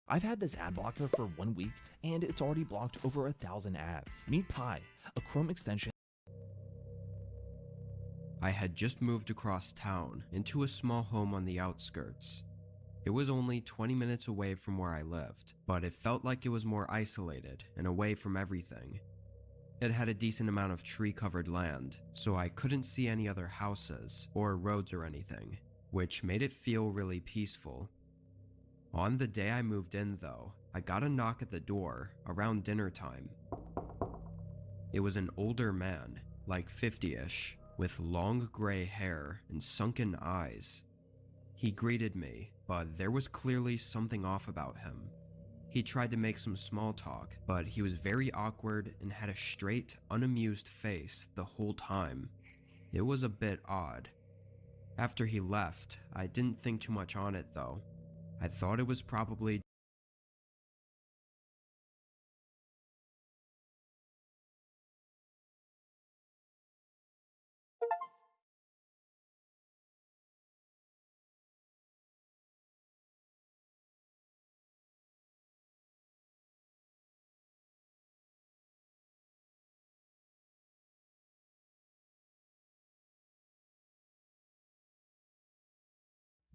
I've had this ad blocker for 1 week and it's already blocked over 1,000 ads. Meet Pi, a Chrome extension. I had just moved across town into a small home on the outskirts. It was only 20 minutes away from where I lived, but it felt like it was more isolated and away from everything. It had a decent amount of tree-covered land, so I couldn't see any other houses or roads or anything, which made it feel really peaceful. On the day I moved in, though, I got a knock at the door around dinner time. It was an older man, like 50-ish, with long gray hair and sunken eyes. He greeted me, but there was clearly something off about him. He tried to make some small talk, but he was very awkward and had a straight, unamused face the whole time. It was a bit odd. After he left, I didn't think too much on it though. I thought it was probably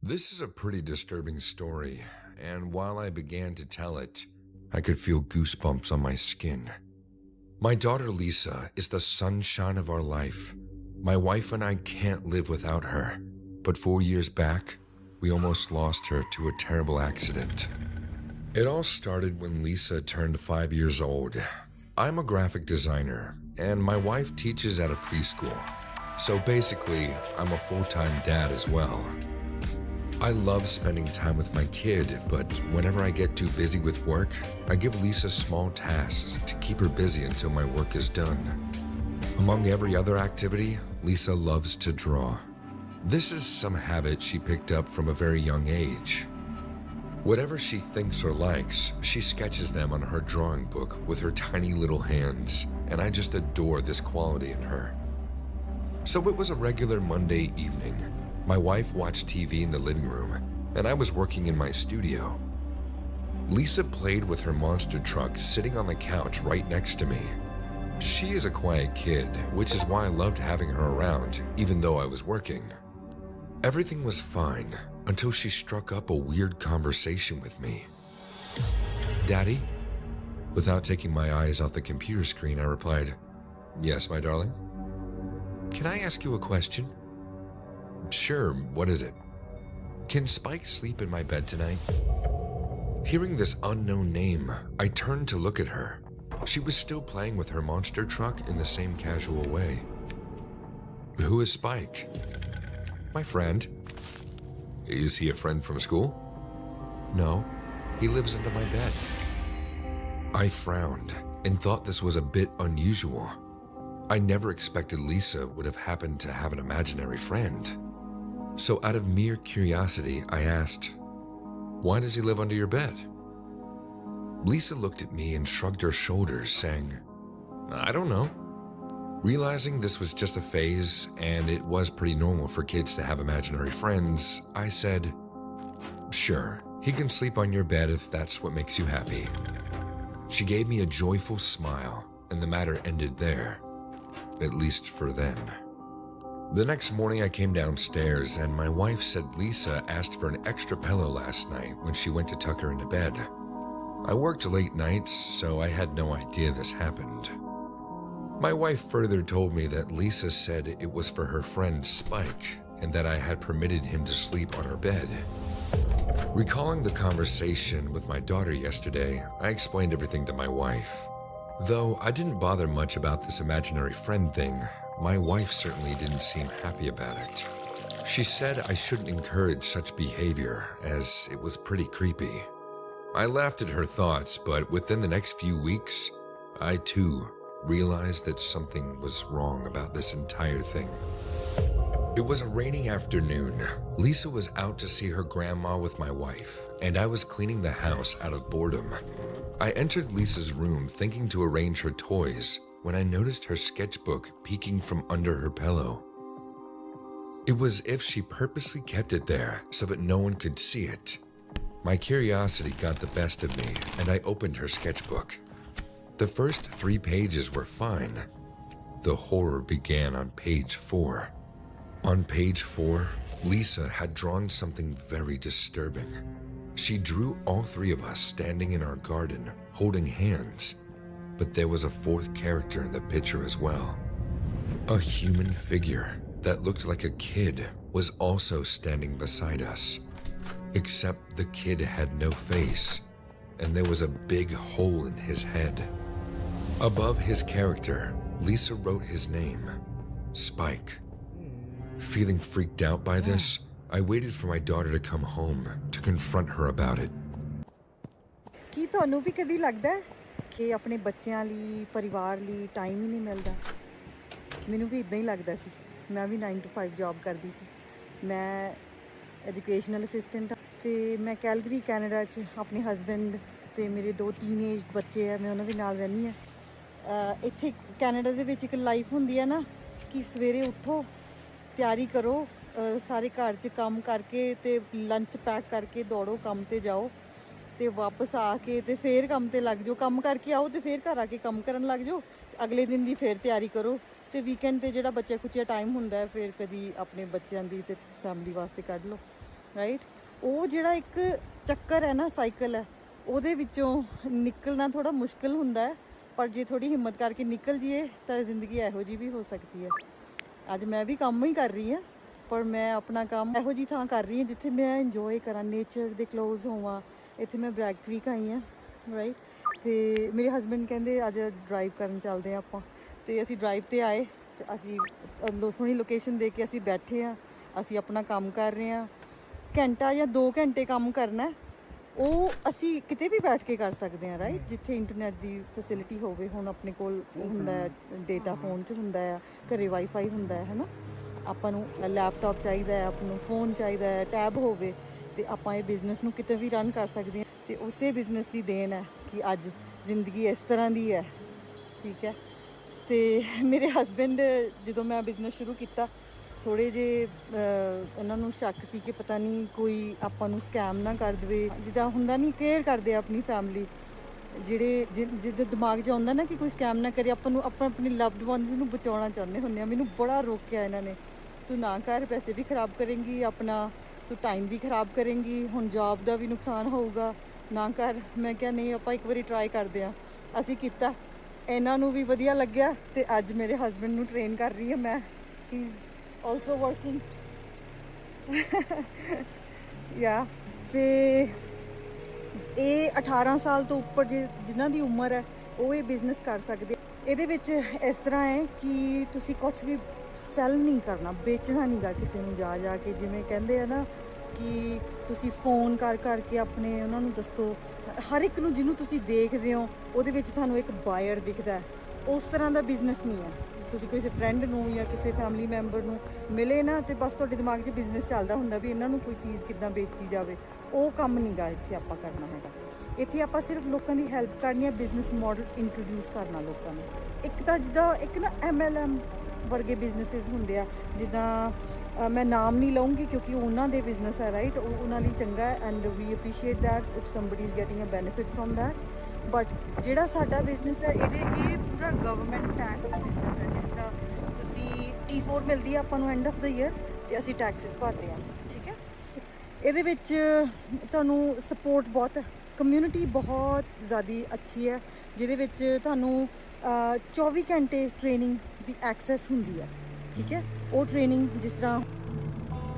This is a pretty disturbing story, and while I began to tell it, I could feel goosebumps on my skin. My daughter Lisa is the sunshine of our life. My wife and I can't live without her, but 4 years back, we almost lost her to a terrible accident. It all started when Lisa turned 5 years old. I'm a graphic designer, and my wife teaches at a preschool. So basically, I'm a full-time dad as well. I love spending time with my kid, but whenever I get too busy with work, I give Lisa small tasks to keep her busy until my work is done. Among every other activity, Lisa loves to draw. This is some habit she picked up from a very young age. Whatever she thinks or likes, she sketches them on her drawing book with her tiny little hands, and I just adore this quality in her. So it was a regular Monday evening. My wife watched TV in the living room, and I was working in my studio. Lisa played with her monster truck sitting on the couch right next to me. She is a quiet kid, which is why I loved having her around, even though I was working. Everything was fine until she struck up a weird conversation with me. "Daddy?" Without taking my eyes off the computer screen, I replied, "Yes, my darling?" "Can I ask you a question?" "Sure, what is it?" "Can Spike sleep in my bed tonight?" Hearing this unknown name, I turned to look at her. She was still playing with her monster truck in the same casual way. "Who is Spike?" "My friend." "Is he a friend from school?" "No, he lives under my bed." I frowned and thought this was a bit unusual. I never expected Lisa would have happened to have an imaginary friend. So out of mere curiosity, I asked, "Why does he live under your bed?" Lisa looked at me and shrugged her shoulders, saying, "I don't know." Realizing this was just a phase and it was pretty normal for kids to have imaginary friends, I said, "Sure, he can sleep on your bed if that's what makes you happy." She gave me a joyful smile, and the matter ended there, at least for then. The next morning I came downstairs and my wife said Lisa asked for an extra pillow last night when she went to tuck her into bed. I worked late nights, so I had no idea this happened. My wife further told me that Lisa said it was for her friend Spike and that I had permitted him to sleep on her bed. Recalling the conversation with my daughter yesterday, I explained everything to my wife. Though I didn't bother much about this imaginary friend thing, my wife certainly didn't seem happy about it. She said I shouldn't encourage such behavior, as it was pretty creepy. I laughed at her thoughts, but within the next few weeks, I too realized that something was wrong about this entire thing. It was a rainy afternoon. Lisa was out to see her grandma with my wife, and I was cleaning the house out of boredom. I entered Lisa's room thinking to arrange her toys when I noticed her sketchbook peeking from under her pillow. It was as if she purposely kept it there so that no one could see it. My curiosity got the best of me, and I opened her sketchbook. The first 3 pages were fine. The horror began on page 4. On page 4, Lisa had drawn something very disturbing. She drew all 3 of us standing in our garden, holding hands. But there was a 4th character in the picture as well. A human figure that looked like a kid was also standing beside us. Except the kid had no face, and there was a big hole in his head. Above his character, Lisa wrote his name, Spike. Feeling freaked out by this, I waited for my daughter to come home to confront her about it. ਕੀ ਤੁਹਾਨੂੰ ਵੀ ਕਦੀ ਲੱਗਦਾ ਹੈ ਕਿ ਆਪਣੇ ਬੱਚਿਆਂ ਲਈ ਪਰਿਵਾਰ ਲਈ ਟਾਈਮ ਹੀ ਨਹੀਂ ਮਿਲਦਾ? ਮੈਨੂੰ ਵੀ ਇਦਾਂ ਹੀ ਲੱਗਦਾ ਸੀ। ਮੈਂ ਵੀ 9 to 5 ਜੌਬ ਕਰਦੀ ਸੀ। ਮੈਂ ਐਜੂਕੇਸ਼ਨਲ ਅਸਿਸਟੈਂਟ ਤੇ ਮੈਂ ਕੈਲਗਰੀ ਕੈਨੇਡਾ 'ਚ ਆਪਣੇ ਹਸਬੈਂਡ ਤੇ ਮੇਰੇ 2 ਟੀਨੇਜ ਬੱਚੇ ਆ, ਮੈਂ ਉਹਨਾਂ ਦੇ ਨਾਲ ਰਹਿੰਦੀ ਹਾਂ। ਇੱਥੇ ਕੈਨੇਡਾ ਦੇ ਵਿੱਚ ਇੱਕ ਲਾਈਫ ਹੁੰਦੀ ਹੈ ਨਾ ਕਿ ਸਵੇਰੇ ਉੱਠੋ, ਤਿਆਰੀ ਕਰੋ, ਸਾਰੇ ਘਰ 'ਚ ਕੰਮ ਕਰਕੇ ਤੇ ਲੰਚ ਪੈਕ ਕਰਕੇ ਦੌੜੋ, ਕੰਮ ਤੇ ਜਾਓ ਤੇ ਵਾਪਸ ਆ ਕੇ ਤੇ ਫੇਰ ਕੰਮ ਤੇ ਲੱਗ ਜਾਓ, ਕੰਮ ਕਰਕੇ ਆਓ ਤੇ ਫੇਰ ਘਰ ਆ ਕੇ ਕੰਮ ਕਰਨ ਲੱਗ ਜਾਓ, ਅਗਲੇ ਦਿਨ ਦੀ ਫੇਰ ਤਿਆਰੀ ਕਰੋ ਤੇ ਵੀਕਐਂਡ ਤੇ ਜਿਹੜਾ ਬੱਚਾ ਖੁੱਚਿਆ ਟਾਈਮ ਹੁੰਦਾ ਹੈ ਫਿਰ ਕਦੀ ਆਪਣੇ ਬੱਚਿਆਂ ਦੀ ਤੇ ਫੈਮਿਲੀ ਵਾਸਤੇ ਕੱਢ ਲਓ, ਰਾਈਟ। ਉਹ ਜਿਹੜਾ ਇੱਕ ਚੱਕਰ ਹੈ ਨਾ, ਸਾਈਕਲ ਹੈ, ਉਹਦੇ ਵਿੱਚੋਂ ਨਿਕਲਣਾ ਥੋੜਾ ਮੁਸ਼ਕਿਲ ਹੁੰਦਾ ਹੈ, ਪਰ ਜੇ ਥੋੜੀ ਹਿੰਮਤ ਕਰਕੇ ਨਿਕਲ ਜਾਈਏ ਤਾਂ ਜ਼ਿੰਦਗੀ ਇਹੋ ਜਿਹੀ ਵੀ ਹੋ ਸਕਦੀ ਹੈ। ਅੱਜ ਮੈਂ ਵੀ ਕੰਮ ਹੀ ਕਰ ਰਹੀ ਹਾਂ, ਪਰ ਮੈਂ ਆਪਣਾ ਕੰਮ ਇਹੋ ਜਿਹੀ ਥਾਂ ਕਰ ਰਹੀ ਹਾਂ ਜਿੱਥੇ ਮੈਂ ਇੰਜੋਏ ਕਰਾਂ, ਨੇਚਰ ਦੇ ਕਲੋਜ਼ ਹੋਵਾਂ। ਇੱਥੇ ਮੈਂ ਬ੍ਰੈਗ ਕ੍ਰੀਕ ਆਈ ਹਾਂ, ਰਾਈਟ। ਤੇ ਮੇਰੇ ਹਸਬੈਂਡ ਕਹਿੰਦੇ ਅੱਜ ਡਰਾਈਵ ਕਰਨ ਚੱਲਦੇ ਹਾਂ ਆਪਾਂ, ਤੇ ਅਸੀਂ ਡਰਾਈਵ ਤੇ ਆਏ ਤੇ ਅਸੀਂ ਸੋਹਣੀ ਲੋਕੇਸ਼ਨ ਦੇਖ ਕੇ ਅਸੀਂ ਬੈਠੇ ਹਾਂ, ਅਸੀਂ ਆਪਣਾ ਕੰਮ ਕਰ ਰਹੇ ਹਾਂ। ਘੰਟਾ ਜਾਂ 2 ਘੰਟੇ ਕੰਮ ਕਰਨਾ, ਉਹ ਅਸੀਂ ਕਿਤੇ ਵੀ ਬੈਠ ਕੇ ਕਰ ਸਕਦੇ ਹਾਂ, ਰਾਈਟ। ਜਿੱਥੇ ਇੰਟਰਨੈਟ ਦੀ ਫੈਸਿਲਿਟੀ ਹੋਵੇ, ਹੁਣ ਆਪਣੇ ਕੋਲ ਹੁੰਦਾ ਹੈ ਡੇਟਾ, ਫੋਨ 'ਚ ਹੁੰਦਾ ਹੈ, ਘਰੇ ਵਾਈਫਾਈ ਹੁੰਦਾ ਹੈ ਨਾ, ਆਪਾਂ ਨੂੰ ਲੈਪਟਾਪ ਚਾਹੀਦਾ ਹੈ, ਆਪਾਂ ਨੂੰ ਫੋਨ ਚਾਹੀਦਾ ਹੈ, ਟੈਬ ਹੋਵੇ ਤੇ ਆਪਾਂ ਇਹ ਬਿਜ਼ਨਸ ਨੂੰ ਕਿਤੇ ਵੀ ਰਨ ਕਰ ਸਕਦੇ ਹਾਂ। ਤੇ ਉਸੇ ਬਿਜ਼ਨਸ ਦੀ ਦੇਣ ਹੈ ਕਿ ਅੱਜ ਜ਼ਿੰਦਗੀ ਇਸ ਤਰ੍ਹਾਂ ਦੀ ਹੈ, ਠੀਕ ਹੈ। ਤੇ ਮੇਰੇ ਹਸਬੈਂਡ ਜਦੋਂ ਮੈਂ ਬਿਜ਼ਨਸ ਸ਼ੁਰੂ ਕੀਤਾ, ਥੋੜ੍ਹੇ ਜਿਹੇ ਉਹਨਾਂ ਨੂੰ ਸ਼ੱਕ ਸੀ ਕਿ ਪਤਾ ਨਹੀਂ ਕੋਈ ਆਪਾਂ ਨੂੰ ਸਕੈਮ ਨਾ ਕਰ ਦੇਵੇ। ਜਿੱਦਾਂ ਹੁੰਦਾ ਨਹੀਂ, ਕੇਅਰ ਕਰਦੇ ਆ ਆਪਣੀ ਫੈਮਿਲੀ, ਜਿਹੜੇ ਜਿਹਦੇ ਦਿਮਾਗ 'ਚ ਆਉਂਦਾ ਨਾ ਕਿ ਕੋਈ ਸਕੈਮ ਨਾ ਕਰੇ, ਆਪਾਂ ਨੂੰ ਆਪਣੀ ਲਵਡ ਵਨਸ ਨੂੰ ਬਚਾਉਣਾ ਚਾਹੁੰਦੇ ਹੁੰਦੇ ਆ। ਮੈਨੂੰ ਬੜਾ ਰੋਕਿਆ ਇਹਨਾਂ ਨੇ, ਤੂੰ ਨਾ ਕਰ, ਪੈਸੇ ਵੀ ਖਰਾਬ ਕਰੇਂਗੀ ਆਪਣਾ, ਤੂੰ ਟਾਈਮ ਵੀ ਖਰਾਬ ਕਰੇਂਗੀ, ਹੁਣ ਜੌਬ ਦਾ ਵੀ ਨੁਕਸਾਨ ਹੋਊਗਾ, ਨਾ ਕਰ। ਮੈਂ ਕਿਹਾ ਨਹੀਂ, ਆਪਾਂ ਇੱਕ ਵਾਰੀ ਟਰਾਈ ਕਰਦੇ ਹਾਂ। ਅਸੀਂ ਕੀਤਾ, ਇਹਨਾਂ ਨੂੰ ਵੀ ਵਧੀਆ ਲੱਗਿਆ ਤੇ ਅੱਜ ਮੇਰੇ ਹਸਬੈਂਡ ਨੂੰ ਟ੍ਰੇਨ ਕਰ ਰਹੀ ਹਾਂ ਮੈਂ। ਹੀ ਇਜ਼ ਆਲਸੋ ਵਰਕਿੰਗ ਯਾ। ਤੇ ਇਹ 18 ਸਾਲ ਤੋਂ ਉੱਪਰ ਜਿਨ੍ਹਾਂ ਦੀ ਉਮਰ ਹੈ ਉਹ ਇਹ ਬਿਜ਼ਨਸ ਕਰ ਸਕਦੇ। ਇਹਦੇ ਵਿੱਚ ਇਸ ਤਰ੍ਹਾਂ ਹੈ ਕਿ ਤੁਸੀਂ ਕੁਛ ਵੀ ਸੈੱਲ ਨਹੀਂ ਕਰਨਾ, ਵੇਚਣਾ ਨਹੀਂ ਗਾ ਕਿਸੇ ਨੂੰ ਜਾ ਕੇ। ਜਿਵੇਂ ਕਹਿੰਦੇ ਆ ਨਾ ਕਿ ਤੁਸੀਂ ਫੋਨ ਕਰਕੇ ਆਪਣੇ ਉਹਨਾਂ ਨੂੰ ਦੱਸੋ, ਹਰ ਇੱਕ ਨੂੰ ਜਿਹਨੂੰ ਤੁਸੀਂ ਦੇਖਦੇ ਹੋ ਉਹਦੇ ਵਿੱਚ ਤੁਹਾਨੂੰ ਇੱਕ ਬਾਇਰ ਦਿਖਦਾ, ਉਸ ਤਰ੍ਹਾਂ ਦਾ ਬਿਜ਼ਨਸ ਨਹੀਂ ਹੈ। ਤੁਸੀਂ ਕਿਸੇ ਫਰੈਂਡ ਨੂੰ ਜਾਂ ਕਿਸੇ ਫੈਮਿਲੀ ਮੈਂਬਰ ਨੂੰ ਮਿਲੇ ਨਾ ਤੇ ਬਸ ਤੁਹਾਡੇ ਦਿਮਾਗ 'ਚ ਬਿਜ਼ਨਸ ਚੱਲਦਾ ਹੁੰਦਾ ਵੀ ਇਹਨਾਂ ਨੂੰ ਕੋਈ ਚੀਜ਼ ਕਿੱਦਾਂ ਵੇਚੀ ਜਾਵੇ, ਉਹ ਕੰਮ ਨਹੀਂ ਗਾ ਇੱਥੇ ਆਪਾਂ ਕਰਨਾ ਹੈਗਾ। ਇੱਥੇ ਆਪਾਂ ਸਿਰਫ ਲੋਕਾਂ ਦੀ ਹੈਲਪ ਕਰਨੀ ਹੈ, ਬਿਜ਼ਨਸ ਮਾਡਲ ਇੰਟਰੋਡਿਊਸ ਕਰਨਾ ਲੋਕਾਂ ਨੂੰ। ਇੱਕ ਤਾਂ ਜਿੱਦਾਂ ਇੱਕ ਨਾ MLM ਵਰਗੇ ਬਿਜ਼ਨਸਿਸ ਹੁੰਦੇ ਆ, ਜਿੱਦਾਂ ਮੈਂ ਨਾਮ ਨਹੀਂ ਲਊਂਗੀ ਕਿਉਂਕਿ ਉਹਨਾਂ ਦੇ ਬਿਜ਼ਨਸ ਹੈ, ਰਾਈਟ। ਉਹ ਉਹਨਾਂ ਲਈ ਚੰਗਾ ਹੈ and we appreciate that if somebody is getting a benefit from that. But ਜਿਹੜਾ ਸਾਡਾ ਬਿਜ਼ਨਸ ਹੈ ਇਹ ਪੂਰਾ ਗਵਰਨਮੈਂਟ ਟੈਕਸ ਬਿਜ਼ਨਸ ਹੈ। ਜਿਸ ਤਰ੍ਹਾਂ ਤੁਸੀਂ T4 ਮਿਲਦੀ ਹੈ ਆਪਾਂ ਨੂੰ ਐਂਡ ਆਫ ਦਾ ਈਅਰ, ਤੇ ਅਸੀਂ ਟੈਕਸਿਸ ਭਰਦੇ ਹਾਂ, ਠੀਕ ਹੈ। ਇਹਦੇ ਵਿੱਚ ਤੁਹਾਨੂੰ ਸਪੋਰਟ ਬਹੁਤ, ਕਮਿਊਨਿਟੀ ਬਹੁਤ ਜ਼ਿਆਦਾ ਅੱਛੀ ਹੈ, ਜਿਹਦੇ ਵਿੱਚ ਤੁਹਾਨੂੰ 24 ਘੰਟੇ ਟ੍ਰੇਨਿੰਗ ਦੀ ਐਕਸੈਸ ਹੁੰਦੀ ਹੈ, ਠੀਕ ਹੈ। ਉਹ ਟ੍ਰੇਨਿੰਗ ਜਿਸ ਤਰ੍ਹਾਂ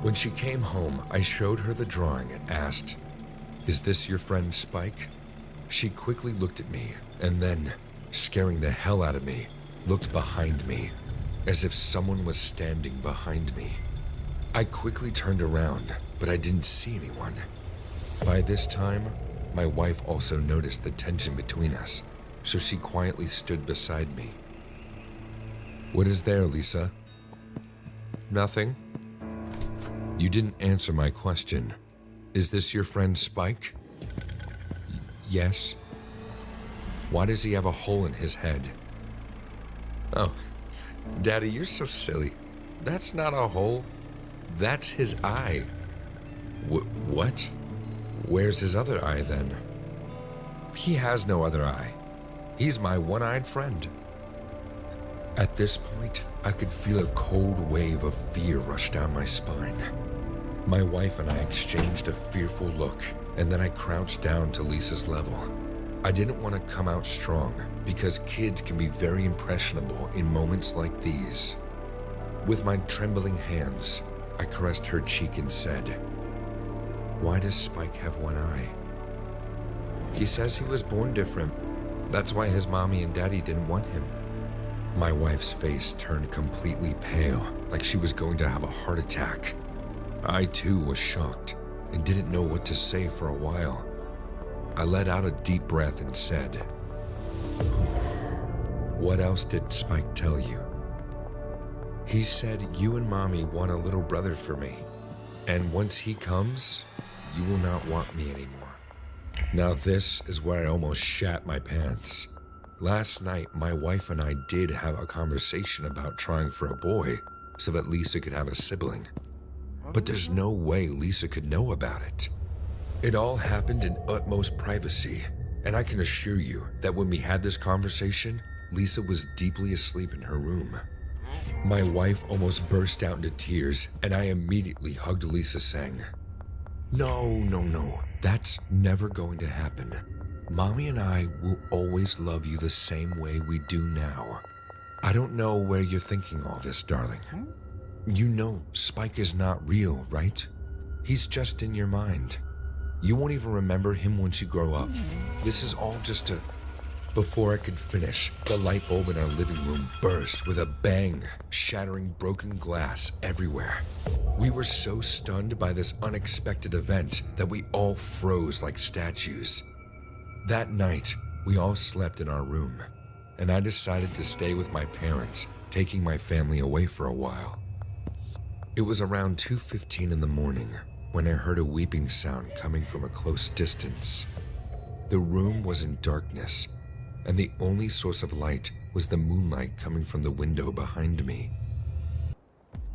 When she came home, I showed her the drawing and asked, "Is this your friend Spike?" She quickly looked at me and then, scaring the hell out of me, looked behind me, as if someone was standing behind me. I quickly turned around, but I didn't see anyone. By this time, my wife also noticed the tension between us, so she quietly stood beside me. "What is there, Lisa?" "Nothing." "You didn't answer my question. Is this your friend Spike?" "Yes." "Why does he have a hole in his head?" "Oh, Daddy, you're so silly. That's not a hole. That's his eye." What?" Where's his other eye then? He has no other eye. He's my one-eyed friend. At this point, I could feel a cold wave of fear rush down my spine. My wife and I exchanged a fearful look, and then I crouched down to Lisa's level. I didn't want to come out strong because kids can be very impressionable in moments like these. With my trembling hands, I caressed her cheek and said, "Why does Spike have one eye?" "He says he was born different. That's why his mommy and daddy didn't want him." My wife's face turned completely pale, like she was going to have a heart attack. I too was shocked and didn't know what to say for a while. I let out a deep breath and said, "What else did Spike tell you?" "He said you and mommy want a little brother for me, and once he comes, you will not want me anymore." Now this is where I almost shat my pants. Last night, my wife and I did have a conversation about trying for a boy so that Lisa could have a sibling. But there's no way Lisa could know about it. It all happened in utmost privacy, and I can assure you that when we had this conversation, Lisa was deeply asleep in her room. My wife almost burst out into tears, and I immediately hugged Lisa, saying, No, that's never going to happen. Mommy and I will always love you the same way we do now. I don't know where you're thinking all this, darling. You know Spike is not real, right? He's just in your mind. You won't even remember him once you grow up. This is all just a..." Before I could finish, the light bulb in our living room burst with a bang, shattering broken glass everywhere. We were so stunned by this unexpected event that we all froze like statues. That night, we all slept in our room, and I decided to stay with my parents, taking my family away for a while. It was around 2:15 in the morning when I heard a weeping sound coming from a close distance. The room was in darkness, and the only source of light was the moonlight coming from the window behind me.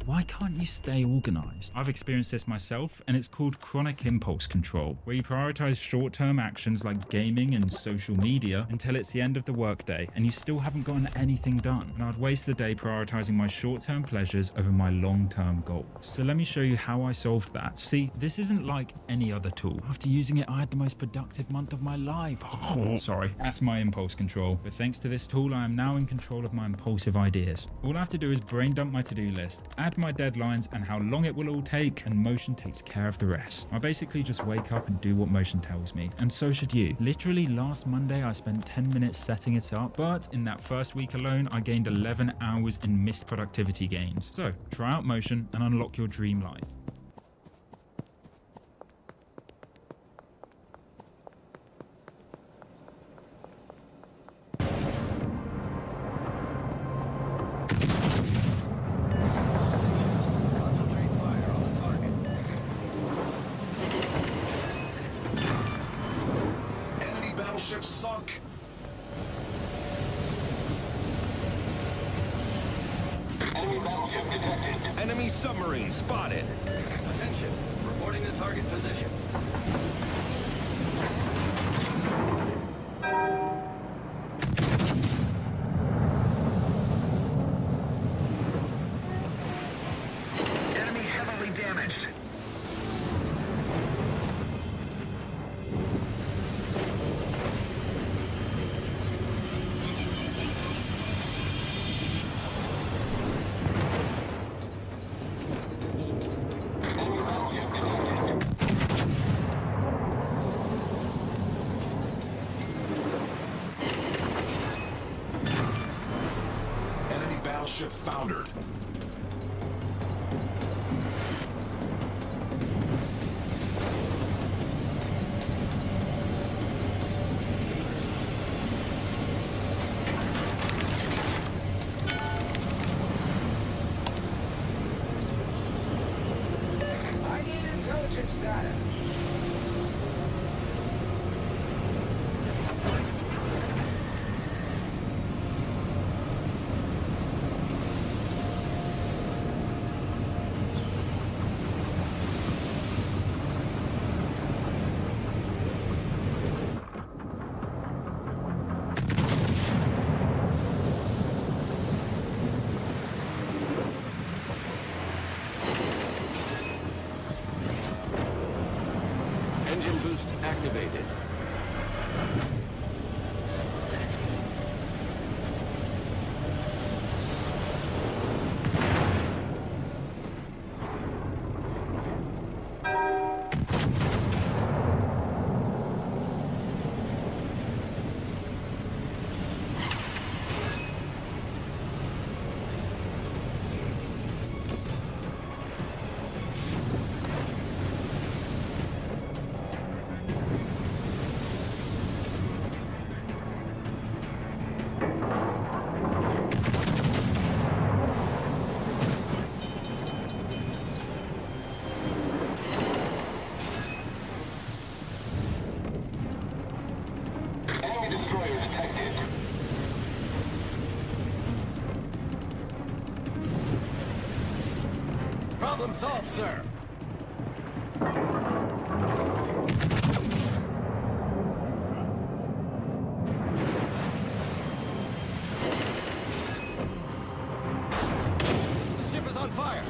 Why can't you stay organized? I've experienced this myself, and it's called chronic impulse control, where you prioritize short-term actions like gaming and social media until it's the end of the workday, and you still haven't gotten anything done. And I'd waste the day prioritizing my short-term pleasures over my long-term goals. So let me show you how I solved that. See, this isn't like any other tool. After using it, I had the most productive month of my life. Sorry, that's my impulse control. But thanks to this tool, I am now in control of my impulsive ideas. All I have to do is brain dump my to-do list, add my deadlines and how long it will all take, and Motion takes care of the rest. I basically just wake up and do what Motion tells me, and so should you. Literally last Monday I spent 10 minutes setting it up, but in that first week alone I gained 11 hours in missed productivity gains. So try out Motion and unlock your dream life. Battleship sunk. Enemy battleship detected. Enemy submarine spotted. Attention. Reporting the target position. Enemy heavily damaged. Battleship foundered. I need intelligence data. Problem solved, sir. The ship is on fire.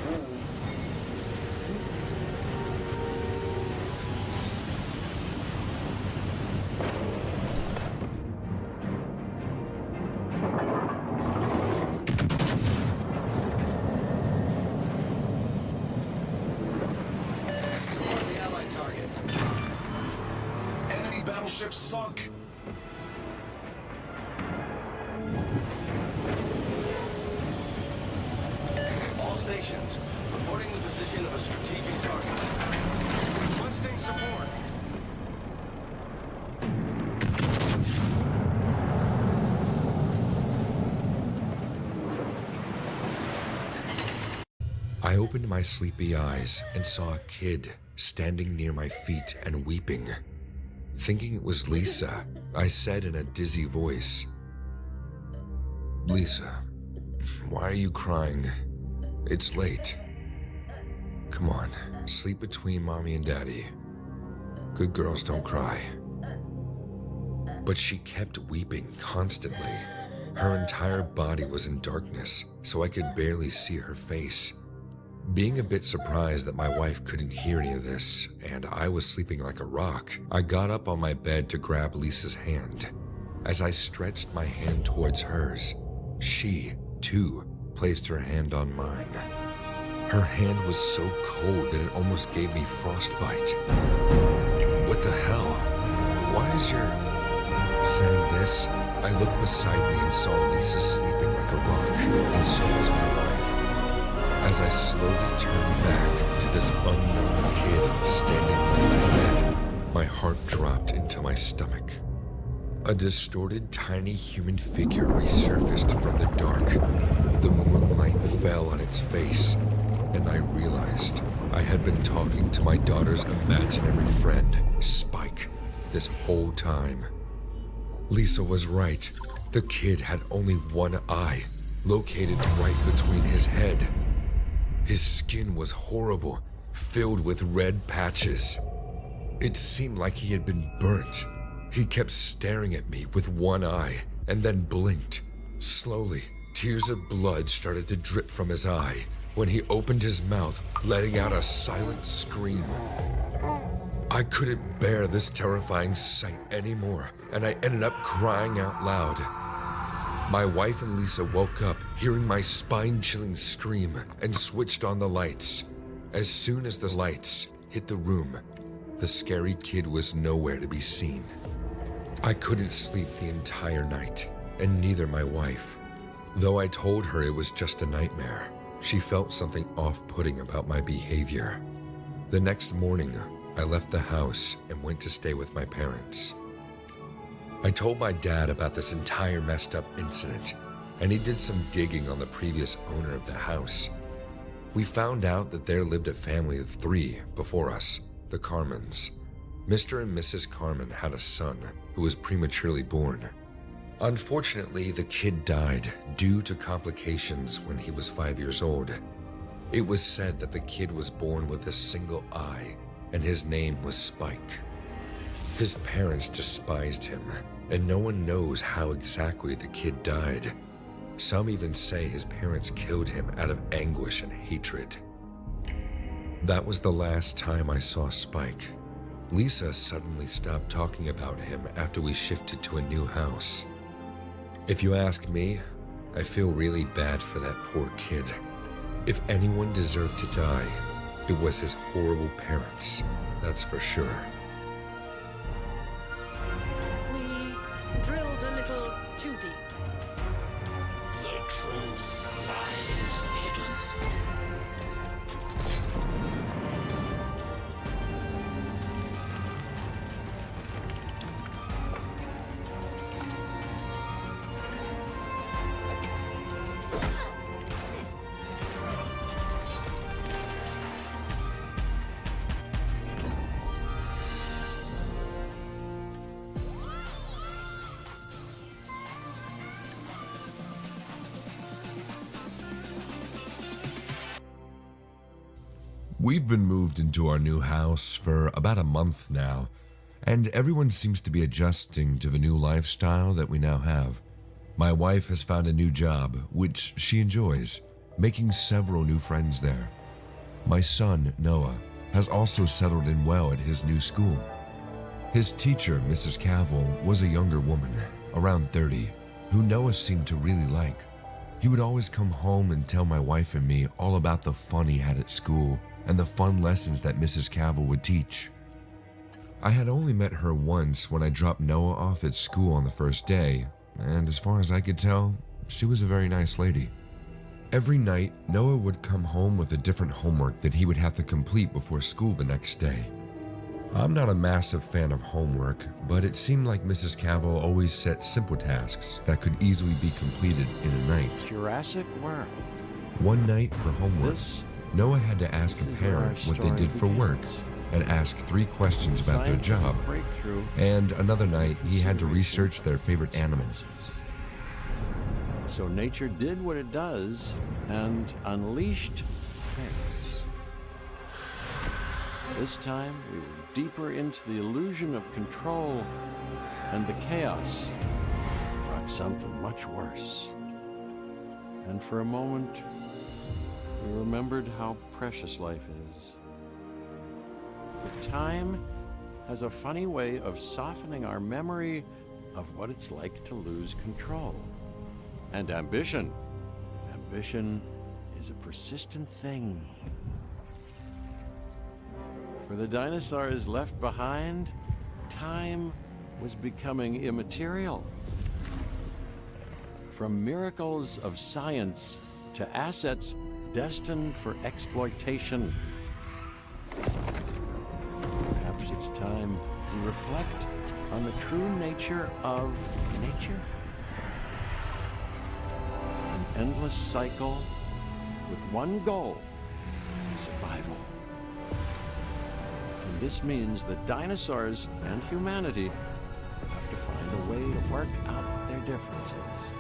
Support the Allied target. Enemy battleship sunk. All stations, reporting the position of a strategic target. Enlisting support. I opened my sleepy eyes and saw a kid standing near my feet and weeping. Thinking it was Lisa, I said in a dizzy voice, "Lisa, why are you crying? It's late. Come on, sleep between mommy and daddy. Good girls don't cry." But she kept weeping constantly. Her entire body was in darkness, so I could barely see her face. Being a bit surprised that my wife couldn't hear any of this, and I was sleeping like a rock, I got up on my bed to grab Lisa's hand. As I stretched my hand towards hers, she, too, placed her hand on mine. Her hand was so cold that it almost gave me frostbite. What the hell? Why is your... Saying this, I looked beside me and saw Lisa sleeping like a rock, and so was my wife. As I slowly turned back to this unknown kid standing by my bed, my heart dropped into my stomach. A distorted, tiny human figure resurfaced from the dark. The moonlight fell on its face, and I realized I had been talking to my daughter's imaginary friend, Spike, this whole time. Lisa was right. The kid had only one eye, located right between his head. His skin was horrible, filled with red patches. It seemed like he had been burnt. He kept staring at me with one eye and then blinked. Slowly, tears of blood started to drip from his eye when he opened his mouth, letting out a silent scream. I couldn't bear this terrifying sight anymore, and I ended up crying out loud. My wife and Lisa woke up, hearing my spine-chilling scream, and switched on the lights. As soon as the lights hit the room, the scary kid was nowhere to be seen. I couldn't sleep the entire night, and neither my wife. Though I told her it was just a nightmare, she felt something off-putting about my behavior. The next morning, I left the house and went to stay with my parents. I told my dad about this entire messed up incident, and he did some digging on the previous owner of the house. We found out that there lived a family of 3 before us, the Carmens. Mr. and Mrs. Carmen had a son who was prematurely born. Unfortunately, the kid died due to complications when he was 5 years old. It was said that the kid was born with a single eye, and his name was Spike. His parents despised him, and no one knows how exactly the kid died. Some even say his parents killed him out of anguish and hatred. That was the last time I saw Spike. Lisa suddenly stopped talking about him after we shifted to a new house. If you ask me, I feel really bad for that poor kid. If anyone deserved to die, it was his horrible parents, that's for sure. We drilled a little too deep. The truth lies hidden. We've been moved into our new house for about a month now, and everyone seems to be adjusting to the new lifestyle that we now have. My wife has found a new job, which she enjoys, making several new friends there. My son, Noah, has also settled in well at his new school. His teacher, Mrs. Cavill, was a younger woman, around 30, who Noah seemed to really like. He would always come home and tell my wife and me all about the fun he had at school and the fun lessons that Mrs. Cavill would teach. I had only met her once when I dropped Noah off at school on the first day, and as far as I could tell, she was a very nice lady. Every night, Noah would come home with a different homework that he would have to complete before school the next day. I'm not a massive fan of homework, but it seemed like Mrs. Cavill always set simple tasks that could easily be completed in a night. Jurassic World. One night for homework, This Noah had to ask a is where our parent what they story did for work begins. and ask 3 questions about their Scientific job. breakthrough And another night, he had to research their favorite animals. So nature did what it does and unleashed chaos. This time, we were deeper into the illusion of control, and the chaos brought something much worse. And for a moment, we remembered how precious life is. But time has a funny way of softening our memory of what it's like to lose control. And ambition. Ambition is a persistent thing. For the dinosaurs left behind, time was becoming immaterial. From miracles of science to assets destined for exploitation. Perhaps it's time to reflect on the true nature of nature. An endless cycle with one goal: survival. And this means that dinosaurs and humanity have to find a way to work out their differences.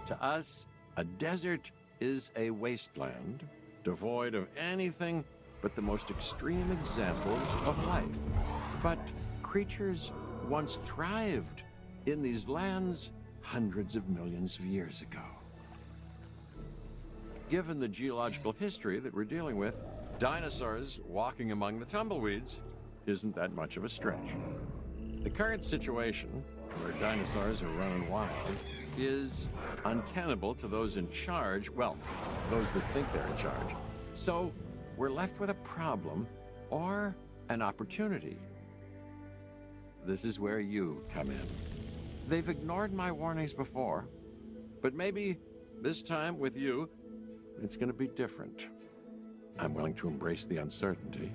To us, a desert is a wasteland, devoid of anything but the most extreme examples of life. But creatures once thrived in these lands hundreds of millions of years ago. Given the geological history that we're dealing with, dinosaurs walking among the tumbleweeds isn't that much of a stretch. The current situation, where dinosaurs are running wild, is untenable to those in charge, well, those that think they're in charge. So we're left with a problem or an opportunity. This is where you come in. They've ignored my warnings before, but maybe this time with you, it's going to be different. I'm willing to embrace the uncertainty.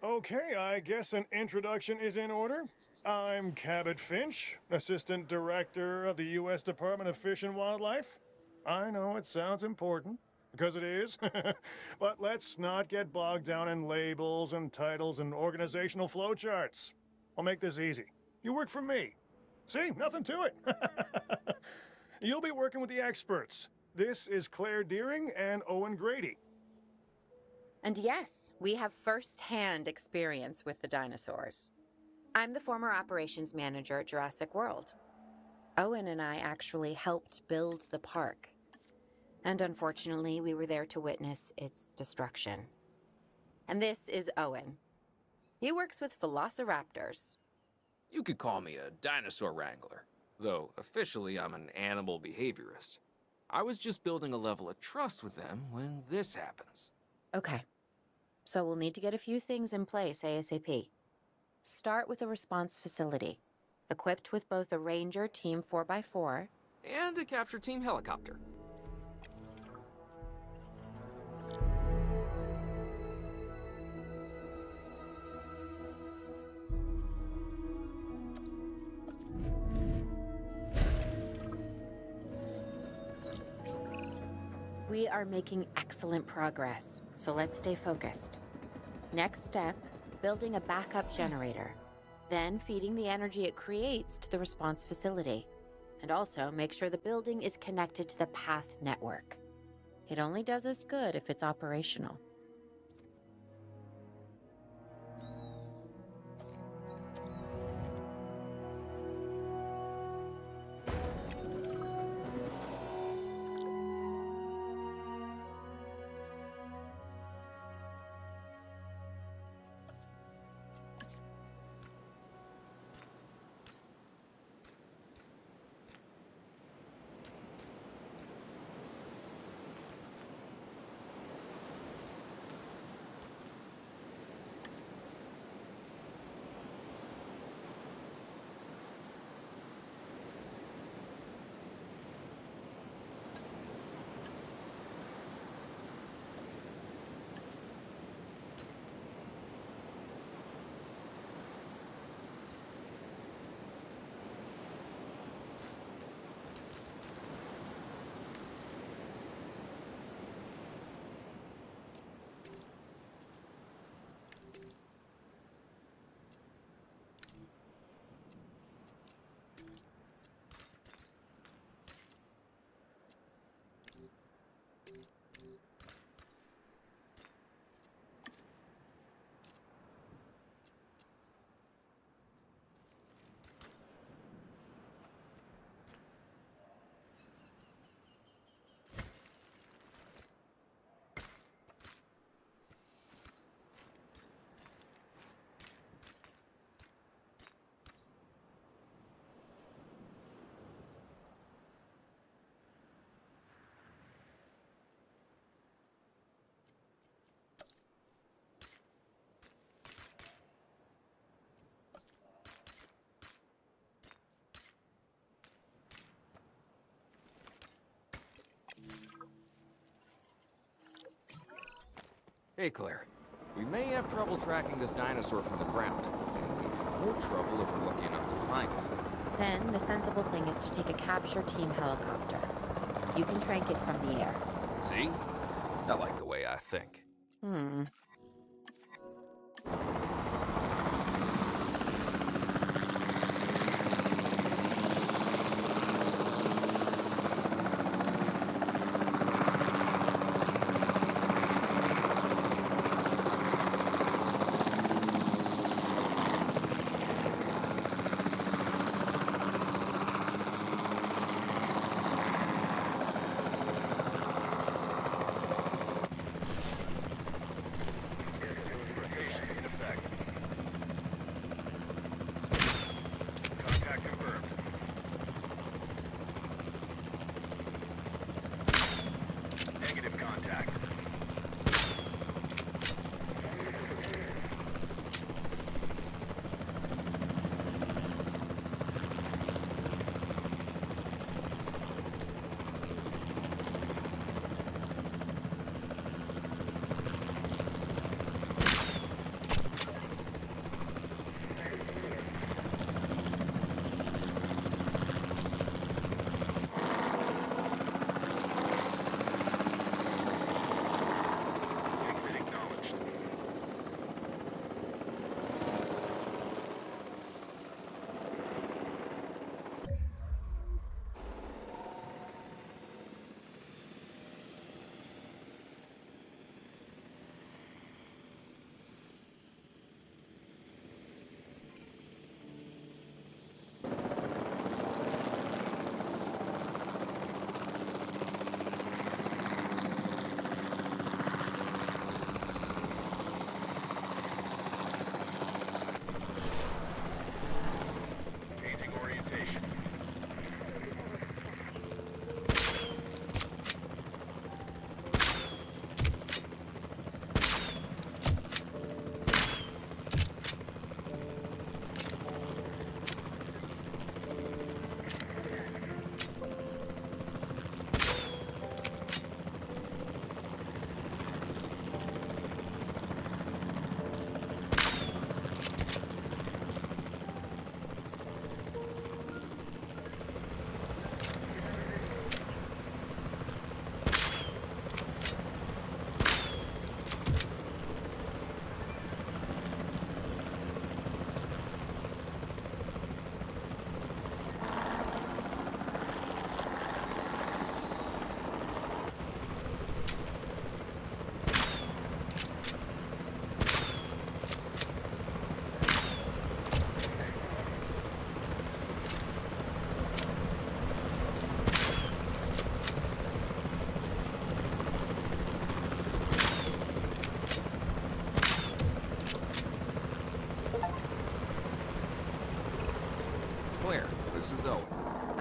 Okay, I guess an introduction is in order. I'm Cabot Finch, Assistant Director of the U.S. Department of Fish and Wildlife. I know it sounds important, because it is, but let's not get bogged down in labels and titles and organizational flowcharts. I'll make this easy. You work for me. See, nothing to it. You'll be working with the experts. This is Claire Deering and Owen Grady. And yes, we have first-hand experience with the dinosaurs. I'm the former operations manager at Jurassic World. Owen and I actually helped build the park. And unfortunately, we were there to witness its destruction. And this is Owen. He works with velociraptors. You could call me a dinosaur wrangler, though officially I'm an animal behaviorist. I was just building a level of trust with them when this happens. Okay. So we'll need to get a few things in place ASAP. Start with a response facility, equipped with both a Ranger Team 4x4 and a capture team helicopter. We are making excellent progress, so let's stay focused. Next step, building a backup generator. Then feeding the energy it creates to the response facility. And also make sure the building is connected to the PATH network. It only does us good if it's operational. Hey, Claire. We may have trouble tracking this dinosaur from the ground, and even more trouble if we're lucky enough to find it. Then the sensible thing is to take a capture team helicopter. You can trank it from the air. See? I like the way I think.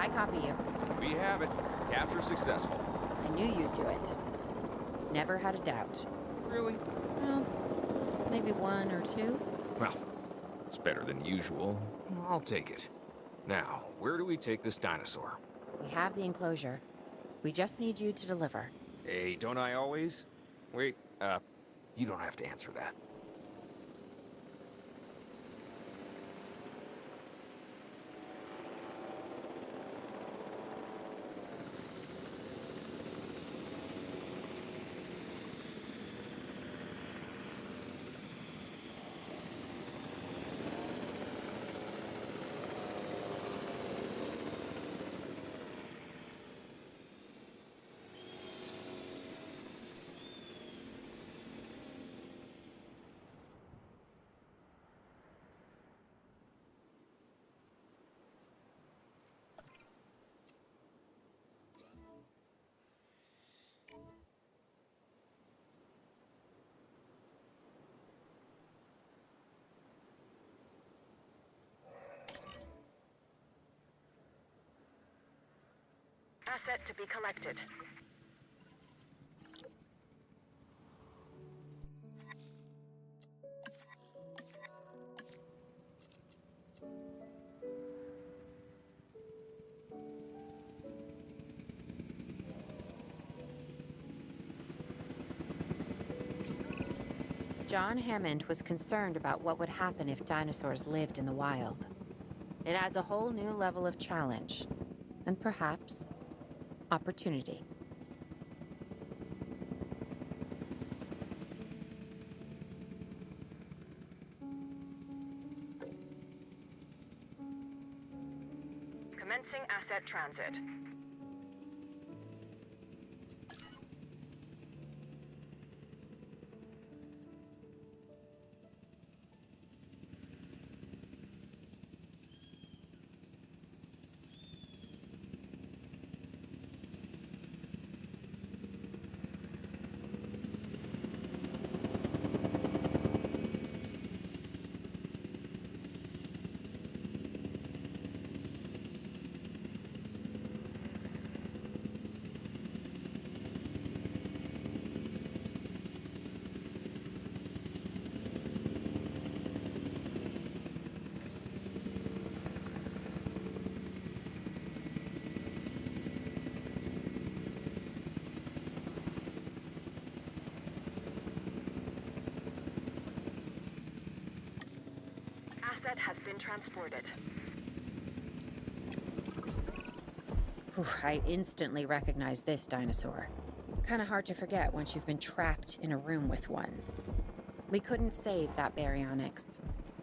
I copy you. We have it. Capture successful. I knew you'd do it. Never had a doubt. Really? Well, maybe one or two. Well, it's better than usual. I'll take it. Now, where do we take this dinosaur? We have the enclosure. We just need you to deliver. Hey, don't I always? Wait, you don't have to answer that. Asset to be collected. John Hammond was concerned about what would happen if dinosaurs lived in the wild. It adds a whole new level of challenge, and perhaps opportunity. Commencing asset transit. Asset has been transported. Whew, I instantly recognize this dinosaur. Kinda hard to forget once you've been trapped in a room with one. We couldn't save that baryonyx,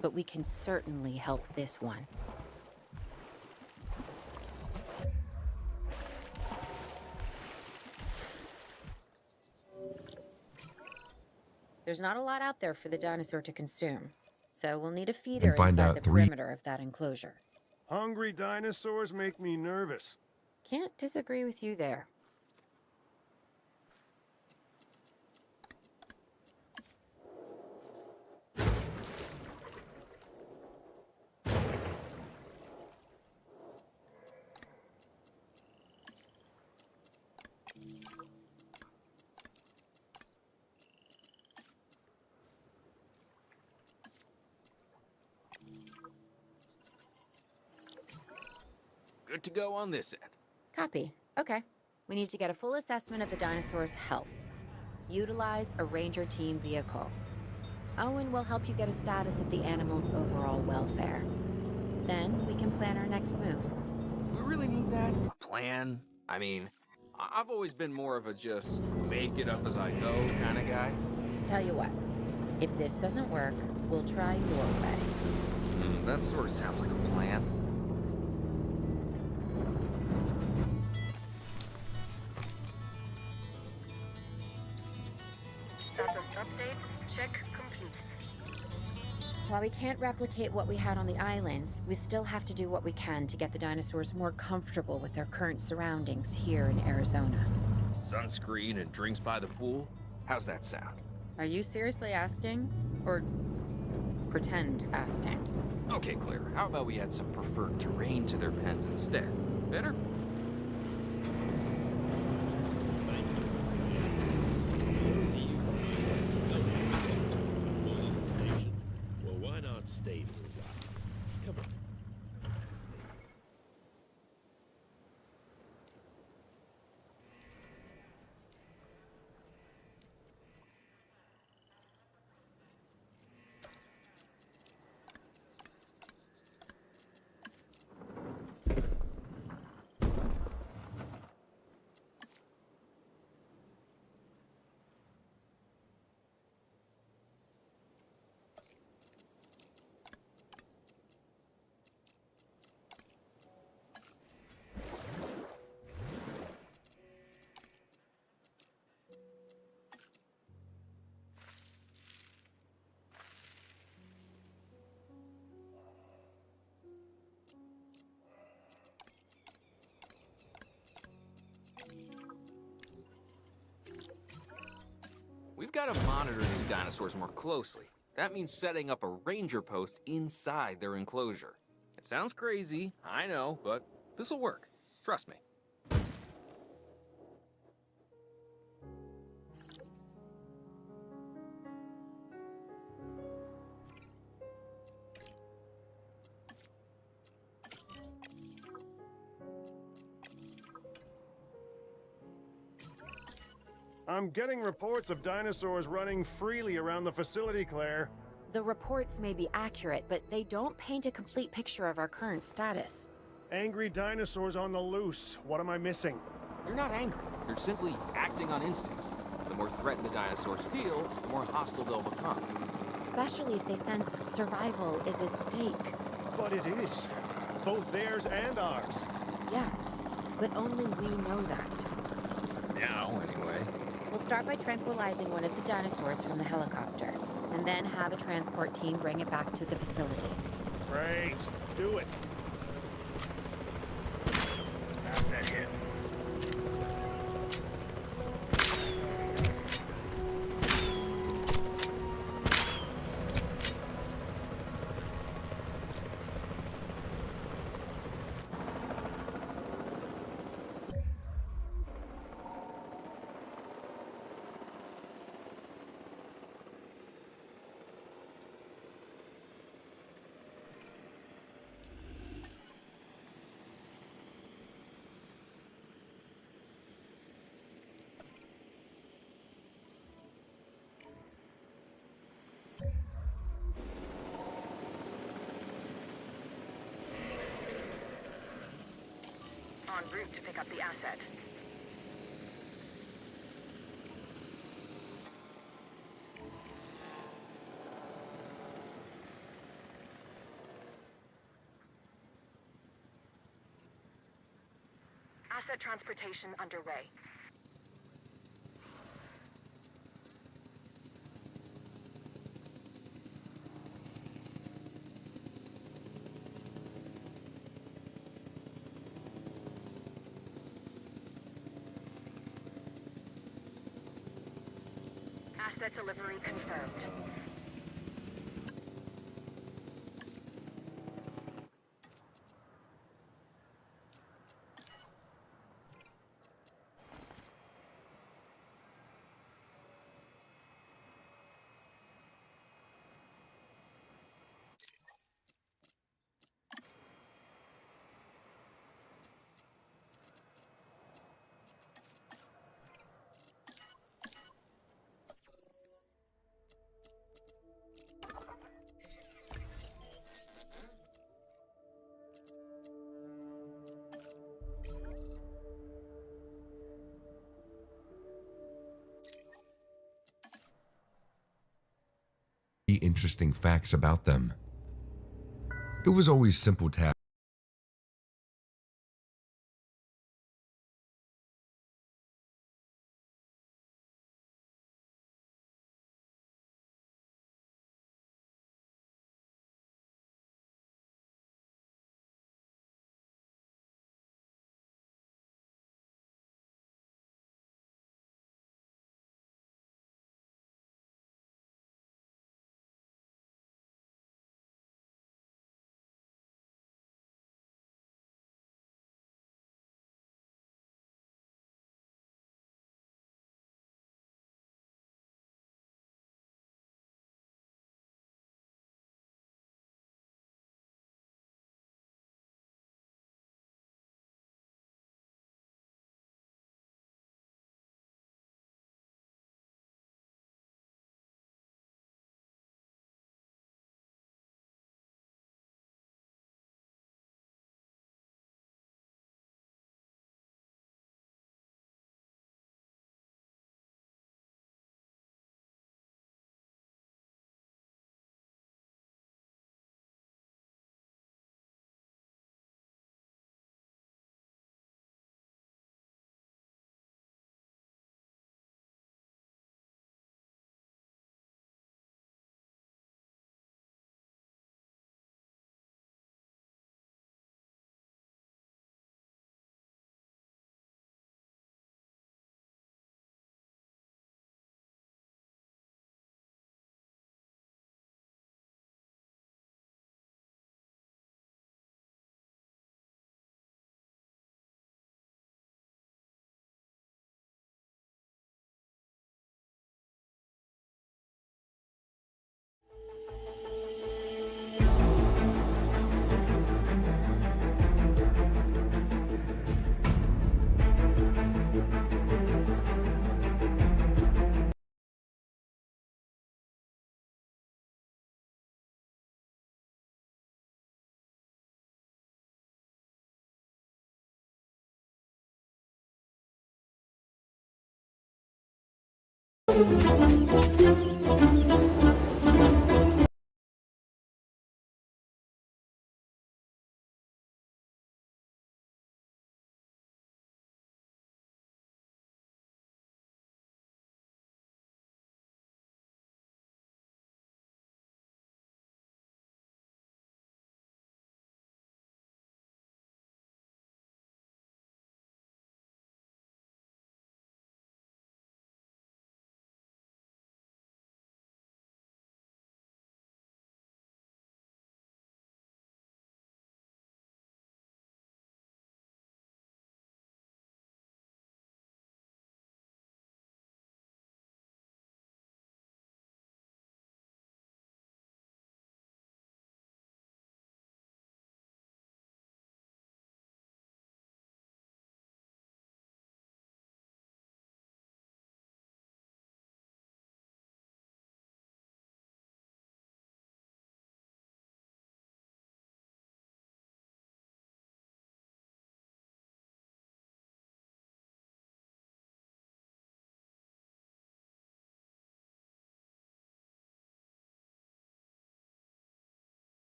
but we can certainly help this one. There's not a lot out there for the dinosaur to consume, so we'll need a feeder find inside out the 3 perimeter of that enclosure. Hungry dinosaurs make me nervous. Can't disagree with you there. Good to go on this end. Copy. Okay. We need to get a full assessment of the dinosaur's health. Utilize a ranger team vehicle. Owen will help you get a status of the animal's overall welfare. Then we can plan our next move. We really need that? A plan? I mean, I've always been more of a just make it up as I go kind of guy. Tell you what, if this doesn't work, we'll try your way. That sort of sounds like a plan. Status update. Check complete. While we can't replicate what we had on the islands, we still have to do what we can to get the dinosaurs more comfortable with their current surroundings here in Arizona. Sunscreen and drinks by the pool? How's that sound? Are you seriously asking? Or pretend asking? Okay, Claire, how about we add some preferred terrain to their pens instead? Bitter? Well, why not stay for a while? Come on. We've got to monitor these dinosaurs more closely. That means setting up a ranger post inside their enclosure. It sounds crazy, I know, but this'll work. Trust me. I'm getting reports of dinosaurs running freely around the facility, Claire. The reports may be accurate, but they don't paint a complete picture of our current status. Angry dinosaurs on the loose. What am I missing? You're not angry. You're simply acting on instincts. The more threatened the dinosaurs feel, the more hostile they'll become. Especially if they sense survival is at stake. But it is. Both theirs and ours. Yeah, but only we know that. Now, anyway. We'll start by tranquilizing one of the dinosaurs from the helicopter, and then have a transport team bring it back to the facility. Great. Do it. Asset hit. En route to pick up the asset. Asset transportation underway. Asset delivery confirmed. Interesting facts about them. It was always simple tasks.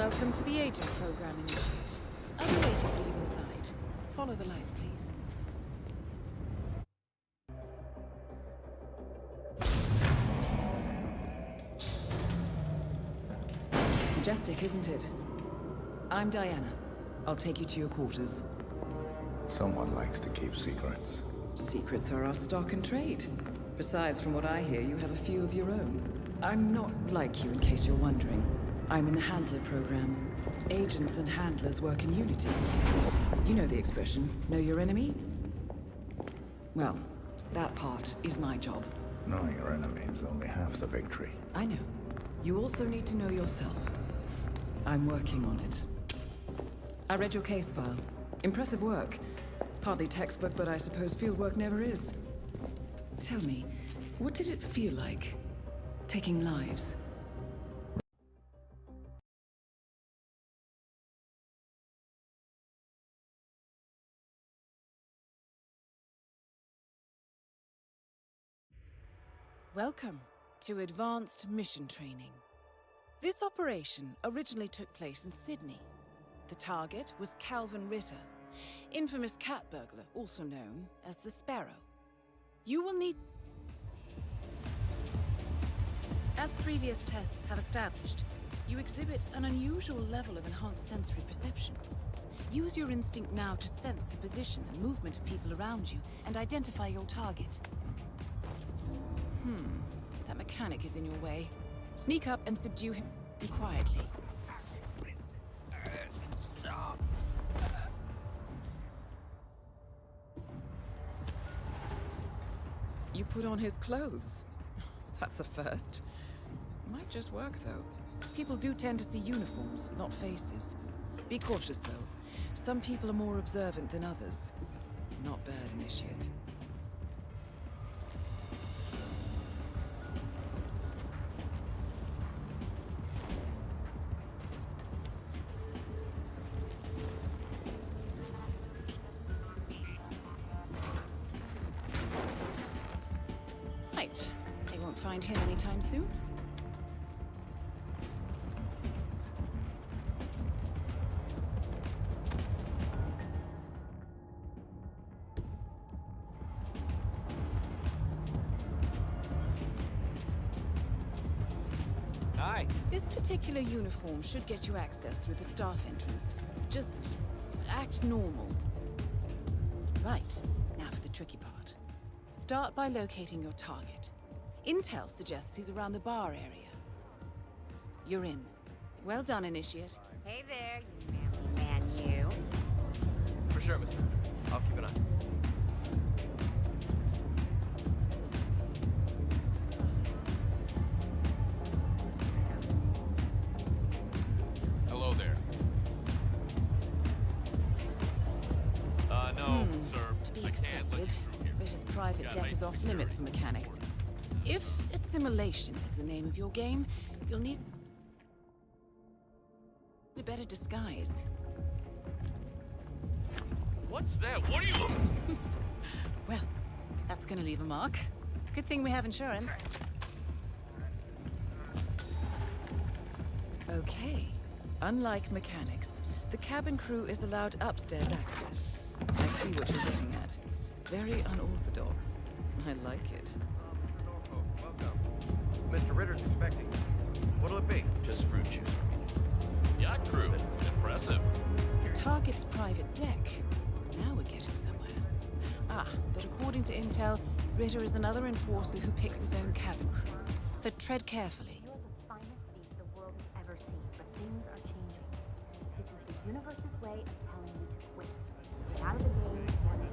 Welcome to the Agent Program, Initiate. I'll be waiting for you inside. Follow the lights, please. Majestic, isn't it? I'm Diana. I'll take you to your quarters. Someone likes to keep secrets. Secrets are our stock and trade. Besides, from what I hear, you have a few of your own. I'm not like you, in case you're wondering. I'm in the Handler program. Agents and handlers work in unity. You know the expression, know your enemy? Well, that part is my job. Knowing your enemy is only half the victory. I know. You also need to know yourself. I'm working on it. I read your case file. Impressive work. Hardly textbook, but I suppose fieldwork never is. Tell me, what did it feel like? Taking lives? Welcome to Advanced Mission Training. This operation originally took place in Sydney. The target was Calvin Ritter, infamous cat burglar, also known as the Sparrow. You will need... As previous tests have established, you exhibit an unusual level of enhanced sensory perception. Use your instinct now to sense the position and movement of people around you and identify your target. That mechanic is in your way. Sneak up and subdue him quietly. You put on his clothes. That's a first. Might just work, though. People do tend to see uniforms, not faces. Be cautious, though. Some people are more observant than others. Not bad, Initiate. Right. They won't find him anytime soon. Hi. This particular uniform should get you access through the staff entrance. Just act normal. Right. Now for the tricky part. Start by locating your target. Intel suggests he's around the bar area. You're in. Well done, Initiate. Hey there, you manly man, you. For sure, Mr. I'll keep an eye. Hello there. No, sir. To be expected. Ritter's private deck is off limits for mechanics. If assimilation is the name of your game, you'll need a better disguise. What's that? What are you... Well, that's gonna leave a mark. Good thing we have insurance. Okay. Unlike mechanics, the cabin crew is allowed upstairs access. I see what you're getting at. Very unorthodox. I like it. Welcome. Mr. Ritter's expecting. What'll it be? Just fruit juice. Yacht crew. Impressive. The target's private deck. Now we're getting somewhere. Ah, but according to Intel, Ritter is another enforcer who picks his own cabin crew. So tread carefully. You're the finest beast the world has ever seen, but things are changing. This is the universe's way of telling you to quit. Get out of the game, or they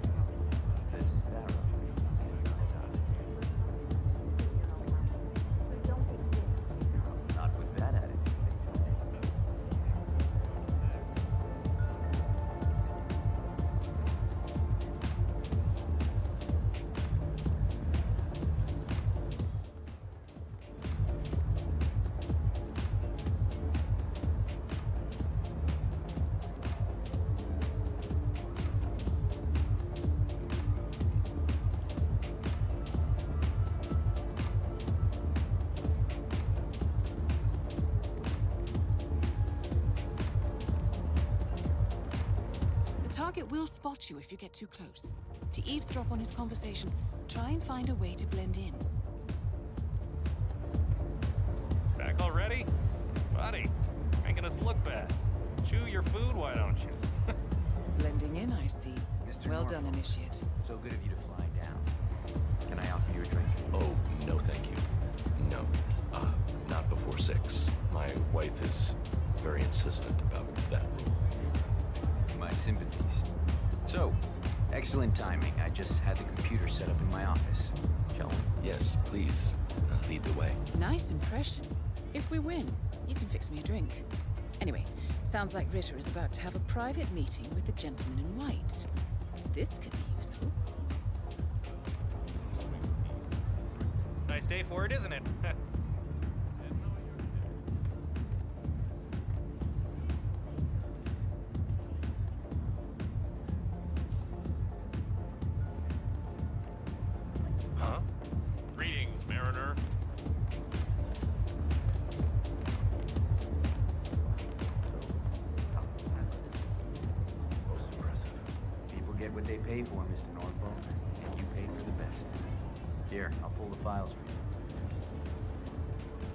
This Sparrow. Not with that attitude. Target will spot you if you get too close. To eavesdrop on his conversation, try and find a way to blend in. Back already? Buddy, making us look bad. Chew your food, why don't you? Blending in, I see. Well done, Initiate. So good of you to fly down. Can I offer you a drink? Oh, no thank you. No. before 6. My wife is very insistent about that rule. My sympathies. So, excellent timing. I just had the computer set up in my office. Shall we? Yes, please. Lead the way. Nice impression. If we win, you can fix me a drink. Anyway, sounds like Ritter is about to have a private meeting with the gentleman in white. This could be useful. Nice day for it, isn't it? Huh? Greetings, Mariner. Most impressive. People get what they pay for, Mr. Northbone, and you paid for the best. Here, I'll pull the files for you.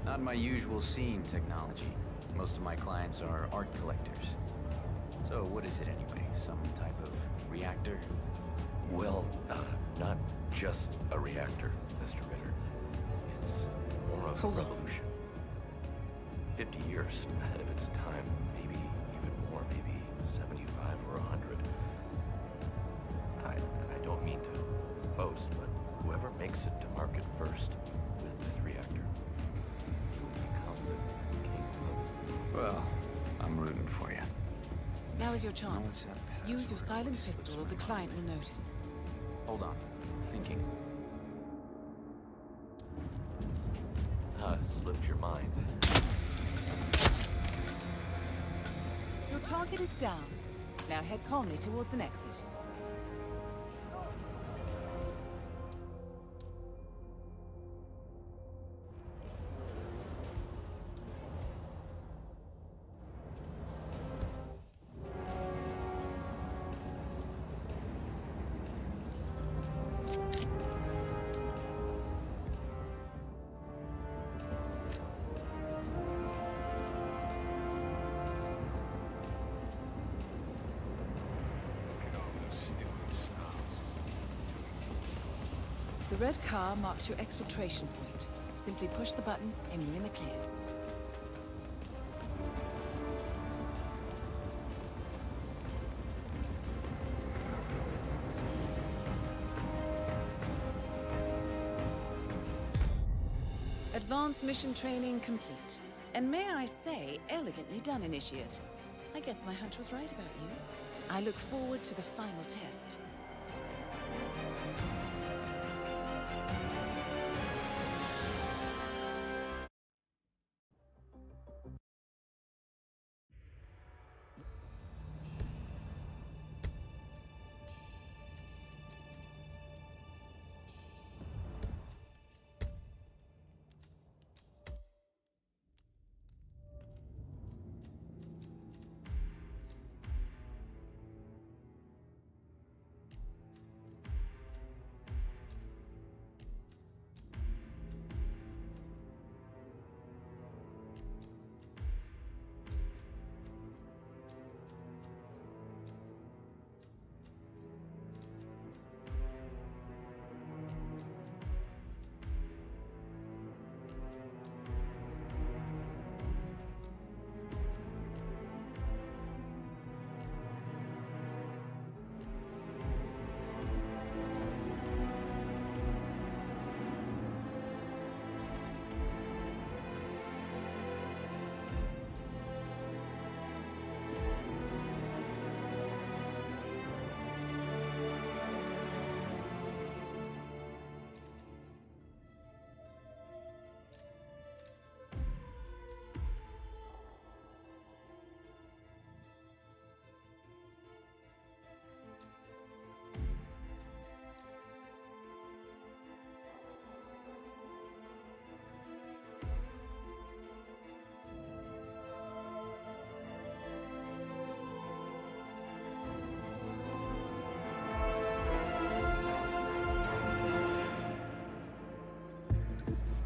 Not my usual scene technology. Most of my clients are art collectors. So what is it anyway? Some type of reactor? Well, not just a reactor, Mr. Ritter. It's more of a revolution. 50 years ahead of its time, maybe even more, maybe 75 or 100. I don't mean to boast, but whoever makes it to market first with this reactor will become the king of... Well, I'm rooting for you. Now is your chance. Use your silent pistol or the client will notice. Hold on. Thinking. Slipped your mind. Your target is down. Now head calmly towards an exit. The red car marks your exfiltration point. Simply push the button and you're in the clear. Advanced mission training complete. And may I say, elegantly done, Initiate. I guess my hunch was right about you. I look forward to the final test.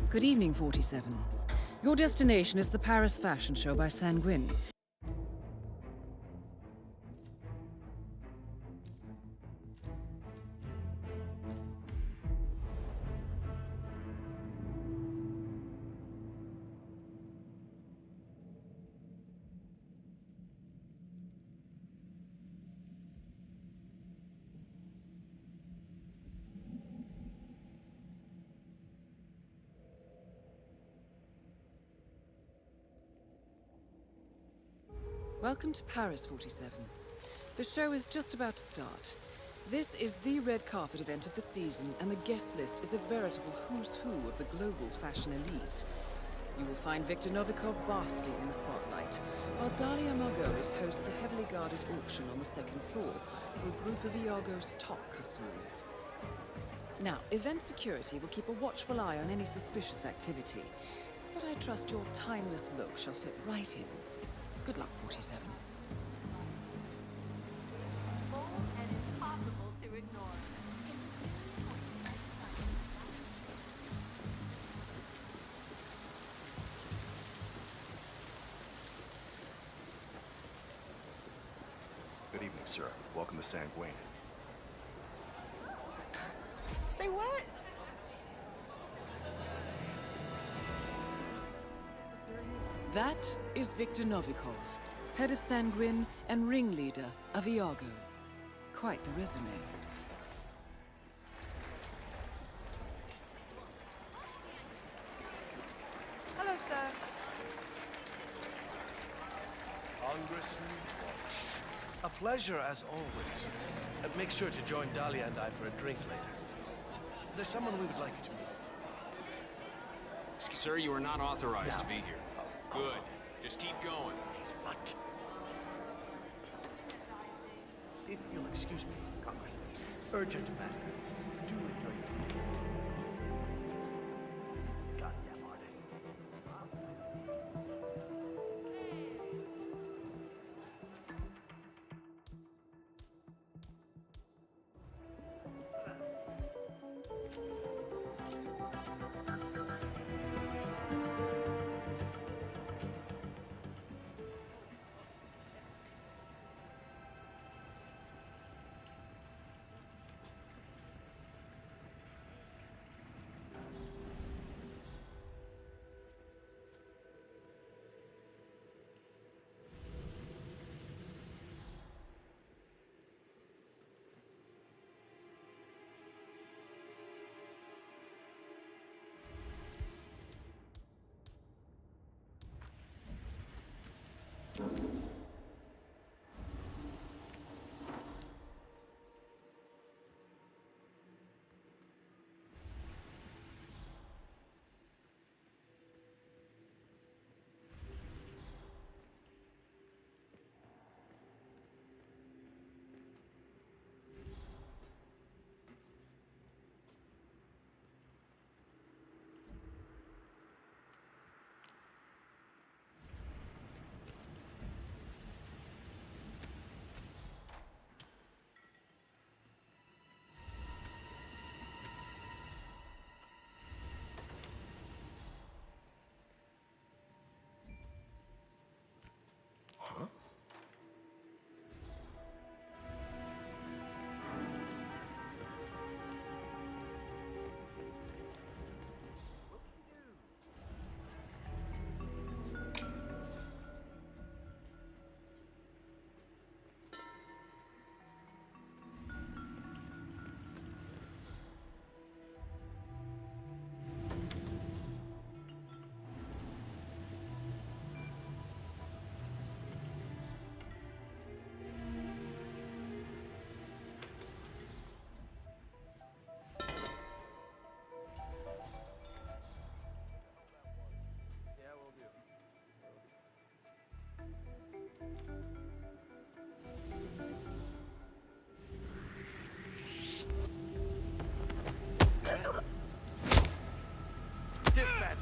Good evening, 47. Your destination is the Paris Fashion Show by Sanguine. Welcome to Paris 47. The show is just about to start. This is the red carpet event of the season, and the guest list is a veritable who's who of the global fashion elite. You will find Viktor Novikov basking in the spotlight, while Dalia Margolis hosts the heavily guarded auction on the second floor for a group of Iago's top customers. Now, event security will keep a watchful eye on any suspicious activity, but I trust your timeless look shall fit right in. Good luck, 47. And impossible to ignore. Good evening, sir. Welcome to Sanguine. Say what? That is Viktor Novikov, head of Sanguine and ringleader of Iago. Quite the resume. Hello, sir. Congressman Walsh. A pleasure as always. Make sure to join Dahlia and I for a drink later. There's someone we would like you to meet. Sir, you are not authorized to be here. Good. Just keep going. What? If you'll excuse me, Congressman. Urgent matter. Do enjoy your goddamn artist.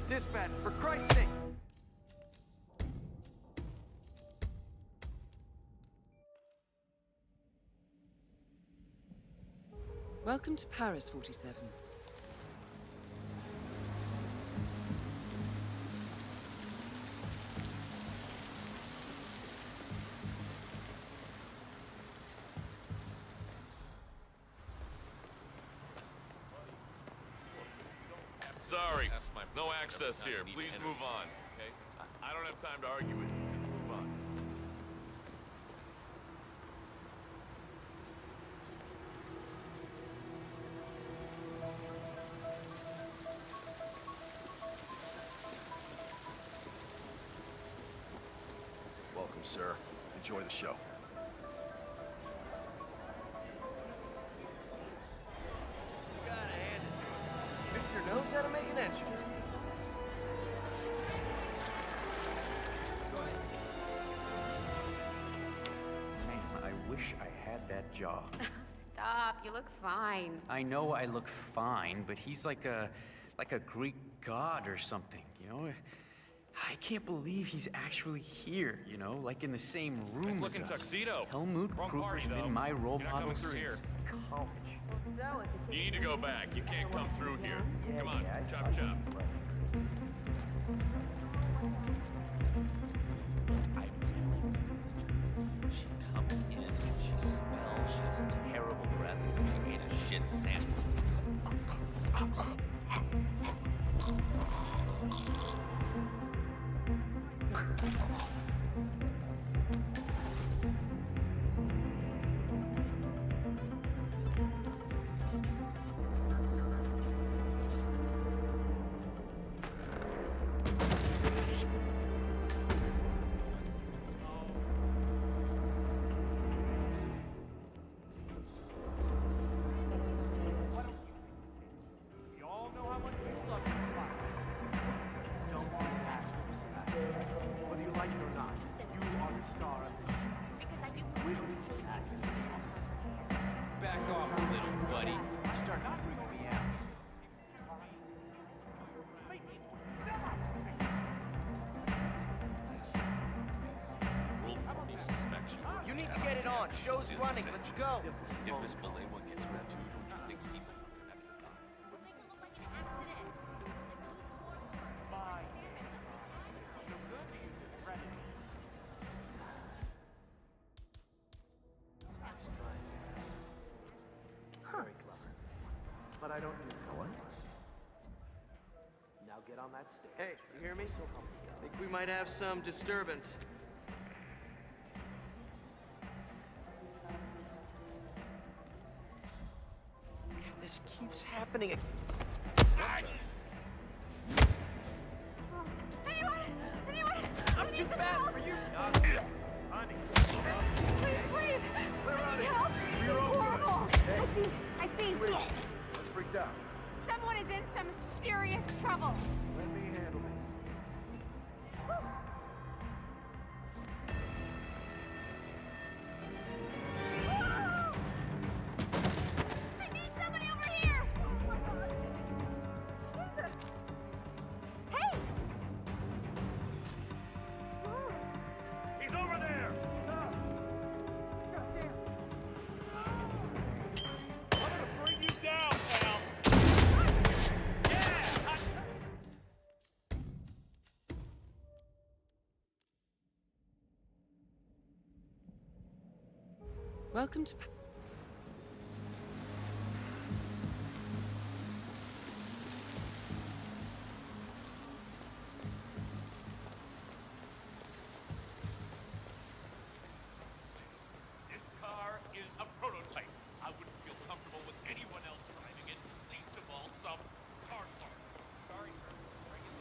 Dispatch, for Christ's sake! Welcome to Paris 47. Sorry, no access here. Please move on. Okay? I don't have time to argue with you. Move on. Welcome, sir. Enjoy the show. You gotta hand it to him. Victor knows how to make an entrance. Man, I wish I had that jaw. Stop, you look fine. I know I look fine, but he's like a Greek god or something, you know? I can't believe he's actually here, you know, like in the same room Nice as looking us. tuxedo. Helmut Wrong Kruger's party, been though. my role You're not model coming through since here. college. You need to go back. You can't come through here. Come on, chop chop. She comes in and she smells. She has terrible breath. It's like she ate a shit sandwich. You all know how much we love you. Don't be assholes. Whether you like it or not, you are the star of this show. Because I do Back off a little, buddy. Start not freaking me out. We'll suspect you. You need to get it on. Show's running. Let's go. If Miss Balewa gets around too, don't you think people will connect the dots? Very clever. But I don't need what? Now get on that stage. Hey, you hear me? Think we might have some disturbance. Man, this keeps happening. I'm too fast for you. Honey. Please, Where are they? help! We're all Horrible! good. I see. What's freaked out? Someone is in some serious trouble. Let me handle this. I need somebody over here! Hey! He's over there! I'm gonna bring you down, pal! Welcome to. This car is a prototype. I wouldn't feel comfortable with anyone else driving it, least of all some car part. Sorry, sir. Bring it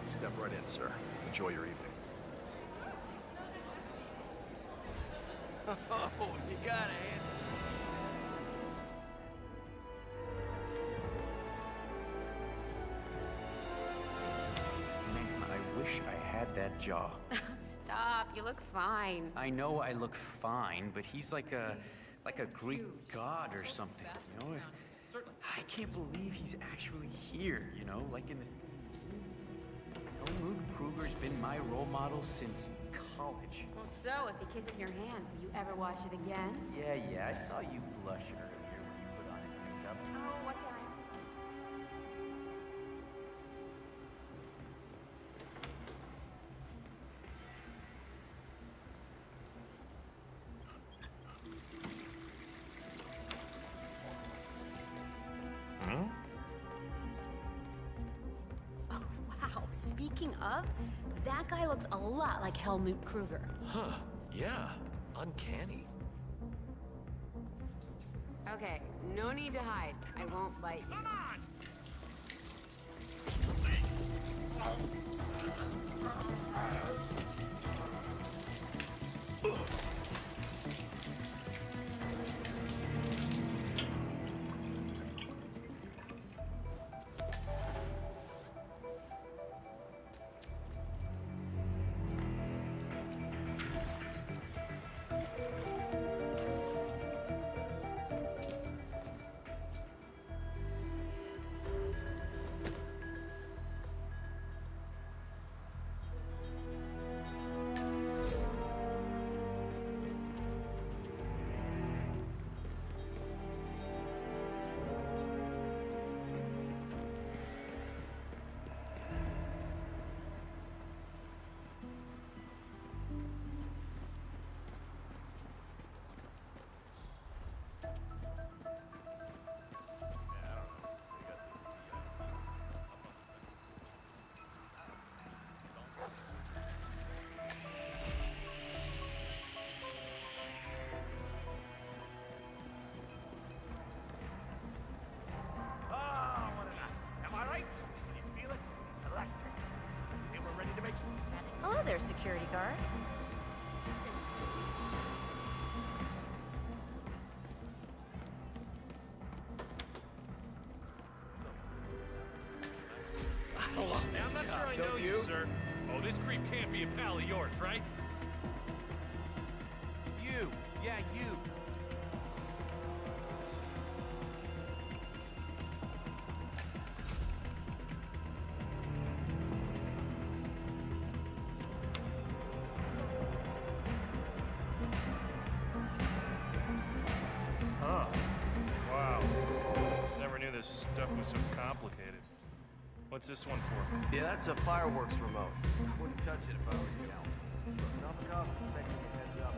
in. Step right in, sir. Enjoy your evening. Oh, you gotta hand Man, I wish I had that jaw. Stop, you look fine. I know I look fine, but he's like a Greek god or something, you know? I can't believe he's actually here, you know, like in the. Helmut Kruger's been my role model since college. Well, so if he kisses your hand, will you ever wash it again? Yeah, I saw you blush earlier when you put on his makeup. Oh, what can I... Oh, wow. Speaking of, that guy looks a lot like Helmut Kruger. Huh. Yeah. Uncanny. Okay, no need to hide. I won't bite you. there, security guard. I'm not sure I know you, sir. Oh, this creep can't be a pal of yours, right? You. Yeah, you. Huh. Wow. Never knew this stuff was so complicated. What's this one for? Yeah, that's a fireworks remote. Wouldn't touch it if I were you. Novikov is expecting a heads up.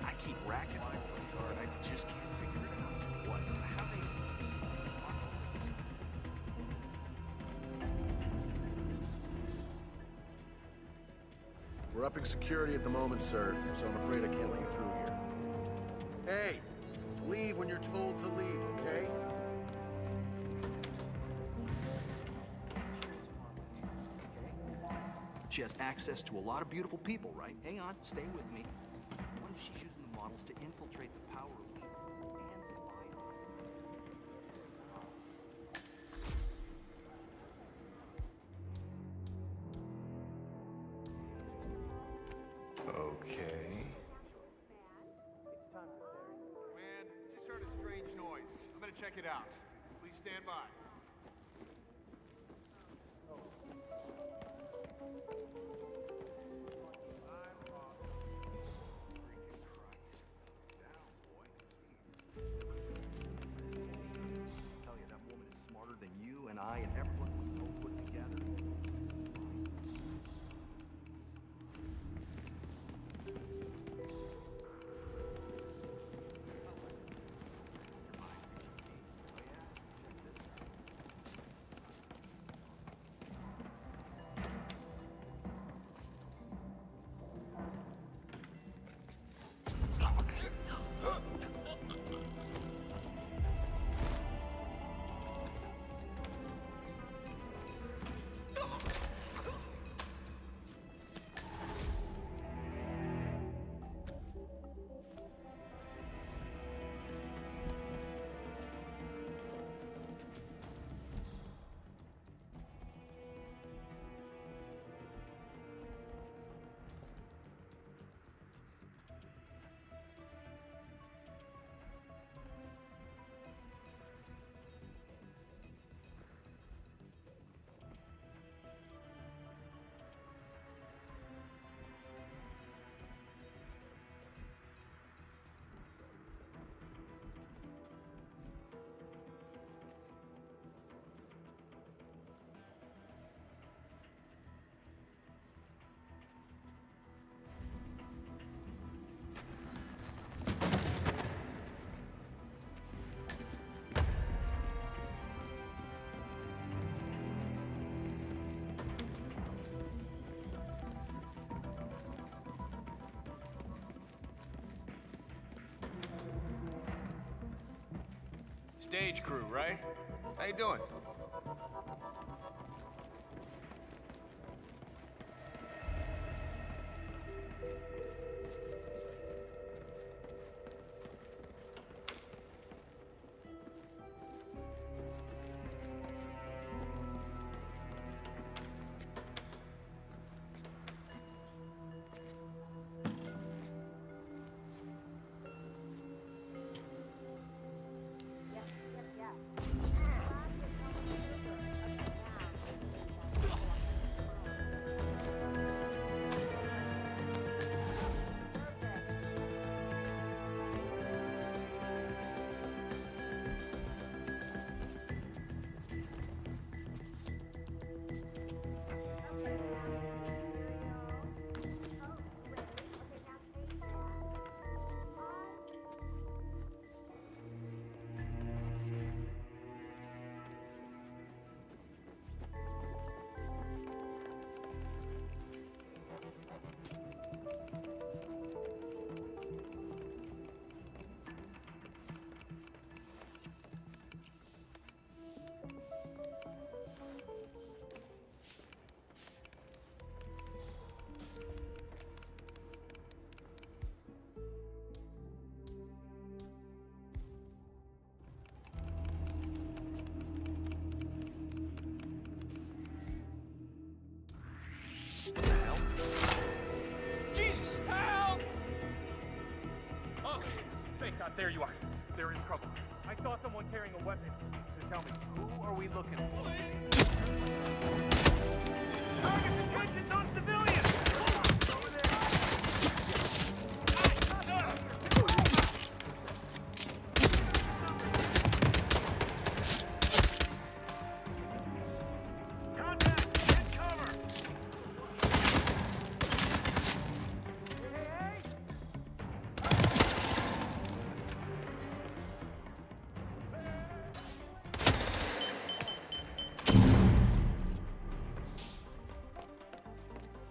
I keep racking my brain hard. I just can't figure it out. What? How they... We're upping security at the moment, sir, so I'm afraid I can't let you through here. Hey! Leave when you're told to leave, okay? She has access to a lot of beautiful people, right? Hang on, stay with me. What if she's using the models to infiltrate the power elite and spy on Okay. Man, just heard a strange noise. I'm gonna check it out. Please stand by. tell you, that woman is smarter than you and I and everyone we know put together. Stage crew, right? How you doing? There you are. They're in trouble. I saw someone carrying a weapon. So tell me, who are we looking for? Target's attention's on civilians! Over there! Contact! Get cover!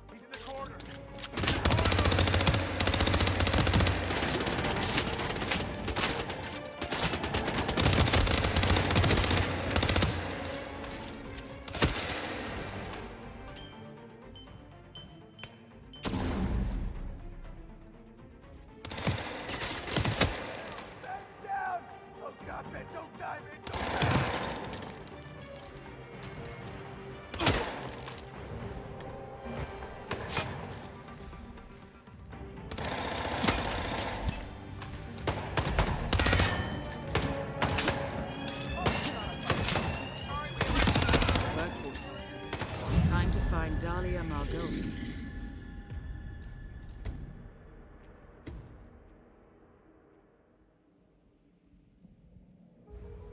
He's in the corner. Down! Oh God, man, don't die, man, don't die! Work 47. Time to find Dahlia Margolis.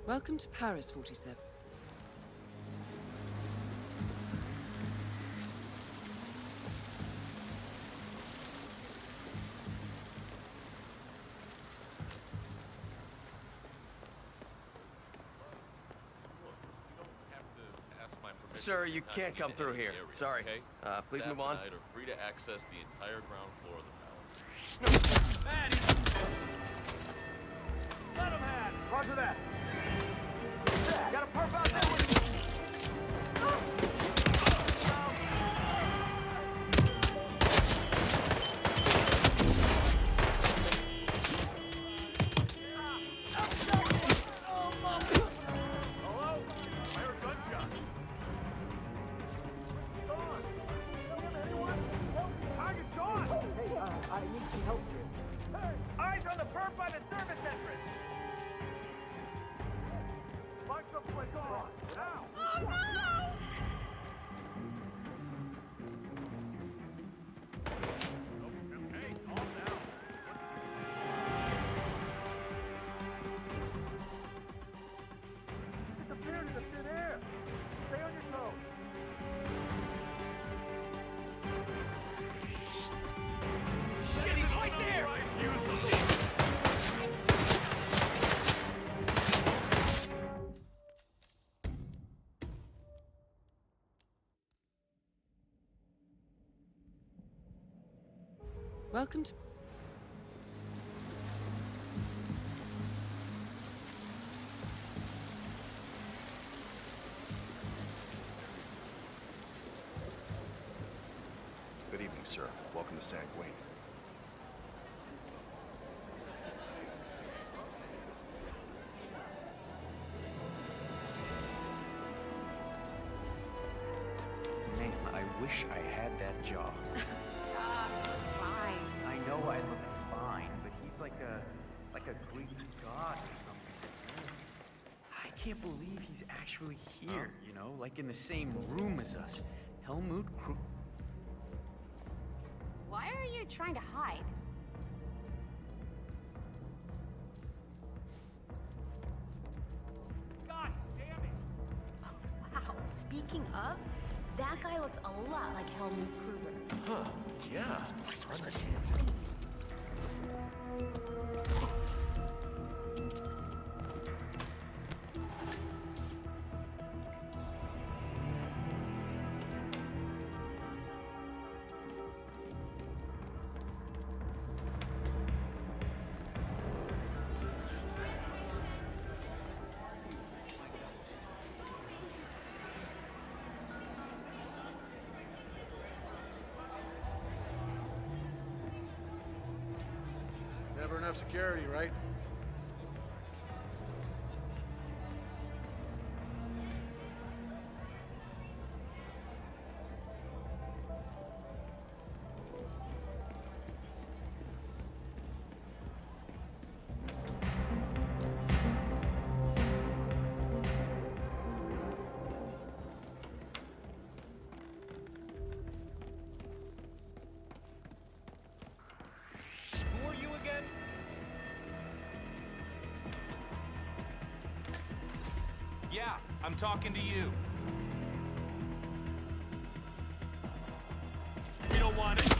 Welcome to Paris, 47. Sir, you can't come through here. Sorry. Please Staff move on. tonight are free to access the entire ground floor of the palace. Let him have it. Roger that. Got a perp out there with Hello? I heard gunshots. Gone. Anyone? Target's gone. Hey, I need some help here. Hey, eyes on the perp by the service entrance. Mark the place on. Now. Oh no! Hey, calm down. Disappeared in the thin air. Stay on your toes. Shit, he's right there! Welcome to... Good evening, sir. Welcome to San Queen. Man, I wish I had that jaw. Stop. Fine. I know I look fine, but he's like a Greek god or something. I can't believe he's actually here, you know, like in the same room as us. Helmut Kru... Why are you trying to hide? God damn it! Wow. Speaking of, that guy looks a lot like Helmut Kruger. Huh, yeah. Never enough security, right? Yeah, I'm talking to you. You don't want it.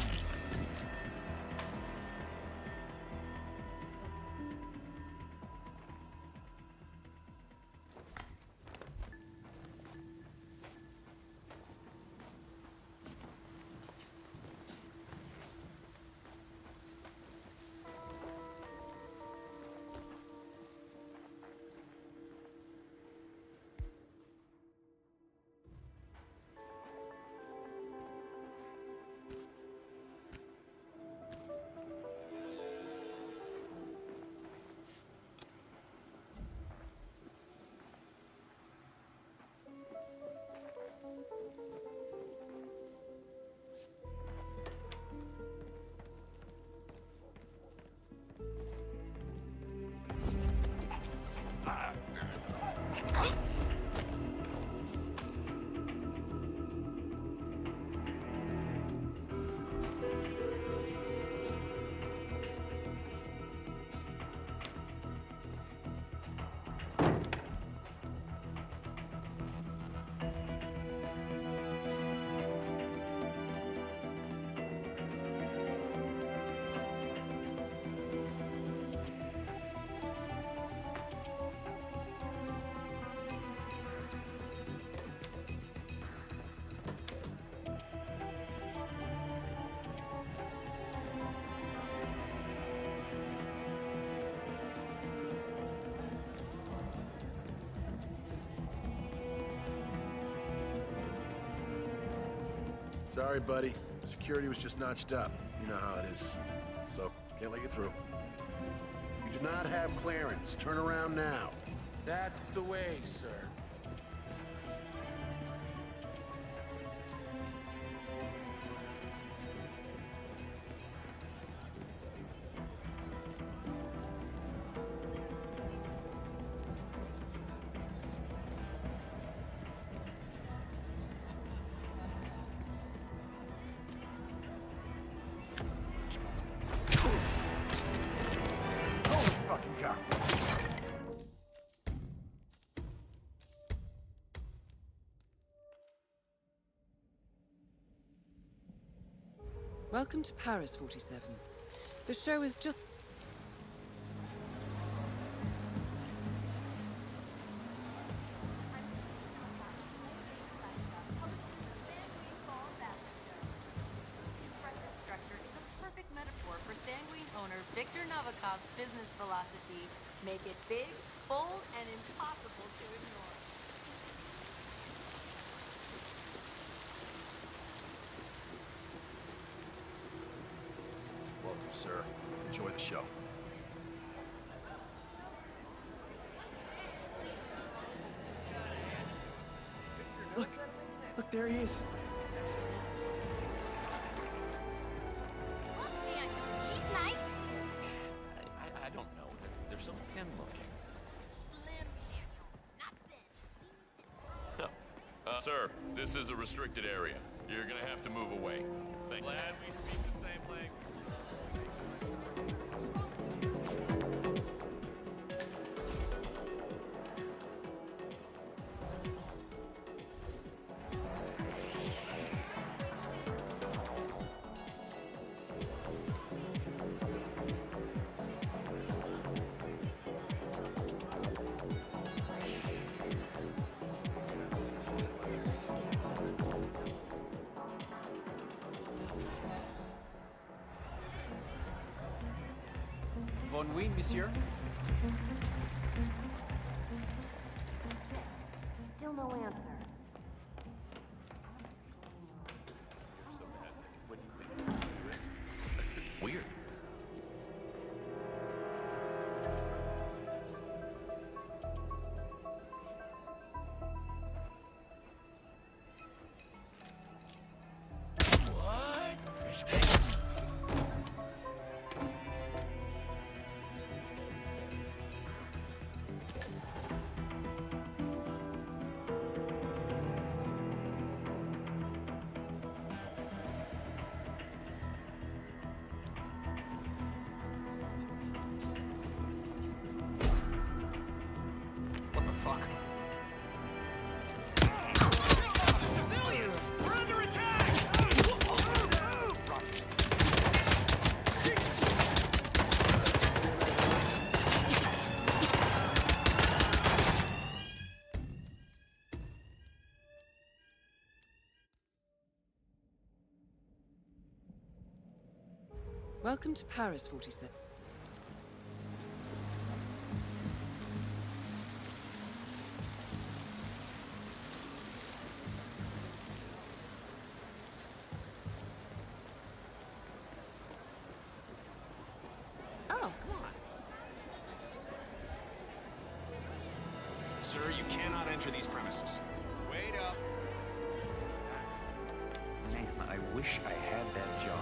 Sorry, buddy. Security was just notched up. You know how it is. So, can't let you through. You do not have clearance. Turn around now. That's the way, sir. Welcome to Paris, 47. The show is just... Structure is a perfect metaphor for Sanguine owner Viktor Novikov's business philosophy. Make it big, bold, and impossible to ignore. Welcome, sir. Enjoy the show. Look! Look, there he is. Look, Daniel, she's nice. I don't know. They're so thin looking. Slim, Daniel, not thin. Sir, this is a restricted area. You're gonna have to move away. Thank you. Glad we speak the same language. Bonne nuit, monsieur. Still no answer. Weird. Welcome to Paris, 47. Oh, come on. Sir, you cannot enter these premises. Wait up. Man, I wish I had that job.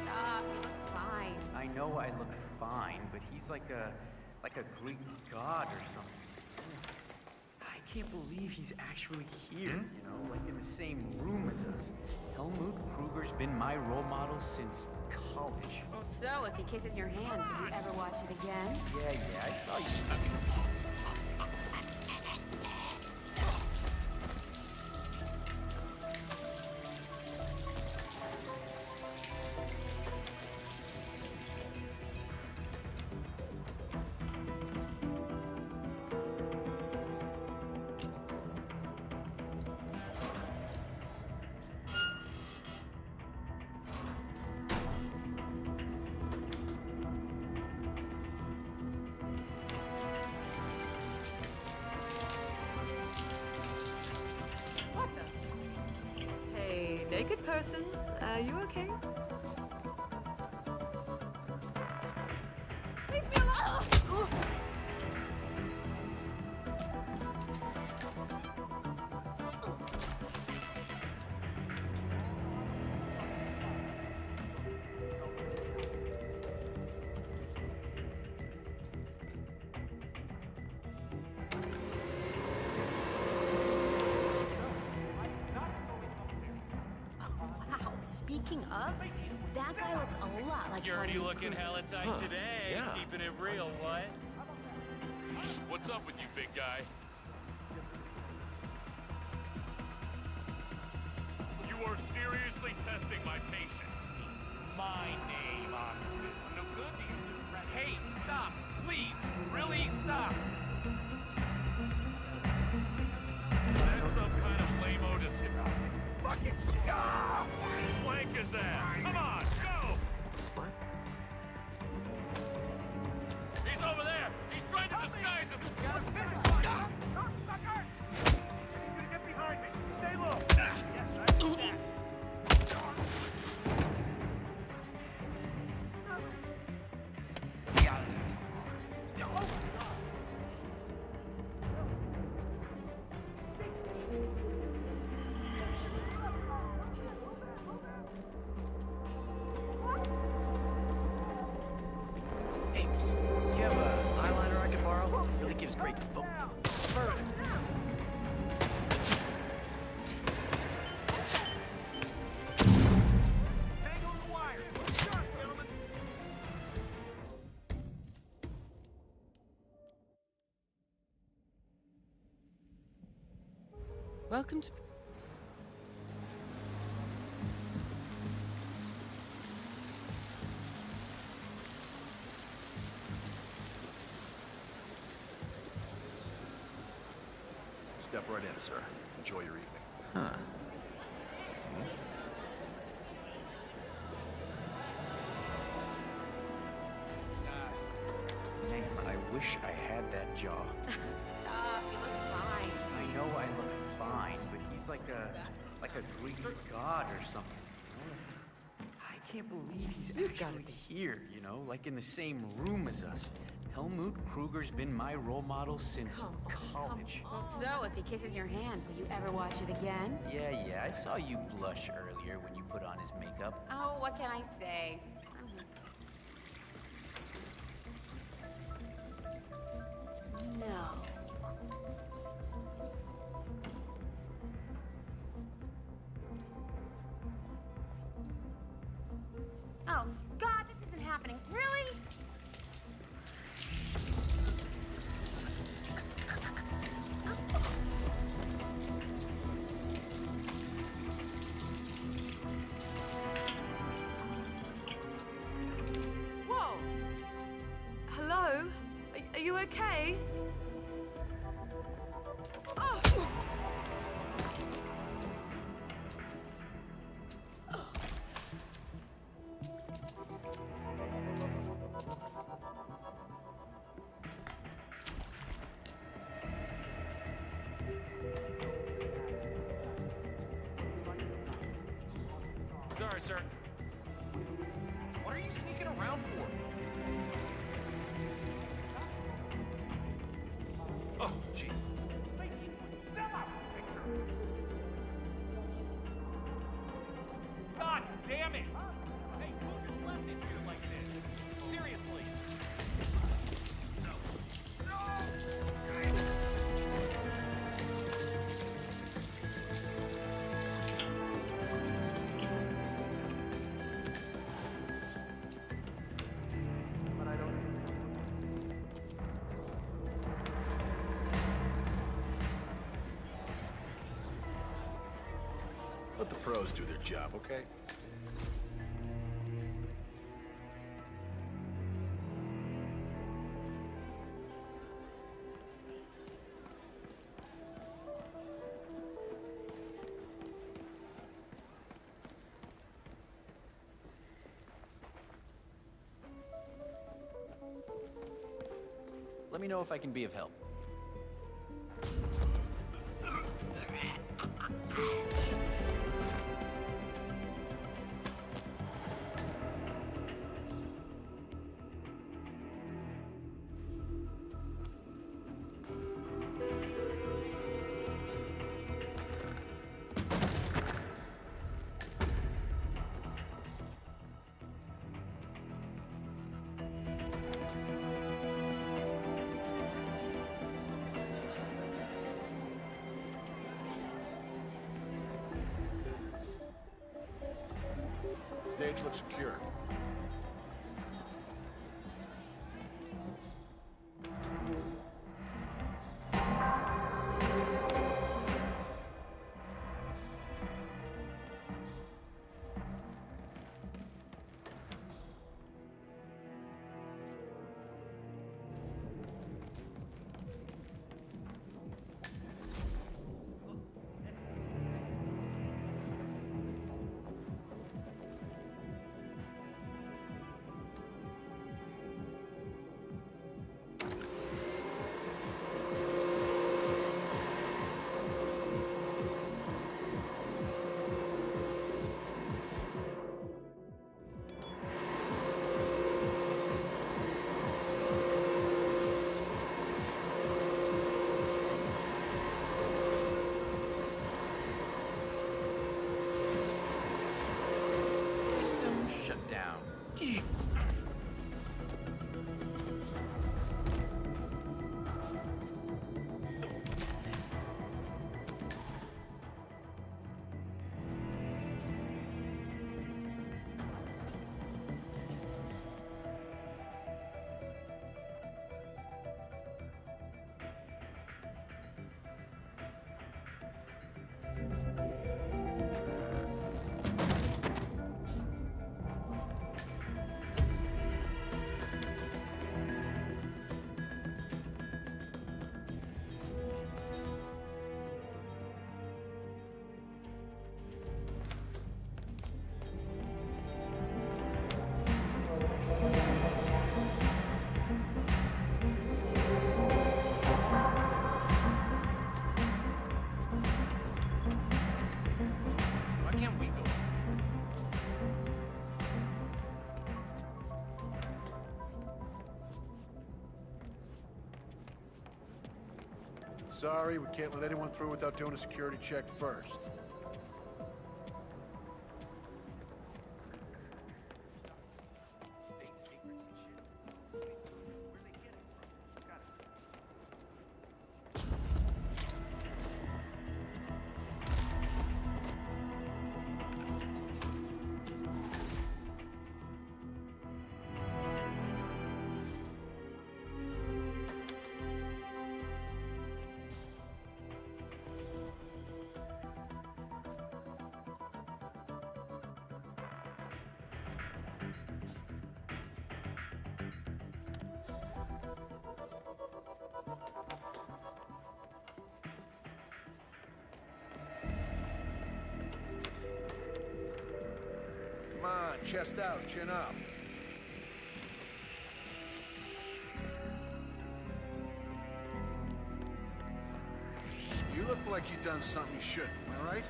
Stop, you look fine. I know I look fine, but he's like a Greek god or something. I can't believe he's actually here, you know, like in the same room as us. Helmut Kruger's been my role model since college. Well, so if he kisses your hand, will you ever watch it again? Yeah, I saw you. What the? Hey, naked person, are you okay? Leave me alone! Wow, speaking of, that guy looks a lot like You're already Helmut looking Kruger. hella tight Huh, today. yeah. Keeping it real, what? What's up with you, big guy? You are seriously testing my patience. My name on this. No good to use this red. Hey, stop! Please! Really stop! That's some kind of lame-o to sit out. Fucking stop! Flank his ass! Come on, go! He's over there! He's trying to disguise himself! Sucker! He's gonna get behind me! Stay low! Yes, I see that. Hey, psst, you have an eyeliner I can borrow? Really gives great focus. Hang on the wire! Sharp, gentlemen! Welcome to. Step right in, sir. Enjoy your evening. Huh. Man, I wish I had that job. Stop, you look fine. I know I look fine, but he's like a Greek god or something. I can't believe he's actually here, you know, like in the same room as us. Helmut Kruger's been my role model since college. Well, so if he kisses your hand, will you ever watch it again? Yeah, I saw you blush earlier when you put on his makeup. Oh, what can I say? No. Oh, God, this isn't happening. Really? Whoa! Hello? Are you okay? Oh! Sorry, sir. What are you sneaking around for? Oh, jeez. God damn it! Hey, who just left this here like this? Seriously. But I don't. Let the pros do their job, okay? Let me know if I can be of help. Stage looks secure. System shut down. Why can't we go? Sorry, we can't let anyone through without doing a security check first. State secrets and shit. Where they get it from? It's gotta be. Come on, chest out, chin up. You look like you've done something you shouldn't, am I right?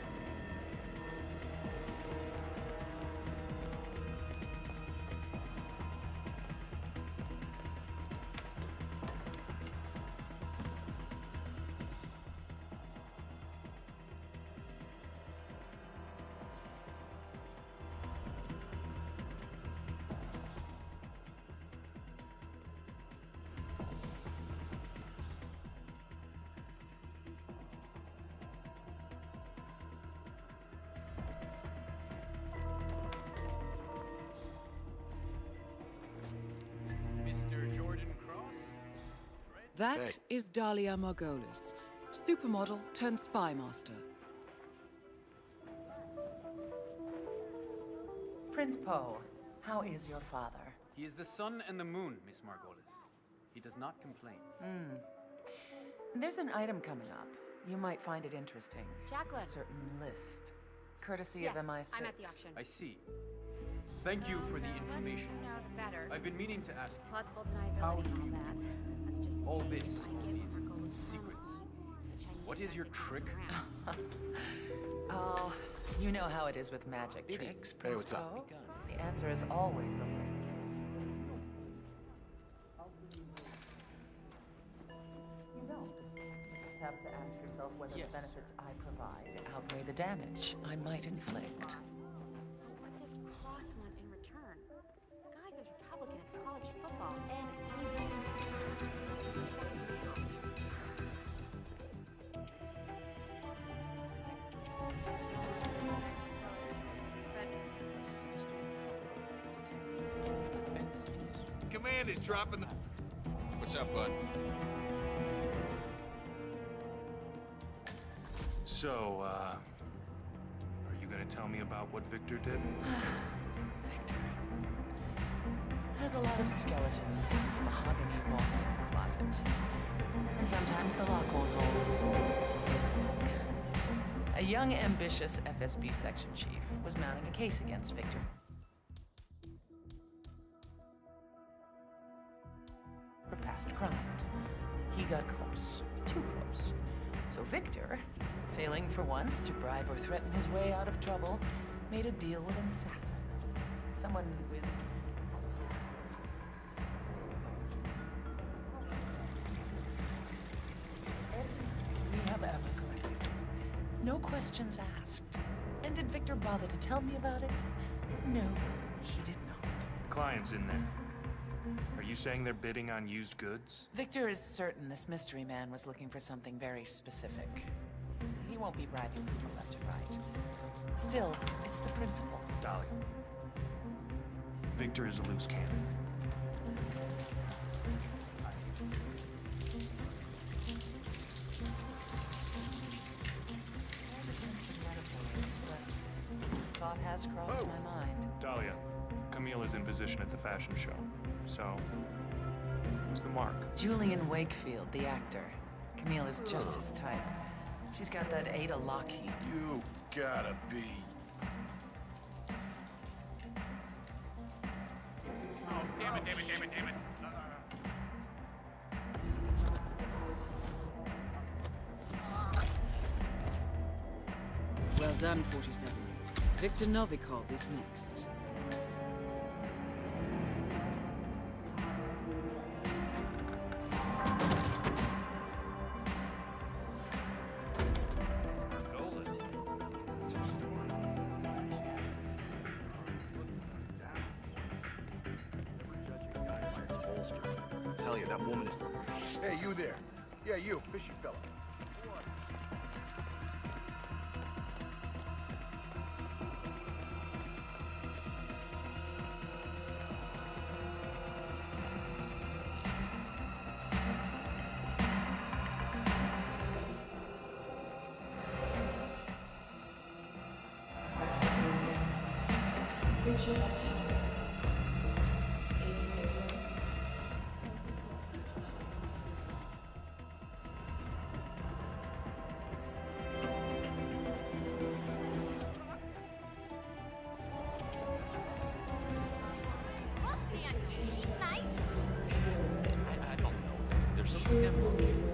That is Dahlia Margolis, supermodel turned spy master. Prince Poe, how is your father? He is the sun and the moon, Miss Margolis. He does not complain. There's an item coming up. You might find it interesting. Jacqueline. A certain list. Courtesy Yes, of MI6. I'm at the auction. I see. Thank you for the information. The less you know, the better. I've been meaning to ask you. Plausible How deniability do and you all that. Let's just all see this, if I all give these Margolis secrets? the Chinese What is your trick? Oh, you know how it is with magic tricks, Prince what's up? Poe. The answer is always a link. You don't. You just have to ask yourself whether the benefits I provide outweigh the damage I might inflict. What does Cross want in return? Guys is Republican as college football and evil. Switch sides now. Command is dropping the... What's up, bud? So, are you gonna tell me about what Victor did? Victor has a lot of skeletons in his mahogany walk-in closet. And sometimes the lock won't hold. A young, ambitious FSB section chief was mounting a case against Victor. For past crimes. He got close. Too close. So Victor, failing for once to bribe or threaten his way out of trouble, made a deal with an assassin. Someone with... everything we have ever collected. No questions asked. And did Victor bother to tell me about it? No, he did not. Clients in there. Are you saying they're bidding on used goods? Victor is certain this mystery man was looking for something very specific. He won't be bribing people left and right. Still, it's the principle. Dahlia. Victor is a loose cannon. Thought has crossed my mind. Dahlia, Camille is in position at the fashion show. So, who's the mark? Julian Wakefield, the actor. Camille is just his type. She's got that Ada Lockheed. You gotta be. Oh, damn it. Well done, 47. Victor Novikov is next. Tell you, that woman is... Hey, you there. Yeah, you, fishy fella. She's nice. I don't know. There's something...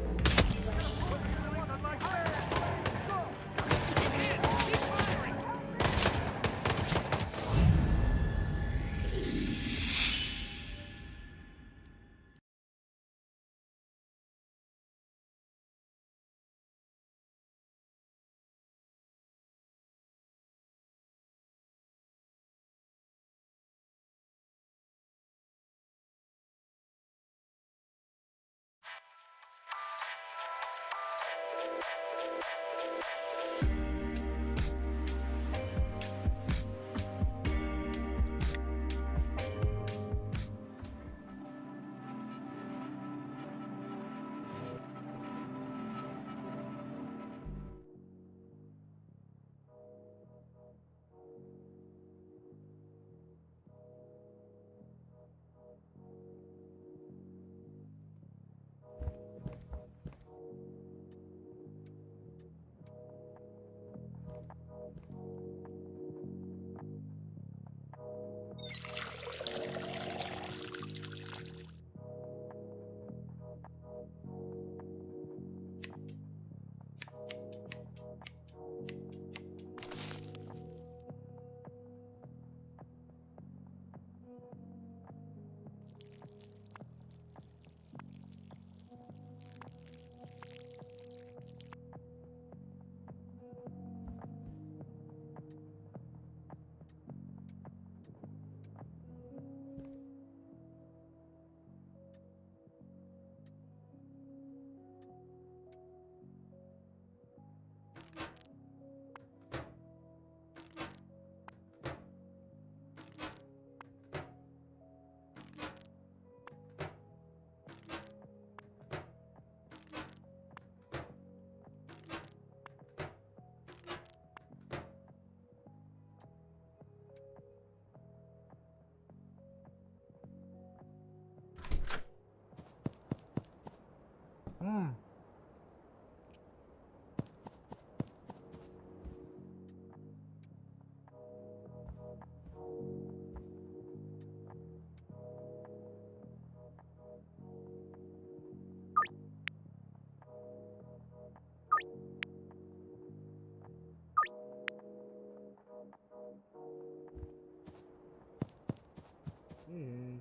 Okay.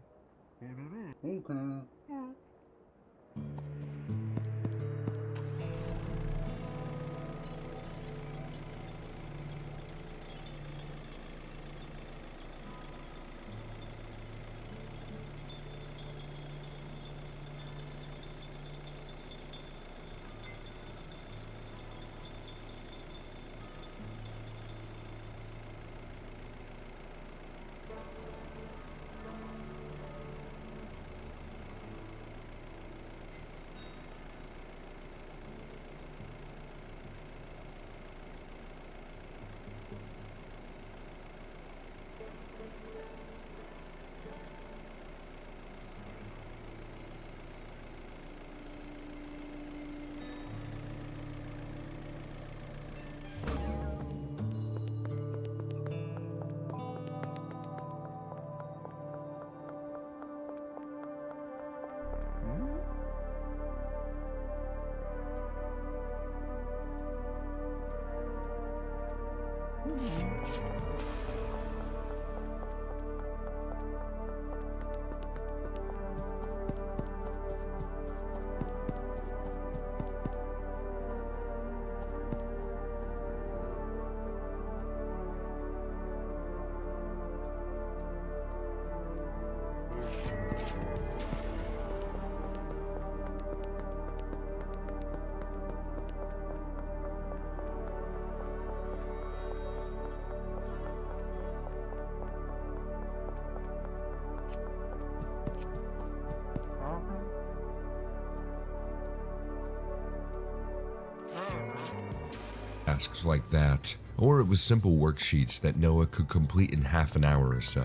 Tasks like that, or it was simple worksheets that Noah could complete in half an hour or so.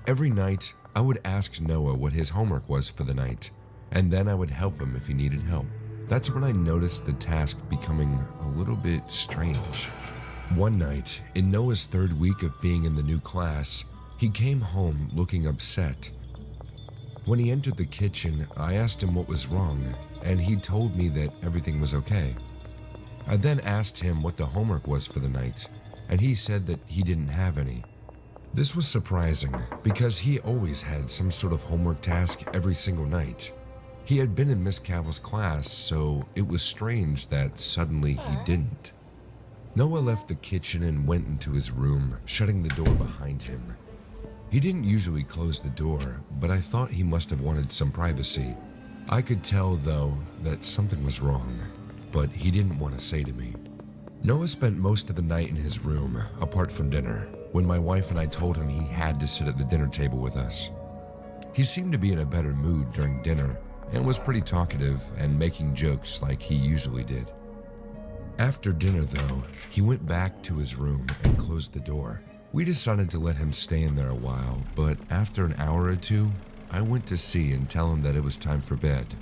Every night, I would ask Noah what his homework was for the night, and then I would help him if he needed help. That's when I noticed the task becoming a little bit strange. One night, in Noah's third week of being in the new class, he came home looking upset. When he entered the kitchen, I asked him what was wrong, and he told me that everything was okay. I then asked him what the homework was for the night, and he said that he didn't have any. This was surprising because he always had some sort of homework task every single night. He had been in Miss Cavill's class, so it was strange that suddenly he didn't. Noah left the kitchen and went into his room, shutting the door behind him. He didn't usually close the door, but I thought he must have wanted some privacy. I could tell, though, that something was wrong, but he didn't want to say to me. Noah spent most of the night in his room, apart from dinner, when my wife and I told him he had to sit at the dinner table with us. He seemed to be in a better mood during dinner, and was pretty talkative and making jokes like he usually did. After dinner, though, he went back to his room and closed the door. We decided to let him stay in there a while, but after an hour or two, I went to see and tell him that it was time for bed.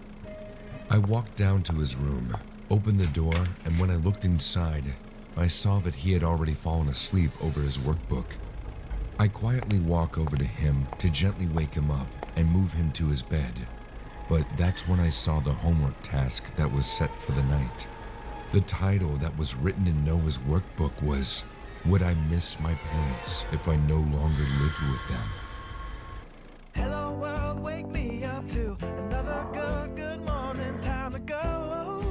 I walked down to his room, opened the door, and when I looked inside, I saw that he had already fallen asleep over his workbook. I quietly walk over to him to gently wake him up and move him to his bed. But that's when I saw the homework task that was set for the night. The title that was written in Noah's workbook was, "Would I miss my parents if I no longer lived with them?" Hello world, wake me up to another good morning, time to go.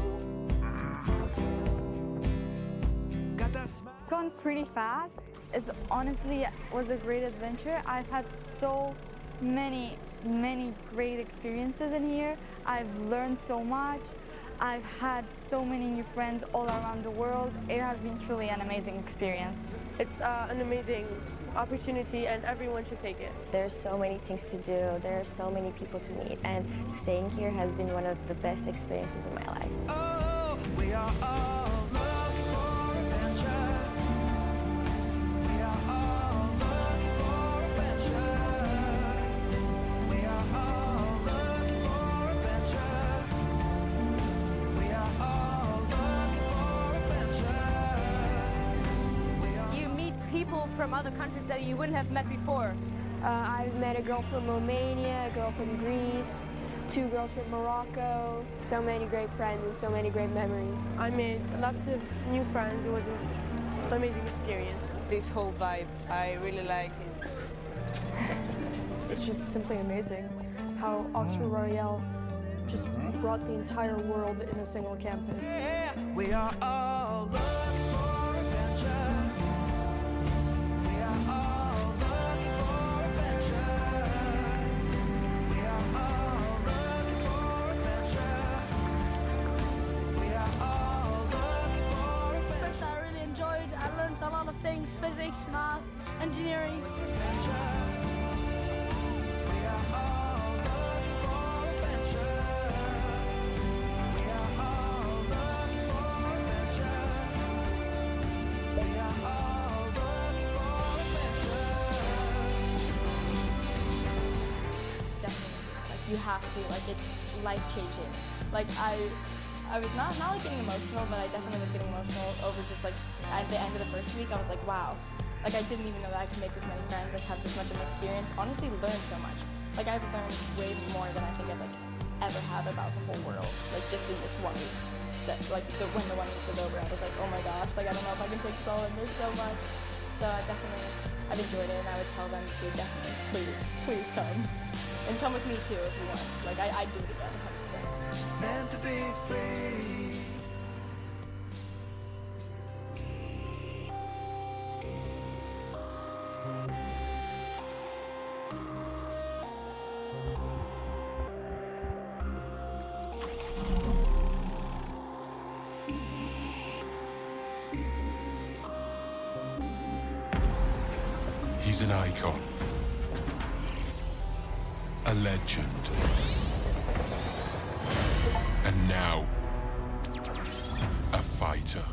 Got that smile. Gone pretty fast. It's honestly was a great adventure. I've had so many great experiences in here. I've learned so much. I've had so many new friends all around the world. It has been truly an amazing experience. It's an amazing opportunity and everyone should take it. There's so many things to do. There are so many people to meet, and staying here has been one of the best experiences in my life. Oh, we are all looking for adventure. We are all looking for adventure. We are all looking for adventure. We are all looking for adventure. You meet people from other countries that you wouldn't have met before. I've met a girl from Romania, a girl from Greece, 2 girls from Morocco. So many great friends and so many great memories. I made lots of new friends. It was an amazing experience. This whole vibe, I really like it. It's just simply amazing how Oxford Royale just brought the entire world in a single campus. We are all looking for adventure. We are all looking for adventure. We are all looking for adventure. We are all looking for adventure. First, I really enjoyed. I learned a lot of things: physics, math, engineering. You have to, like, it's life-changing. Like, I was not like getting emotional, but I definitely was getting emotional over just, like, at the end of the first week, I was like, wow. Like, I didn't even know that I could make this many friends, like, have this much of an experience. Honestly, learned so much. Like, I've learned way more than I think I've, like, ever have about the whole world, like, just in this 1 week. That, like, when the 1 week was over, I was like, oh my gosh, like, I don't know if I can take this all in, there's so much. So I've enjoyed it, and I would tell them to definitely, please come. And come with me too if you want. Like, I'd do it again, 100%. Meant to be free. He's an icon. A legend. And now, a fighter.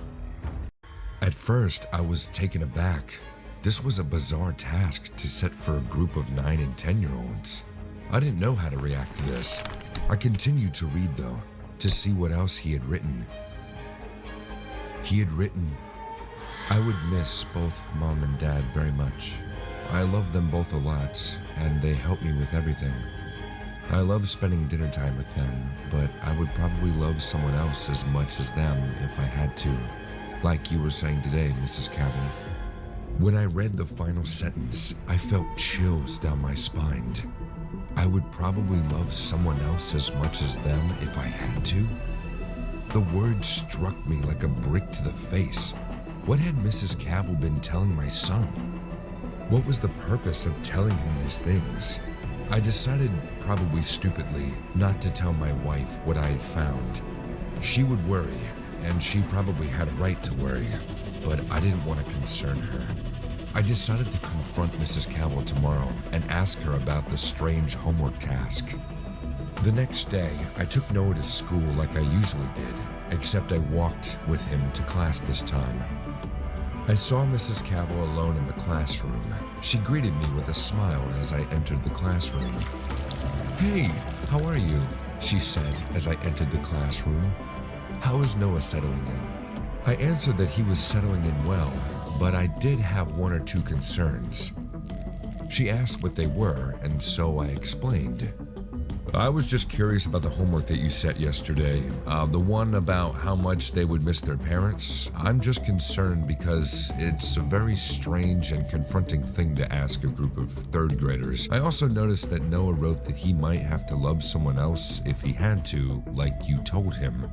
At first, I was taken aback. This was a bizarre task to set for a group of 9 and 10-year-olds. I didn't know how to react to this. I continued to read, though, to see what else he had written. He had written, "I would miss both Mom and Dad very much. I love them both a lot, and they help me with everything. I love spending dinner time with them, but I would probably love someone else as much as them if I had to. Like you were saying today, Mrs. Cavill." When I read the final sentence, I felt chills down my spine. I would probably love someone else as much as them if I had to? The words struck me like a brick to the face. What had Mrs. Cavill been telling my son? What was the purpose of telling him these things? I decided, probably stupidly, not to tell my wife what I had found. She would worry, and she probably had a right to worry, but I didn't want to concern her. I decided to confront Mrs. Cavill tomorrow and ask her about the strange homework task. The next day, I took Noah to school like I usually did, except I walked with him to class this time. I saw Mrs. Cavill alone in the classroom. She greeted me with a smile as I entered the classroom. "Hey, how are you?" she said as I entered the classroom. "How is Noah settling in?" I answered that he was settling in well, but I did have 1 or 2 concerns. She asked what they were, and so I explained. "I was just curious about the homework that you set yesterday. The one about how much they would miss their parents. I'm just concerned because it's a very strange and confronting thing to ask a group of 3rd graders. I also noticed that Noah wrote that he might have to love someone else if he had to, like you told him.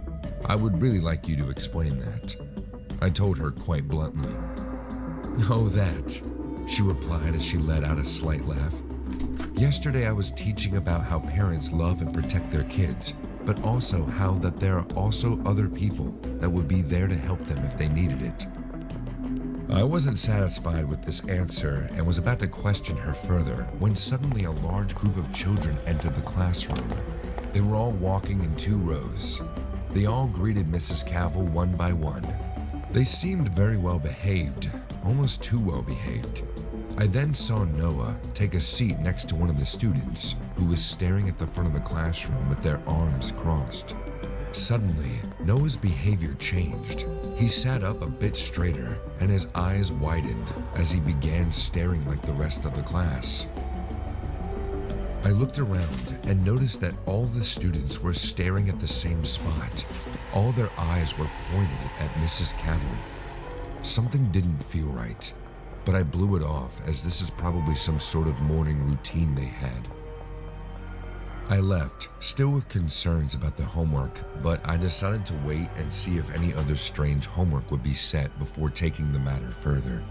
I would really like you to explain that." I told her quite bluntly. "Oh, that," she replied as she let out a slight laugh. "Yesterday I was teaching about how parents love and protect their kids, but also how that there are also other people that would be there to help them if they needed it." I wasn't satisfied with this answer and was about to question her further when suddenly a large group of children entered the classroom. They were all walking in 2 rows. They all greeted Mrs. Cavill one by one. They seemed very well behaved, almost too well behaved. I then saw Noah take a seat next to one of the students who was staring at the front of the classroom with their arms crossed. Suddenly, Noah's behavior changed. He sat up a bit straighter and his eyes widened as he began staring like the rest of the class. I looked around and noticed that all the students were staring at the same spot. All their eyes were pointed at Mrs. Cavill. Something didn't feel right. but I blew it off as this is probably some sort of morning routine they had. I left, still with concerns about the homework, but I decided to wait and see if any other strange homework would be set before taking the matter further.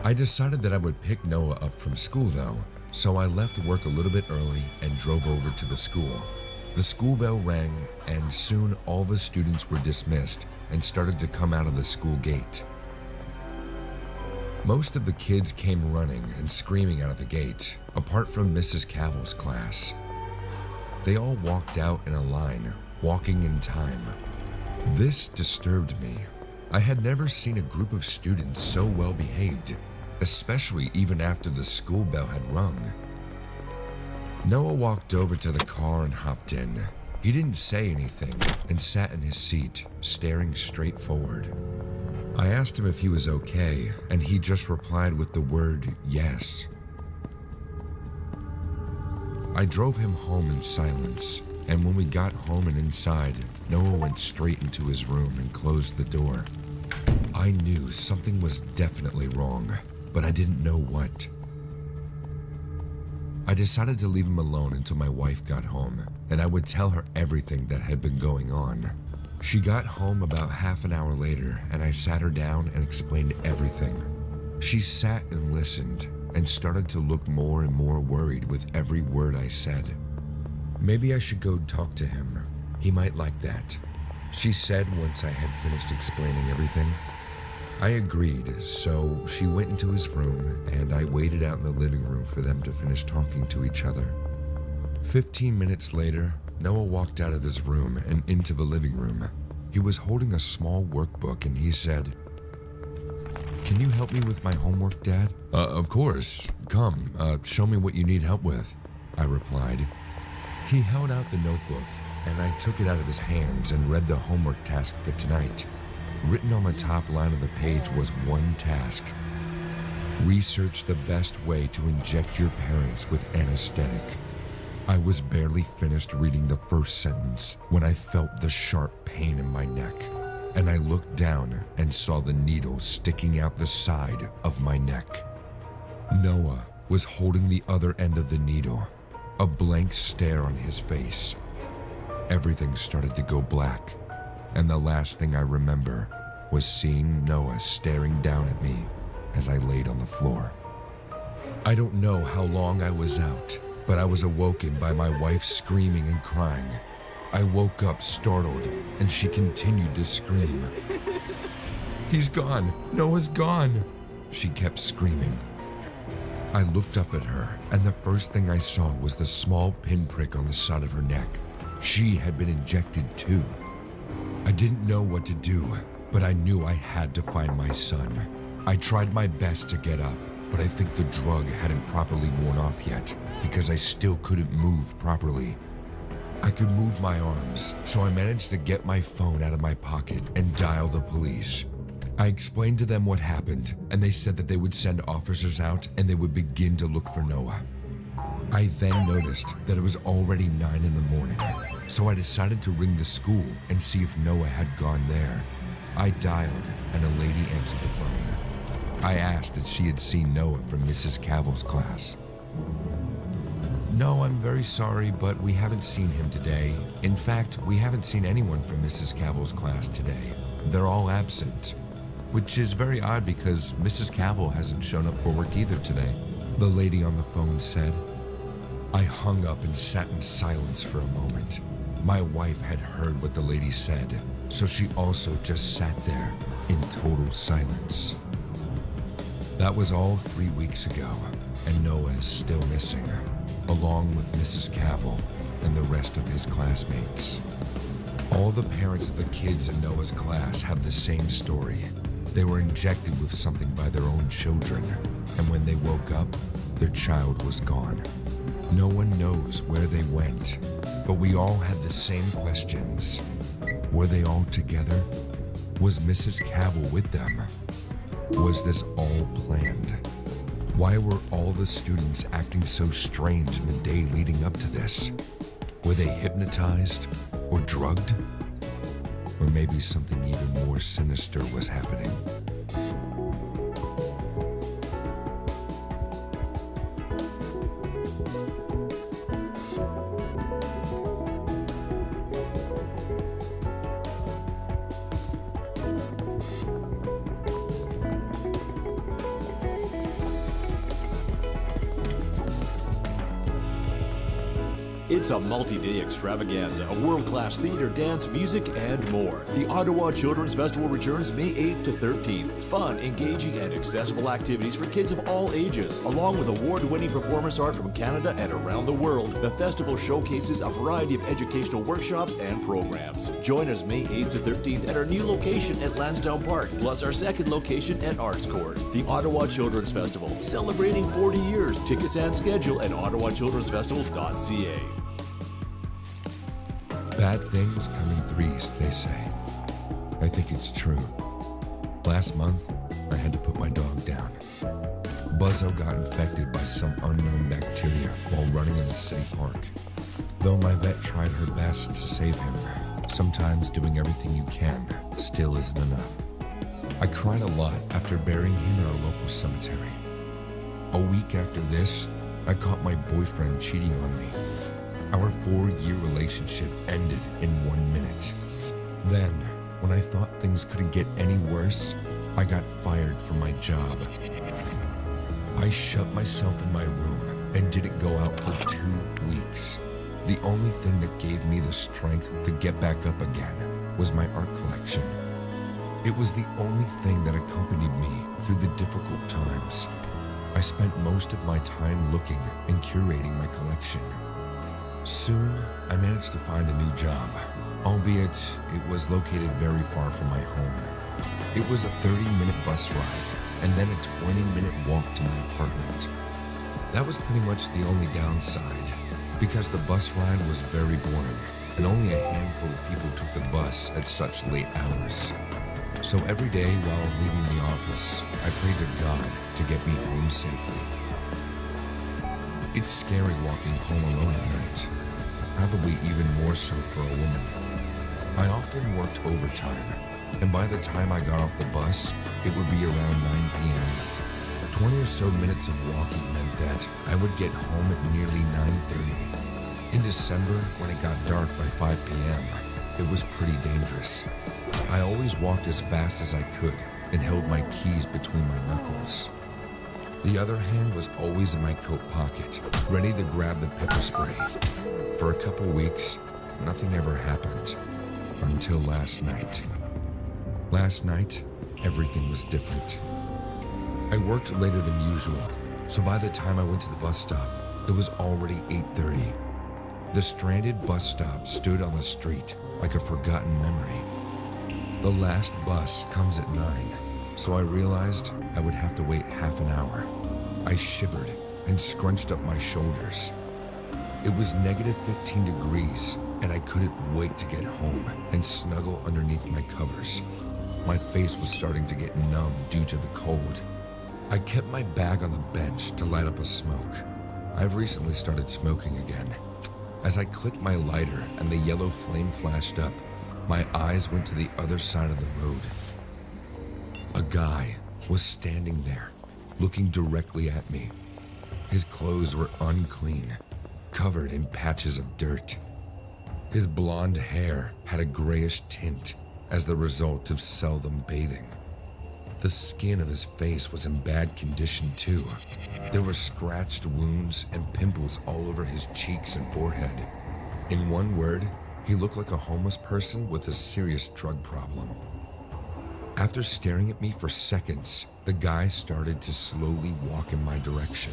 I decided that I would pick Noah up from school though, so I left work a little bit early and drove over to the school. The school bell rang, and soon all the students were dismissed and started to come out of the school gate. Most of the kids came running and screaming out of the gate, apart from Mrs. Cavill's class. They all walked out in a line, walking in time. This disturbed me. I had never seen a group of students so well behaved, especially even after the school bell had rung. Noah walked over to the car and hopped in. He didn't say anything and sat in his seat, staring straight forward. I asked him if he was okay, and he just replied with the word yes. I drove him home in silence, and when we got home and inside, Noah went straight into his room and closed the door. I knew something was definitely wrong, but I didn't know what. I decided to leave him alone until my wife got home, and I would tell her everything that had been going on. She got home about half an hour later, and I sat her down and explained everything. She sat and listened, and started to look more and more worried with every word I said. Maybe I should go talk to him. He might like that, she said once I had finished explaining everything. I agreed, so she went into his room, and I waited out in the living room for them to finish talking to each other. 15 minutes later, Noah walked out of his room and into the living room. He was holding a small workbook and he said, "Can you help me with my homework, Dad?" Of course. Come, show me what you need help with," I replied. He held out the notebook and I took it out of his hands and read the homework task for tonight. Written on the top line of the page was one task. Research the best way to inject your parents with anesthetic. I was barely finished reading the first sentence when I felt the sharp pain in my neck, and I looked down and saw the needle sticking out the side of my neck. Noah was holding the other end of the needle, a blank stare on his face. Everything started to go black, and the last thing I remember was seeing Noah staring down at me as I laid on the floor. I don't know how long I was out, but I was awoken by my wife screaming and crying. I woke up startled, and she continued to scream. "He's gone! Noah's gone!" she kept screaming. I looked up at her, and the first thing I saw was the small pinprick on the side of her neck. She had been injected too. I didn't know what to do, but I knew I had to find my son. I tried my best to get up, but I think the drug hadn't properly worn off yet, because I still couldn't move properly. I could move my arms, so I managed to get my phone out of my pocket and dial the police. I explained to them what happened, and they said that they would send officers out and they would begin to look for Noah. I then noticed that it was already 9 in the morning, so I decided to ring the school and see if Noah had gone there. I dialed, and a lady answered the phone. I asked if she had seen Noah from Mrs. Cavill's class. "No, I'm very sorry, but we haven't seen him today. In fact, we haven't seen anyone from Mrs. Cavill's class today. They're all absent." Which is very odd because Mrs. Cavill hasn't shown up for work either today, the lady on the phone said. I hung up and sat in silence for a moment. My wife had heard what the lady said, so she also just sat there in total silence. That was all 3 weeks ago, and Noah is still missing, along with Mrs. Cavill and the rest of his classmates. All the parents of the kids in Noah's class have the same story. They were injected with something by their own children, and when they woke up, their child was gone. No one knows where they went, but we all had the same questions. Were they all together? Was Mrs. Cavill with them? Was this all planned? Why were all the students acting so strange in the day leading up to this? Were they hypnotized or drugged? Or maybe something even more sinister was happening. It's a multi-day extravaganza of world-class theater, dance, music, and more. The Ottawa Children's Festival returns May 8th to 13th. Fun, engaging, and accessible activities for kids of all ages, along with award-winning performance art from Canada and around the world. The festival showcases a variety of educational workshops and programs. Join us May 8th to 13th at our new location at Lansdowne Park, plus our second location at Arts Court. The Ottawa Children's Festival, celebrating 40 years. Tickets and schedule at ottawachildrensfestival.ca. Bad things come in threes, they say. I think it's true. Last month, I had to put my dog down. Buzzo got infected by some unknown bacteria while running in the city park. Though my vet tried her best to save him, sometimes doing everything you can still isn't enough. I cried a lot after burying him in our local cemetery. A week after this, I caught my boyfriend cheating on me. Our 4-year relationship ended in 1 minute. Then, when I thought things couldn't get any worse, I got fired from my job. I shut myself in my room and didn't go out for 2 weeks. The only thing that gave me the strength to get back up again was my art collection. It was the only thing that accompanied me through the difficult times. I spent most of my time looking and curating my collection. Soon, I managed to find a new job, albeit it was located very far from my home. It was a 30-minute bus ride, and then a 20-minute walk to my apartment. That was pretty much the only downside, because the bus ride was very boring, and only a handful of people took the bus at such late hours. So every day while leaving the office, I prayed to God to get me home safely. It's scary walking home alone at night, probably even more so for a woman. I often worked overtime, and by the time I got off the bus, it would be around 9 p.m. 20 or so minutes of walking meant that I would get home at nearly 9:30. In December, when it got dark by 5 p.m., it was pretty dangerous. I always walked as fast as I could and held my keys between my knuckles. The other hand was always in my coat pocket, ready to grab the pepper spray. For a couple weeks, nothing ever happened, until last night. Last night, everything was different. I worked later than usual, so by the time I went to the bus stop, it was already 8:30. The stranded bus stop stood on the street like a forgotten memory. The last bus comes at 9, so I realized I would have to wait half an hour. I shivered and scrunched up my shoulders. It was negative 15 degrees, and I couldn't wait to get home and snuggle underneath my covers. My face was starting to get numb due to the cold. I kept my bag on the bench to light up a smoke. I've recently started smoking again. As I clicked my lighter and the yellow flame flashed up, my eyes went to the other side of the road. A guy was standing there, looking directly at me. His clothes were unclean, covered in patches of dirt. His blonde hair had a grayish tint as the result of seldom bathing. The skin of his face was in bad condition too. There were scratched wounds and pimples all over his cheeks and forehead. In one word, he looked like a homeless person with a serious drug problem. After staring at me for seconds, the guy started to slowly walk in my direction.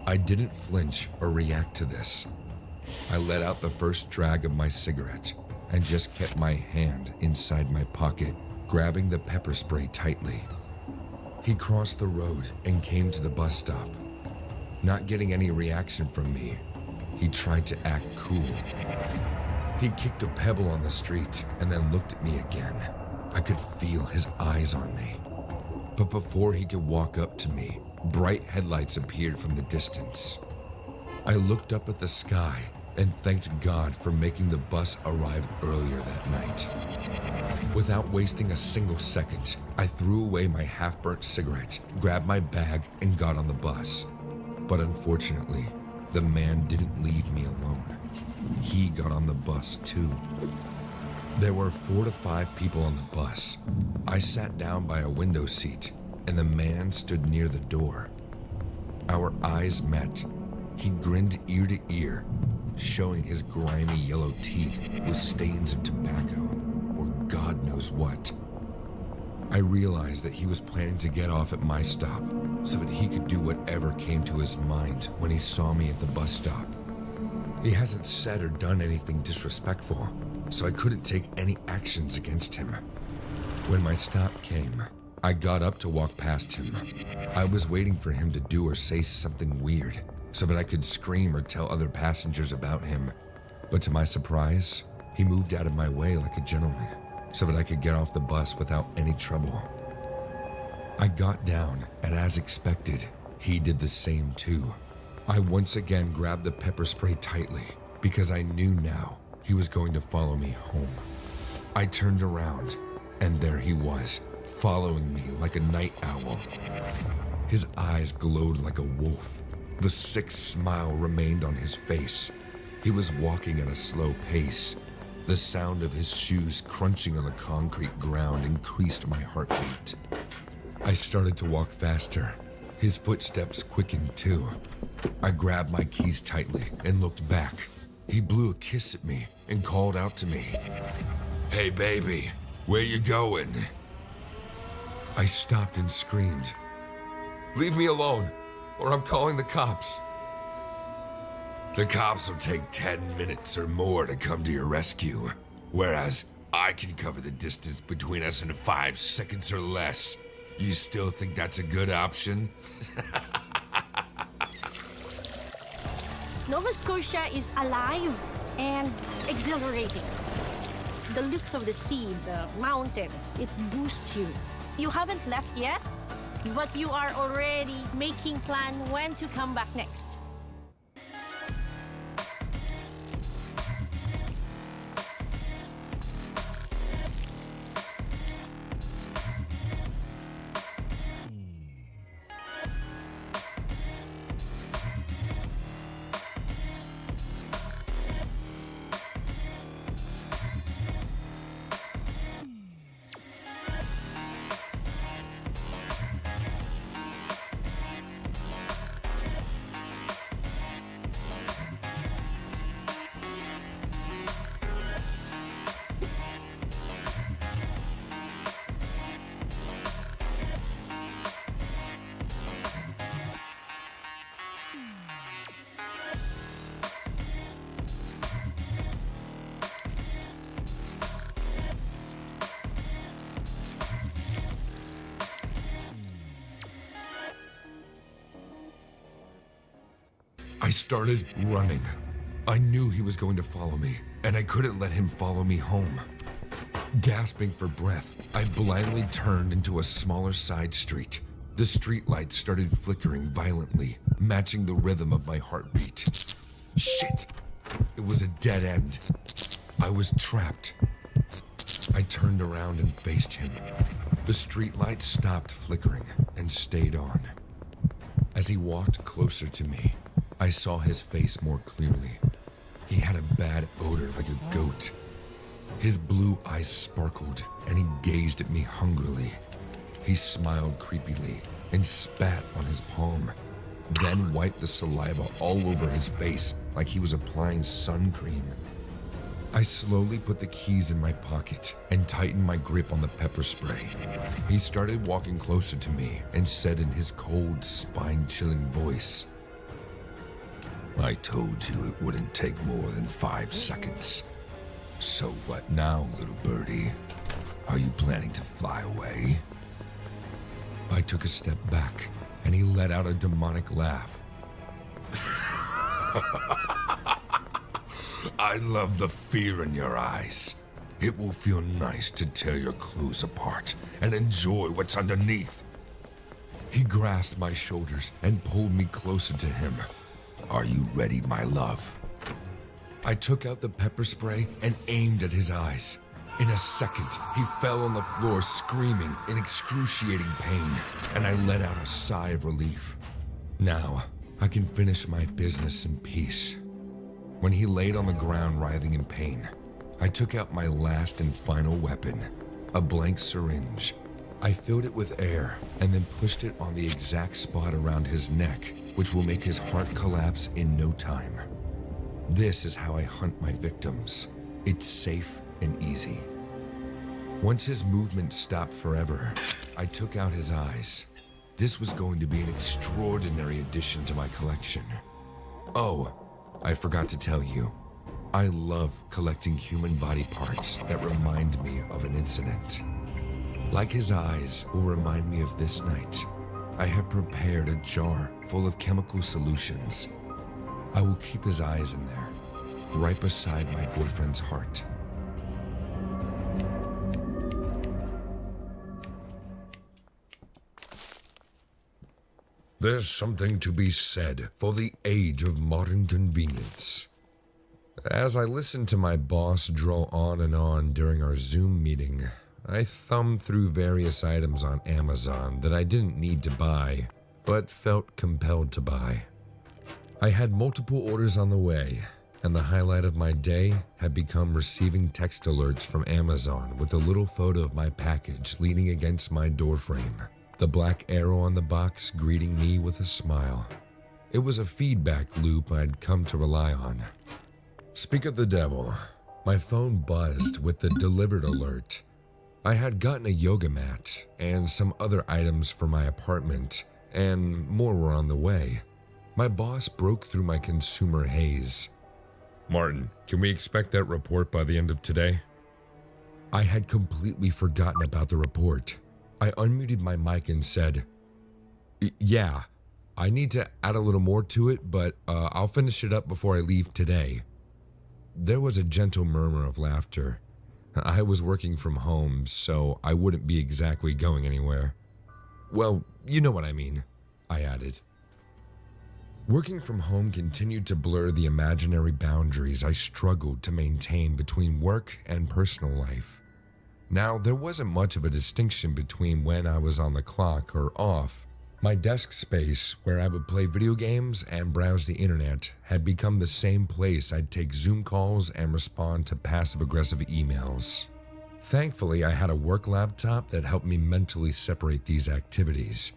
I didn't flinch or react to this. I let out the first drag of my cigarette and just kept my hand inside my pocket, grabbing the pepper spray tightly. He crossed the road and came to the bus stop. Not getting any reaction from me, he tried to act cool. He kicked a pebble on the street and then looked at me again. I could feel his eyes on me. But before he could walk up to me, bright headlights appeared from the distance. I looked up at the sky and thanked God for making the bus arrive earlier that night. Without wasting a single second, I threw away my half-burnt cigarette, grabbed my bag, and got on the bus. But unfortunately, the man didn't leave me alone. He got on the bus too. There were 4 to 5 people on the bus. I sat down by a window seat, and the man stood near the door. Our eyes met. He grinned ear to ear, showing his grimy yellow teeth with stains of tobacco or God knows what. I realized that he was planning to get off at my stop so that he could do whatever came to his mind when he saw me at the bus stop. He hasn't said or done anything disrespectful, so I couldn't take any actions against him. When my stop came, I got up to walk past him. I was waiting for him to do or say something weird so that I could scream or tell other passengers about him. But to my surprise, he moved out of my way like a gentleman so that I could get off the bus without any trouble. I got down, and as expected, he did the same too. I once again grabbed the pepper spray tightly because I knew now he was going to follow me home. I turned around, and there he was, following me like a night owl. His eyes glowed like a wolf. The sick smile remained on his face. He was walking at a slow pace. The sound of his shoes crunching on the concrete ground increased my heartbeat. I started to walk faster. His footsteps quickened too. I grabbed my keys tightly and looked back. He blew a kiss at me and called out to me, "Hey baby, where you going?" I stopped and screamed, "Leave me alone, or I'm calling the cops." "The cops will take 10 minutes or more to come to your rescue, whereas I can cover the distance between us in 5 seconds or less. You still think that's a good option?" Nova Scotia is alive and exhilarating. The looks of the sea, the mountains, it boosts you. You haven't left yet, but you are already making plan when to come back next. I started running. I knew he was going to follow me, and I couldn't let him follow me home. Gasping for breath, I blindly turned into a smaller side street. The streetlights started flickering violently, matching the rhythm of my heartbeat. Shit! It was a dead end. I was trapped. I turned around and faced him. The streetlights stopped flickering and stayed on. As he walked closer to me, I saw his face more clearly. He had a bad odor like a goat. His blue eyes sparkled, and he gazed at me hungrily. He smiled creepily and spat on his palm, then wiped the saliva all over his face like he was applying sun cream. I slowly put the keys in my pocket and tightened my grip on the pepper spray. He started walking closer to me and said in his cold, spine-chilling voice, "I told you it wouldn't take more than 5 seconds. So what now, little birdie? Are you planning to fly away?" I took a step back, and he let out a demonic laugh. "I love the fear in your eyes. It will feel nice to tear your clothes apart and enjoy what's underneath." He grasped my shoulders and pulled me closer to him. "Are you ready, my love?" I took out the pepper spray and aimed at his eyes. In a second, he fell on the floor screaming in excruciating pain, and I let out a sigh of relief. Now, I can finish my business in peace. When he laid on the ground writhing in pain, I took out my last and final weapon, a blank syringe. I filled it with air and then pushed it on the exact spot around his neck, which will make his heart collapse in no time. This is how I hunt my victims. It's safe and easy. Once his movement stopped forever, I took out his eyes. This was going to be an extraordinary addition to my collection. Oh, I forgot to tell you. I love collecting human body parts that remind me of an incident. Like his eyes will remind me of this night, I have prepared a jar full of chemical solutions. I will keep his eyes in there, right beside my boyfriend's heart. There's something to be said for the age of modern convenience. As I listened to my boss draw on and on during our Zoom meeting, I thumbed through various items on Amazon that I didn't need to buy, but felt compelled to buy. I had multiple orders on the way, and the highlight of my day had become receiving text alerts from Amazon with a little photo of my package leaning against my doorframe, the black arrow on the box greeting me with a smile. It was a feedback loop I'd come to rely on. Speak of the devil, my phone buzzed with the delivered alert. I had gotten a yoga mat and some other items for my apartment, and more were on the way. My boss broke through my consumer haze. Martin, can we expect that report by the end of today? I had completely forgotten about the report. I unmuted my mic and said, yeah, I need to add a little more to it, but I'll finish it up before I leave today. There was a gentle murmur of laughter. I was working from home, so I wouldn't be exactly going anywhere. Well, you know what I mean, I added. Working from home continued to blur the imaginary boundaries I struggled to maintain between work and personal life. Now, there wasn't much of a distinction between when I was on the clock or off. My desk space, where I would play video games and browse the internet, had become the same place I'd take Zoom calls and respond to passive-aggressive emails. Thankfully, I had a work laptop that helped me mentally separate these activities,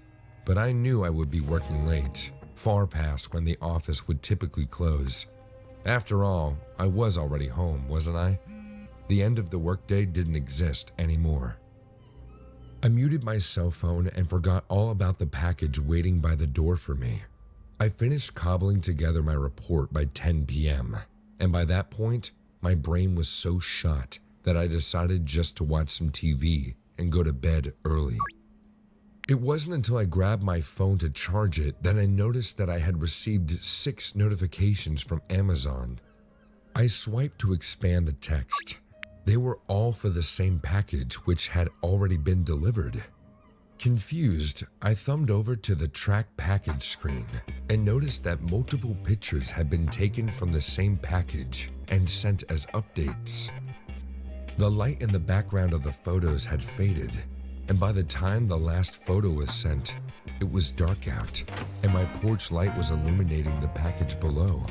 but I knew I would be working late, far past when the office would typically close. After all, I was already home, wasn't I? The end of the workday didn't exist anymore. I muted my cell phone and forgot all about the package waiting by the door for me. I finished cobbling together my report by 10 p.m., and by that point, my brain was so shot that I decided just to watch some TV and go to bed early. It wasn't until I grabbed my phone to charge it that I noticed that I had received 6 notifications from Amazon. I swiped to expand the text. They were all for the same package, which had already been delivered. Confused, I thumbed over to the track package screen and noticed that multiple pictures had been taken from the same package and sent as updates. The light in the background of the photos had faded, and by the time the last photo was sent, it was dark out, and my porch light was illuminating the package below.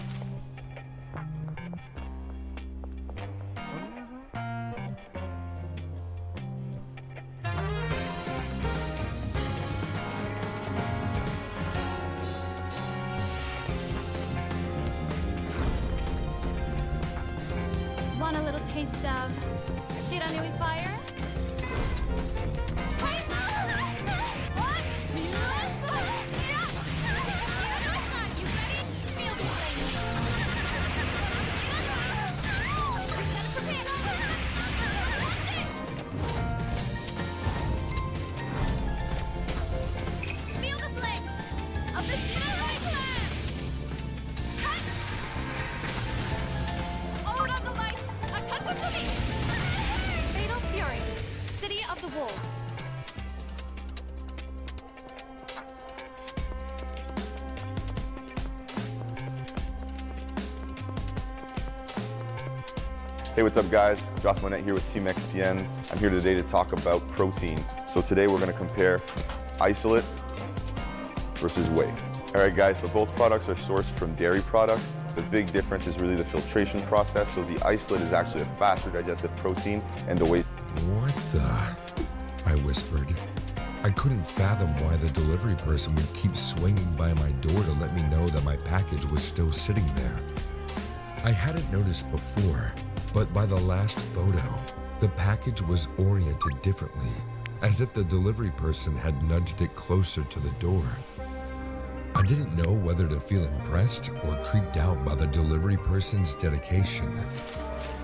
Want a little taste of shit on new fire? Feel the flames of the Shinobi clan! Ode on the light, Akatsumi! Fatal Fury, City of the Wolves. Hey, what's up guys? Josh Monette here with Team XPN. I'm here today to talk about protein. So today we're gonna compare isolate versus whey. All right guys, so both products are sourced from dairy products. The big difference is really the filtration process. So the isolate is actually a faster digestive protein and the whey. What the? I whispered. I couldn't fathom why the delivery person would keep swinging by my door to let me know that my package was still sitting there. I hadn't noticed before, but by the last photo, the package was oriented differently, as if the delivery person had nudged it closer to the door. I didn't know whether to feel impressed or creeped out by the delivery person's dedication.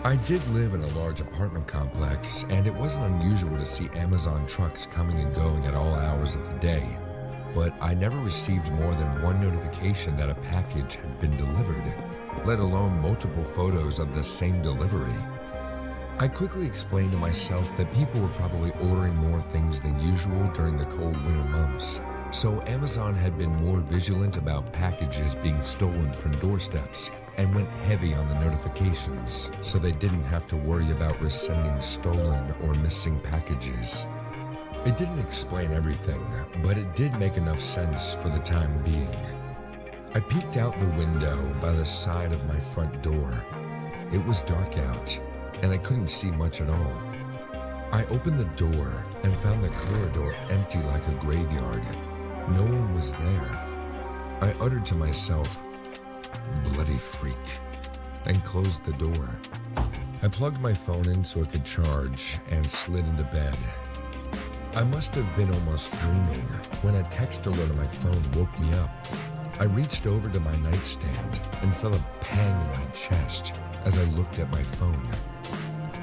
I did live in a large apartment complex, and it wasn't unusual to see Amazon trucks coming and going at all hours of the day. But I never received more than one notification that a package had been delivered, let alone multiple photos of the same delivery. I quickly explained to myself that people were probably ordering more things than usual during the cold winter months, so Amazon had been more vigilant about packages being stolen from doorsteps and went heavy on the notifications so they didn't have to worry about resending stolen or missing packages. It didn't explain everything, but it did make enough sense for the time being. I peeked out the window by the side of my front door. It was dark out, and I couldn't see much at all. I opened the door and found the corridor empty like a graveyard. No one was there. I uttered to myself, "Bloody freak," and closed the door. I plugged my phone in so it could charge and slid into bed. I must have been almost dreaming when a text alert on my phone woke me up. I reached over to my nightstand and felt a pang in my chest as I looked at my phone.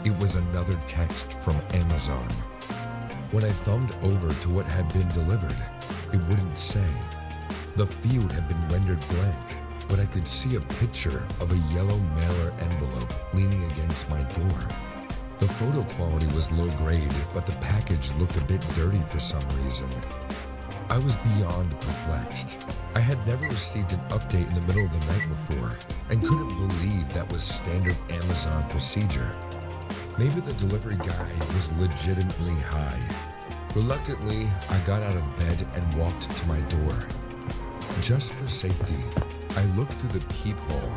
It was another text from Amazon. When I thumbed over to what had been delivered, it wouldn't say. The field had been rendered blank, but I could see a picture of a yellow mailer envelope leaning against my door. The photo quality was low grade, but the package looked a bit dirty for some reason. I was beyond perplexed. I had never received an update in the middle of the night before, and couldn't believe that was standard Amazon procedure. Maybe the delivery guy was legitimately high. Reluctantly, I got out of bed and walked to my door. Just for safety, I looked through the peephole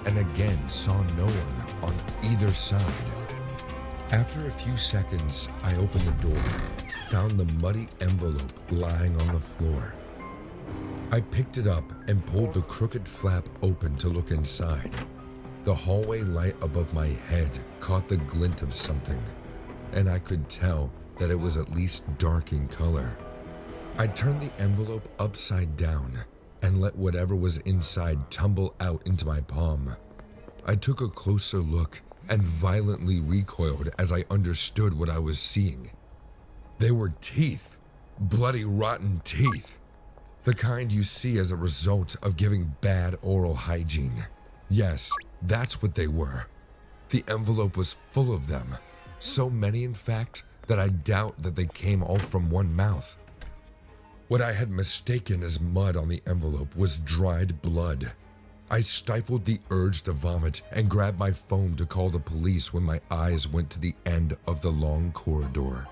and again saw no one on either side. After a few seconds, I opened the door, found the muddy envelope lying on the floor. I picked it up and pulled the crooked flap open to look inside. The hallway light above my head caught the glint of something, and I could tell that it was at least dark in color. I turned the envelope upside down and let whatever was inside tumble out into my palm. I took a closer look and violently recoiled as I understood what I was seeing. They were teeth, bloody rotten teeth. The kind you see as a result of giving bad oral hygiene. Yes, that's what they were. The envelope was full of them. So many, in fact, that I doubt that they came all from one mouth. What I had mistaken as mud on the envelope was dried blood. I stifled the urge to vomit and grabbed my phone to call the police when my eyes went to the end of the long corridor.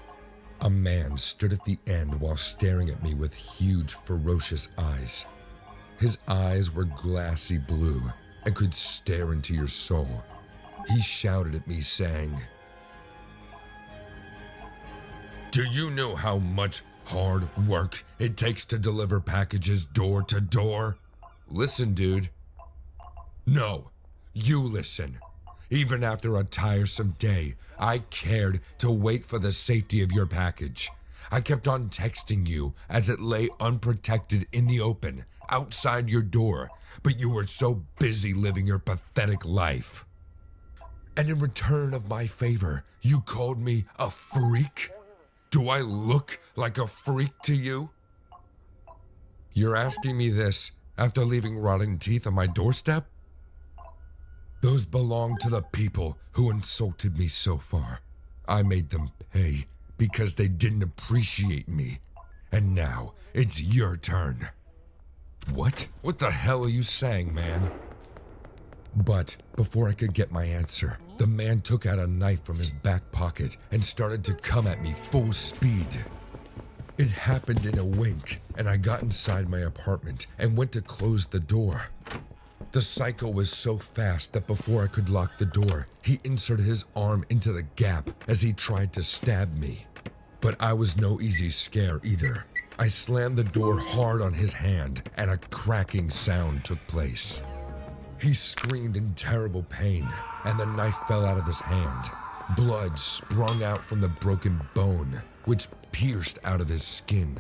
A man stood at the end while staring at me with huge, ferocious eyes. His eyes were glassy blue and could stare into your soul. He shouted at me saying, "Do you know how much hard work it takes to deliver packages door to door? Listen, dude. No, you listen. Even after a tiresome day, I cared to wait for the safety of your package. I kept on texting you as it lay unprotected in the open, outside your door, but you were so busy living your pathetic life. And in return of my favor, you called me a freak? Do I look like a freak to you? You're asking me this after leaving rotten teeth on my doorstep? Those belong to the people who insulted me so far. I made them pay because they didn't appreciate me. And now it's your turn." What? What the hell are you saying, man? But before I could get my answer, the man took out a knife from his back pocket and started to come at me full speed. It happened in a wink, and I got inside my apartment and went to close the door. The psycho was so fast that before I could lock the door, he inserted his arm into the gap as he tried to stab me. But I was no easy scare either. I slammed the door hard on his hand, and a cracking sound took place. He screamed in terrible pain, and the knife fell out of his hand. Blood sprung out from the broken bone, which pierced out of his skin.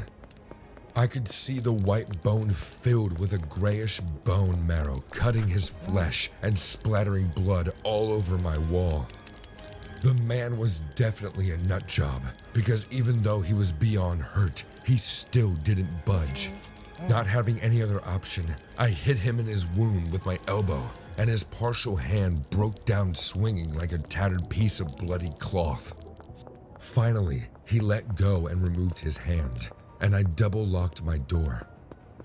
I could see the white bone filled with a grayish bone marrow, cutting his flesh and splattering blood all over my wall. The man was definitely a nut job, because even though he was beyond hurt, he still didn't budge. Not having any other option, I hit him in his wound with my elbow, and his partial hand broke down swinging like a tattered piece of bloody cloth. Finally, he let go and removed his hand, and I double-locked my door.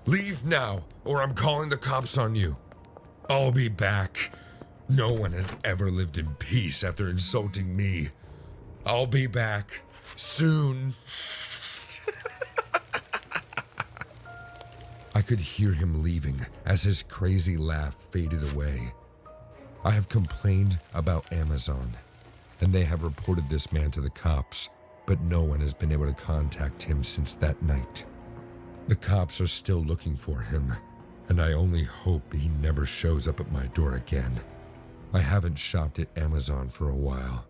"Leave now, or I'm calling the cops on you. I'll be back. No one has ever lived in peace after insulting me. I'll be back soon." I could hear him leaving as his crazy laugh faded away. I have complained about Amazon, and they have reported this man to the cops, but no one has been able to contact him since that night. The cops are still looking for him, and I only hope he never shows up at my door again. I haven't shopped at Amazon for a while.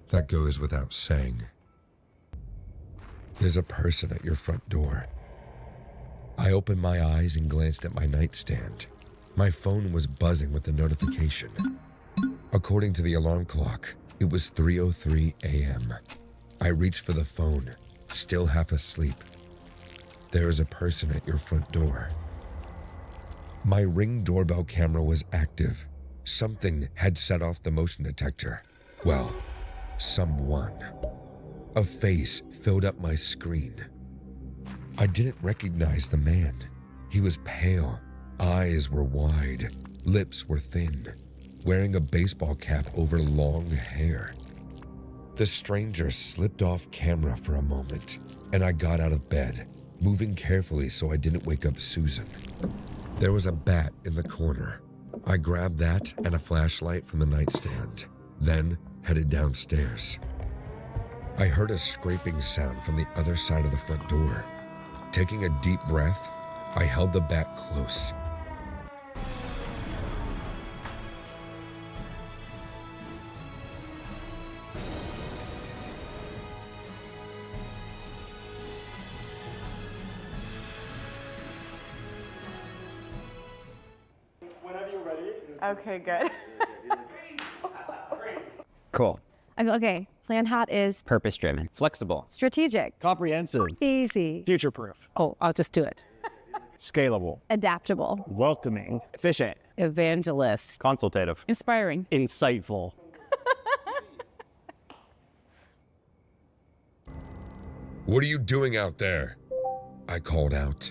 That goes without saying. There's a person at your front door. I opened my eyes and glanced at my nightstand. My phone was buzzing with a notification. According to the alarm clock, it was 3:03 a.m. I reached for the phone, still half asleep. There is a person at your front door. My Ring doorbell camera was active. Something had set off the motion detector. Well, someone. A face filled up my screen. I didn't recognize the man. He was pale, eyes were wide, lips were thin, wearing a baseball cap over long hair. The stranger slipped off camera for a moment, and I got out of bed, moving carefully so I didn't wake up Susan. There was a bat in the corner. I grabbed that and a flashlight from the nightstand, then headed downstairs. I heard a scraping sound from the other side of the front door. Taking a deep breath, I held the bat close. Whenever you're ready. Okay, good. Cool. Okay, Plan Hat is Purpose-driven. Flexible. strategic, Comprehensive. easy, Future-proof. oh, I'll just do it, Scalable. adaptable, Welcoming. Efficient. evangelist, Consultative. inspiring. Insightful. "What are you doing out there?" I called out.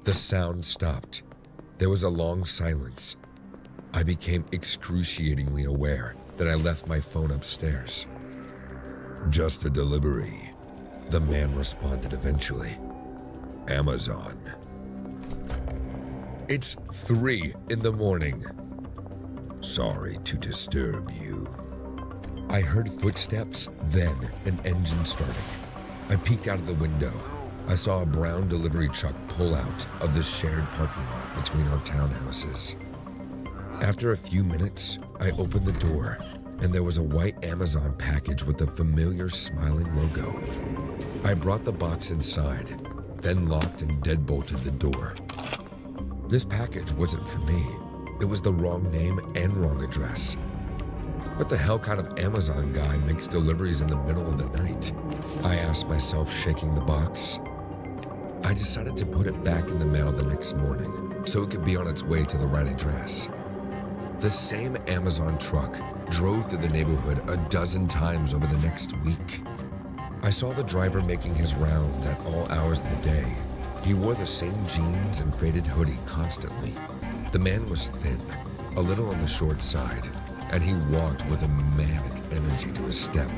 The sound stopped. There was a long silence. I became excruciatingly aware that I left my phone upstairs. "Just a delivery," the man responded eventually. "Amazon." "It's 3 in the morning. Sorry to disturb you." I heard footsteps, then an engine starting. I peeked out of the window. I saw a brown delivery truck pull out of the shared parking lot between our townhouses. After a few minutes, I opened the door, and there was a white Amazon package with the familiar smiling logo. I brought the box inside, then locked and deadbolted the door. This package wasn't for me. It was the wrong name and wrong address. What the hell kind of Amazon guy makes deliveries in the middle of the night? I asked myself, shaking the box. I decided to put it back in the mail the next morning so it could be on its way to the right address. The same Amazon truck drove through the neighborhood a dozen times over the next week. I saw the driver making his rounds at all hours of the day. He wore the same jeans and faded hoodie constantly. The man was thin, a little on the short side, and he walked with a manic energy to his step.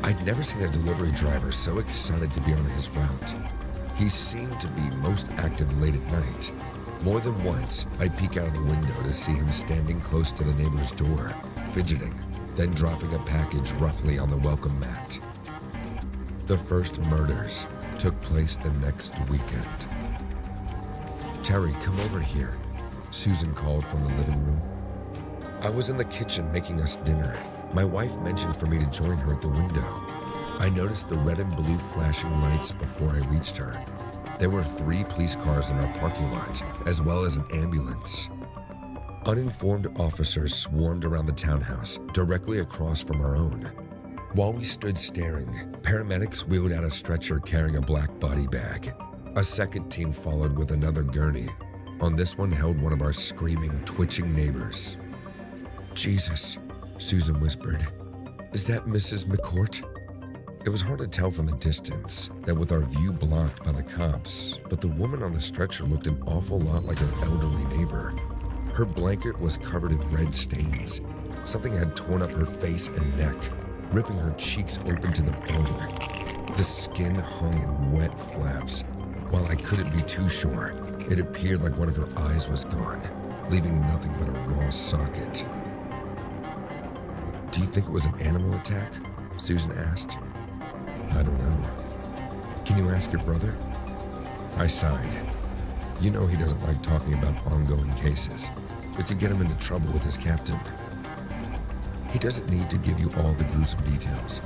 I'd never seen a delivery driver so excited to be on his route. He seemed to be most active late at night. More than once, I'd peek out of the window to see him standing close to the neighbor's door, fidgeting, then dropping a package roughly on the welcome mat. The first murders took place the next weekend. "Terry, come over here," Susan called from the living room. I was in the kitchen making us dinner. My wife mentioned for me to join her at the window. I noticed the red and blue flashing lights before I reached her. There were 3 police cars in our parking lot, as well as an ambulance. Uninformed officers swarmed around the townhouse, directly across from our own. While we stood staring, paramedics wheeled out a stretcher carrying a black body bag. A second team followed with another gurney. On this one held one of our screaming, twitching neighbors. "Jesus," Susan whispered. "Is that Mrs. McCourt?" It was hard to tell from a distance, that with our view blocked by the cops, but the woman on the stretcher looked an awful lot like her elderly neighbor. Her blanket was covered in red stains. Something had torn up her face and neck, ripping her cheeks open to the bone. The skin hung in wet flaps. While I couldn't be too sure, it appeared like one of her eyes was gone, leaving nothing but a raw socket. "Do you think it was an animal attack?" Susan asked. "I don't know. Can you ask your brother?" I sighed. You know he doesn't like talking about ongoing cases. It could get him into trouble with his captain. He doesn't need to give you all the gruesome details.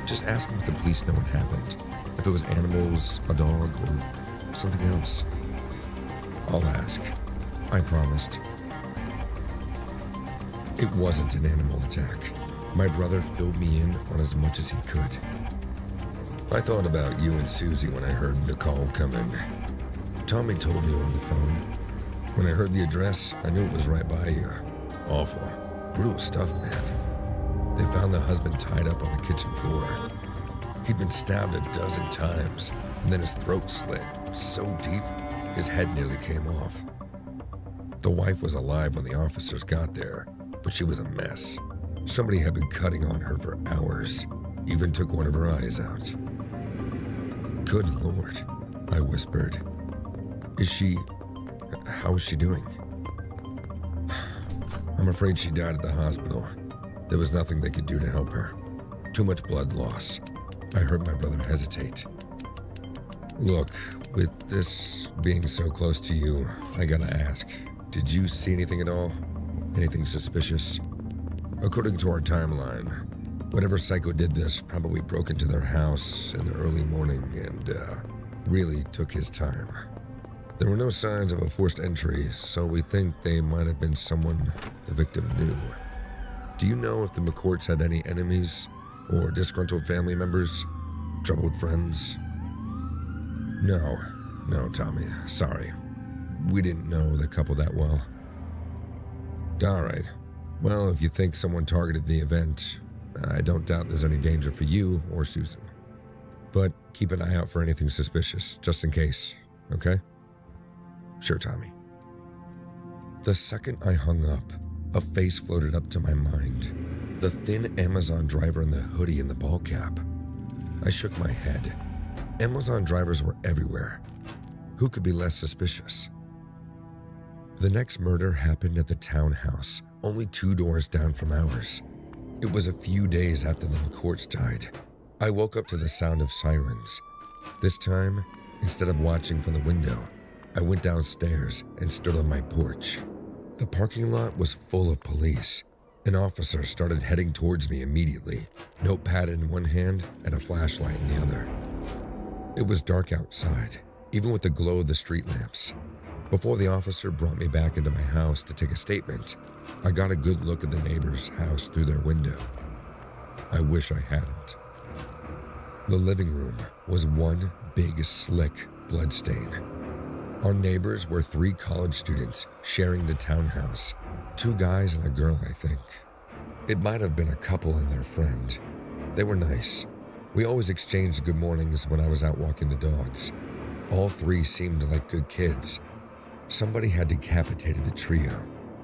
Just ask him if the police know what happened. If it was animals, a dog, or something else. I'll ask. I promised. It wasn't an animal attack. My brother filled me in on as much as he could. "I thought about you and Susie when I heard the call come in. Tommy told me over the phone. When I heard the address, I knew it was right by you. Awful. Brutal stuff, man. They found the husband tied up on the kitchen floor. He'd been stabbed a dozen times, and then his throat slit so deep, his head nearly came off. The wife was alive when the officers got there, but she was a mess. Somebody had been cutting on her for hours, even took one of her eyes out." "Good Lord," I whispered. How is she doing?" "I'm afraid she died at the hospital. There was nothing they could do to help her. Too much blood loss." I heard my brother hesitate. "Look, with this being so close to you, I gotta ask, did you see anything at all? Anything suspicious?" "According to our timeline, whatever psycho did this probably broke into their house in the early morning and really took his time. There were no signs of a forced entry, so we think they might have been someone the victim knew. Do you know if the McCourts had any enemies or disgruntled family members? Troubled friends?" No, Tommy, sorry. We didn't know the couple that well." "All right. Well, if you think someone targeted the event, I don't doubt there's any danger for you or Susan. But keep an eye out for anything suspicious, just in case, okay?" "Sure, Tommy." The second I hung up, a face floated up to my mind. The thin Amazon driver in the hoodie and the ball cap. I shook my head. Amazon drivers were everywhere. Who could be less suspicious? The next murder happened at the townhouse, only 2 doors down from ours. It was a few days after the McCourts died. I woke up to the sound of sirens. This time, instead of watching from the window, I went downstairs and stood on my porch. The parking lot was full of police. An officer started heading towards me immediately, notepad in one hand and a flashlight in the other. It was dark outside, even with the glow of the street lamps. Before the officer brought me back into my house to take a statement, I got a good look at the neighbor's house through their window. I wish I hadn't. The living room was one big, slick bloodstain. Our neighbors were 3 college students sharing the townhouse. 2 guys and a girl, I think. It might have been a couple and their friend. They were nice. We always exchanged good mornings when I was out walking the dogs. All 3 seemed like good kids. Somebody had decapitated the trio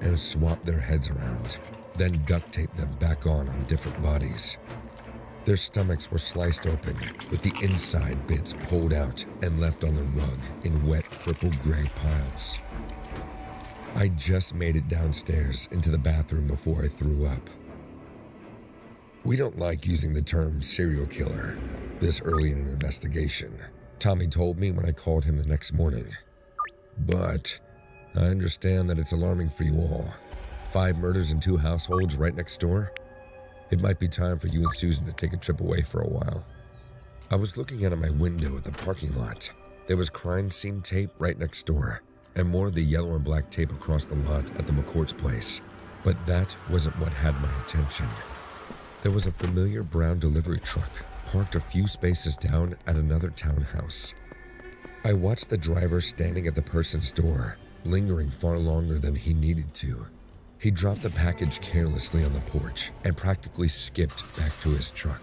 and swapped their heads around, then duct taped them back on different bodies. Their stomachs were sliced open, with the inside bits pulled out and left on the rug in wet purple-gray piles. I just made it downstairs into the bathroom before I threw up. We don't like using the term serial killer this early in an investigation, Tommy told me when I called him the next morning. But I understand that it's alarming for you all. 5 murders in 2 households right next door. It might be time for you and Susan to take a trip away for a while. I was looking out of my window at the parking lot. There was crime scene tape right next door, and more of the yellow and black tape across the lot at the McCourt's place. But that wasn't what had my attention. There was a familiar brown delivery truck parked a few spaces down at another townhouse. I watched the driver standing at the person's door, lingering far longer than he needed to. He dropped the package carelessly on the porch and practically skipped back to his truck.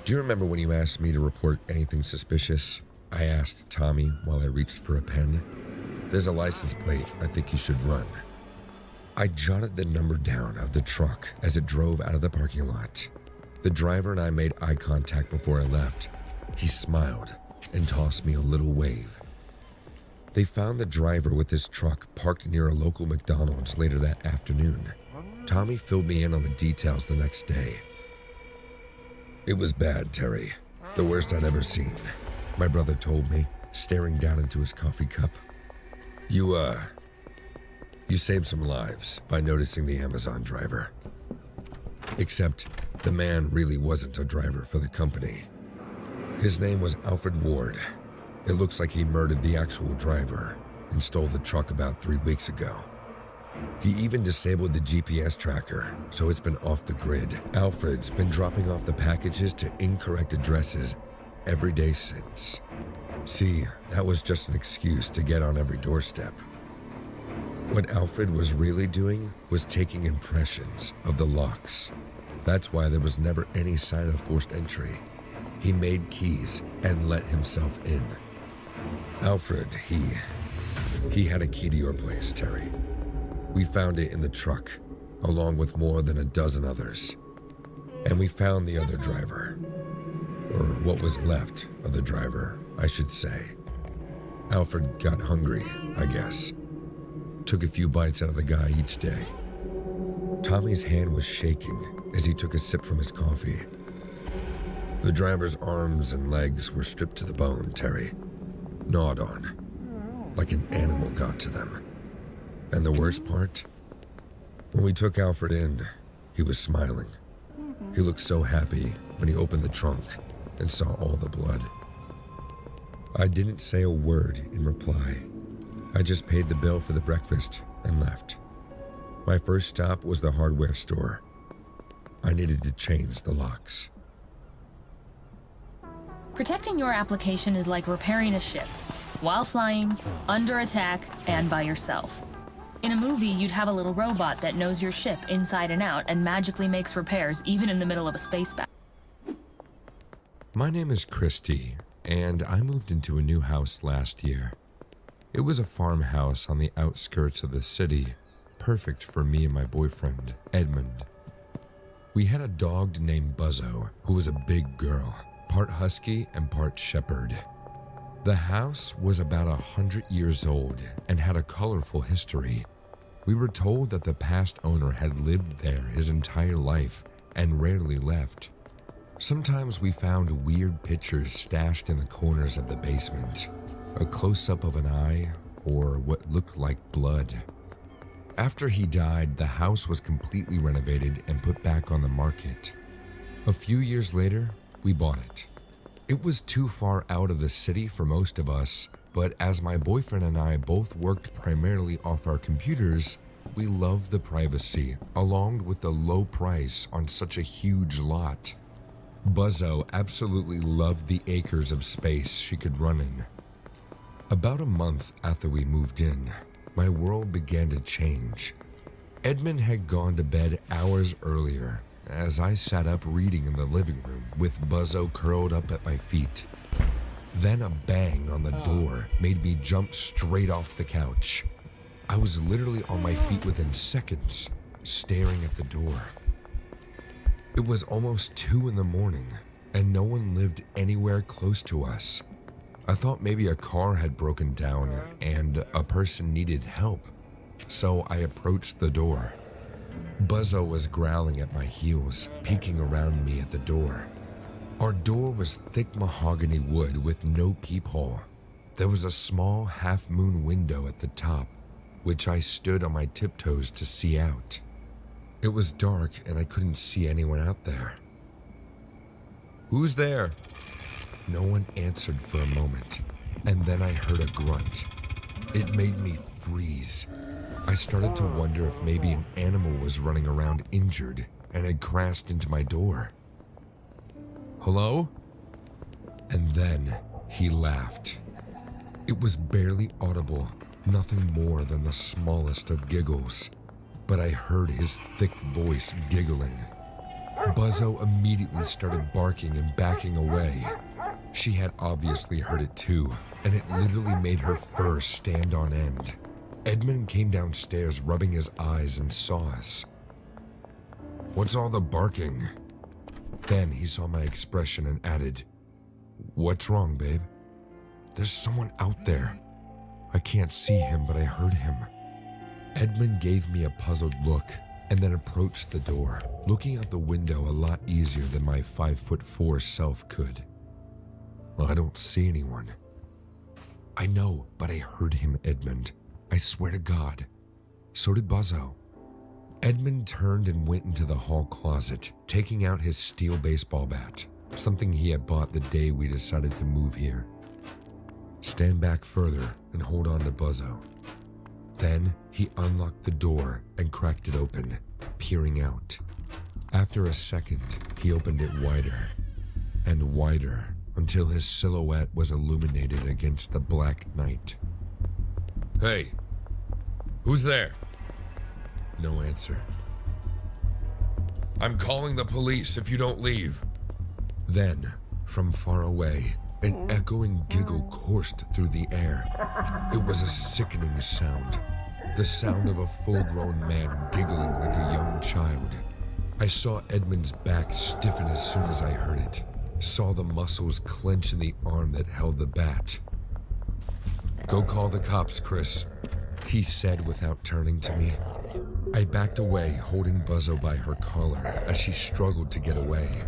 Do you remember when you asked me to report anything suspicious? I asked Tommy while I reached for a pen. There's a license plate I think you should run. I jotted the number down of the truck as it drove out of the parking lot. The driver and I made eye contact before I left. He smiled and tossed me a little wave. They found the driver with his truck parked near a local McDonald's later that afternoon. Tommy filled me in on the details the next day. It was bad, Terry. The worst I'd ever seen, my brother told me, staring down into his coffee cup. You saved some lives by noticing the Amazon driver. Except the man really wasn't a driver for the company. His name was Alfred Ward. It looks like he murdered the actual driver and stole the truck about 3 weeks ago. He even disabled the GPS tracker, so it's been off the grid. Alfred's been dropping off the packages to incorrect addresses every day since. See, that was just an excuse to get on every doorstep. What Alfred was really doing was taking impressions of the locks. That's why there was never any sign of forced entry. He made keys and let himself in. Alfred, he had a key to your place, Terry. We found it in the truck, along with more than a dozen others. And we found the other driver. Or what was left of the driver, I should say. Alfred got hungry, I guess. Took a few bites out of the guy each day. Tommy's hand was shaking as he took a sip from his coffee. The driver's arms and legs were stripped to the bone, Terry. Gnawed on, like an animal got to them. And the worst part? When we took Alfred in, he was smiling. He looked so happy when he opened the trunk and saw all the blood. I didn't say a word in reply. I just paid the bill for the breakfast and left. My first stop was the hardware store. I needed to change the locks. Protecting your application is like repairing a ship, while flying, under attack, and by yourself. In a movie, you'd have a little robot that knows your ship inside and out and magically makes repairs even in the middle of a space battle. My name is Christy, and I moved into a new house last year. It was a farmhouse on the outskirts of the city, perfect for me and my boyfriend, Edmund. We had a dog named Buzzo, who was a big girl, part husky and part shepherd. The house was about 100 years old and had a colorful history. We were told that the past owner had lived there his entire life and rarely left. Sometimes we found weird pictures stashed in the corners of the basement, a close-up of an eye or what looked like blood. After he died, the house was completely renovated and put back on the market. A few years later, we bought it. It was too far out of the city for most of us, but as my boyfriend and I both worked primarily off our computers, we loved the privacy, along with the low price on such a huge lot. Buzzo absolutely loved the acres of space she could run in. About a month after we moved in, my world began to change. Edmund had gone to bed hours earlier, as I sat up reading in the living room with Buzzo curled up at my feet. Then a bang on the door made me jump straight off the couch. I was literally on my feet within seconds, staring at the door. It was almost 2 a.m, and no one lived anywhere close to us. I thought maybe a car had broken down and a person needed help, so I approached the door. Buzzo was growling at my heels, peeking around me at the door. Our door was thick mahogany wood with no peephole. There was a small half-moon window at the top, which I stood on my tiptoes to see out. It was dark and I couldn't see anyone out there. "Who's there?" No one answered for a moment, and then I heard a grunt. It made me freeze. I started to wonder if maybe an animal was running around injured and had crashed into my door. "Hello?" And then he laughed. It was barely audible, nothing more than the smallest of giggles, but I heard his thick voice giggling. Buzzo immediately started barking and backing away. She had obviously heard it too, and it literally made her fur stand on end. Edmund came downstairs rubbing his eyes and saw us. "What's all the barking?" Then he saw my expression and added, "What's wrong, babe?" "There's someone out there. I can't see him, but I heard him." Edmund gave me a puzzled look and then approached the door, looking out the window a lot easier than my 5'4" self could. "Well, I don't see anyone." "I know, but I heard him, Edmund. I swear to God." So did Buzzo. Edmund turned and went into the hall closet, taking out his steel baseball bat, something he had bought the day we decided to move here. "Stand back further and hold on to Buzzo." Then he unlocked the door and cracked it open, peering out. After a second, he opened it wider and wider until his silhouette was illuminated against the black night. "Hey, who's there?" No answer. "I'm calling the police if you don't leave." Then, from far away, an echoing giggle coursed through the air. It was a sickening sound, the sound of a full-grown man giggling like a young child. I saw Edmund's back stiffen as soon as I heard it, saw the muscles clench in the arm that held the bat. "Go call the cops, Chris," he said without turning to me. I backed away, holding Buzzo by her collar as she struggled to get away.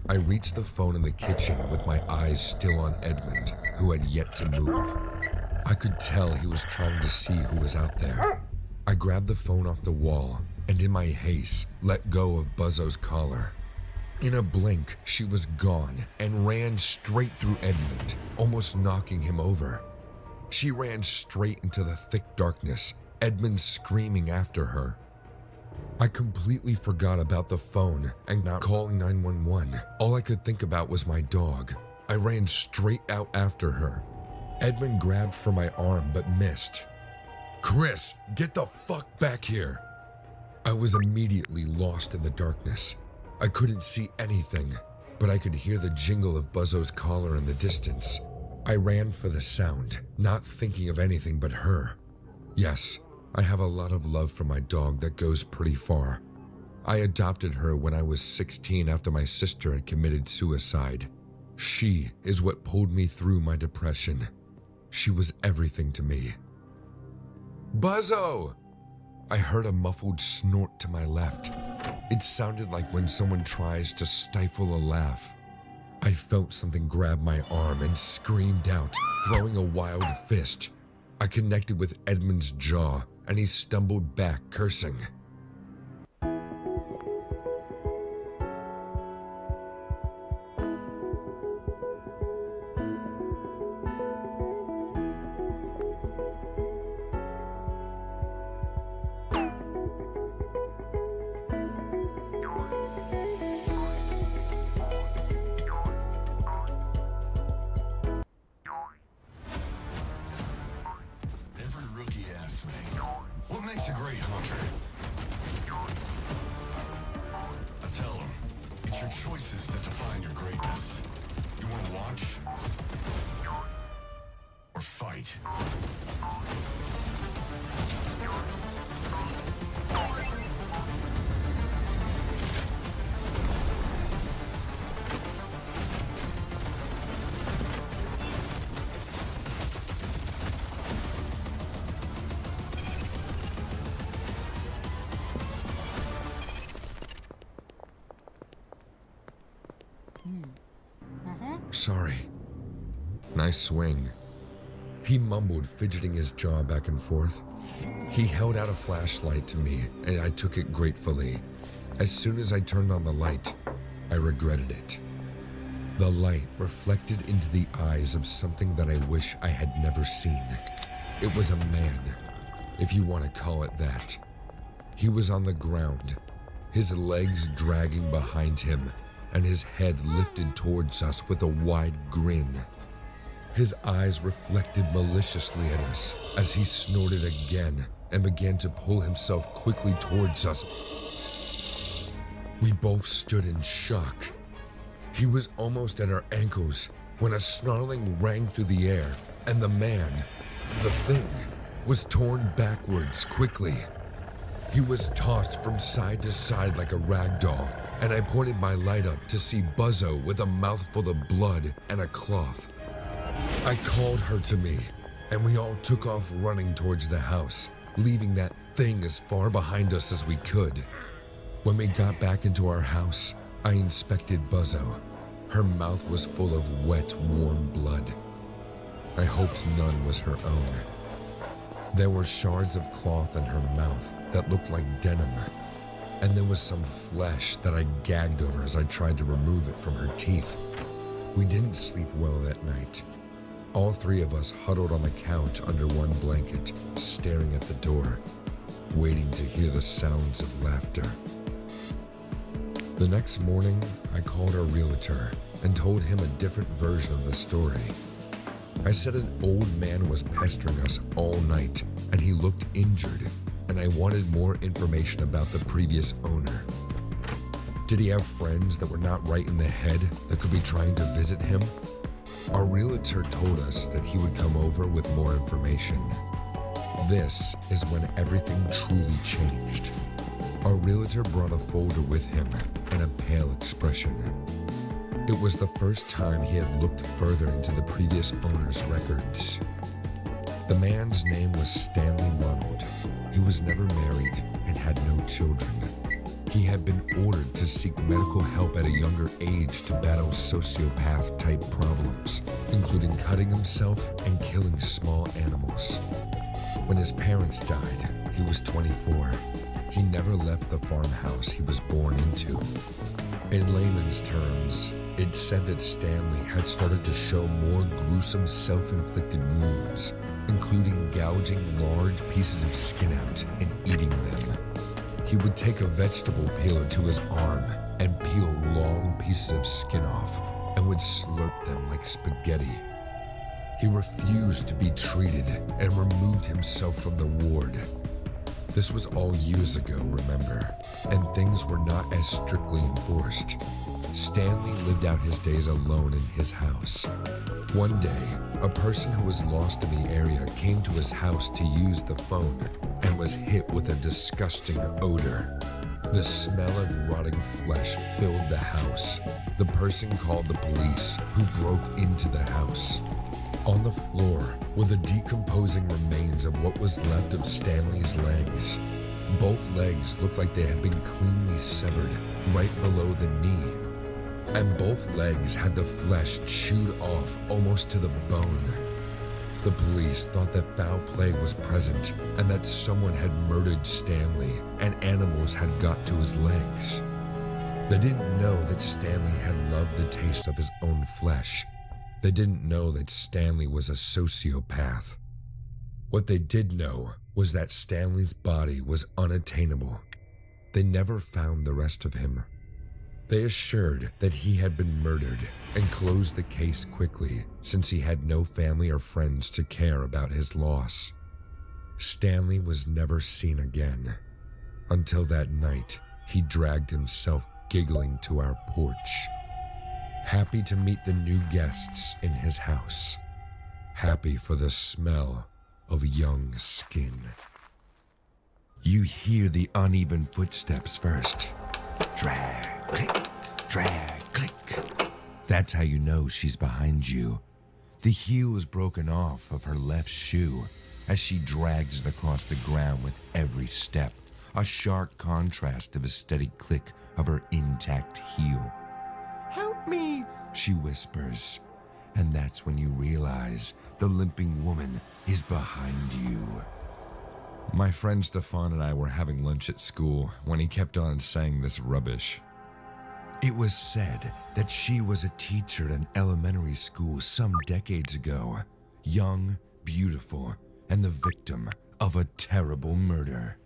I reached the phone in the kitchen with my eyes still on Edmund, who had yet to move. I could tell he was trying to see who was out there. I grabbed the phone off the wall and in my haste, let go of Buzzo's collar. In a blink, she was gone and ran straight through Edmund, almost knocking him over. She ran straight into the thick darkness, Edmund screaming after her. I completely forgot about the phone and not calling 911. All I could think about was my dog. I ran straight out after her. Edmund grabbed for my arm but missed. "Chris, get the fuck back here!" I was immediately lost in the darkness. I couldn't see anything, but I could hear the jingle of Buzzo's collar in the distance. I ran for the sound, not thinking of anything but her. Yes, I have a lot of love for my dog that goes pretty far. I adopted her when I was 16 after my sister had committed suicide. She is what pulled me through my depression. She was everything to me. "Buzzo!" I heard a muffled snort to my left. It sounded like when someone tries to stifle a laugh. I felt something grab my arm and screamed out, throwing a wild fist. I connected with Edmund's jaw, and he stumbled back, cursing. Sorry. Nice swing. He mumbled, fidgeting his jaw back and forth. He held out a flashlight to me, and I took it gratefully. As soon as I turned on the light, I regretted it. The light reflected into the eyes of something that I wish I had never seen. It was a man, if you want to call it that. He was on the ground, his legs dragging behind him, and his head lifted towards us with a wide grin. His eyes reflected maliciously at us as he snorted again and began to pull himself quickly towards us. We both stood in shock. He was almost at our ankles when a snarling rang through the air, and the man, the thing, was torn backwards quickly. He was tossed from side to side like a rag doll, and I pointed my light up to see Buzzo with a mouthful of blood and a cloth. I called her to me, and we all took off running towards the house, leaving that thing as far behind us as we could. When we got back into our house, I inspected Buzzo. Her mouth was full of wet, warm blood. I hoped none was her own. There were shards of cloth in her mouth that looked like denim, and there was some flesh that I gagged over as I tried to remove it from her teeth. We didn't sleep well that night. All three of us huddled on the couch under one blanket, staring at the door, waiting to hear the sounds of laughter. The next morning, I called our realtor and told him a different version of the story. I said an old man was pestering us all night, and he looked injured, and I wanted more information about the previous owner. Did he have friends that were not right in the head that could be trying to visit him? Our realtor told us that he would come over with more information. This is when everything truly changed. Our realtor brought a folder with him and a pale expression. It was the first time he had looked further into the previous owner's records. The man's name was Stanley Ronald. He was never married and had no children. He had been ordered to seek medical help at a younger age to battle sociopath-type problems, including cutting himself and killing small animals. When his parents died, he was 24. He never left the farmhouse he was born into. In layman's terms, it said that Stanley had started to show more gruesome self-inflicted wounds, including gouging large pieces of skin out and eating them. He would take a vegetable peeler to his arm and peel long pieces of skin off and would slurp them like spaghetti. He refused to be treated and removed himself from the ward. This was all years ago, remember, and things were not as strictly enforced. Stanley lived out his days alone in his house. One day, a person who was lost in the area came to his house to use the phone and was hit with a disgusting odor. The smell of rotting flesh filled the house. The person called the police, who broke into the house. On the floor were the decomposing remains of what was left of Stanley's legs. Both legs looked like they had been cleanly severed right below the knee. And both legs had the flesh chewed off almost to the bone. The police thought that foul play was present and that someone had murdered Stanley and animals had got to his legs. They didn't know that Stanley had loved the taste of his own flesh. They didn't know that Stanley was a sociopath. What they did know was that Stanley's body was unattainable. They never found the rest of him. They assured that he had been murdered and closed the case quickly since he had no family or friends to care about his loss. Stanley was never seen again until that night he dragged himself giggling to our porch, happy to meet the new guests in his house, happy for the smell of young skin. You hear the uneven footsteps first. Drag, click, drag, click. That's how you know she's behind you. The heel is broken off of her left shoe as she drags it across the ground with every step, a sharp contrast to the steady click of her intact heel. Help me, she whispers. And that's when you realize The limping woman is behind you. My friend Stefan and I were having lunch at school when he kept on saying this rubbish. It was said that she was a teacher at an elementary school some decades ago, young, beautiful, and the victim of a terrible murder.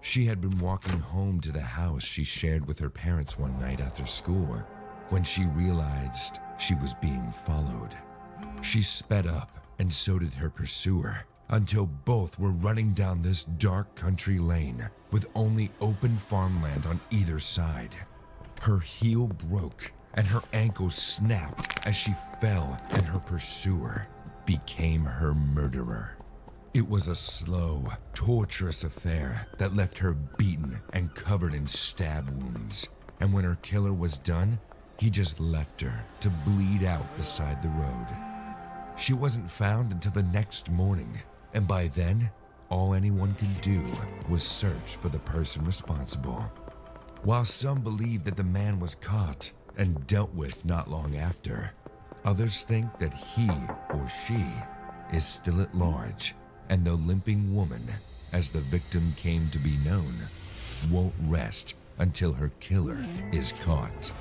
She had been walking home to the house she shared with her parents one night after school when she realized she was being followed. She sped up, and so did her pursuer, until both were running down this dark country lane with only open farmland on either side. Her heel broke and her ankle snapped as she fell, and her pursuer became her murderer. It was a slow, torturous affair that left her beaten and covered in stab wounds. And when her killer was done, he just left her to bleed out beside the road. She wasn't found until the next morning, and by then, all anyone could do was search for the person responsible. While some believe that the man was caught and dealt with not long after, others think that he or she is still at large, and the limping woman, as the victim came to be known, won't rest until her killer is caught.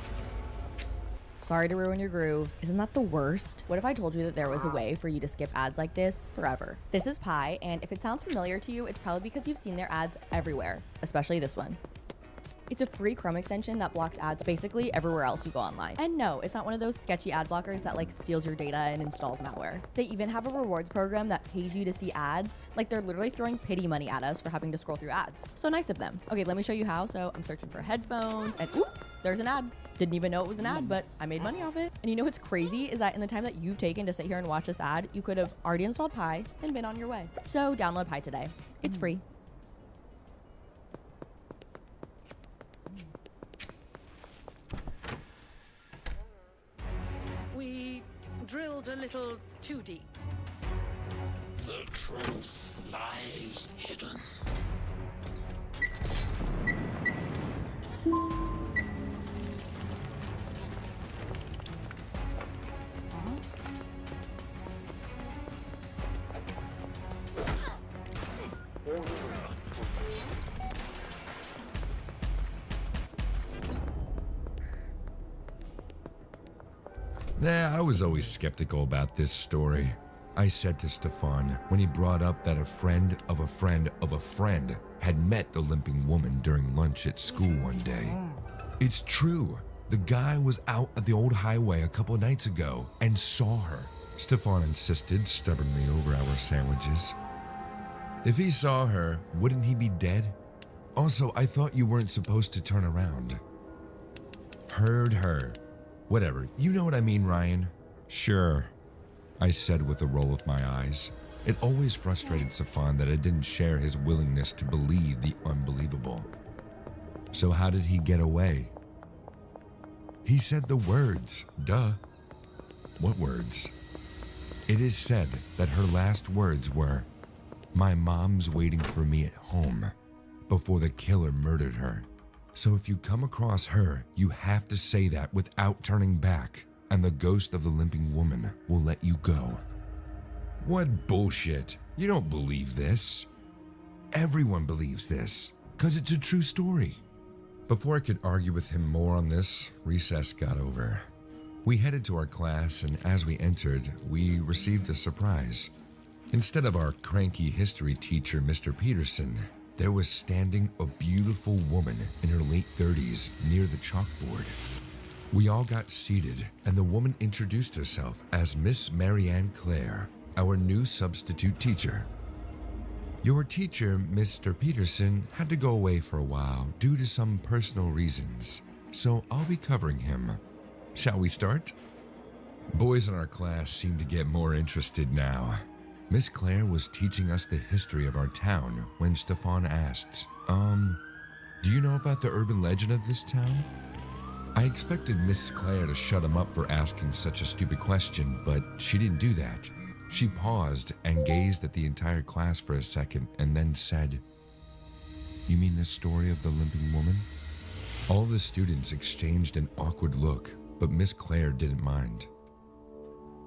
Sorry to ruin your groove. Isn't that the worst? What if I told you that there was a way for you to skip ads like this forever? This is Pi, and if it sounds familiar to you, it's probably because you've seen their ads everywhere, especially this one. It's a free Chrome extension that blocks ads basically everywhere else you go online. And no, it's not one of those sketchy ad blockers that like steals your data and installs malware. They even have a rewards program that pays you to see ads. Like they're literally throwing pity money at us for having to scroll through ads. So nice of them. Okay, let me show you how. So I'm searching for headphones and oop, there's an ad. Didn't even know it was an ad, but I made money off it. And you know what's crazy is that in the time that you've taken to sit here and watch this ad, you could have already installed Pi and been on your way. So download Pi today. It's free. We drilled a little too deep. The truth lies hidden. I was always skeptical about this story. I said to Stefan when he brought up that a friend of a friend of a friend had met the limping woman during lunch at school one day. It's true. The guy was out at the old highway a couple nights ago and saw her. Stefan insisted stubbornly over our sandwiches. If he saw her, wouldn't he be dead? Also, I thought you weren't supposed to turn around. Heard her. Whatever, you know what I mean, Ryan? Sure, I said with a roll of my eyes. It always frustrated Stefan that I didn't share his willingness to believe the unbelievable. So how did he get away? He said the words, duh. What words? It is said that her last words were, "My mom's waiting for me at home," before the killer murdered her. So if you come across her, you have to say that without turning back, and the ghost of the limping woman will let you go. What bullshit. You don't believe this. Everyone believes this, because it's a true story. Before I could argue with him more on this, recess got over. We headed to our class, and as we entered, we received a surprise. Instead of our cranky history teacher, Mr. Peterson, there was standing a beautiful woman in her late 30s near the chalkboard. We all got seated, and the woman introduced herself as Miss Marianne Clare, our new substitute teacher. Your teacher, Mr. Peterson, had to go away for a while due to some personal reasons, so I'll be covering him. Shall we start? Boys in our class seem to get more interested now. Miss Clare was teaching us the history of our town when Stefan asked, do you know about the urban legend of this town? I expected Miss Clare to shut him up for asking such a stupid question, but she didn't do that. She paused and gazed at the entire class for a second and then said, "You mean the story of the limping woman?" All the students exchanged an awkward look, but Miss Clare didn't mind.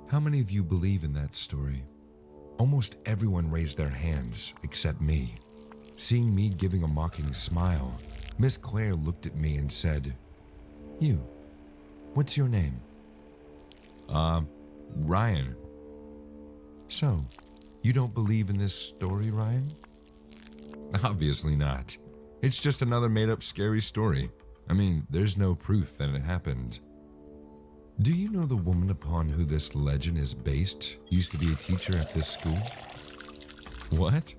"How many of you believe in that story?" Almost everyone raised their hands except me. Seeing me giving a mocking smile, Miss Claire looked at me and said, "You, what's your name?" Ryan. "So, you don't believe in this story, Ryan?" "Obviously not. It's just another made-up scary story. I mean, there's no proof that it happened." "Do you know the woman upon who this legend is based used to be a teacher at this school?" "What?"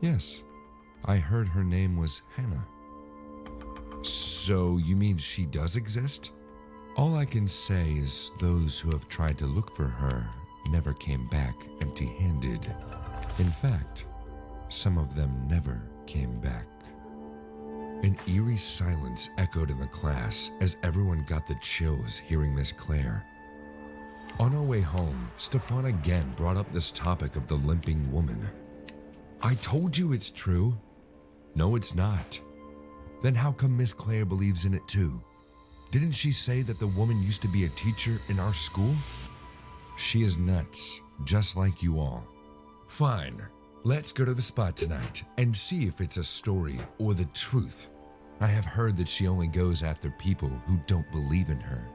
"Yes, I heard her name was Hannah." "So you mean she does exist?" "All I can say is those who have tried to look for her never came back empty-handed. In fact, some of them never came back." An eerie silence echoed in the class as everyone got the chills hearing Miss Claire. On our way home, Stefan again brought up this topic of the limping woman. "I told you it's true." "No, it's not." "Then how come Miss Claire believes in it too? Didn't she say that the woman used to be a teacher in our school?" "She is nuts, just like you all." "Fine. Let's go to the spot tonight and see if it's a story or the truth. I have heard that she only goes after people who don't believe in her."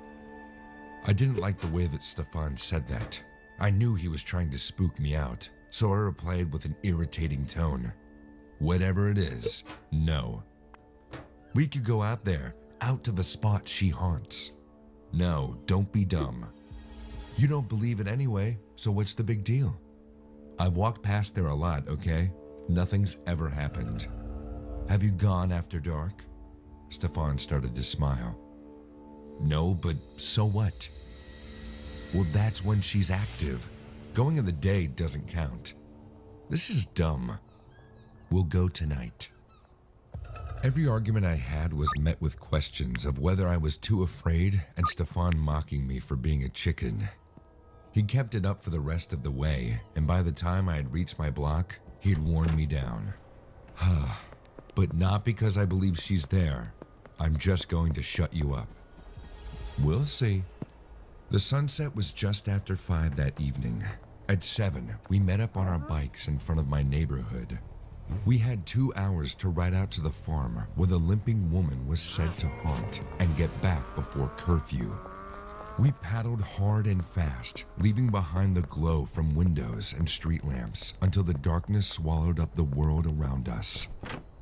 I didn't like the way that Stefan said that. I knew he was trying to spook me out, so I replied with an irritating tone. "Whatever it is, no. We could go out there, out to the spot she haunts." "No, don't be dumb. You don't believe it anyway, so what's the big deal? I've walked past there a lot, okay? Nothing's ever happened." "Have you gone after dark?" Stefan started to smile. "No, but so what?" "Well, that's when she's active. Going in the day doesn't count." "This is dumb. We'll go tonight." Every argument I had was met with questions of whether I was too afraid and Stefan mocking me for being a chicken. He kept it up for the rest of the way, and by the time I had reached my block, he had worn me down. "But not because I believe she's there. I'm just going to shut you up." "We'll see." The sunset was just after 5 that evening. At 7, we met up on our bikes in front of my neighborhood. We had 2 hours to ride out to the farm where the limping woman was said to haunt and get back before curfew. We paddled hard and fast, leaving behind the glow from windows and street lamps until the darkness swallowed up the world around us.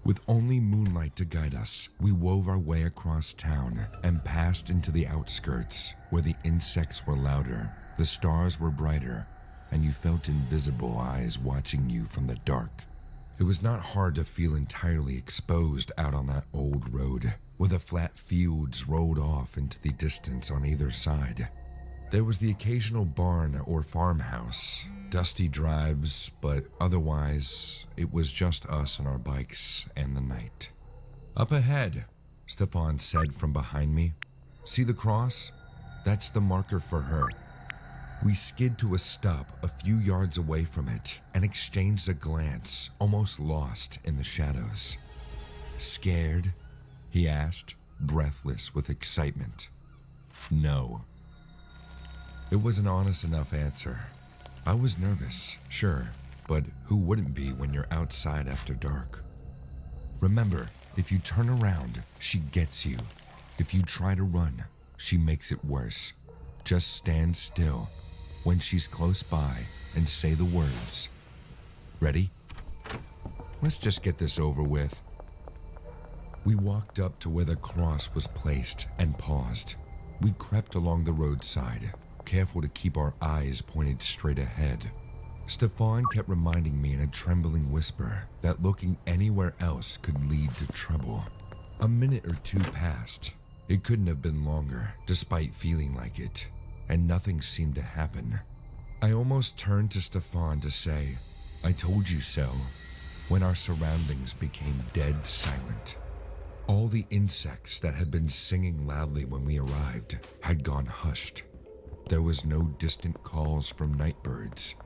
With only moonlight to guide us, we wove our way across town and passed into the outskirts where the insects were louder, the stars were brighter, and you felt invisible eyes watching you from the dark. It was not hard to feel entirely exposed out on that old road, where the flat fields rolled off into the distance on either side. There was the occasional barn or farmhouse, dusty drives, but otherwise, it was just us and our bikes and the night. "Up ahead," Stefan said from behind me. "See the cross? That's the marker for her." We skid to a stop a few yards away from it and exchanged a glance, almost lost in the shadows. "Scared?" he asked, breathless with excitement. "No." It was an honest enough answer. I was nervous, sure, but who wouldn't be when you're outside after dark? "Remember, if you turn around, she gets you. If you try to run, she makes it worse. Just stand still when she's close by and say the words. Ready? Let's just get this over with." We walked up to where the cross was placed and paused. We crept along the roadside, careful to keep our eyes pointed straight ahead. Stefan kept reminding me in a trembling whisper that looking anywhere else could lead to trouble. A minute or 2 passed. It couldn't have been longer, despite feeling like it, and nothing seemed to happen. I almost turned to Stefan to say, "I told you so," when our surroundings became dead silent. All the insects that had been singing loudly when we arrived had gone hushed. There was no distant calls from night birds,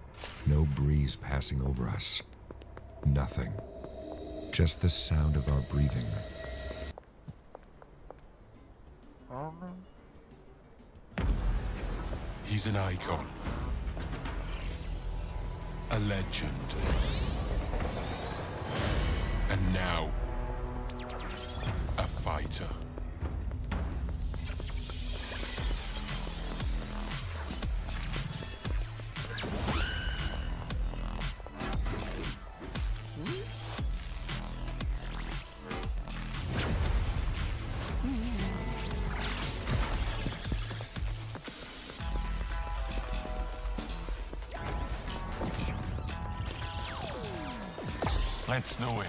no breeze passing over us. Nothing. Just the sound of our breathing. He's an icon. a legend. And now, a fighter. Let's do it.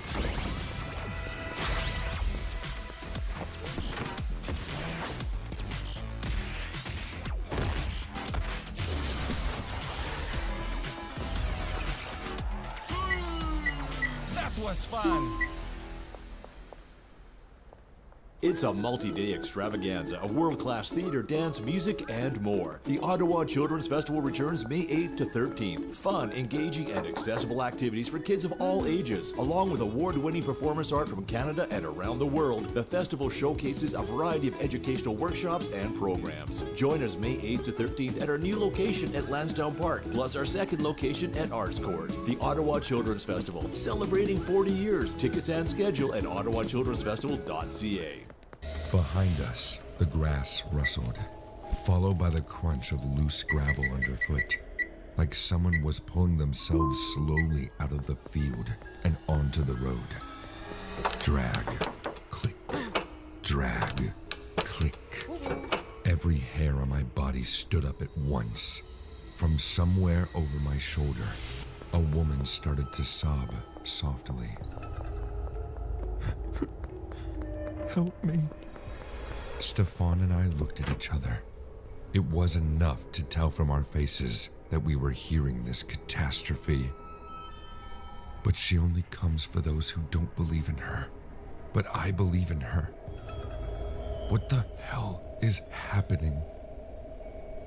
That was fun. It's a multi-day extravaganza of world-class theater, dance, music, and more. The Ottawa Children's Festival returns May 8th to 13th. Fun, engaging, and accessible activities for kids of all ages. Along with award-winning performance art from Canada and around the world, the festival showcases a variety of educational workshops and programs. Join us May 8th to 13th at our new location at Lansdowne Park, plus our second location at Arts Court. The Ottawa Children's Festival, celebrating 40 years. Tickets and schedule at ottawachildrensfestival.ca. Behind us, the grass rustled, followed by the crunch of loose gravel underfoot, like someone was pulling themselves slowly out of the field and onto the road. Drag, click, drag, click. Every hair on my body stood up at once. From somewhere over my shoulder, a woman started to sob softly. Help me. Stefan and I looked at each other. It was enough to tell from our faces that we were hearing this catastrophe. But she only comes for those who don't believe in her. But I believe in her. What the hell is happening?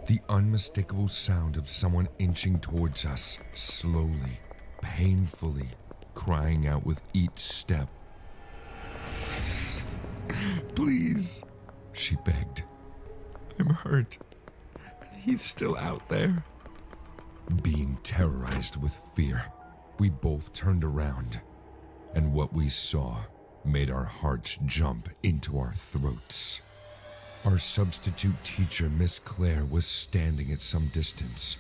The unmistakable sound of someone inching towards us, slowly, painfully, crying out with each step. Please, she begged. I'm hurt, and he's still out there. Being terrorized with fear, we both turned around, and what we saw made our hearts jump into our throats. Our substitute teacher, Miss Claire, was standing at some distance.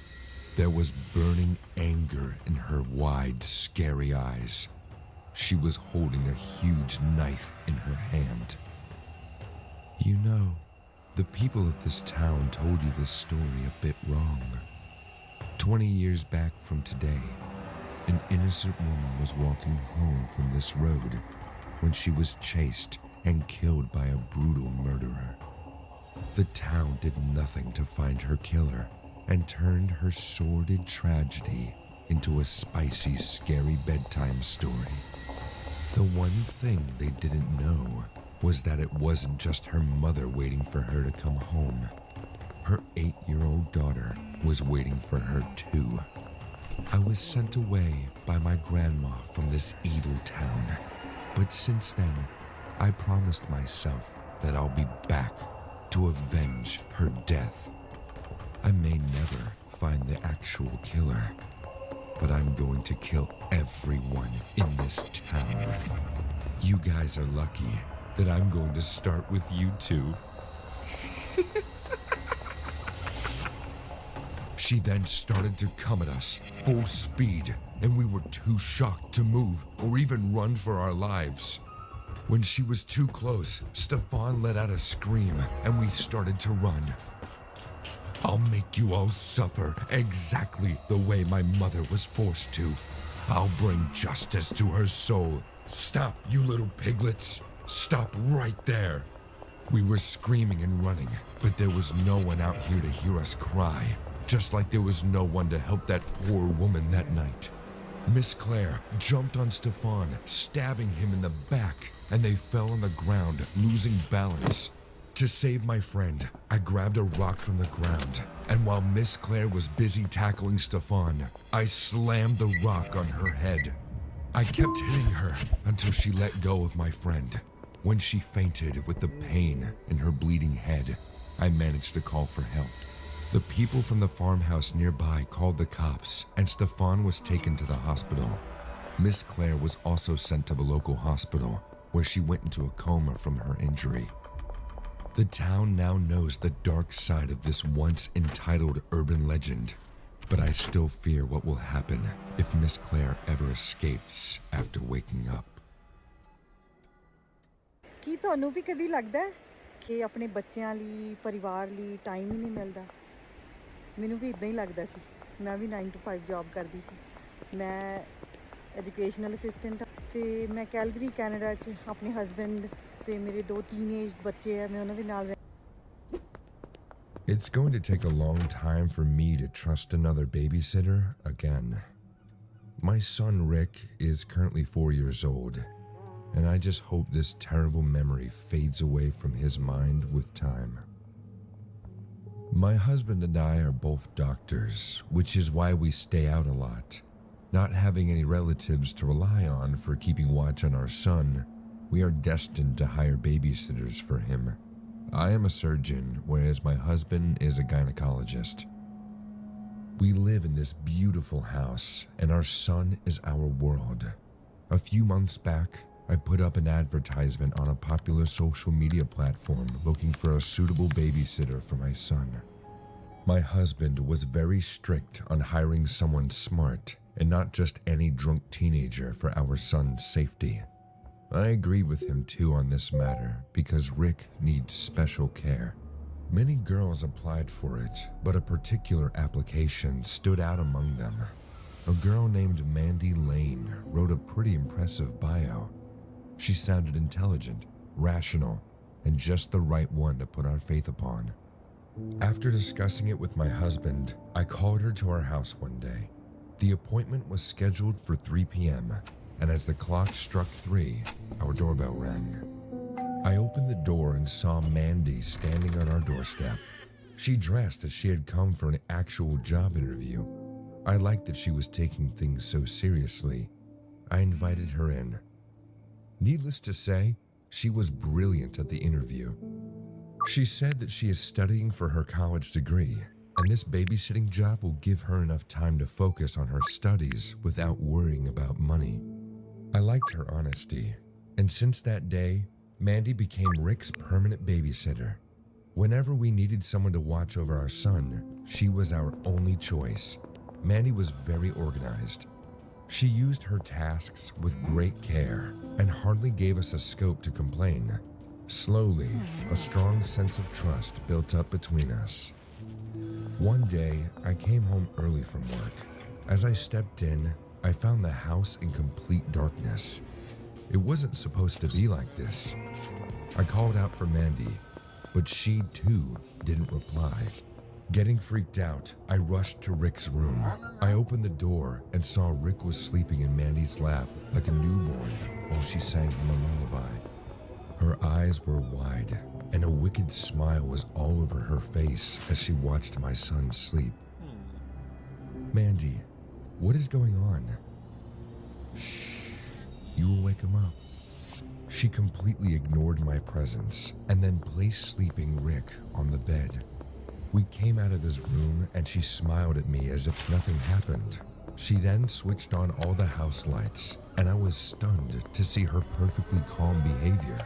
There was burning anger in her wide, scary eyes. She was holding a huge knife in her hand. You know, the people of this town told you this story a bit wrong. 20 years back from today, an innocent woman was walking home from this road when she was chased and killed by a brutal murderer. The town did nothing to find her killer and turned her sordid tragedy into a spicy, scary bedtime story. The one thing they didn't know was that it wasn't just her mother waiting for her to come home. Her 8-year-old daughter was waiting for her too. I was sent away by my grandma from this evil town, but since then, I promised myself that I'll be back to avenge her death. I may never find the actual killer, but I'm going to kill everyone in this town. You guys are lucky that I'm going to start with you two. She then started to come at us full speed, and we were too shocked to move or even run for our lives. When she was too close, Stefan let out a scream, and we started to run. I'll make you all suffer exactly the way my mother was forced to. I'll bring justice to her soul. Stop, you little piglets. Stop right there. We were screaming and running, but there was no one out here to hear us cry, just like there was no one to help that poor woman that night. Miss Claire jumped on Stefan, stabbing him in the back, and they fell on the ground, losing balance. To save my friend, I grabbed a rock from the ground, and while Miss Claire was busy tackling Stefan, I slammed the rock on her head. I kept hitting her until she let go of my friend. When she fainted with the pain in her bleeding head, I managed to call for help. The people from the farmhouse nearby called the cops, and Stefan was taken to the hospital. Miss Claire was also sent to the local hospital, where she went into a coma from her injury. The town now knows the dark side of this once entitled urban legend, but I still fear what will happen if Miss Claire ever escapes after waking up. ਕੀ ਤੁਹਾਨੂੰ ਵੀ ਕਦੀ ਲੱਗਦਾ ਹੈ ਕਿ ਆਪਣੇ ਬੱਚਿਆਂ ਲਈ ਪਰਿਵਾਰ ਲਈ ਟਾਈਮ ਹੀ ਨਹੀਂ ਮਿਲਦਾ? ਮੈਨੂੰ ਵੀ ਇਦਾਂ ਹੀ ਲੱਗਦਾ ਸੀ। ਮੈਂ ਵੀ 9 to 5 ਜੌਬ ਕਰਦੀ ਸੀ। ਮੈਂ ਐਜੂਕੇਸ਼ਨਲ ਅਸਿਸਟੈਂਟ ਤੇ ਮੈਂ ਕੈਲਗਰੀ ਕੈਨੇਡਾ 'ਚ ਆਪਣੇ ਹਸਬੈਂਡ ਤੇ ਮੇਰੇ 2 ਟੀਨੇਜ ਬੱਚੇ ਆ, ਮੈਂ ਉਹਨਾਂ ਦੇ ਨਾਲ It's going to take a long time for me to trust another babysitter again. My son Rick is currently 4 years old, and I just hope this terrible memory fades away from his mind with time. My husband and I are both doctors, which is why we stay out a lot. Not having any relatives to rely on for keeping watch on our son, we are destined to hire babysitters for him. I am a surgeon, whereas my husband is a gynecologist. We live in this beautiful house, and our son is our world. A few months back, I put up an advertisement on a popular social media platform looking for a suitable babysitter for my son. My husband was very strict on hiring someone smart and not just any drunk teenager for our son's safety. I agree with him too on this matter because Rick needs special care. Many girls applied for it, but a particular application stood out among them. A girl named Mandy Lane wrote a pretty impressive bio. She sounded intelligent, rational, and just the right one to put our faith upon. After discussing it with my husband, I called her to our house one day. The appointment was scheduled for 3 p.m., and as the clock struck 3, our doorbell rang. I opened the door and saw Mandy standing on our doorstep. She dressed as she had come for an actual job interview. I liked that she was taking things so seriously. I invited her in. Needless to say, she was brilliant at the interview. She said that she is studying for her college degree, and this babysitting job will give her enough time to focus on her studies without worrying about money. I liked her honesty, and since that day, Mandy became Rick's permanent babysitter. Whenever we needed someone to watch over our son, she was our only choice. Mandy was very organized. She used her tasks with great care and hardly gave us a scope to complain. Slowly, a strong sense of trust built up between us. One day, I came home early from work. As I stepped in, I found the house in complete darkness. It wasn't supposed to be like this. I called out for Mandy, but she too didn't reply. Getting freaked out, I rushed to Rick's room. I opened the door and saw Rick was sleeping in Mandy's lap like a newborn while she sang him a lullaby. Her eyes were wide, and a wicked smile was all over her face as she watched my son sleep. Mandy, what is going on? Shh, you will wake him up. She completely ignored my presence and then placed sleeping Rick on the bed. We came out of his room and she smiled at me as if nothing happened. She then switched on all the house lights, and I was stunned to see her perfectly calm behavior.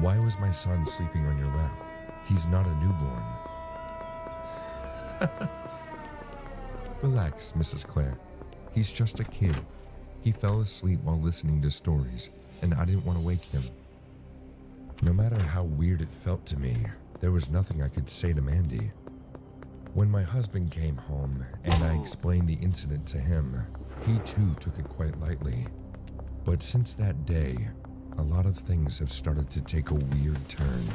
Why was my son sleeping on your lap? He's not a newborn. Relax, Mrs. Claire. He's just a kid. He fell asleep while listening to stories, and I didn't want to wake him. No matter how weird it felt to me, there was nothing I could say to Mandy. When my husband came home and I explained the incident to him, he too took it quite lightly. But since that day, a lot of things have started to take a weird turn.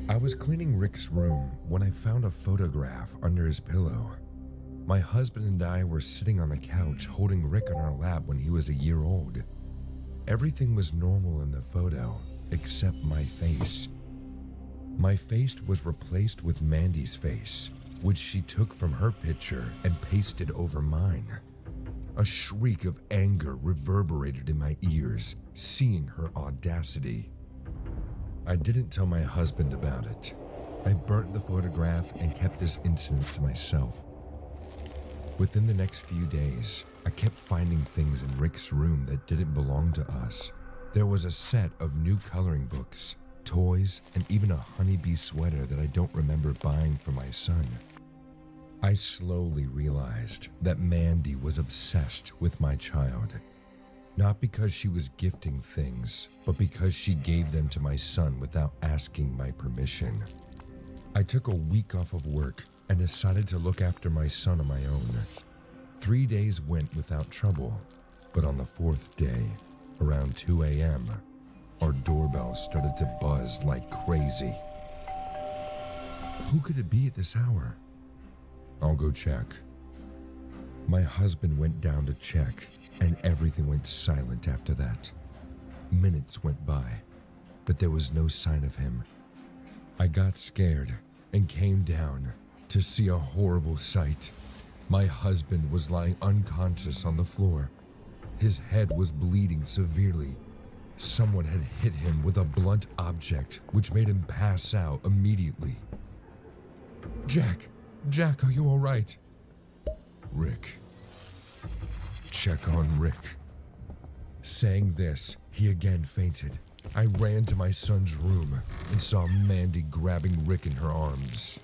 I was cleaning Rick's room when I found a photograph under his pillow. My husband and I were sitting on the couch holding Rick on our lap when he was a year old. Everything was normal in the photo, except my face. My face was replaced with Mandy's face, which she took from her picture and pasted over mine. A shriek of anger reverberated in my ears, seeing her audacity. I didn't tell my husband about it. I burnt the photograph and kept this incident to myself. Within the next few days, I kept finding things in Rick's room that didn't belong to us. There was a set of new coloring books, toys, and even a honeybee sweater that I don't remember buying for my son. I slowly realized that Mandy was obsessed with my child. Not because she was gifting things, but because she gave them to my son without asking my permission. I took a week off of work and decided to look after my son on my own. 3 days went without trouble, but on the 4th day, around 2 a.m., our doorbell started to buzz like crazy. Who could it be at this hour? I'll go check. My husband went down to check, and everything went silent after that. Minutes went by, but there was no sign of him. I got scared and came down to see a horrible sight. My husband was lying unconscious on the floor. His head was bleeding severely. Someone had hit him with a blunt object, which made him pass out immediately. Jack, are you all right? Rick. Check on Rick. Saying this, he again fainted. I ran to my son's room and saw Mandy grabbing Rick in her arms.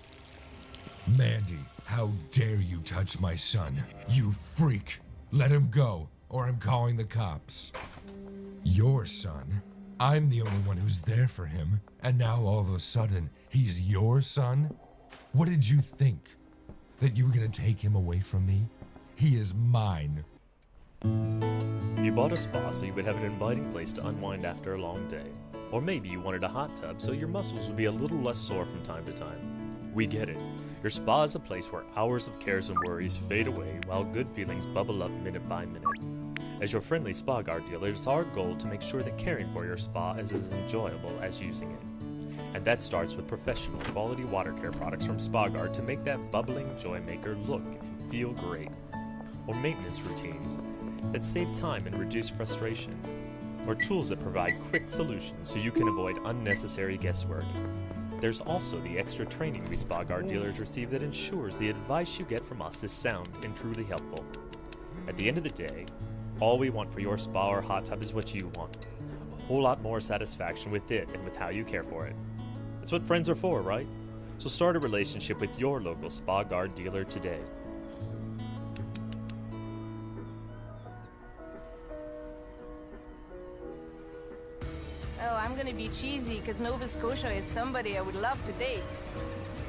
Mandy, how dare you touch my son? You freak! Let him go, or I'm calling the cops. Your son? I'm the only one who's there for him, and now all of a sudden, he's your son? What did you think? That you were gonna take him away from me? He is mine. You bought a spa so you would have an inviting place to unwind after a long day. Or maybe you wanted a hot tub so your muscles would be a little less sore from time to time. We get it. Your spa is a place where hours of cares and worries fade away while good feelings bubble up minute by minute. As your friendly Spa Guard dealer, it's our goal to make sure that caring for your spa is as enjoyable as using it. And that starts with professional quality water care products from Spa Guard to make that bubbling joy maker look and feel great. Or maintenance routines that save time and reduce frustration. Or tools that provide quick solutions so you can avoid unnecessary guesswork. There's also the extra training we Spa Guard dealers receive that ensures the advice you get from us is sound and truly helpful. At the end of the day, all we want for your spa or hot tub is what you want. A whole lot more satisfaction with it and with how you care for it. That's what friends are for, right? So start a relationship with your local Spa Guard dealer today. Oh, I'm gonna be cheesy because Nova Scotia is somebody I would love to date.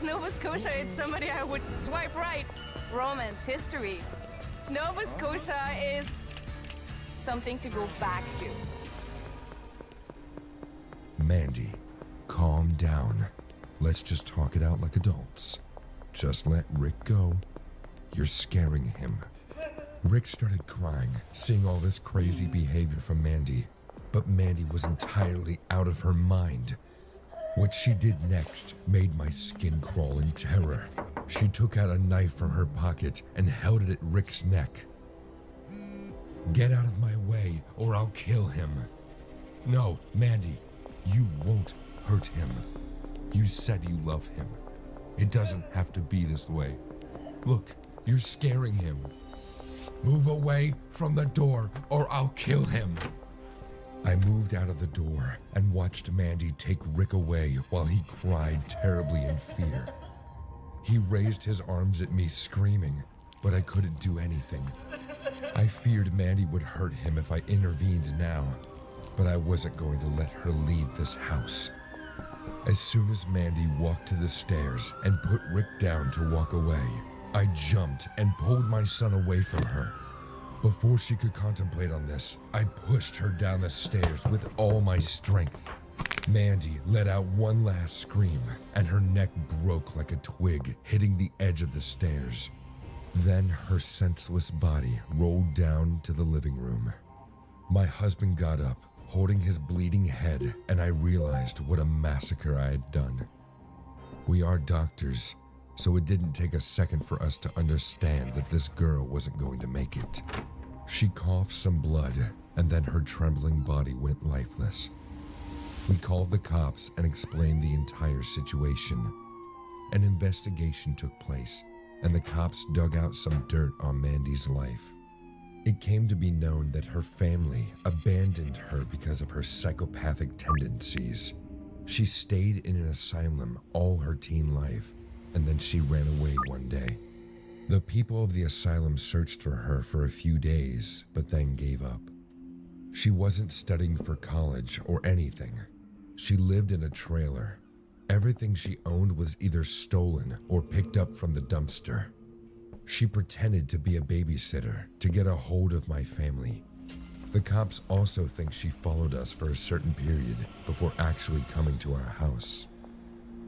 Nova Scotia is somebody I would swipe right. Romance, history. Nova Scotia is something to go back to. Mandy, calm down. Let's just talk it out like adults. Just let Rick go. You're scaring him. Rick started crying, seeing all this crazy behavior from Mandy. But Mandy was entirely out of her mind. What she did next made my skin crawl in terror. She took out a knife from her pocket and held it at Rick's neck. Get out of my way, or I'll kill him. No, Mandy, you won't hurt him. You said you love him. It doesn't have to be this way. Look, you're scaring him. Move away from the door, or I'll kill him. I moved out of the door and watched Mandy take Rick away while he cried terribly in fear. He raised his arms at me screaming, but I couldn't do anything. I feared Mandy would hurt him if I intervened now, but I wasn't going to let her leave this house. As soon as Mandy walked to the stairs and put Rick down to walk away, I jumped and pulled my son away from her. Before she could contemplate on this, I pushed her down the stairs with all my strength. Mandy let out one last scream, and her neck broke like a twig, hitting the edge of the stairs. Then her senseless body rolled down to the living room. My husband got up, holding his bleeding head, and I realized what a massacre I had done. We are doctors, so it didn't take a second for us to understand that this girl wasn't going to make it. She coughed some blood, and then her trembling body went lifeless. We called the cops and explained the entire situation. an investigation took place, and the cops dug out some dirt on Mandy's life. It came to be known that her family abandoned her because of her psychopathic tendencies. She stayed in an asylum all her teen life, and then she ran away one day. The people of the asylum searched for her for a few days, but then gave up. She wasn't studying for college or anything. She lived in a trailer. Everything she owned was either stolen or picked up from the dumpster. She pretended to be a babysitter to get a hold of my family. The cops also think she followed us for a certain period before actually coming to our house.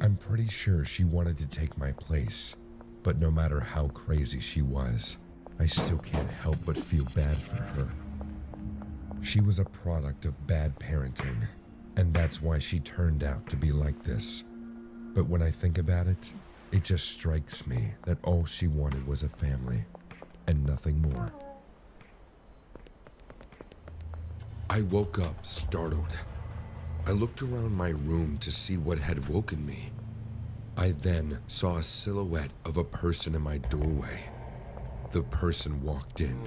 I'm pretty sure she wanted to take my place, but no matter how crazy she was, I still can't help but feel bad for her. She was a product of bad parenting, and that's why she turned out to be like this. But when I think about it, it just strikes me that all she wanted was a family, and nothing more. I woke up startled. I looked around my room to see what had woken me. I then saw a silhouette of a person in my doorway. The person walked in.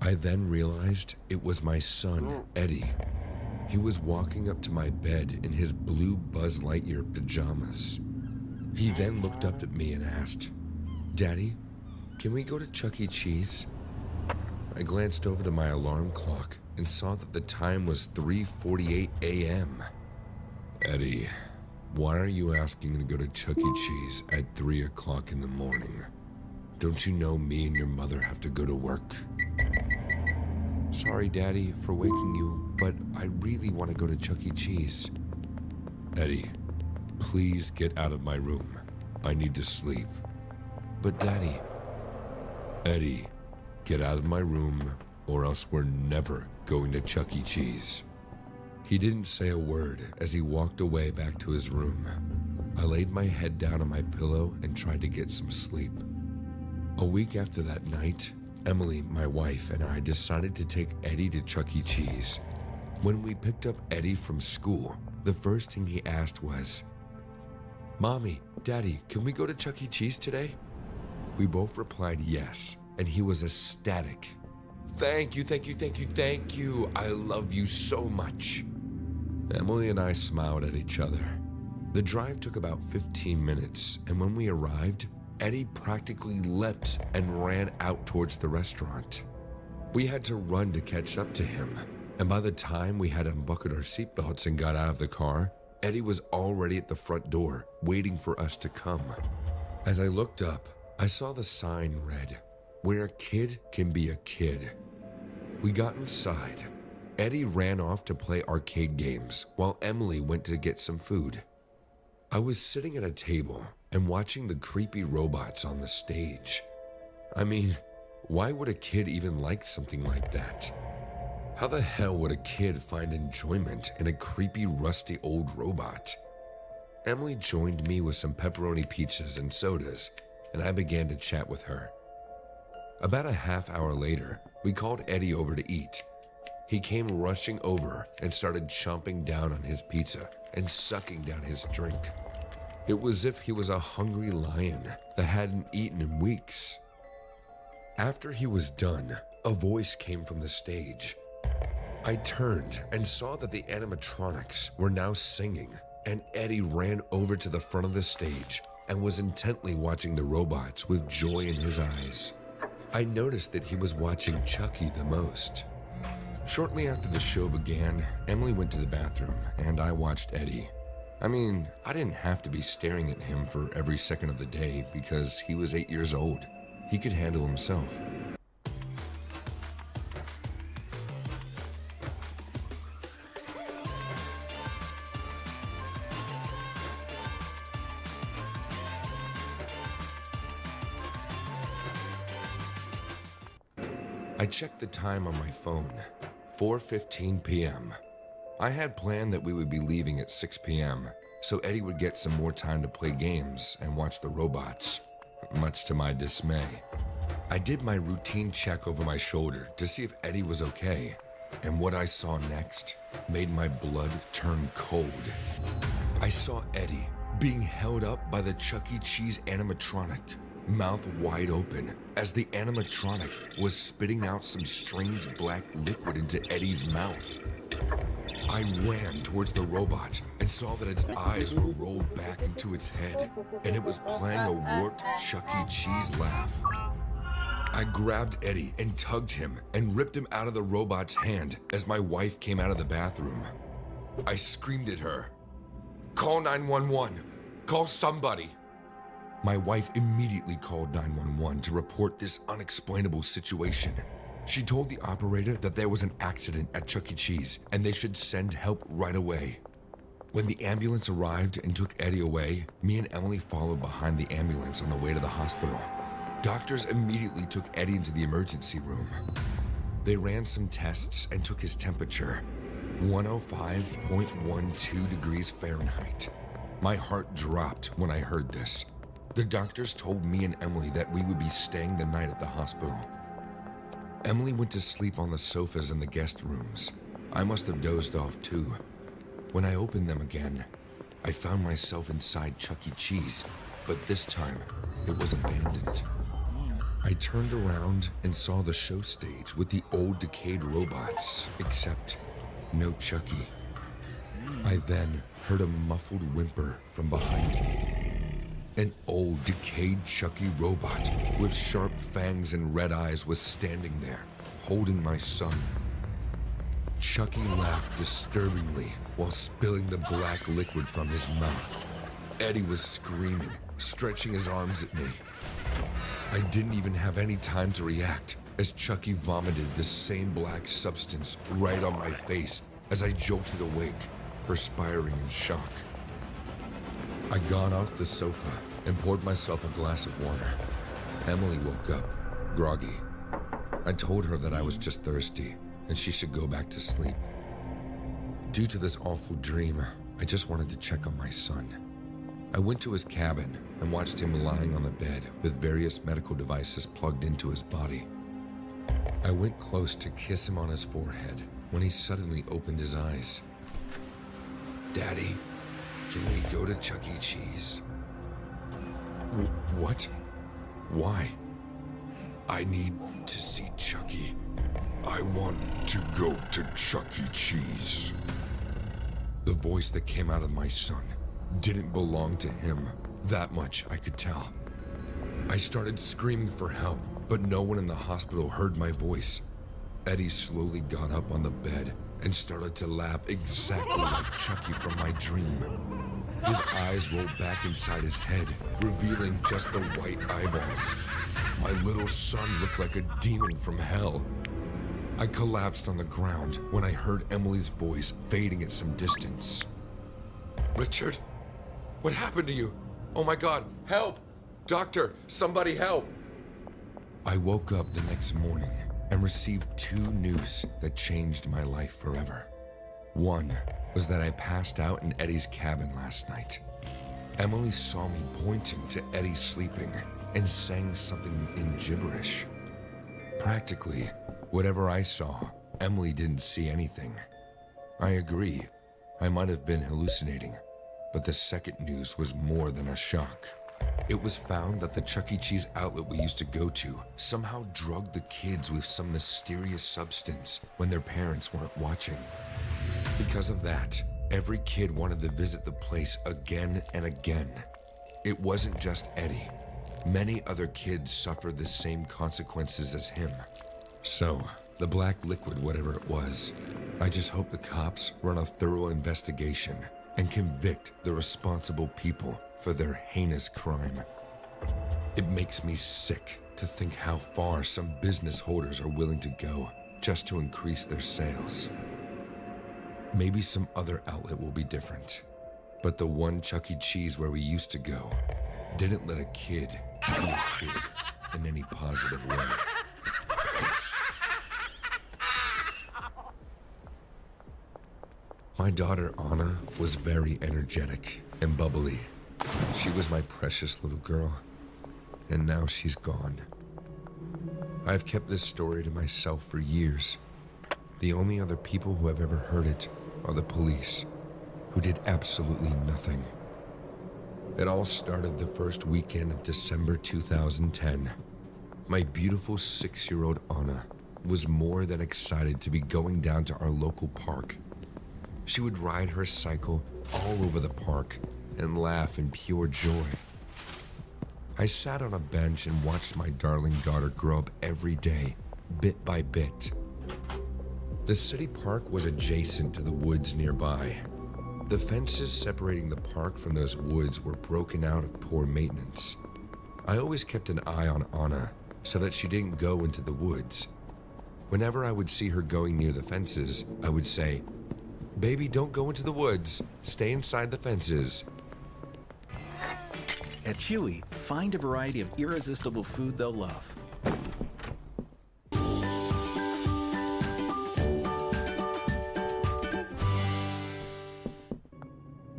I then realized it was my son, Eddie. He was walking up to my bed in his blue Buzz Lightyear pajamas. He then looked up at me and asked, "Daddy, can we go to Chuck E. Cheese?" I glanced over to my alarm clock and saw that the time was 3:48 a.m. "Eddie, why are you asking to go to Chuck E. Cheese at 3 o'clock in the morning? Don't you know me and your mother have to go to work?" "Sorry, Daddy, for waking you, but I really want to go to Chuck E. Cheese." "Eddie, please get out of my room. I need to sleep." "But Daddy..." "Eddie, get out of my room or else we're never going to Chuck E. Cheese." He didn't say a word as he walked away back to his room. I laid my head down on my pillow and tried to get some sleep. A week after that night, Emily, my wife, and I decided to take Eddie to Chuck E. Cheese. When we picked up Eddie from school, the first thing he asked was, "Mommy, Daddy, can we go to Chuck E. Cheese today?" We both replied yes, and he was ecstatic. "Thank you, thank you, thank you, thank you. I love you so much." Emily and I smiled at each other. The drive took about 15 minutes, and when we arrived, Eddie practically leapt and ran out towards the restaurant. We had to run to catch up to him, and by the time we had unbuckled our seatbelts and got out of the car, Eddie was already at the front door, waiting for us to come. As I looked up, I saw the sign read, "Where a kid can be a kid." We got inside. Eddie ran off to play arcade games while Emily went to get some food. I was sitting at a table and watching the creepy robots on the stage. I mean, why would a kid even like something like that? How the hell would a kid find enjoyment in a creepy, rusty old robot? Emily joined me with some pepperoni pizzas and sodas, and I began to chat with her. About a half hour later, we called Eddie over to eat. He came rushing over and started chomping down on his pizza and sucking down his drink. It was as if he was a hungry lion that hadn't eaten in weeks. After he was done, a voice came from the stage. I turned and saw that the animatronics were now singing, and Eddie ran over to the front of the stage and was intently watching the robots with joy in his eyes. I noticed that he was watching Chucky the most. Shortly after the show began, Emily went to the bathroom and I watched Eddie. I mean, I didn't have to be staring at him for every second of the day because he was 8 years old. He could handle himself. I checked the time on my phone, 4:15 p.m. I had planned that we would be leaving at 6 p.m., so Eddie would get some more time to play games and watch the robots, much to my dismay. I did my routine check over my shoulder to see if Eddie was okay, and what I saw next made my blood turn cold. I saw Eddie being held up by the Chuck E. Cheese animatronic, mouth wide open, as the animatronic was spitting out some strange black liquid into Eddie's mouth. I ran towards the robot and saw that its eyes were rolled back into its head, and it was playing a warped Chuck E. Cheese laugh. I grabbed Eddie and tugged him and ripped him out of the robot's hand as my wife came out of the bathroom. I screamed at her, "Call 911, call somebody." My wife immediately called 911 to report this unexplainable situation. She told the operator that there was an accident at Chuck E. Cheese and they should send help right away. When the ambulance arrived and took Eddie away, me and Emily followed behind the ambulance on the way to the hospital. Doctors immediately took Eddie into the emergency room. They ran some tests and took his temperature, 105.12 degrees Fahrenheit. My heart dropped when I heard this. The doctors told me and Emily that we would be staying the night at the hospital. Emily went to sleep on the sofas in the guest rooms. I must have dozed off too. When I opened them again, I found myself inside Chuck E. Cheese, but this time it was abandoned. I turned around and saw the show stage with the old decayed robots, except no Chucky. I then heard a muffled whimper from behind me. An old decayed Chucky robot with sharp fangs and red eyes was standing there, holding my son. Chucky laughed disturbingly while spilling the black liquid from his mouth. Eddie was screaming, stretching his arms at me. I didn't even have any time to react as Chucky vomited the same black substance right on my face as I jolted awake, perspiring in shock. I got off the sofa and poured myself a glass of water. Emily woke up, groggy. I told her that I was just thirsty and she should go back to sleep. Due to this awful dream, I just wanted to check on my son. I went to his cabin and watched him lying on the bed with various medical devices plugged into his body. I went close to kiss him on his forehead when he suddenly opened his eyes. "Daddy, can we go to Chuck E. Cheese?" What? Why? "I need to see Chucky. I want to go to Chuck E. Cheese." The voice that came out of my son didn't belong to him. That much I could tell. I started screaming for help, but no one in the hospital heard my voice. Eddie slowly got up on the bed and started to laugh exactly like Chucky from my dream. His eyes rolled back inside his head, revealing just the white eyeballs. My little son looked like a demon from hell. I collapsed on the ground when I heard Emily's voice fading at some distance. "Richard? What happened to you? Oh my God, help! Doctor, somebody help!" I woke up the next morning and received two news that changed my life forever. One was that I passed out in Eddie's cabin last night. Emily saw me pointing to Eddie sleeping and saying something in gibberish. Practically, whatever I saw, Emily didn't see anything. I agree, I might have been hallucinating, but the second news was more than a shock. It was found that the Chuck E. Cheese outlet we used to go to somehow drugged the kids with some mysterious substance when their parents weren't watching. Because of that, every kid wanted to visit the place again and again. It wasn't just Eddie. Many other kids suffered the same consequences as him. So, the black liquid, whatever it was, I just hope the cops run a thorough investigation and convict the responsible people for their heinous crime. It makes me sick to think how far some business holders are willing to go just to increase their sales. Maybe some other outlet will be different, but the one Chuck E. Cheese where we used to go didn't let a kid be a kid in any positive way. My daughter Anna was very energetic and bubbly. She was my precious little girl, and now she's gone. I've kept this story to myself for years. The only other people who have ever heard it are the police, who did absolutely nothing. It all started the first weekend of December 2010. My beautiful 6-year-old Anna was more than excited to be going down to our local park. She would ride her cycle all over the park and laugh in pure joy. I sat on a bench and watched my darling daughter grow up every day, bit by bit. The city park was adjacent to the woods nearby. The fences separating the park from those woods were broken out of poor maintenance. I always kept an eye on Anna so that she didn't go into the woods. Whenever I would see her going near the fences, I would say, "Baby, don't go into the woods. Stay inside the fences." At Chewy, find a variety of irresistible food they'll love.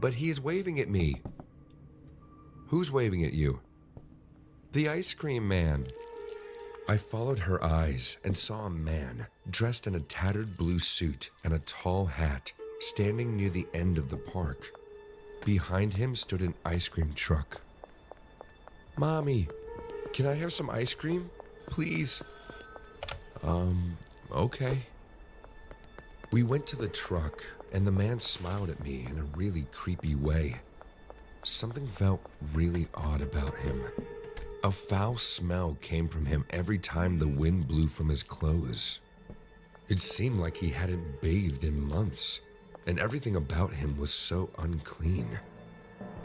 But he is waving at me. Who's waving at you? The ice cream man. I followed her eyes and saw a man dressed in a tattered blue suit and a tall hat standing near the end of the park. Behind him stood an ice cream truck. "Mommy, can I have some ice cream, please?" Okay. We went to the truck, and the man smiled at me in a really creepy way. Something felt really odd about him. A foul smell came from him every time the wind blew from his clothes. It seemed like he hadn't bathed in months, and everything about him was so unclean.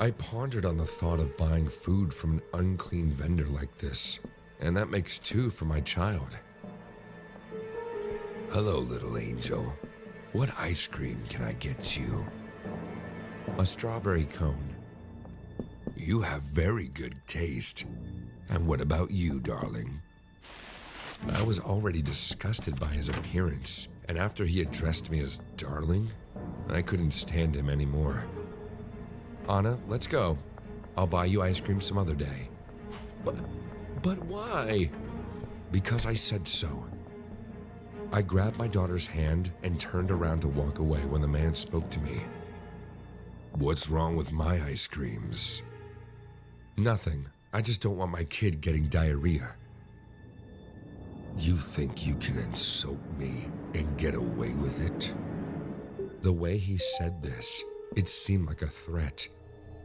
I pondered on the thought of buying food from an unclean vendor like this, and that makes two for my child. "Hello, little angel. What ice cream can I get you?" "A strawberry cone." "You have very good taste. And what about you, darling?" I was already disgusted by his appearance, and after he addressed me as darling, I couldn't stand him anymore. "Anna, let's go. I'll buy you ice cream some other day." But why?" "Because I said so." I grabbed my daughter's hand and turned around to walk away when the man spoke to me. "What's wrong with my ice creams?" "Nothing. I just don't want my kid getting diarrhea." "You think you can insult me and get away with it?" The way he said this, it seemed like a threat,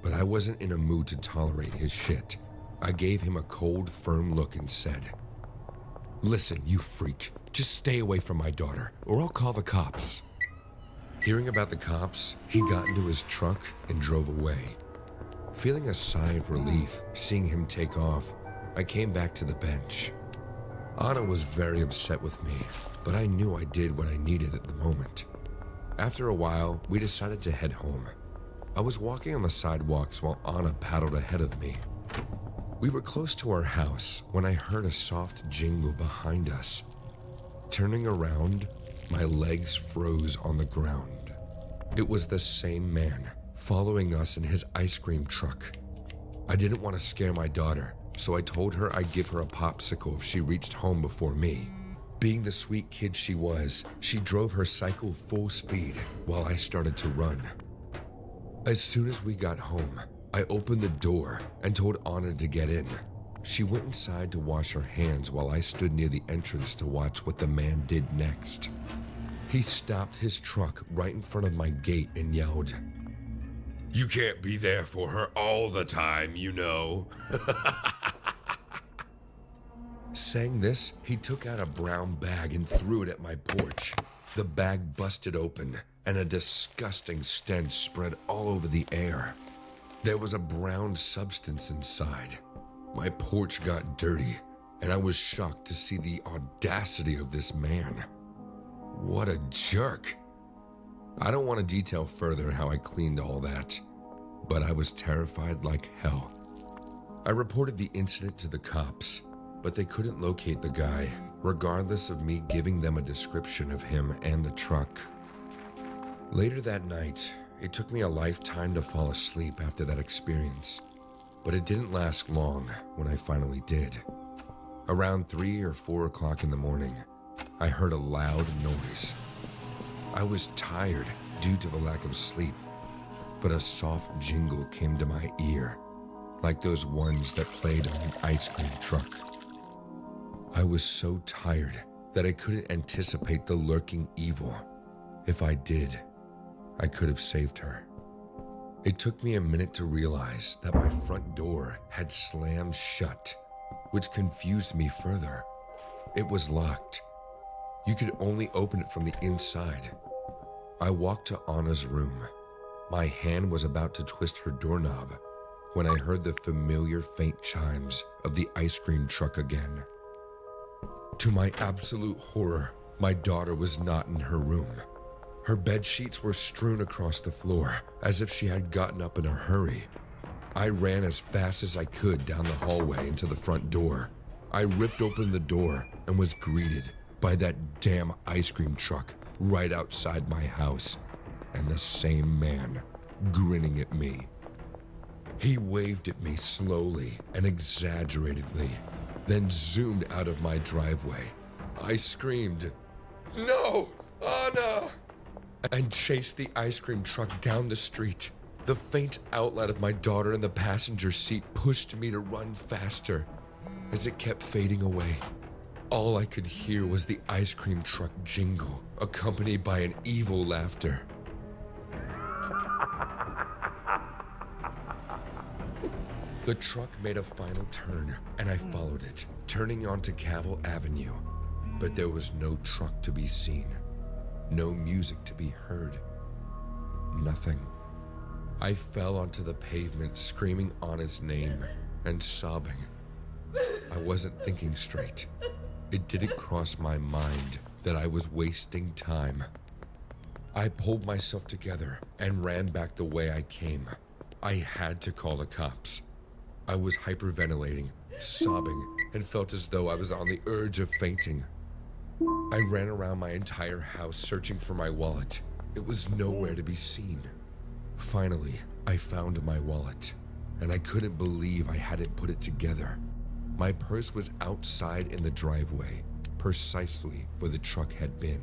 but I wasn't in a mood to tolerate his shit. I gave him a cold, firm look and said, "Listen, you freak, just stay away from my daughter, or I'll call the cops." Hearing about the cops, he got into his truck and drove away. Feeling a sigh of relief, seeing him take off, I came back to the bench. Anna was very upset with me, but I knew I did what I needed at the moment. After a while, we decided to head home. I was walking on the sidewalks while Anna paddled ahead of me. We were close to our house when I heard a soft jingle behind us. Turning around, my legs froze on the ground. It was the same man, following us in his ice cream truck. I didn't want to scare my daughter, so I told her I'd give her a popsicle if she reached home before me. Being the sweet kid she was, she drove her cycle full speed while I started to run. As soon as we got home, I opened the door and told Anna to get in. She went inside to wash her hands while I stood near the entrance to watch what the man did next. He stopped his truck right in front of my gate and yelled, "You can't be there for her all the time, you know." Saying this, he took out a brown bag and threw it at my porch. The bag busted open, and a disgusting stench spread all over the air. There was a brown substance inside. My porch got dirty, and I was shocked to see the audacity of this man. What a jerk. I don't want to detail further how I cleaned all that, but I was terrified like hell. I reported the incident to the cops, but they couldn't locate the guy, regardless of me giving them a description of him and the truck. Later that night, it took me a lifetime to fall asleep after that experience, but it didn't last long when I finally did. Around 3 or 4 o'clock in the morning, I heard a loud noise. I was tired due to the lack of sleep, but a soft jingle came to my ear, like those ones that played on an ice cream truck. I was so tired that I couldn't anticipate the lurking evil. If I did, I could have saved her. It took me a minute to realize that my front door had slammed shut, which confused me further. It was locked. You could only open it from the inside. I walked to Anna's room. My hand was about to twist her doorknob when I heard the familiar faint chimes of the ice cream truck again. To my absolute horror, my daughter was not in her room. Her bed sheets were strewn across the floor as if she had gotten up in a hurry. I ran as fast as I could down the hallway into the front door. I ripped open the door and was greeted by that damn ice cream truck right outside my house, and the same man grinning at me. He waved at me slowly and exaggeratedly, then zoomed out of my driveway. I screamed, "No, Anna!" and chased the ice cream truck down the street. The faint outline of my daughter in the passenger seat pushed me to run faster. As it kept fading away, all I could hear was the ice cream truck jingle, accompanied by an evil laughter. The truck made a final turn, and I followed it, turning onto Cavell Avenue. But there was no truck to be seen, no music to be heard, nothing. I fell onto the pavement, screaming Anna's name and sobbing. I wasn't thinking straight. It didn't cross my mind that I was wasting time. I pulled myself together and ran back the way I came. I had to call the cops. I was hyperventilating, sobbing, and felt as though I was on the urge of fainting. I ran around my entire house searching for my wallet. It was nowhere to be seen. Finally, I found my wallet, and I couldn't believe I hadn't put it together. My purse was outside in the driveway, precisely where the truck had been.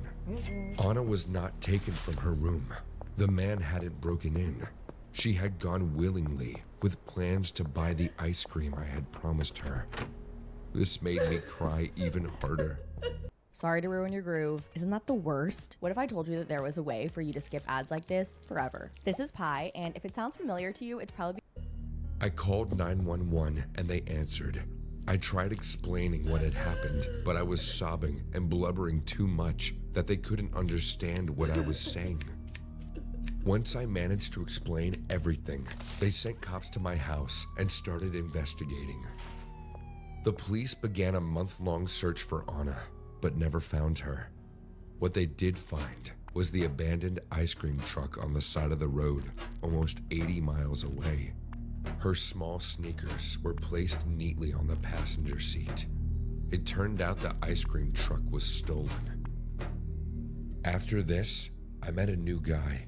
Anna was not taken from her room. The man hadn't broken in. She had gone willingly, with plans to buy the ice cream I had promised her. This made me cry even harder. Sorry to ruin your groove. Isn't that the worst? What if I told you that there was a way for you to skip ads like this forever? This is Pi, and if it sounds familiar to you, it's probably... I called 911 and they answered. I tried explaining what had happened, but I was sobbing and blubbering too much that they couldn't understand what I was saying. Once I managed to explain everything, they sent cops to my house and started investigating. The police began a month-long search for Anna, but never found her. What they did find was the abandoned ice cream truck on the side of the road, almost 80 miles away. Her small sneakers were placed neatly on the passenger seat. It turned out the ice cream truck was stolen. After this, I met a new guy,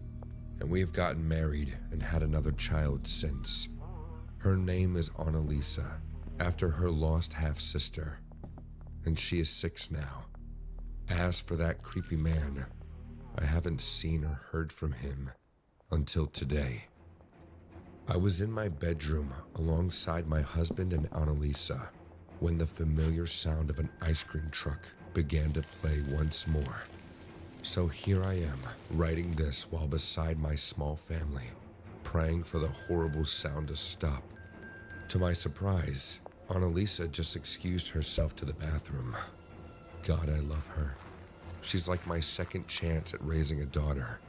and we have gotten married and had another child since. Her name is Annalisa, after her lost half-sister, and she is 6 now. As for that creepy man, I haven't seen or heard from him until today. I was in my bedroom alongside my husband and Annalisa when the familiar sound of an ice cream truck began to play once more. So here I am, writing this while beside my small family, praying for the horrible sound to stop. To my surprise, Annalisa just excused herself to the bathroom. God, I love her. She's like my second chance at raising a daughter.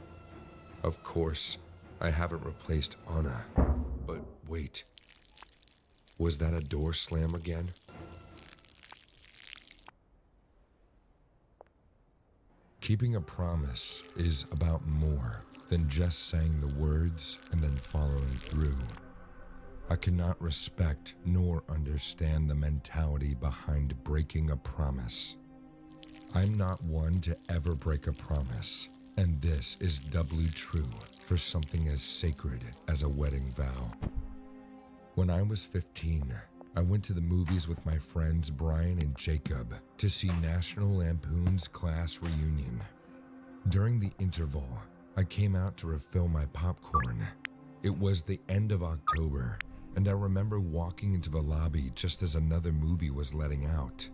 Of course, I haven't replaced Anna, but wait. Was that a door slam again? Keeping a promise is about more than just saying the words and then following through. I cannot respect nor understand the mentality behind breaking a promise. I'm not one to ever break a promise, and this is doubly true for something as sacred as a wedding vow. When I was 15, I went to the movies with my friends Brian and Jacob to see National Lampoon's Class Reunion. During the interval, I came out to refill my popcorn. It was the end of October, and I remember walking into the lobby just as another movie was letting out.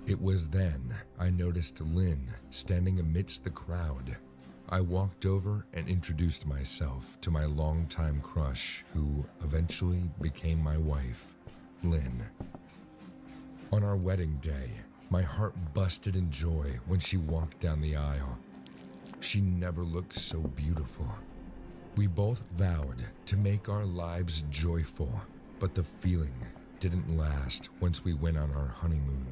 It was then I noticed Lynn standing amidst the crowd. I walked over and introduced myself to my longtime crush, who eventually became my wife, Lynn. On our wedding day, my heart busted in joy when she walked down the aisle. She never looked so beautiful. We both vowed to make our lives joyful, but the feeling didn't last once we went on our honeymoon.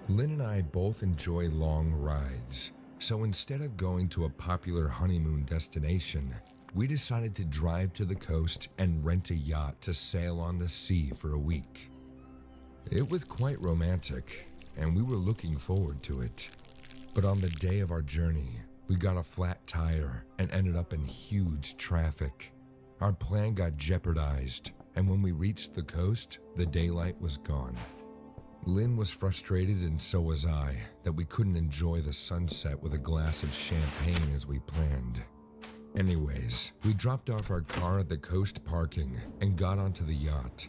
Lynn and I both enjoy long rides, so instead of going to a popular honeymoon destination, we decided to drive to the coast and rent a yacht to sail on the sea for a week. It was quite romantic, and we were looking forward to it. But on the day of our journey, we got a flat tire and ended up in huge traffic. Our plan got jeopardized, and when we reached the coast, the daylight was gone. Lynn was frustrated, and so was I, that we couldn't enjoy the sunset with a glass of champagne as we planned. Anyways, we dropped off our car at the coast parking and got onto the yacht.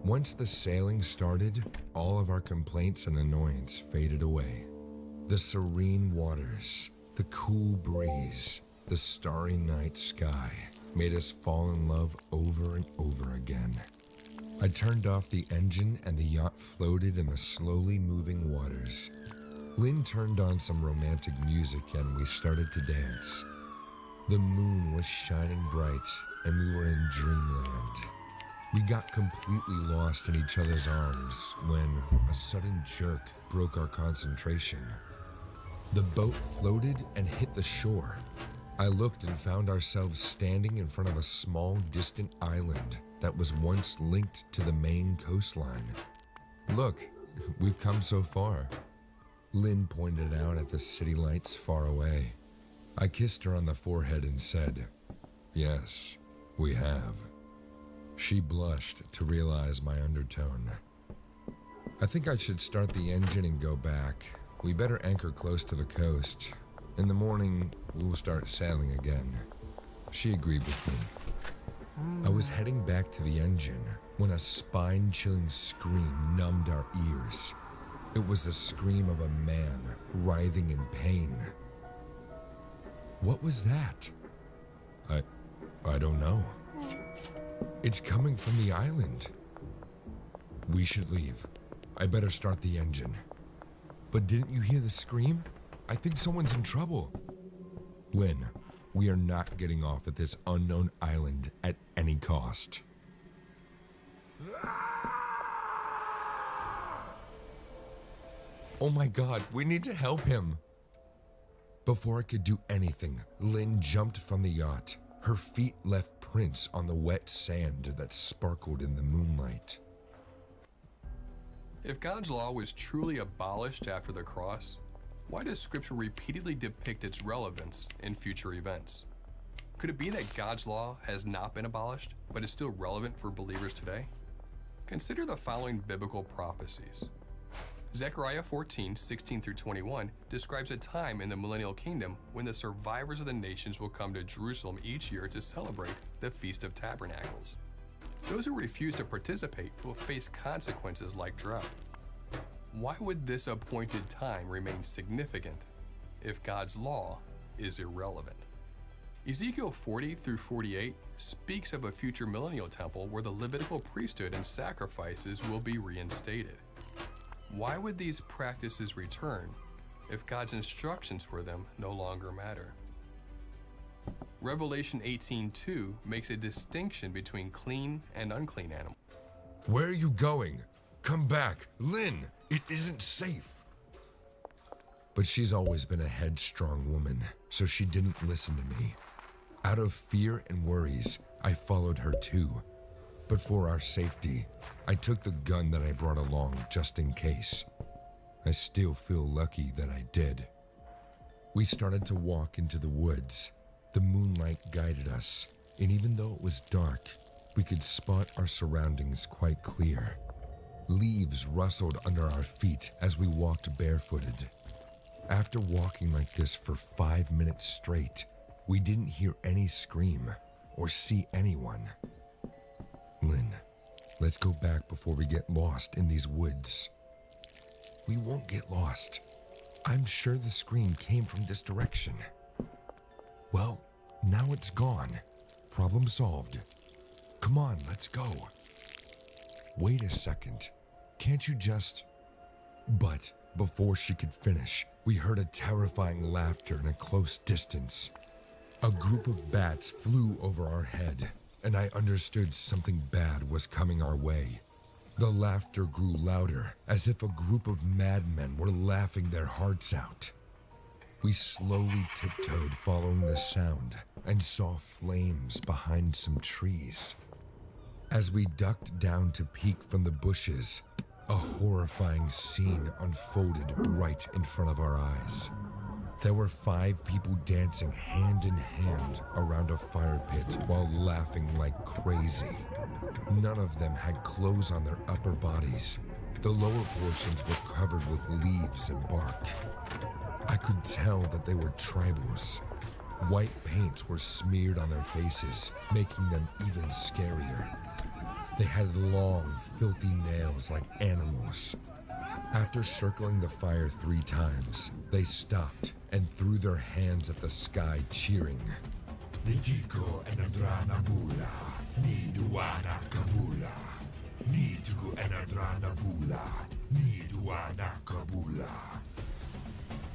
Once the sailing started, all of our complaints and annoyance faded away. The serene waters, the cool breeze, the starry night sky made us fall in love over and over again. I turned off the engine and the yacht floated in the slowly moving waters. Lynn turned on some romantic music and we started to dance. The moon was shining bright and we were in dreamland. We got completely lost in each other's arms when a sudden jerk broke our concentration. The boat floated and hit the shore. I looked and found ourselves standing in front of a small, distant island that was once linked to the main coastline. Look, we've come so far. Lynn pointed out at the city lights far away. I kissed her on the forehead and said, "Yes, we have." She blushed to realize my undertone. "I think I should start the engine and go back. We better anchor close to the coast. In the morning, we will start sailing again." She agreed with me. I was heading back to the engine when a spine-chilling scream numbed our ears. It was the scream of a man writhing in pain. What was that? I don't know. It's coming from the island. We should leave. I better start the engine. But didn't you hear the scream? I think someone's in trouble. Lynn, we are not getting off at this unknown island at any cost. Oh my God, we need to help him. Before I could do anything, Lynn jumped from the yacht. Her feet left prints on the wet sand that sparkled in the moonlight. If God's law was truly abolished after the cross, why does Scripture repeatedly depict its relevance in future events? Could it be that God's law has not been abolished, but is still relevant for believers today? Consider the following biblical prophecies. Zechariah 14:16-21 describes a time in the millennial kingdom when the survivors of the nations will come to Jerusalem each year to celebrate the Feast of Tabernacles. Those who refuse to participate will face consequences like drought. Why would this appointed time remain significant if God's law is irrelevant? Ezekiel 40-48 speaks of a future millennial temple where the Levitical priesthood and sacrifices will be reinstated. Why would these practices return if God's instructions for them no longer matter? Revelation 18:2 makes a distinction between clean and unclean animals. Where are you going? Come back, Lynn, it isn't safe. But she's always been a headstrong woman, so she didn't listen to me. Out of fear and worries, I followed her too. But for our safety, I took the gun that I brought along just in case. I still feel lucky that I did. We started to walk into the woods. The moonlight guided us, and even though it was dark, we could spot our surroundings quite clear. Leaves rustled under our feet as we walked barefooted. After walking like this for 5 minutes straight, we didn't hear any scream or see anyone. Lynn, let's go back before we get lost in these woods. We won't get lost. I'm sure the scream came from this direction. Well, now it's gone. Problem solved. Come on, let's go. Wait a second. Can't you just... But before she could finish, we heard a terrifying laughter in a close distance. A group of bats flew over our head, and I understood something bad was coming our way. The laughter grew louder, as if a group of madmen were laughing their hearts out. We slowly tiptoed following the sound and saw flames behind some trees. As we ducked down to peek from the bushes, a horrifying scene unfolded right in front of our eyes. There were 5 people dancing hand in hand around a fire pit while laughing like crazy. None of them had clothes on their upper bodies. The lower portions were covered with leaves and bark. I could tell that they were tribals. White paints were smeared on their faces, making them even scarier. They had long, filthy nails like animals. After circling the fire 3 times, they stopped and threw their hands at the sky, cheering. Nitiko enadrana bula, niduana kabula. Nitiku enadrana bula, niduana kabula.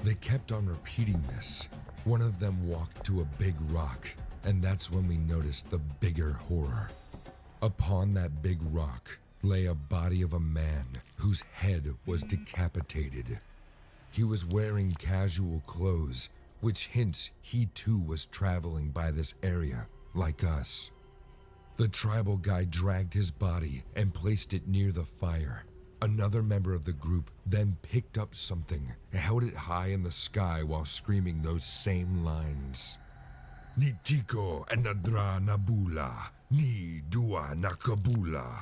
They kept on repeating this. One of them walked to a big rock, and that's when we noticed the bigger horror. Upon that big rock lay a body of a man whose head was decapitated. He was wearing casual clothes, which hints he too was traveling by this area, like us. The tribal guy dragged his body and placed it near the fire. Another member of the group then picked up something and held it high in the sky while screaming those same lines. Nitiko enadra nabula, ni dua nakabula.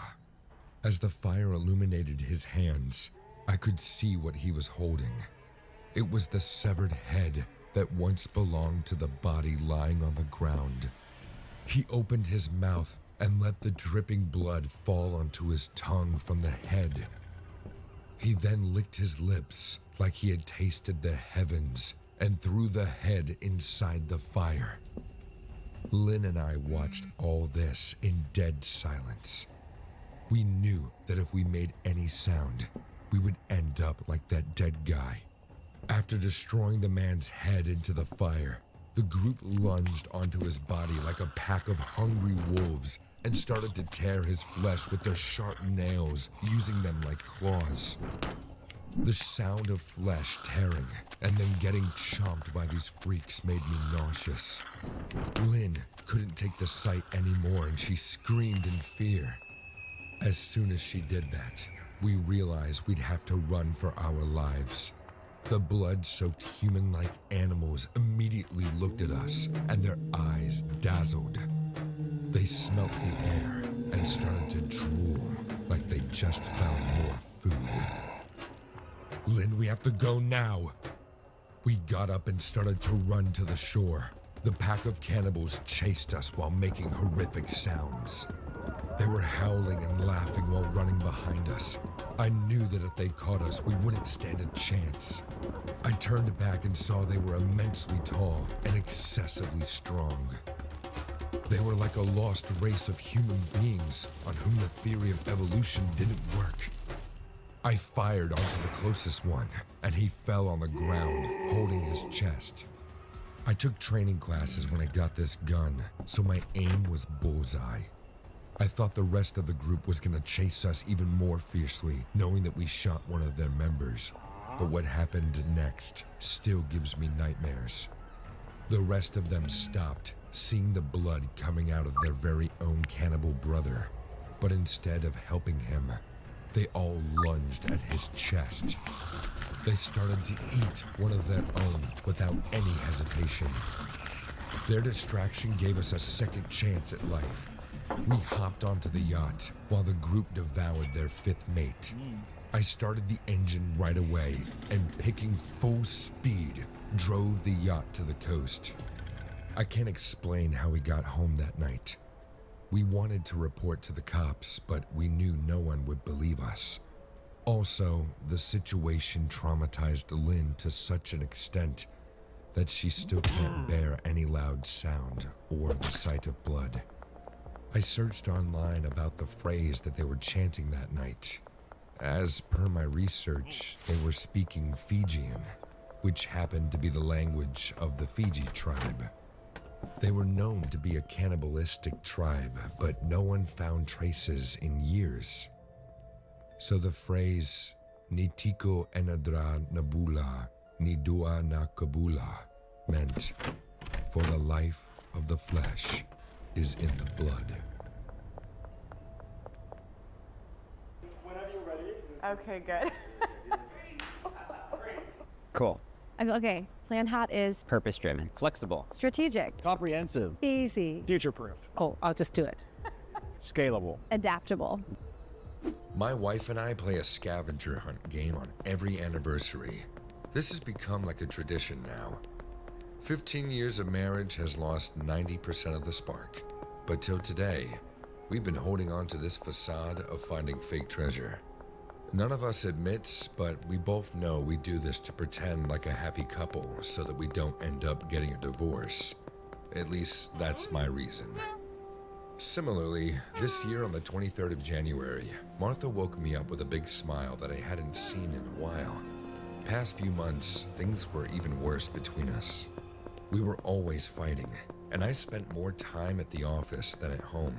As the fire illuminated his hands, I could see what he was holding. It was the severed head that once belonged to the body lying on the ground. He opened his mouth and let the dripping blood fall onto his tongue from the head. He then licked his lips like he had tasted the heavens and threw the head inside the fire. Lynn and I watched all this in dead silence. We knew that if we made any sound, we would end up like that dead guy. After destroying the man's head into the fire, the group lunged onto his body like a pack of hungry wolves and started to tear his flesh with their sharp nails, using them like claws. The sound of flesh tearing and then getting chomped by these freaks made me nauseous. Lynn couldn't take the sight anymore and she screamed in fear. As soon as she did that, we realized we'd have to run for our lives. The blood-soaked human-like animals immediately looked at us and their eyes dazzled. They smelt the air and started to drool like they just found more food. Lynn, we have to go now. We got up and started to run to the shore. The pack of cannibals chased us while making horrific sounds. They were howling and laughing while running behind us. I knew that if they caught us, we wouldn't stand a chance. I turned back and saw they were immensely tall and excessively strong. They were like a lost race of human beings on whom the theory of evolution didn't work. I fired onto the closest one, and he fell on the ground, holding his chest. I took training classes when I got this gun, so my aim was bullseye. I thought the rest of the group was gonna chase us even more fiercely, knowing that we shot one of their members. But what happened next still gives me nightmares. The rest of them stopped, seeing the blood coming out of their very own cannibal brother. But instead of helping him, they all lunged at his chest. They started to eat one of their own without any hesitation. Their distraction gave us a second chance at life. We hopped onto the yacht while the group devoured their 5th mate. I started the engine right away and, picking full speed, drove the yacht to the coast. I can't explain how we got home that night. We wanted to report to the cops, but we knew no one would believe us. Also, the situation traumatized Lynn to such an extent that she still can't bear any loud sound or the sight of blood. I searched online about the phrase that they were chanting that night. As per my research, they were speaking Fijian, which happened to be the language of the Fiji tribe. They were known to be a cannibalistic tribe, but no one found traces in years. So the phrase, Nitiko enadra nabula, nidua na kabula, meant, for the life of the flesh is in the blood. Whenever you're ready. Okay, good. Cool. Okay, Plan Hat is Purpose-driven. Flexible. strategic, Comprehensive. easy, Future-proof. oh, I'll just do it, Scalable. adaptable. My wife and I play a scavenger hunt game on every anniversary. This has become like a tradition now. 15 years of marriage has lost 90% of the spark. But till today, we've been holding on to this facade of finding fake treasure. None of us admits, but we both know we do this to pretend like a happy couple so that we don't end up getting a divorce. At least that's my reason. Similarly, this year on the 23rd of January, Martha woke me up with a big smile that I hadn't seen in a while. Past few months, things were even worse between us. We were always fighting, and I spent more time at the office than at home.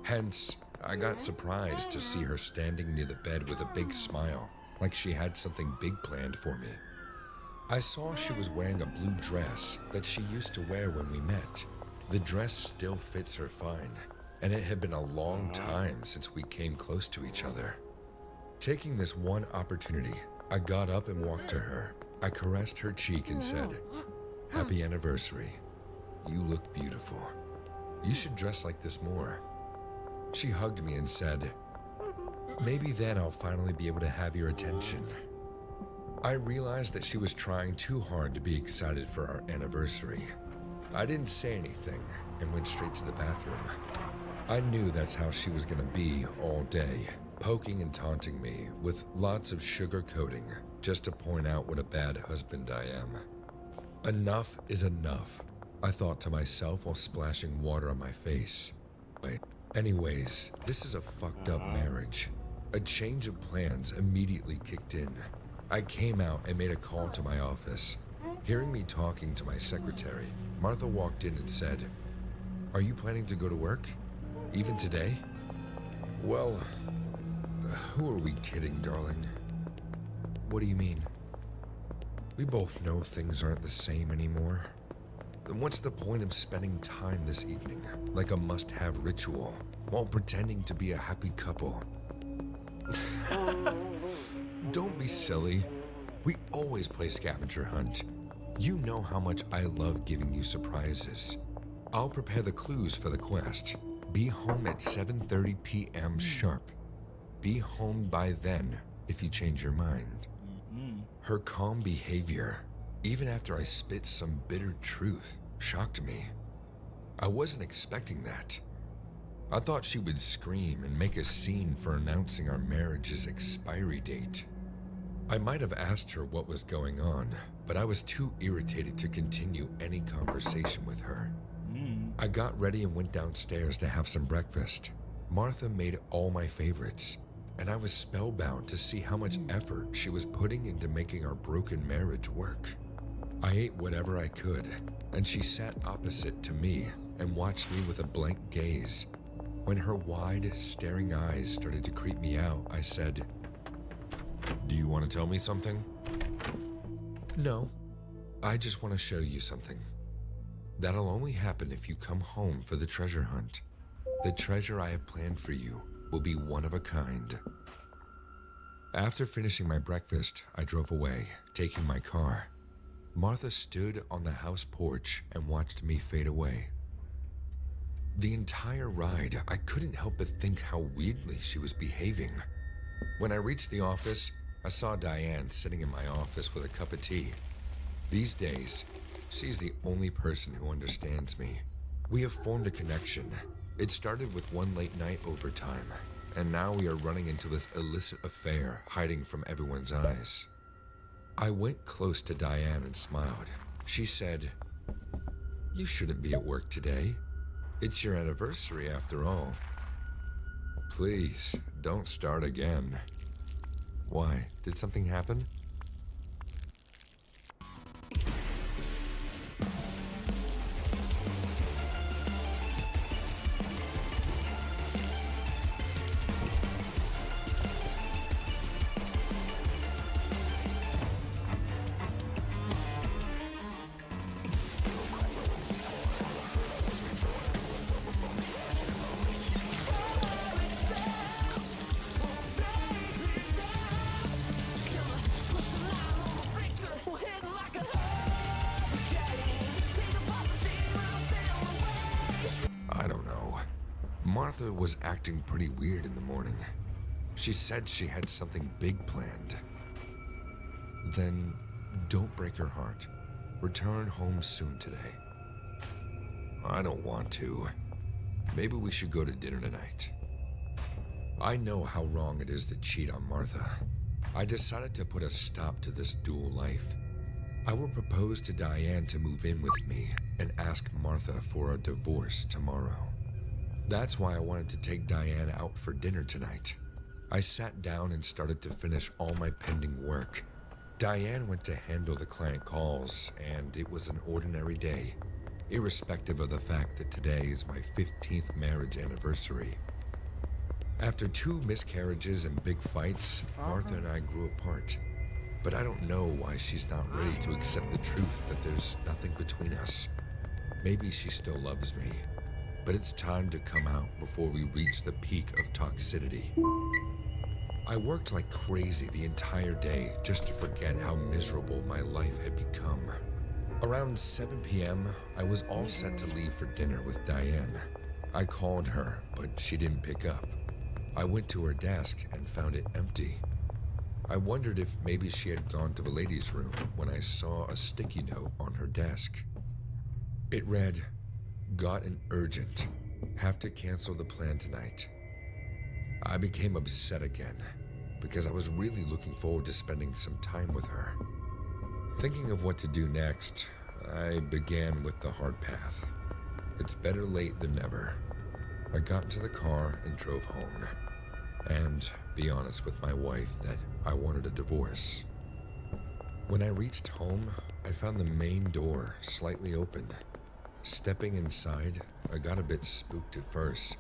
Hence, I got surprised to see her standing near the bed with a big smile, like she had something big planned for me. I saw she was wearing a blue dress that she used to wear when we met. The dress still fits her fine, and it had been a long time since we came close to each other. Taking this one opportunity, I got up and walked to her. I caressed her cheek and said, "Happy anniversary. You look beautiful. You should dress like this more." She hugged me and said, "Maybe then I'll finally be able to have your attention." I realized that she was trying too hard to be excited for our anniversary. I didn't say anything and went straight to the bathroom. I knew that's how she was gonna be all day, poking and taunting me with lots of sugar coating just to point out what a bad husband I am. Enough is enough, I thought to myself while splashing water on my face. Anyways, this is a fucked up marriage. A change of plans immediately kicked in. I came out and made a call to my office. Hearing me talking to my secretary, Martha walked in and said, "Are you planning to go to work? Even today?" Well, who are we kidding, darling? What do you mean? We both know things aren't the same anymore. Then what's the point of spending time this evening, like a must-have ritual, while pretending to be a happy couple? Don't be silly. We always play scavenger hunt. You know how much I love giving you surprises. I'll prepare the clues for the quest. Be home at 7:30 p.m. sharp. Be home by then if you change your mind. Her calm behavior, even after I spit some bitter truth, shocked me. I wasn't expecting that. I thought she would scream and make a scene for announcing our marriage's expiry date. I might have asked her what was going on, but I was too irritated to continue any conversation with her. I got ready and went downstairs to have some breakfast. Martha made all my favorites, and I was spellbound to see how much effort she was putting into making our broken marriage work. I ate whatever I could, and she sat opposite to me and watched me with a blank gaze. When her wide, staring eyes started to creep me out, I said, "Do you want to tell me something?" "No, I just want to show you something. That'll only happen if you come home for the treasure hunt. The treasure I have planned for you will be one of a kind." After finishing my breakfast, I drove away, taking my car. Martha stood on the house porch and watched me fade away. The entire ride, I couldn't help but think how weirdly she was behaving. When I reached the office, I saw Diane sitting in my office with a cup of tea. These days, she's the only person who understands me. We have formed a connection, It started with one late night overtime, and now we are running into this illicit affair hiding from everyone's eyes. I went close to Diane and smiled. She said, "You shouldn't be at work today. It's your anniversary after all. Please, don't start again." Why? Did something happen? I don't know. Martha was acting pretty weird in the morning. She said she had something big planned. Then, don't break her heart. Return home soon today. I don't want to. Maybe we should go to dinner tonight. I know how wrong it is to cheat on Martha. I decided to put a stop to this dual life. I will propose to Diane to move in with me and ask Martha for a divorce tomorrow. That's why I wanted to take Diane out for dinner tonight. I sat down and started to finish all my pending work. Diane went to handle the client calls, and it was an ordinary day, irrespective of the fact that today is my 15th marriage anniversary. After 2 miscarriages and big fights, Martha and I grew apart. But I don't know why she's not ready to accept the truth that there's nothing between us. Maybe she still loves me, but it's time to come out before we reach the peak of toxicity. I worked like crazy the entire day just to forget how miserable my life had become. Around 7 p.m., I was all set to leave for dinner with Diane. I called her, but she didn't pick up. I went to her desk and found it empty. I wondered if maybe she had gone to the ladies' room when I saw a sticky note on her desk. It read, "Got an urgent. Have to cancel the plan tonight." I became upset again because I was really looking forward to spending some time with her. Thinking of what to do next, I began with the hard path. It's better late than never. I got into the car and drove home, and be honest with my wife that I wanted a divorce. When I reached home, I found the main door slightly open. Stepping inside, I got a bit spooked at first.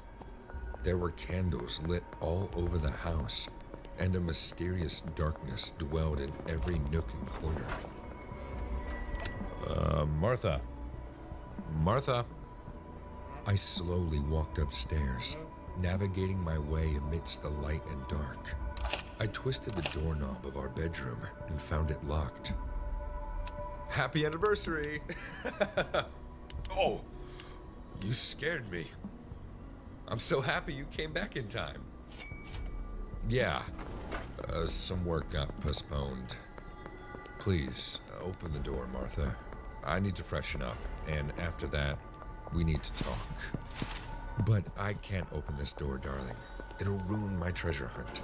There were candles lit all over the house, and a mysterious darkness dwelled in every nook and corner. Martha. Martha. I slowly walked upstairs, navigating my way amidst the light and dark. I twisted the doorknob of our bedroom and found it locked. Happy anniversary! Oh, you scared me. I'm so happy you came back in time. Yeah, some work got postponed. Please, open the door, Martha. I need to freshen up, and after that, we need to talk. But I can't open this door, darling. It'll ruin my treasure hunt.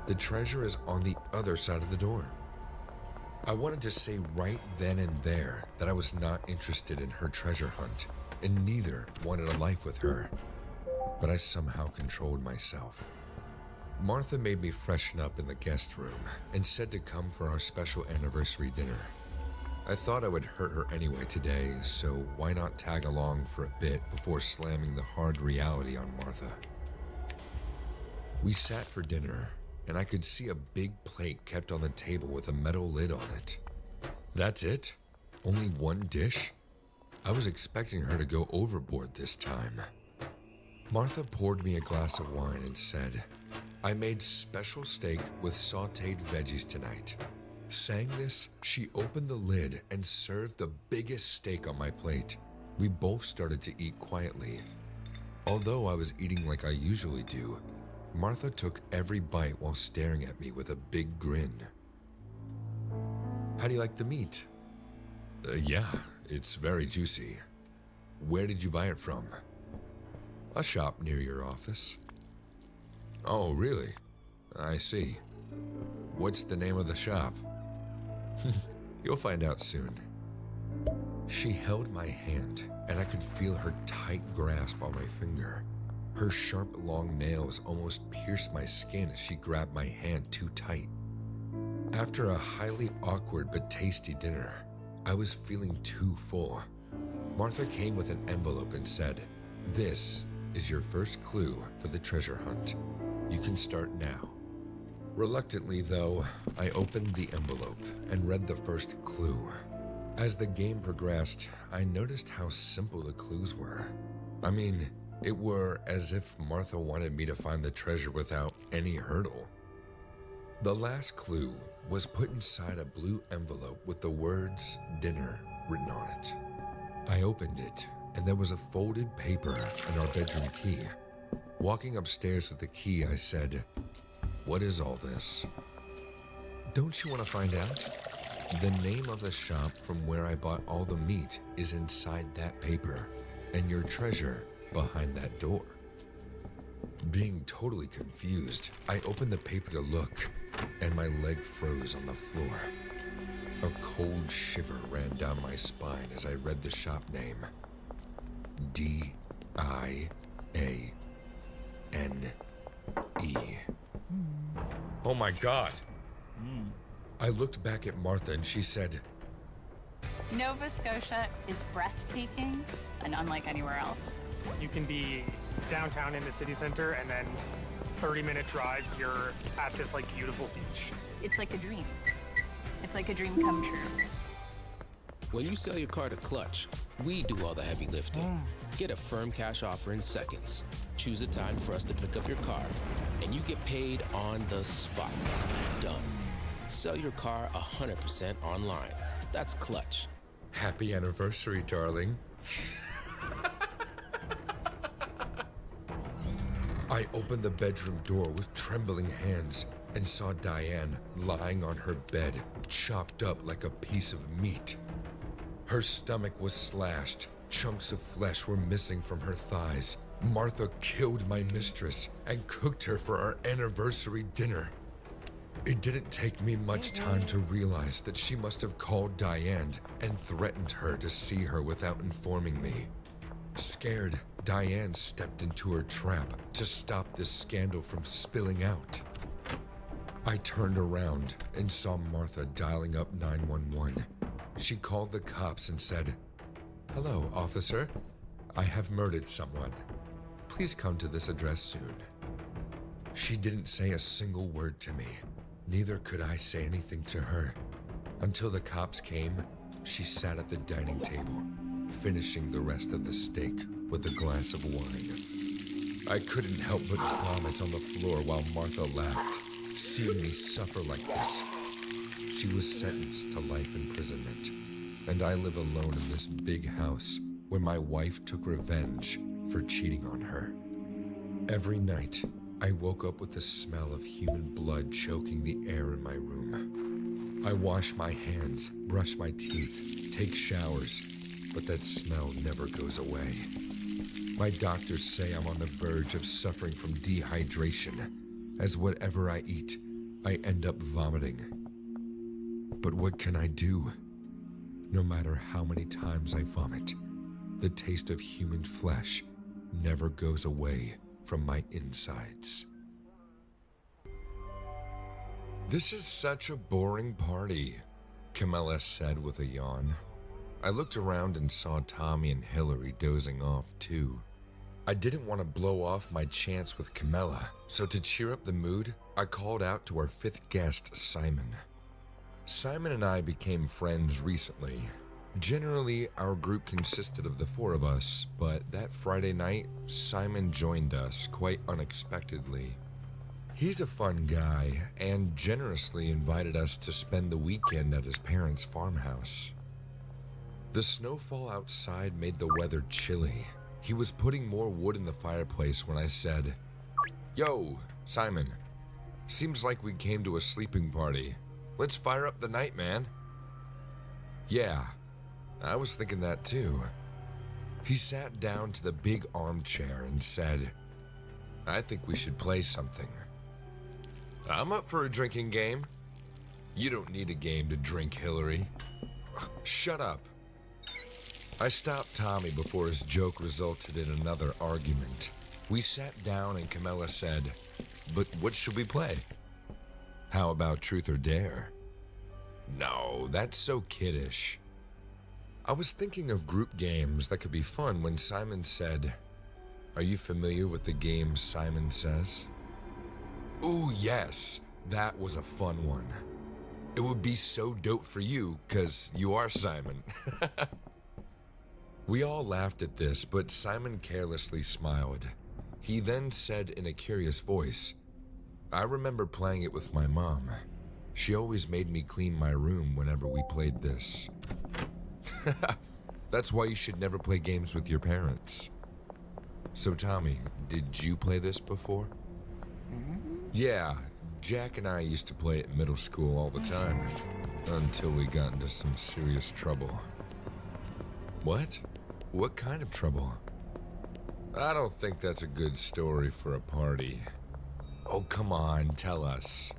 The treasure is on the other side of the door. I wanted to say right then and there that I was not interested in her treasure hunt, and neither wanted a life with her. But I somehow controlled myself. Martha made me freshen up in the guest room and said to come for our special anniversary dinner. I thought I would hurt her anyway today, so why not tag along for a bit before slamming the hard reality on Martha? We sat for dinner, and I could see a big plate kept on the table with a metal lid on it. That's it? Only one dish? I was expecting her to go overboard this time. Martha poured me a glass of wine and said, "I made special steak with sauteed veggies tonight." Saying this, she opened the lid and served the biggest steak on my plate. We both started to eat quietly. Although I was eating like I usually do, Martha took every bite while staring at me with a big grin. "How do you like the meat?" Yeah, it's very juicy. Where did you buy it from?" A shop near your office. Oh, really? I see. What's the name of the shop? You'll find out soon. She held my hand, and I could feel her tight grasp on my finger. Her sharp, long nails almost pierced my skin as she grabbed my hand too tight. After a highly awkward but tasty dinner, I was feeling too full. Martha came with an envelope and said, "This is your first clue for the treasure hunt. You can start now." Reluctantly, though, I opened the envelope and read the first clue. As the game progressed, I noticed how simple the clues were. I mean, it were as if Martha wanted me to find the treasure without any hurdle. The last clue was put inside a blue envelope with the words "dinner" written on it. I opened it, and there was a folded paper and our bedroom key. Walking upstairs with the key, I said, "What is all this?" "Don't you want to find out? The name of the shop from where I bought all the meat is inside that paper, and your treasure behind that door." Being totally confused, I opened the paper to look, and my leg froze on the floor. A cold shiver ran down my spine as I read the shop name. D-I-A-N-E. Oh my God! I looked back at Martha and she said, Nova Scotia is breathtaking and unlike anywhere else. You can be downtown in the city center and then 30-minute drive, you're at this like beautiful beach. It's like a dream. It's like a dream come true. When you sell your car to Clutch, we do all the heavy lifting. Get a firm cash offer in seconds. Choose a time for us to pick up your car, and you get paid on the spot. Done. Sell your car 100% online. That's Clutch. "Happy anniversary, darling." I opened the bedroom door with trembling hands and saw Diane lying on her bed, chopped up like a piece of meat. Her stomach was slashed. Chunks of flesh were missing from her thighs. Martha killed my mistress and cooked her for our anniversary dinner. It didn't take me much time to realize that she must have called Diane and threatened her to see her without informing me. Scared, Diane stepped into her trap to stop this scandal from spilling out. I turned around and saw Martha dialing up 911. She called the cops and said, "Hello, officer. I have murdered someone. Please come to this address soon." She didn't say a single word to me. Neither could I say anything to her. Until the cops came, she sat at the dining table, finishing the rest of the steak with a glass of wine. I couldn't help but vomit on the floor while Martha laughed, seeing me suffer like this. She was sentenced to life imprisonment, and I live alone in this big house where my wife took revenge for cheating on her. Every night, I woke up with the smell of human blood choking the air in my room. I wash my hands, brush my teeth, take showers, but that smell never goes away. My doctors say I'm on the verge of suffering from dehydration, as whatever I eat, I end up vomiting. But what can I do? No matter how many times I vomit, the taste of human flesh never goes away from my insides. "This is such a boring party," Camilla said with a yawn. I looked around and saw Tommy and Hillary dozing off too. I didn't want to blow off my chance with Camilla, so to cheer up the mood, I called out to our fifth guest, Simon. Simon and I became friends recently. Generally, our group consisted of the four of us, but that Friday night, Simon joined us quite unexpectedly. He's a fun guy and generously invited us to spend the weekend at his parents' farmhouse. The snowfall outside made the weather chilly. He was putting more wood in the fireplace when I said, "Yo, Simon, seems like we came to a sleeping party. Let's fire up the night, man." "Yeah, I was thinking that too." He sat down to the big armchair and said, "I think we should play something." "I'm up for a drinking game." "You don't need a game to drink, Hillary." "Shut up." I stopped Tommy before his joke resulted in another argument. We sat down and Camilla said, "But what should we play?" "How about Truth or Dare?" "No, that's so kiddish." I was thinking of group games that could be fun when Simon said, "Are you familiar with the game Simon Says?" "Ooh, yes, that was a fun one. It would be so dope for you, 'cause you are Simon." We all laughed at this, but Simon carelessly smiled. He then said in a curious voice, "I remember playing it with my mom. She always made me clean my room whenever we played this." That's why you should never play games with your parents. So Tommy, did you play this before? Yeah, Jack and I used to play it in middle school all the time, until we got into some serious trouble. What? What kind of trouble? I don't think that's a good story for a party. Oh, come on, tell us.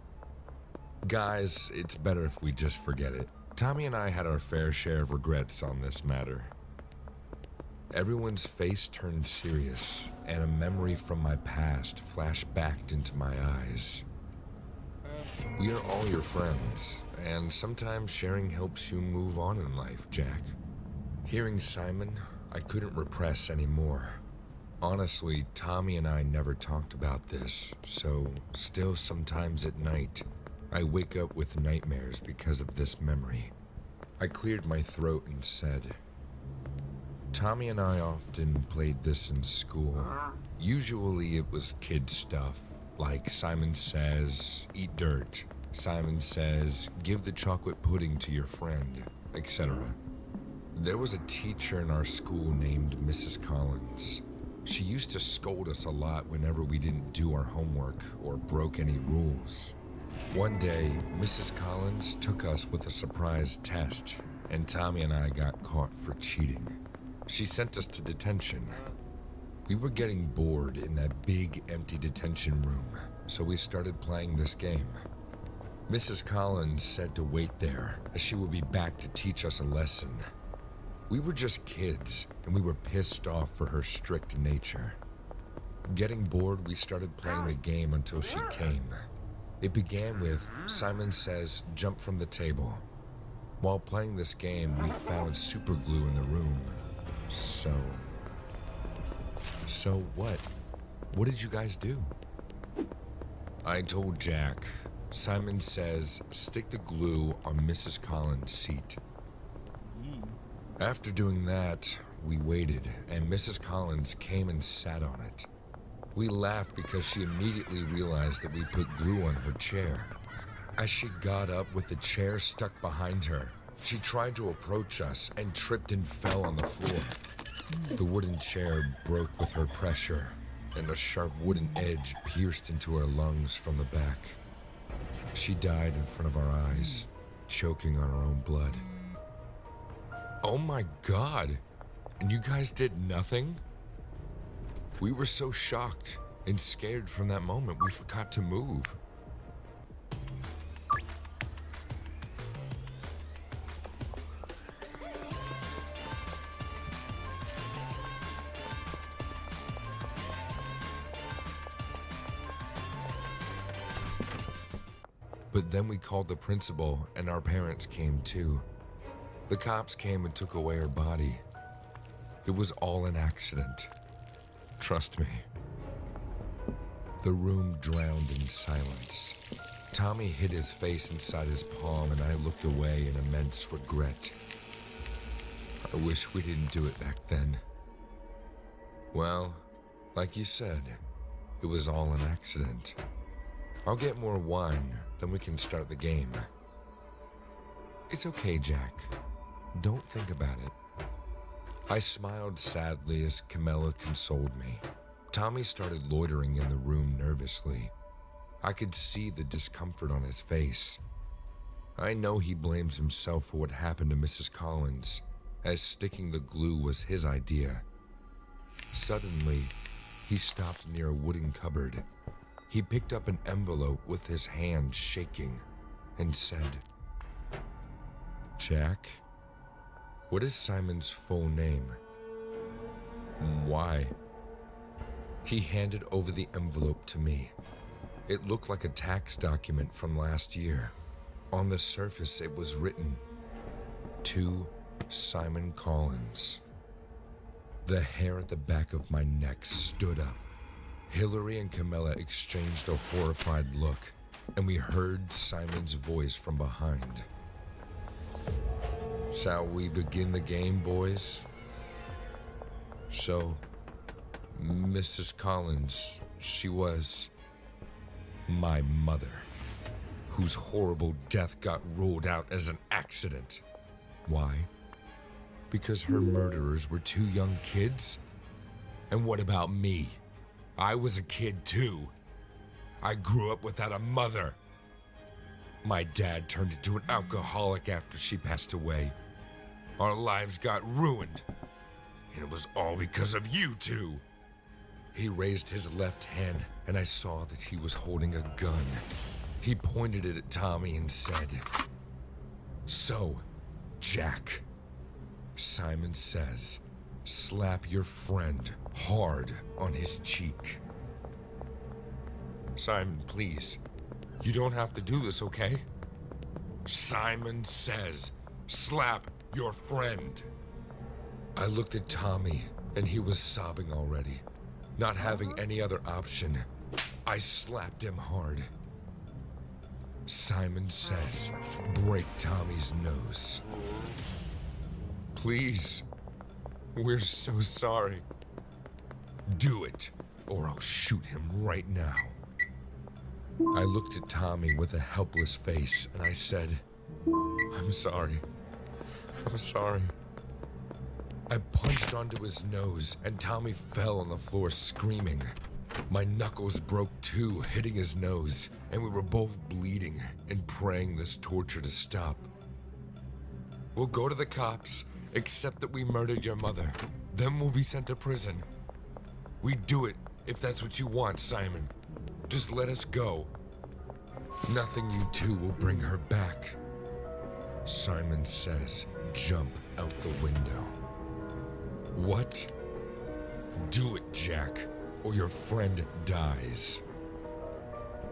Guys, it's better if we just forget it. Tommy and I had our fair share of regrets on this matter. Everyone's face turned serious, and a memory from my past flashed back into my eyes. We are all your friends, and sometimes sharing helps you move on in life, Jack. Hearing Simon, I couldn't repress anymore. Honestly, Tommy and I never talked about this, so still sometimes at night, I wake up with nightmares because of this memory. I cleared my throat and said, "Tommy and I often played this in school. Usually it was kid stuff, like Simon Says, eat dirt. Simon Says, give the chocolate pudding to your friend, etc. There was a teacher in our school named Mrs. Collins. She used to scold us a lot whenever we didn't do our homework or broke any rules. One day, Mrs. Collins took us with a surprise test, and Tommy and I got caught for cheating. She sent us to detention. We were getting bored in that big, empty detention room, so we started playing this game. Mrs. Collins said to wait there, as she would be back to teach us a lesson. We were just kids, and we were pissed off for her strict nature. Getting bored, we started playing the game until she came. It began with, Simon Says, jump from the table. While playing this game, we found super glue in the room. So what? What did you guys do? I told Jack, Simon Says, stick the glue on Mrs. Collins' seat. After doing that, we waited, and Mrs. Collins came and sat on it. We laughed because she immediately realized that we put glue on her chair. As she got up with the chair stuck behind her, she tried to approach us and tripped and fell on the floor. The wooden chair broke with her pressure, and a sharp wooden edge pierced into her lungs from the back. She died in front of our eyes, choking on her own blood. Oh my God! And you guys did nothing? We were so shocked and scared from that moment, we forgot to move. But then we called the principal, and our parents came too. The cops came and took away her body. It was all an accident. Trust me. The room drowned in silence. Tommy hid his face inside his palm, and I looked away in immense regret. I wish we didn't do it back then. Well, like you said, it was all an accident. I'll get more wine, then we can start the game. It's okay, Jack. Don't think about it. I smiled sadly as Camilla consoled me. Tommy started loitering in the room nervously. I could see the discomfort on his face. I know he blames himself for what happened to Mrs. Collins, as sticking the glue was his idea, Suddenly, he stopped near a wooden cupboard. He picked up an envelope with his hand shaking and said, "Jack, what is Simon's full name? Why?" He handed over the envelope to me. It looked like a tax document from last year. On the surface, it was written, "To Simon Collins." The hair at the back of my neck stood up. Hillary and Camilla exchanged a horrified look, and we heard Simon's voice from behind. "Shall we begin the game, boys?" So, Mrs. Collins, she was my mother, whose horrible death got ruled out as an accident. Why? Because her murderers were 2 young kids? And what about me? I was a kid too. I grew up without a mother. My dad turned into an alcoholic after she passed away. Our lives got ruined. And it was all because of you two. He raised his left hand, and I saw that he was holding a gun. He pointed it at Tommy and said, "So, Jack," Simon says, "slap your friend hard on his cheek." "Simon, please. You don't have to do this, okay?" Simon says, "Slap your friend." I looked at Tommy, and he was sobbing already. Not having any other option, I slapped him hard. Simon says, "Break Tommy's nose." "Please, we're so sorry." "Do it, or I'll shoot him right now." I looked at Tommy with a helpless face, and I said, "I'm sorry. I'm sorry." I punched onto his nose, and Tommy fell on the floor screaming. My knuckles broke too, hitting his nose, and we were both bleeding and praying this torture to stop. "We'll go to the cops, accept that we murdered your mother. Then we'll be sent to prison. We'd do it if that's what you want, Simon. Just let us go. Nothing you two will bring her back." Simon says, "Jump out the window." "What?" "Do it, Jack, or your friend dies."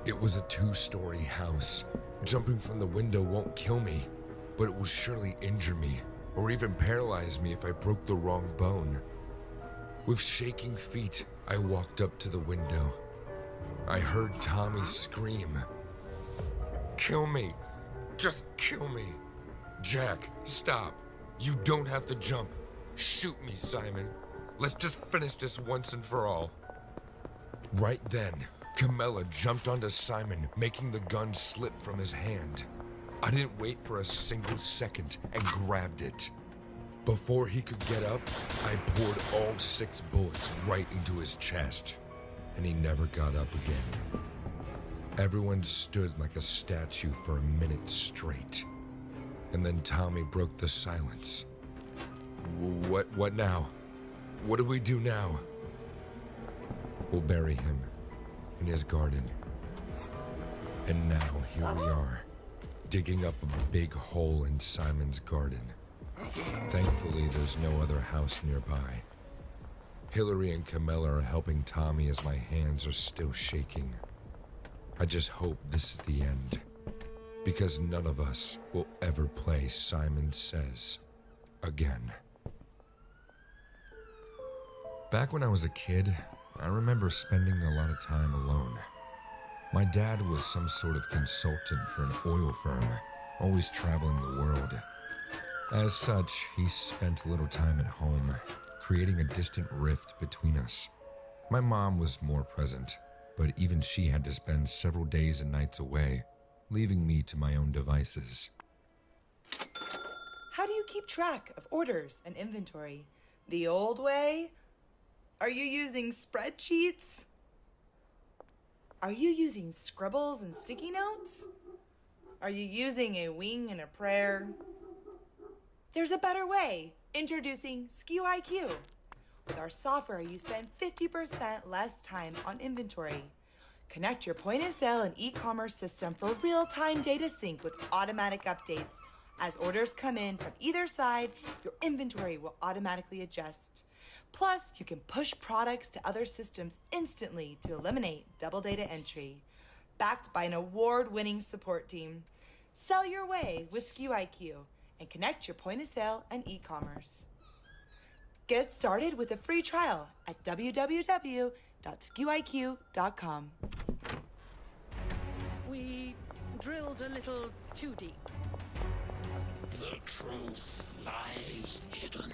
It was a 2-story house. Jumping from the window won't kill me, but it will surely injure me, or even paralyze me if I broke the wrong bone. With shaking feet, I walked up to the window. I heard Tommy scream, "Kill me! Just kill me! Jack, stop! You don't have to jump! Shoot me, Simon! Let's just finish this once and for all." Right then, Camilla jumped onto Simon, making the gun slip from his hand. I didn't wait for a single second and grabbed it. Before he could get up, I poured all 6 bullets right into his chest, and he never got up again. Everyone stood like a statue for a minute straight, and then Tommy broke the silence. What now? What do we do now?" "We'll bury him in his garden." And now here we are, digging up a big hole in Simon's garden. Thankfully, there's no other house nearby. Hillary and Camilla are helping Tommy as my hands are still shaking. I just hope this is the end, because none of us will ever play Simon Says again. Back when I was a kid, I remember spending a lot of time alone. My dad was some sort of consultant for an oil firm, always traveling the world. As such, he spent a little time at home, creating a distant rift between us. My mom was more present, but even she had to spend several days and nights away, leaving me to my own devices. How do you keep track of orders and inventory? The old way? Are you using spreadsheets? Are you using scribbles and sticky notes? Are you using a wing and a prayer? There's a better way. Introducing SKU IQ. With our software, you spend 50% less time on inventory. Connect your point of sale and e-commerce system for real-time data sync with automatic updates. As orders come in from either side, your inventory will automatically adjust. Plus, you can push products to other systems instantly to eliminate double data entry. Backed by an award-winning support team. Sell your way with SKU IQ and connect your point of sale and e-commerce. Get started with a free trial at www.skuiq.com. We drilled a little too deep. The truth lies hidden.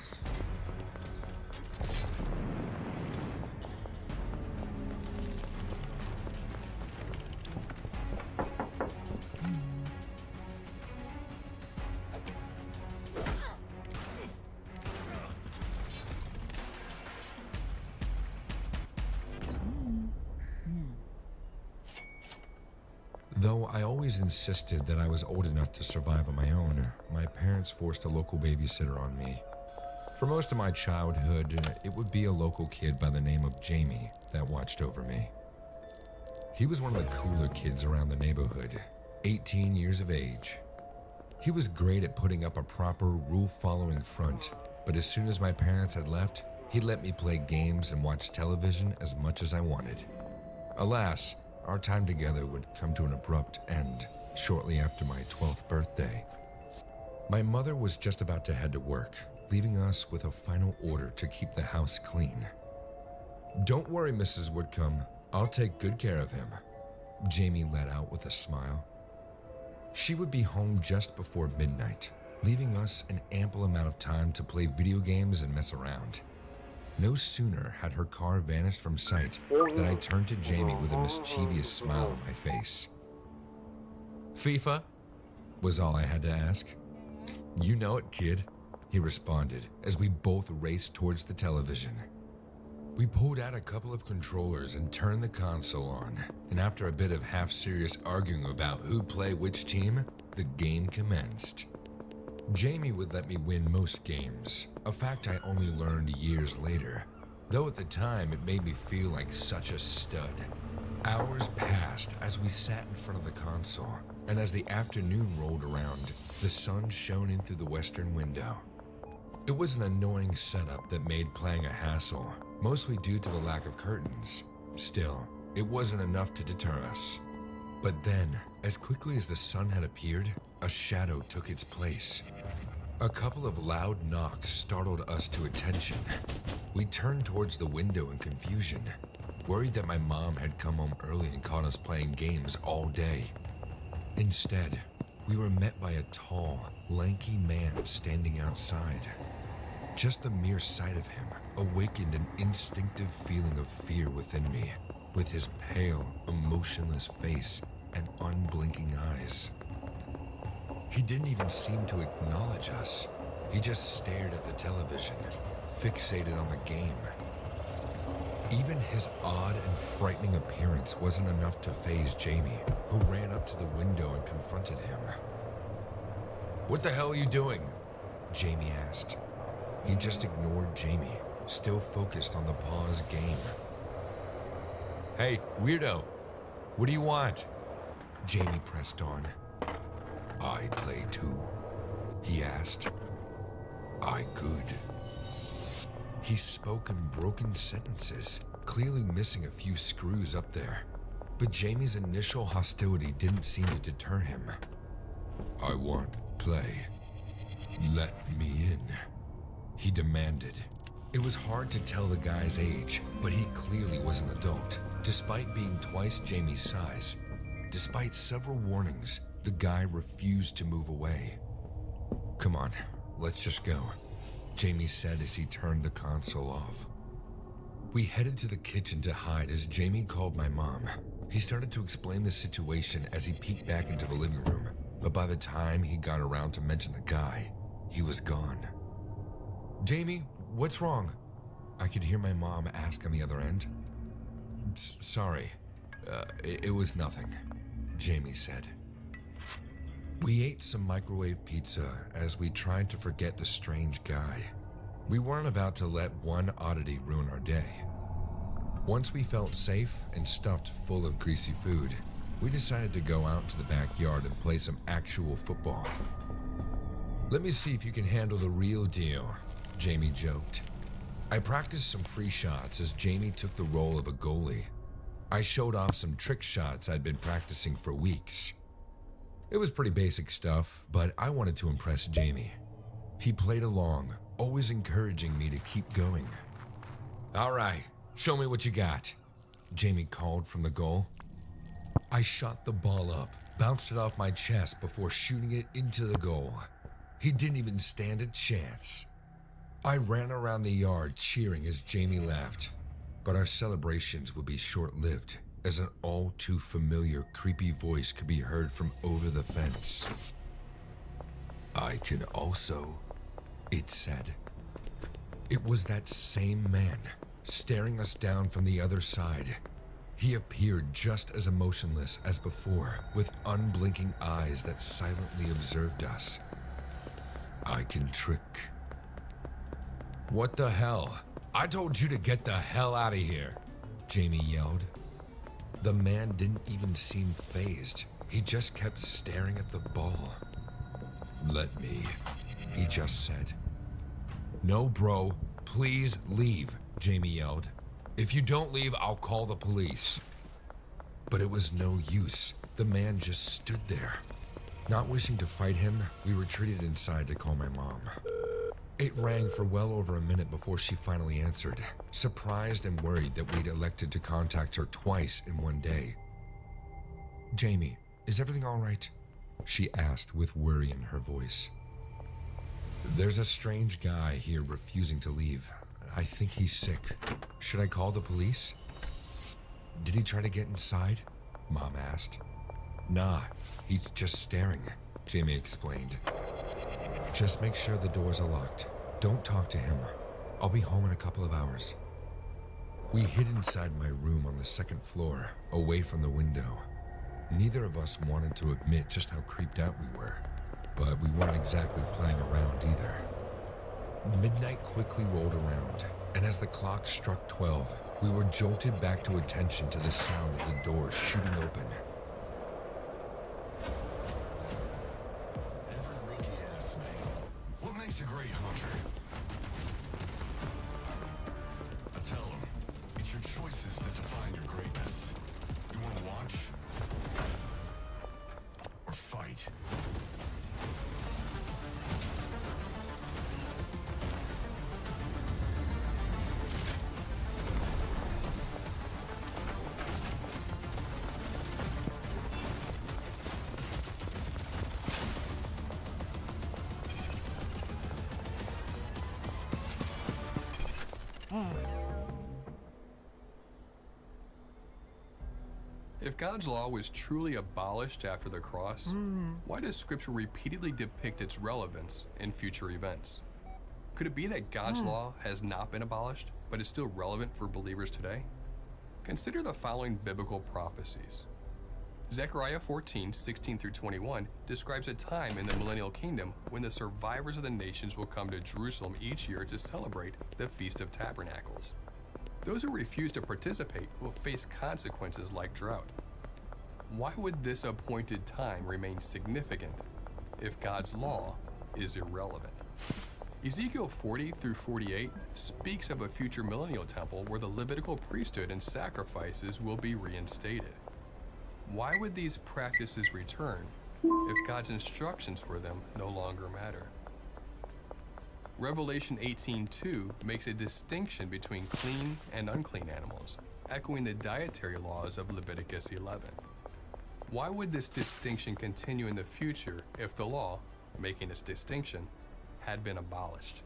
Though I always insisted that I was old enough to survive on my own, my parents forced a local babysitter on me. For most of my childhood, it would be a local kid by the name of Jamie that watched over me. He was one of the cooler kids around the neighborhood, 18 years of age. He was great at putting up a proper rule-following front, but as soon as my parents had left, he'd let me play games and watch television as much as I wanted. Alas, our time together would come to an abrupt end shortly after my 12th birthday. My mother was just about to head to work, leaving us with a final order to keep the house clean. "Don't worry, Mrs. Woodcomb. I'll take good care of him," Jamie let out with a smile. She would be home just before midnight, leaving us an ample amount of time to play video games and mess around. No sooner had her car vanished from sight than I turned to Jamie with a mischievous smile on my face. "FIFA?" was all I had to ask. "You know it, kid," he responded as we both raced towards the television. We pulled out a couple of controllers and turned the console on, and after a bit of half-serious arguing about who'd play which team, the game commenced. Jamie would let me win most games, a fact I only learned years later, though at the time it made me feel like such a stud. Hours passed as we sat in front of the console, and as the afternoon rolled around, the sun shone in through the western window. It was an annoying setup that made playing a hassle, mostly due to the lack of curtains. Still, it wasn't enough to deter us. But then, as quickly as the sun had appeared, a shadow took its place. A couple of loud knocks startled us to attention. We turned towards the window in confusion, worried that my mom had come home early and caught us playing games all day. Instead, we were met by a tall, lanky man standing outside. Just the mere sight of him awakened an instinctive feeling of fear within me, with his pale, emotionless face and unblinking eyes. He didn't even seem to acknowledge us. He just stared at the television, fixated on the game. Even his odd and frightening appearance wasn't enough to faze Jamie, who ran up to the window and confronted him. "What the hell are you doing?" Jamie asked. He just ignored Jamie, still focused on the paused game. "Hey, weirdo, what do you want?" Jamie pressed on. "I play too?" he asked. "I could." He spoke in broken sentences, clearly missing a few screws up there. But Jamie's initial hostility didn't seem to deter him. "I want play. Let me in," he demanded. It was hard to tell the guy's age, but he clearly was an adult, despite being twice Jamie's size. Despite several warnings, the guy refused to move away. "Come on, let's just go," Jamie said as he turned the console off. We headed to the kitchen to hide as Jamie called my mom. He started to explain the situation as he peeked back into the living room, but by the time he got around to mention the guy, he was gone. "Jamie, what's wrong?" I could hear my mom ask on the other end. Sorry, it was nothing," Jamie said. We ate some microwave pizza as we tried to forget the strange guy. We weren't about to let one oddity ruin our day. Once we felt safe and stuffed full of greasy food, we decided to go out to the backyard and play some actual football. "Let me see if you can handle the real deal," Jamie joked. I practiced some free shots as Jamie took the role of a goalie. I showed off some trick shots I'd been practicing for weeks. It was pretty basic stuff, but I wanted to impress Jamie. He played along, always encouraging me to keep going. "All right, show me what you got," Jamie called from the goal. I shot the ball up, bounced it off my chest before shooting it into the goal. He didn't even stand a chance. I ran around the yard cheering as Jamie left, but our celebrations would be short-lived as an all too familiar creepy voice could be heard from over the fence. "I can also," it said. It was that same man, staring us down from the other side. He appeared just as emotionless as before, with unblinking eyes that silently observed us. "I can trick." "What the hell? I told you to get the hell out of here," Jamie yelled. The man didn't even seem fazed. He just kept staring at the ball. "Let me," he just said. "No, bro, please leave," Jamie yelled. "If you don't leave, I'll call the police." But it was no use. The man just stood there. Not wishing to fight him, we retreated inside to call my mom. It rang for well over a minute before she finally answered, surprised and worried that we'd elected to contact her twice in one day. "Jamie, is everything all right?" she asked with worry in her voice. "There's a strange guy here refusing to leave. I think he's sick. Should I call the police?" "Did he try to get inside?" Mom asked. "Nah, he's just staring," Jamie explained. "Just make sure the doors are locked. Don't talk to him. I'll be home in a couple of hours." We hid inside my room on the second floor, away from the window. Neither of us wanted to admit just how creeped out we were, but we weren't exactly playing around either. Midnight quickly rolled around, and as the clock struck 12, we were jolted back to attention to the sound of the doors shooting open. What makes a great hunter? I tell them, it's your choices that define your greatness. You want to watch? Or fight? If God's law was truly abolished after the cross, why does Scripture repeatedly depict its relevance in future events? Could it be that God's law has not been abolished, but is still relevant for believers today? Consider the following biblical prophecies. Zechariah 14:16-21 describes a time in the millennial kingdom when the survivors of the nations will come to Jerusalem each year to celebrate the Feast of Tabernacles. Those who refuse to participate will face consequences like drought. Why would this appointed time remain significant if God's law is irrelevant? Ezekiel 40-48 speaks of a future millennial temple where the Levitical priesthood and sacrifices will be reinstated. Why would these practices return if God's instructions for them no longer matter? Revelation 18:2 makes a distinction between clean and unclean animals, echoing the dietary laws of Leviticus 11. Why would this distinction continue in the future if the law, making its distinction, had been abolished?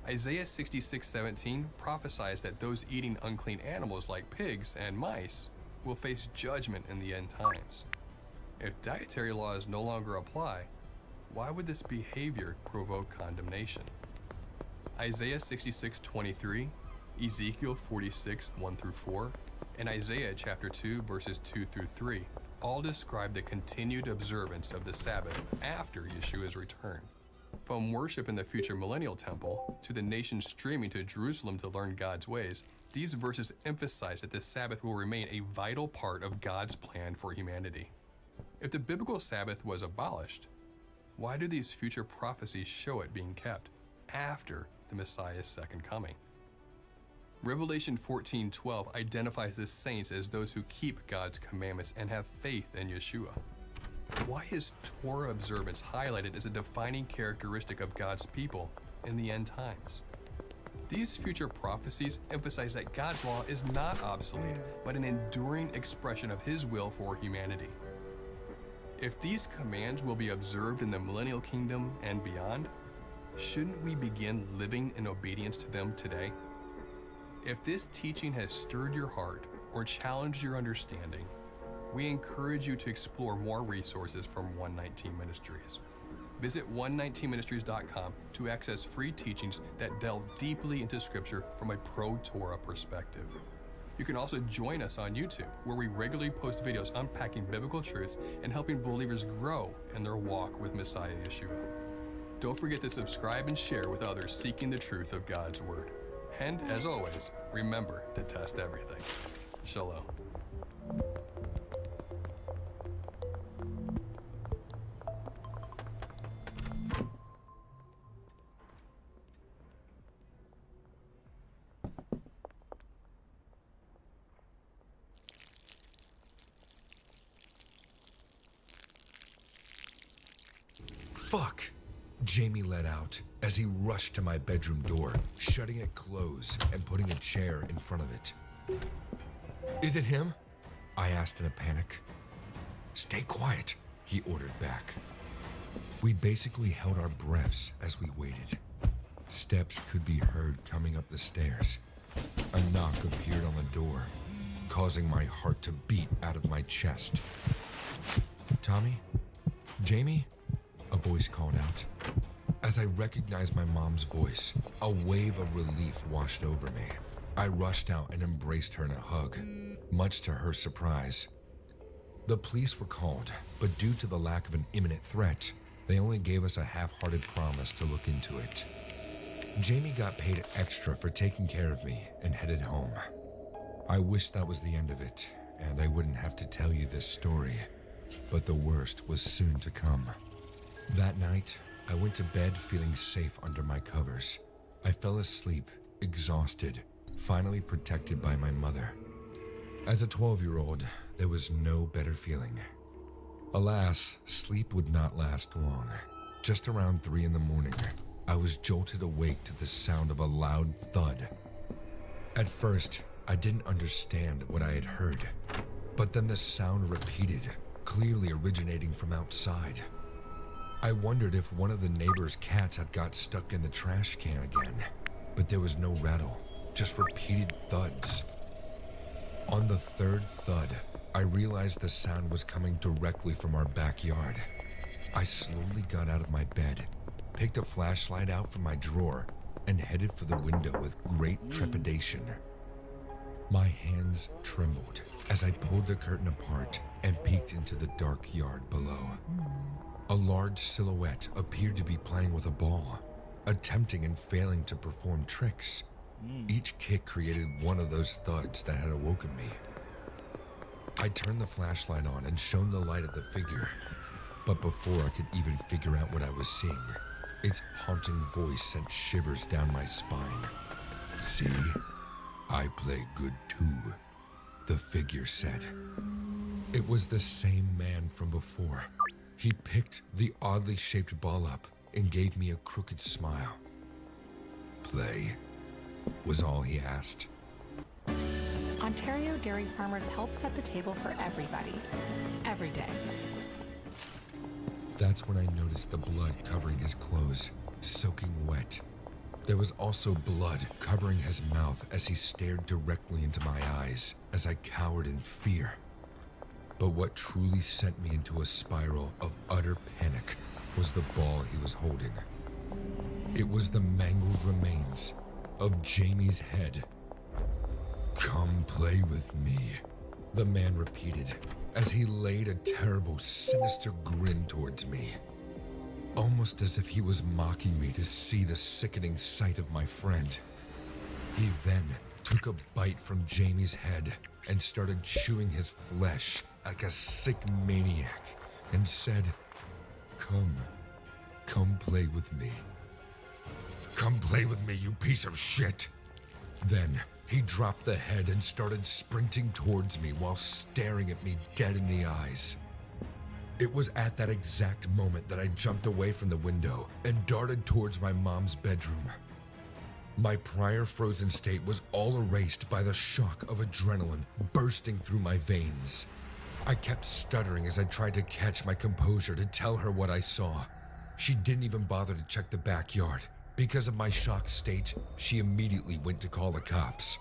Isaiah 66:17 prophesies that those eating unclean animals like pigs and mice will face judgment in the end times. If dietary laws no longer apply, why would this behavior provoke condemnation? Isaiah 66:23, Ezekiel 46:1-4, and Isaiah chapter 2 verses 2-3 all describe the continued observance of the Sabbath after Yeshua's return. From worship in the future millennial temple to the nation streaming to Jerusalem to learn God's ways, these verses emphasize that the Sabbath will remain a vital part of God's plan for humanity. If the biblical Sabbath was abolished, why do these future prophecies show it being kept after the Messiah's second coming? Revelation 14:12 identifies the saints as those who keep God's commandments and have faith in Yeshua. Why is Torah observance highlighted as a defining characteristic of God's people in the end times? These future prophecies emphasize that God's law is not obsolete, but an enduring expression of His will for humanity. If these commands will be observed in the millennial kingdom and beyond, shouldn't we begin living in obedience to them today? If this teaching has stirred your heart or challenged your understanding, we encourage you to explore more resources from 119 Ministries. Visit 119ministries.com to access free teachings that delve deeply into Scripture from a pro-Torah perspective. You can also join us on YouTube, where we regularly post videos unpacking biblical truths and helping believers grow in their walk with Messiah Yeshua. Don't forget to subscribe and share with others seeking the truth of God's Word. And as always, remember to test everything. Shalom. Fuck! Jamie let out as he rushed to my bedroom door, shutting it closed and putting a chair in front of it. Is it him? I asked in a panic. Stay quiet, he ordered back. We basically held our breaths as we waited. Steps could be heard coming up the stairs. A knock appeared on the door, causing my heart to beat out of my chest. Tommy? Jamie? A voice called out. As I recognized my mom's voice, a wave of relief washed over me. I rushed out and embraced her in a hug, much to her surprise. The police were called, but due to the lack of an imminent threat, they only gave us a half-hearted promise to look into it. Jamie got paid extra for taking care of me and headed home. I wish that was the end of it, and I wouldn't have to tell you this story, but the worst was soon to come. That night, I went to bed feeling safe under my covers. I fell asleep, exhausted, finally protected by my mother. As a 12-year-old, there was no better feeling. Alas, sleep would not last long. Just around 3 in the morning, I was jolted awake to the sound of a loud thud. At first, I didn't understand what I had heard, but then the sound repeated, clearly originating from outside. I wondered if one of the neighbor's cats had got stuck in the trash can again, but there was no rattle, just repeated thuds. On the third thud, I realized the sound was coming directly from our backyard. I slowly got out of my bed, picked a flashlight out from my drawer, and headed for the window with great trepidation. My hands trembled as I pulled the curtain apart and peeked into the dark yard below. A large silhouette appeared to be playing with a ball, attempting and failing to perform tricks. Each kick created one of those thuds that had awoken me. I turned the flashlight on and shone the light at the figure, but before I could even figure out what I was seeing, its haunting voice sent shivers down my spine. See? I play good too, the figure said. It was the same man from before. He picked the oddly shaped ball up and gave me a crooked smile. Play, was all he asked. Ontario Dairy Farmers help set the table for everybody, every day. That's when I noticed the blood covering his clothes, soaking wet. There was also blood covering his mouth as he stared directly into my eyes as I cowered in fear. But what truly sent me into a spiral of utter panic was the ball he was holding. It was the mangled remains of Jamie's head. Come play with me, the man repeated as he laid a terrible, sinister grin towards me. almost as if he was mocking me to see the sickening sight of my friend. He then took a bite from Jamie's head and started chewing his flesh like a sick maniac and said, Come play with me. Come play with me, you piece of shit. Then he dropped the head and started sprinting towards me while staring at me dead in the eyes. It was at that exact moment that I jumped away from the window and darted towards my mom's bedroom. My prior frozen state was all erased by the shock of adrenaline bursting through my veins. I kept stuttering as I tried to catch my composure to tell her what I saw. She didn't even bother to check the backyard. Because of my shocked state, she immediately went to call the cops.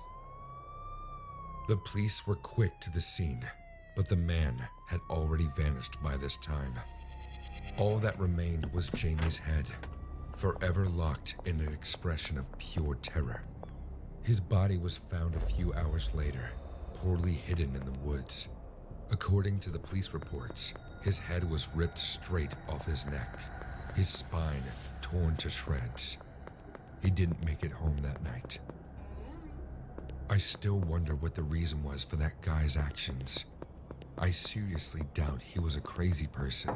The police were quick to the scene, but the man had already vanished by this time. All that remained was Jamie's head, forever locked in an expression of pure terror. His body was found a few hours later, poorly hidden in the woods. According to the police reports, his head was ripped straight off his neck, his spine torn to shreds. He didn't make it home that night. I still wonder what the reason was for that guy's actions. I seriously doubt he was a crazy person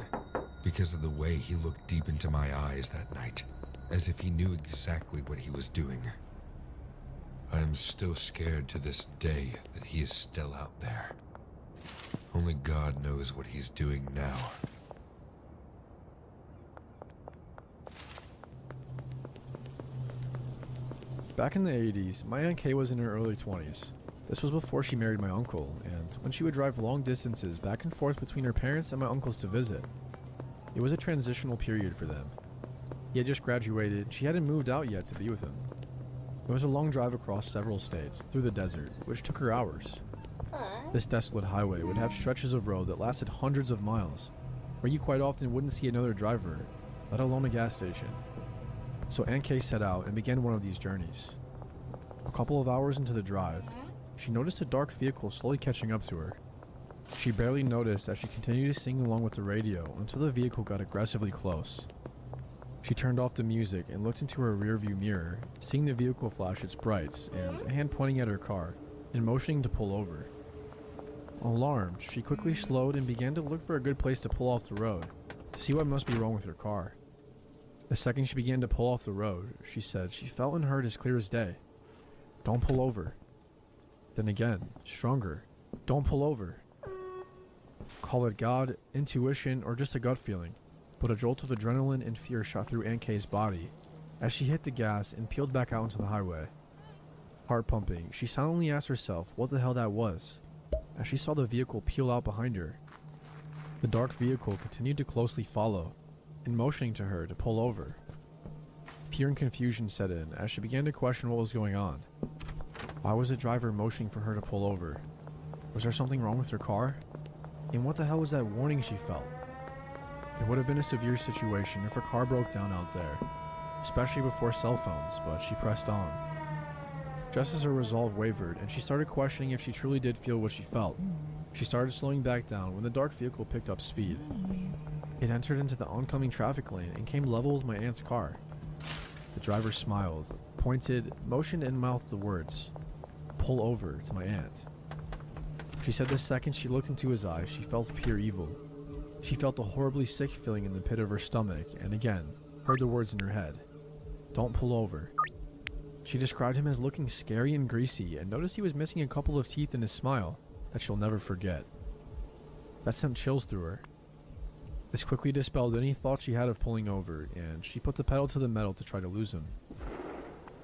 because of the way he looked deep into my eyes that night, as if he knew exactly what he was doing. I am still scared to this day that he is still out there. Only God knows what he's doing now. Back in the 80s, my Aunt Kay was in her early 20s. This was before she married my uncle, and when she would drive long distances back and forth between her parents and my uncle's to visit. It was a transitional period for them. He had just graduated, she hadn't moved out yet to be with him. It was a long drive across several states, through the desert, which took her hours. This desolate highway would have stretches of road that lasted hundreds of miles, where you quite often wouldn't see another driver, let alone a gas station. So Aunt Kay set out and began one of these journeys. A couple of hours into the drive, she noticed a dark vehicle slowly catching up to her. She barely noticed as she continued to sing along with the radio until the vehicle got aggressively close. She turned off the music and looked into her rearview mirror, seeing the vehicle flash its brights and a hand pointing at her car and motioning to pull over. Alarmed, she quickly slowed and began to look for a good place to pull off the road, to see what must be wrong with her car. The second she began to pull off the road, she said she felt and heard as clear as day, "Don't pull over." Then again, stronger, "Don't pull over." Call it God, intuition, or just a gut feeling, but a jolt of adrenaline and fear shot through Aunt Kay's body as she hit the gas and peeled back out into the highway. Heart pumping, she silently asked herself what the hell that was, as she saw the vehicle peel out behind her. The dark vehicle continued to closely follow, and motioning to her to pull over. Fear and confusion set in as she began to question what was going on. Why was the driver motioning for her to pull over? Was there something wrong with her car? And what the hell was that warning she felt? It would have been a severe situation if her car broke down out there, especially before cell phones, but she pressed on. Just as her resolve wavered and she started questioning if she truly did feel what she felt, she started slowing back down when the dark vehicle picked up speed. It entered into the oncoming traffic lane and came level with my aunt's car. The driver smiled, pointed, motioned, and mouthed the words, "Pull over," to my aunt. She said the second she looked into his eyes, she felt pure evil. She felt a horribly sick feeling in the pit of her stomach and again, heard the words in her head, "Don't pull over." She described him as looking scary and greasy and noticed he was missing a couple of teeth in his smile that she'll never forget. That sent chills through her. This quickly dispelled any thought she had of pulling over, and she put the pedal to the metal to try to lose him.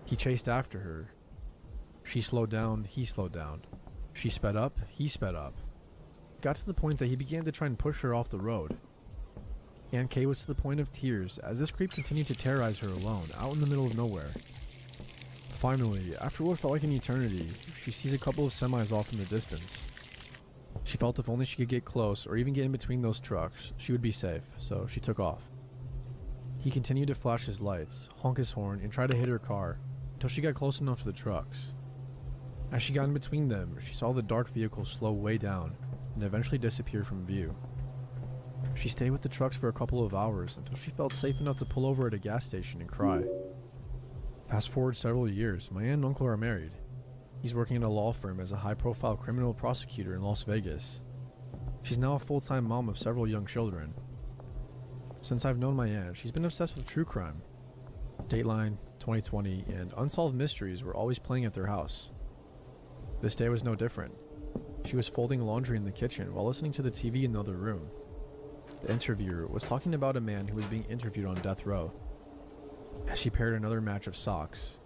He chased after her. She slowed down, he slowed down. She sped up, he sped up. It got to the point that he began to try and push her off the road. Aunt Kay was to the point of tears as this creep continued to terrorize her alone, out in the middle of nowhere. Finally, after what felt like an eternity, she sees a couple of semis off in the distance. She felt if only she could get close or even get in between those trucks, she would be safe, so she took off. He continued to flash his lights, honk his horn, and try to hit her car until she got close enough to the trucks. As she got in between them, she saw the dark vehicle slow way down and eventually disappear from view. She stayed with the trucks for a couple of hours until she felt safe enough to pull over at a gas station and cry. Fast forward several years, my aunt and uncle are married. He's working at a law firm as a high-profile criminal prosecutor in Las Vegas. She's now a full-time mom of several young children. Since I've known my aunt, she's been obsessed with true crime. Dateline, 2020, and Unsolved Mysteries were always playing at their house. This day was no different. She was folding laundry in the kitchen while listening to the TV in the other room. The interviewer was talking about a man who was being interviewed on death row. As she paired another match of socks,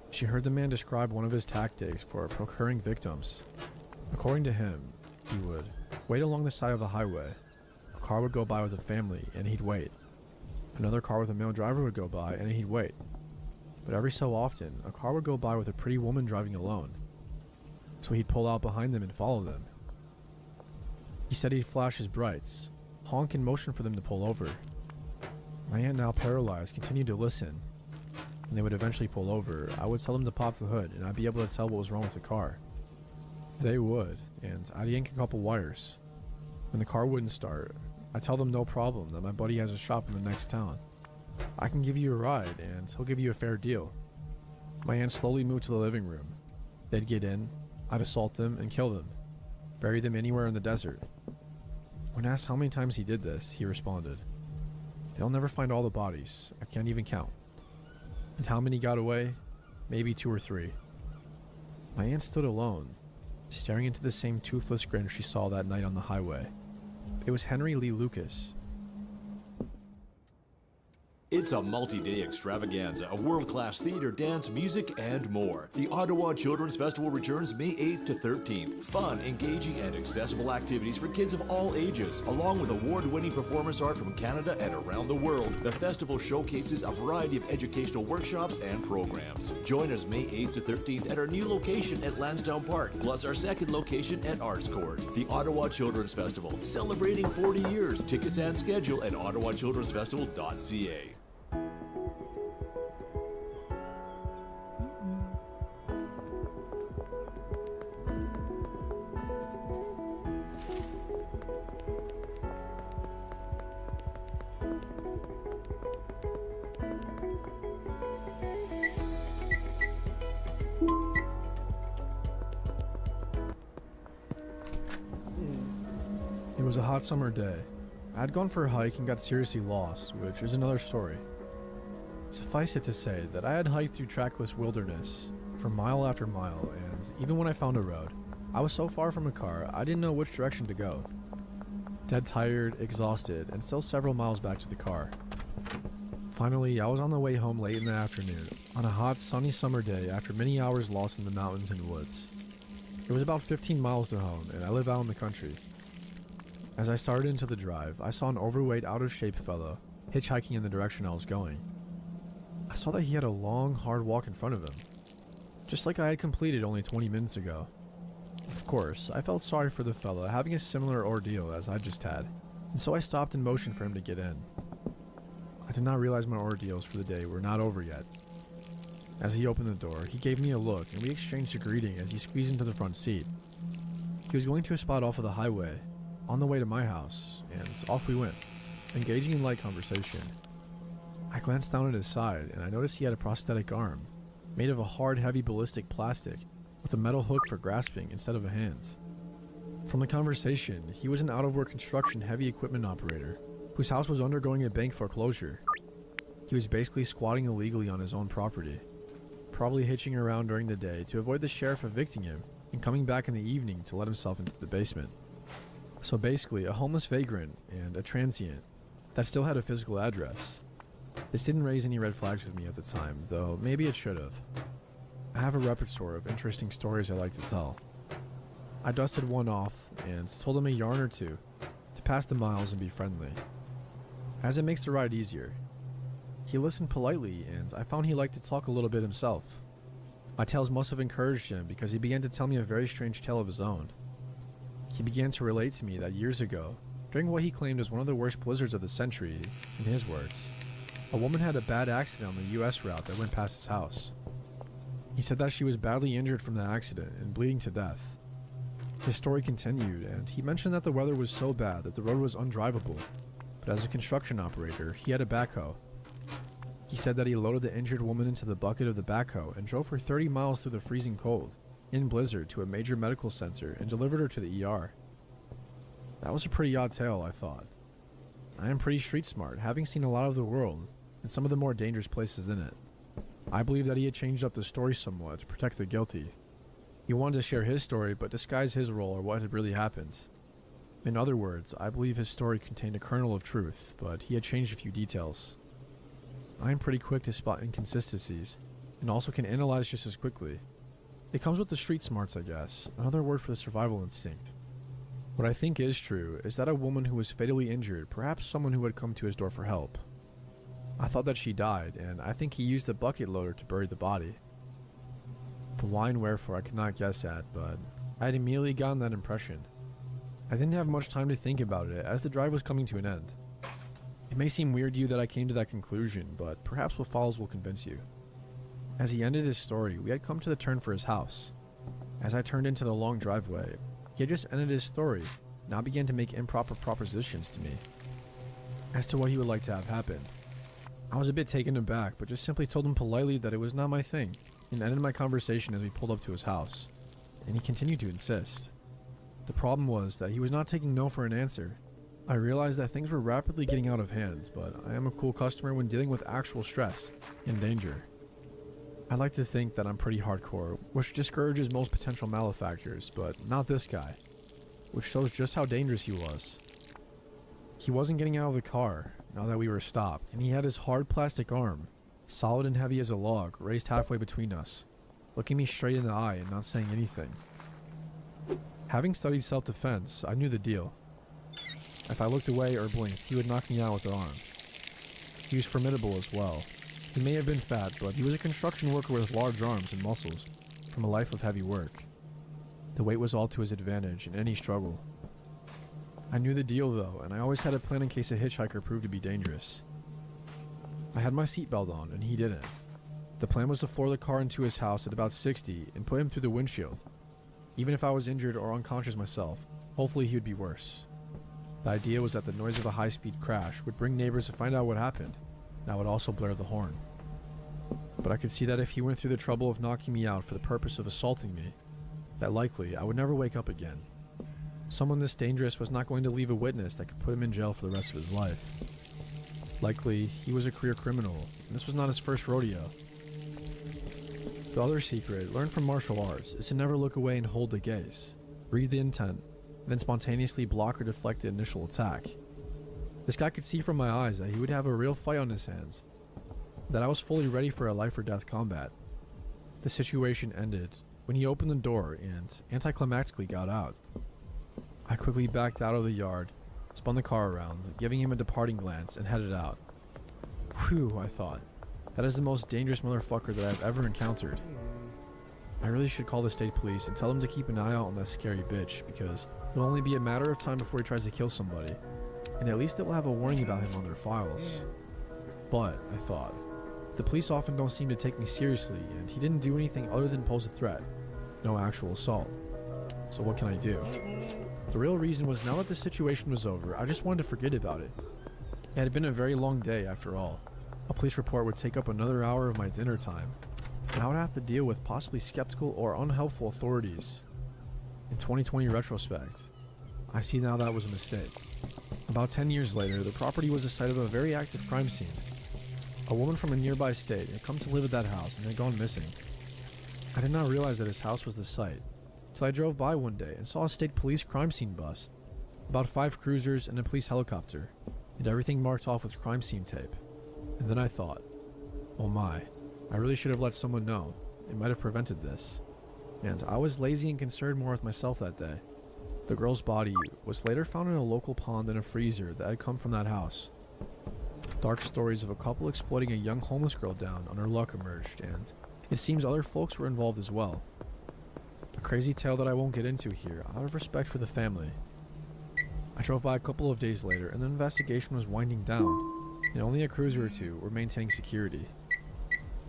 she heard the man describe one of his tactics for procuring victims. According to him, he would wait along the side of the highway. A car would go by with a family, and he'd wait. Another car with a male driver would go by, and he'd wait. But every so often, a car would go by with a pretty woman driving alone. So he'd pull out behind them and follow them. He said he'd flash his brights, honk and motion for them to pull over. My aunt, now paralyzed, continued to listen. When they would eventually pull over, I would tell them to pop the hood and I'd be able to tell what was wrong with the car. They would, and I'd yank a couple wires. When the car wouldn't start, I'd tell them no problem, that my buddy has a shop in the next town. I can give you a ride and he'll give you a fair deal. My aunt slowly moved to the living room. They'd get in, I'd assault them and kill them, bury them anywhere in the desert. When asked how many times he did this, he responded, "They'll never find all the bodies. I can't even count." And how many got away? Maybe 2 or 3. My aunt stood alone, staring into the same toothless grin she saw that night on the highway. It was Henry Lee Lucas. It's a multi-day extravaganza of world-class theater, dance, music, and more. The Ottawa Children's Festival returns May 8th to 13th. Fun, engaging, and accessible activities for kids of all ages, along with award-winning performance art from Canada and around the world. The festival showcases a variety of educational workshops and programs. Join us May 8th to 13th at our new location at Lansdowne Park, plus our second location at Arts Court. The Ottawa Children's Festival, celebrating 40 years. Tickets and schedule at ottawachildrensfestival.ca. It was a hot summer day. I had gone for a hike and got seriously lost, which is another story. Suffice it to say that I had hiked through trackless wilderness for mile after mile, and even when I found a road, I was so far from a car I didn't know which direction to go. Dead tired, exhausted, and still several miles back to the car. Finally, I was on the way home late in the afternoon, on a hot, sunny summer day after many hours lost in the mountains and woods. It was about 15 miles to home, and I live out in the country. As I started into the drive, I saw an overweight, out-of-shape fellow hitchhiking in the direction I was going. I saw that he had a long, hard walk in front of him, just like I had completed only 20 minutes ago. Of course, I felt sorry for the fellow having a similar ordeal as I just had, and so I stopped and motioned for him to get in. I did not realize my ordeals for the day were not over yet. As he opened the door, he gave me a look and we exchanged a greeting as he squeezed into the front seat. He was going to a spot off of the highway, on the way to my house, and off we went, engaging in light conversation. I glanced down at his side and I noticed he had a prosthetic arm, made of a hard, heavy ballistic plastic with a metal hook for grasping instead of a hand. From the conversation, he was an out-of-work construction heavy equipment operator whose house was undergoing a bank foreclosure. He was basically squatting illegally on his own property, probably hitching around during the day to avoid the sheriff evicting him and coming back in the evening to let himself into the basement. So basically, a homeless vagrant and a transient that still had a physical address. This didn't raise any red flags with me at the time, though maybe it should have. I have a repertoire of interesting stories I like to tell. I dusted one off and told him a yarn or two to pass the miles and be friendly, as it makes the ride easier. He listened politely, and I found he liked to talk a little bit himself. My tales must have encouraged him because he began to tell me a very strange tale of his own. He began to relate to me that years ago, during what he claimed was one of the worst blizzards of the century, in his words, a woman had a bad accident on the US route that went past his house. He said that she was badly injured from the accident and bleeding to death. His story continued, and he mentioned that the weather was so bad that the road was undrivable, but as a construction operator, he had a backhoe. He said that he loaded the injured woman into the bucket of the backhoe and drove her 30 miles through the freezing cold, in blizzard, to a major medical center and delivered her to the ER. That was a pretty odd tale, I thought. I am pretty street smart, having seen a lot of the world, and some of the more dangerous places in it. I believe that he had changed up the story somewhat to protect the guilty. He wanted to share his story, but disguise his role or what had really happened. In other words, I believe his story contained a kernel of truth, but he had changed a few details. I am pretty quick to spot inconsistencies, and also can analyze just as quickly. It comes with the street smarts, I guess, another word for the survival instinct. What I think is true is that a woman who was fatally injured, perhaps someone who had come to his door for help. I thought that she died, and I think he used the bucket loader to bury the body. The why and wherefore I could not guess at, but I had immediately gotten that impression. I didn't have much time to think about it, as the drive was coming to an end. It may seem weird to you that I came to that conclusion, but perhaps what follows will convince you. As he ended his story, we had come to the turn for his house. As I turned into the long driveway, he had just ended his story, now began to make improper propositions to me as to what he would like to have happen. I was a bit taken aback, but just simply told him politely that it was not my thing, and ended my conversation as we pulled up to his house, and he continued to insist. The problem was that he was not taking no for an answer. I realized that things were rapidly getting out of hand, but I am a cool customer when dealing with actual stress and danger. I like to think that I'm pretty hardcore, which discourages most potential malefactors, but not this guy, which shows just how dangerous he was. He wasn't getting out of the car, now that we were stopped, and he had his hard plastic arm, solid and heavy as a log, raised halfway between us, looking me straight in the eye and not saying anything. Having studied self-defense, I knew the deal. If I looked away or blinked, he would knock me out with the arm. He was formidable as well. He may have been fat, but he was a construction worker with large arms and muscles, from a life of heavy work. The weight was all to his advantage in any struggle. I knew the deal though, and I always had a plan in case a hitchhiker proved to be dangerous. I had my seatbelt on, and he didn't. The plan was to floor the car into his house at about 60 and put him through the windshield. Even if I was injured or unconscious myself, hopefully he would be worse. The idea was that the noise of a high-speed crash would bring neighbors to find out what happened, and I would also blare the horn. But I could see that if he went through the trouble of knocking me out for the purpose of assaulting me, that likely I would never wake up again. Someone this dangerous was not going to leave a witness that could put him in jail for the rest of his life. Likely, he was a career criminal, and this was not his first rodeo. The other secret, learned from martial arts, is to never look away and hold the gaze. Read the intent, then spontaneously block or deflect the initial attack. This guy could see from my eyes that he would have a real fight on his hands, that I was fully ready for a life or death combat. The situation ended when he opened the door and anticlimactically got out. I quickly backed out of the yard, spun the car around, giving him a departing glance, and headed out. Whew, I thought. That is the most dangerous motherfucker that I've ever encountered. I really should call the state police and tell them to keep an eye out on that scary bitch, because it'll only be a matter of time before he tries to kill somebody, and at least it will have a warning about him on their files. But, I thought, the police often don't seem to take me seriously, and he didn't do anything other than pose a threat. No actual assault. So what can I do? The real reason was now that the situation was over, I just wanted to forget about it. It had been a very long day after all. A police report would take up another hour of my dinner time, and I would have to deal with possibly skeptical or unhelpful authorities. In 2020 retrospect, I see now that was a mistake. About 10 years later, the property was the site of a very active crime scene. A woman from a nearby state had come to live at that house and had gone missing. I did not realize that his house was the site, till I drove by one day and saw a state police crime scene bus, about 5 cruisers and a police helicopter, and everything marked off with crime scene tape. And then I thought, oh my, I really should have let someone know. It might have prevented this. And I was lazy and concerned more with myself that day. The girl's body was later found in a local pond in a freezer that had come from that house. Dark stories of a couple exploiting a young homeless girl down on her luck emerged, and it seems other folks were involved as well. A crazy tale that I won't get into here, out of respect for the family. I drove by a couple of days later, and the investigation was winding down, and only a cruiser or two were maintaining security.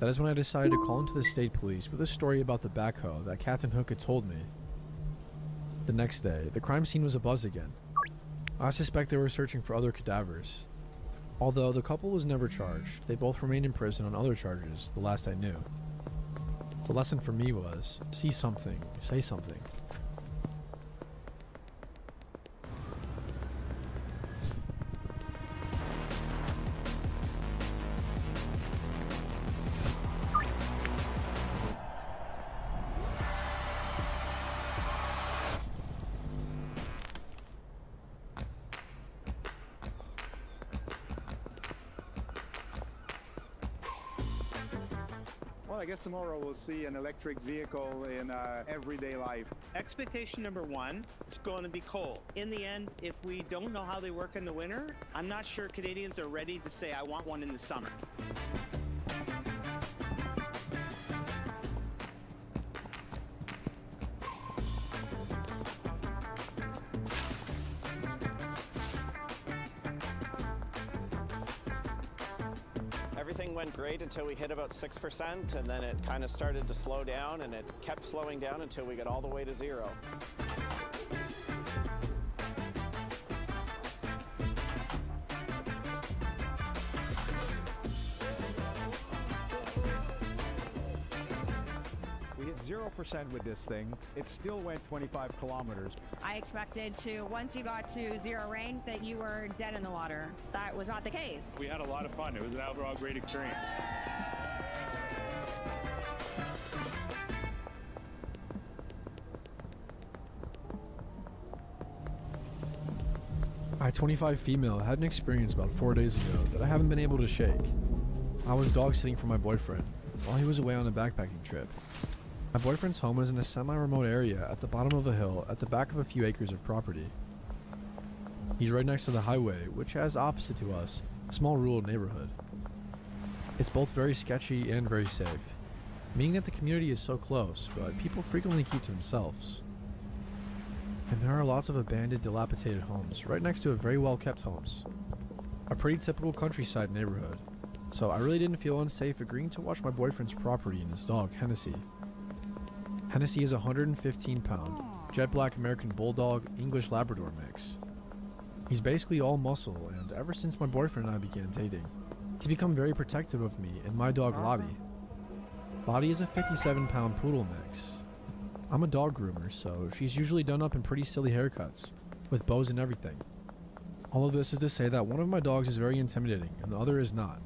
That is when I decided to call into the state police with a story about the backhoe that Captain Hook had told me. The next day, the crime scene was abuzz again. I suspect they were searching for other cadavers. Although the couple was never charged, they both remained in prison on other charges, the last I knew. The lesson for me was, see something, say something. Well, I guess tomorrow we'll see an electric vehicle in everyday life. Expectation number one, it's going to be cold. In the end, if we don't know how they work in the winter, I'm not sure Canadians are ready to say, I want one in the summer. Everything went great until we hit about 6%, and then it kind of started to slow down, and it kept slowing down until we got all the way to 0. We hit 0% with this thing. It still went 25 kilometers. I expected to, once you got to 0 range, that you were dead in the water. That was not the case. We had a lot of fun. It was an overall great experience. I-25 female had an experience about 4 days ago that I haven't been able to shake. I was dog sitting for my boyfriend while he was away on a backpacking trip. My boyfriend's home is in a semi-remote area at the bottom of a hill at the back of a few acres of property. He's right next to the highway, which has opposite to us a small rural neighborhood. It's both very sketchy and very safe, meaning that the community is so close, but people frequently keep to themselves. And there are lots of abandoned, dilapidated homes right next to a very well-kept homes. A pretty typical countryside neighborhood, so I really didn't feel unsafe agreeing to watch my boyfriend's property and his dog, Hennessy. Hennessy is a 115-pound, jet black American Bulldog, English Labrador mix. He's basically all muscle, and ever since my boyfriend and I began dating, he's become very protective of me and my dog Lottie. Lottie is a 57-pound poodle mix. I'm a dog groomer, so she's usually done up in pretty silly haircuts, with bows and everything. All of this is to say that one of my dogs is very intimidating, and the other is not.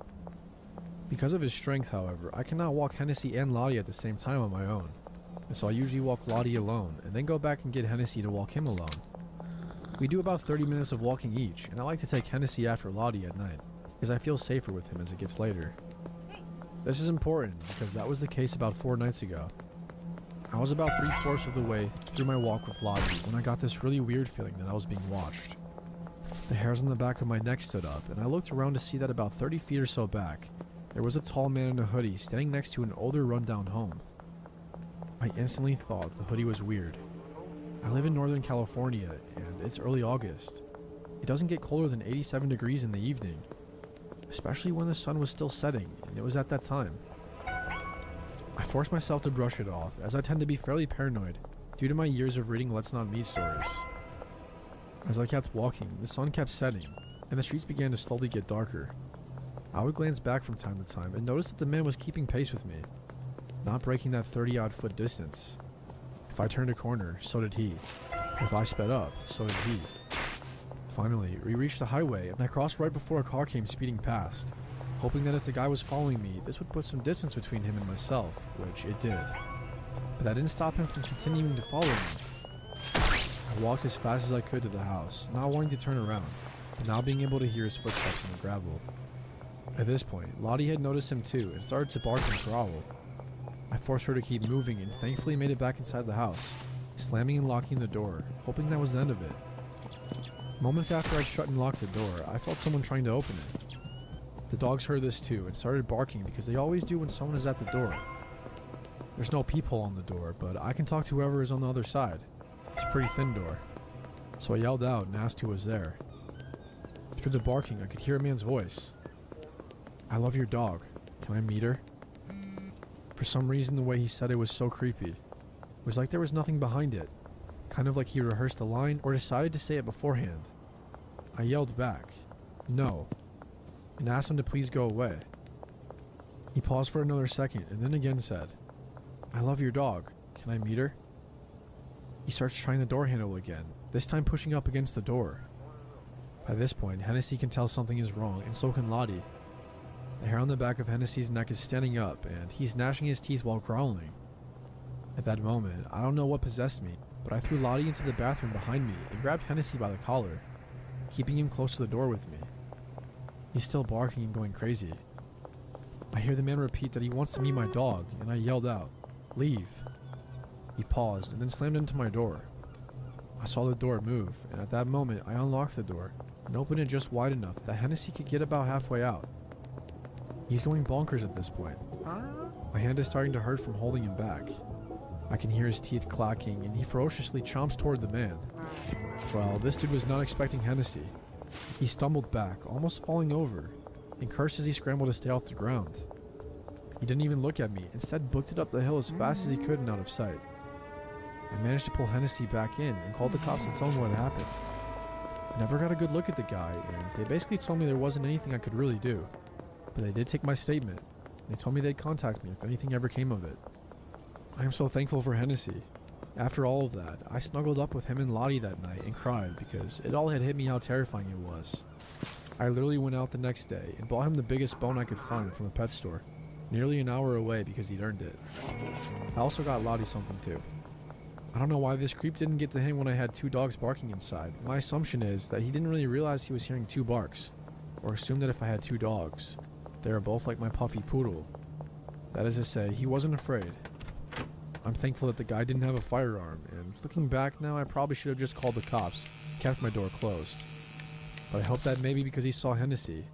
Because of his strength, however, I cannot walk Hennessy and Lottie at the same time on my own. And so I usually walk Lottie alone, and then go back and get Hennessy to walk him alone. We do about 30 minutes of walking each, and I like to take Hennessy after Lottie at night, because I feel safer with him as it gets later. This is important, because that was the case about 4 nights ago. I was about 3/4 of the way through my walk with Lottie when I got this really weird feeling that I was being watched. The hairs on the back of my neck stood up, and I looked around to see that about 30 feet or so back, there was a tall man in a hoodie standing next to an older rundown home. I instantly thought the hoodie was weird. I live in Northern California, and it's early August. It doesn't get colder than 87 degrees in the evening, especially when the sun was still setting, and it was at that time. I forced myself to brush it off, as I tend to be fairly paranoid due to my years of reading Let's Not Meet stories. As I kept walking, the sun kept setting, and the streets began to slowly get darker. I would glance back from time to time and notice that the man was keeping pace with me, not breaking that 30-odd foot distance. If I turned a corner, so did he. If I sped up, so did he. Finally, we reached the highway, and I crossed right before a car came speeding past, hoping that if the guy was following me, this would put some distance between him and myself, which it did. But that didn't stop him from continuing to follow me. I walked as fast as I could to the house, not wanting to turn around, but now being able to hear his footsteps in the gravel. At this point, Lottie had noticed him too and started to bark and growl. I forced her to keep moving and thankfully made it back inside the house, slamming and locking the door, hoping that was the end of it. Moments after I shut and locked the door, I felt someone trying to open it. The dogs heard this too and started barking because they always do when someone is at the door. There's no peephole on the door, but I can talk to whoever is on the other side. It's a pretty thin door. So I yelled out and asked who was there. Through the barking, I could hear a man's voice. "I love your dog. Can I meet her?" For some reason, the way he said it was so creepy. It was like there was nothing behind it. Kind of like he rehearsed the line or decided to say it beforehand. I yelled back, "No," and asked him to please go away. He paused for another second and then again said, "I love your dog. Can I meet her?" He starts trying the door handle again, this time pushing up against the door. By this point, Hennessy can tell something is wrong, and so can Lottie. The hair on the back of Hennessy's neck is standing up, and he's gnashing his teeth while growling. At that moment, I don't know what possessed me, but I threw Lottie into the bathroom behind me and grabbed Hennessy by the collar, keeping him close to the door with me. He's still barking and going crazy. I hear the man repeat that he wants to meet my dog, and I yelled out, "Leave." He paused and then slammed into my door. I saw the door move, and at that moment I unlocked the door and opened it just wide enough that Hennessy could get about halfway out. He's going bonkers at this point. My hand is starting to hurt from holding him back. I can hear his teeth clacking, and he ferociously chomps toward the man. Well, this dude was not expecting Hennessy. He stumbled back, almost falling over, and cursed as he scrambled to stay off the ground. He didn't even look at me, instead booked it up the hill as fast as he could and out of sight. I managed to pull Hennessy back in and called the cops to tell them what had happened. I never got a good look at the guy, and they basically told me there wasn't anything I could really do. But they did take my statement. They told me they'd contact me if anything ever came of it. I am so thankful for Hennessy. After all of that, I snuggled up with him and Lottie that night and cried because it all had hit me how terrifying it was. I literally went out the next day and bought him the biggest bone I could find from a pet store, nearly an hour away because he'd earned it. I also got Lottie something too. I don't know why this creep didn't get to him when I had 2 dogs barking inside. My assumption is that he didn't really realize he was hearing 2 barks, or assumed that if I had 2 dogs, they were both like my puffy poodle. That is to say, he wasn't afraid. I'm thankful that the guy didn't have a firearm, and looking back now, I probably should have just called the cops, kept my door closed. But I hope that maybe because he saw Hennessy,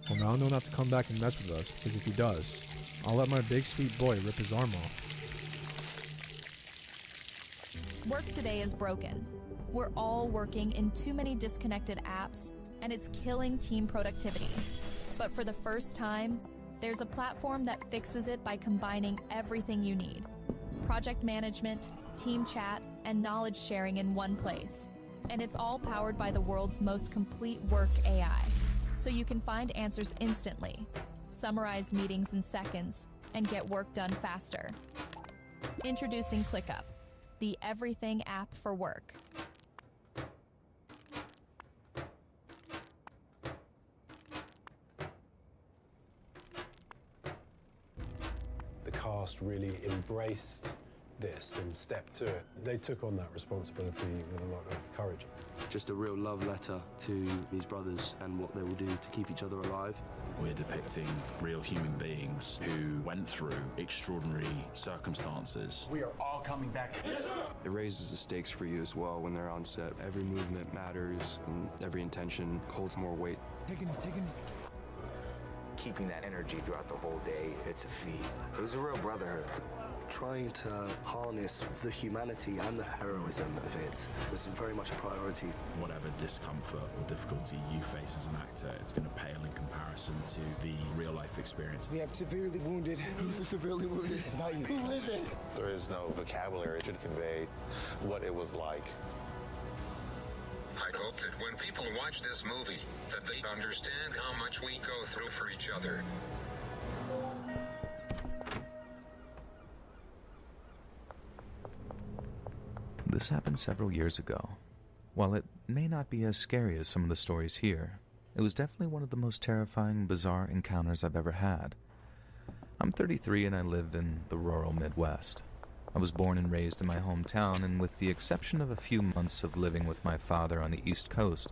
well, now I know not to come back and mess with us, because if he does, I'll let my big sweet boy rip his arm off. Work today is broken. We're all working in too many disconnected apps, and it's killing team productivity. But for the first time, there's a platform that fixes it by combining everything you need. Project management, team chat, and knowledge sharing in one place. And it's all powered by the world's most complete work AI. So you can find answers instantly, summarize meetings in seconds, and get work done faster. Introducing ClickUp, the everything app for work. The cast really embraced this and stepped to it. They took on that responsibility with a lot of courage. Just a real love letter to these brothers and what they will do to keep each other alive. We're depicting real human beings who went through extraordinary circumstances. We are all coming back. Yes, sir. It raises the stakes for you as well when they're on set. Every movement matters and every intention holds more weight. Taking it. Keeping that energy throughout the whole day, it's a feat. It was a real brotherhood. Trying to harness the humanity and the heroism of it was very much a priority. Whatever discomfort or difficulty you face as an actor, it's going to pale in comparison to the real-life experience. We have severely wounded. Who's the severely wounded? It's not you. Who is it? There is no vocabulary to convey what it was like. I'd hope that when people watch this movie, that they understand how much we go through for each other. This happened several years ago. While it may not be as scary as some of the stories here, it was definitely one of the most terrifying, bizarre encounters I've ever had. I'm 33 and I live in the rural Midwest. I was born and raised in my hometown, and with the exception of a few months of living with my father on the East Coast,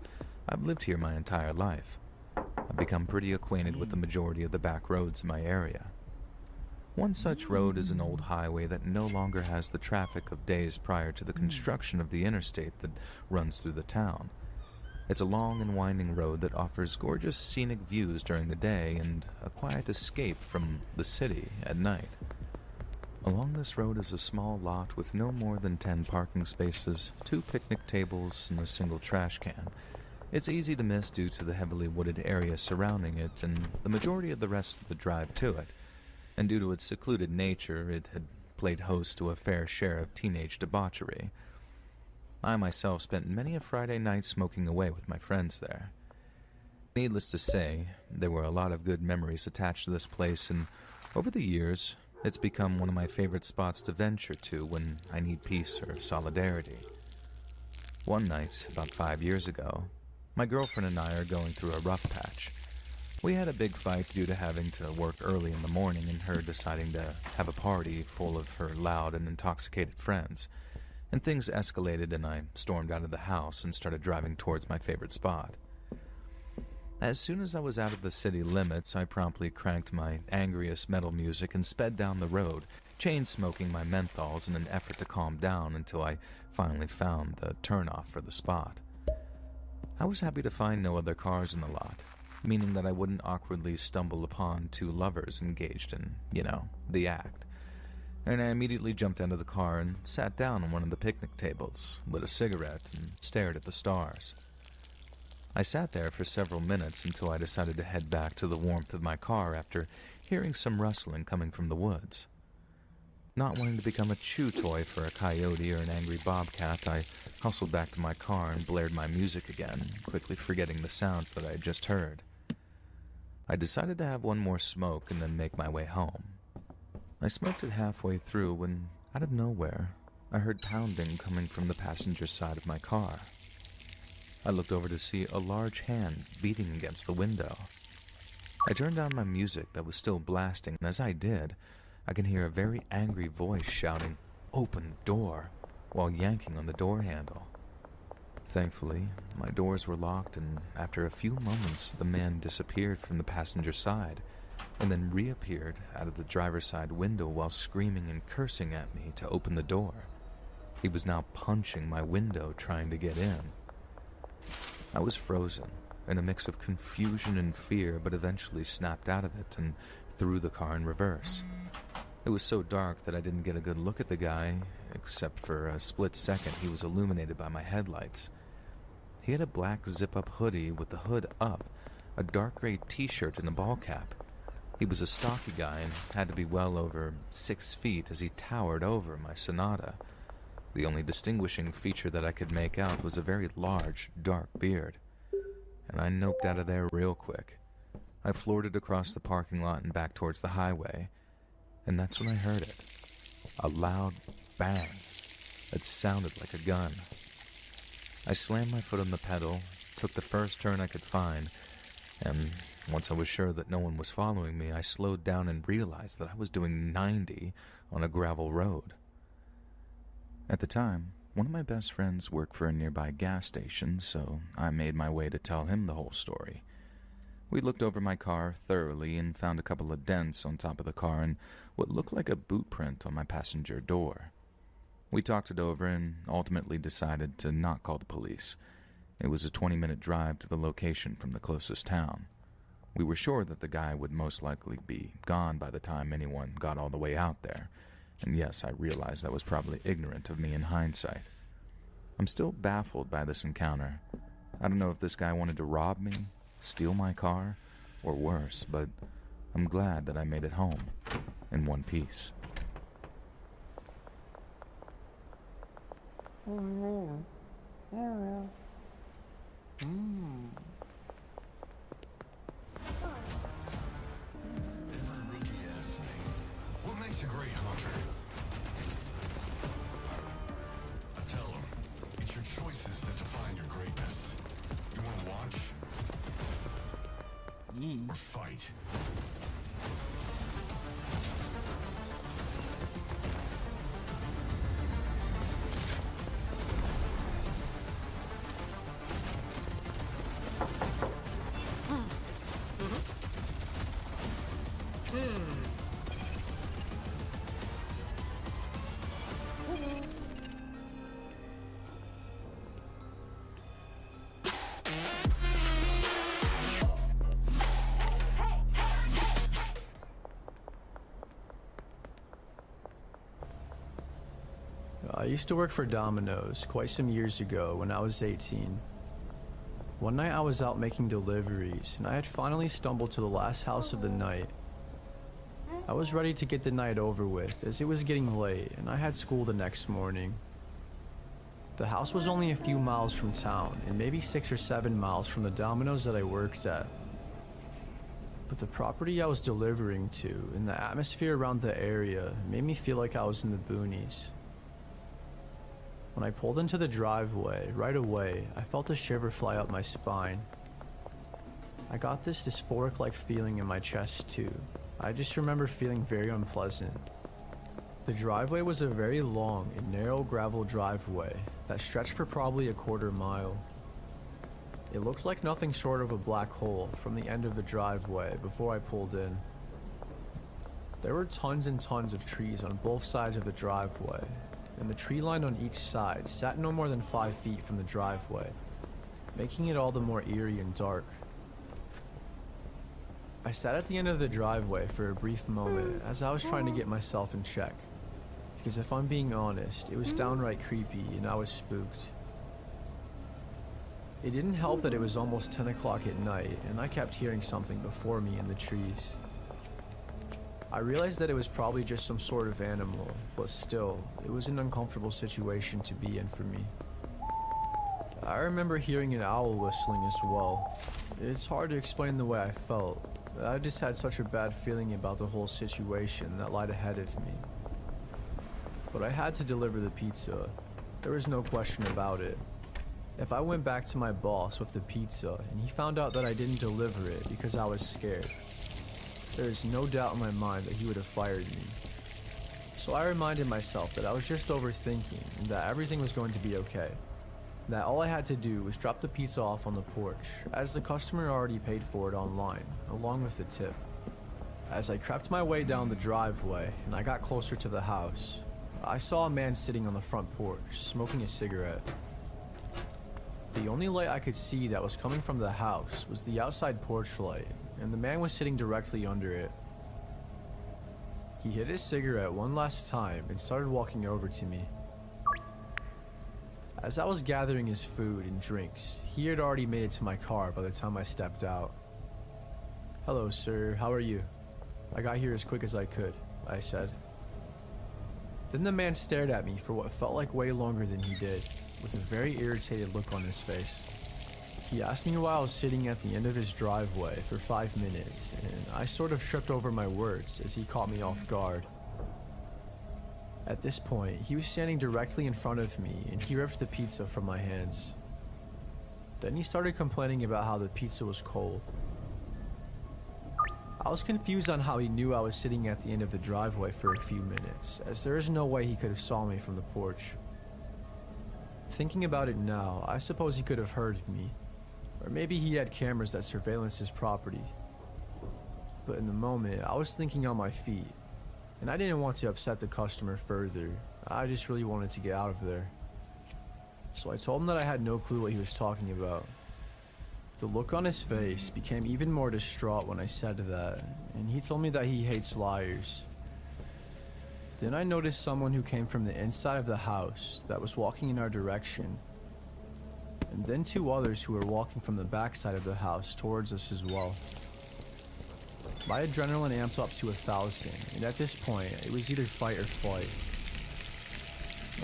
I've lived here my entire life. I've become pretty acquainted with the majority of the back roads in my area. One such road is an old highway that no longer has the traffic of days prior to the construction of the interstate that runs through the town. It's a long and winding road that offers gorgeous scenic views during the day and a quiet escape from the city at night. Along this road is a small lot with no more than 10 parking spaces, 2 picnic tables, and a single trash can. It's easy to miss due to the heavily wooded area surrounding it and the majority of the rest of the drive to it. And due to its secluded nature, it had played host to a fair share of teenage debauchery. I myself spent many a Friday night smoking away with my friends there. Needless to say, there were a lot of good memories attached to this place, and over the years, it's become one of my favorite spots to venture to when I need peace or solidarity. One night, about 5 years ago, my girlfriend and I are going through a rough patch. We had a big fight due to having to work early in the morning and her deciding to have a party full of her loud and intoxicated friends. And things escalated and I stormed out of the house and started driving towards my favorite spot. As soon as I was out of the city limits, I promptly cranked my angriest metal music and sped down the road, chain-smoking my menthols in an effort to calm down until I finally found the turnoff for the spot. I was happy to find no other cars in the lot, meaning that I wouldn't awkwardly stumble upon two lovers engaged in, the act. And I immediately jumped out of the car and sat down on one of the picnic tables, lit a cigarette, and stared at the stars. I sat there for several minutes until I decided to head back to the warmth of my car after hearing some rustling coming from the woods. Not wanting to become a chew toy for a coyote or an angry bobcat, I hustled back to my car and blared my music again, quickly forgetting the sounds that I had just heard. I decided to have one more smoke and then make my way home. I smoked it halfway through when, out of nowhere, I heard pounding coming from the passenger side of my car. I looked over to see a large hand beating against the window. I turned down my music that was still blasting, and as I did, I can hear a very angry voice shouting, "Open the door," while yanking on the door handle. Thankfully, my doors were locked, and after a few moments, the man disappeared from the passenger side, and then reappeared out of the driver's side window while screaming and cursing at me to open the door. He was now punching my window trying to get in. I was frozen, in a mix of confusion and fear, but eventually snapped out of it and threw the car in reverse. It was so dark that I didn't get a good look at the guy, except for a split second he was illuminated by my headlights. He had a black zip-up hoodie with the hood up, a dark gray t-shirt and a ball cap. He was a stocky guy and had to be well over 6 feet as he towered over my Sonata. The only distinguishing feature that I could make out was a very large, dark beard. And I noped out of there real quick. I floored it across the parking lot and back towards the highway. And that's when I heard it. A loud bang. It sounded like a gun. I slammed my foot on the pedal, took the first turn I could find, and once I was sure that no one was following me, I slowed down and realized that I was doing 90 on a gravel road. At the time, one of my best friends worked for a nearby gas station, so I made my way to tell him the whole story. We looked over my car thoroughly and found a couple of dents on top of the car and what looked like a boot print on my passenger door. We talked it over and ultimately decided to not call the police. It was a 20-minute drive to the location from the closest town. We were sure that the guy would most likely be gone by the time anyone got all the way out there. And yes, I realized that was probably ignorant of me in hindsight. I'm still baffled by this encounter. I don't know if this guy wanted to rob me, steal my car, or worse, but I'm glad that I made it home in one piece. Every rookie asks me, what makes a great hunter? I tell them, it's your choices that define your greatness. You want to watch? Or fight? I used to work for Domino's quite some years ago when I was 18. One night I was out making deliveries and I had finally stumbled to the last house of the night. I was ready to get the night over with as it was getting late and I had school the next morning. The house was only a few miles from town, and maybe 6 or 7 miles from the Domino's that I worked at. But the property I was delivering to and the atmosphere around the area made me feel like I was in the boonies. When I pulled into the driveway, right away, I felt a shiver fly up my spine. I got this dysphoric-like feeling in my chest too. I just remember feeling very unpleasant. The driveway was a very long and narrow gravel driveway that stretched for probably a quarter mile. It looked like nothing short of a black hole from the end of the driveway before I pulled in. There were tons and tons of trees on both sides of the driveway, and the tree line on each side sat no more than 5 feet from the driveway, making it all the more eerie and dark. I sat at the end of the driveway for a brief moment as I was trying to get myself in check, because if I'm being honest, it was downright creepy and I was spooked. It didn't help that it was almost 10 o'clock at night and I kept hearing something before me in the trees. I realized that it was probably just some sort of animal, but still, it was an uncomfortable situation to be in for me. I remember hearing an owl whistling as well. It's hard to explain the way I felt. I just had such a bad feeling about the whole situation that lied ahead of me. But I had to deliver the pizza. There was no question about it. If I went back to my boss with the pizza and he found out that I didn't deliver it because I was scared, there is no doubt in my mind that he would have fired me. So I reminded myself that I was just overthinking and that everything was going to be okay. That all I had to do was drop the pizza off on the porch, as the customer already paid for it online, along with the tip. As I crept my way down the driveway and I got closer to the house, I saw a man sitting on the front porch, smoking a cigarette. The only light I could see that was coming from the house was the outside porch light, and the man was sitting directly under it. He hit his cigarette one last time and started walking over to me. As I was gathering his food and drinks, he had already made it to my car by the time I stepped out. "Hello, sir. How are you?" "I got here as quick as I could," I said. Then the man stared at me for what felt like way longer than he did, with a very irritated look on his face. He asked me why I was sitting at the end of his driveway for 5 minutes, and I sort of tripped over my words as he caught me off guard. At this point, he was standing directly in front of me and he ripped the pizza from my hands. Then he started complaining about how the pizza was cold. I was confused on how he knew I was sitting at the end of the driveway for a few minutes, as there is no way he could have saw me from the porch. Thinking about it now, I suppose he could have heard me, or maybe he had cameras that surveillance his property. But in the moment, I was thinking on my feet, and I didn't want to upset the customer further. I just really wanted to get out of there. So I told him that I had no clue what he was talking about. The look on his face became even more distraught when I said that, and he told me that he hates liars. Then I noticed someone who came from the inside of the house that was walking in our direction, and then 2 others who were walking from the backside of the house towards us as well. My adrenaline amped up to 1,000, and at this point, it was either fight or flight.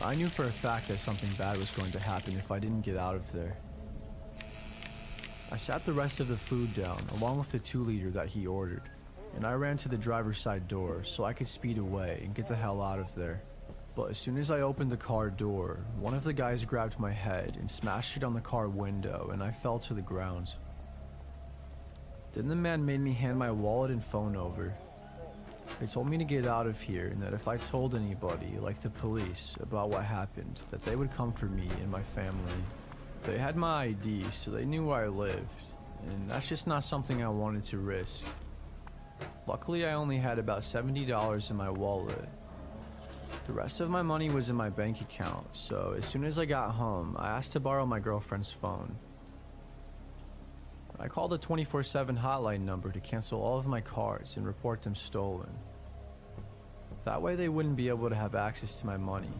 I knew for a fact that something bad was going to happen if I didn't get out of there. I sat the rest of the food down, along with the 2-liter that he ordered, and I ran to the driver's side door so I could speed away and get the hell out of there. But as soon as I opened the car door, one of the guys grabbed my head and smashed it on the car window, and I fell to the ground. Then the man made me hand my wallet and phone over. They told me to get out of here and that if I told anybody, like the police, about what happened, that they would come for me and my family. They had my ID, so they knew where I lived, and that's just not something I wanted to risk. Luckily, I only had about $70 in my wallet. The rest of my money was in my bank account, so as soon as I got home, I asked to borrow my girlfriend's phone. I called the 24/7 hotline number to cancel all of my cards and report them stolen. That way they wouldn't be able to have access to my money.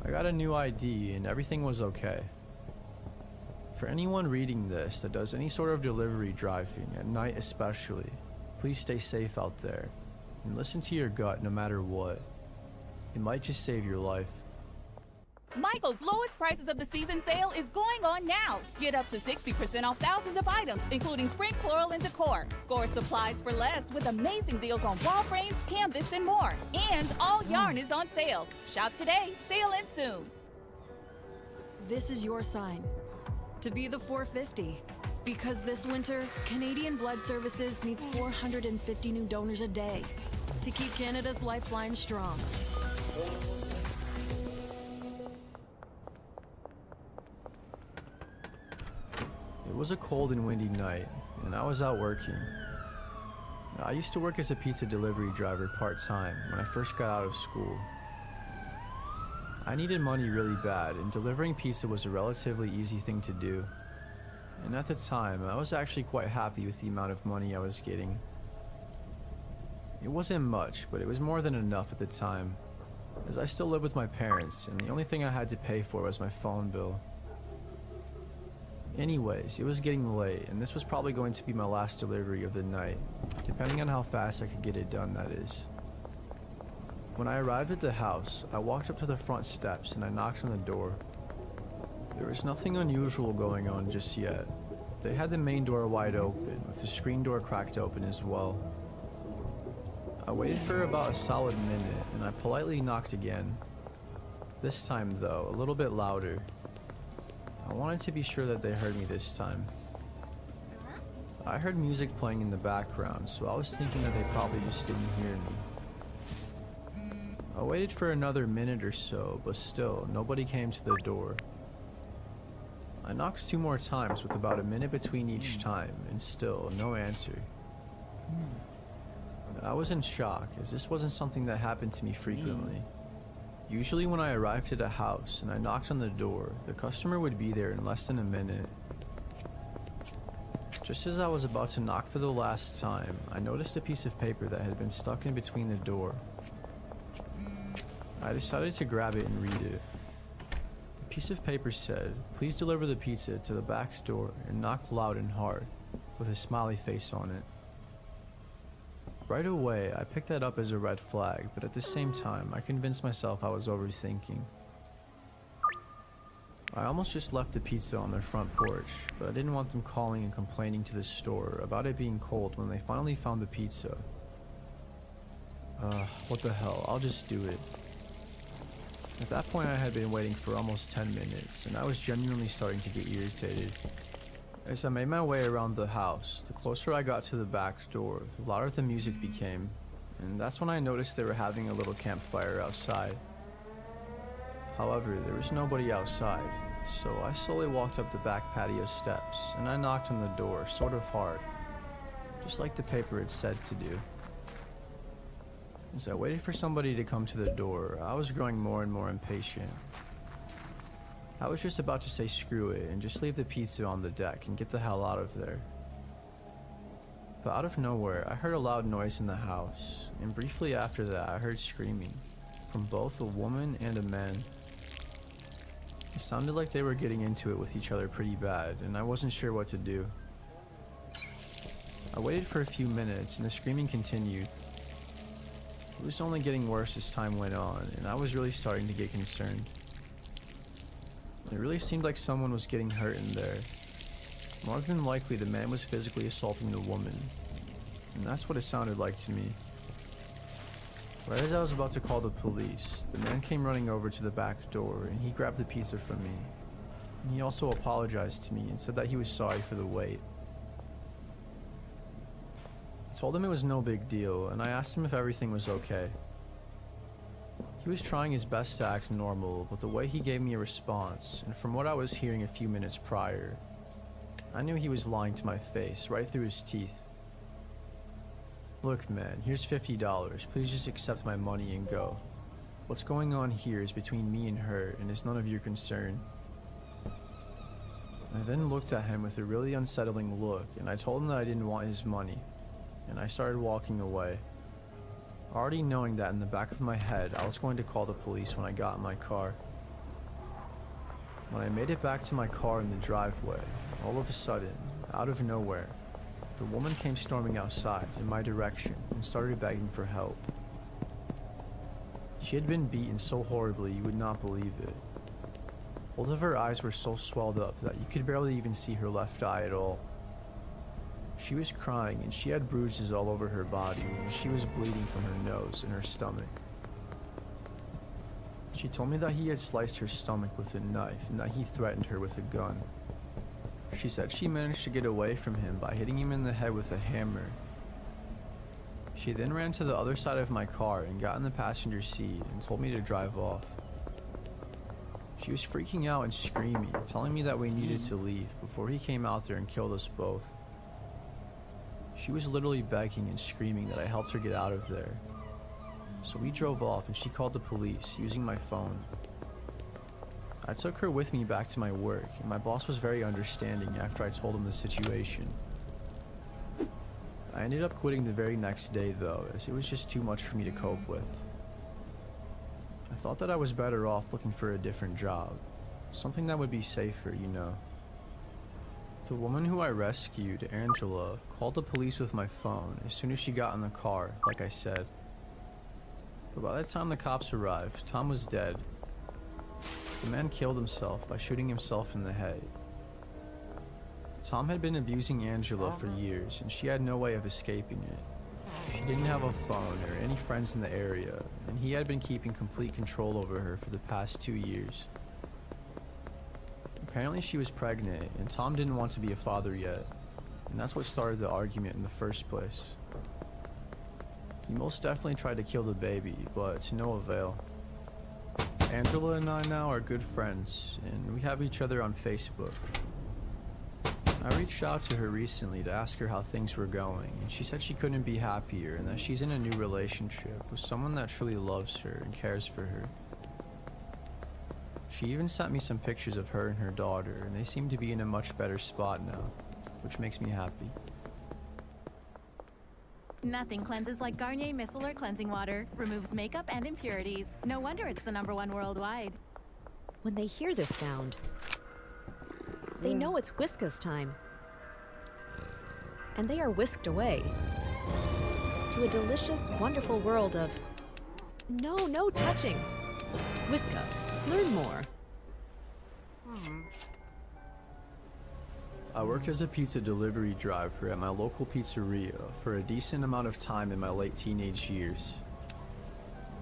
I got a new ID and everything was okay. For anyone reading this that does any sort of delivery driving, at night especially, please stay safe out there and listen to your gut no matter what. It might just save your life. Michael's lowest prices of the season sale is going on now. Get up to 60% off thousands of items, including spring floral and decor. Score supplies for less with amazing deals on wall frames, canvas, and more. And all yarn is on sale. Shop today. Sale ends soon. This is your sign. To be the 450. Because this winter, Canadian Blood Services needs 450 new donors a day to keep Canada's lifeline strong. It was a cold and windy night, and I was out working. I used to work as a pizza delivery driver part-time when I first got out of school. I needed money really bad, and delivering pizza was a relatively easy thing to do. And at the time, I was actually quite happy with the amount of money I was getting. It wasn't much, but it was more than enough at the time, as I still lived with my parents, and the only thing I had to pay for was my phone bill. Anyways, it was getting late, and this was probably going to be my last delivery of the night, depending on how fast I could get it done, that is. When I arrived at the house, I walked up to the front steps and I knocked on the door. There was nothing unusual going on just yet. They had the main door wide open, with the screen door cracked open as well. I waited for about a solid minute, and I politely knocked again. This time, though, a little bit louder. I wanted to be sure that they heard me this time. I heard music playing in the background, so I was thinking that they probably just didn't hear me. I waited for another minute or so, but still, nobody came to the door. I knocked 2 more times with about a minute between each time, and still, no answer. I was in shock, as this wasn't something that happened to me frequently. Usually when I arrived at a house and I knocked on the door, the customer would be there in less than a minute. Just as I was about to knock for the last time, I noticed a piece of paper that had been stuck in between the door. I decided to grab it and read it. The piece of paper said, "Please deliver the pizza to the back door and knock loud and hard," with a smiley face on it. Right away, I picked that up as a red flag, but at the same time, I convinced myself I was overthinking. I almost just left the pizza on their front porch, but I didn't want them calling and complaining to the store about it being cold when they finally found the pizza. What the hell, I'll just do it. At that point, I had been waiting for almost 10 minutes, and I was genuinely starting to get irritated. As I made my way around the house, the closer I got to the back door, the louder the music became, and that's when I noticed they were having a little campfire outside. However, there was nobody outside, so I slowly walked up the back patio steps, and I knocked on the door, sort of hard, just like the paper had said to do. As I waited for somebody to come to the door, I was growing more and more impatient. I was just about to say screw it and just leave the pizza on the deck and get the hell out of there. But out of nowhere, I heard a loud noise in the house, and briefly after that, I heard screaming from both a woman and a man. It sounded like they were getting into it with each other pretty bad, and I wasn't sure what to do. I waited for a few minutes, and the screaming continued. It was only getting worse as time went on, and I was really starting to get concerned. It really seemed like someone was getting hurt in there. More than likely, the man was physically assaulting the woman, and that's what it sounded like to me. Right as I was about to call the police, the man came running over to the back door, and he grabbed the pizza from me. And he also apologized to me and said that he was sorry for the wait. I told him it was no big deal, and I asked him if everything was okay. He was trying his best to act normal, but the way he gave me a response, and from what I was hearing a few minutes prior, I knew he was lying to my face, right through his teeth. "Look, man, here's $50. Please just accept my money and go. What's going on here is between me and her, and it's none of your concern." I then looked at him with a really unsettling look, and I told him that I didn't want his money, and I started walking away. Already knowing that in the back of my head, I was going to call the police when I got in my car. When I made it back to my car in the driveway, all of a sudden, out of nowhere, the woman came storming outside in my direction and started begging for help. She had been beaten so horribly you would not believe it. Both of her eyes were so swelled up that you could barely even see her left eye at all. She was crying and she had bruises all over her body and she was bleeding from her nose and her stomach. She told me that he had sliced her stomach with a knife and that he threatened her with a gun. She said she managed to get away from him by hitting him in the head with a hammer. She then ran to the other side of my car and got in the passenger seat and told me to drive off. She was freaking out and screaming, telling me that we needed to leave before he came out there and killed us both. She was literally begging and screaming that I helped her get out of there. So we drove off and she called the police using my phone. I took her with me back to my work and my boss was very understanding after I told him the situation. I ended up quitting the very next day though, as it was just too much for me to cope with. I thought that I was better off looking for a different job, something that would be safer, you know. The woman who I rescued, Angela, called the police with my phone as soon as she got in the car, like I said. But by the time the cops arrived, Tom was dead. The man killed himself by shooting himself in the head. Tom had been abusing Angela for years, and she had no way of escaping it. She didn't have a phone or any friends in the area, and he had been keeping complete control over her for the past 2 years. Apparently she was pregnant, and Tom didn't want to be a father yet, and that's what started the argument in the first place. He most definitely tried to kill the baby, but to no avail. Angela and I now are good friends, and we have each other on Facebook. I reached out to her recently to ask her how things were going, and she said she couldn't be happier and that she's in a new relationship with someone that truly loves her and cares for her. She even sent me some pictures of her and her daughter, and they seem to be in a much better spot now, which makes me happy. Nothing cleanses like Garnier Micellar Cleansing Water. Removes makeup and impurities. No wonder it's the #1 worldwide. When they hear this sound, they know it's Whiskas time. And they are whisked away to a delicious, wonderful world of no touching. Whiskas. Learn more. I worked as a pizza delivery driver at my local pizzeria for a decent amount of time in my late teenage years.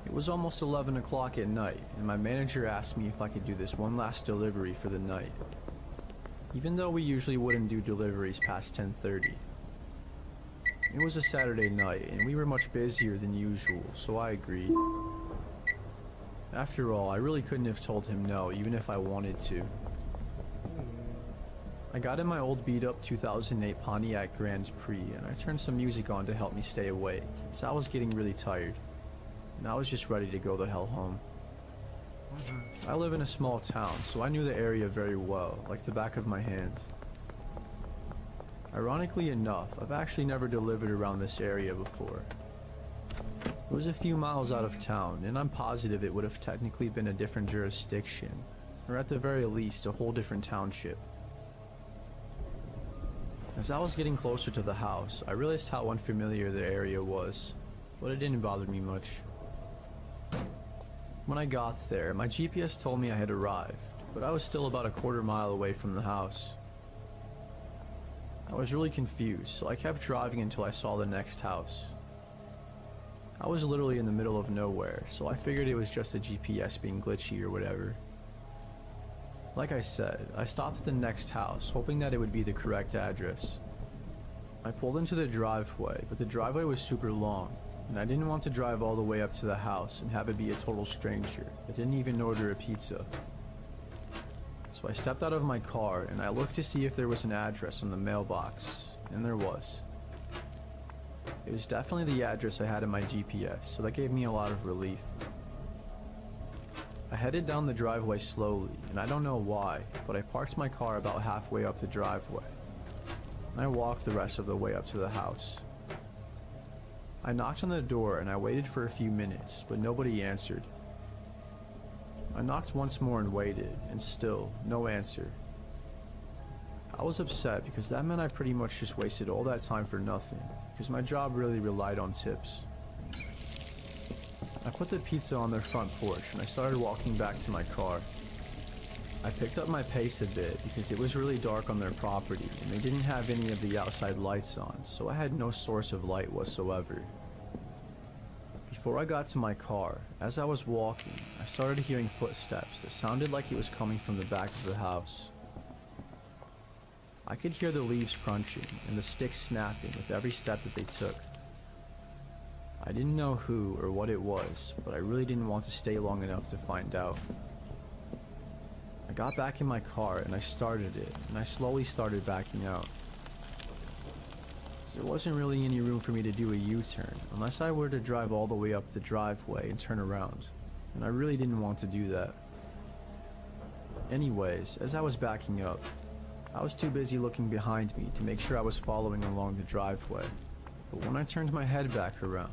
It was almost 11 o'clock at night, and my manager asked me if I could do this one last delivery for the night, even though we usually wouldn't do deliveries past 10:30. It was a Saturday night, and we were much busier than usual, so I agreed. After all, I really couldn't have told him no, even if I wanted to. I got in my old beat-up 2008 Pontiac Grand Prix, and I turned some music on to help me stay awake, as I was getting really tired, and I was just ready to go the hell home. I live in a small town, so I knew the area very well, like the back of my hand. Ironically enough, I've actually never delivered around this area before. It was a few miles out of town, and I'm positive it would have technically been a different jurisdiction, or at the very least, a whole different township. As I was getting closer to the house, I realized how unfamiliar the area was, but it didn't bother me much. When I got there, my GPS told me I had arrived, but I was still about a quarter mile away from the house. I was really confused, so I kept driving until I saw the next house. I was literally in the middle of nowhere, so I figured it was just the GPS being glitchy or whatever. Like I said, I stopped at the next house, hoping that it would be the correct address. I pulled into the driveway, but the driveway was super long, and I didn't want to drive all the way up to the house and have it be a total stranger that didn't even order a pizza. So I stepped out of my car and I looked to see if there was an address on the mailbox, and there was. It was definitely the address I had in my GPS, so that gave me a lot of relief. I headed down the driveway slowly, and I don't know why, but I parked my car about halfway up the driveway. And I walked the rest of the way up to the house. I knocked on the door and I waited for a few minutes, but nobody answered. I knocked once more and waited, and still, no answer. I was upset because that meant I pretty much just wasted all that time for nothing, because my job really relied on tips. I put the pizza on their front porch and I started walking back to my car. I picked up my pace a bit because it was really dark on their property and they didn't have any of the outside lights on, so I had no source of light whatsoever. Before I got to my car, as I was walking, I started hearing footsteps that sounded like it was coming from the back of the house. I could hear the leaves crunching and the sticks snapping with every step that they took. I didn't know who or what it was, but I really didn't want to stay long enough to find out. I got back in my car and I started it, and I slowly started backing out. There wasn't really any room for me to do a U-turn unless I were to drive all the way up the driveway and turn around, and I really didn't want to do that. Anyways, as I was backing up, I was too busy looking behind me to make sure I was following along the driveway. But when I turned my head back around,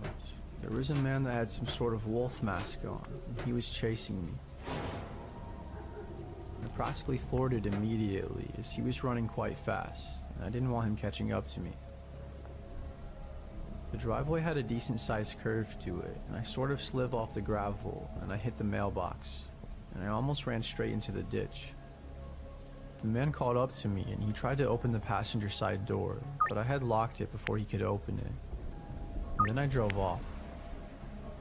there was a man that had some sort of wolf mask on, and he was chasing me. I practically floored it immediately as he was running quite fast, and I didn't want him catching up to me. The driveway had a decent sized curve to it, and I sort of slid off the gravel and I hit the mailbox, and I almost ran straight into the ditch. The man caught up to me and he tried to open the passenger side door, but I had locked it before he could open it. And then I drove off.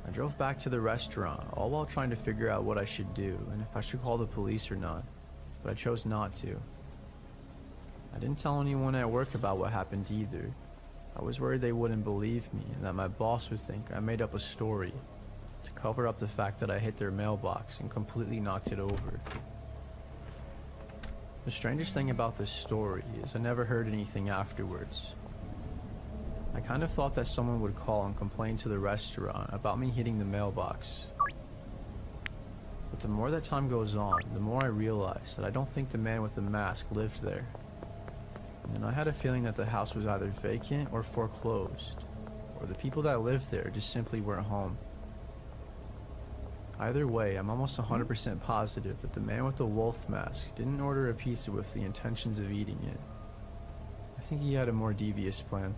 I drove back to the restaurant, all while trying to figure out what I should do and if I should call the police or not, but I chose not to. I didn't tell anyone at work about what happened either. I was worried they wouldn't believe me and that my boss would think I made up a story to cover up the fact that I hit their mailbox and completely knocked it over. The strangest thing about this story is I never heard anything afterwards. I kind of thought that someone would call and complain to the restaurant about me hitting the mailbox. But the more that time goes on, the more I realize that I don't think the man with the mask lived there. And I had a feeling that the house was either vacant or foreclosed, or the people that lived there just simply weren't home. Either way, I'm almost 100% positive that the man with the wolf mask didn't order a pizza with the intentions of eating it. I think he had a more devious plan.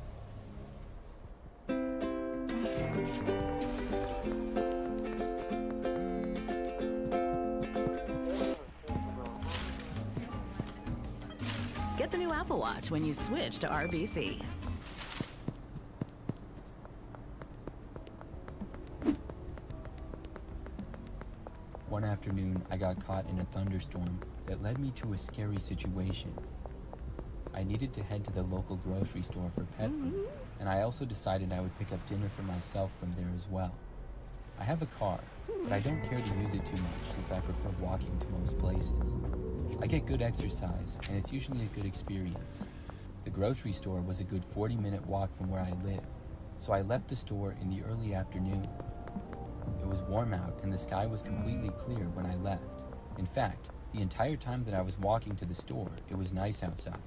Get the new Apple Watch when you switch to RBC. One afternoon, I got caught in a thunderstorm that led me to a scary situation. I needed to head to the local grocery store for pet food, and I also decided I would pick up dinner for myself from there as well. I have a car, but I don't care to use it too much since I prefer walking to most places. I get good exercise, and it's usually a good experience. The grocery store was a good 40-minute walk from where I live, so I left the store in the early afternoon. It was warm out and the sky was completely clear when I left. In fact, the entire time that I was walking to the store, it was nice outside.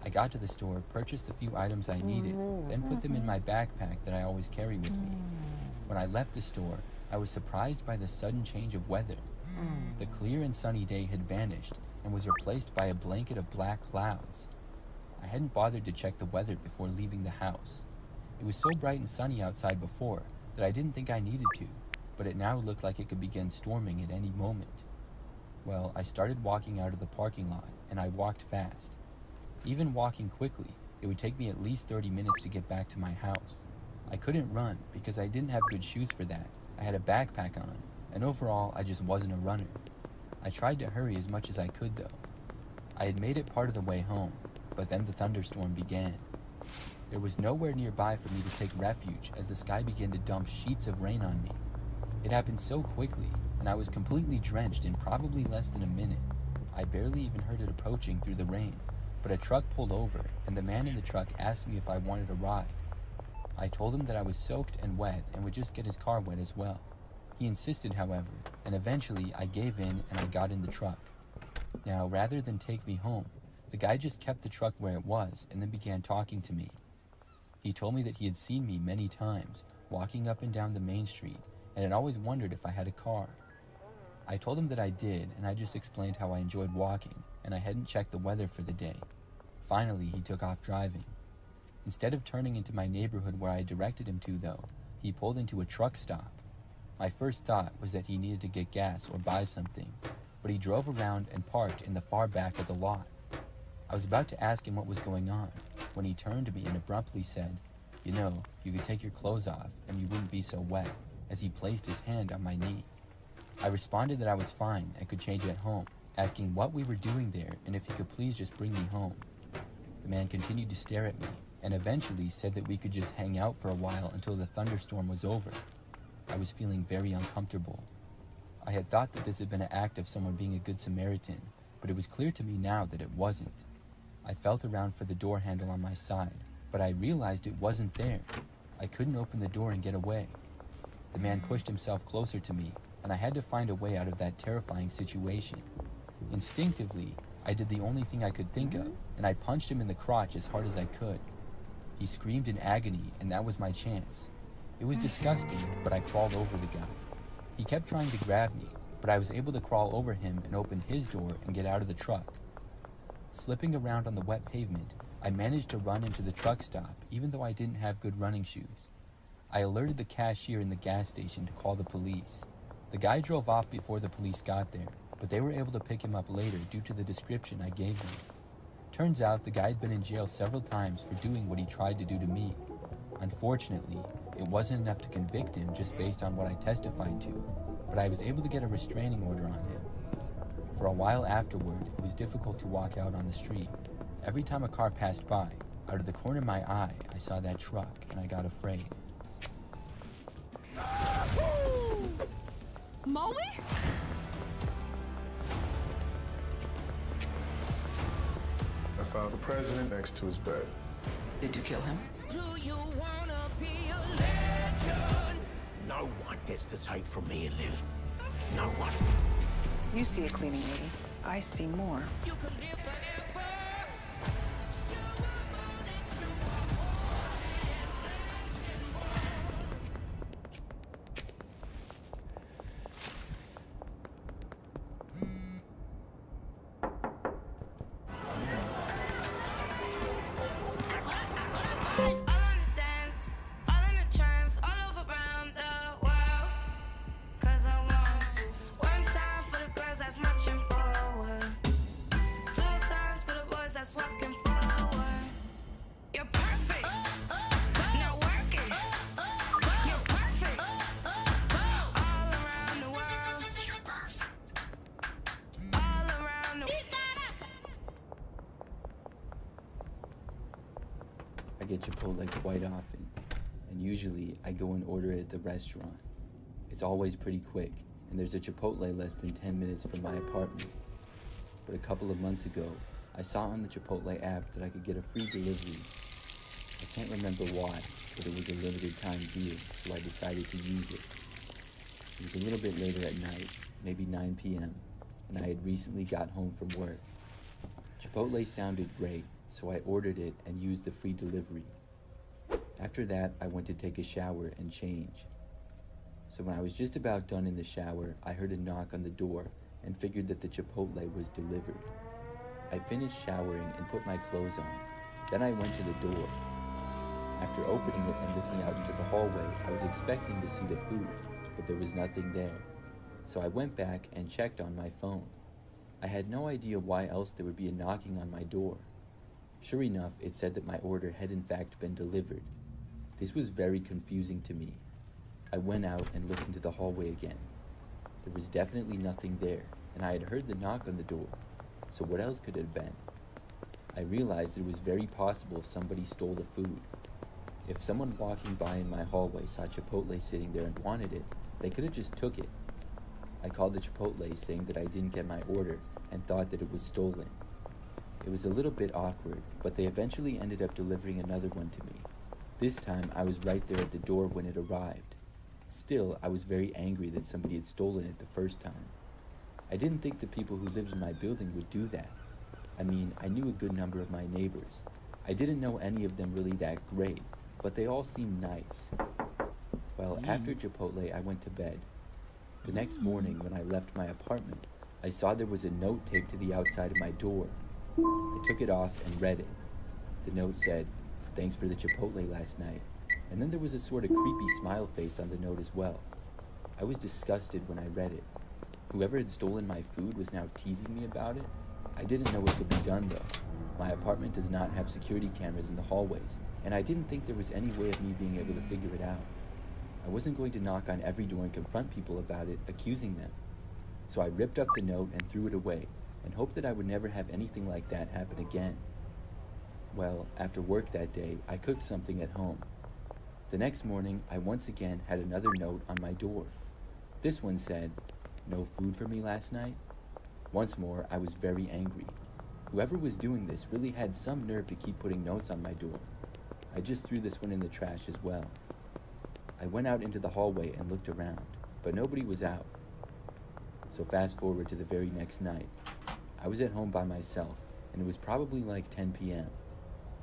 I got to the store, purchased a few items I needed, then put them in my backpack that I always carry with me. When I left the store, I was surprised by the sudden change of weather. The clear and sunny day had vanished and was replaced by a blanket of black clouds. I hadn't bothered to check the weather before leaving the house. It was so bright and sunny outside before that I didn't think I needed to, but it now looked like it could begin storming at any moment. Well, I started walking out of the parking lot, and I walked fast. Even walking quickly, it would take me at least 30 minutes to get back to my house. I couldn't run because I didn't have good shoes for that. I had a backpack on, and overall, I just wasn't a runner. I tried to hurry as much as I could though. I had made it part of the way home, but then the thunderstorm began. There was nowhere nearby for me to take refuge as the sky began to dump sheets of rain on me. It happened so quickly, and I was completely drenched in probably less than a minute. I barely even heard it approaching through the rain, but a truck pulled over, and the man in the truck asked me if I wanted a ride. I told him that I was soaked and wet and would just get his car wet as well. He insisted, however, and eventually I gave in and I got in the truck. Now, rather than take me home, the guy just kept the truck where it was and then began talking to me. He told me that he had seen me many times, walking up and down the main street, and had always wondered if I had a car. I told him that I did, and I just explained how I enjoyed walking, and I hadn't checked the weather for the day. Finally, he took off driving. Instead of turning into my neighborhood where I directed him to, though, he pulled into a truck stop. My first thought was that he needed to get gas or buy something, but he drove around and parked in the far back of the lot. I was about to ask him what was going on when he turned to me and abruptly said, "You know, you could take your clothes off and you wouldn't be so wet," as he placed his hand on my knee. I responded that I was fine and could change at home, asking what we were doing there and if he could please just bring me home. The man continued to stare at me and eventually said that we could just hang out for a while until the thunderstorm was over. I was feeling very uncomfortable. I had thought that this had been an act of someone being a good Samaritan, but it was clear to me now that it wasn't. I felt around for the door handle on my side, but I realized it wasn't there. I couldn't open the door and get away. The man pushed himself closer to me, and I had to find a way out of that terrifying situation. Instinctively, I did the only thing I could think of, and I punched him in the crotch as hard as I could. He screamed in agony, and that was my chance. It was disgusting, but I crawled over the guy. He kept trying to grab me, but I was able to crawl over him and open his door and get out of the truck. Slipping around on the wet pavement, I managed to run into the truck stop, even though I didn't have good running shoes. I alerted the cashier in the gas station to call the police. The guy drove off before the police got there, but they were able to pick him up later due to the description I gave them. Turns out the guy had been in jail several times for doing what he tried to do to me. Unfortunately, it wasn't enough to convict him just based on what I testified to, but I was able to get a restraining order on him. For a while afterward, it was difficult to walk out on the street. Every time a car passed by, out of the corner of my eye, I saw that truck, and I got afraid. Molly? I found the president next to his bed. Did you kill him? Do you wanna be a legend? No one gets to take from me and live. No one. You see a cleaning lady. I see more. You could live forever. I get Chipotle quite often, and usually I go and order it at the restaurant. It's always pretty quick, and there's a Chipotle less than 10 minutes from my apartment. But a couple of months ago, I saw on the Chipotle app that I could get a free delivery. I can't remember why, but it was a limited time deal, so I decided to use it. It was a little bit later at night, maybe 9 p.m., and I had recently got home from work. Chipotle sounded great, so I ordered it and used the free delivery. After that, I went to take a shower and change. So when I was just about done in the shower, I heard a knock on the door and figured that the Chipotle was delivered. I finished showering and put my clothes on. Then I went to the door. After opening it and looking out into the hallway, I was expecting to see the food, but there was nothing there. So I went back and checked on my phone. I had no idea why else there would be a knocking on my door. Sure enough, it said that my order had in fact been delivered. This was very confusing to me. I went out and looked into the hallway again. There was definitely nothing there, and I had heard the knock on the door, so what else could it have been? I realized it was very possible somebody stole the food. If someone walking by in my hallway saw Chipotle sitting there and wanted it, they could have just took it. I called the Chipotle saying that I didn't get my order and thought that it was stolen. It was a little bit awkward, but they eventually ended up delivering another one to me. This time, I was right there at the door when it arrived. Still, I was very angry that somebody had stolen it the first time. I didn't think the people who lived in my building would do that. I mean, I knew a good number of my neighbors. I didn't know any of them really that great, but they all seemed nice. Well, after Chipotle, I went to bed. The next morning, when I left my apartment, I saw there was a note taped to the outside of my door. I took it off and read it. The note said, "Thanks for the Chipotle last night." And then there was a sort of creepy smile face on the note as well. I was disgusted when I read it. Whoever had stolen my food was now teasing me about it. I didn't know what could be done though. My apartment does not have security cameras in the hallways, and I didn't think there was any way of me being able to figure it out. I wasn't going to knock on every door and confront people about it, accusing them. So I ripped up the note and threw it away, and hoped that I would never have anything like that happen again. Well, after work that day, I cooked something at home. The next morning, I once again had another note on my door. This one said, "No food for me last night?" Once more, I was very angry. Whoever was doing this really had some nerve to keep putting notes on my door. I just threw this one in the trash as well. I went out into the hallway and looked around, but nobody was out. So fast forward to the very next night. I was at home by myself, and it was probably like 10 p.m.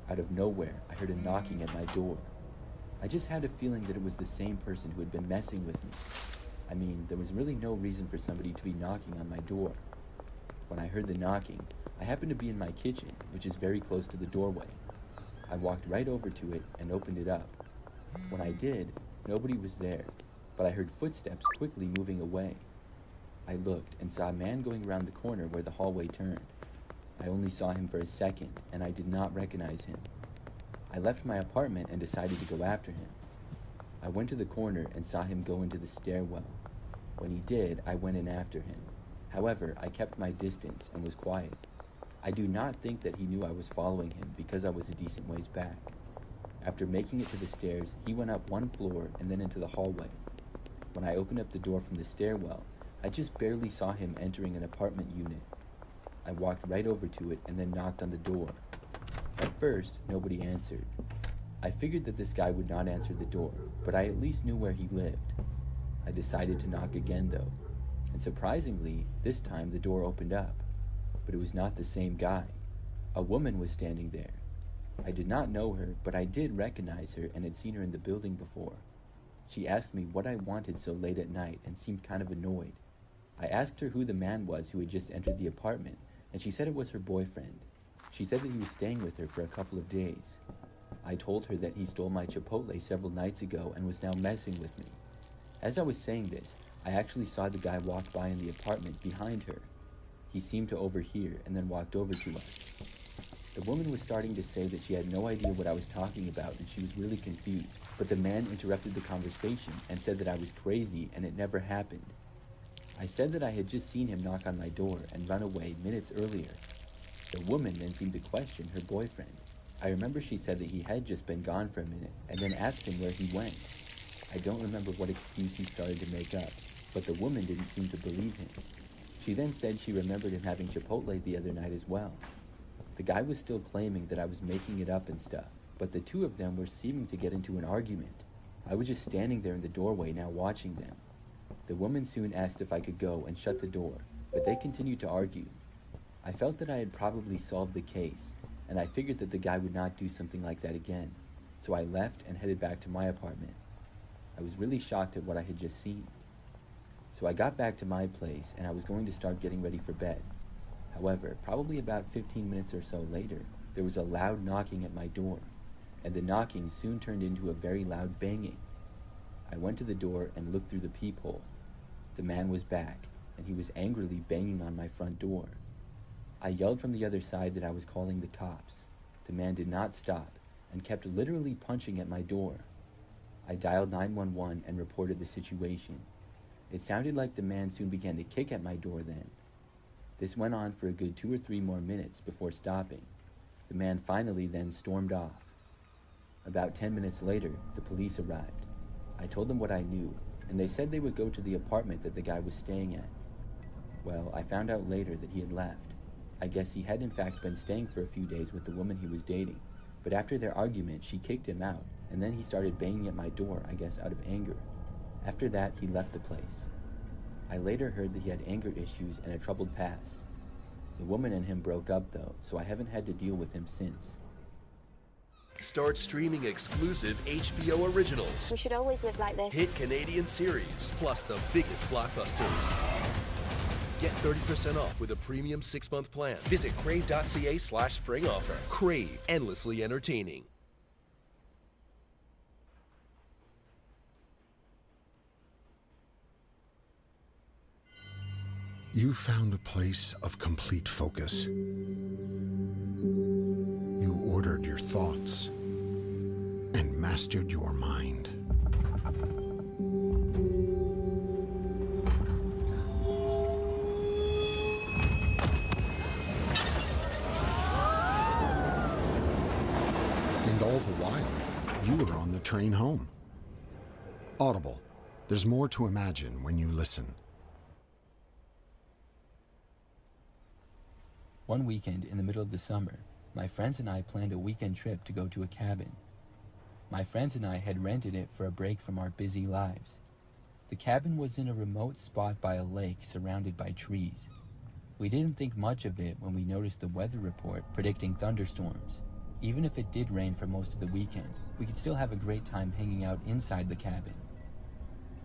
Out of nowhere, I heard a knocking at my door. I just had a feeling that it was the same person who had been messing with me. I mean, there was really no reason for somebody to be knocking on my door. When I heard the knocking, I happened to be in my kitchen, which is very close to the doorway. I walked right over to it and opened it up. When I did, nobody was there, but I heard footsteps quickly moving away. I looked and saw a man going around the corner where the hallway turned. I only saw him for a second, and I did not recognize him. I left my apartment and decided to go after him. I went to the corner and saw him go into the stairwell. When he did, I went in after him. However, I kept my distance and was quiet. I do not think that he knew I was following him because I was a decent ways back. After making it to the stairs, he went up one floor and then into the hallway. When I opened up the door from the stairwell, I just barely saw him entering an apartment unit. I walked right over to it and then knocked on the door. At first, nobody answered. I figured that this guy would not answer the door, but I at least knew where he lived. I decided to knock again though, and surprisingly, this time the door opened up. But it was not the same guy. A woman was standing there. I did not know her, but I did recognize her and had seen her in the building before. She asked me what I wanted so late at night and seemed kind of annoyed. I asked her who the man was who had just entered the apartment, and she said it was her boyfriend. She said that he was staying with her for a couple of days. I told her that he stole my Chipotle several nights ago and was now messing with me. As I was saying this, I actually saw the guy walk by in the apartment behind her. He seemed to overhear and then walked over to us. The woman was starting to say that she had no idea what I was talking about and she was really confused, but the man interrupted the conversation and said that I was crazy and it never happened. I said that I had just seen him knock on my door and run away minutes earlier. The woman then seemed to question her boyfriend. I remember she said that he had just been gone for a minute and then asked him where he went. I don't remember what excuse he started to make up, but the woman didn't seem to believe him. She then said she remembered him having Chipotle the other night as well. The guy was still claiming that I was making it up and stuff, but the two of them were seeming to get into an argument. I was just standing there in the doorway now watching them. The woman soon asked if I could go and shut the door, but they continued to argue. I felt that I had probably solved the case, and I figured that the guy would not do something like that again, so I left and headed back to my apartment. I was really shocked at what I had just seen. So I got back to my place and I was going to start getting ready for bed. However, probably about 15 minutes or so later, there was a loud knocking at my door, and the knocking soon turned into a very loud banging. I went to the door and looked through the peephole. The man was back, and he was angrily banging on my front door. I yelled from the other side that I was calling the cops. The man did not stop, and kept literally punching at my door. I dialed 911 and reported the situation. It sounded like the man soon began to kick at my door then. This went on for a good 2 or 3 more minutes before stopping. The man finally then stormed off. About 10 minutes later, the police arrived. I told them what I knew, and they said they would go to the apartment that the guy was staying at. Well, I found out later that he had left. I guess he had in fact been staying for a few days with the woman he was dating, but after their argument, she kicked him out, and then he started banging at my door, I guess out of anger. After that, he left the place. I later heard that he had anger issues and a troubled past. The woman and him broke up though, so I haven't had to deal with him since. Start streaming exclusive HBO originals. We should always live like this. Hit Canadian series, plus the biggest blockbusters. Get 30% off with a premium 6-month plan. Visit crave.ca/spring offer. Crave, endlessly entertaining. You found a place of complete focus. You ordered your thoughts and mastered your mind. And all the while, you were on the train home. Audible. There's more to imagine when you listen. One weekend in the middle of the summer, my friends and I planned a weekend trip to go to a cabin. My friends and I had rented it for a break from our busy lives. The cabin was in a remote spot by a lake surrounded by trees. We didn't think much of it when we noticed the weather report predicting thunderstorms. Even if it did rain for most of the weekend, we could still have a great time hanging out inside the cabin.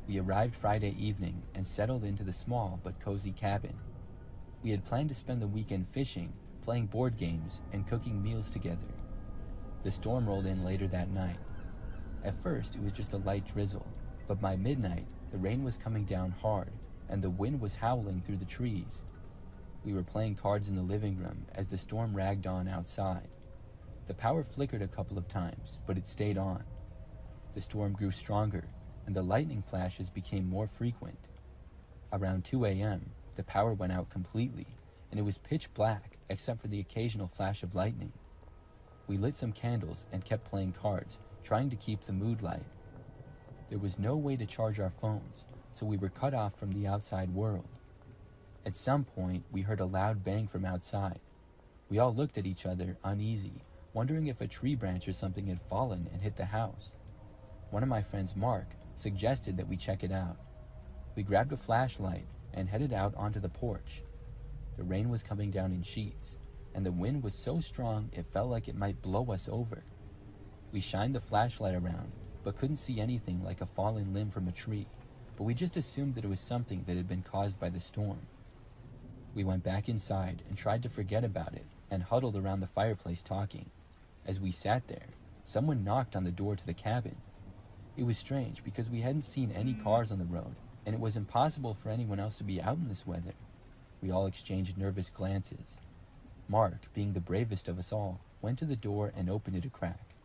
We arrived Friday evening and settled into the small but cozy cabin. We had planned to spend the weekend fishing, playing board games, and cooking meals together. The storm rolled in later that night. At first, it was just a light drizzle, but by midnight, the rain was coming down hard, and the wind was howling through the trees. We were playing cards in the living room as the storm ragged on outside. The power flickered a couple of times, but it stayed on. The storm grew stronger, and the lightning flashes became more frequent. Around 2 a.m., the power went out completely, and it was pitch black except for the occasional flash of lightning. We lit some candles and kept playing cards, trying to keep the mood light. There was no way to charge our phones, so we were cut off from the outside world. At some point, we heard a loud bang from outside. We all looked at each other, uneasy, wondering if a tree branch or something had fallen and hit the house. One of my friends, Mark, suggested that we check it out. We grabbed a flashlight and headed out onto the porch. The rain was coming down in sheets, and the wind was so strong it felt like it might blow us over. We shined the flashlight around, but couldn't see anything like a fallen limb from a tree, but we just assumed that it was something that had been caused by the storm. We went back inside and tried to forget about it and huddled around the fireplace talking. As we sat there, someone knocked on the door to the cabin. It was strange because we hadn't seen any cars on the road, and it was impossible for anyone else to be out in this weather. We all exchanged nervous glances. Mark, being the bravest of us all, went to the door and opened it a crack.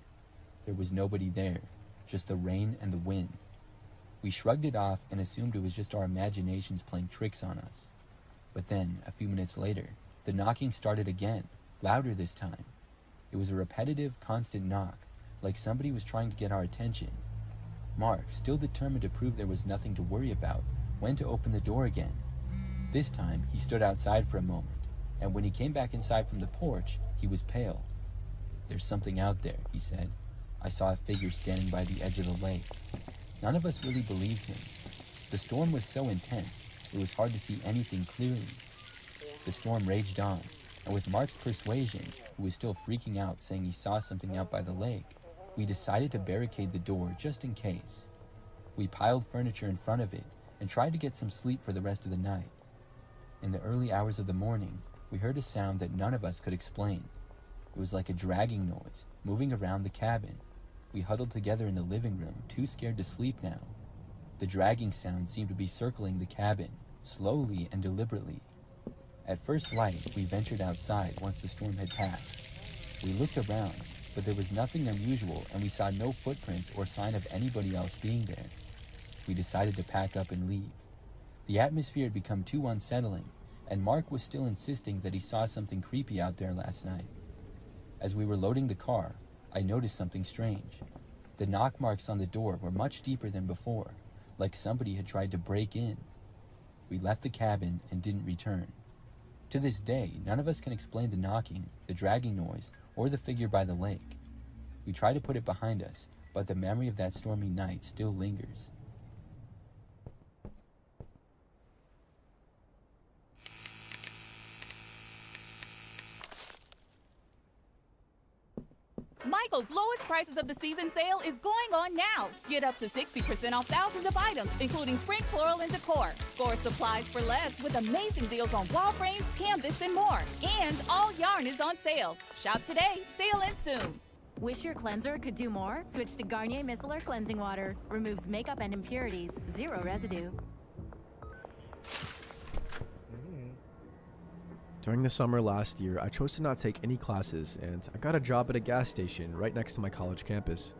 There was nobody there, just the rain and the wind. We shrugged it off and assumed it was just our imaginations playing tricks on us. But then, a few minutes later, the knocking started again, louder this time. It was a repetitive, constant knock, like somebody was trying to get our attention. Mark, still determined to prove there was nothing to worry about, went to open the door again. This time, he stood outside for a moment, and when he came back inside from the porch, he was pale. "There's something out there," he said. "I saw a figure standing by the edge of the lake." None of us really believed him. The storm was so intense, it was hard to see anything clearly. The storm raged on, and with Mark's persuasion, who was still freaking out saying he saw something out by the lake, we decided to barricade the door just in case. We piled furniture in front of it and tried to get some sleep for the rest of the night. In the early hours of the morning, we heard a sound that none of us could explain. It was like a dragging noise, moving around the cabin. We huddled together in the living room, too scared to sleep now. The dragging sound seemed to be circling the cabin, slowly and deliberately. At first light, we ventured outside once the storm had passed. We looked around, but there was nothing unusual, and we saw no footprints or sign of anybody else being there. We decided to pack up and leave. The atmosphere had become too unsettling, and Mark was still insisting that he saw something creepy out there last night. As we were loading the car, I noticed something strange. The knock marks on the door were much deeper than before, like somebody had tried to break in. We left the cabin and didn't return. To this day, none of us can explain the knocking, the dragging noise, or the figure by the lake. We try to put it behind us, but the memory of that stormy night still lingers. Michael's lowest prices of the season sale is going on now. Get up to 60% off thousands of items, including spring floral and decor. Score supplies for less with amazing deals on wall frames, canvas, and more. And all yarn is on sale. Shop today. Sale ends soon. Wish your cleanser could do more? Switch to Garnier Micellar Cleansing Water. Removes makeup and impurities. Zero residue. During the summer last year, I chose to not take any classes, and I got a job at a gas station right next to my college campus.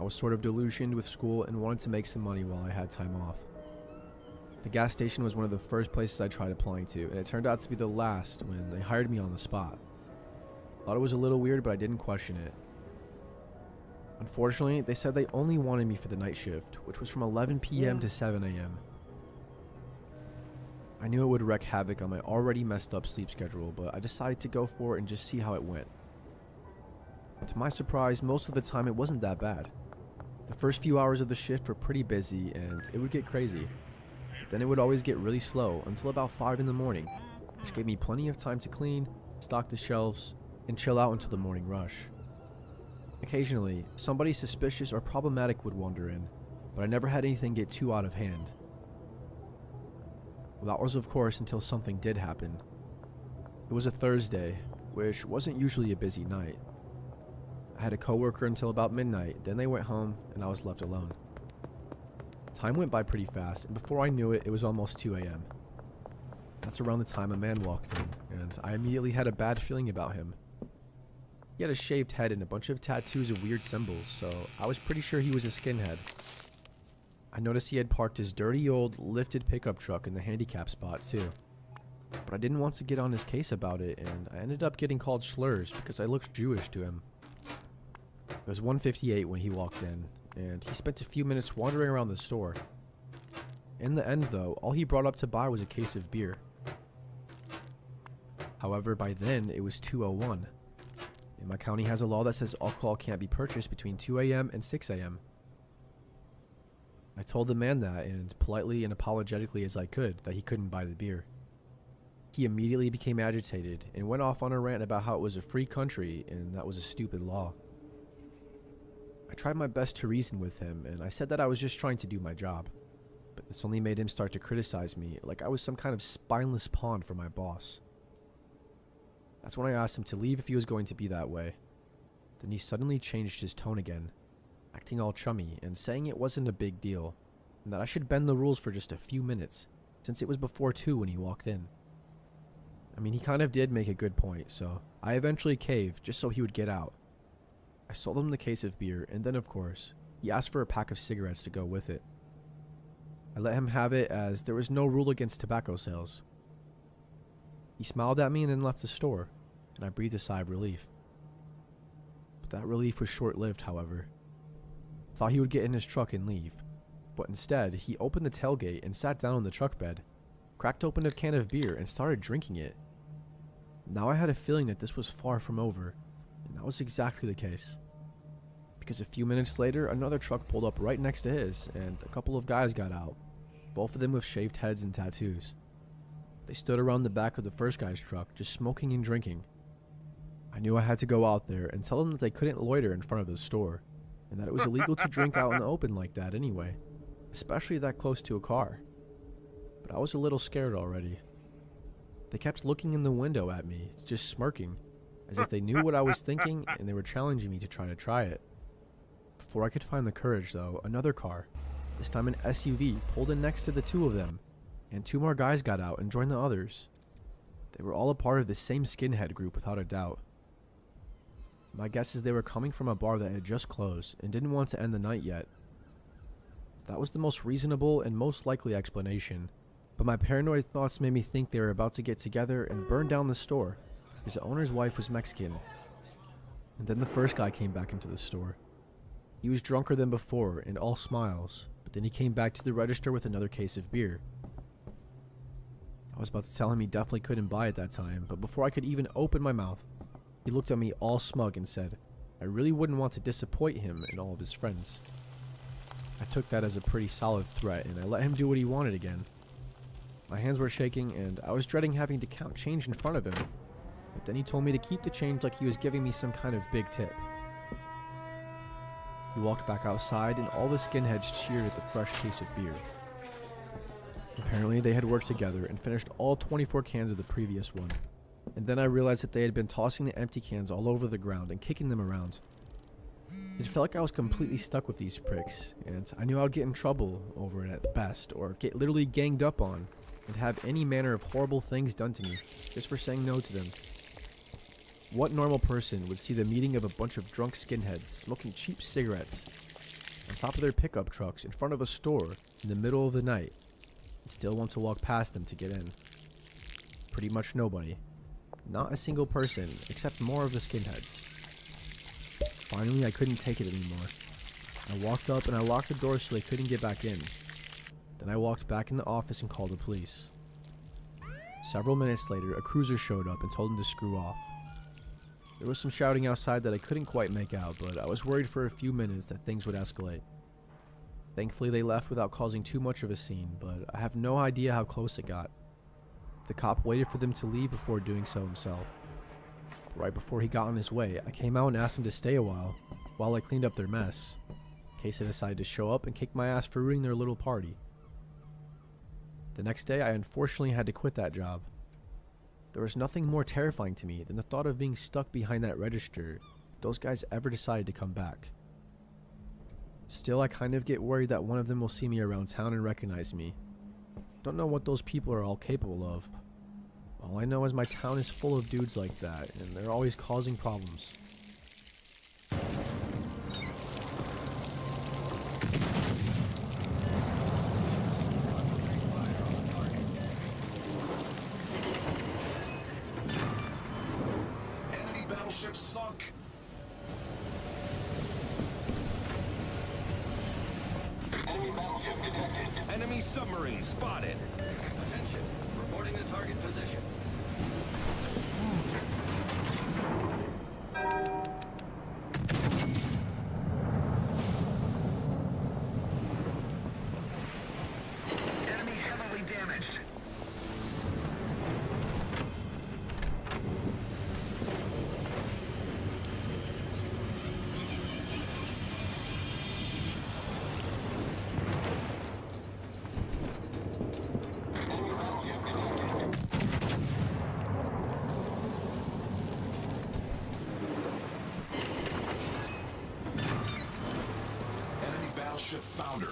I was sort of delusioned with school and wanted to make some money while I had time off. The gas station was one of the first places I tried applying to, and it turned out to be the last when they hired me on the spot. Thought it was a little weird, but I didn't question it. Unfortunately, they said they only wanted me for the night shift, which was from 11 p.m. to 7 a.m. I knew it would wreak havoc on my already messed up sleep schedule, but I decided to go for it and just see how it went. To my surprise, most of the time it wasn't that bad. The first few hours of the shift were pretty busy, and it would get crazy. Then it would always get really slow until about 5 in the morning, which gave me plenty of time to clean, stock the shelves, and chill out until the morning rush. Occasionally, somebody suspicious or problematic would wander in, but I never had anything get too out of hand. Well, that was of course until something did happen. It was a Thursday, which wasn't usually a busy night. I had a coworker until about midnight, then they went home and I was left alone. Time went by pretty fast, and before I knew it, it was almost 2 a.m. That's around the time a man walked in, and I immediately had a bad feeling about him. He had a shaved head and a bunch of tattoos of weird symbols, so I was pretty sure he was a skinhead. I noticed he had parked his dirty old lifted pickup truck in the handicap spot too. But I didn't want to get on his case about it, and I ended up getting called slurs because I looked Jewish to him. It was 1:58 when he walked in, and he spent a few minutes wandering around the store. In the end though, all he brought up to buy was a case of beer. However, by then it was 2:01. And my county has a law that says alcohol can't be purchased between 2 a.m. and 6 a.m. I told the man that, and politely and apologetically as I could, that he couldn't buy the beer. He immediately became agitated and went off on a rant about how it was a free country and that was a stupid law. I tried my best to reason with him, and I said that I was just trying to do my job, but this only made him start to criticize me like I was some kind of spineless pawn for my boss. That's when I asked him to leave if he was going to be that way. Then he suddenly changed his tone again, acting all chummy and saying it wasn't a big deal, and that I should bend the rules for just a few minutes, since it was before 2 when he walked in. I mean, he kind of did make a good point, so I eventually caved just so he would get out. I sold him the case of beer, and then of course, he asked for a pack of cigarettes to go with it. I let him have it as there was no rule against tobacco sales. He smiled at me and then left the store, and I breathed a sigh of relief. But that relief was short-lived, however. I thought he would get in his truck and leave, but instead, he opened the tailgate and sat down on the truck bed, cracked open a can of beer, and started drinking it. Now I had a feeling that this was far from over, and that was exactly the case. Because a few minutes later, another truck pulled up right next to his, and a couple of guys got out, both of them with shaved heads and tattoos. They stood around the back of the first guy's truck, just smoking and drinking. I knew I had to go out there and tell them that they couldn't loiter in front of the store, and that it was illegal to drink out in the open like that anyway, especially that close to a car. But I was a little scared already. They kept looking in the window at me, just smirking, as if they knew what I was thinking and they were challenging me to try it. Before I could find the courage though, another car, this time an SUV, pulled in next to the two of them, and 2 more guys got out and joined the others. They were all a part of the same skinhead group without a doubt. My guess is they were coming from a bar that had just closed and didn't want to end the night yet. That was the most reasonable and most likely explanation, but my paranoid thoughts made me think they were about to get together and burn down the store, because the owner's wife was Mexican. And then the first guy came back into the store. He was drunker than before and all smiles, but then he came back to the register with another case of beer. I was about to tell him he definitely couldn't buy it that time, but before I could even open my mouth, he looked at me all smug and said, I really wouldn't want to disappoint him and all of his friends. I took that as a pretty solid threat, and I let him do what he wanted again. My hands were shaking, and I was dreading having to count change in front of him, but then he told me to keep the change like he was giving me some kind of big tip. He walked back outside, and all the skinheads cheered at the fresh case of beer. Apparently, they had worked together and finished all 24 cans of the previous one, and then I realized that they had been tossing the empty cans all over the ground and kicking them around. It felt like I was completely stuck with these pricks, and I knew I would get in trouble over it at best, or get literally ganged up on, and have any manner of horrible things done to me just for saying no to them. What normal person would see the meeting of a bunch of drunk skinheads smoking cheap cigarettes on top of their pickup trucks in front of a store in the middle of the night and still want to walk past them to get in? Pretty much nobody. Not a single person, except more of the skinheads. Finally, I couldn't take it anymore. I walked up and I locked the door so they couldn't get back in. Then I walked back in the office and called the police. Several minutes later, a cruiser showed up and told them to screw off. There was some shouting outside that I couldn't quite make out, but I was worried for a few minutes that things would escalate. Thankfully, they left without causing too much of a scene, but I have no idea how close it got. The cop waited for them to leave before doing so himself. Right before he got on his way, I came out and asked him to stay a while I cleaned up their mess, in case they decided to show up and kick my ass for ruining their little party. The next day, I unfortunately had to quit that job. There was nothing more terrifying to me than the thought of being stuck behind that register if those guys ever decided to come back. Still, I kind of get worried that one of them will see me around town and recognize me. Don't know what those people are all capable of. All I know is my town is full of dudes like that, and they're always causing problems. Enemy battleship sunk. Enemy battleship detected. Enemy submarine spotted. Attention. Reporting the target position. Enemy heavily damaged. Enemy battleship foundered.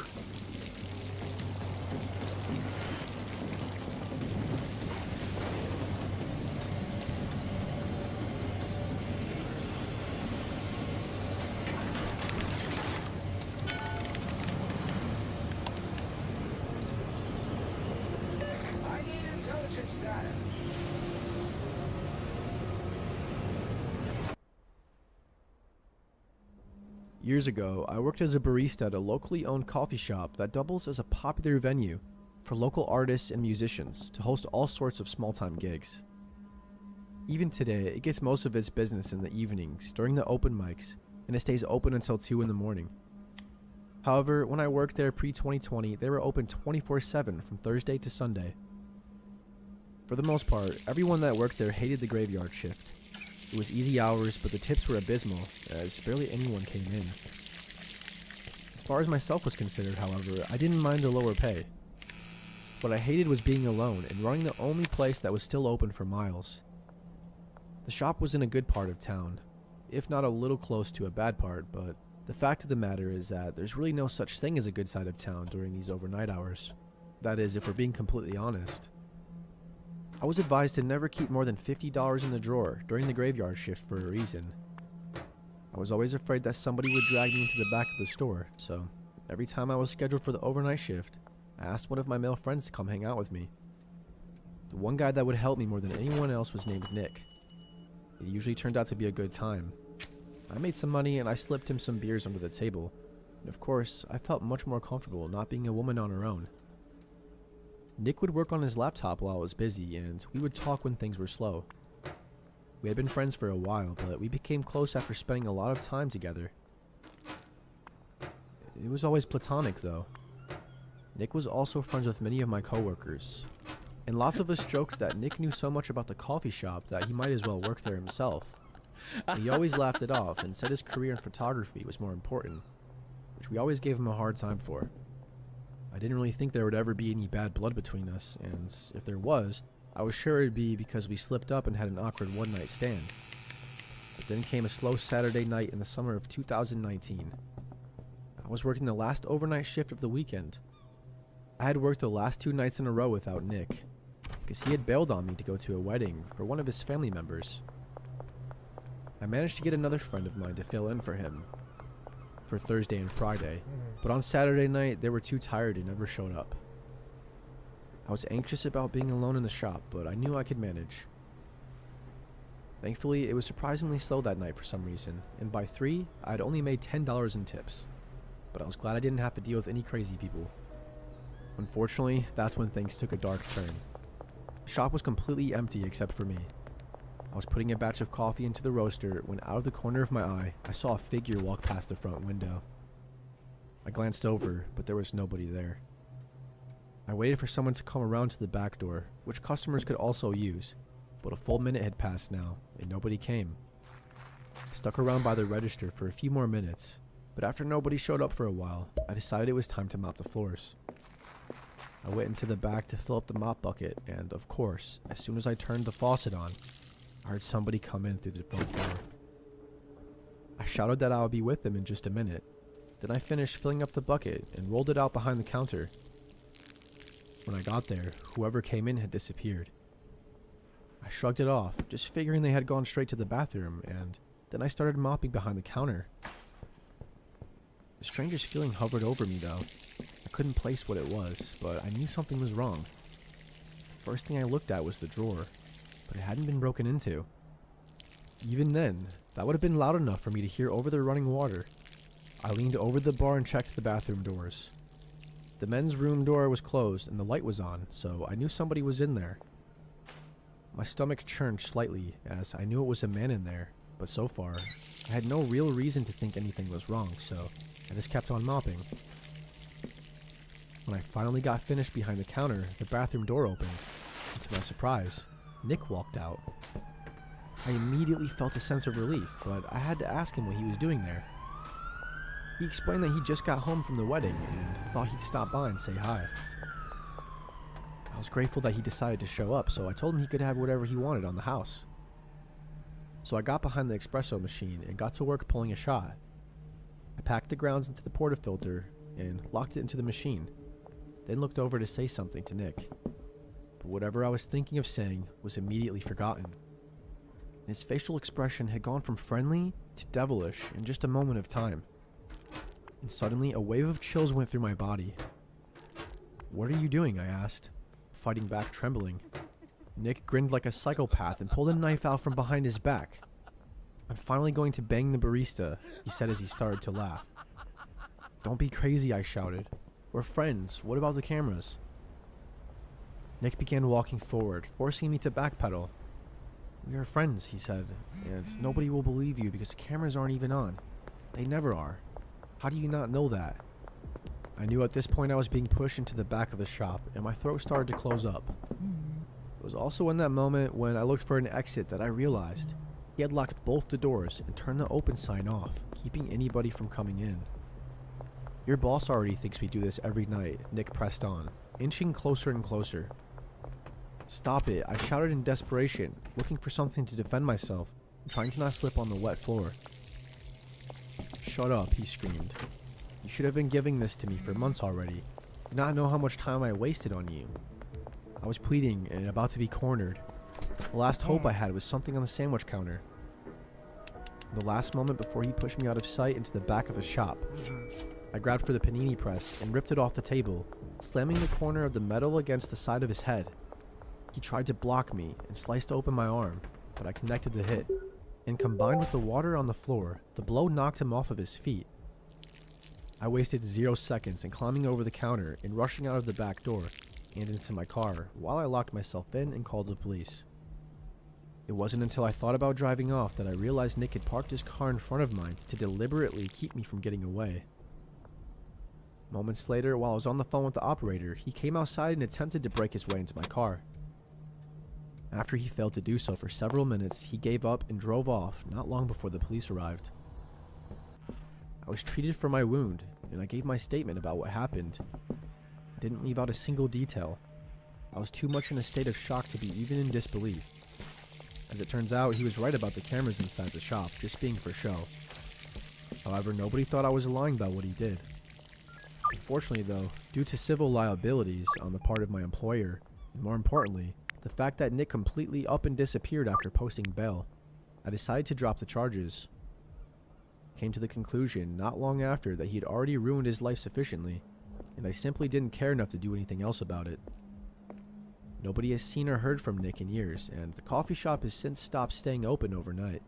I need intelligence data. Years ago, I worked as a barista at a locally owned coffee shop that doubles as a popular venue for local artists and musicians to host all sorts of small-time gigs. Even today, it gets most of its business in the evenings during the open mics, and it stays open until 2 in the morning. However, when I worked there pre-2020, they were open 24/7 from Thursday to Sunday. For the most part, everyone that worked there hated the graveyard shift. It was easy hours, but the tips were abysmal, as barely anyone came in. As far as myself was considered, however, I didn't mind the lower pay. What I hated was being alone and running the only place that was still open for miles. The shop was in a good part of town, if not a little close to a bad part, but the fact of the matter is that there's really no such thing as a good side of town during these overnight hours. That is, if we're being completely honest. I was advised to never keep more than $50 in the drawer during the graveyard shift for a reason. I was always afraid that somebody would drag me into the back of the store, so every time I was scheduled for the overnight shift, I asked one of my male friends to come hang out with me. The one guy that would help me more than anyone else was named Nick. It usually turned out to be a good time. I made some money and I slipped him some beers under the table, and of course, I felt much more comfortable not being a woman on her own. Nick would work on his laptop while I was busy, and we would talk when things were slow. We had been friends for a while, but we became close after spending a lot of time together. It was always platonic, though. Nick was also friends with many of my coworkers, and lots of us joked that Nick knew so much about the coffee shop that he might as well work there himself. And he always laughed it off and said his career in photography was more important, which we always gave him a hard time for. I didn't really think there would ever be any bad blood between us, and if there was, I was sure it'd be because we slipped up and had an awkward one-night stand. But then came a slow Saturday night in the summer of 2019. I was working the last overnight shift of the weekend. I had worked the last 2 nights in a row without Nick, because he had bailed on me to go to a wedding for one of his family members. I managed to get another friend of mine to fill in for him for Thursday and Friday, but on Saturday night they were too tired and never showed up. I was anxious about being alone in the shop, but I knew I could manage. Thankfully, it was surprisingly slow that night for some reason, and by 3, I had only made $10 in tips, but I was glad I didn't have to deal with any crazy people. Unfortunately, that's when things took a dark turn. The shop was completely empty except for me. I was putting a batch of coffee into the roaster when out of the corner of my eye, I saw a figure walk past the front window. I glanced over, but there was nobody there. I waited for someone to come around to the back door, which customers could also use, but a full minute had passed now, and nobody came. I stuck around by the register for a few more minutes, but after nobody showed up for a while, I decided it was time to mop the floors. I went into the back to fill up the mop bucket, and of course, as soon as I turned the faucet on, I heard somebody come in through the front door. I shouted that I would be with them in just a minute. Then I finished filling up the bucket and rolled it out behind the counter. When I got there, whoever came in had disappeared. I shrugged it off, just figuring they had gone straight to the bathroom, and then I started mopping behind the counter. The strangest feeling hovered over me though. I couldn't place what it was, but I knew something was wrong. The first thing I looked at was the drawer, but it hadn't been broken into. Even then, that would have been loud enough for me to hear over the running water. I leaned over the bar and checked the bathroom doors. The men's room door was closed and the light was on, so I knew somebody was in there. My stomach churned slightly as I knew it was a man in there, but so far, I had no real reason to think anything was wrong, so I just kept on mopping. When I finally got finished behind the counter, the bathroom door opened, and to my surprise, Nick walked out. I immediately felt a sense of relief, but I had to ask him what he was doing there. He explained that he just got home from the wedding and thought he'd stop by and say hi. I was grateful that he decided to show up, so I told him he could have whatever he wanted on the house. So I got behind the espresso machine and got to work pulling a shot. I packed the grounds into the portafilter and locked it into the machine, then looked over to say something to Nick. But whatever I was thinking of saying was immediately forgotten. His facial expression had gone from friendly to devilish in just a moment of time. And suddenly a wave of chills went through my body. "What are you doing?" I asked, fighting back, trembling. Nick grinned like a psychopath and pulled a knife out from behind his back. "I'm finally going to bang the barista," he said as he started to laugh. "Don't be crazy," I shouted. "We're friends. What about the cameras?" Nick began walking forward, forcing me to backpedal. "We are friends," he said, "and nobody will believe you because the cameras aren't even on. They never are. How do you not know that?" I knew at this point I was being pushed into the back of the shop, and my throat started to close up. It was also in that moment when I looked for an exit that I realized he had locked both the doors and turned the open sign off, keeping anybody from coming in. "Your boss already thinks we do this every night," Nick pressed on, inching closer and closer. "Stop it," I shouted in desperation, looking for something to defend myself, and trying to not slip on the wet floor. "Shut up," he screamed. "You should have been giving this to me for months already. You not know how much time I wasted on you." I was pleading and about to be cornered. The last hope I had was something on the sandwich counter. The last moment before he pushed me out of sight into the back of the shop, I grabbed for the panini press and ripped it off the table, slamming the corner of the metal against the side of his head. He tried to block me and sliced open my arm, but I connected the hit, and combined with the water on the floor, the blow knocked him off of his feet. I wasted 0 seconds in climbing over the counter and rushing out of the back door and into my car while I locked myself in and called the police. It wasn't until I thought about driving off that I realized Nick had parked his car in front of mine to deliberately keep me from getting away. Moments later, while I was on the phone with the operator, he came outside and attempted to break his way into my car. After he failed to do so for several minutes, he gave up and drove off not long before the police arrived. I was treated for my wound, and I gave my statement about what happened. I didn't leave out a single detail. I was too much in a state of shock to be even in disbelief. As it turns out, he was right about the cameras inside the shop, just being for show. However, nobody thought I was lying about what he did. Unfortunately though, due to civil liabilities on the part of my employer, and more importantly, the fact that Nick completely up and disappeared after posting bail, I decided to drop the charges. Came to the conclusion not long after that he had already ruined his life sufficiently, and I simply didn't care enough to do anything else about it. Nobody has seen or heard from Nick in years, and the coffee shop has since stopped staying open overnight.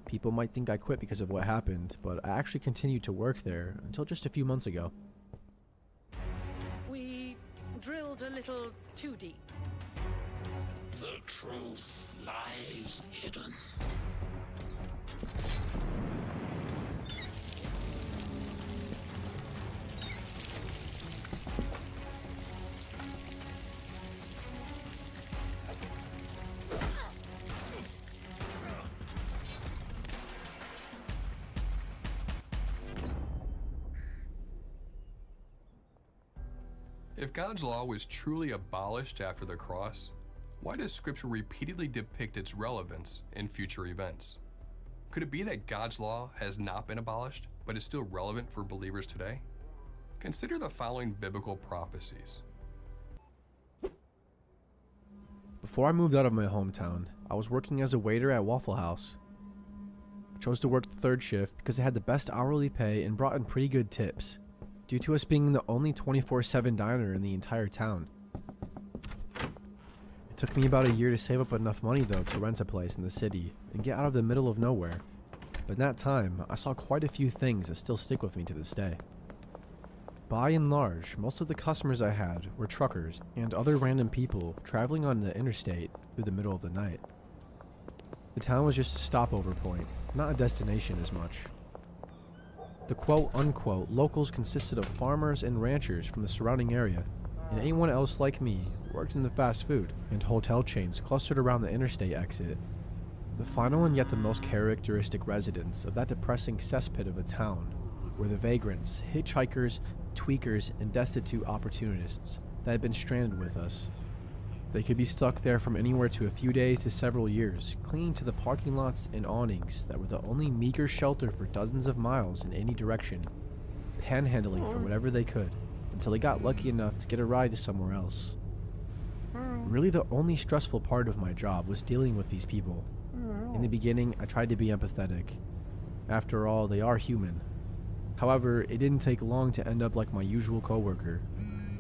People might think I quit because of what happened, but I actually continued to work there until just a few months ago. We drilled a little too deep. The truth lies hidden. If God's law was truly abolished after the cross, why does Scripture repeatedly depict its relevance in future events? Could it be that God's law has not been abolished, but is still relevant for believers today? Consider the following biblical prophecies. Before I moved out of my hometown, I was working as a waiter at Waffle House. I chose to work the third shift because it had the best hourly pay and brought in pretty good tips, due to us being the only 24/7 diner in the entire town. It took me about a year to save up enough money though to rent a place in the city and get out of the middle of nowhere, but in that time I saw quite a few things that still stick with me to this day. By and large, most of the customers I had were truckers and other random people traveling on the interstate through the middle of the night. The town was just a stopover point, not a destination as much. The quote-unquote locals consisted of farmers and ranchers from the surrounding area, and anyone else like me worked in the fast food and hotel chains clustered around the interstate exit. The final and yet the most characteristic residents of that depressing cesspit of a town were the vagrants, hitchhikers, tweakers, and destitute opportunists that had been stranded with us. They could be stuck there from anywhere to a few days to several years, clinging to the parking lots and awnings that were the only meager shelter for dozens of miles in any direction, panhandling for whatever they could, until they got lucky enough to get a ride to somewhere else. Really, the only stressful part of my job was dealing with these people. In the beginning, I tried to be empathetic. After all, they are human. However, it didn't take long to end up like my usual coworker,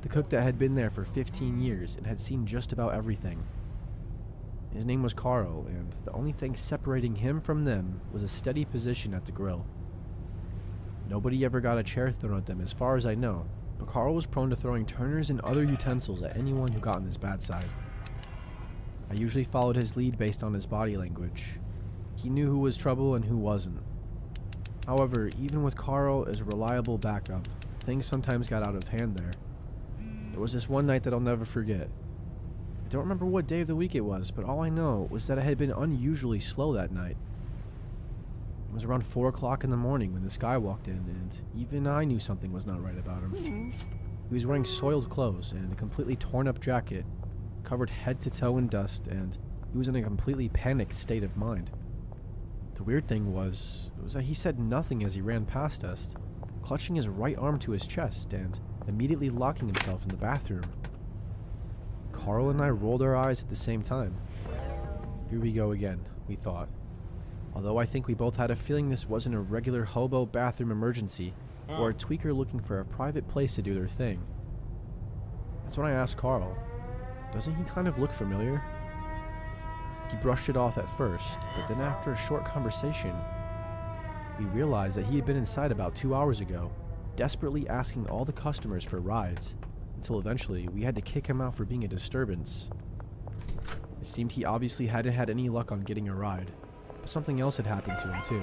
the cook that had been there for 15 years and had seen just about everything. His name was Carl, and the only thing separating him from them was a steady position at the grill. Nobody ever got a chair thrown at them as far as I know, but Carl was prone to throwing turners and other utensils at anyone who got on his bad side. I usually followed his lead based on his body language. He knew who was trouble and who wasn't. However, even with Carl as a reliable backup, things sometimes got out of hand there. There was this one night that I'll never forget. I don't remember what day of the week it was, but all I know was that it had been unusually slow that night. It was around 4 o'clock in the morning when this guy walked in, and even I knew something was not right about him. He was wearing soiled clothes and a completely torn up jacket, covered head to toe in dust, and he was in a completely panicked state of mind. The weird thing was that he said nothing as he ran past us, clutching his right arm to his chest and immediately locking himself in the bathroom. Carl and I rolled our eyes at the same time. Here we go again, we thought. Although I think we both had a feeling this wasn't a regular hobo bathroom emergency, or a tweaker looking for a private place to do their thing. That's when I asked Carl, doesn't he kind of look familiar? He brushed it off at first, but then after a short conversation, we realized that he had been inside about 2 hours ago, desperately asking all the customers for rides, until eventually we had to kick him out for being a disturbance. It seemed he obviously hadn't had any luck on getting a ride, but something else had happened to him too.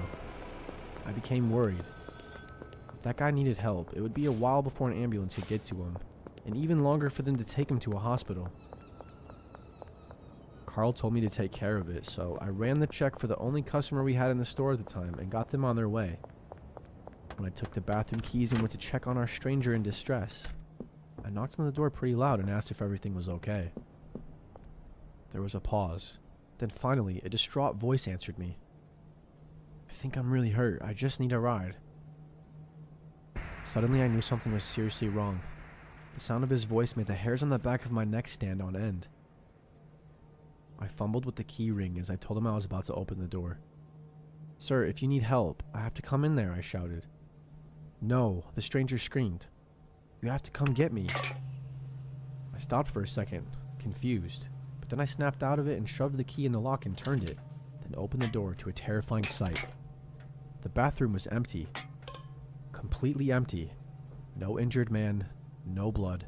I became worried. If that guy needed help, it would be a while before an ambulance could get to him, and even longer for them to take him to a hospital. Carl told me to take care of it, so I ran the check for the only customer we had in the store at the time and got them on their way. When I took the bathroom keys and went to check on our stranger in distress, I knocked on the door pretty loud and asked if everything was okay. There was a pause. Then finally, a distraught voice answered me. I think I'm really hurt. I just need a ride. Suddenly I knew something was seriously wrong. The sound of his voice made the hairs on the back of my neck stand on end. I fumbled with the key ring as I told him I was about to open the door. "Sir, if you need help, I have to come in there," I shouted. "No," the stranger screamed. "You have to come get me." I stopped for a second, confused, but then I snapped out of it and shoved the key in the lock and turned it, then opened the door to a terrifying sight. The bathroom was empty. Completely empty. No injured man, no blood,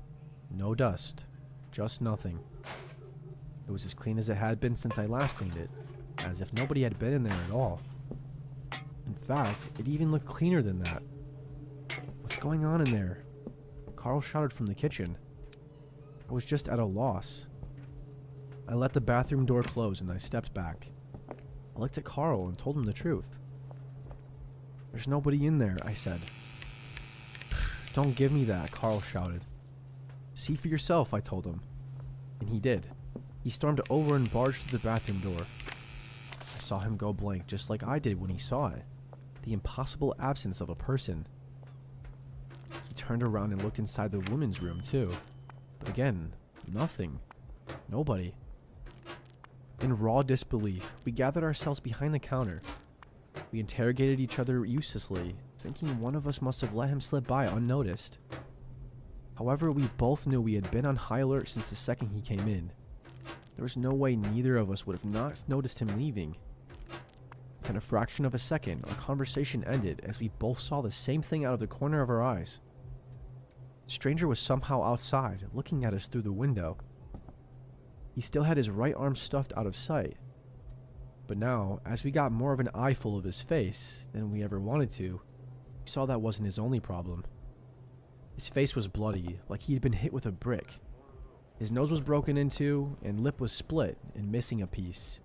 no dust, just nothing. It was as clean as it had been since I last cleaned it, as if nobody had been in there at all. In fact, it even looked cleaner than that. "What's going on in there?" Carl shouted from the kitchen. I was just at a loss. I let the bathroom door close and I stepped back. I looked at Carl and told him the truth. "There's nobody in there," I said. "Don't give me that," Carl shouted. "See for yourself," I told him. And he did. He stormed over and barged through the bathroom door. I saw him go blank just like I did when he saw it. The impossible absence of a person. He turned around and looked inside the women's room too. But again, nothing. Nobody. In raw disbelief, we gathered ourselves behind the counter. We interrogated each other uselessly, thinking one of us must have let him slip by unnoticed. However, we both knew we had been on high alert since the second he came in. There was no way neither of us would have not noticed him leaving. In a fraction of a second, our conversation ended as we both saw the same thing out of the corner of our eyes. The stranger was somehow outside, looking at us through the window. He still had his right arm stuffed out of sight. But now, as we got more of an eyeful of his face than we ever wanted to, we saw that wasn't his only problem. His face was bloody, like he'd been hit with a brick. His nose was broken into, and lip was split and missing a piece,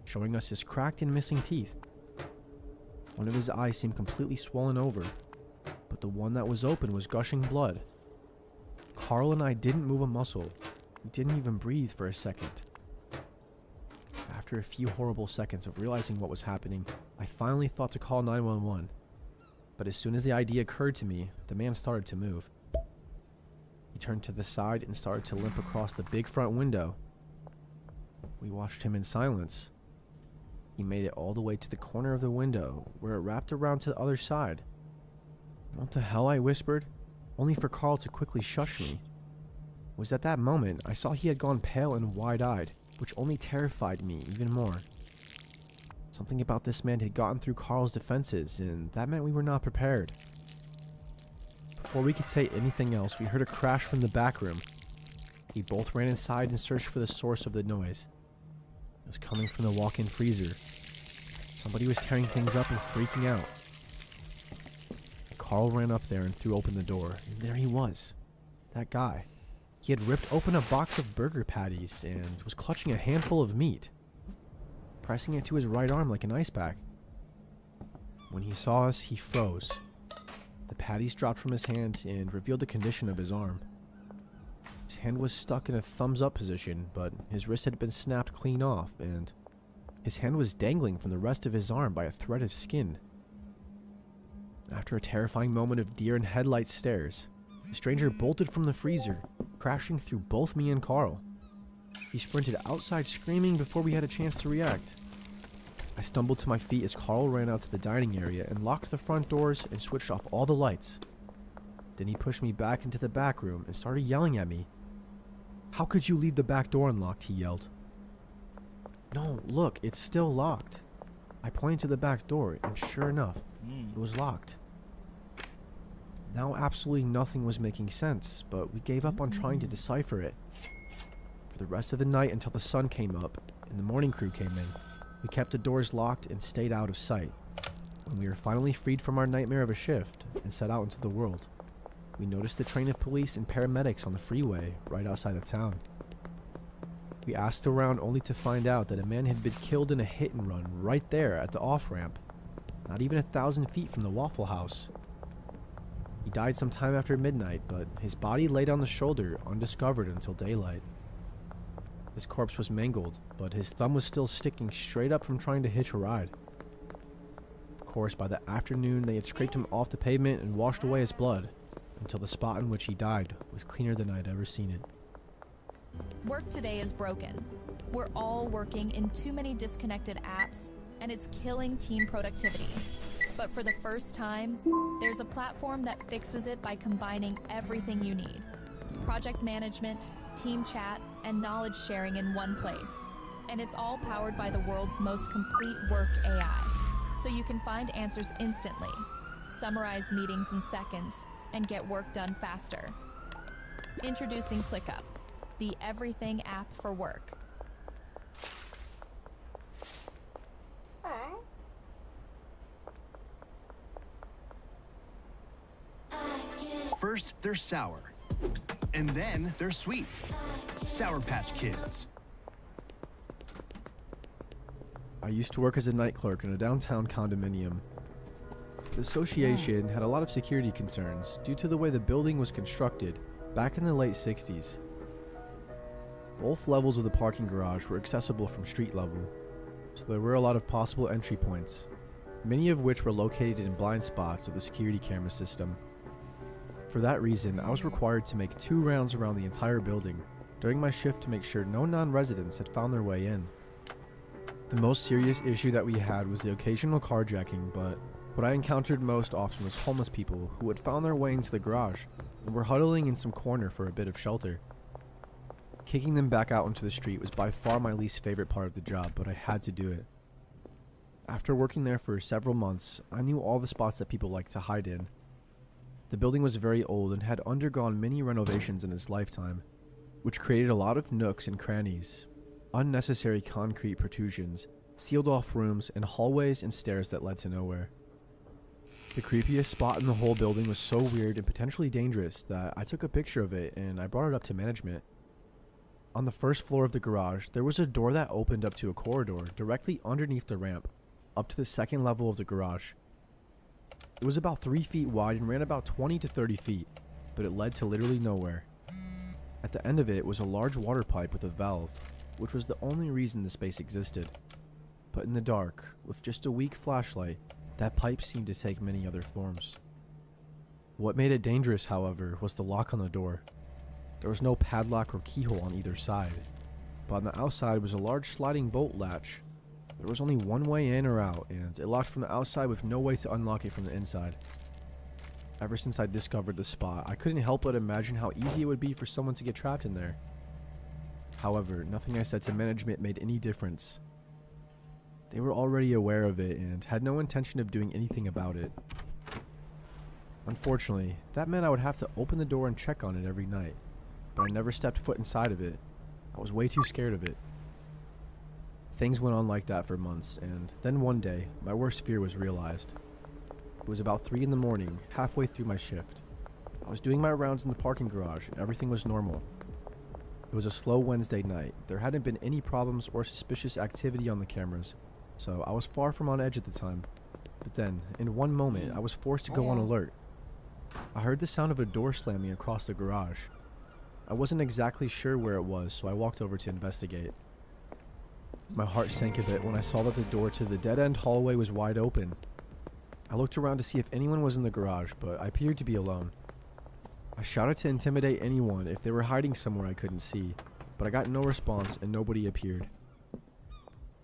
showing us his cracked and missing teeth. One of his eyes seemed completely swollen over, but the one that was open was gushing blood. Carl and I didn't move a muscle. We didn't even breathe for a second. After a few horrible seconds of realizing what was happening, I finally thought to call 911. But as soon as the idea occurred to me, the man started to move. He turned to the side and started to limp across the big front window. We watched him in silence. He made it all the way to the corner of the window, where it wrapped around to the other side. "What the hell?" I whispered, only for Carl to quickly shush me. It was at that moment I saw he had gone pale and wide-eyed, which only terrified me even more. Something about this man had gotten through Carl's defenses, and that meant we were not prepared. Before we could say anything else, we heard a crash from the back room. We both ran inside and searched for the source of the noise. It was coming from the walk-in freezer. Somebody was tearing things up and freaking out. Carl ran up there and threw open the door, and there he was. That guy. He had ripped open a box of burger patties and was clutching a handful of meat, pressing it to his right arm like an ice pack. When he saw us, he froze. The patties dropped from his hand and revealed the condition of his arm. His hand was stuck in a thumbs-up position, but his wrist had been snapped clean off, and his hand was dangling from the rest of his arm by a thread of skin. After a terrifying moment of deer in headlights stares, the stranger bolted from the freezer, crashing through both me and Carl. He sprinted outside screaming before we had a chance to react. I stumbled to my feet as Carl ran out to the dining area and locked the front doors and switched off all the lights. Then he pushed me back into the back room and started yelling at me. "How could you leave the back door unlocked?" he yelled. "No, look, it's still locked." I pointed to the back door, and sure enough, it was locked. Now absolutely nothing was making sense, but we gave up on trying to decipher it. For the rest of the night until the sun came up and the morning crew came in, we kept the doors locked and stayed out of sight. When we were finally freed from our nightmare of a shift and set out into the world, we noticed a train of police and paramedics on the freeway right outside of town. We asked around only to find out that a man had been killed in a hit and run right there at the off-ramp, not even 1,000 feet from the Waffle House. He died sometime after midnight, but his body lay on the shoulder undiscovered until daylight. His corpse was mangled, but his thumb was still sticking straight up from trying to hitch a ride. course, by the afternoon, they had scraped him off the pavement and washed away his blood, until the spot in which he died was cleaner than I had ever seen it. Work today is broken. We're all working in too many disconnected apps, and it's killing team productivity. But for the first time, there's a platform that fixes it by combining everything you need. Project management, team chat, and knowledge sharing in one place. And it's all powered by the world's most complete work AI. So you can find answers instantly, summarize meetings in seconds, and get work done faster. Introducing ClickUp, the everything app for work. First, they're sour. And then they're sweet. Sour Patch Kids. I used to work as a night clerk in a downtown condominium. The association had a lot of security concerns due to the way the building was constructed back in the late 60s. Both levels of the parking garage were accessible from street level, so there were a lot of possible entry points, many of which were located in blind spots of the security camera system. For that reason, I was required to make 2 rounds around the entire building during my shift to make sure no non-residents had found their way in. The most serious issue that we had was the occasional carjacking, but what I encountered most often was homeless people who had found their way into the garage and were huddling in some corner for a bit of shelter. Kicking them back out into the street was by far my least favorite part of the job, but I had to do it. After working there for several months, I knew all the spots that people liked to hide in. The building was very old and had undergone many renovations in its lifetime, which created a lot of nooks and crannies, unnecessary concrete protrusions, sealed off rooms, and hallways and stairs that led to nowhere. The creepiest spot in the whole building was so weird and potentially dangerous that I took a picture of it and I brought it up to management. On the first floor of the garage, there was a door that opened up to a corridor directly underneath the ramp, up to the second level of the garage. It was about 3 feet wide and ran about 20 to 30 feet, but it led to literally nowhere. At the end of it was a large water pipe with a valve, which was the only reason the space existed. But in the dark, with just a weak flashlight, that pipe seemed to take many other forms. What made it dangerous, however, was the lock on the door. There was no padlock or keyhole on either side, but on the outside was a large sliding bolt latch. There was only one way in or out, and it locked from the outside with no way to unlock it from the inside. Ever since I discovered the spot, I couldn't help but imagine how easy it would be for someone to get trapped in there. However, nothing I said to management made any difference. They were already aware of it and had no intention of doing anything about it. Unfortunately, that meant I would have to open the door and check on it every night, but I never stepped foot inside of it. I was way too scared of it. Things went on like that for months, and then one day, my worst fear was realized. It was about 3 in the morning, halfway through my shift. I was doing my rounds in the parking garage, and everything was normal. It was a slow Wednesday night. There hadn't been any problems or suspicious activity on the cameras, so I was far from on edge at the time. But then, in one moment, I was forced to go on alert. I heard the sound of a door slamming across the garage. I wasn't exactly sure where it was, so I walked over to investigate. My heart sank a bit when I saw that the door to the dead-end hallway was wide open. I looked around to see if anyone was in the garage, but I appeared to be alone. I shouted to intimidate anyone if they were hiding somewhere I couldn't see, but I got no response and nobody appeared.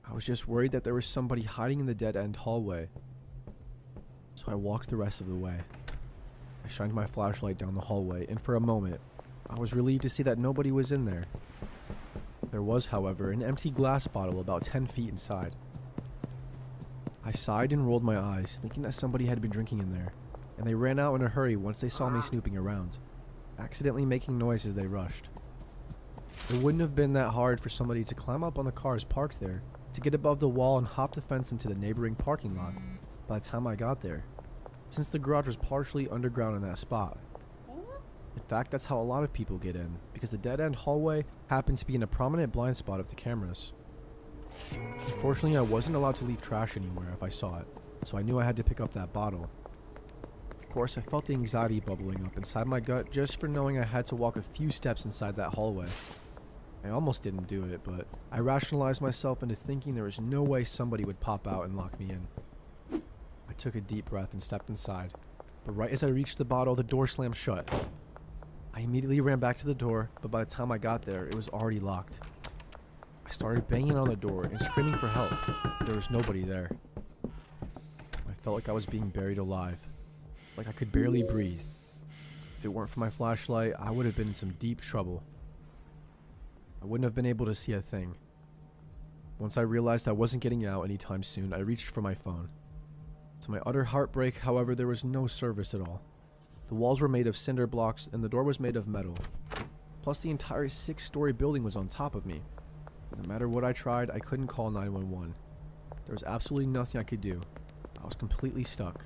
I was just worried that there was somebody hiding in the dead-end hallway, so I walked the rest of the way. I shined my flashlight down the hallway, and for a moment, I was relieved to see that nobody was in there. There was, however, an empty glass bottle about 10 feet inside. I sighed and rolled my eyes, thinking that somebody had been drinking in there, and they ran out in a hurry once they saw me snooping around, accidentally making noise as they rushed. It wouldn't have been that hard for somebody to climb up on the cars parked there, to get above the wall and hop the fence into the neighboring parking lot by the time I got there, since the garage was partially underground in that spot. In fact, that's how a lot of people get in, because the dead-end hallway happened to be in a prominent blind spot of the cameras. Unfortunately, I wasn't allowed to leave trash anywhere if I saw it, so I knew I had to pick up that bottle. Of course, I felt the anxiety bubbling up inside my gut just for knowing I had to walk a few steps inside that hallway. I almost didn't do it, but I rationalized myself into thinking there was no way somebody would pop out and lock me in. I took a deep breath and stepped inside, but right as I reached the bottle, the door slammed shut. I immediately ran back to the door, but by the time I got there, it was already locked. I started banging on the door and screaming for help, but there was nobody there. I felt like I was being buried alive, like I could barely breathe. If it weren't for my flashlight, I would have been in some deep trouble. I wouldn't have been able to see a thing. Once I realized I wasn't getting out anytime soon, I reached for my phone. To my utter heartbreak, however, there was no service at all. The walls were made of cinder blocks and the door was made of metal. Plus the entire 6-story building was on top of me. No matter what I tried, I couldn't call 911. There was absolutely nothing I could do. I was completely stuck.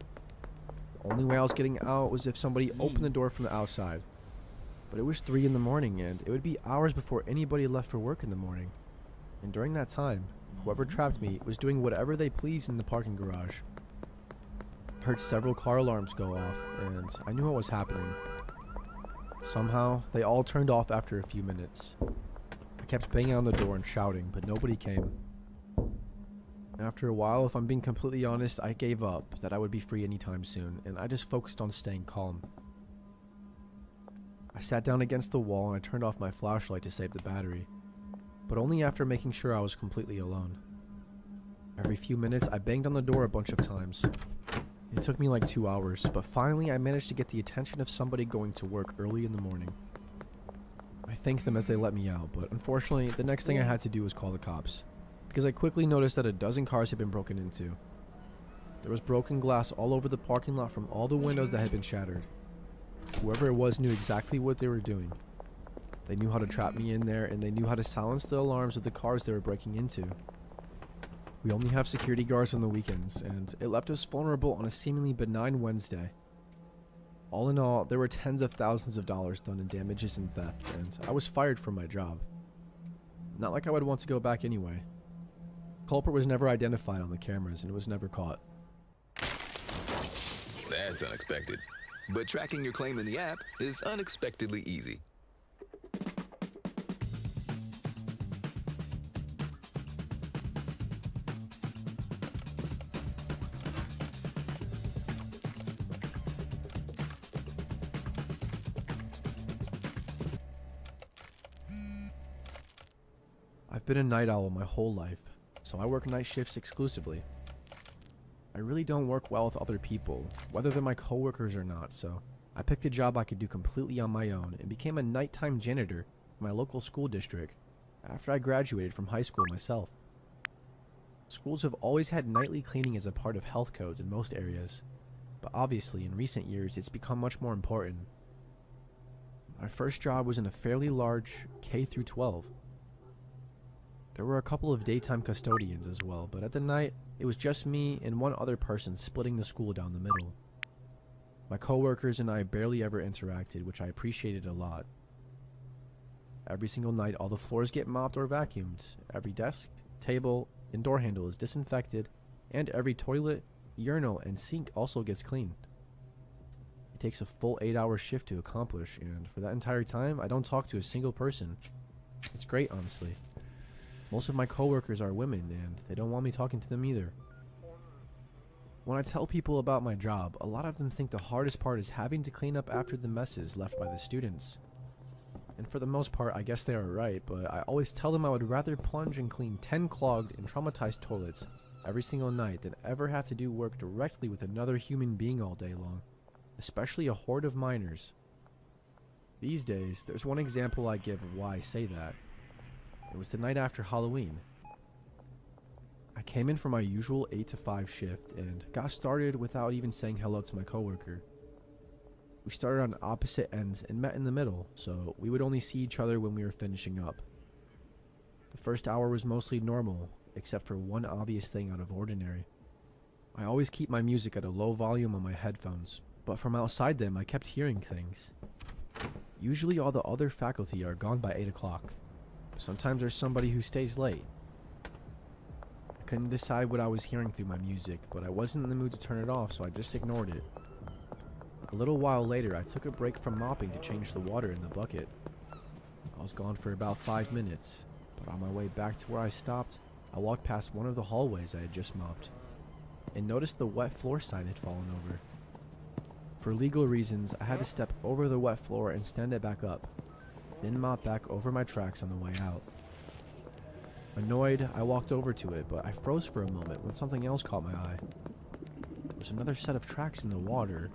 The only way I was getting out was if somebody opened the door from the outside. But it was 3 in the morning and it would be hours before anybody left for work in the morning. And during that time, whoever trapped me was doing whatever they pleased in the parking garage. I heard several car alarms go off, and I knew what was happening. Somehow, they all turned off after a few minutes. I kept banging on the door and shouting, but nobody came. After a while, if I'm being completely honest, I gave up that I would be free anytime soon, and I just focused on staying calm. I sat down against the wall and I turned off my flashlight to save the battery, but only after making sure I was completely alone. Every few minutes, I banged on the door a bunch of times. It took me like 2 hours, but finally I managed to get the attention of somebody going to work early in the morning. I thanked them as they let me out, but unfortunately, the next thing I had to do was call the cops, because I quickly noticed that a dozen cars had been broken into. There was broken glass all over the parking lot from all the windows that had been shattered. Whoever it was knew exactly what they were doing. They knew how to trap me in there, and they knew how to silence the alarms of the cars they were breaking into. We only have security guards on the weekends, and it left us vulnerable on a seemingly benign Wednesday. All in all, there were tens of thousands of dollars done in damages and theft, and I was fired from my job. Not like I would want to go back anyway. The culprit was never identified on the cameras, and was never caught. That's unexpected. But tracking your claim in the app is unexpectedly easy. I've been a night owl my whole life, so I work night shifts exclusively. I really don't work well with other people, whether they're my coworkers or not, so I picked a job I could do completely on my own and became a nighttime janitor in my local school district after I graduated from high school myself. Schools have always had nightly cleaning as a part of health codes in most areas, but obviously in recent years it's become much more important. My first job was in a fairly large K-12. There were a couple of daytime custodians as well, but at the night, it was just me and one other person splitting the school down the middle. My coworkers and I barely ever interacted, which I appreciated a lot. Every single night, all the floors get mopped or vacuumed, every desk, table, and door handle is disinfected, and every toilet, urinal, and sink also gets cleaned. It takes a full 8-hour shift to accomplish, and for that entire time, I don't talk to a single person. It's great, honestly. Most of my coworkers are women, and they don't want me talking to them either. When I tell people about my job, a lot of them think the hardest part is having to clean up after the messes left by the students. And for the most part, I guess they are right, but I always tell them I would rather plunge and clean 10 clogged and traumatized toilets every single night than ever have to do work directly with another human being all day long, especially a horde of minors. These days, there's one example I give of why I say that. It was the night after Halloween. I came in for my usual 8 to 5 shift and got started without even saying hello to my coworker. We started on opposite ends and met in the middle, so we would only see each other when we were finishing up. The first hour was mostly normal, except for one obvious thing out of ordinary. I always keep my music at a low volume on my headphones, but from outside them I kept hearing things. Usually all the other faculty are gone by 8 o'clock. Sometimes there's somebody who stays late. I couldn't decide what I was hearing through my music, but I wasn't in the mood to turn it off, so I just ignored it. A little while later, I took a break from mopping to change the water in the bucket. I was gone for about 5 minutes, but on my way back to where I stopped, I walked past one of the hallways I had just mopped. and noticed the wet floor sign had fallen over. For legal reasons, I had to step over the wet floor and stand it back up, then mop back over my tracks on the way out. Annoyed, I walked over to it, but I froze for a moment when something else caught my eye. There was another set of tracks in the water,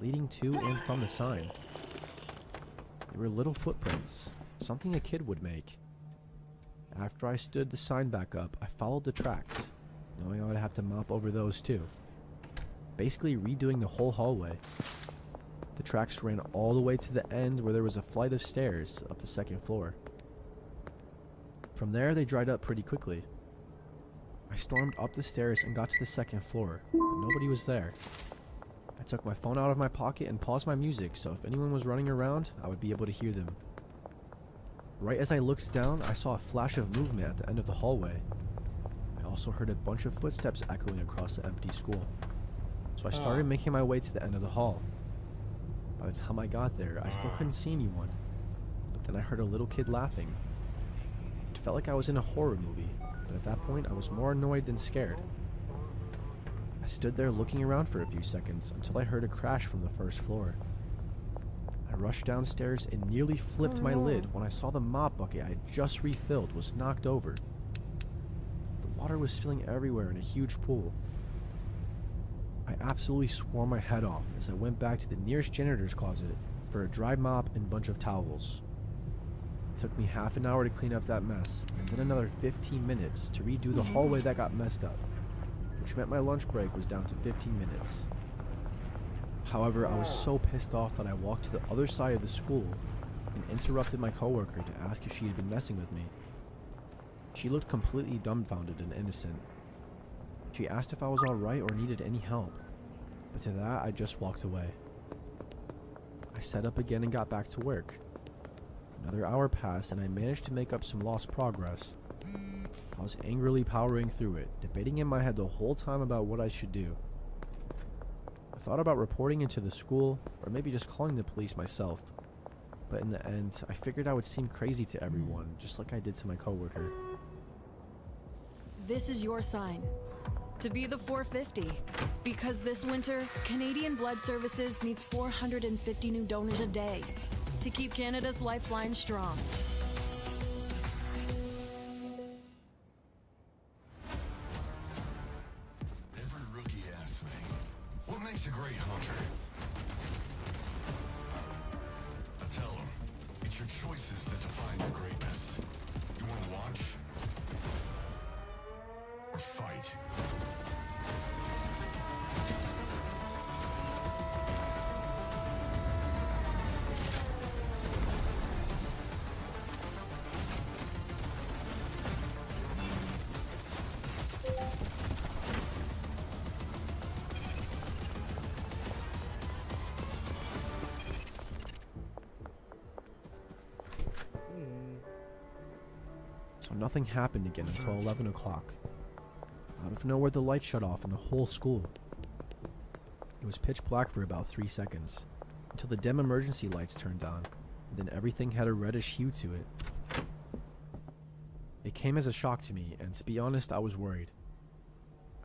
leading to and from the sign. They were little footprints, something a kid would make. After I stood the sign back up, I followed the tracks, knowing I would have to mop over those too. Basically redoing the whole hallway. The tracks ran all the way to the end where there was a flight of stairs up the second floor. From there, they dried up pretty quickly. I stormed up the stairs and got to the second floor, but nobody was there. I took my phone out of my pocket and paused my music so if anyone was running around, I would be able to hear them. Right as I looked down, I saw a flash of movement at the end of the hallway. I also heard a bunch of footsteps echoing across the empty school. So I started making my way to the end of the hall. By the time I got there, I still couldn't see anyone. But then I heard a little kid laughing. It felt like I was in a horror movie, but at that point I was more annoyed than scared. I stood there looking around for a few seconds until I heard a crash from the first floor. I rushed downstairs and nearly flipped my lid when I saw the mop bucket I had just refilled was knocked over. The water was spilling everywhere in a huge pool. I absolutely swore my head off as I went back to the nearest janitor's closet for a dry mop and bunch of towels. It took me half an hour to clean up that mess, and then another 15 minutes to redo the hallway that got messed up, which meant my lunch break was down to 15 minutes. However, I was so pissed off that I walked to the other side of the school and interrupted my coworker to ask if she had been messing with me. She looked completely dumbfounded and innocent. She asked if I was alright or needed any help, but to that I just walked away. I set up again and got back to work. Another hour passed and I managed to make up some lost progress. I was angrily powering through it, debating in my head the whole time about what I should do. I thought about reporting it to the school, or maybe just calling the police myself, but in the end, I figured I would seem crazy to everyone, just like I did to my coworker. This is your sign. To be the 450. Because this winter, Canadian Blood Services needs 450 new donors a day to keep Canada's lifeline strong. Every rookie asks me, what makes a great hunter? I tell them, it's your choices that define your greatness. You want to watch? Or fight? So nothing happened again until 11 o'clock. Out of nowhere, the light shut off in the whole school. It was pitch black for about 3 seconds, until the dim emergency lights turned on, and then everything had a reddish hue to it. It came as a shock to me, and to be honest, I was worried.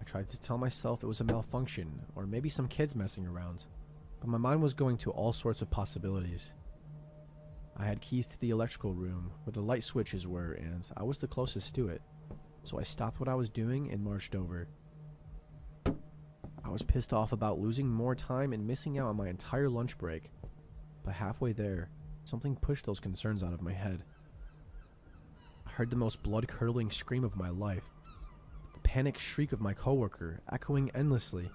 I tried to tell myself it was a malfunction, or maybe some kids messing around, but my mind was going to all sorts of possibilities. I had keys to the electrical room, where the light switches were, and I was the closest to it, so I stopped what I was doing and marched over. I was pissed off about losing more time and missing out on my entire lunch break, but halfway there, something pushed those concerns out of my head. I heard the most blood-curdling scream of my life, the panic shriek of my coworker echoing endlessly.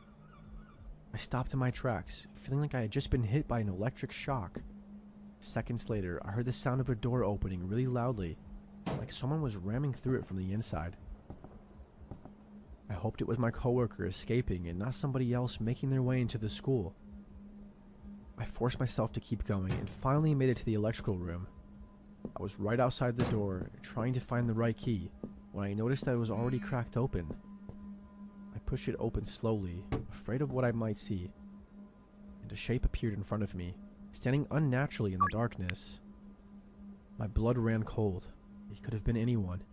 I stopped in my tracks, feeling like I had just been hit by an electric shock. Seconds later, I heard the sound of a door opening really loudly, like someone was ramming through it from the inside. I hoped it was my coworker escaping and not somebody else making their way into the school. I forced myself to keep going and finally made it to the electrical room. I was right outside the door, trying to find the right key, when I noticed that it was already cracked open. I pushed it open slowly, afraid of what I might see, and a shape appeared in front of me, standing unnaturally in the darkness. My blood ran cold. It could have been anyone.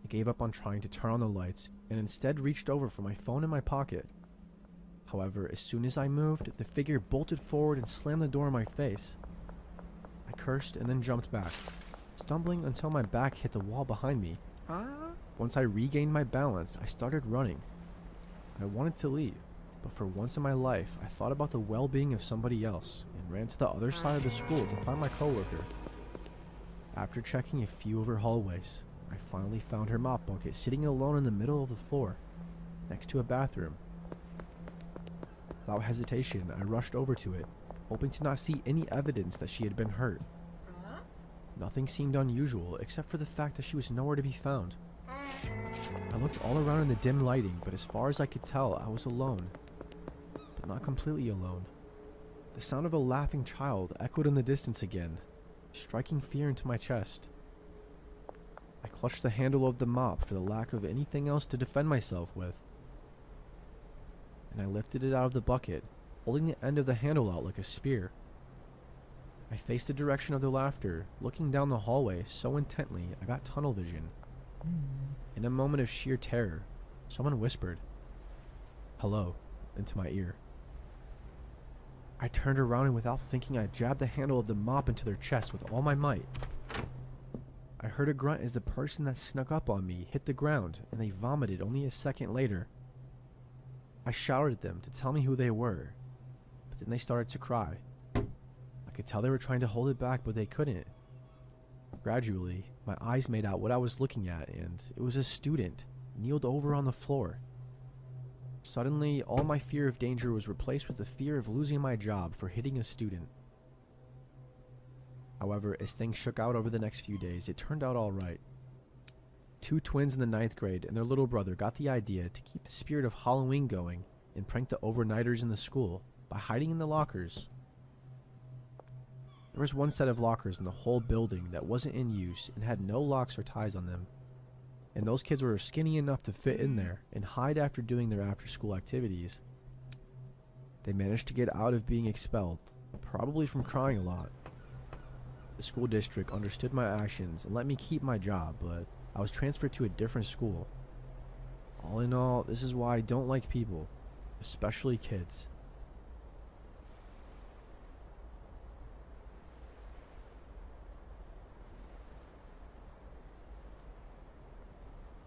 I gave up on trying to turn on the lights and instead reached over for my phone in my pocket. However, as soon as I moved, the figure bolted forward and slammed the door in my face. I cursed and then jumped back, stumbling until my back hit the wall behind me. Once I regained my balance, I started running. I wanted to leave, but for once in my life, I thought about the well-being of somebody else and ran to the other side of the school to find my coworker. After checking a few of her hallways, I finally found her mop bucket sitting alone in the middle of the floor, next to a bathroom. Without hesitation, I rushed over to it, hoping to not see any evidence that she had been hurt. Nothing seemed unusual except for the fact that she was nowhere to be found. I looked all around in the dim lighting, but as far as I could tell, I was alone. But not completely alone. The sound of a laughing child echoed in the distance again, striking fear into my chest. I clutched the handle of the mop for the lack of anything else to defend myself with, and I lifted it out of the bucket, holding the end of the handle out like a spear. I faced the direction of the laughter, looking down the hallway so intently I got tunnel vision. In a moment of sheer terror, someone whispered, "Hello," into my ear. I turned around and without thinking I jabbed the handle of the mop into their chest with all my might. I heard a grunt as the person that snuck up on me hit the ground and they vomited only a second later. I shouted at them to tell me who they were, but then they started to cry. I could tell they were trying to hold it back, but they couldn't. Gradually, my eyes made out what I was looking at, and it was a student, kneeled over on the floor. Suddenly, all my fear of danger was replaced with the fear of losing my job for hitting a student. However, as things shook out over the next few days, it turned out alright. 2 twins in the 9th grade and their little brother got the idea to keep the spirit of Halloween going and prank the overnighters in the school by hiding in the lockers. There was one set of lockers in the whole building that wasn't in use and had no locks or ties on them, and those kids were skinny enough to fit in there and hide after doing their after-school activities. They managed to get out of being expelled, probably from crying a lot. The school district understood my actions and let me keep my job, but I was transferred to a different school. All in all, this is why I don't like people, especially kids.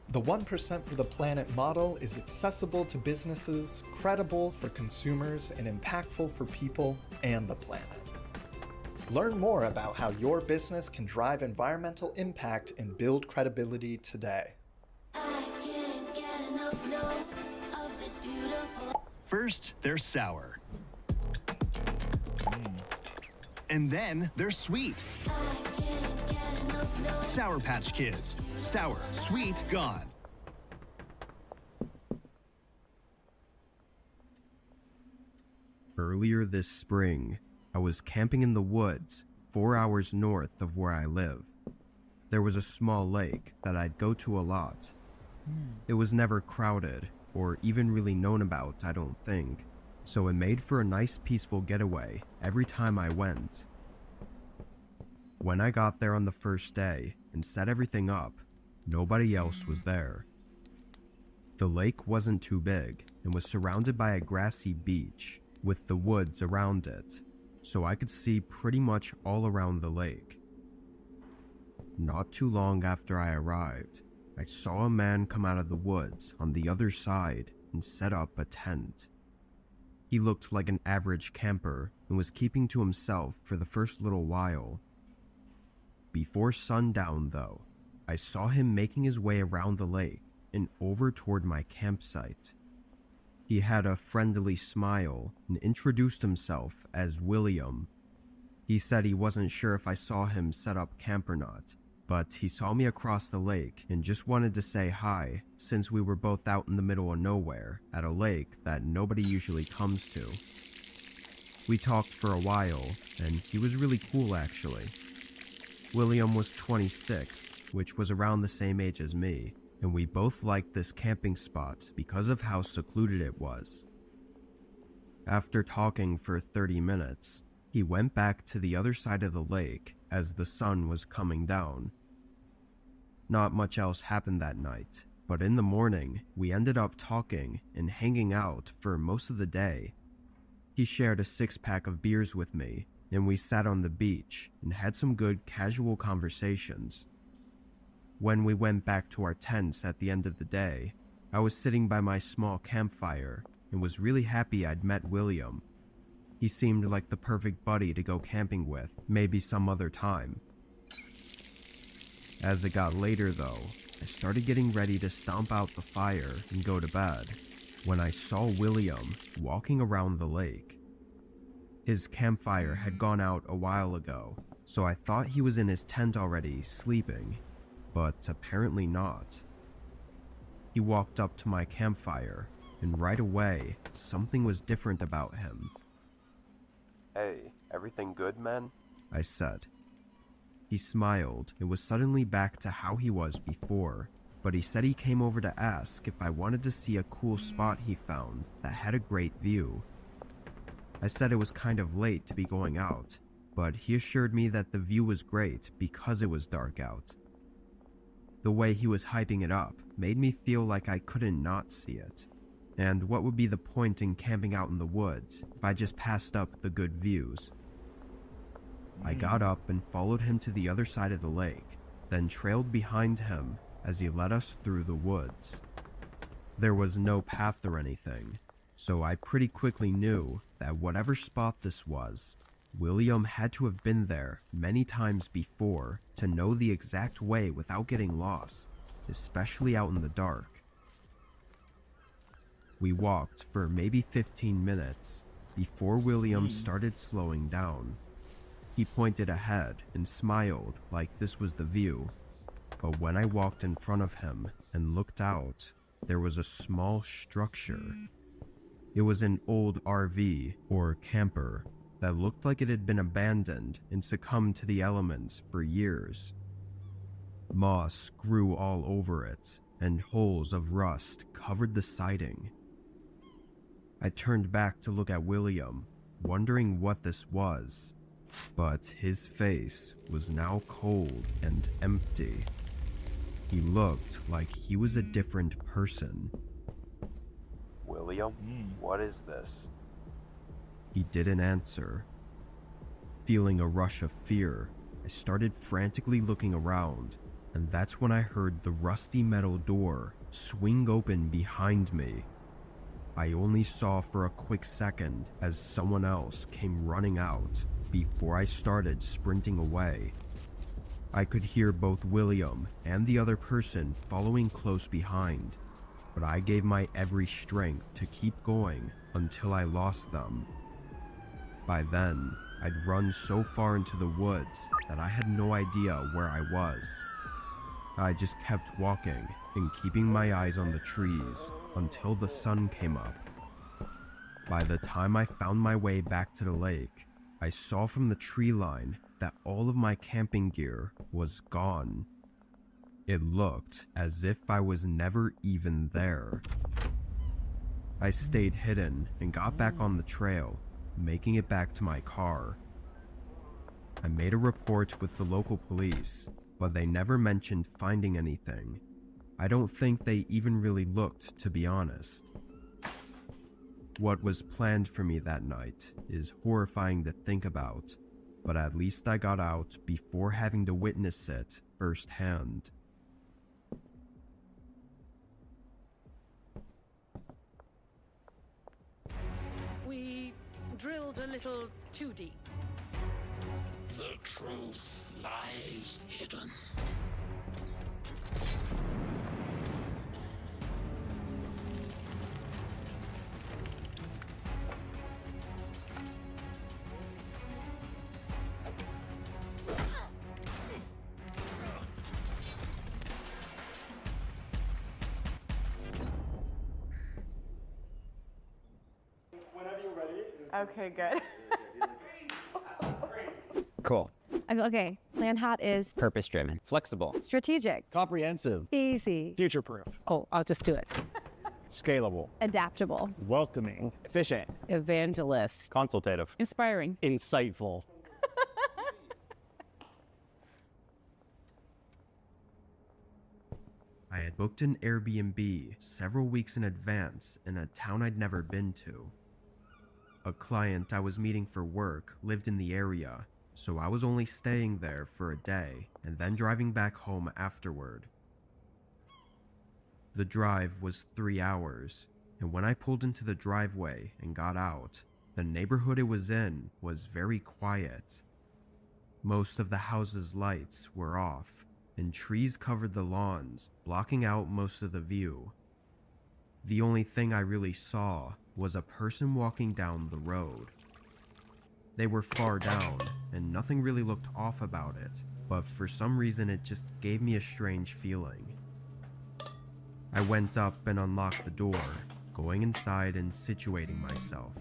The 1% for the Planet model is accessible to businesses, credible for consumers, and impactful for people and the planet. Learn more about how your business can drive environmental impact and build credibility today. First, they're sour. And then they're sweet. Sour Patch Kids. Sour, sweet, gone. Earlier this spring, I was camping in the woods 4 hours north of where I live. There was a small lake that I'd go to a lot. It was never crowded, or even really known about, I don't think, so it made for a nice peaceful getaway every time I went. When I got there on the first day and set everything up, nobody else was there. The lake wasn't too big and was surrounded by a grassy beach with the woods around it, so I could see pretty much all around the lake. Not too long after I arrived, I saw a man come out of the woods on the other side and set up a tent. He looked like an average camper and was keeping to himself for the first little while. Before sundown, though, I saw him making his way around the lake and over toward my campsite. He had a friendly smile and introduced himself as William. He said he wasn't sure if I saw him set up camp or not, but he saw me across the lake and just wanted to say hi since we were both out in the middle of nowhere at a lake that nobody usually comes to. We talked for a while, and he was really cool actually. William was 26, which was around the same age as me, and we both liked this camping spot because of how secluded it was. After talking for 30 minutes, he went back to the other side of the lake as the sun was coming down. Not much else happened that night, but in the morning, we ended up talking and hanging out for most of the day. He shared a 6-pack of beers with me, and we sat on the beach and had some good casual conversations. When we went back to our tents at the end of the day, I was sitting by my small campfire and was really happy I'd met William. He seemed like the perfect buddy to go camping with, maybe some other time. As it got later though, I started getting ready to stomp out the fire and go to bed, when I saw William walking around the lake. His campfire had gone out a while ago, so I thought he was in his tent already, sleeping, but apparently not. He walked up to my campfire, and right away, something was different about him. "Hey, everything good, man?" I said. He smiled and was suddenly back to how he was before, but he said he came over to ask if I wanted to see a cool spot he found that had a great view. I said it was kind of late to be going out, but he assured me that the view was great because it was dark out. The way he was hyping it up made me feel like I couldn't not see it. And what would be the point in camping out in the woods if I just passed up the good views? I got up and followed him to the other side of the lake, then trailed behind him as he led us through the woods. There was no path or anything, so I pretty quickly knew that whatever spot this was, William had to have been there many times before to know the exact way without getting lost, especially out in the dark. We walked for maybe 15 minutes before William started slowing down. He pointed ahead and smiled like this was the view, but when I walked in front of him and looked out, there was a small structure. It was an old RV or camper that looked like it had been abandoned and succumbed to the elements for years. Moss grew all over it, and holes of rust covered the siding. I turned back to look at William, wondering what this was, but his face was now cold and empty. He looked like he was a different person. "William, what is this?" He didn't answer. Feeling a rush of fear, I started frantically looking around, and that's when I heard the rusty metal door swing open behind me. I only saw for a quick second as someone else came running out before I started sprinting away. I could hear both William and the other person following close behind, but I gave my every strength to keep going until I lost them. By then, I'd run so far into the woods that I had no idea where I was. I just kept walking and keeping my eyes on the trees until the sun came up. By the time I found my way back to the lake, I saw from the tree line that all of my camping gear was gone. It looked as if I was never even there. I stayed hidden and got back on the trail, making it back to my car. I made a report with the local police, but they never mentioned finding anything. I don't think they even really looked, to be honest. What was planned for me that night is horrifying to think about, but at least I got out before having to witness it firsthand. We drilled a little too deep. The truth lies hidden. Okay, good. Cool. Okay, plan hat is Purpose-driven. Flexible. strategic, Comprehensive. easy, Future-proof. oh, I'll just do it, Scalable. adaptable, Welcoming. Efficient. evangelist, Consultative. inspiring. Insightful. booked an Airbnb several weeks in advance in a town I'd never been to. A client I was meeting for work lived in the area, so I was only staying there for a day and then driving back home afterward. The drive was 3 hours, and when I pulled into the driveway and got out, the neighborhood it was in was very quiet. Most of the house's lights were off, and trees covered the lawns, blocking out most of the view. The only thing I really saw was a person walking down the road. They were far down, and nothing really looked off about it, but for some reason it just gave me a strange feeling. I went up and unlocked the door, going inside and situating myself.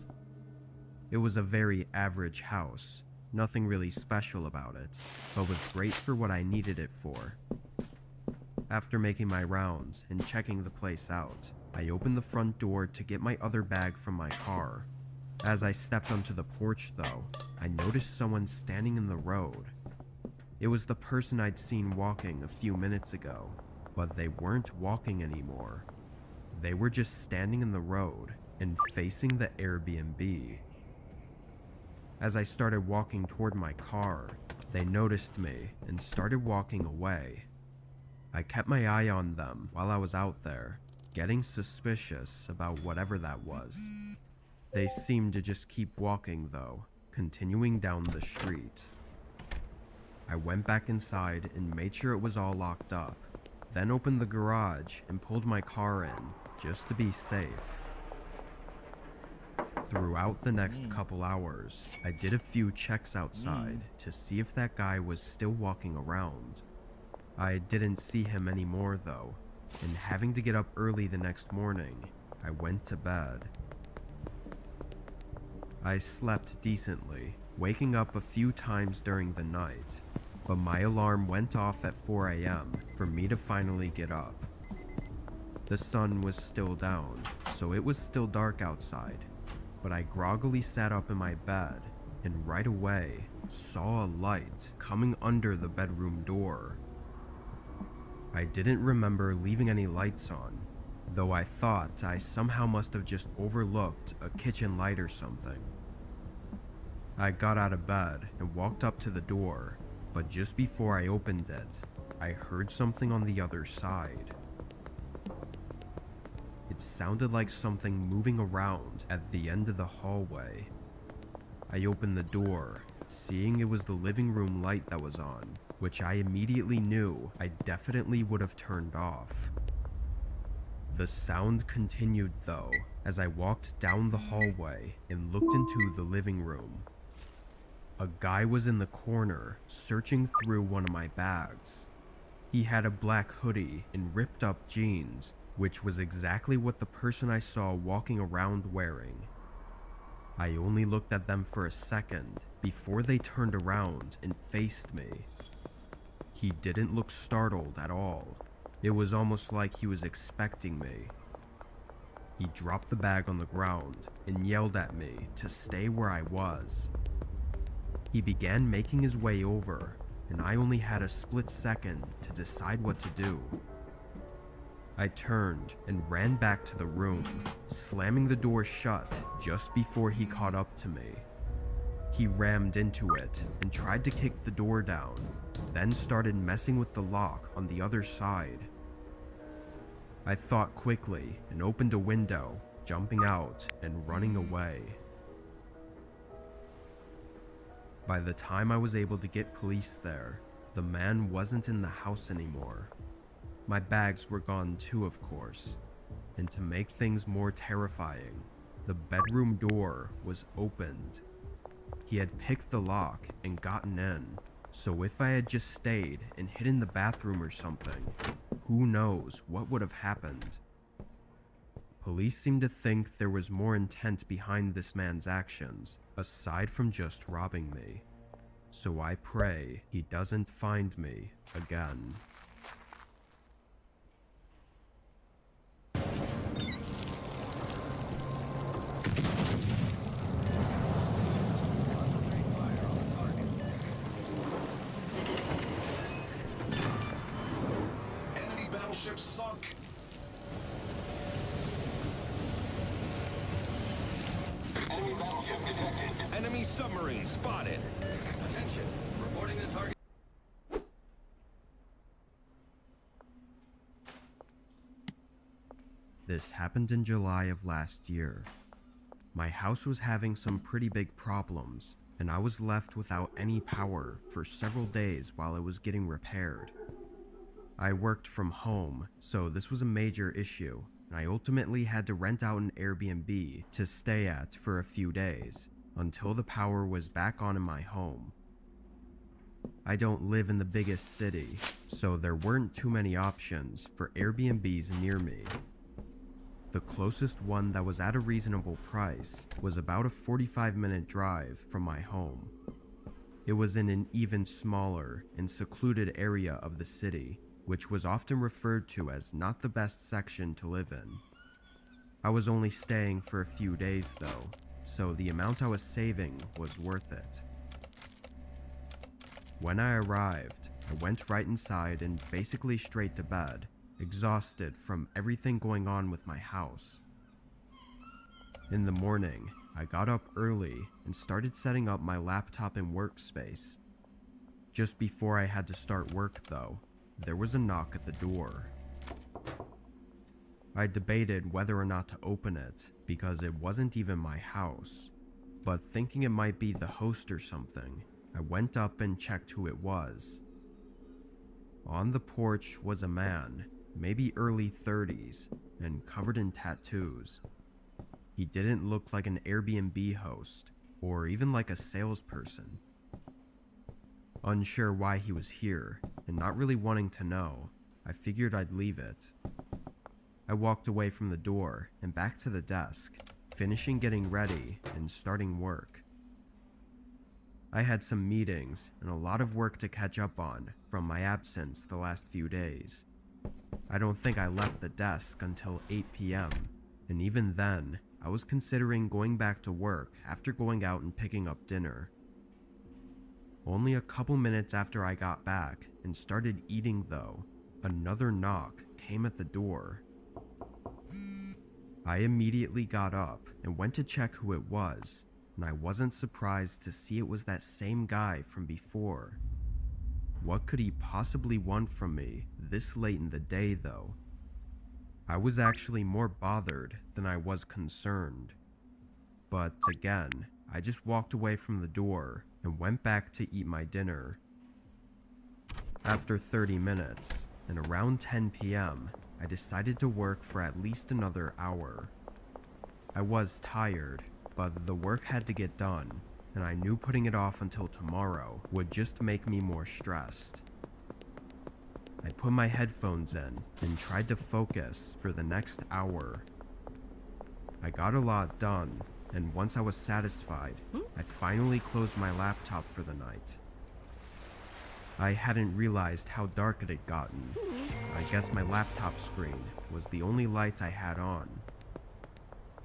It was a very average house, nothing really special about it, but was great for what I needed it for. After making my rounds and checking the place out, I opened the front door to get my other bag from my car. As I stepped onto the porch though, I noticed someone standing in the road. It was the person I'd seen walking a few minutes ago, but they weren't walking anymore. They were just standing in the road and facing the Airbnb. As I started walking toward my car, they noticed me and started walking away. I kept my eye on them while I was out there, getting suspicious about whatever that was. They seemed to just keep walking though, continuing down the street. I went back inside and made sure it was all locked up, then opened the garage and pulled my car in, just to be safe. Throughout the next couple hours, I did a few checks outside to see if that guy was still walking around. I didn't see him anymore though, and having to get up early the next morning, I went to bed. I slept decently, waking up a few times during the night, but my alarm went off at 4 a.m. for me to finally get up. The sun was still down, so it was still dark outside, but I groggily sat up in my bed and right away saw a light coming under the bedroom door. I didn't remember leaving any lights on, though I thought I somehow must have just overlooked a kitchen light or something. I got out of bed and walked up to the door, but just before I opened it, I heard something on the other side. It sounded like something moving around at the end of the hallway. I opened the door, seeing it was the living room light that was on, which I immediately knew I definitely would have turned off. The sound continued though, as I walked down the hallway and looked into the living room. A guy was in the corner, searching through one of my bags. He had a black hoodie and ripped up jeans, which was exactly what the person I saw walking around wearing. I only looked at them for a second before they turned around and faced me. He didn't look startled at all. It was almost like he was expecting me. He dropped the bag on the ground and yelled at me to stay where I was. He began making his way over, and I only had a split second to decide what to do. I turned and ran back to the room, slamming the door shut just before he caught up to me. He rammed into it and tried to kick the door down, then started messing with the lock on the other side. I thought quickly and opened a window, jumping out and running away. By the time I was able to get police there, the man wasn't in the house anymore. My bags were gone too, of course, and to make things more terrifying, the bedroom door was opened. He had picked the lock and gotten in, so if I had just stayed and hid in the bathroom or something, who knows what would have happened. Police seem to think there was more intent behind this man's actions, aside from just robbing me. So I pray he doesn't find me again. Enemy battleship sunk. detected. Enemy submarine spotted. Attention, reporting the target. This happened in July of last year. My house was having some pretty big problems, and I was left without any power for several days while it was getting repaired. I worked from home, so this was a major issue, and I ultimately had to rent out an Airbnb to stay at for a few days, until the power was back on in my home. I don't live in the biggest city, so there weren't too many options for Airbnbs near me. The closest one that was at a reasonable price was about a 45-minute drive from my home. It was in an even smaller and secluded area of the city, which was often referred to as not the best section to live in. I was only staying for a few days though, so the amount I was saving was worth it. When I arrived, I went right inside and basically straight to bed, exhausted from everything going on with my house. In the morning, I got up early and started setting up my laptop and workspace. Just before I had to start work though, there was a knock at the door. I debated whether or not to open it because it wasn't even my house, but thinking it might be the host or something, I went up and checked who it was. On the porch was a man, maybe early 30s, and covered in tattoos. He didn't look like an Airbnb host, or even like a salesperson. Unsure why he was here, and not really wanting to know, I figured I'd leave it. I walked away from the door and back to the desk, finishing getting ready and starting work. I had some meetings and a lot of work to catch up on from my absence the last few days. I don't think I left the desk until 8 p.m., and even then, I was considering going back to work after going out and picking up dinner. Only a couple minutes after I got back and started eating though, another knock came at the door. I immediately got up and went to check who it was, and I wasn't surprised to see it was that same guy from before. What could he possibly want from me this late in the day though? I was actually more bothered than I was concerned. But again, I just walked away from the door and went back to eat my dinner. After 30 minutes, and around 10 p.m., I decided to work for at least another hour. I was tired, but the work had to get done, and I knew putting it off until tomorrow would just make me more stressed. I put my headphones in and tried to focus for the next hour. I got a lot done, and once I was satisfied, I finally closed my laptop for the night. I hadn't realized how dark it had gotten. I guess my laptop screen was the only light I had on.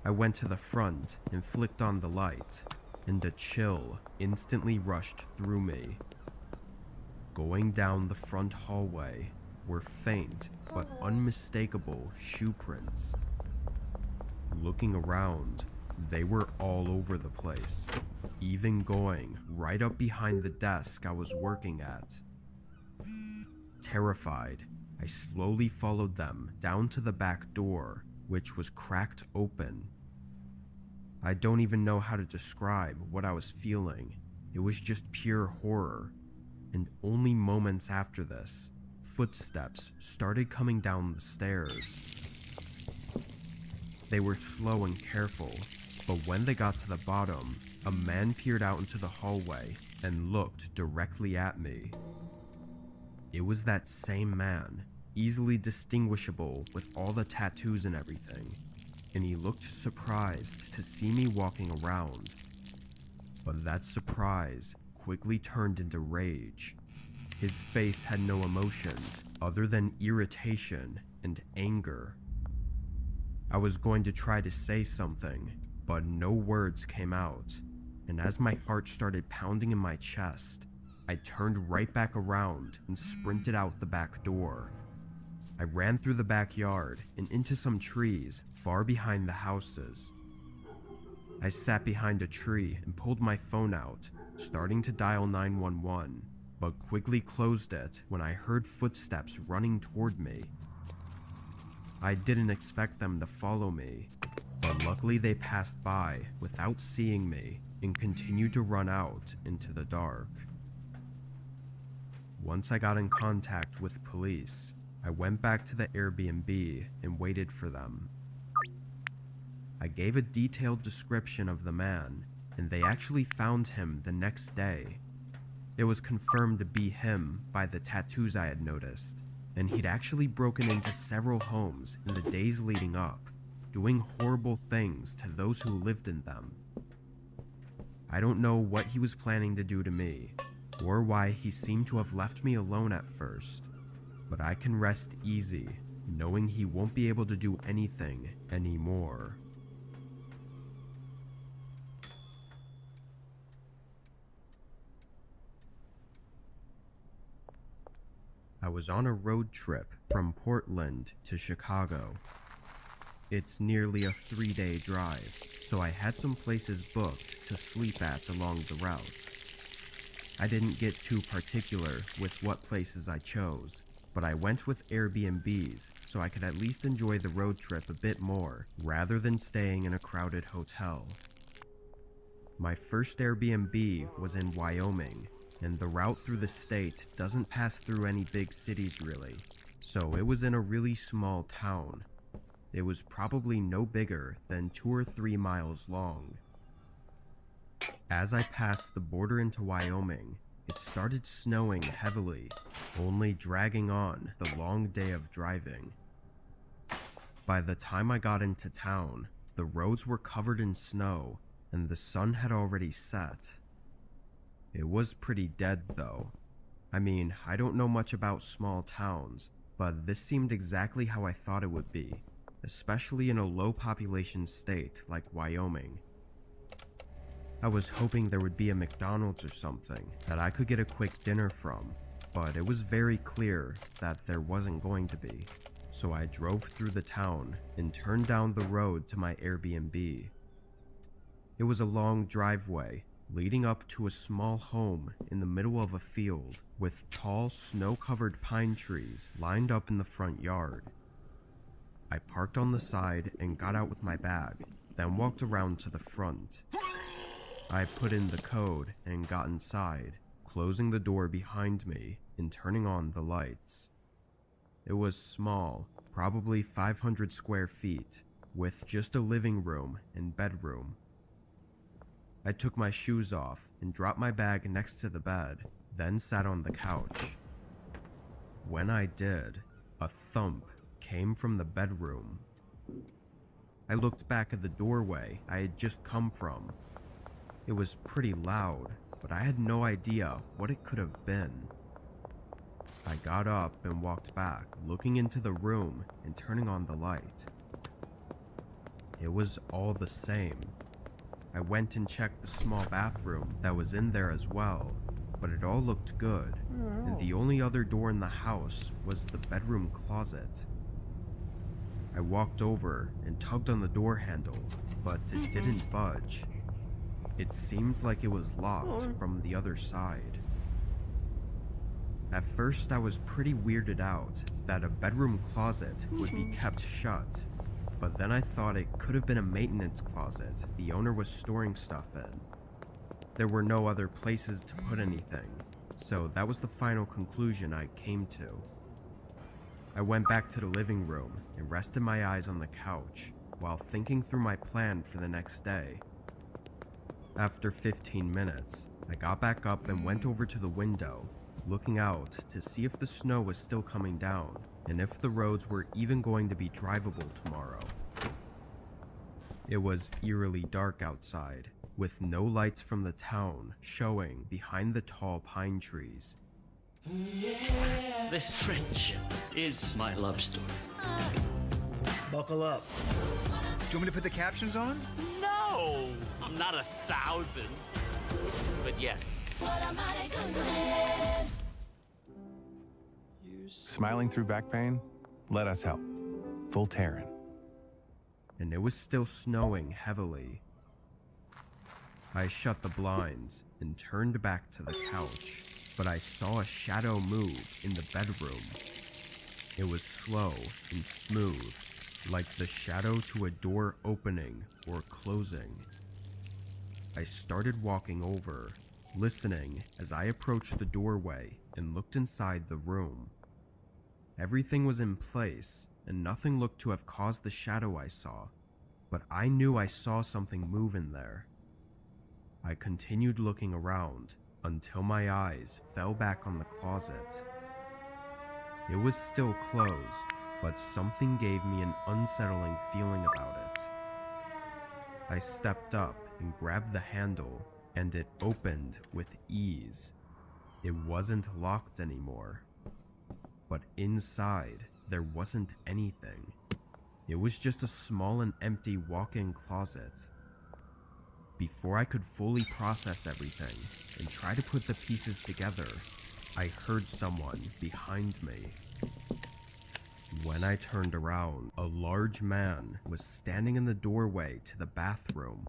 I went to the front and flicked on the light, and a chill instantly rushed through me. Going down the front hallway were faint but unmistakable shoe prints. Looking around, they were all over the place, even going right up behind the desk I was working at. Terrified, I slowly followed them down to the back door, which was cracked open. I don't even know how to describe what I was feeling. It was just pure horror. And only moments after this, footsteps started coming down the stairs. They were slow and careful, but when they got to the bottom, a man peered out into the hallway and looked directly at me. It was that same man, easily distinguishable with all the tattoos and everything, and he looked surprised to see me walking around. But that surprise quickly turned into rage. His face had no emotions other than irritation and anger. I was going to try to say something, but no words came out, and as my heart started pounding in my chest, I turned right back around and sprinted out the back door. I ran through the backyard and into some trees far behind the houses. I sat behind a tree and pulled my phone out, starting to dial 911, but quickly closed it when I heard footsteps running toward me. I didn't expect them to follow me, but luckily they passed by without seeing me and continued to run out into the dark. Once I got in contact with police, I went back to the Airbnb and waited for them. I gave a detailed description of the man, and they actually found him the next day. It was confirmed to be him by the tattoos I had noticed, and he'd actually broken into several homes in the days leading up, doing horrible things to those who lived in them. I don't know what he was planning to do to me, or why he seemed to have left me alone at first, but I can rest easy knowing he won't be able to do anything anymore. I was on a road trip from Portland to Chicago. It's nearly a 3-day drive, so I had some places booked to sleep at along the route. I didn't get too particular with what places I chose, but I went with Airbnbs so I could at least enjoy the road trip a bit more rather than staying in a crowded hotel. My first Airbnb was in Wyoming, and the route through the state doesn't pass through any big cities really, so it was in a really small town. It was probably no bigger than 2 or 3 miles long. As I passed the border into Wyoming, it started snowing heavily, only dragging on the long day of driving. By the time I got into town, the roads were covered in snow, and the sun had already set. It was pretty dead though. I mean, I don't know much about small towns, but this seemed exactly how I thought it would be, especially in a low population state like Wyoming. I was hoping there would be a McDonald's or something that I could get a quick dinner from, but it was very clear that there wasn't going to be, so I drove through the town and turned down the road to my Airbnb. It was a long driveway leading up to a small home in the middle of a field with tall, snow-covered pine trees lined up in the front yard. I parked on the side and got out with my bag, then walked around to the front. I put in the code and got inside, closing the door behind me and turning on the lights. It was small, probably 500 square feet, with just a living room and bedroom. I took my shoes off and dropped my bag next to the bed, then sat on the couch. When I did, a thump came from the bedroom. I looked back at the doorway I had just come from. It was pretty loud, but I had no idea what it could have been. I got up and walked back, looking into the room and turning on the light. It was all the same. I went and checked the small bathroom that was in there as well, but it all looked good, and the only other door in the house was the bedroom closet. I walked over and tugged on the door handle, but it didn't budge. It seemed like it was locked from the other side. At first I was pretty weirded out that a bedroom closet would be kept shut, but then I thought it could have been a maintenance closet the owner was storing stuff in. There were no other places to put anything, so that was the final conclusion I came to. I went back to the living room and rested my eyes on the couch while thinking through my plan for the next day. After 15 minutes, I got back up and went over to the window, looking out to see if the snow was still coming down and if the roads were even going to be drivable tomorrow. It was eerily dark outside, with no lights from the town showing behind the tall pine trees. This friendship is my love story. Buckle up. Do you want me to put the captions on? No! I'm not 1,000. But yes. Smiling through back pain? Let us help. Voltaren. And it was still snowing heavily. I shut the blinds and turned back to the couch, but I saw a shadow move in the bedroom. It was slow and smooth, like the shadow to a door opening or closing. I started walking over, listening as I approached the doorway and looked inside the room. Everything was in place, and nothing looked to have caused the shadow I saw, but I knew I saw something move in there. I continued looking around until my eyes fell back on the closet. It was still closed, but something gave me an unsettling feeling about it. I stepped up and grabbed the handle, and it opened with ease. It wasn't locked anymore. But inside, there wasn't anything. It was just a small and empty walk-in closet. Before I could fully process everything and try to put the pieces together, I heard someone behind me. When I turned around, a large man was standing in the doorway to the bathroom.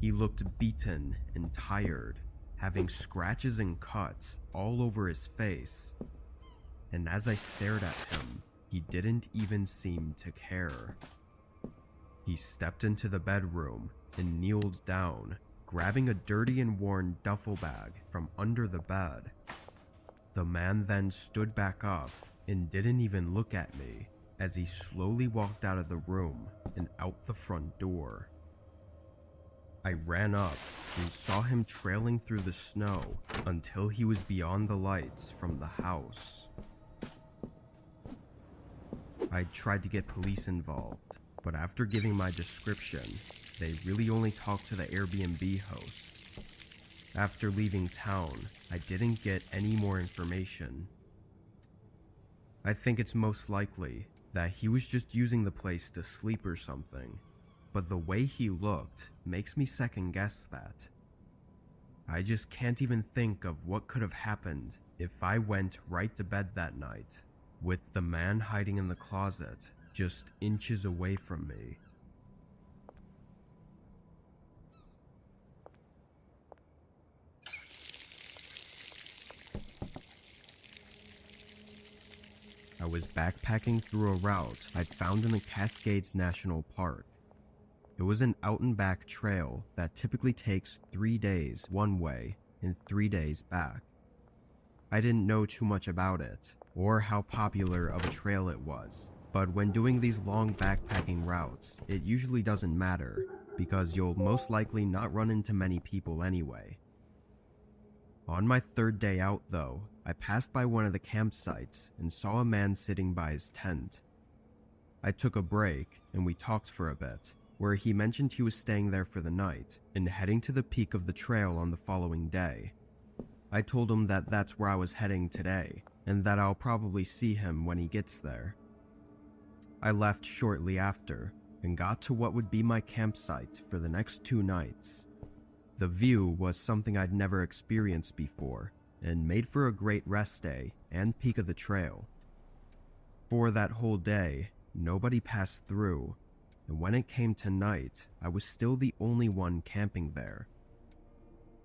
He looked beaten and tired, having scratches and cuts all over his face. And as I stared at him, he didn't even seem to care. He stepped into the bedroom and kneeled down, grabbing a dirty and worn duffel bag from under the bed. The man then stood back up and didn't even look at me as he slowly walked out of the room and out the front door. I ran up and saw him trailing through the snow until he was beyond the lights from the house. I tried to get police involved, but after giving my description, they really only talked to the Airbnb host. After leaving town, I didn't get any more information. I think it's most likely that he was just using the place to sleep or something, but the way he looked makes me second guess that. I just can't even think of what could have happened if I went right to bed that night, with the man hiding in the closet just inches away from me. I was backpacking through a route I'd found in the Cascades National Park. It was an out-and-back trail that typically takes 3 days one way and 3 days back. I didn't know too much about it, or how popular of a trail it was, but when doing these long backpacking routes, it usually doesn't matter, because you'll most likely not run into many people anyway. On my third day out though, I passed by one of the campsites and saw a man sitting by his tent. I took a break and we talked for a bit, where he mentioned he was staying there for the night and heading to the peak of the trail on the following day. I told him that that's where I was heading today, and that I'll probably see him when he gets there. I left shortly after, and got to what would be my campsite for the next 2 nights. The view was something I'd never experienced before, and made for a great rest day and peak of the trail. For that whole day, nobody passed through, and when it came to night, I was still the only one camping there.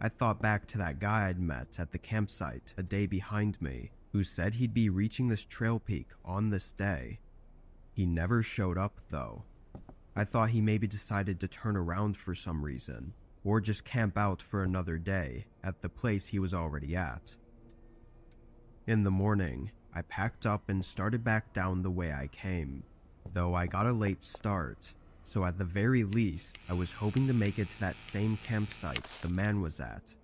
I thought back to that guy I'd met at the campsite a day behind me, who said he'd be reaching this trail peak on this day. He never showed up though. I thought he maybe decided to turn around for some reason, or just camp out for another day at the place he was already at. In the morning, I packed up and started back down the way I came, though I got a late start, so at the very least, I was hoping to make it to that same campsite the man was at.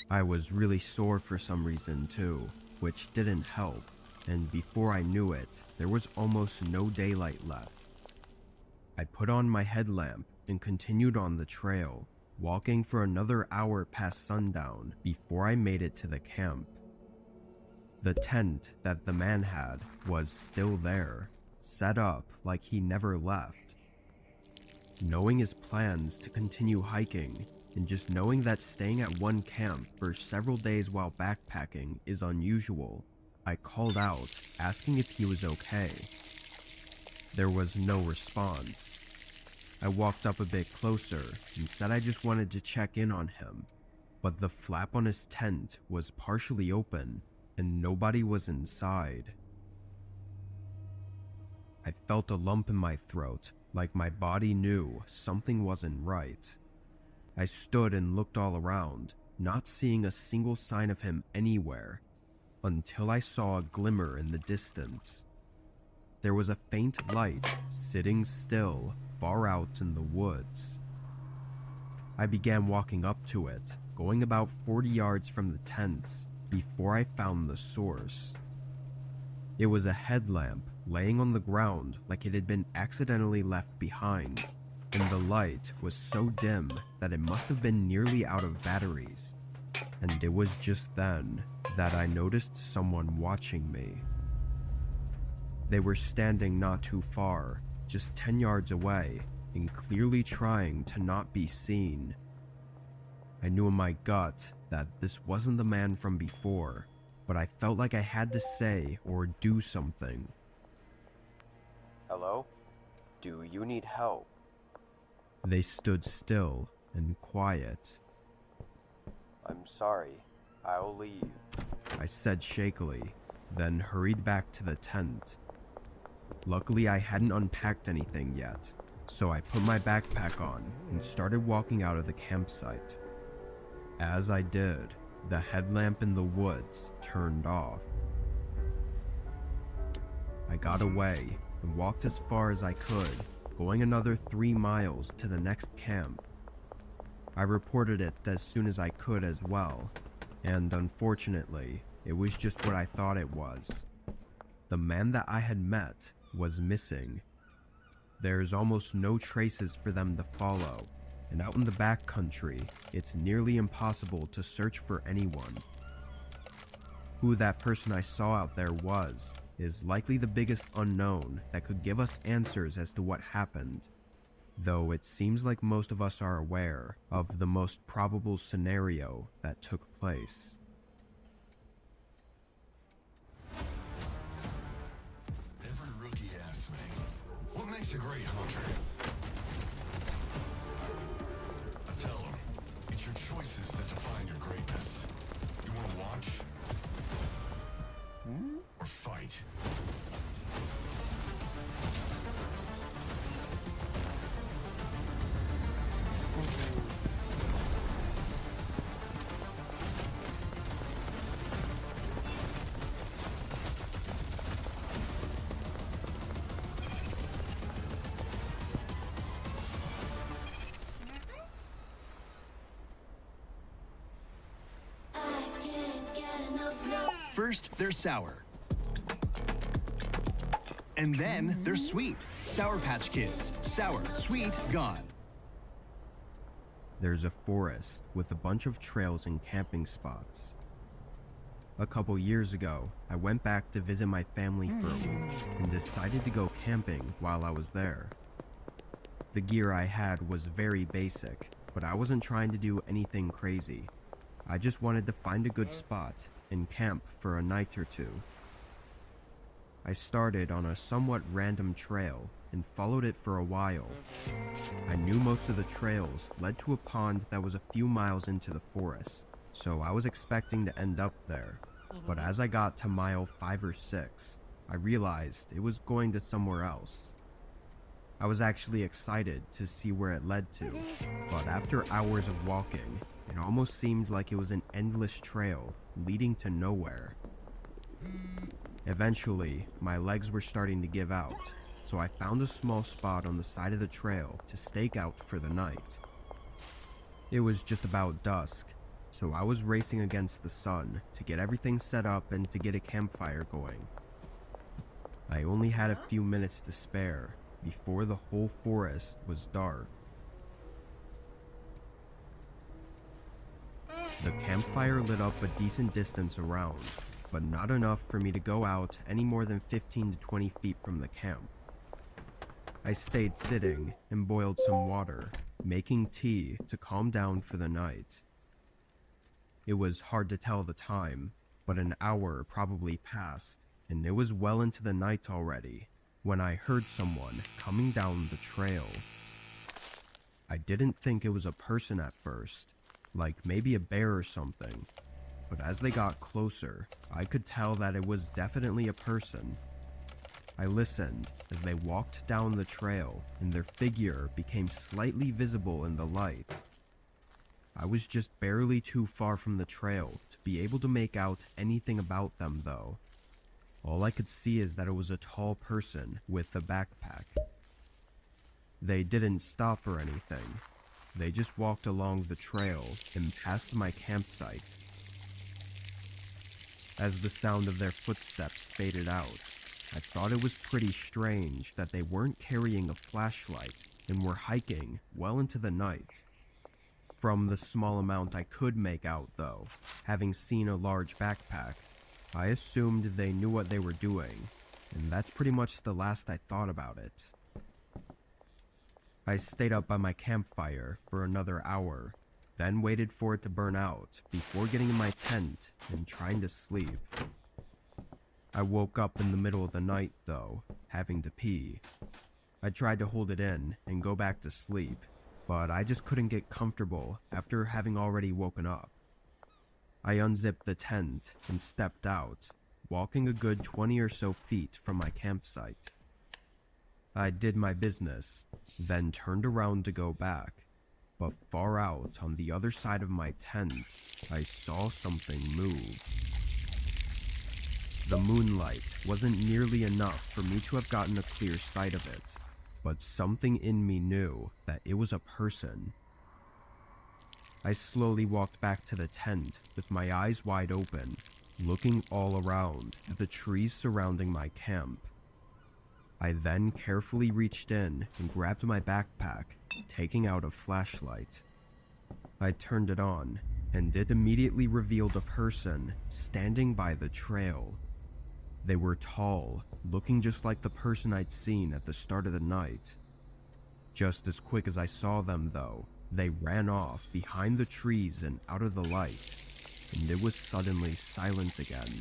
I was really sore for some reason too, which didn't help, and before I knew it, there was almost no daylight left. I put on my headlamp and continued on the trail, walking for another hour past sundown before I made it to the camp. The tent that the man had was still there, set up like he never left. Knowing his plans to continue hiking, and just knowing that staying at one camp for several days while backpacking is unusual, I called out, asking if he was okay. There was no response. I walked up a bit closer and said I just wanted to check in on him, but the flap on his tent was partially open and nobody was inside. I felt a lump in my throat, like my body knew something wasn't right. I stood and looked all around, not seeing a single sign of him anywhere, until I saw a glimmer in the distance. There was a faint light sitting still far out in the woods. I began walking up to it, going about 40 yards from the tents before I found the source. It was a headlamp laying on the ground like it had been accidentally left behind, and the light was so dim that it must have been nearly out of batteries. And it was just then that I noticed someone watching me. They were standing not too far, just 10 yards away, and clearly trying to not be seen. I knew in my gut that this wasn't the man from before, but I felt like I had to say or do something. Hello? Do you need help? They stood still and quiet. I'm sorry. I'll leave, I said shakily, then hurried back to the tent. Luckily, I hadn't unpacked anything yet, so I put my backpack on and started walking out of the campsite. As I did, the headlamp in the woods turned off. I got away and walked as far as I could, going another 3 miles to the next camp. I reported it as soon as I could as well, and unfortunately, it was just what I thought it was. The man that I had met was missing. There's almost no traces for them to follow, and out in the backcountry, it's nearly impossible to search for anyone. Who that person I saw out there was is likely the biggest unknown that could give us answers as to what happened, though it seems like most of us are aware of the most probable scenario that took place. Every rookie asks me, what makes a great hunter? I tell them, it's your choices that define your greatness. You want to watch? Or fight? First, they're sour. And then they're sweet. Sour Patch Kids. Sour, sweet, gone. There's a forest with a bunch of trails and camping spots. A couple years ago, I went back to visit my family for a week and decided to go camping while I was there. The gear I had was very basic, but I wasn't trying to do anything crazy. I just wanted to find a good spot and camp for a night or two. I started on a somewhat random trail and followed it for a while. I knew most of the trails led to a pond that was a few miles into the forest, so I was expecting to end up there. But as I got to mile 5 or 6, I realized it was going to somewhere else. I was actually excited to see where it led to, but after hours of walking, it almost seemed like it was an endless trail leading to nowhere. Eventually, my legs were starting to give out, so I found a small spot on the side of the trail to stake out for the night. It was just about dusk, so I was racing against the sun to get everything set up and to get a campfire going. I only had a few minutes to spare before the whole forest was dark. The campfire lit up a decent distance around, but not enough for me to go out any more than 15 to 20 feet from the camp. I stayed sitting and boiled some water, making tea to calm down for the night. It was hard to tell the time, but an hour probably passed, and it was well into the night already when I heard someone coming down the trail. I didn't think it was a person at first, like maybe a bear or something, but as they got closer, I could tell that it was definitely a person. I listened as they walked down the trail and their figure became slightly visible in the light. I was just barely too far from the trail to be able to make out anything about them though. All I could see is that it was a tall person with a backpack. They didn't stop or anything. They just walked along the trail and past my campsite. As the sound of their footsteps faded out, I thought it was pretty strange that they weren't carrying a flashlight and were hiking well into the night. From the small amount I could make out though, having seen a large backpack, I assumed they knew what they were doing, and that's pretty much the last I thought about it. I stayed up by my campfire for another hour, then waited for it to burn out before getting in my tent and trying to sleep. I woke up in the middle of the night though, having to pee. I tried to hold it in and go back to sleep, but I just couldn't get comfortable after having already woken up. I unzipped the tent and stepped out, walking a good 20 or so feet from my campsite. I did my business, then turned around to go back, but far out on the other side of my tent, I saw something move. The moonlight wasn't nearly enough for me to have gotten a clear sight of it, but something in me knew that it was a person. I slowly walked back to the tent with my eyes wide open, looking all around at the trees surrounding my camp. I then carefully reached in and grabbed my backpack, taking out a flashlight. I turned it on, and it immediately revealed a person standing by the trail. They were tall, looking just like the person I'd seen at the start of the night. Just as quick as I saw them though, they ran off behind the trees and out of the light, and it was suddenly silent again.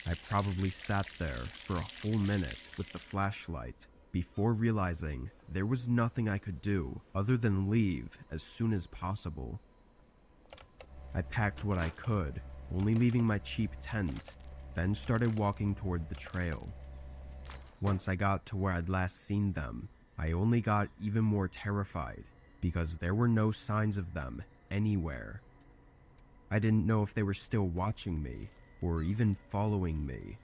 I probably sat there for a whole minute with the flashlight before realizing there was nothing I could do other than leave as soon as possible. I packed what I could, only leaving my cheap tent, then started walking toward the trail. Once I got to where I'd last seen them, I only got even more terrified because there were no signs of them anywhere. I didn't know if they were still watching me or even following me.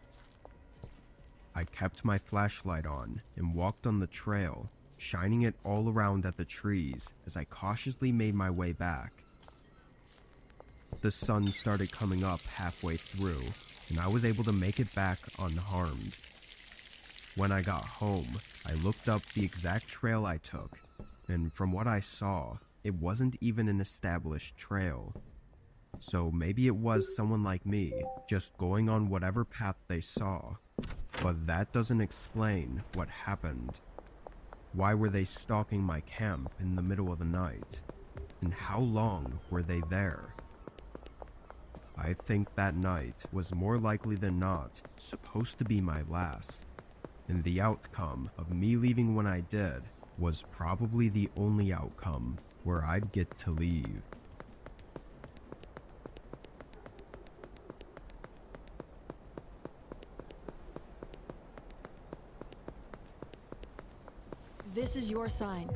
I kept my flashlight on and walked on the trail, shining it all around at the trees as I cautiously made my way back. The sun started coming up halfway through, and I was able to make it back unharmed. When I got home, I looked up the exact trail I took, and from what I saw, it wasn't even an established trail. So maybe it was someone like me, just going on whatever path they saw. But that doesn't explain what happened. Why were they stalking my camp in the middle of the night? And how long were they there? I think that night was more likely than not supposed to be my last, and the outcome of me leaving when I did was probably the only outcome where I'd get to leave. This is your sign.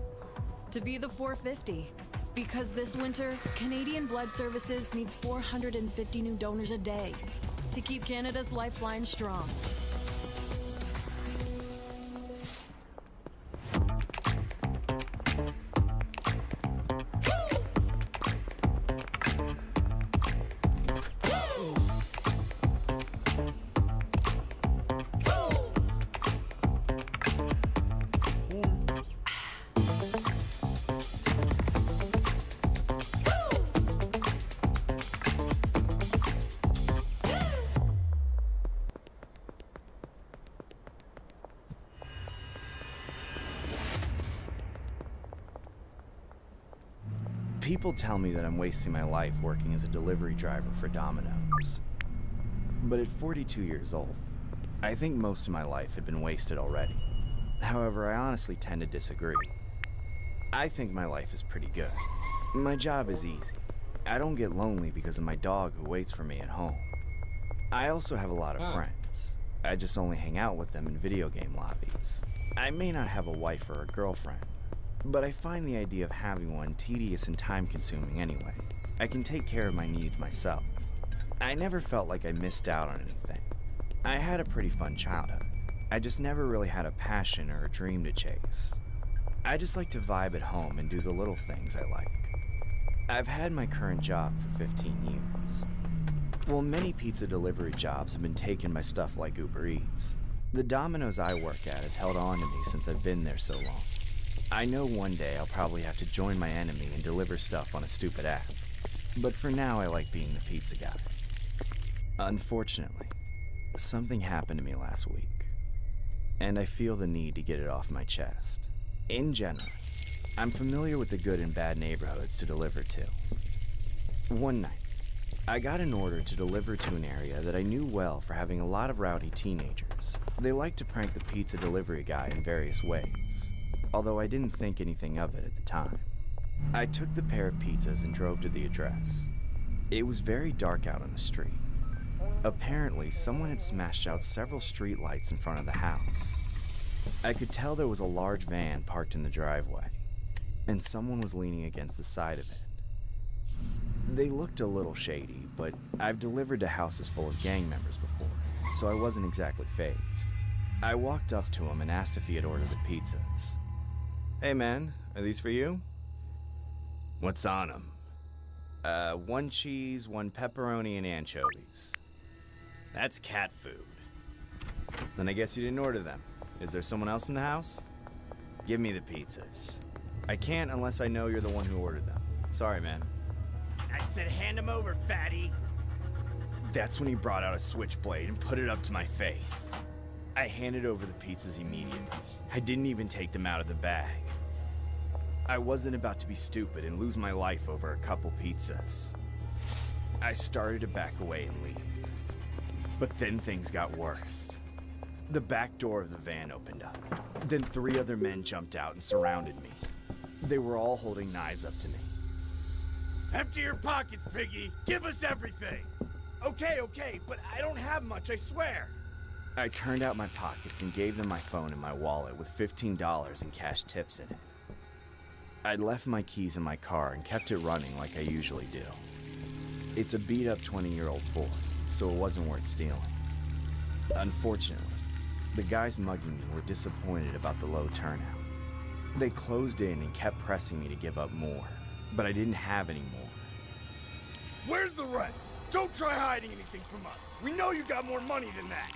To be the 450. Because this winter, Canadian Blood Services needs 450 new donors a day to keep Canada's lifeline strong. People tell me that I'm wasting my life working as a delivery driver for Domino's. But at 42 years old, I think most of my life had been wasted already. However, I honestly tend to disagree. I think my life is pretty good. My job is easy. I don't get lonely because of my dog who waits for me at home. I also have a lot of friends. I just only hang out with them in video game lobbies. I may not have a wife or a girlfriend, but I find the idea of having one tedious and time-consuming anyway. I can take care of my needs myself. I never felt like I missed out on anything. I had a pretty fun childhood. I just never really had a passion or a dream to chase. I just like to vibe at home and do the little things I like. I've had my current job for 15 years. While many pizza delivery jobs have been taken by stuff like Uber Eats, the Domino's I work at has held on to me since I've been there so long. I know one day I'll probably have to join my enemy and deliver stuff on a stupid app, but for now I like being the pizza guy. Unfortunately, something happened to me last week, and I feel the need to get it off my chest. In general, I'm familiar with the good and bad neighborhoods to deliver to. One night, I got an order to deliver to an area that I knew well for having a lot of rowdy teenagers. They like to prank the pizza delivery guy in various ways, although I didn't think anything of it at the time. I took the pair of pizzas and drove to the address. It was very dark out on the street. Apparently, someone had smashed out several street lights in front of the house. I could tell there was a large van parked in the driveway, and someone was leaning against the side of it. They looked a little shady, but I've delivered to houses full of gang members before, so I wasn't exactly fazed. I walked up to him and asked if he had ordered the pizzas. "Hey man, are these for you?" "What's on them?" 1 cheese, 1 pepperoni, and anchovies." "That's cat food." "Then I guess you didn't order them. Is there someone else in the house?" "Give me the pizzas." "I can't unless I know you're the one who ordered them. Sorry, man." "I said hand them over, fatty." That's when he brought out a switchblade and put it up to my face. I handed over the pizzas immediately. I didn't even take them out of the bag. I wasn't about to be stupid and lose my life over a couple pizzas. I started to back away and leave. But then things got worse. The back door of the van opened up. Then 3 other men jumped out and surrounded me. They were all holding knives up to me. Empty your pockets, piggy! Give us everything! Okay, but I don't have much, I swear! I turned out my pockets and gave them my phone and my wallet with $15 in cash tips in it. I'd left my keys in my car and kept it running like I usually do. It's a beat-up 20-year-old Ford, so it wasn't worth stealing. Unfortunately, the guys mugging me were disappointed about the low turnout. They closed in and kept pressing me to give up more, but I didn't have any more. Where's the rest? Don't try hiding anything from us. We know you got more money than that.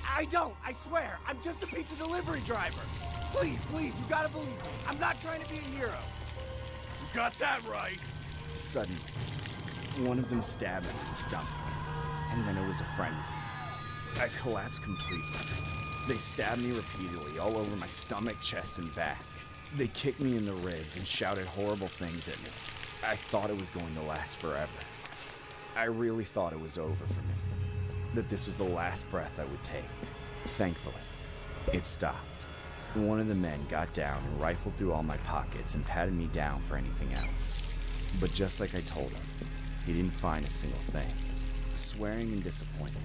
I don't, I swear. I'm just a pizza delivery driver. Please, you gotta believe me. I'm not trying to be a hero. You got that right. Suddenly, one of them stabbed me in the stomach, and then it was a frenzy. I collapsed completely. They stabbed me repeatedly all over my stomach, chest, and back. They kicked me in the ribs and shouted horrible things at me. I thought it was going to last forever. I really thought it was over for me, that this was the last breath I would take. Thankfully, it stopped. One of the men got down and rifled through all my pockets and patted me down for anything else. But just like I told him, he didn't find a single thing. Swearing and disappointed,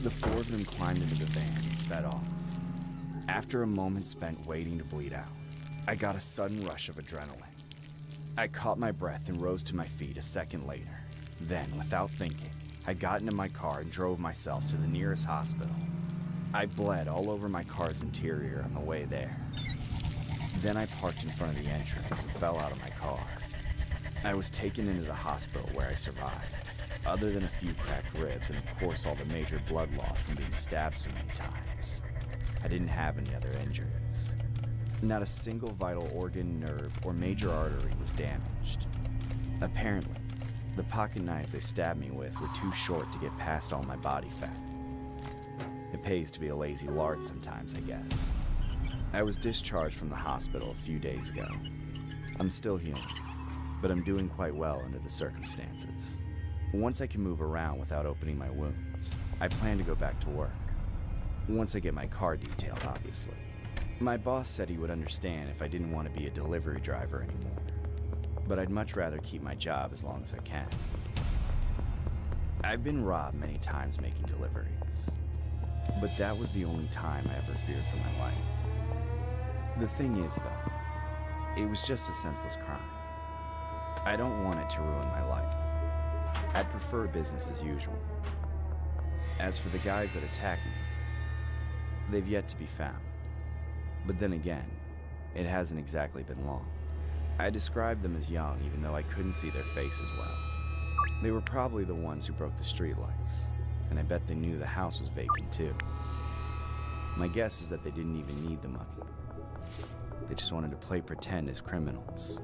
the 4 of them climbed into the van and sped off. After a moment spent waiting to bleed out, I got a sudden rush of adrenaline. I caught my breath and rose to my feet a second later. Then, without thinking, I got into my car and drove myself to the nearest hospital. I bled all over my car's interior on the way there. Then I parked in front of the entrance and fell out of my car. I was taken into the hospital where I survived, other than a few cracked ribs and of course all the major blood loss from being stabbed so many times. I didn't have any other injuries. Not a single vital organ, nerve, or major artery was damaged. Apparently, the pocket knives they stabbed me with were too short to get past all my body fat. It pays to be a lazy lard sometimes, I guess. I was discharged from the hospital a few days ago. I'm still healing, but I'm doing quite well under the circumstances. Once I can move around without opening my wounds, I plan to go back to work. Once I get my car detailed, obviously. My boss said he would understand if I didn't want to be a delivery driver anymore, but I'd much rather keep my job as long as I can. I've been robbed many times making deliveries, but that was the only time I ever feared for my life. The thing is, though, it was just a senseless crime. I don't want it to ruin my life. I'd prefer business as usual. As for the guys that attacked me, they've yet to be found. But then again, it hasn't exactly been long. I described them as young even though I couldn't see their faces well. They were probably the ones who broke the streetlights, and I bet they knew the house was vacant too. My guess is that they didn't even need the money. They just wanted to play pretend as criminals.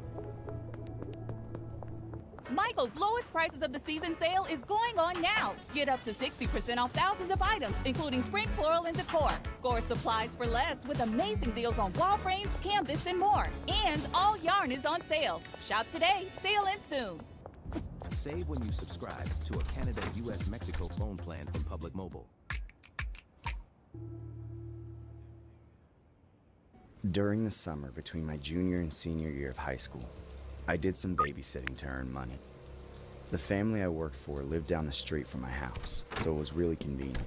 Michael's lowest prices of the season sale is going on now. Get up to 60% off thousands of items, including spring floral and decor. Score supplies for less with amazing deals on wall frames, canvas, and more. And all yarn is on sale. Shop today, sale ends soon. Save when you subscribe to a Canada, US, Mexico phone plan from Public Mobile. During the summer between my junior and senior year of high school, I did some babysitting to earn money. The family I worked for lived down the street from my house, so it was really convenient.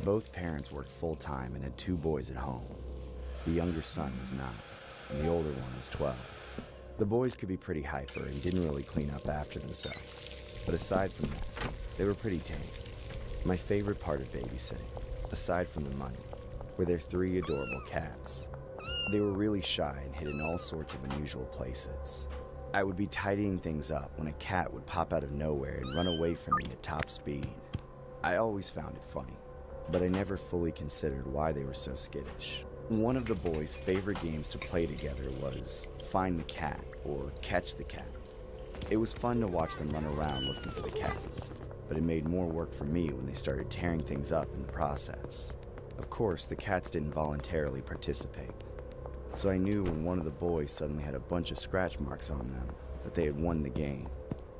Both parents worked full-time and had 2 boys at home. The younger son was 9, and the older one was 12. The boys could be pretty hyper and didn't really clean up after themselves, but aside from that, they were pretty tame. My favorite part of babysitting, aside from the money, were their 3 adorable cats. They were really shy and hid in all sorts of unusual places. I would be tidying things up when a cat would pop out of nowhere and run away from me at top speed. I always found it funny, but I never fully considered why they were so skittish. One of the boys' favorite games to play together was Find the Cat or Catch the Cat. It was fun to watch them run around looking for the cats, but it made more work for me when they started tearing things up in the process. Of course, the cats didn't voluntarily participate, so I knew when one of the boys suddenly had a bunch of scratch marks on them that they had won the game.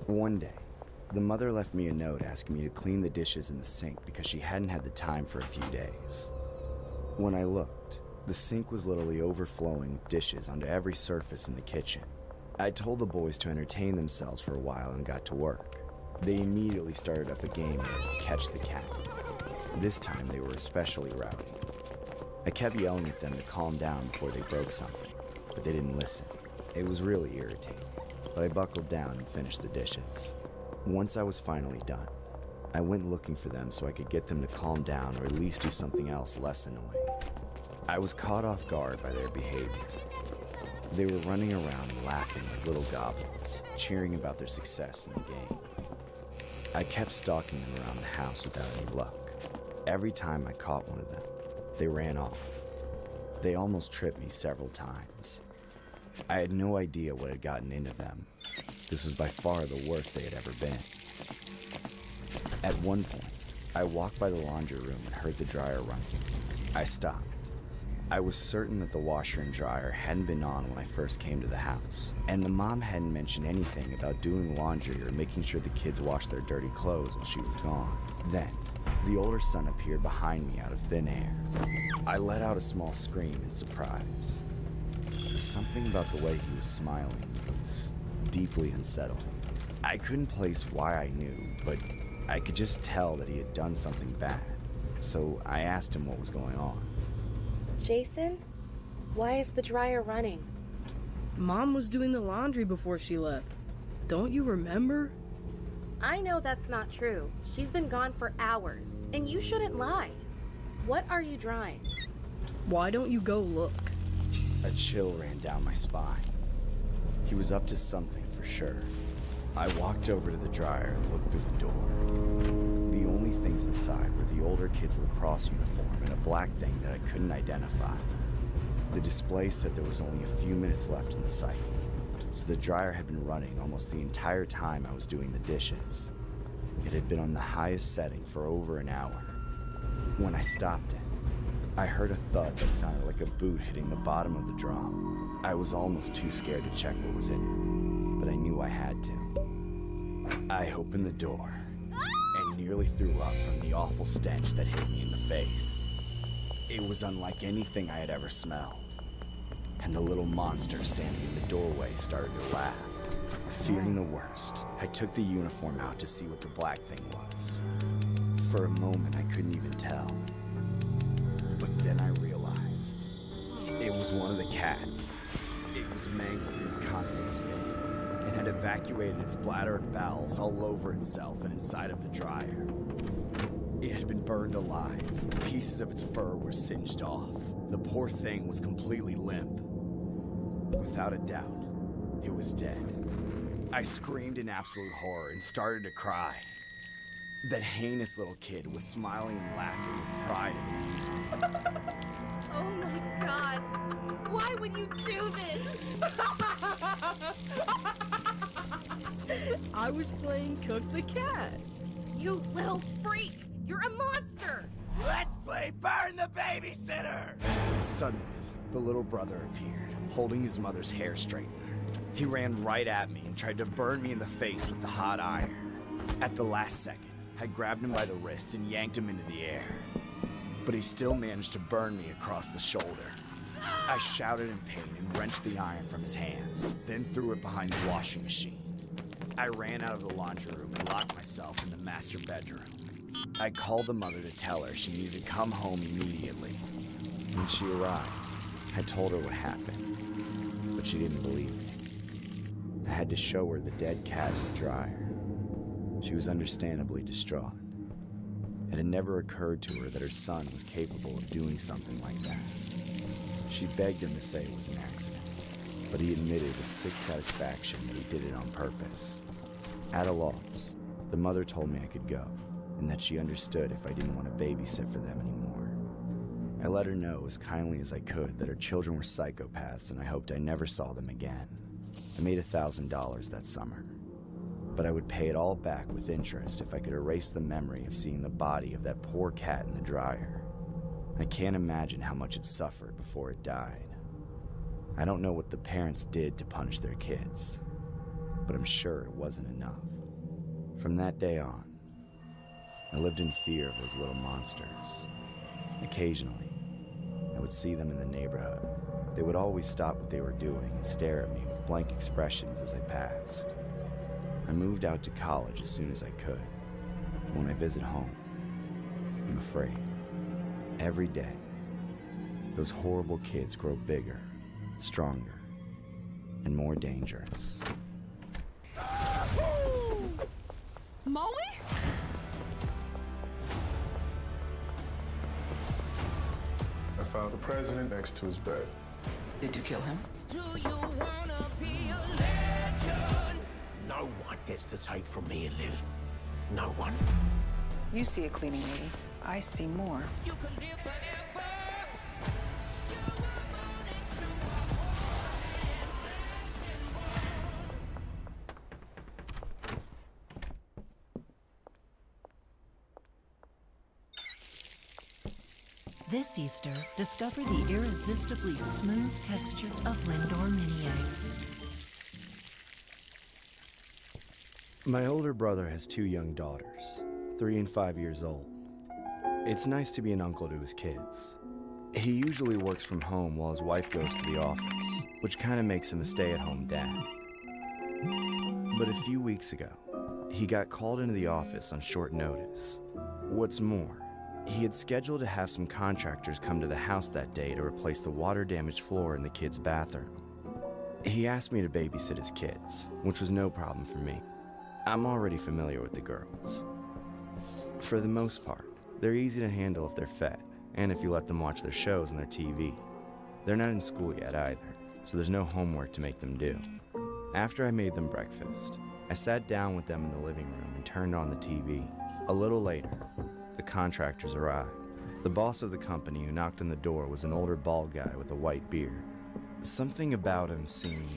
One day, the mother left me a note asking me to clean the dishes in the sink because she hadn't had the time for a few days. When I looked, the sink was literally overflowing with dishes onto every surface in the kitchen. I told the boys to entertain themselves for a while and got to work. They immediately started up a game of Catch the Cat. This time they were especially rowdy. I kept yelling at them to calm down before they broke something, but they didn't listen. It was really irritating, but I buckled down and finished the dishes. Once I was finally done, I went looking for them so I could get them to calm down or at least do something else less annoying. I was caught off guard by their behavior. They were running around laughing like little goblins, cheering about their success in the game. I kept stalking them around the house without any luck. Every time I caught one of them, they ran off. They almost tripped me several times. I had no idea what had gotten into them. This was by far the worst they had ever been. At one point, I walked by the laundry room and heard the dryer running. I stopped. I was certain that the washer and dryer hadn't been on when I first came to the house, and the mom hadn't mentioned anything about doing laundry or making sure the kids washed their dirty clothes while she was gone. Then, the older son appeared behind me out of thin air. I let out a small scream in surprise. Something about the way he was smiling was deeply unsettling. I couldn't place why I knew, but I could just tell that he had done something bad. So I asked him what was going on. Jason, why is the dryer running? Mom was doing the laundry before she left. Don't you remember? I know that's not true. She's been gone for hours, and you shouldn't lie. What are you drying? Why don't you go look? A chill ran down my spine. He was up to something for sure. I walked over to the dryer and looked through the door. The only things inside were the older kid's lacrosse uniform and a black thing that I couldn't identify. The display said there was only a few minutes left in the cycle, so the dryer had been running almost the entire time I was doing the dishes. It had been on the highest setting for over an hour. When I stopped it, I heard a thud that sounded like a boot hitting the bottom of the drum. I was almost too scared to check what was in it, but I knew I had to. I opened the door and nearly threw up from the awful stench that hit me in the face. It was unlike anything I had ever smelled. And the little monster standing in the doorway started to laugh. Fearing the worst, I took the uniform out to see what the black thing was. For a moment, I couldn't even tell. But then I realized it was one of the cats. It was mangled from the constant spinning and had evacuated its bladder and bowels all over itself and inside of the dryer. It had been burned alive. Pieces of its fur were singed off. The poor thing was completely limp. Without a doubt, it was dead. I screamed in absolute horror and started to cry. That heinous little kid was smiling and laughing with pride and amusement. Oh my god. Why would you do this? I was playing Cook the Cat. You little freak! You're a monster! Let's play Burn the Babysitter! Suddenly, the little brother appeared, holding his mother's hair straightener. He ran right at me and tried to burn me in the face with the hot iron. At the last second, I grabbed him by the wrist and yanked him into the air. But he still managed to burn me across the shoulder. I shouted in pain and wrenched the iron from his hands, then threw it behind the washing machine. I ran out of the laundry room and locked myself in the master bedroom. I called the mother to tell her she needed to come home immediately. When she arrived, I told her what happened, but she didn't believe me. I had to show her the dead cat in the dryer. She was understandably distraught. It had never occurred to her that her son was capable of doing something like that. She begged him to say it was an accident, but he admitted with sick satisfaction that he did it on purpose. At a loss, the mother told me I could go, and that she understood if I didn't want to babysit for them anymore. I let her know as kindly as I could that her children were psychopaths and I hoped I never saw them again. I made $1,000 that summer, but I would pay it all back with interest if I could erase the memory of seeing the body of that poor cat in the dryer. I can't imagine how much it suffered before it died. I don't know what the parents did to punish their kids, but I'm sure it wasn't enough. From that day on, I lived in fear of those little monsters. Occasionally, I would see them in the neighborhood. They would always stop what they were doing and stare at me with blank expressions as I passed. I moved out to college as soon as I could. When I visit home, I'm afraid. Every day, those horrible kids grow bigger, stronger, and more dangerous. Molly? I found the president next to his bed. Did you kill him? Do you wanna be a legend? No one gets to take from me and live. No one. You see a cleaning lady. I see more. You can live forever. This Easter, discover the irresistibly smooth texture of Lindor Mini Eggs. My older brother has 2 young daughters, 3 and 5 years old. It's nice to be an uncle to his kids. He usually works from home while his wife goes to the office, which kind of makes him a stay-at-home dad. But a few weeks ago, he got called into the office on short notice. What's more, he had scheduled to have some contractors come to the house that day to replace the water-damaged floor in the kids' bathroom. He asked me to babysit his kids, which was no problem for me. I'm already familiar with the girls. For the most part, they're easy to handle if they're fed, and if you let them watch their shows on their TV. They're not in school yet either, so there's no homework to make them do. After I made them breakfast, I sat down with them in the living room and turned on the TV. A little later, the contractors arrived. The boss of the company who knocked on the door was an older bald guy with a white beard. Something about him seemed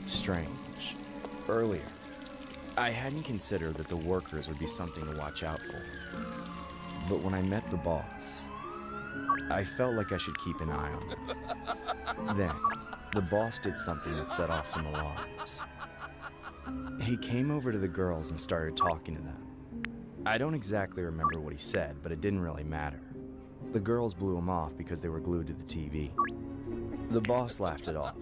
strange. Earlier, I hadn't considered that the workers would be something to watch out for. But when I met the boss, I felt like I should keep an eye on them. Then, the boss did something that set off some alarms. He came over to the girls and started talking to them. I don't exactly remember what he said, but it didn't really matter. The girls blew him off because they were glued to the TV. The boss laughed it off.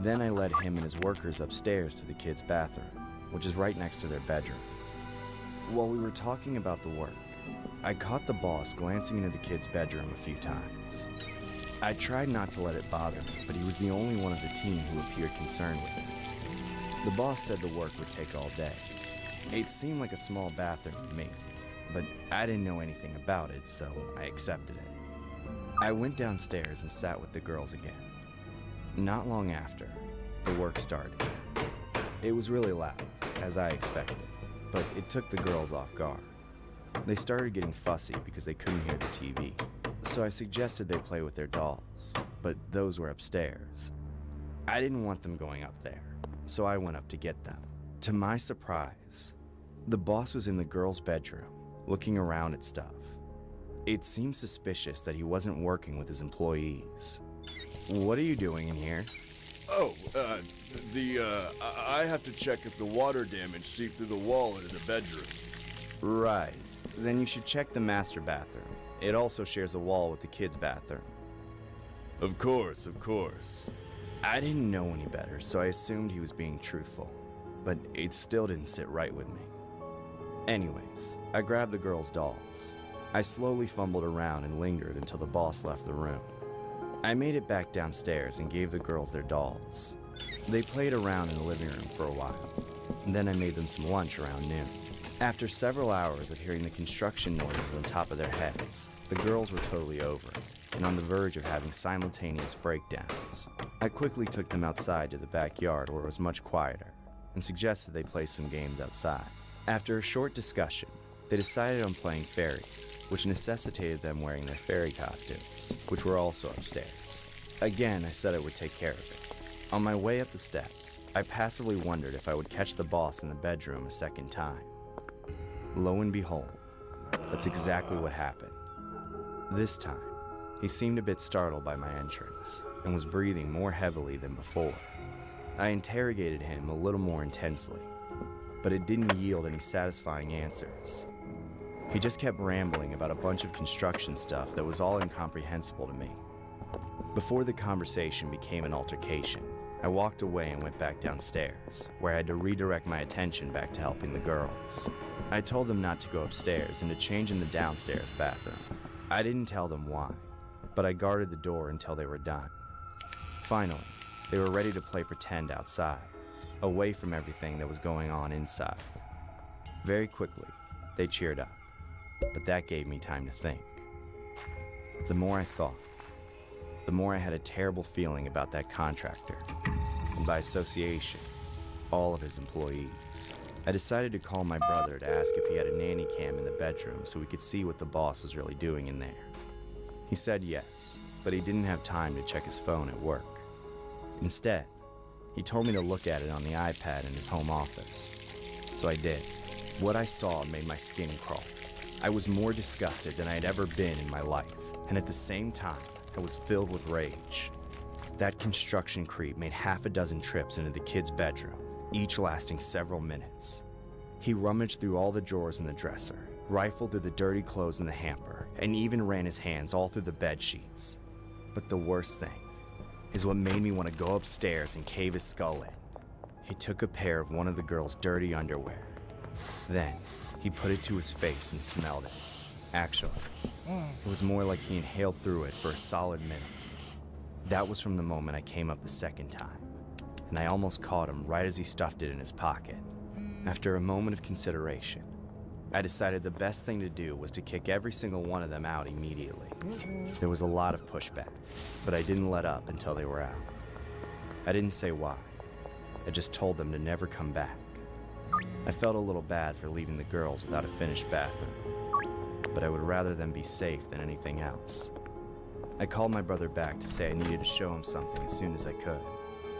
Then I led him and his workers upstairs to the kids' bathroom, which is right next to their bedroom. While we were talking about the work, I caught the boss glancing into the kids' bedroom a few times. I tried not to let it bother me, but he was the only one of the team who appeared concerned with it. The boss said the work would take all day. It seemed like a small bathroom to me, but I didn't know anything about it, so I accepted it. I went downstairs and sat with the girls again. Not long after, the work started. It was really loud, as I expected, but it took the girls off guard. They started getting fussy because they couldn't hear the TV, so I suggested they play with their dolls, but those were upstairs. I didn't want them going up there, so I went up to get them. To my surprise, the boss was in the girls' bedroom, looking around at stuff. It seemed suspicious that he wasn't working with his employees. What are you doing in here? Oh, I have to check if the water damage seeped through the wall into the bedroom. Right. Then you should check the master bathroom. It also shares a wall with the kids' bathroom. Of course, of course. I didn't know any better, so I assumed he was being truthful, but it still didn't sit right with me. Anyways, I grabbed the girls' dolls. I slowly fumbled around and lingered until the boss left the room. I made it back downstairs and gave the girls their dolls. They played around in the living room for a while, and then I made them some lunch around noon. After several hours of hearing the construction noises on top of their heads, the girls were totally over it, and on the verge of having simultaneous breakdowns. I quickly took them outside to the backyard where it was much quieter, and suggested they play some games outside. After a short discussion, they decided on playing fairies, which necessitated them wearing their fairy costumes, which were also upstairs. Again, I said I would take care of it. On my way up the steps, I passively wondered if I would catch the boss in the bedroom a second time. Lo and behold, that's exactly what happened. This time, he seemed a bit startled by my entrance, and was breathing more heavily than before. I interrogated him a little more intensely, but it didn't yield any satisfying answers. He just kept rambling about a bunch of construction stuff that was all incomprehensible to me. Before the conversation became an altercation, I walked away and went back downstairs, where I had to redirect my attention back to helping the girls. I told them not to go upstairs and to change in the downstairs bathroom. I didn't tell them why, but I guarded the door until they were done. Finally, they were ready to play pretend outside, away from everything that was going on inside. Very quickly, they cheered up, but that gave me time to think. The more I thought, the more I had a terrible feeling about that contractor, and by association, all of his employees. I decided to call my brother to ask if he had a nanny cam in the bedroom so we could see what the boss was really doing in there. He said yes, but he didn't have time to check his phone at work. Instead, he told me to look at it on the iPad in his home office. So I did. What I saw made my skin crawl. I was more disgusted than I had ever been in my life, and at the same time, I was filled with rage. That construction creep made half a dozen trips into the kid's bedroom, each lasting several minutes. He rummaged through all the drawers in the dresser, rifled through the dirty clothes in the hamper, and even ran his hands all through the bed sheets. But the worst thing is what made me want to go upstairs and cave his skull in. He took a pair of one of the girls' dirty underwear. Then, he put it to his face and smelled it. Actually, it was more like he inhaled through it for a solid minute. That was from the moment I came up the second time, and I almost caught him right as he stuffed it in his pocket. After a moment of consideration, I decided the best thing to do was to kick every single one of them out immediately. There was a lot of pushback, but I didn't let up until they were out. I didn't say why. I just told them to never come back. I felt a little bad for leaving the girls without a finished bathroom, but I would rather them be safe than anything else. I called my brother back to say I needed to show him something as soon as I could.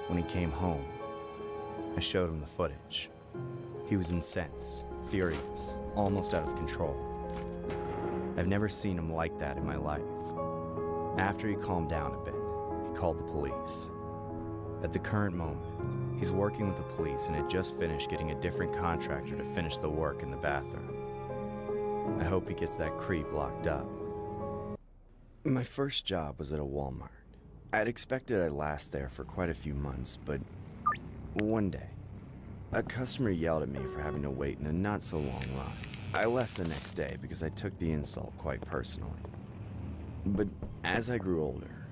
When he came home, I showed him the footage. He was incensed, furious, almost out of control. I've never seen him like that in my life. After he calmed down a bit, he called the police. At the current moment, he's working with the police and had just finished getting a different contractor to finish the work in the bathroom. I hope he gets that creep locked up. My first job was at a Walmart. I'd expected I'd last there for quite a few months, but one day, a customer yelled at me for having to wait in a not-so-long line. I left the next day because I took the insult quite personally. But as I grew older,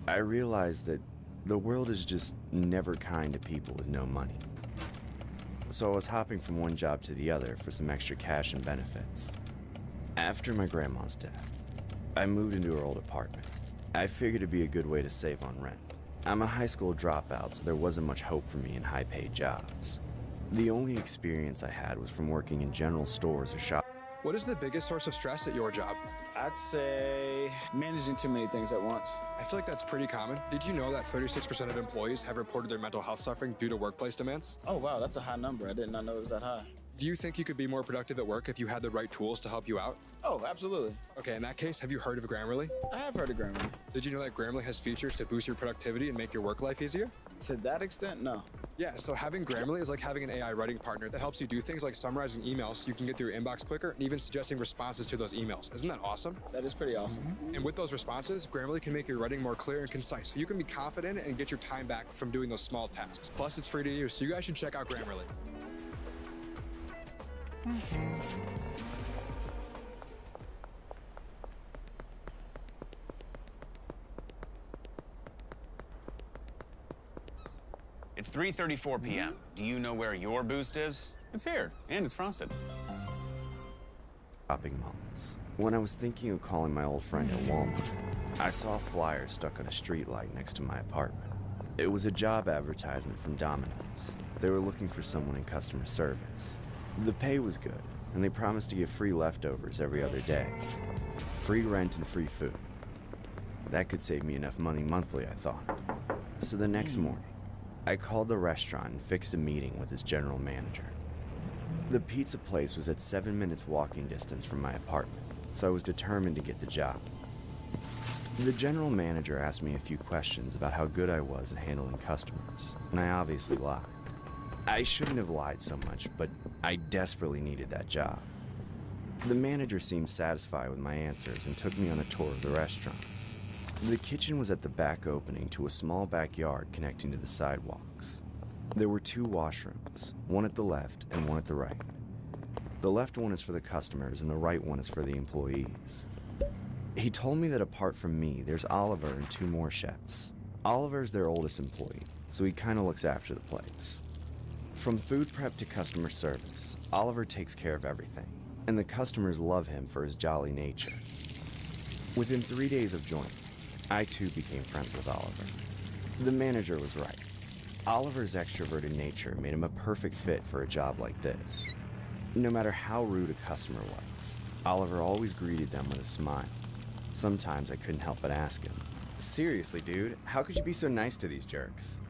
I realized that the world is just never kind to people with no money. So I was hopping from one job to the other for some extra cash and benefits. After my grandma's death, I moved into her old apartment. I figured it'd be a good way to save on rent. I'm a high school dropout, so there wasn't much hope for me in high-paid jobs. The only experience I had was from working in general stores or shops. What is the biggest source of stress at your job? I'd say managing too many things at once. I feel like that's pretty common. Did you know that 36% of employees have reported their mental health suffering due to workplace demands? Oh wow, that's a high number. I did not know it was that high. Do you think you could be more productive at work if you had the right tools to help you out? Oh, absolutely. Okay, in that case, have you heard of Grammarly? I have heard of Grammarly. Did you know that Grammarly has features to boost your productivity and make your work life easier? To that extent, no. Yeah, so having Grammarly is like having an AI writing partner that helps you do things like summarizing emails so you can get through your inbox quicker and even suggesting responses to those emails. Isn't that awesome? That is pretty awesome. And with those responses, Grammarly can make your writing more clear and concise so you can be confident and get your time back from doing those small tasks. Plus, it's free to use, so you guys should check out Grammarly. It's 3:34 p.m. Do you know where your boost is? It's here, and it's frosted. Shopping malls. When I was thinking of calling my old friend at Walmart, I saw a flyer stuck on a streetlight next to my apartment. It was a job advertisement from Domino's. They were looking for someone in customer service. The pay was good, and they promised to give free leftovers every other day. Free rent and free food. That could save me enough money monthly, I thought. So the next morning, I called the restaurant and fixed a meeting with its general manager. The pizza place was at 7 minutes walking distance from my apartment, so I was determined to get the job. The general manager asked me a few questions about how good I was at handling customers, and I obviously lied. I shouldn't have lied so much, but I desperately needed that job. The manager seemed satisfied with my answers and took me on a tour of the restaurant. The kitchen was at the back opening to a small backyard connecting to the sidewalks. There were 2 washrooms, one at the left and one at the right. The left one is for the customers and the right one is for the employees. He told me that apart from me, there's Oliver and 2 more chefs. Oliver's their oldest employee, so he kind of looks after the place. From food prep to customer service, Oliver takes care of everything, and the customers love him for his jolly nature. Within 3 days of joining, I too became friends with Oliver. The manager was right. Oliver's extroverted nature made him a perfect fit for a job like this. No matter how rude a customer was, Oliver always greeted them with a smile. Sometimes I couldn't help but ask him, "Seriously, dude, how could you be so nice to these jerks?"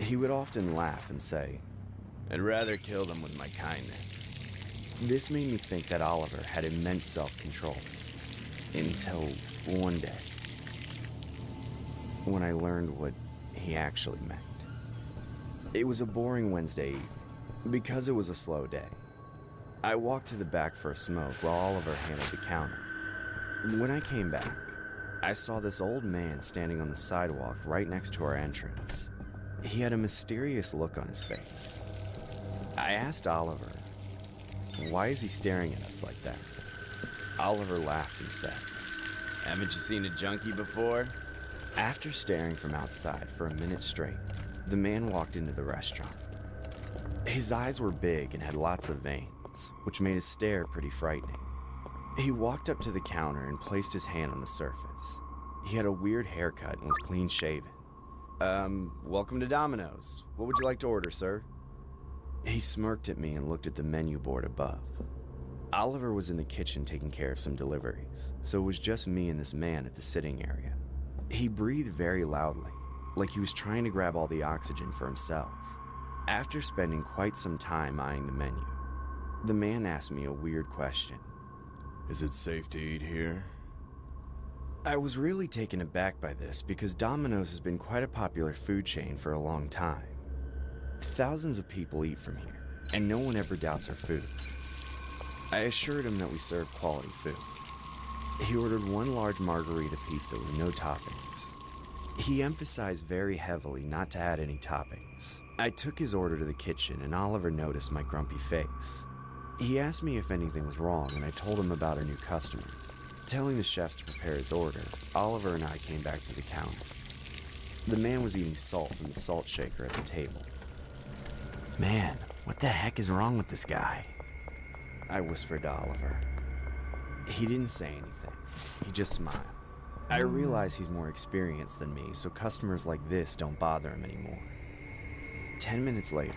He would often laugh and say, "I'd rather kill them with my kindness." This made me think that Oliver had immense self-control. Until one day, when I learned what he actually meant. It was a boring Wednesday evening, because it was a slow day. I walked to the back for a smoke while Oliver handled the counter. When I came back, I saw this old man standing on the sidewalk right next to our entrance. He had a mysterious look on his face. I asked Oliver, "Why is he staring at us like that?" Oliver laughed and said, "Haven't you seen a junkie before?" After staring from outside for a minute straight, the man walked into the restaurant. His eyes were big and had lots of veins, which made his stare pretty frightening. He walked up to the counter and placed his hand on the surface. He had a weird haircut and was clean shaven. Welcome to Domino's. What would you like to order, sir?" He smirked at me and looked at the menu board above. Oliver was in the kitchen taking care of some deliveries, so it was just me and this man at the sitting area. He breathed very loudly, like he was trying to grab all the oxygen for himself. After spending quite some time eyeing the menu, the man asked me a weird question. "Is it safe to eat here?" I was really taken aback by this because Domino's has been quite a popular food chain for a long time. Thousands of people eat from here, and no one ever doubts our food. I assured him that we serve quality food. He ordered one large margarita pizza with no toppings. He emphasized very heavily not to add any toppings. I took his order to the kitchen and Oliver noticed my grumpy face. He asked me if anything was wrong and I told him about our new customer. Telling the chefs to prepare his order, Oliver and I came back to the counter. The man was eating salt from the salt shaker at the table. Man, what the heck is wrong with this guy? I whispered to Oliver. He didn't say anything. He just smiled. I realize he's more experienced than me, so customers like this don't bother him anymore. 10 minutes later,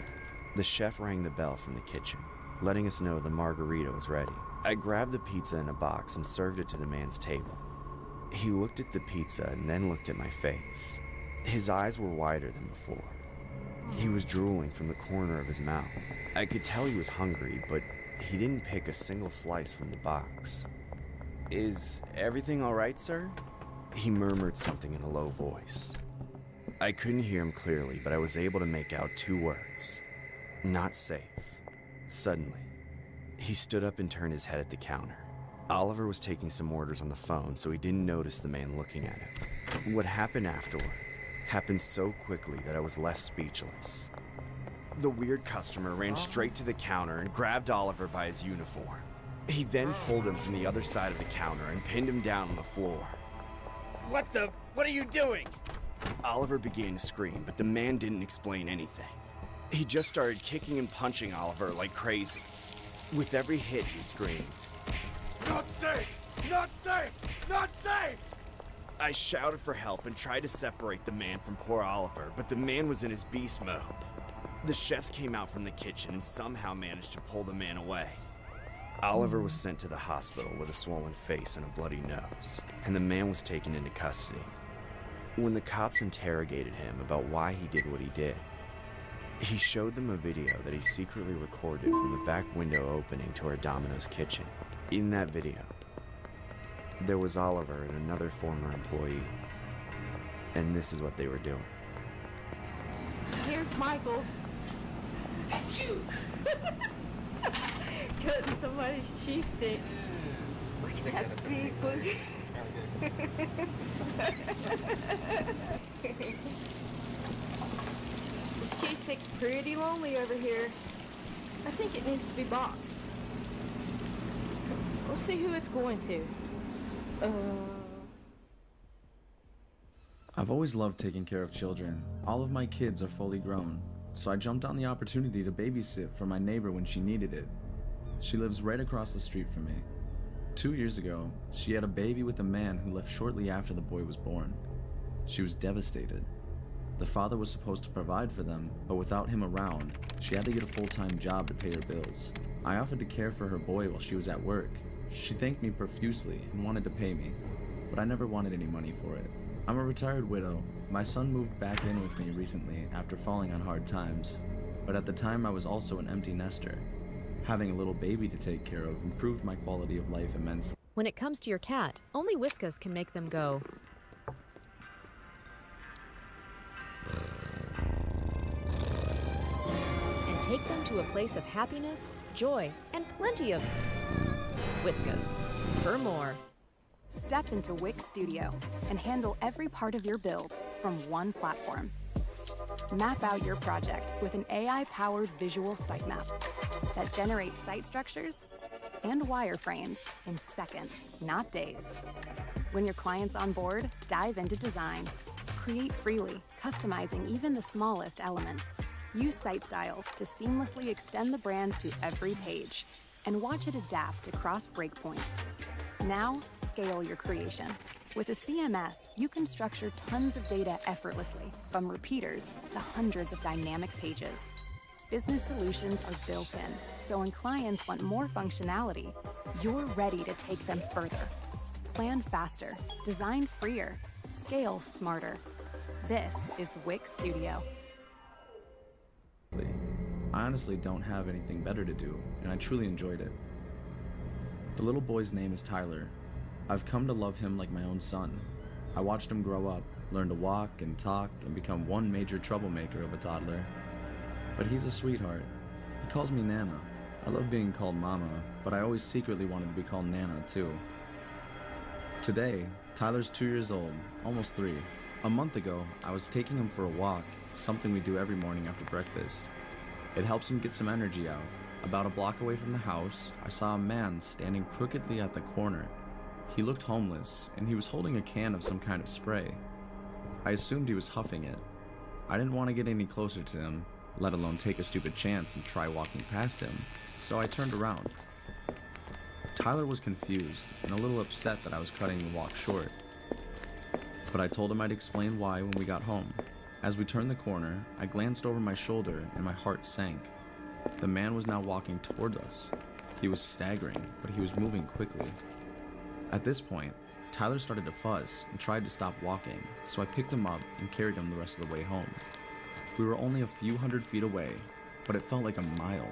the chef rang the bell from the kitchen, letting us know the margarita was ready. I grabbed the pizza in a box and served it to the man's table. He looked at the pizza and then looked at my face. His eyes were wider than before. He was drooling from the corner of his mouth. I could tell he was hungry, but he didn't pick a single slice from the box. Is everything all right, sir? He murmured something in a low voice. I couldn't hear him clearly, but I was able to make out 2 words. Not safe. Suddenly, he stood up and turned his head at the counter. Oliver was taking some orders on the phone, so he didn't notice the man looking at him. What happened afterward happened so quickly that I was left speechless. The weird customer ran straight to the counter and grabbed Oliver by his uniform. He then pulled him from the other side of the counter and pinned him down on the floor. What are you doing? Oliver began to scream, but the man didn't explain anything. He just started kicking and punching Oliver like crazy. With every hit, he screamed, "Not safe! Not safe! Not safe!" I shouted for help and tried to separate the man from poor Oliver, but the man was in his beast mode. The chefs came out from the kitchen and somehow managed to pull the man away. Oliver was sent to the hospital with a swollen face and a bloody nose, and the man was taken into custody. When the cops interrogated him about why he did what he did, he showed them a video that he secretly recorded from the back window opening to our Domino's kitchen. In that video, there was Oliver and another former employee, and this is what they were doing. Here's Michael. Achoo! Cutting somebody's cheese stick. That big one. This cheese stick's pretty lonely over here. I think it needs to be boxed. We'll see who it's going to. I've always loved taking care of children. All of my kids are fully grown, so I jumped on the opportunity to babysit for my neighbor when she needed it. She lives right across the street from me. 2 years ago, she had a baby with a man who left shortly after the boy was born. She was devastated. The father was supposed to provide for them, but without him around, she had to get a full-time job to pay her bills. I offered to care for her boy while she was at work. She thanked me profusely and wanted to pay me, but I never wanted any money for it. I'm a retired widow. My son moved back in with me recently after falling on hard times, but at the time I was also an empty nester. Having a little baby to take care of improved my quality of life immensely. When it comes to your cat, only Whiskas can make them go. And take them to a place of happiness, joy, and plenty of Whiskas. For more. Step into Wix Studio and handle every part of your build from one platform. Map out your project with an AI-powered visual sitemap that generates site structures and wireframes in seconds, not days. When your client's on board, dive into design. Create freely, customizing even the smallest element. Use site styles to seamlessly extend the brand to every page and watch it adapt across breakpoints. Now, scale your creation. With a CMS, you can structure tons of data effortlessly, from repeaters to hundreds of dynamic pages. Business solutions are built in, so when clients want more functionality, you're ready to take them further. Plan faster, design freer, scale smarter. This is Wix Studio. I honestly don't have anything better to do, and I truly enjoyed it. The little boy's name is Tyler. I've come to love him like my own son. I watched him grow up, learn to walk and talk, and become one major troublemaker of a toddler. But he's a sweetheart. He calls me Nana. I love being called Mama, but I always secretly wanted to be called Nana, too. Today, Tyler's 2 years old, almost 3. A month ago, I was taking him for a walk, something we do every morning after breakfast. It helps him get some energy out. About a block away from the house, I saw a man standing crookedly at the corner. He looked homeless, and he was holding a can of some kind of spray. I assumed he was huffing it. I didn't want to get any closer to him, let alone take a stupid chance and try walking past him, so I turned around. Tyler was confused and a little upset that I was cutting the walk short. But I told him I'd explain why when we got home. As we turned the corner, I glanced over my shoulder and my heart sank. The man was now walking toward us. He was staggering, but he was moving quickly. At this point, Tyler started to fuss and tried to stop walking, so I picked him up and carried him the rest of the way home. We were only a few hundred feet away, but it felt like a mile.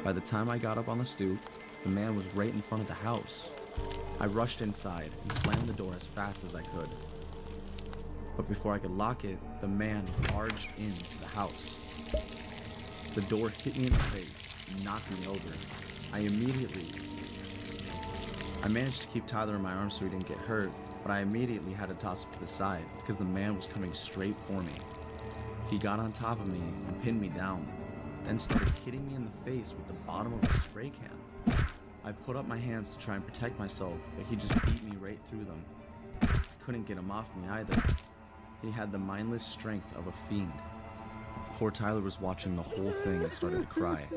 By the time I got up on the stoop, the man was right in front of the house. I rushed inside and slammed the door as fast as I could. But before I could lock it, the man barged into the house. The door hit me in the face and knocked me over. I managed to keep Tyler in my arms so he didn't get hurt, but I immediately had to toss him to the side because the man was coming straight for me. He got on top of me and pinned me down, then started hitting me in the face with the bottom of a spray can. I put up my hands to try and protect myself, but he just beat me right through them. I couldn't get him off me either. He had the mindless strength of a fiend. Poor Tyler was watching the whole thing and started to cry.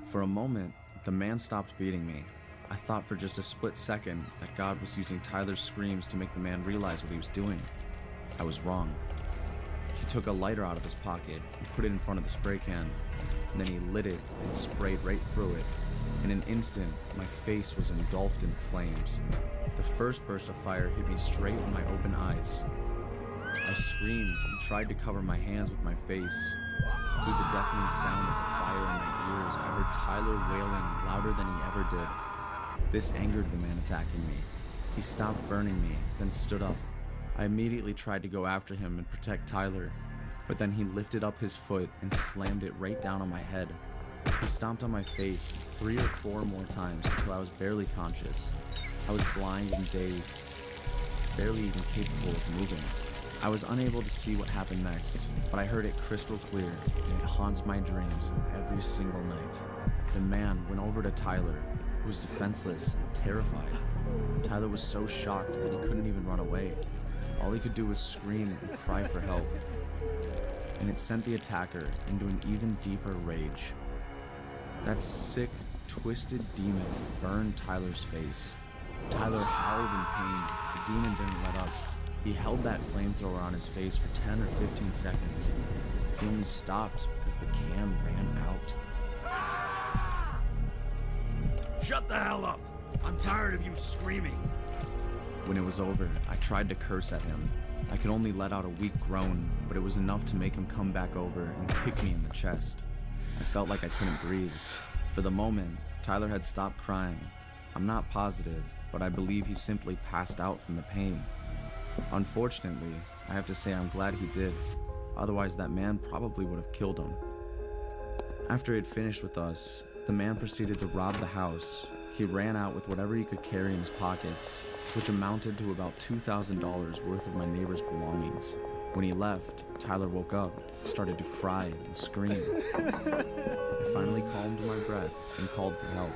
For a moment, the man stopped beating me. I thought for just a split second that God was using Tyler's screams to make the man realize what he was doing. I was wrong. He took a lighter out of his pocket and put it in front of the spray can, and then he lit it and sprayed right through it. In an instant, my face was engulfed in flames. The first burst of fire hit me straight in my open eyes. I screamed and tried to cover my hands with my face. Through the deafening sound of the fire in my ears, I heard Tyler wailing louder than he ever did. This angered the man attacking me. He stopped burning me, then stood up. I immediately tried to go after him and protect Tyler, but then he lifted up his foot and slammed it right down on my head. He stomped on my face 3 or 4 more times until I was barely conscious. I was blind and dazed, barely even capable of moving. I was unable to see what happened next, but I heard it crystal clear, and it haunts my dreams every single night. The man went over to Tyler, who was defenseless and terrified. Tyler was so shocked that he couldn't even run away. All he could do was scream and cry for help. And it sent the attacker into an even deeper rage. That sick, twisted demon burned Tyler's face. Tyler howled in pain. The demon didn't let up. He held that flamethrower on his face for 10 or 15 seconds. He only stopped because the can ran out. Shut the hell up! I'm tired of you screaming. When it was over, I tried to curse at him. I could only let out a weak groan, but it was enough to make him come back over and kick me in the chest. I felt like I couldn't breathe. For the moment, Tyler had stopped crying. I'm not positive, but I believe he simply passed out from the pain. Unfortunately, I have to say I'm glad he did. Otherwise, that man probably would have killed him. After he had finished with us, the man proceeded to rob the house. He ran out with whatever he could carry in his pockets, which amounted to about $2,000 worth of my neighbor's belongings. When he left, Tyler woke up, started to cry and scream. I finally calmed my breath and called for help.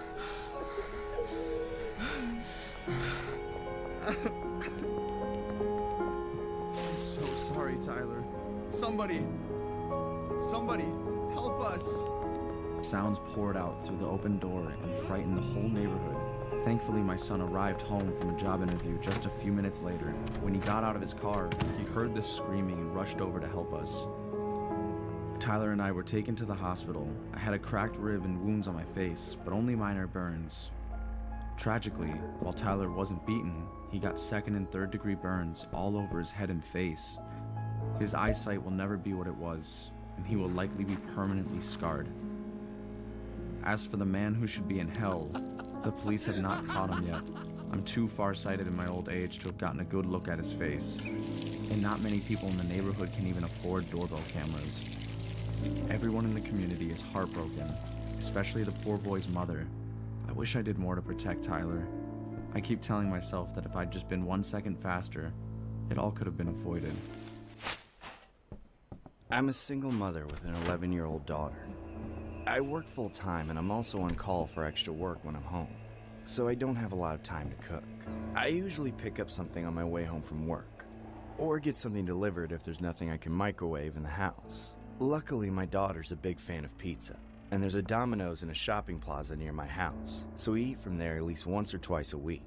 I'm so sorry, Tyler. Somebody, help us! Sounds poured out through the open door and frightened the whole neighborhood. Thankfully, my son arrived home from a job interview just a few minutes later. When he got out of his car, he heard the screaming and rushed over to help us. Tyler and I were taken to the hospital. I had a cracked rib and wounds on my face, but only minor burns. Tragically, while Tyler wasn't beaten, he got 2nd and 3rd degree burns all over his head and face. His eyesight will never be what it was, and he will likely be permanently scarred. As for the man who should be in hell, the police have not caught him yet. I'm too far-sighted in my old age to have gotten a good look at his face, and not many people in the neighborhood can even afford doorbell cameras. Everyone in the community is heartbroken, especially the poor boy's mother. I wish I did more to protect Tyler. I keep telling myself that if I'd just been 1 second faster, it all could have been avoided. I'm a single mother with an 11-year-old daughter. I work full-time and I'm also on call for extra work when I'm home, so I don't have a lot of time to cook. I usually pick up something on my way home from work, or get something delivered if there's nothing I can microwave in the house. Luckily, my daughter's a big fan of pizza, and there's a Domino's in a shopping plaza near my house, so we eat from there at least once or twice a week.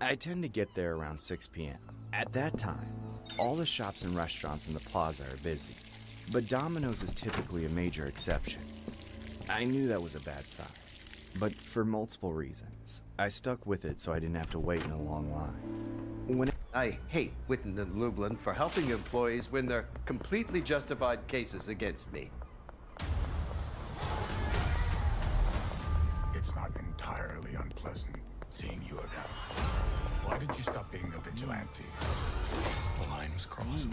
I tend to get there around 6 p.m. At that time, all the shops and restaurants in the plaza are busy, but Domino's is typically a major exception. I knew that was a bad sign, but for multiple reasons, I stuck with it so I didn't have to wait in a long line. I hate Witten and Lublin for helping employees when they're completely justified cases against me. It's not entirely unpleasant seeing you again. Why did you stop being a vigilante? The line was crossed.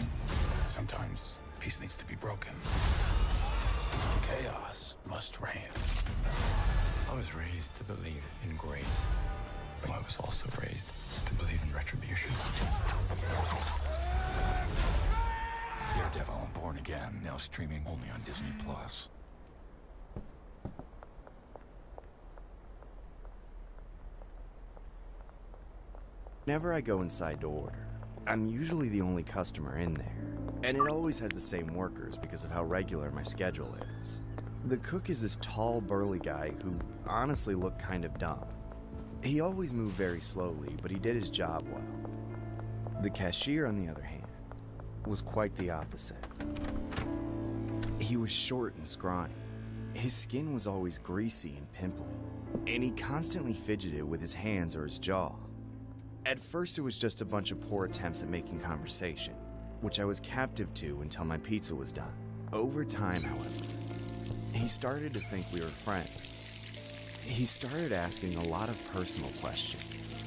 Sometimes peace needs to be broken. Chaos must reign. I was raised to believe in grace, but I was also raised to believe in retribution. Daredevil Born Again, now streaming only on Disney+. Whenever I go inside to order, I'm usually the only customer in there, and it always has the same workers because of how regular my schedule is. The cook is this tall, burly guy who honestly looked kind of dumb. He always moved very slowly, but he did his job well. The cashier, on the other hand, was quite the opposite. He was short and scrawny. His skin was always greasy and pimply, and he constantly fidgeted with his hands or his jaw. At first, it was just a bunch of poor attempts at making conversation, which I was captive to until my pizza was done. Over time, however, he started to think we were friends. He started asking a lot of personal questions,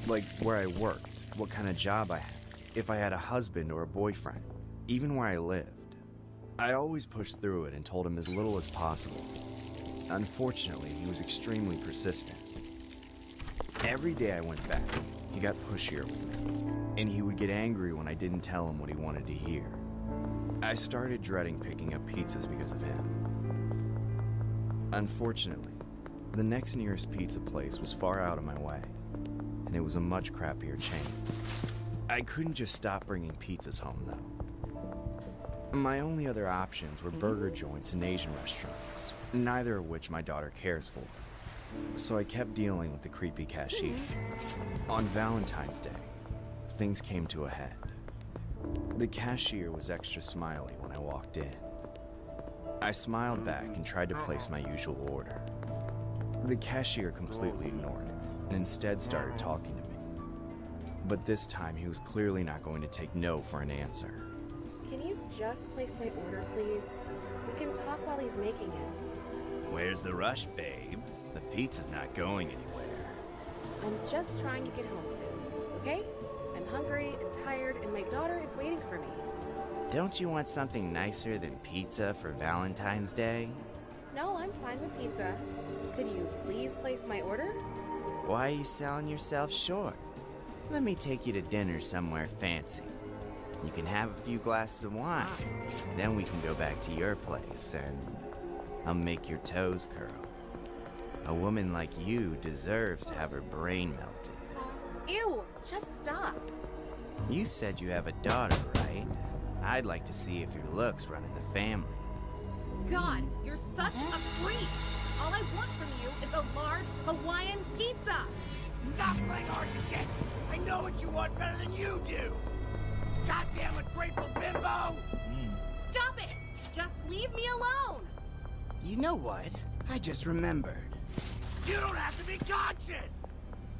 like where I worked, what kind of job I had, if I had a husband or a boyfriend, even where I lived. I always pushed through it and told him as little as possible. Unfortunately, he was extremely persistent. Every day I went back, he got pushier with me, and he would get angry when I didn't tell him what he wanted to hear. I started dreading picking up pizzas because of him. Unfortunately, the next nearest pizza place was far out of my way, and it was a much crappier chain. I couldn't just stop bringing pizzas home, though. My only other options were burger joints and Asian restaurants, neither of which my daughter cares for. So I kept dealing with the creepy cashier. On Valentine's Day, things came to a head. The cashier was extra smiley when I walked in. I smiled back and tried to place my usual order. The cashier completely ignored it and instead started talking to me. But this time he was clearly not going to take no for an answer. Can you just place my order, please? We can talk while he's making it. Where's the rush, babe? The pizza's not going anywhere. I'm just trying to get home soon, okay? I'm hungry and tired, and my daughter is waiting for me. Don't you want something nicer than pizza for Valentine's Day? No, I'm fine with pizza. Could you please place my order? Why are you selling yourself short? Let me take you to dinner somewhere fancy. You can have a few glasses of wine. Then we can go back to your place and I'll make your toes curl. A woman like you deserves to have her brain melted. Ew, just stop. You said you have a daughter, right? I'd like to see if your looks run in the family. God, you're such a freak. All I want from you is a large Hawaiian pizza. Stop playing hard to get. I know what you want better than you do. Goddamn ungrateful bimbo! Stop it! Just leave me alone! You know what? I just remembered. You don't have to be conscious!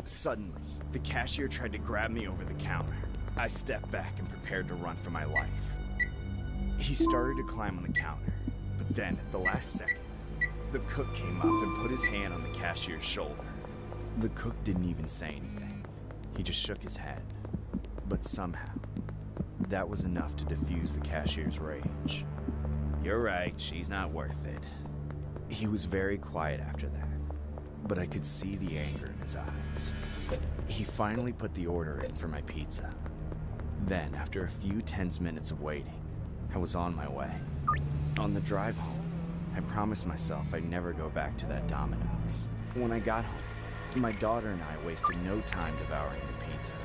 Suddenly, the cashier tried to grab me over the counter. I stepped back and prepared to run for my life. He started to climb on the counter, but then at the last second, the cook came up and put his hand on the cashier's shoulder. The cook didn't even say anything. He just shook his head. But somehow, that was enough to diffuse the cashier's rage. You're right, she's not worth it. He was very quiet after that. but I could see the anger in his eyes. He finally put the order in for my pizza. Then, after a few tense minutes of waiting, I was on my way. On the drive home, I promised myself I'd never go back to that Domino's. When I got home, my daughter and I wasted no time devouring the pizza.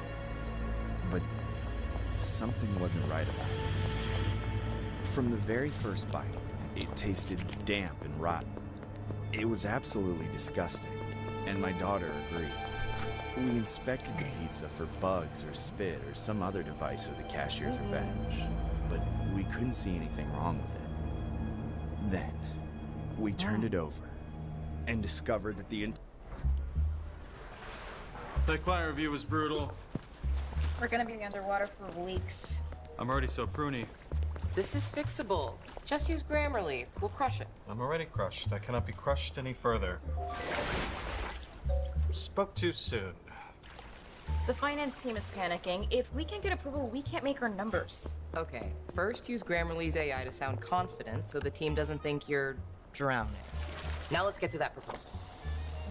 But something wasn't right about it. From the very first bite, it tasted damp and rotten. It was absolutely disgusting, and my daughter agreed. We inspected the pizza for bugs or spit or some other device of the cashier's revenge, but we couldn't see anything wrong with it. Then, we turned it over and discovered that That client review was brutal. We're gonna be underwater for weeks. I'm already so pruny. This is fixable. Just use Grammarly. We'll crush it. I'm already crushed. I cannot be crushed any further. Spoke too soon. The finance team is panicking. If we can't get approval, we can't make our numbers. Okay, first use Grammarly's AI to sound confident so the team doesn't think you're drowning. Now let's get to that proposal.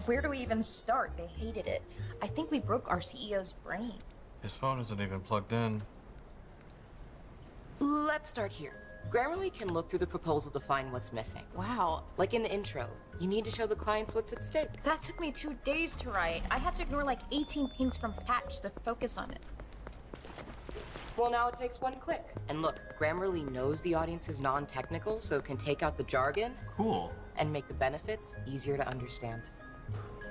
Where do we even start? They hated it. I think we broke our CEO's brain. His phone isn't even plugged in. Let's start here. Grammarly can look through the proposal to find what's missing. Wow. Like in the intro, you need to show the clients what's at stake. That took me 2 days to write. I had to ignore like 18 pings from Patch to focus on it. Well, now it takes 1 click. And look, Grammarly knows the audience is non-technical, so it can take out the jargon. Cool. And make the benefits easier to understand.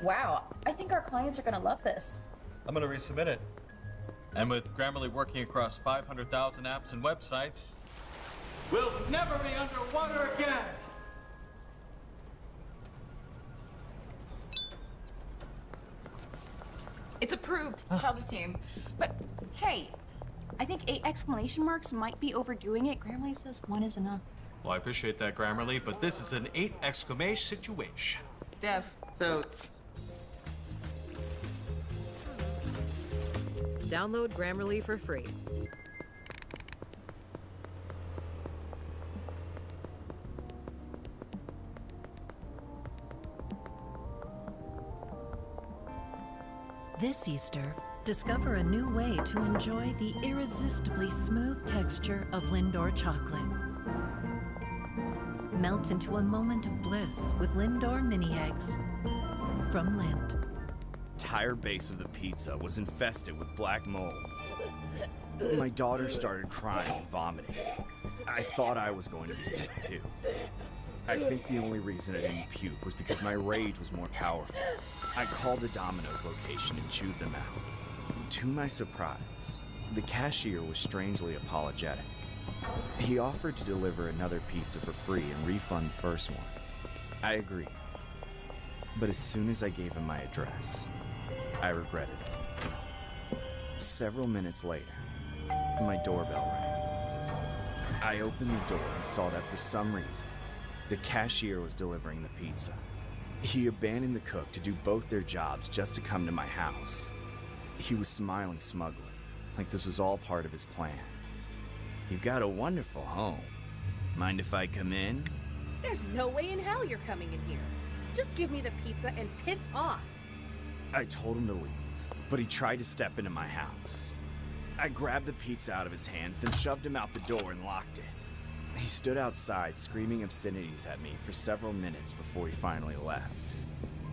Wow, I think our clients are gonna love this. I'm gonna resubmit it. And with Grammarly working across 500,000 apps and websites, we'll never be underwater again! It's approved, tell the team. But hey, I think 8 exclamation marks might be overdoing it. Grammarly says 1 is enough. Well, I appreciate that, Grammarly, but this is an 8 exclamation situation. Dev, totes. Download Grammarly for free. This Easter, discover a new way to enjoy the irresistibly smooth texture of Lindor chocolate. Melt into a moment of bliss with Lindor mini eggs from Lind. entire base of the pizza was infested with black mold. My daughter started crying and vomiting. I thought I was going to be sick too. I think the only reason I didn't puke was because my rage was more powerful. I called the Domino's location and chewed them out. To my surprise, the cashier was strangely apologetic. He offered to deliver another pizza for free and refund the first one. I agreed. But as soon as I gave him my address, I regretted it. Several minutes later, my doorbell rang. I opened the door and saw that for some reason, the cashier was delivering the pizza. He abandoned the cook to do both their jobs just to come to my house. He was smiling smugly, like this was all part of his plan. You've got a wonderful home. Mind if I come in? There's no way in hell you're coming in here. Just give me the pizza and piss off. I told him to leave, but he tried to step into my house. I grabbed the pizza out of his hands, then shoved him out the door and locked it. He stood outside screaming obscenities at me for several minutes before he finally left.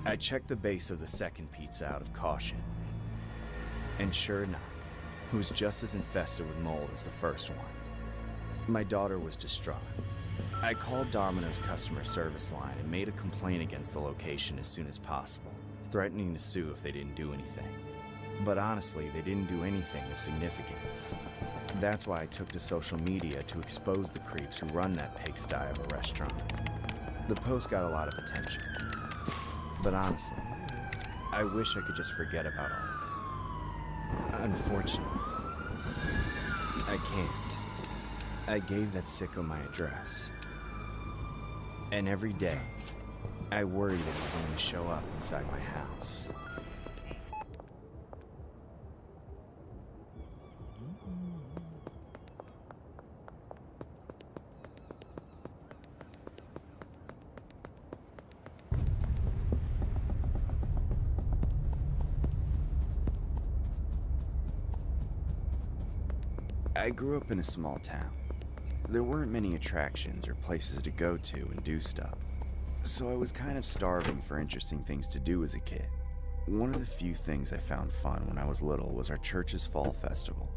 I checked the base of the second pizza out of caution. And sure enough, it was just as infested with mold as the first one. My daughter was distraught. I called Domino's customer service line and made a complaint against the location as soon as possible, threatening to sue if they didn't do anything. But honestly, they didn't do anything of significance. That's why I took to social media to expose the creeps who run that pigsty of a restaurant. The post got a lot of attention. But honestly, I wish I could just forget about all of it. Unfortunately, I can't. I gave that sicko my address. And every day, I worry that he's going to show up inside my house. I grew up in a small town. There weren't many attractions or places to go to and do stuff, so I was kind of starving for interesting things to do as a kid. One of the few things I found fun when I was little was our church's fall festival.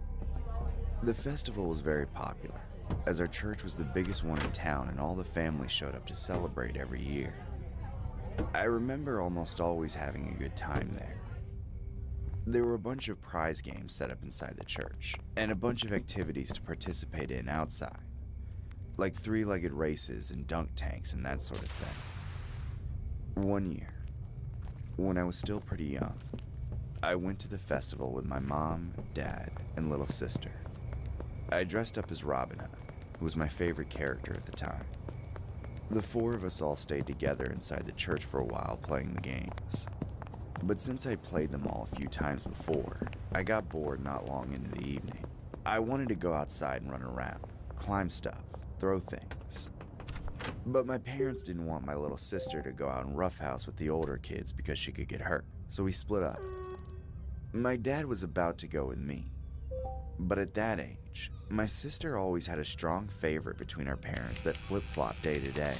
The festival was very popular, as our church was the biggest one in town and all the families showed up to celebrate every year. I remember almost always having a good time there. There were a bunch of prize games set up inside the church, and a bunch of activities to participate in outside, like three-legged races and dunk tanks and that sort of thing. One year, when I was still pretty young, I went to the festival with my mom, dad, and little sister. I dressed up as Robin Hood, who was my favorite character at the time. The four of us all stayed together inside the church for a while playing the games. But since I'd played them all a few times before, I got bored not long into the evening. I wanted to go outside and run around, climb stuff, throw things. But my parents didn't want my little sister to go out and roughhouse with the older kids because she could get hurt, so we split up. My dad was about to go with me, but at that age, my sister always had a strong favorite between our parents that flip-flopped day to day.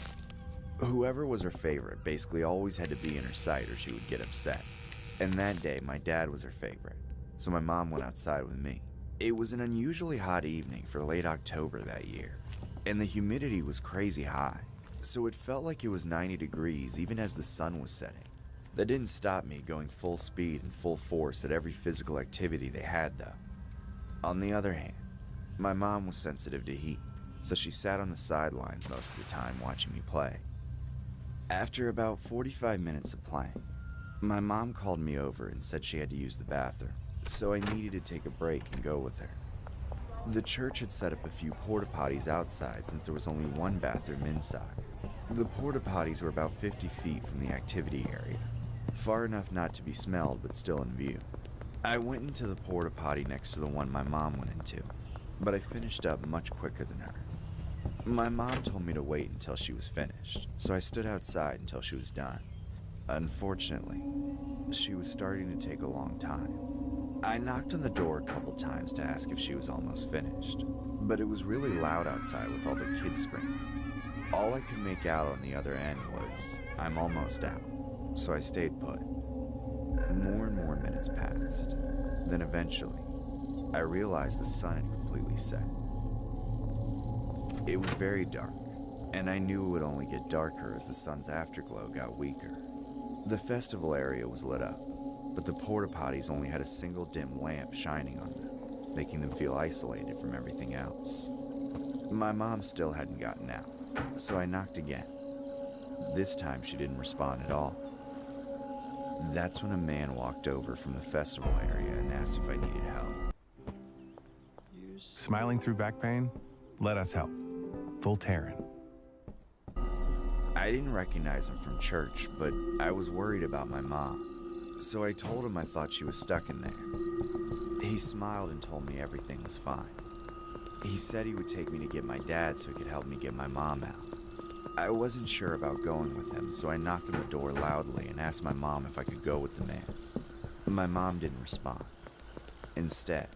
Whoever was her favorite basically always had to be in her sight or she would get upset. And that day, my dad was her favorite, so my mom went outside with me. It was an unusually hot evening for late October that year, and the humidity was crazy high, so it felt like it was 90 degrees even as the sun was setting. That didn't stop me going full speed and full force at every physical activity they had, though. On the other hand, my mom was sensitive to heat, so she sat on the sidelines most of the time watching me play. After about 45 minutes of playing, my mom called me over and said she had to use the bathroom, so I needed to take a break and go with her. The church had set up a few porta potties outside since there was only one bathroom inside. The porta potties were about 50 feet from the activity area, far enough not to be smelled but still in view. I went into the porta potty next to the one my mom went into, but I finished up much quicker than her. My mom told me to wait until she was finished, so I stood outside until she was done. Unfortunately, she was starting to take a long time. I knocked on the door a couple times to ask if she was almost finished, but it was really loud outside with all the kids screaming. All I could make out on the other end was, "I'm almost out," so I stayed put. More and more minutes passed. Then eventually, I realized the sun had completely set. It was very dark, and I knew it would only get darker as the sun's afterglow got weaker. The festival area was lit up, but the porta potties only had a single dim lamp shining on them, making them feel isolated from everything else. My mom still hadn't gotten out, so I knocked again. This time she didn't respond at all. That's when a man walked over from the festival area and asked if I needed help. Smiling through back pain? Let us help. Voltaren. I didn't recognize him from church, but I was worried about my mom, so I told him I thought she was stuck in there. He smiled and told me everything was fine. He said he would take me to get my dad so he could help me get my mom out. I wasn't sure about going with him, so I knocked on the door loudly and asked my mom if I could go with the man. My mom didn't respond. Instead,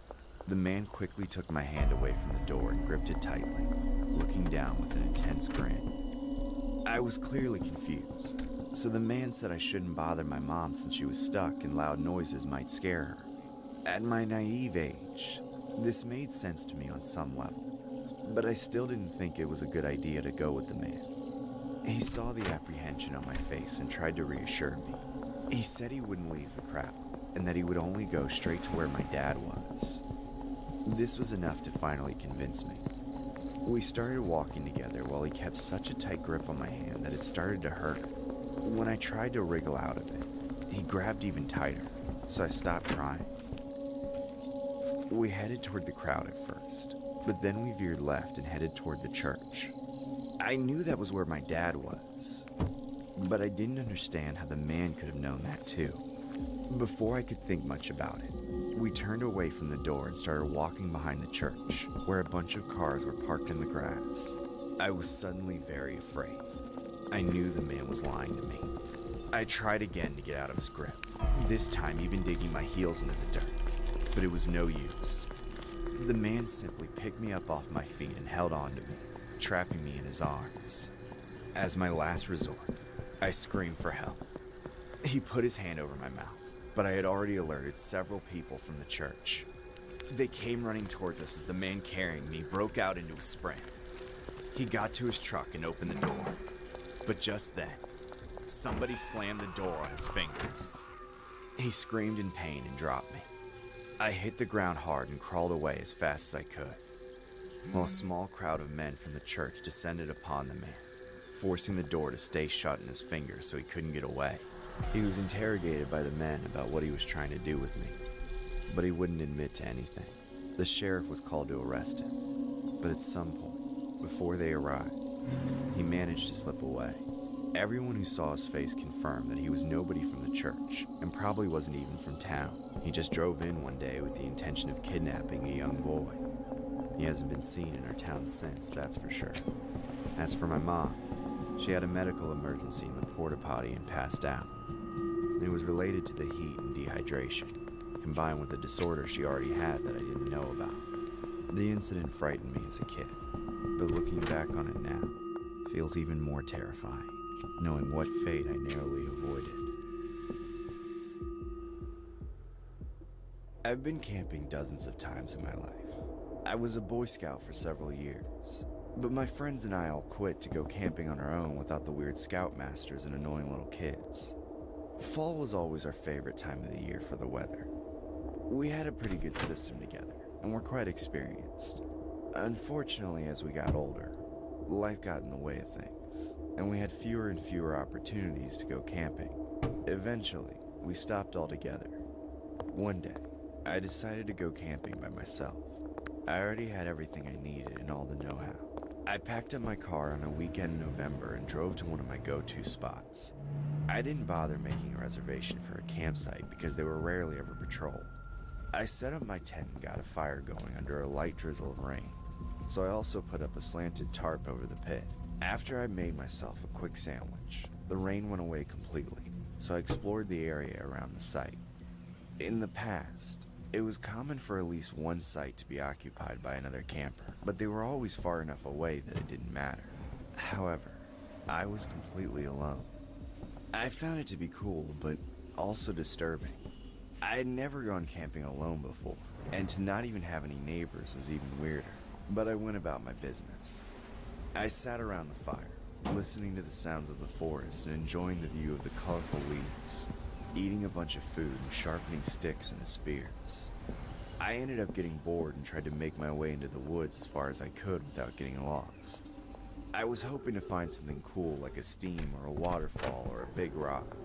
the man quickly took my hand away from the door and gripped it tightly, looking down with an intense grin. I was clearly confused, so the man said I shouldn't bother my mom since she was stuck and loud noises might scare her. At my naive age, this made sense to me on some level, but I still didn't think it was a good idea to go with the man. He saw the apprehension on my face and tried to reassure me. He said he wouldn't leave the crowd, and that he would only go straight to where my dad was. This was enough to finally convince me. We started walking together while he kept such a tight grip on my hand that it started to hurt. When I tried to wriggle out of it, he grabbed even tighter, so I stopped trying. We headed toward the crowd at first, but then we veered left and headed toward the church. I knew that was where my dad was, but I didn't understand how the man could have known that too. Before I could think much about it, we turned away from the door and started walking behind the church, where a bunch of cars were parked in the grass. I was suddenly very afraid. I knew the man was lying to me. I tried again to get out of his grip, this time even digging my heels into the dirt, but it was no use. The man simply picked me up off my feet and held on to me, trapping me in his arms. As my last resort, I screamed for help. He put his hand over my mouth, but I had already alerted several people from the church. They came running towards us as the man carrying me broke out into a sprint. He got to his truck and opened the door. But just then, somebody slammed the door on his fingers. He screamed in pain and dropped me. I hit the ground hard and crawled away as fast as I could, while a small crowd of men from the church descended upon the man, forcing the door to stay shut in his fingers so he couldn't get away. He was interrogated by the men about what he was trying to do with me, but he wouldn't admit to anything. The sheriff was called to arrest him, but at some point, before they arrived, he managed to slip away. Everyone who saw his face confirmed that he was nobody from the church, and probably wasn't even from town. He just drove in one day with the intention of kidnapping a young boy. He hasn't been seen in our town since, that's for sure. As for my mom, she had a medical emergency in the porta potty and passed out. It was related to the heat and dehydration, combined with a disorder she already had that I didn't know about. The incident frightened me as a kid, but looking back on it now, feels even more terrifying, knowing what fate I narrowly avoided. I've been camping dozens of times in my life. I was a Boy Scout for several years, but my friends and I all quit to go camping on our own without the weird scoutmasters and annoying little kids. Fall was always our favorite time of the year for the weather. We had a pretty good system together, and were quite experienced. Unfortunately, as we got older, life got in the way of things, and we had fewer and fewer opportunities to go camping. Eventually, we stopped altogether. One day, I decided to go camping by myself. I already had everything I needed and all the know-how. I packed up my car on a weekend in November and drove to one of my go-to spots. I didn't bother making a reservation for a campsite because they were rarely ever patrolled. I set up my tent and got a fire going under a light drizzle of rain, so I also put up a slanted tarp over the pit. After I made myself a quick sandwich, the rain went away completely, so I explored the area around the site. In the past, it was common for at least one site to be occupied by another camper, but they were always far enough away that it didn't matter. However, I was completely alone. I found it to be cool, but also disturbing. I had never gone camping alone before, and to not even have any neighbors was even weirder, but I went about my business. I sat around the fire, listening to the sounds of the forest and enjoying the view of the colorful leaves, eating a bunch of food and sharpening sticks into spears. I ended up getting bored and tried to make my way into the woods as far as I could without getting lost. I was hoping to find something cool like a stream or a waterfall or a big rock,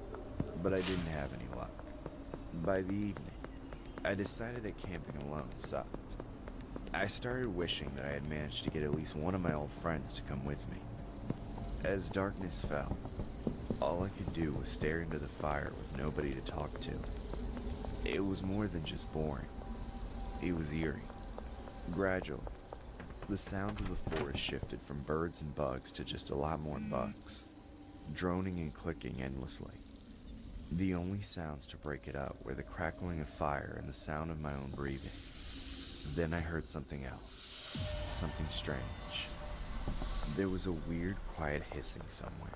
but I didn't have any luck. By the evening, I decided that camping alone sucked. I started wishing that I had managed to get at least one of my old friends to come with me. As darkness fell, all I could do was stare into the fire with nobody to talk to. It was more than just boring. It was eerie. Gradually, the sounds of the forest shifted from birds and bugs to just a lot more bugs, droning and clicking endlessly. The only sounds to break it up were the crackling of fire and the sound of my own breathing. Then I heard something else, something strange. There was a weird, quiet hissing somewhere.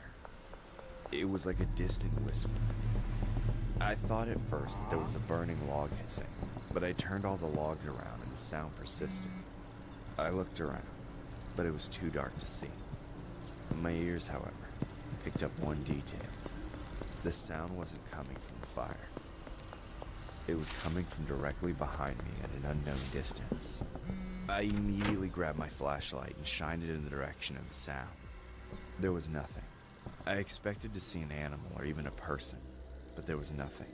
It was like a distant whisper. I thought at first that there was a burning log hissing, but I turned all the logs around and the sound persisted. I looked around, but it was too dark to see. My ears, however, picked up one detail. The sound wasn't coming from the fire. It was coming from directly behind me at an unknown distance. I immediately grabbed my flashlight and shined it in the direction of the sound. There was nothing. I expected to see an animal or even a person, but there was nothing.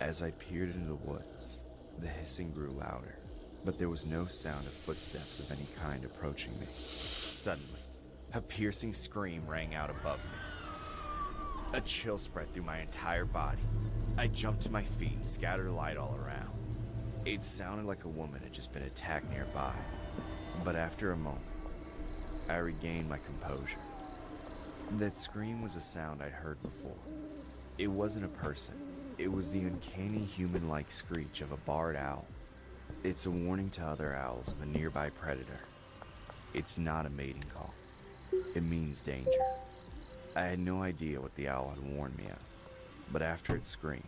As I peered into the woods, the hissing grew louder, but there was no sound of footsteps of any kind approaching me. Suddenly, a piercing scream rang out above me. A chill spread through my entire body. I jumped to my feet and scattered light all around. It sounded like a woman had just been attacked nearby, but after a moment, I regained my composure. That scream was a sound I'd heard before. It wasn't a person. It was the uncanny human-like screech of a barred owl. It's a warning to other owls of a nearby predator. It's not a mating call. It means danger. I had no idea what the owl had warned me of, but after it screamed,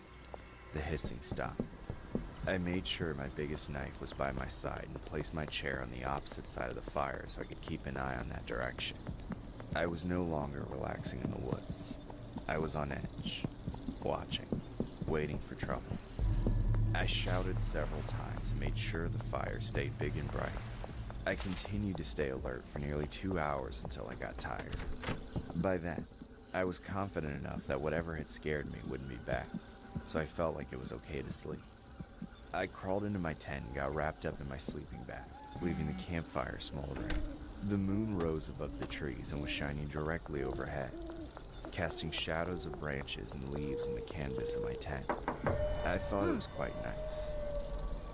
the hissing stopped. I made sure my biggest knife was by my side and placed my chair on the opposite side of the fire so I could keep an eye on that direction. I was no longer relaxing in the woods. I was on edge, watching, waiting for trouble. I shouted several times and made sure the fire stayed big and bright. I continued to stay alert for nearly 2 hours until I got tired. By then, I was confident enough that whatever had scared me wouldn't be back, so I felt like it was okay to sleep. I crawled into my tent and got wrapped up in my sleeping bag, leaving the campfire smoldering. The moon rose above the trees and was shining directly overhead, casting shadows of branches and leaves on the canvas of my tent. I thought it was quite nice,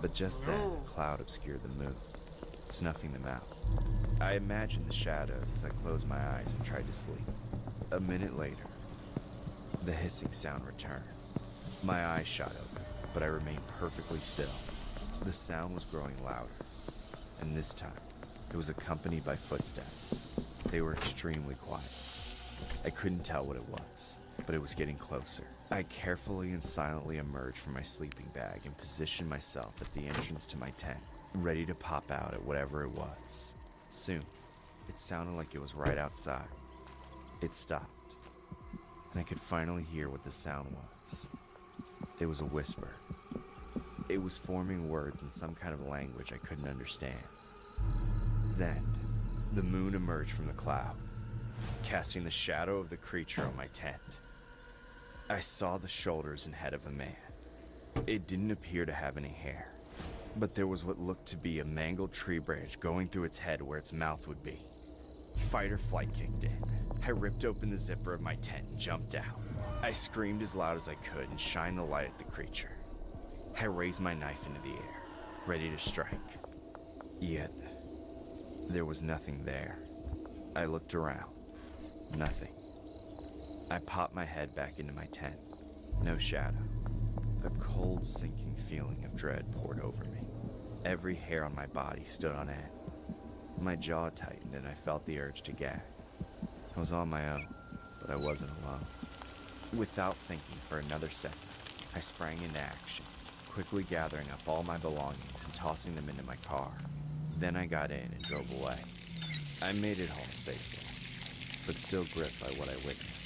but just then a cloud obscured the moon, snuffing them out. I imagined the shadows as I closed my eyes and tried to sleep. A minute later, the hissing sound returned. My eyes shot open, but I remained perfectly still. The sound was growing louder, and this time, it was accompanied by footsteps. They were extremely quiet. I couldn't tell what it was, but it was getting closer. I carefully and silently emerged from my sleeping bag and positioned myself at the entrance to my tent, ready to pop out at whatever it was. Soon, it sounded like it was right outside. It stopped, and I could finally hear what the sound was. It was a whisper. It was forming words in some kind of language I couldn't understand. Then, the moon emerged from the cloud, casting the shadow of the creature on my tent. I saw the shoulders and head of a man. It didn't appear to have any hair, but there was what looked to be a mangled tree branch going through its head where its mouth would be. Fight or flight kicked in. I ripped open the zipper of my tent and jumped out. I screamed as loud as I could and shined the light at the creature. I raised my knife into the air, ready to strike. Yet, there was nothing there. I looked around. Nothing. I popped my head back into my tent. No shadow. A cold, sinking feeling of dread poured over me. Every hair on my body stood on end. My jaw tightened and I felt the urge to gag. I was on my own, but I wasn't alone. Without thinking for another second, I sprang into action, quickly gathering up all my belongings and tossing them into my car. Then I got in and drove away. I made it home safely, but still gripped by what I witnessed.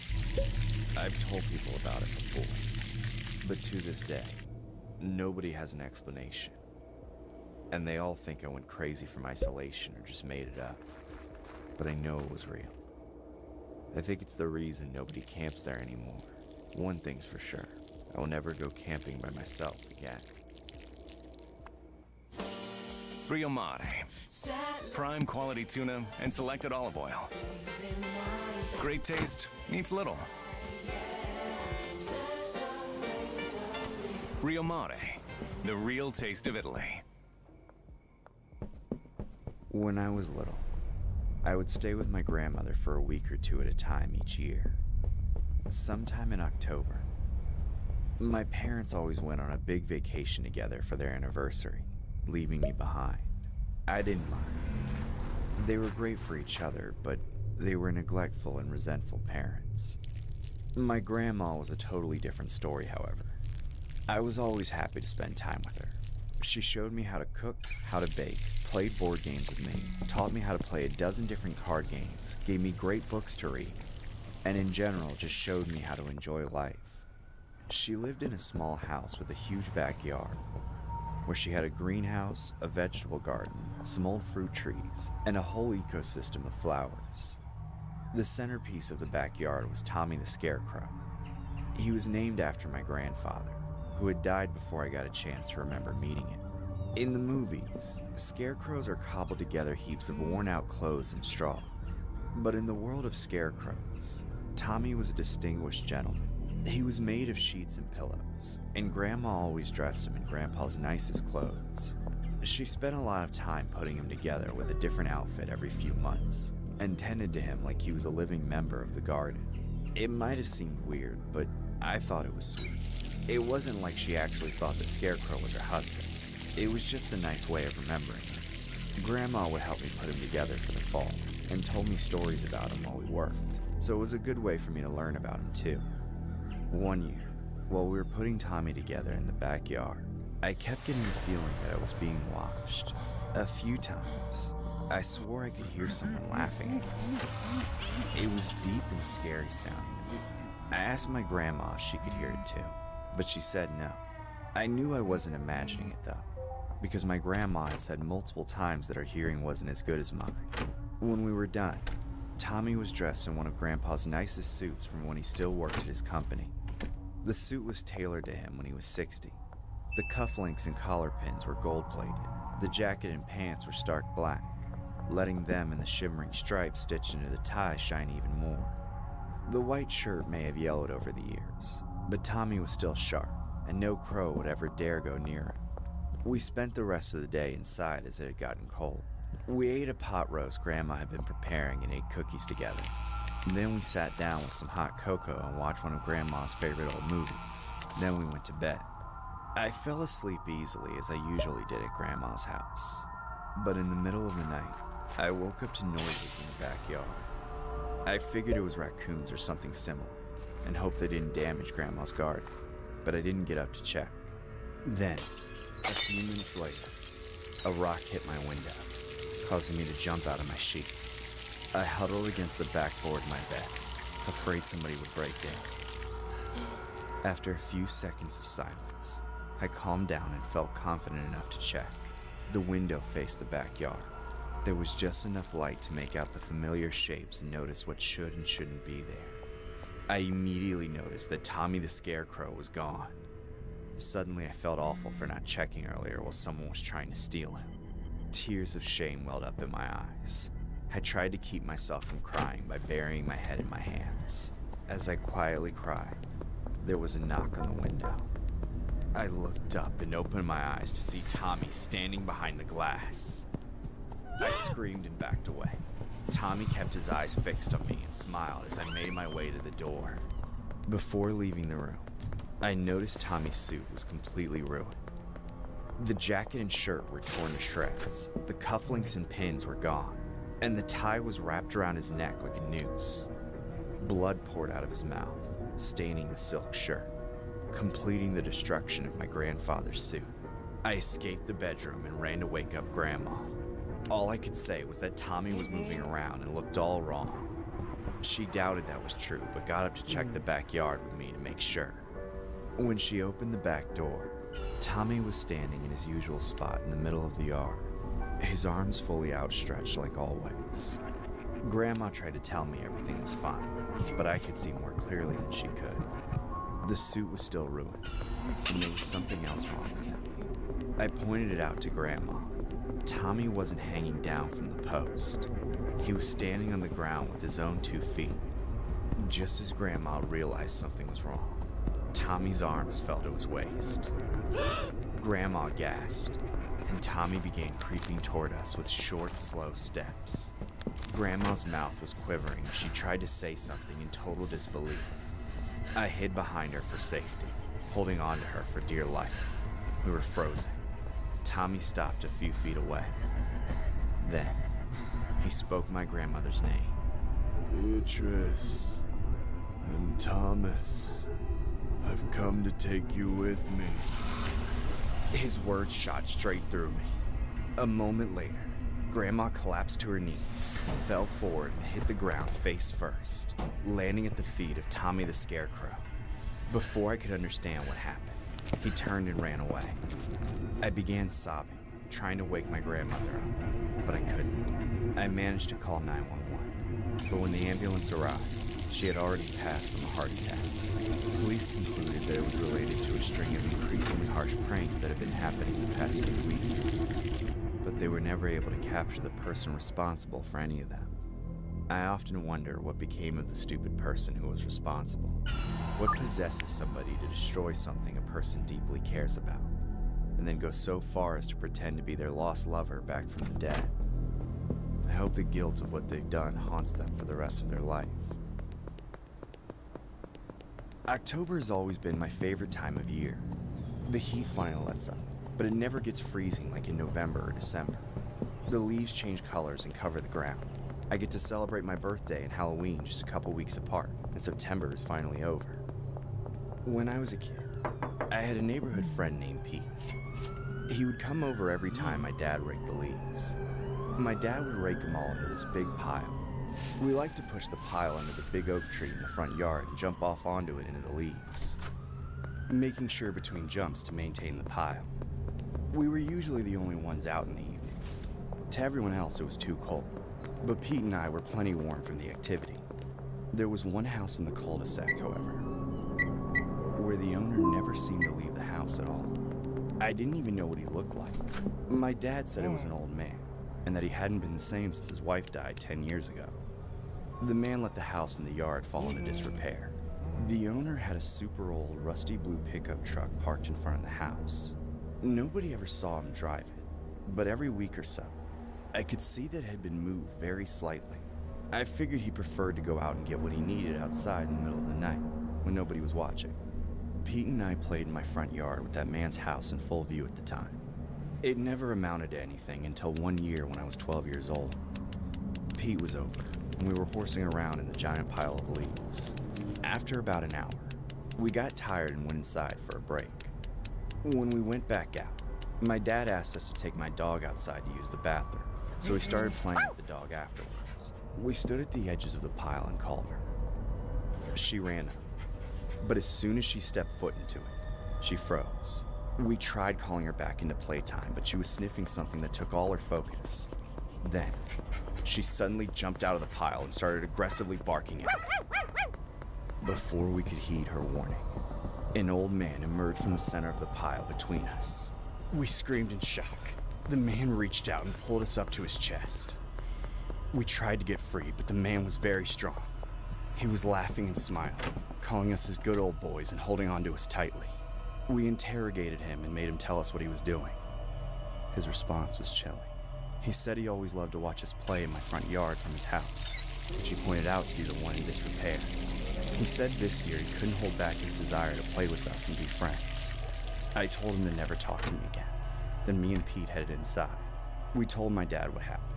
I've told people about it before, but to this day, nobody has an explanation. And they all think I went crazy from isolation or just made it up. But I know it was real. I think it's the reason nobody camps there anymore. One thing's for sure, I will never go camping by myself again. Rio Mare. Prime quality tuna and selected olive oil. Great taste needs little. Rio Mare, the real taste of Italy. When I was little, I would stay with my grandmother for a week or two at a time each year. Sometime in October, my parents always went on a big vacation together for their anniversary, leaving me behind. I didn't mind. They were great for each other, but they were neglectful and resentful parents. My grandma was a totally different story, however. I was always happy to spend time with her. She showed me how to cook, how to bake, played board games with me, taught me how to play a dozen different card games, gave me great books to read, and in general just showed me how to enjoy life. She lived in a small house with a huge backyard, where she had a greenhouse, a vegetable garden, some old fruit trees, and a whole ecosystem of flowers. The centerpiece of the backyard was Tommy the Scarecrow. He was named after my grandfather, who had died before I got a chance to remember meeting him. In the movies, scarecrows are cobbled together heaps of worn-out clothes and straw. But in the world of scarecrows, Tommy was a distinguished gentleman. He was made of sheets and pillows, and Grandma always dressed him in Grandpa's nicest clothes. She spent a lot of time putting him together with a different outfit every few months, and tended to him like he was a living member of the garden. It might have seemed weird, but I thought it was sweet. It wasn't like she actually thought the Scarecrow was her husband. It was just a nice way of remembering him. Grandma would help me put him together for the fall, and told me stories about him while we worked, so it was a good way for me to learn about him too. One year, while we were putting Tommy together in the backyard, I kept getting the feeling that I was being watched. A few times, I swore I could hear someone laughing at us. It was deep and scary sounding to me. I asked my grandma if she could hear it too, but she said no. I knew I wasn't imagining it though, because my grandma had said multiple times that her hearing wasn't as good as mine. When we were done, Tommy was dressed in one of Grandpa's nicest suits from when he still worked at his company. The suit was tailored to him when he was 60. The cufflinks and collar pins were gold-plated. The jacket and pants were stark black, letting them and the shimmering stripes stitched into the tie shine even more. The white shirt may have yellowed over the years, but Tommy was still sharp, and no crow would ever dare go near him. We spent the rest of the day inside as it had gotten cold. We ate a pot roast Grandma had been preparing and ate cookies together. And then we sat down with some hot cocoa and watched one of Grandma's favorite old movies. Then we went to bed. I fell asleep easily as I usually did at Grandma's house. But in the middle of the night, I woke up to noises in the backyard. I figured it was raccoons or something similar, and hoped they didn't damage Grandma's garden, but I didn't get up to check. Then, a few minutes later, a rock hit my window, causing me to jump out of my sheets. I huddled against the backboard of my bed, afraid somebody would break in. After a few seconds of silence, I calmed down and felt confident enough to check. The window faced the backyard. There was just enough light to make out the familiar shapes and notice what should and shouldn't be there. I immediately noticed that Tommy the Scarecrow was gone. Suddenly I felt awful for not checking earlier while someone was trying to steal him. Tears of shame welled up in my eyes. I tried to keep myself from crying by burying my head in my hands. As I quietly cried, there was a knock on the window. I looked up and opened my eyes to see Tommy standing behind the glass. I screamed and backed away. Tommy kept his eyes fixed on me and smiled as I made my way to the door. Before leaving the room, I noticed Tommy's suit was completely ruined. The jacket and shirt were torn to shreds, the cufflinks and pins were gone, and the tie was wrapped around his neck like a noose. Blood poured out of his mouth, staining the silk shirt, completing the destruction of my grandfather's suit. I escaped the bedroom and ran to wake up Grandma. All I could say was that Tommy was moving around and looked all wrong. She doubted that was true, but got up to check the backyard with me to make sure. When she opened the back door, Tommy was standing in his usual spot in the middle of the yard, his arms fully outstretched like always. Grandma tried to tell me everything was fine, but I could see more clearly than she could. The suit was still ruined, and there was something else wrong with him. I pointed it out to Grandma. Tommy wasn't hanging down from the post. He was standing on the ground with his own 2 feet. Just as Grandma realized something was wrong, Tommy's arms fell to his waist. Grandma gasped, and Tommy began creeping toward us with short, slow steps. Grandma's mouth was quivering as she tried to say something in total disbelief. I hid behind her for safety, holding on to her for dear life. We were frozen. Tommy stopped a few feet away. Then, he spoke my grandmother's name. Beatrice and Thomas, I've come to take you with me. His words shot straight through me. A moment later, Grandma collapsed to her knees, fell forward, and hit the ground face first, landing at the feet of Tommy the Scarecrow. Before I could understand what happened, he turned and ran away. I began sobbing, trying to wake my grandmother up, but I couldn't. I managed to call 911, but when the ambulance arrived, she had already passed from a heart attack. Police concluded that it was related to a string of increasingly harsh pranks that had been happening the past few weeks, but they were never able to capture the person responsible for any of them. I often wonder what became of the stupid person who was responsible. What possesses somebody to destroy something a person deeply cares about, and then go so far as to pretend to be their lost lover back from the dead? I hope the guilt of what they've done haunts them for the rest of their life. October has always been my favorite time of year. The heat finally lets up, but it never gets freezing like in November or December. The leaves change colors and cover the ground. I get to celebrate my birthday and Halloween just a couple weeks apart, and September is finally over. When I was a kid, I had a neighborhood friend named Pete. He would come over every time my dad raked the leaves. My dad would rake them all into this big pile. We liked to push the pile under the big oak tree in the front yard and jump off onto it into the leaves, making sure between jumps to maintain the pile. We were usually the only ones out in the evening. To everyone else, it was too cold, but Pete and I were plenty warm from the activity. There was one house in the cul-de-sac, however, where the owner never seemed to leave the house at all. I didn't even know what he looked like. My dad said it was an old man, and that he hadn't been the same since his wife died 10 years ago. The man let the house and the yard fall into disrepair. The owner had a super old, rusty blue pickup truck parked in front of the house. Nobody ever saw him drive it, but every week or so, I could see that it had been moved very slightly. I figured he preferred to go out and get what he needed outside in the middle of the night, when nobody was watching. Pete and I played in my front yard with that man's house in full view at the time. It never amounted to anything until one year when I was 12 years old. Pete was over, and we were horsing around in the giant pile of leaves. After about an hour, we got tired and went inside for a break. When we went back out, my dad asked us to take my dog outside to use the bathroom, so we started playing with the dog afterwards. We stood at the edges of the pile and called her. She ran up, but as soon as she stepped foot into it, she froze. We tried calling her back into playtime, but she was sniffing something that took all her focus. Then, she suddenly jumped out of the pile and started aggressively barking at me. Before we could heed her warning, an old man emerged from the center of the pile between us. We screamed in shock. The man reached out and pulled us up to his chest. We tried to get free, but the man was very strong. He was laughing and smiling, calling us his good old boys and holding on to us tightly. We interrogated him and made him tell us what he was doing. His response was chilling. He said he always loved to watch us play in my front yard from his house, which he pointed out to be the one in disrepair. He said this year he couldn't hold back his desire to play with us and be friends. I told him to never talk to me again. Then me and Pete headed inside. We told my dad what happened,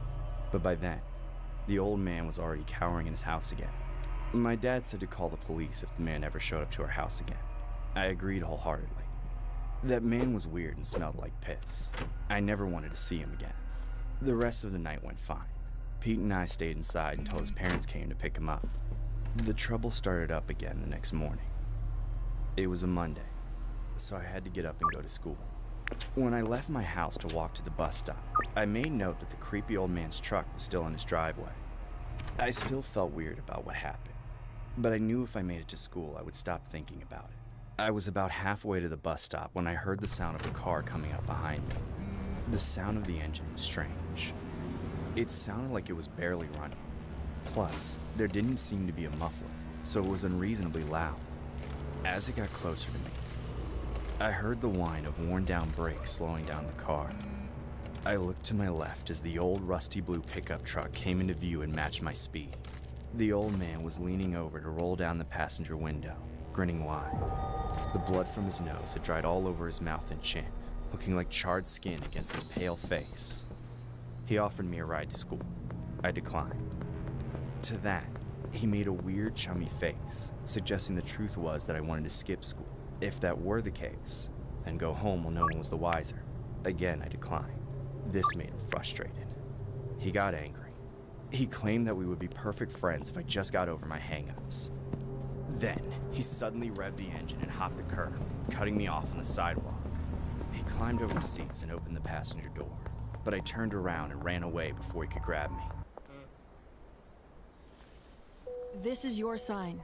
but by then, the old man was already cowering in his house again. My dad said to call the police if the man ever showed up to our house again. I agreed wholeheartedly. That man was weird and smelled like piss. I never wanted to see him again. The rest of the night went fine. Pete and I stayed inside until his parents came to pick him up. The trouble started up again the next morning. It was a Monday, so I had to get up and go to school. When I left my house to walk to the bus stop, I made note that the creepy old man's truck was still in his driveway. I still felt weird about what happened, but I knew if I made it to school, I would stop thinking about it. I was about halfway to the bus stop when I heard the sound of a car coming up behind me. The sound of the engine was strange. It sounded like it was barely running. Plus, there didn't seem to be a muffler, so it was unreasonably loud. As it got closer to me, I heard the whine of worn-down brakes slowing down the car. I looked to my left as the old rusty blue pickup truck came into view and matched my speed. The old man was leaning over to roll down the passenger window, grinning wide. The blood from his nose had dried all over his mouth and chin, looking like charred skin against his pale face. He offered me a ride to school. I declined. To that, he made a weird, chummy face, suggesting the truth was that I wanted to skip school. If that were the case, then go home while no one was the wiser. Again, I declined. This made him frustrated. He got angry. He claimed that we would be perfect friends if I just got over my hang-ups. Then, he suddenly revved the engine and hopped the curb, cutting me off on the sidewalk. He climbed over the seats and opened the passenger door, but I turned around and ran away before he could grab me. This is your sign.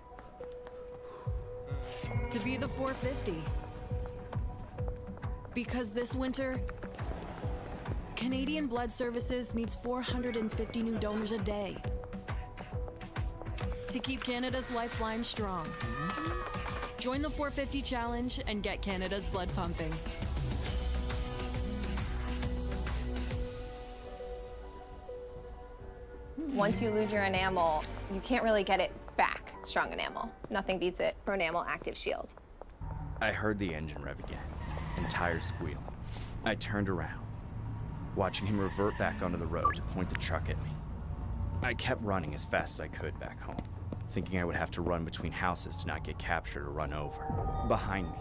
To be the 450. Because this winter, Canadian Blood Services needs 450 new donors a day to keep Canada's lifeline strong. Join the 450 Challenge and get Canada's blood pumping. Once you lose your enamel, you can't really get it back, strong enamel. Nothing beats it. Pro Enamel Active Shield. I heard the engine rev again, and tires squeal. I turned around, watching him revert back onto the road to point the truck at me. I kept running as fast as I could back home, thinking I would have to run between houses to not get captured or run over. Behind me,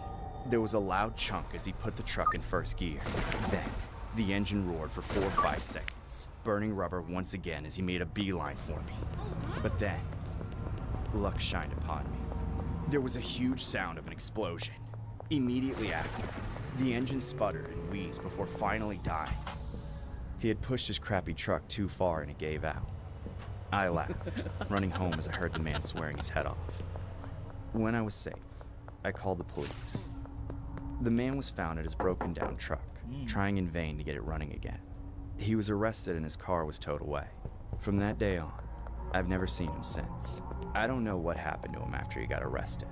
there was a loud chunk as he put the truck in first gear. Then, the engine roared for 4 or 5 seconds, burning rubber once again as he made a beeline for me. But then, luck shined upon me. There was a huge sound of an explosion. Immediately after, the engine sputtered and wheezed before finally dying. He had pushed his crappy truck too far and it gave out. I laughed, running home as I heard the man swearing his head off. When I was safe, I called the police. The man was found at his broken down truck, trying in vain to get it running again. He was arrested and his car was towed away. From that day on, I've never seen him since. I don't know what happened to him after he got arrested.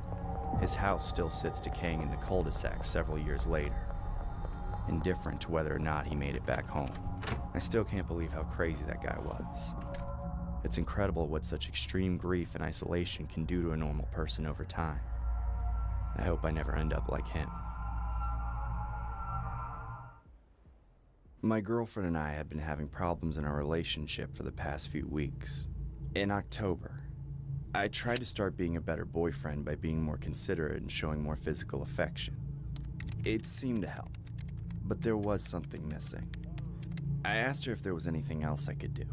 His house still sits decaying in the cul-de-sac several years later, indifferent to whether or not he made it back home. I still can't believe how crazy that guy was. It's incredible what such extreme grief and isolation can do to a normal person over time. I hope I never end up like him. My girlfriend and I had been having problems in our relationship for the past few weeks. In October, I tried to start being a better boyfriend by being more considerate and showing more physical affection. It seemed to help, but there was something missing. I asked her if there was anything else I could do,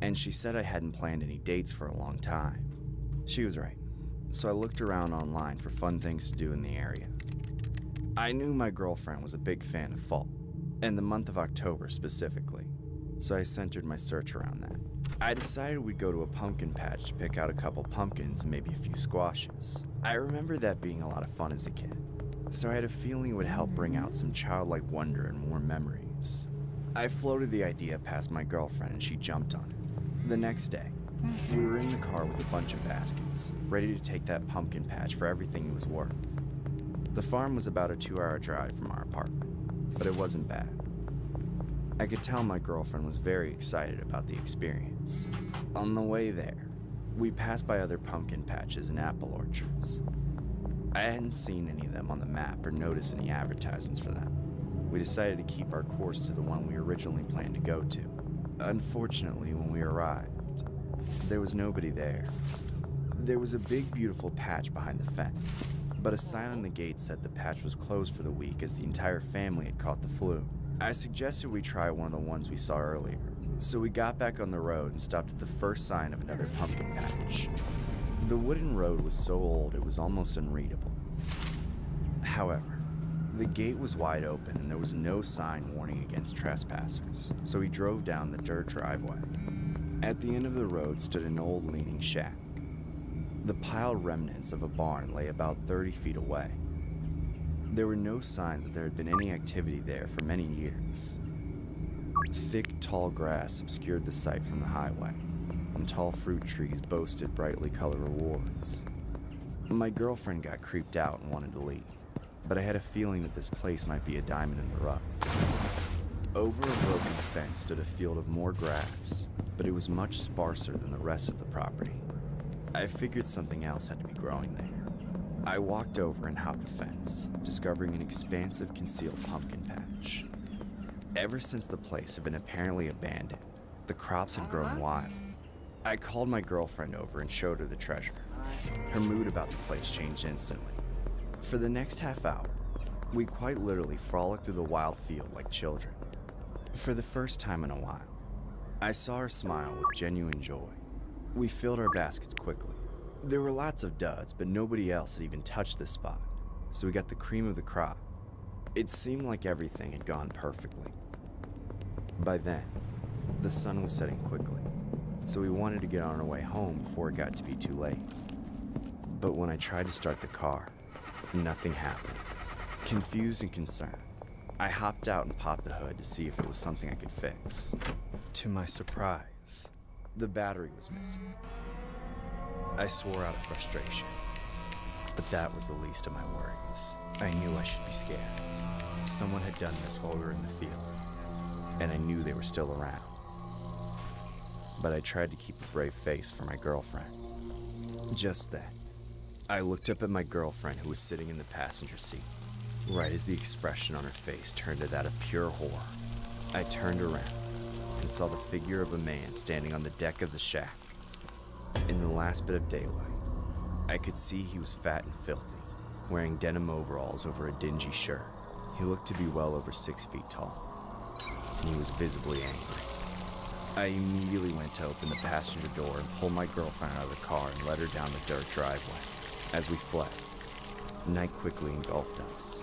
and she said I hadn't planned any dates for a long time. She was right, so I looked around online for fun things to do in the area. I knew my girlfriend was a big fan of fall, and the month of October specifically, so I centered my search around that. I decided we'd go to a pumpkin patch to pick out a couple pumpkins and maybe a few squashes. I remember that being a lot of fun as a kid, so I had a feeling it would help bring out some childlike wonder and warm memories. I floated the idea past my girlfriend and she jumped on it. The next day, we were in the car with a bunch of baskets, ready to take that pumpkin patch for everything it was worth. The farm was about a 2-hour drive from our apartment, but it wasn't bad. I could tell my girlfriend was very excited about the experience. On the way there, we passed by other pumpkin patches and apple orchards. I hadn't seen any of them on the map or noticed any advertisements for them. We decided to keep our course to the one we originally planned to go to. Unfortunately, when we arrived, there was nobody there. There was a big, beautiful patch behind the fence, but a sign on the gate said the patch was closed for the week as the entire family had caught the flu. I suggested we try one of the ones we saw earlier, so we got back on the road and stopped at the first sign of another pumpkin patch. The wooden road was so old it was almost unreadable. However, the gate was wide open and there was no sign warning against trespassers, so we drove down the dirt driveway. At the end of the road stood an old leaning shack. The piled remnants of a barn lay about 30 feet away. There were no signs that there had been any activity there for many years. Thick, tall grass obscured the sight from the highway, and tall fruit trees boasted brightly colored rewards. My girlfriend got creeped out and wanted to leave, but I had a feeling that this place might be a diamond in the rough. Over a broken fence stood a field of more grass, but it was much sparser than the rest of the property. I figured something else had to be growing there. I walked over and hopped the fence, discovering an expansive concealed pumpkin patch. Ever since the place had been apparently abandoned, the crops had grown wild. I called my girlfriend over and showed her the treasure. Her mood about the place changed instantly. For the next half hour, we quite literally frolicked through the wild field like children. For the first time in a while, I saw her smile with genuine joy. We filled our baskets quickly. There were lots of duds, but nobody else had even touched this spot, so we got the cream of the crop. It seemed like everything had gone perfectly. By then, the sun was setting quickly, so we wanted to get on our way home before it got to be too late. But when I tried to start the car, nothing happened. Confused and concerned, I hopped out and popped the hood to see if it was something I could fix. To my surprise, the battery was missing. I swore out of frustration, but that was the least of my worries. I knew I should be scared. Someone had done this while we were in the field, and I knew they were still around. But I tried to keep a brave face for my girlfriend. Just then, I looked up at my girlfriend who was sitting in the passenger seat. Right as the expression on her face turned to that of pure horror, I turned around and saw the figure of a man standing on the deck of the shack. In the last bit of daylight, I could see he was fat and filthy, wearing denim overalls over a dingy shirt. He looked to be well over 6 feet tall, and he was visibly angry. I immediately went to open the passenger door and pull my girlfriend out of the car and let her down the dirt driveway. As we fled, night quickly engulfed us.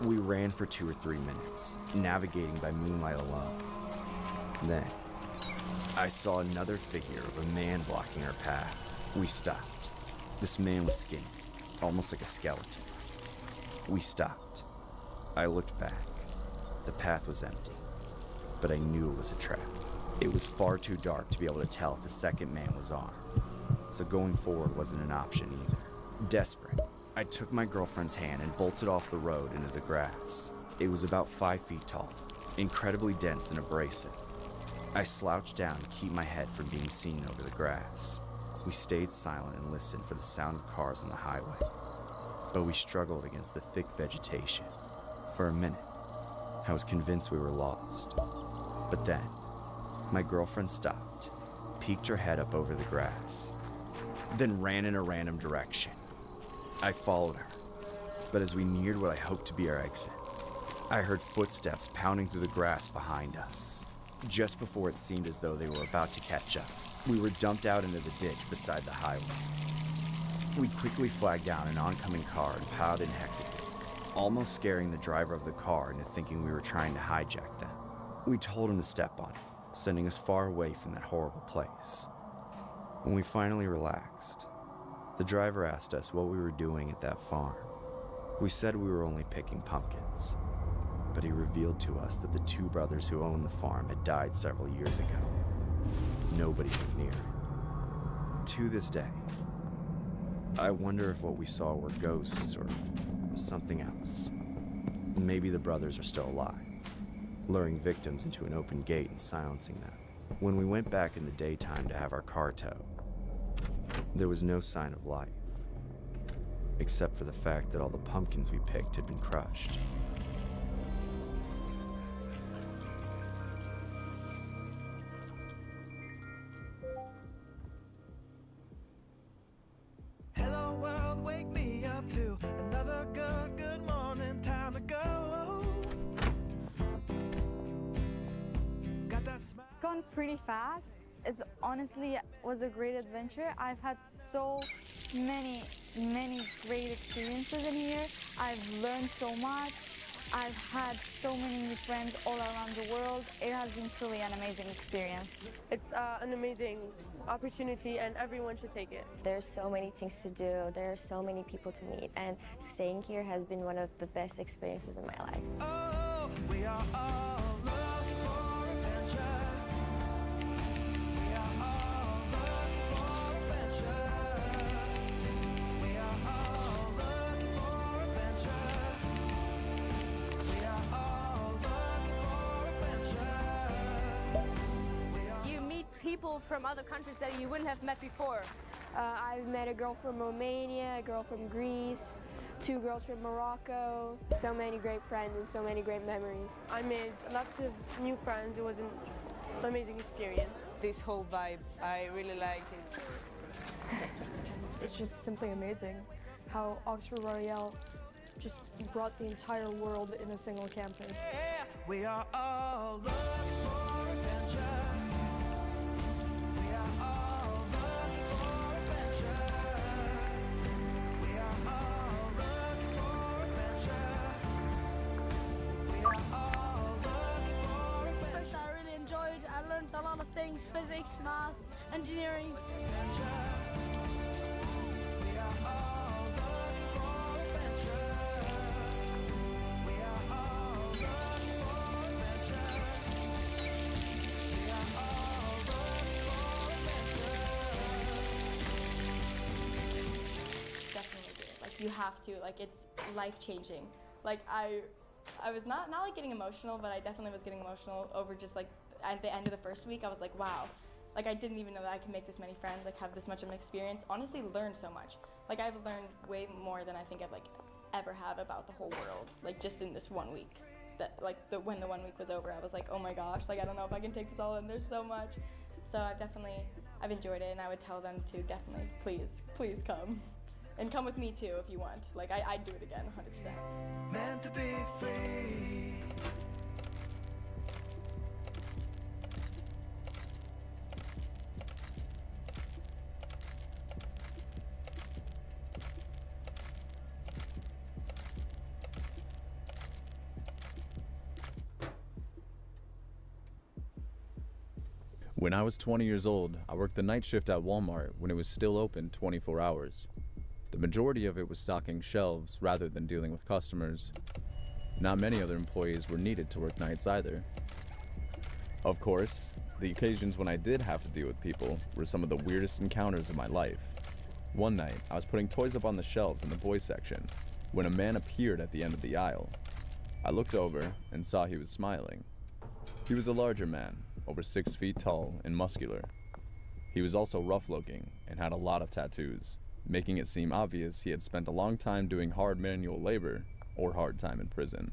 We ran for 2 or 3 minutes, navigating by moonlight alone. Then, I saw another figure of a man blocking our path. We stopped. This man was skinny, almost like a skeleton. We stopped. I looked back. The path was empty, but I knew it was a trap. It was far too dark to be able to tell if the second man was armed, so going forward wasn't an option either. Desperate, I took my girlfriend's hand and bolted off the road into the grass. It was about 5 feet tall, incredibly dense and abrasive. I slouched down to keep my head from being seen over the grass. We stayed silent and listened for the sound of cars on the highway, but we struggled against the thick vegetation. For a minute, I was convinced we were lost. But then, my girlfriend stopped, peeked her head up over the grass, then ran in a random direction. I followed her, but as we neared what I hoped to be our exit, I heard footsteps pounding through the grass behind us. Just before it seemed as though they were about to catch up, we were dumped out into the ditch beside the highway. We quickly flagged down an oncoming car and piled in hectically, almost scaring the driver of the car into thinking we were trying to hijack them. We told him to step on it, sending us far away from that horrible place. When we finally relaxed, the driver asked us what we were doing at that farm. We said we were only picking pumpkins, but he revealed to us that the 2 brothers who owned the farm had died several years ago. Nobody went near it. To this day, I wonder if what we saw were ghosts or something else. Maybe the brothers are still alive, luring victims into an open gate and silencing them. When we went back in the daytime to have our car towed, there was no sign of life, except for the fact that all the pumpkins we picked had been crushed. Hello world, wake me up to another good morning, time to go. Got that smile. Gone pretty fast. It's honestly was a great adventure. I've had so many great experiences in here. I've learned so much. I've had so many new friends all around the world. It has been truly an amazing experience. It's an amazing opportunity and everyone should take it. There's so many things to do. There are so many people to meet, and staying here has been one of the best experiences in my life. Oh, we are all looking for adventure. We are all looking for adventure. We are all looking for adventure. We are all looking for adventure. You meet people from other countries that you wouldn't have met before. I've met a girl from Romania, a girl from Greece, 2 girls from Morocco. So many great friends and so many great memories. I made lots of new friends. It was an amazing experience. This whole vibe, I really like it. It's just simply amazing how Oxford Royale just brought the entire world in a single campus. Yeah, we are all looking for adventure. We are all looking for adventure. We are all looking for adventure. We are all looking for adventure. First, I really enjoyed. I learned a lot of things: physics, math, engineering. We are all looking for adventure. We are all looking for adventure. We are all looking for adventure. Definitely do it. Like you have to. Like it's life changing. Like I was not like getting emotional, but I definitely was getting emotional over just like at the end of the first week. I was like, wow. Like I didn't even know that I could make this many friends, like have this much of an experience. Honestly, learned so much. Like I've learned way more than I think I've like ever have about the whole world, like just in this 1 week. That like when the 1 week was over, I was like, oh my gosh, like I don't know if I can take this all in. There's so much. So I've enjoyed it, and I would tell them to definitely, please come, and come with me too if you want. Like I'd do it again, 100%. Meant to be free. When I was 20 years old, I worked the night shift at Walmart when it was still open 24 hours. The majority of it was stocking shelves rather than dealing with customers. Not many other employees were needed to work nights either. Of course, the occasions when I did have to deal with people were some of the weirdest encounters of my life. One night, I was putting toys up on the shelves in the boys section when a man appeared at the end of the aisle. I looked over and saw he was smiling. He was a larger man, over 6 feet tall and muscular. He was also rough-looking and had a lot of tattoos, making it seem obvious he had spent a long time doing hard manual labor or hard time in prison,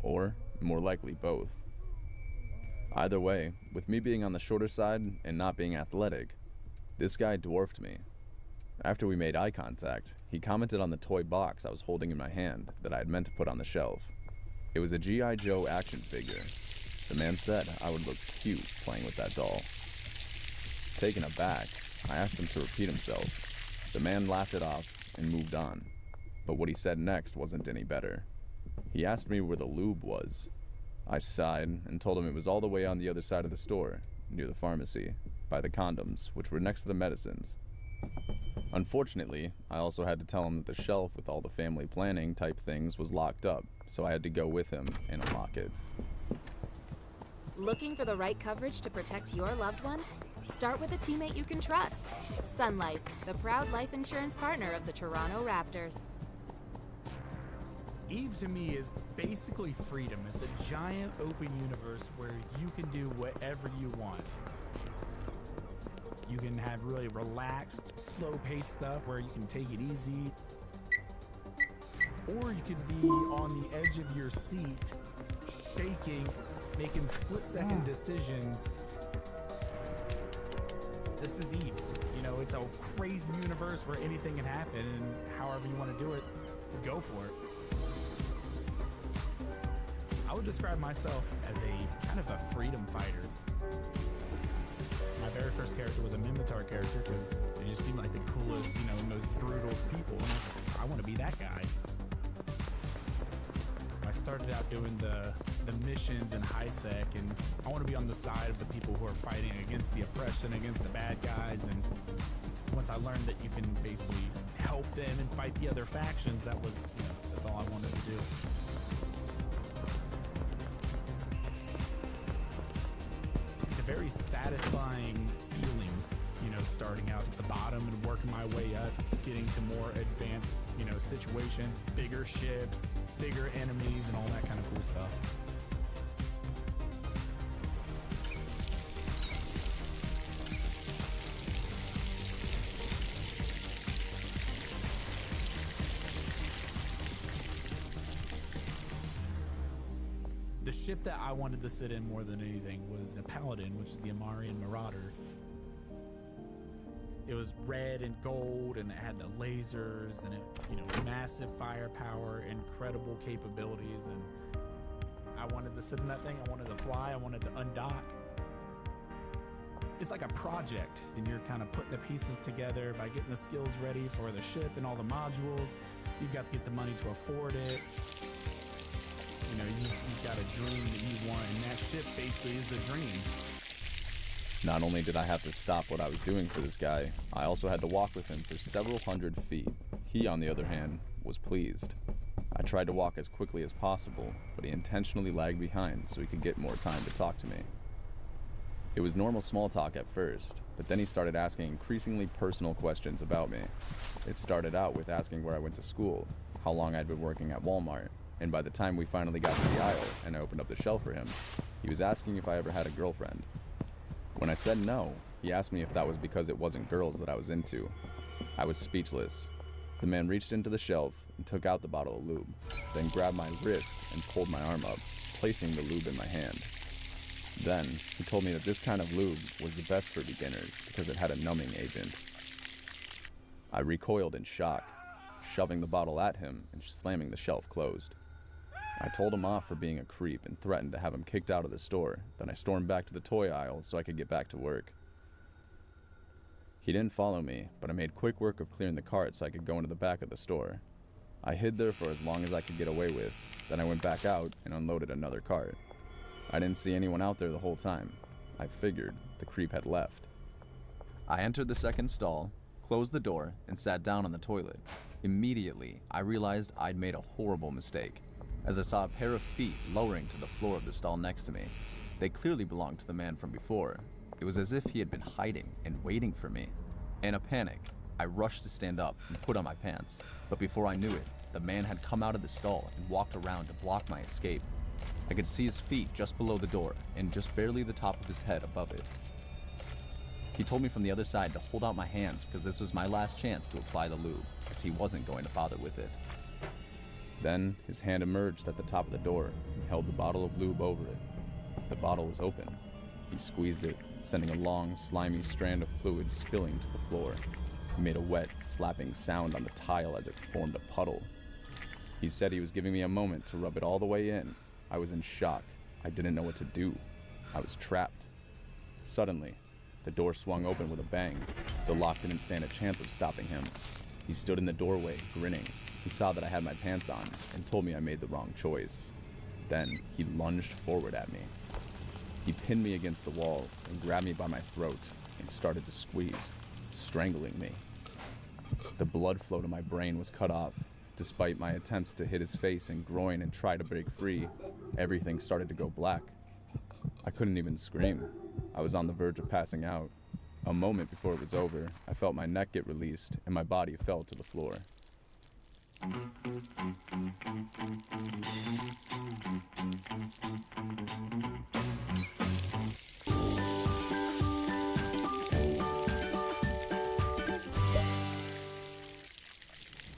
or more likely both. Either way, with me being on the shorter side and not being athletic, this guy dwarfed me. After we made eye contact, he commented on the toy box I was holding in my hand that I had meant to put on the shelf. It was a G.I. Joe action figure. The man said I would look cute playing with that doll. Taken aback, I asked him to repeat himself. The man laughed it off and moved on, but what he said next wasn't any better. He asked me where the lube was. I sighed and told him it was all the way on the other side of the store, near the pharmacy, by the condoms, which were next to the medicines. Unfortunately, I also had to tell him that the shelf with all the family planning type things was locked up, so I had to go with him and unlock it. Looking for the right coverage to protect your loved ones? Start with a teammate you can trust. Sun Life, the proud life insurance partner of the Toronto Raptors. EVE to me is basically freedom. It's a giant open universe where you can do whatever you want. You can have really relaxed, slow-paced stuff where you can take it easy. Or you could be on the edge of your seat, shaking, making split-second decisions. This is EVE. You know, it's a crazy universe where anything can happen, and however you want to do it, go for it. I would describe myself as a kind of a freedom fighter. My very first character was a Minotaur character because they just seemed like the coolest, you know, most brutal people. And I was like, I want to be that guy. I started out doing the missions in HiSec, and I want to be on the side of the people who are fighting against the oppression, against the bad guys. And once I learned that you can basically help them and fight the other factions, that was, you know, that's all I wanted to do. It's a very satisfying feeling, you know, starting out at the bottom and working my way up, getting to more advanced, you know, situations, bigger ships, bigger enemies, and all that kind of cool stuff. The ship that I wanted to sit in more than anything was the Paladin, which is the Amarian Marauder. It was red and gold, and it had the lasers, and it, you know, massive firepower, incredible capabilities, and I wanted to sit in that thing. I wanted to fly. I wanted to undock. It's like a project, and you're kind of putting the pieces together by getting the skills ready for the ship and all the modules. You've got to get the money to afford it. You know, you've got a dream that you want, and that ship basically is the dream. Not only did I have to stop what I was doing for this guy, I also had to walk with him for several hundred feet. He, on the other hand, was pleased. I tried to walk as quickly as possible, but he intentionally lagged behind so he could get more time to talk to me. It was normal small talk at first, but then he started asking increasingly personal questions about me. It started out with asking where I went to school, how long I'd been working at Walmart, and by the time we finally got to the aisle and I opened up the shelf for him, he was asking if I ever had a girlfriend. When I said no, he asked me if that was because it wasn't girls that I was into. I was speechless. The man reached into the shelf and took out the bottle of lube, then grabbed my wrist and pulled my arm up, placing the lube in my hand. Then, he told me that this kind of lube was the best for beginners because it had a numbing agent. I recoiled in shock, shoving the bottle at him and slamming the shelf closed. I told him off for being a creep and threatened to have him kicked out of the store. Then I stormed back to the toy aisle so I could get back to work. He didn't follow me, but I made quick work of clearing the cart so I could go into the back of the store. I hid there for as long as I could get away with. Then I went back out and unloaded another cart. I didn't see anyone out there the whole time. I figured the creep had left. I entered the second stall, closed the door, and sat down on the toilet. Immediately, I realized I'd made a horrible mistake, as I saw a pair of feet lowering to the floor of the stall next to me. They clearly belonged to the man from before. It was as if he had been hiding and waiting for me. In a panic, I rushed to stand up and put on my pants, but before I knew it, the man had come out of the stall and walked around to block my escape. I could see his feet just below the door and just barely the top of his head above it. He told me from the other side to hold out my hands because this was my last chance to apply the lube, as he wasn't going to bother with it. Then his hand emerged at the top of the door and held the bottle of lube over it. The bottle was open. He squeezed it, sending a long, slimy strand of fluid spilling to the floor. He made a wet, slapping sound on the tile as it formed a puddle. He said he was giving me a moment to rub it all the way in. I was in shock. I didn't know what to do. I was trapped. Suddenly, the door swung open with a bang. The lock didn't stand a chance of stopping him. He stood in the doorway, grinning. He saw that I had my pants on and told me I made the wrong choice. Then he lunged forward at me. He pinned me against the wall and grabbed me by my throat and started to squeeze, strangling me. The blood flow to my brain was cut off. Despite my attempts to hit his face and groin and try to break free, everything started to go black. I couldn't even scream. I was on the verge of passing out. A moment before it was over, I felt my neck get released and my body fell to the floor.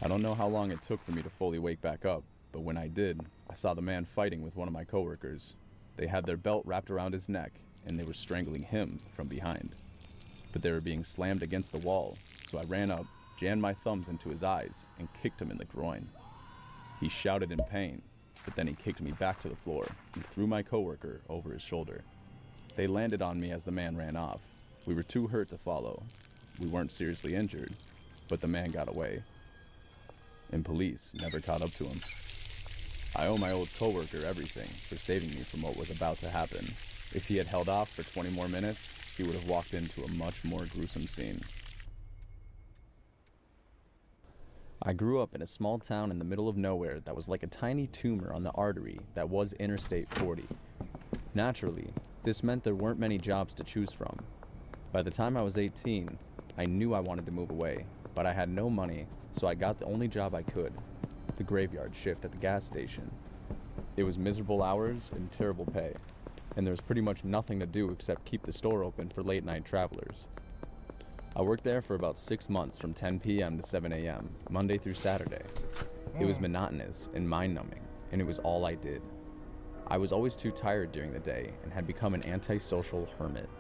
I don't know how long it took for me to fully wake back up, but when I did, I saw the man fighting with one of my coworkers. They had their belt wrapped around his neck, and they were strangling him from behind. But they were being slammed against the wall, so I ran up, jammed my thumbs into his eyes, and kicked him in the groin. He shouted in pain, but then he kicked me back to the floor and threw my coworker over his shoulder. They landed on me as the man ran off. We were too hurt to follow. We weren't seriously injured, but the man got away. And police never caught up to him. I owe my old coworker everything for saving me from what was about to happen. If he had held off for 20 more minutes, he would have walked into a much more gruesome scene. I grew up in a small town in the middle of nowhere that was like a tiny tumor on the artery that was Interstate 40. Naturally, this meant there weren't many jobs to choose from. By the time I was 18, I knew I wanted to move away, but I had no money, so I got the only job I could, the graveyard shift at the gas station. It was miserable hours and terrible pay, and there was pretty much nothing to do except keep the store open for late-night travelers. I worked there for about 6 months from 10 p.m. to 7 a.m., Monday through Saturday. It was monotonous and mind-numbing, and it was all I did. I was always too tired during the day and had become an antisocial hermit.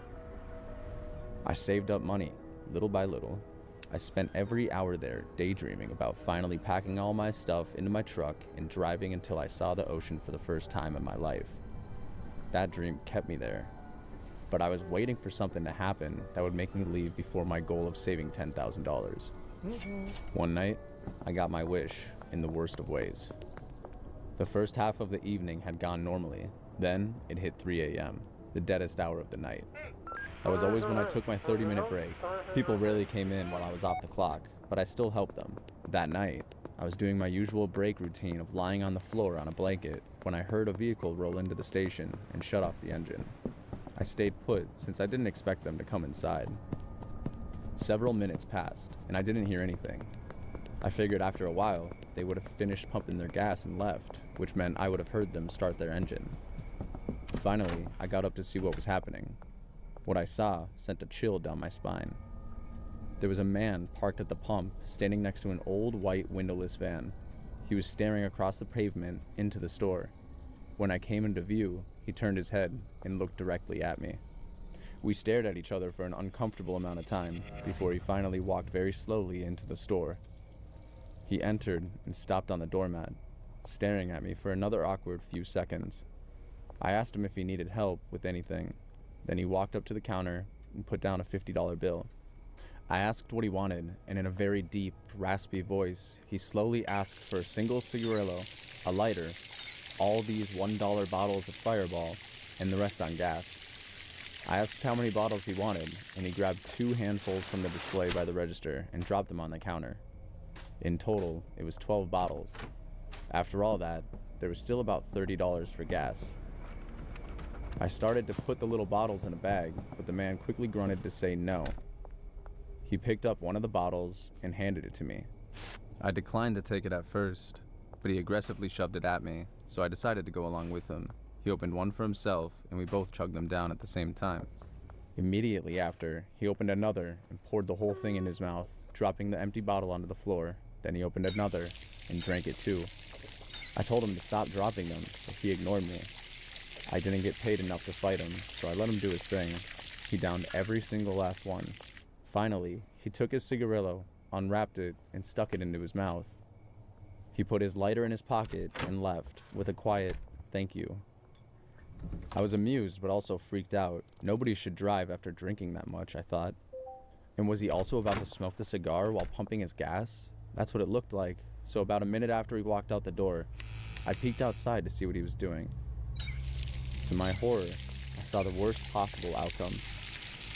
I saved up money, little by little. I spent every hour there daydreaming about finally packing all my stuff into my truck and driving until I saw the ocean for the first time in my life. That dream kept me there, but I was waiting for something to happen that would make me leave before my goal of saving $10,000. One night, I got my wish in the worst of ways. The first half of the evening had gone normally. Then it hit 3 a.m., the deadest hour of the night. That was always when I took my 30-minute break. People rarely came in while I was off the clock, but I still helped them. That night, I was doing my usual break routine of lying on the floor on a blanket when I heard a vehicle roll into the station and shut off the engine. I stayed put since I didn't expect them to come inside. Several minutes passed, and I didn't hear anything. I figured after a while, they would have finished pumping their gas and left, which meant I would have heard them start their engine. Finally, I got up to see what was happening. What I saw sent a chill down my spine. There was a man parked at the pump, standing next to an old white windowless van. He was staring across the pavement into the store. When I came into view, he turned his head and looked directly at me. We stared at each other for an uncomfortable amount of time before he finally walked very slowly into the store. He entered and stopped on the doormat, staring at me for another awkward few seconds. I asked him if he needed help with anything. Then he walked up to the counter and put down a $50 bill. I asked what he wanted, and in a very deep, raspy voice, he slowly asked for a single cigarillo, a lighter, all these $1 bottles of Fireball, and the rest on gas. I asked how many bottles he wanted, and he grabbed 2 handfuls from the display by the register and dropped them on the counter. In total, it was 12 bottles. After all that, there was still about $30 for gas. I started to put the little bottles in a bag, but the man quickly grunted to say no. He picked up one of the bottles and handed it to me. I declined to take it at first, but he aggressively shoved it at me, so I decided to go along with him. He opened one for himself, and we both chugged them down at the same time. Immediately after, he opened another and poured the whole thing in his mouth, dropping the empty bottle onto the floor. Then he opened another and drank it too. I told him to stop dropping them, but he ignored me. I didn't get paid enough to fight him, so I let him do his thing. He downed every single last one. Finally, he took his cigarillo, unwrapped it, and stuck it into his mouth. He put his lighter in his pocket and left, with a quiet, "Thank you." I was amused, but also freaked out. Nobody should drive after drinking that much, I thought. And was he also about to smoke the cigar while pumping his gas? That's what it looked like. So about a minute after he walked out the door, I peeked outside to see what he was doing. To my horror, I saw the worst possible outcome.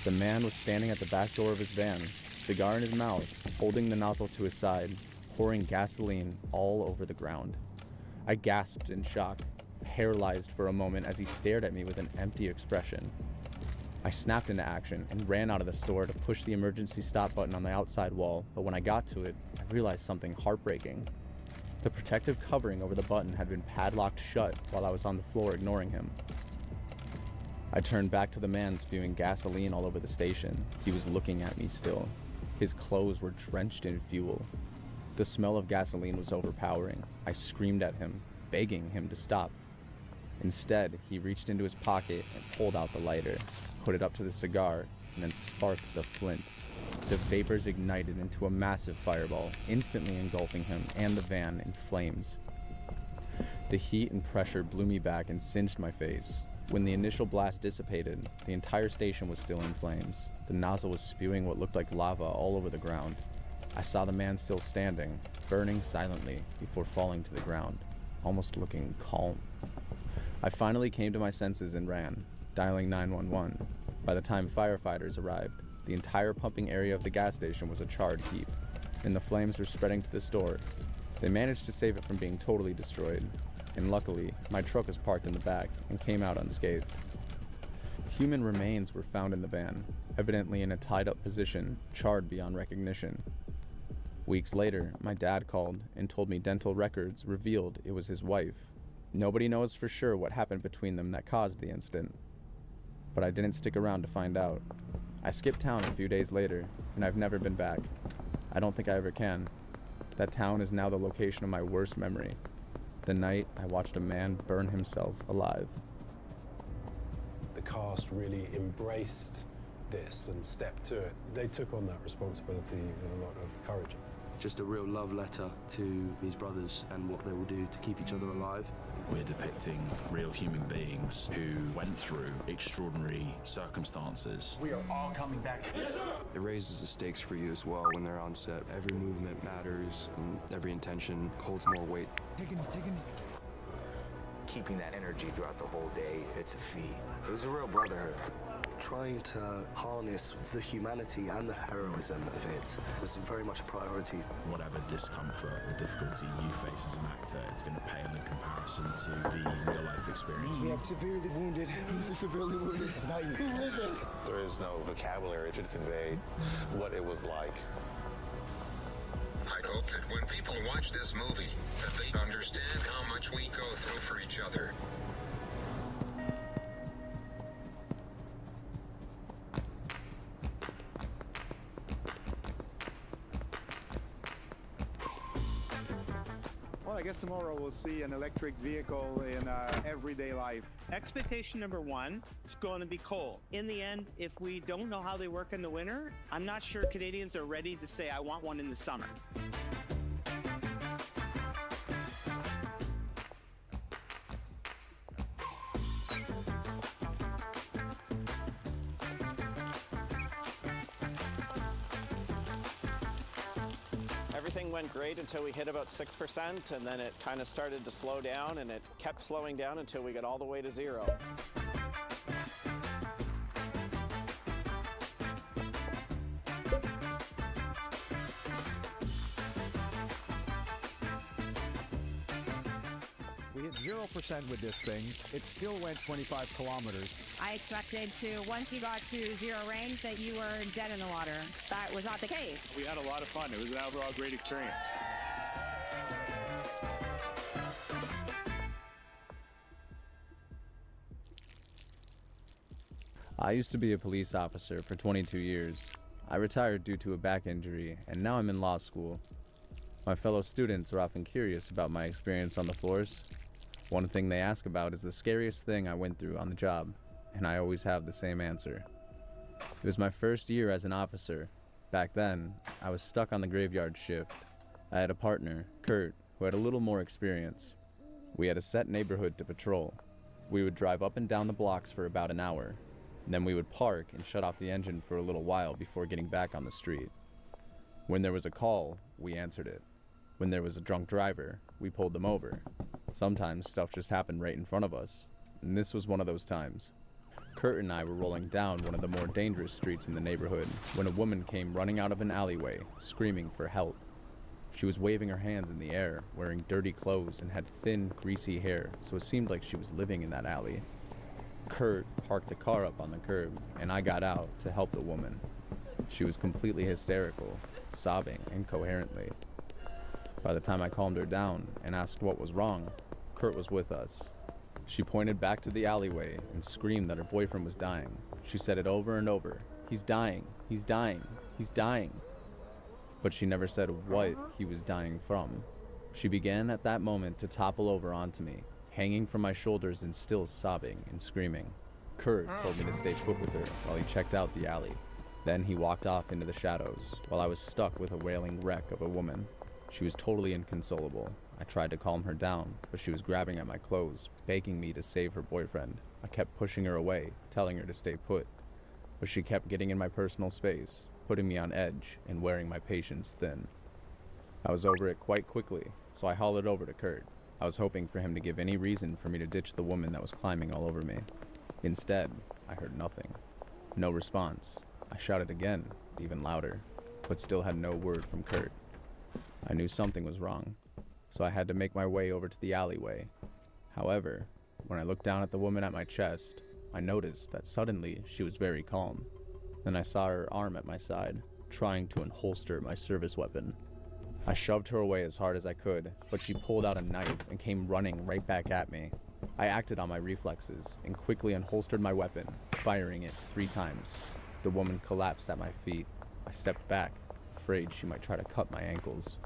The man was standing at the back door of his van, cigar in his mouth, holding the nozzle to his side, pouring gasoline all over the ground. I gasped in shock, paralyzed for a moment as he stared at me with an empty expression. I snapped into action and ran out of the store to push the emergency stop button on the outside wall, but when I got to it, I realized something heartbreaking. The protective covering over the button had been padlocked shut while I was on the floor ignoring him. I turned back to the man spewing gasoline all over the station. He was looking at me still. His clothes were drenched in fuel. The smell of gasoline was overpowering. I screamed at him, begging him to stop. Instead, he reached into his pocket and pulled out the lighter, put it up to the cigar, and then sparked the flint. The vapors ignited into a massive fireball, instantly engulfing him and the van in flames. The heat and pressure blew me back and singed my face. When the initial blast dissipated, the entire station was still in flames. The nozzle was spewing what looked like lava all over the ground. I saw the man still standing, burning silently before falling to the ground, almost looking calm. I finally came to my senses and ran, dialing 911. By the time firefighters arrived, the entire pumping area of the gas station was a charred heap, and the flames were spreading to the store. They managed to save it from being totally destroyed, and luckily, my truck was parked in the back and came out unscathed. Human remains were found in the van, evidently in a tied-up position, charred beyond recognition. Weeks later, my dad called and told me dental records revealed it was his wife. Nobody knows for sure what happened between them that caused the incident, but I didn't stick around to find out. I skipped town a few days later, and I've never been back. I don't think I ever can. That town is now the location of my worst memory. The night I watched a man burn himself alive. The cast really embraced this and stepped to it. They took on that responsibility with a lot of courage. Just a real love letter to these brothers and what they will do to keep each other alive. We're depicting real human beings who went through extraordinary circumstances. We are all coming back. Yes, sir. It raises the stakes for you as well when they're on set. Every movement matters, and every intention holds more weight. Taking it. Keeping that energy throughout the whole day, it's a feat. It was a real brotherhood. Trying to harness the humanity and the heroism of it was very much a priority. Whatever discomfort or difficulty you face as an actor, it's going to pale in comparison to the real-life experience. We have severely wounded. Who's severely wounded? It's not you. Who is it? There is no vocabulary to convey what it was like. I hope that when people watch this movie, that they understand how much we go through for each other. I guess tomorrow we'll see an electric vehicle in everyday life. Expectation number one, it's going to be cold. In the end, if we don't know how they work in the winter, I'm not sure Canadians are ready to say, I want one in the summer. Everything went great until we hit about 6%, and then it kind of started to slow down, and it kept slowing down until we got all the way to 0. We hit 0% with this thing. It still went 25 kilometers. I expected to, once you got to 0 range, that you were dead in the water. That was not the case. We had a lot of fun. It was an overall great experience. I used to be a police officer for 22 years. I retired due to a back injury, and now I'm in law school. My fellow students are often curious about my experience on the force. One thing they ask about is the scariest thing I went through on the job, and I always have the same answer. It was my first year as an officer. Back then, I was stuck on the graveyard shift. I had a partner, Kurt, who had a little more experience. We had a set neighborhood to patrol. We would drive up and down the blocks for about an hour. Then we would park and shut off the engine for a little while before getting back on the street. When there was a call, we answered it. When there was a drunk driver, we pulled them over. Sometimes stuff just happened right in front of us, and this was one of those times. Kurt and I were rolling down one of the more dangerous streets in the neighborhood when a woman came running out of an alleyway, screaming for help. She was waving her hands in the air, wearing dirty clothes, and had thin, greasy hair, so it seemed like she was living in that alley. Kurt parked the car up on the curb, and I got out to help the woman. She was completely hysterical, sobbing incoherently. By the time I calmed her down and asked what was wrong, Kurt was with us. She pointed back to the alleyway and screamed that her boyfriend was dying. She said it over and over, "He's dying, he's dying, he's dying." But she never said what he was dying from. She began at that moment to topple over onto me, hanging from my shoulders and still sobbing and screaming. Kurt told me to stay put with her while he checked out the alley. Then he walked off into the shadows while I was stuck with a wailing wreck of a woman. She was totally inconsolable. I tried to calm her down, but she was grabbing at my clothes, begging me to save her boyfriend. I kept pushing her away, telling her to stay put, but she kept getting in my personal space, putting me on edge and wearing my patience thin. I was over it quite quickly, so I hollered over to Kurt. I was hoping for him to give any reason for me to ditch the woman that was climbing all over me. Instead, I heard nothing. No response. I shouted again, even louder, but still had no word from Kurt. I knew something was wrong, so I had to make my way over to the alleyway. However, when I looked down at the woman at my chest, I noticed that suddenly she was very calm. Then I saw her arm at my side, trying to unholster my service weapon. I shoved her away as hard as I could, but she pulled out a knife and came running right back at me. I acted on my reflexes and quickly unholstered my weapon, firing it 3 times. The woman collapsed at my feet. I stepped back, afraid she might try to cut my ankles.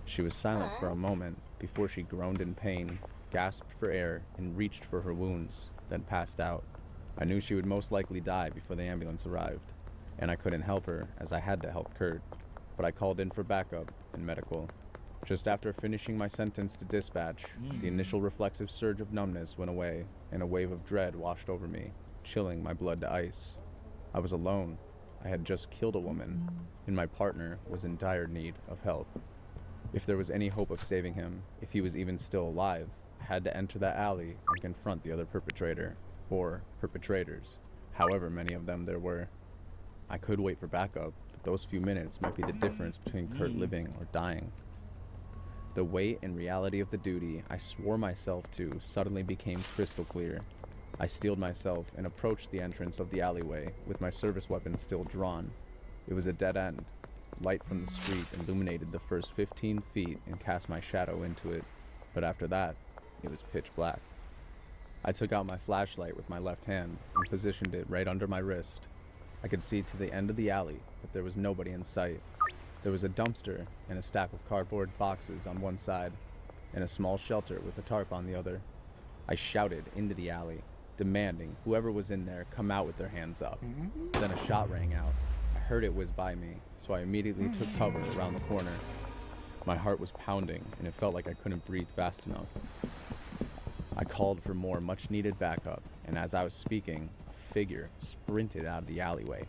She was silent for a moment before she groaned in pain, gasped for air, and reached for her wounds, then passed out. I knew she would most likely die before the ambulance arrived, and I couldn't help her as I had to help Kurt, but I called in for backup and medical. Just after finishing my sentence to dispatch, the initial reflexive surge of numbness went away, and a wave of dread washed over me, chilling my blood to ice. I was alone. I had just killed a woman, and my partner was in dire need of help. If there was any hope of saving him, if he was even still alive, I had to enter that alley and confront the other perpetrator, or perpetrators, however many of them there were. I could wait for backup, but those few minutes might be the difference between Kurt living or dying. The weight and reality of the duty I swore myself to suddenly became crystal clear. I steeled myself and approached the entrance of the alleyway with my service weapon still drawn. It was a dead end. Light from the street illuminated the first 15 feet and cast my shadow into it, but after that, it was pitch black. I took out my flashlight with my left hand and positioned it right under my wrist. I could see to the end of the alley, but there was nobody in sight. There was a dumpster and a stack of cardboard boxes on one side. and a small shelter with a tarp on the other. I shouted into the alley, demanding whoever was in there come out with their hands up. Then a shot rang out. I heard it whiz by me, so I immediately took cover around the corner. My heart was pounding, and it felt like I couldn't breathe fast enough. I called for more much-needed backup, and as I was speaking, a figure sprinted out of the alleyway.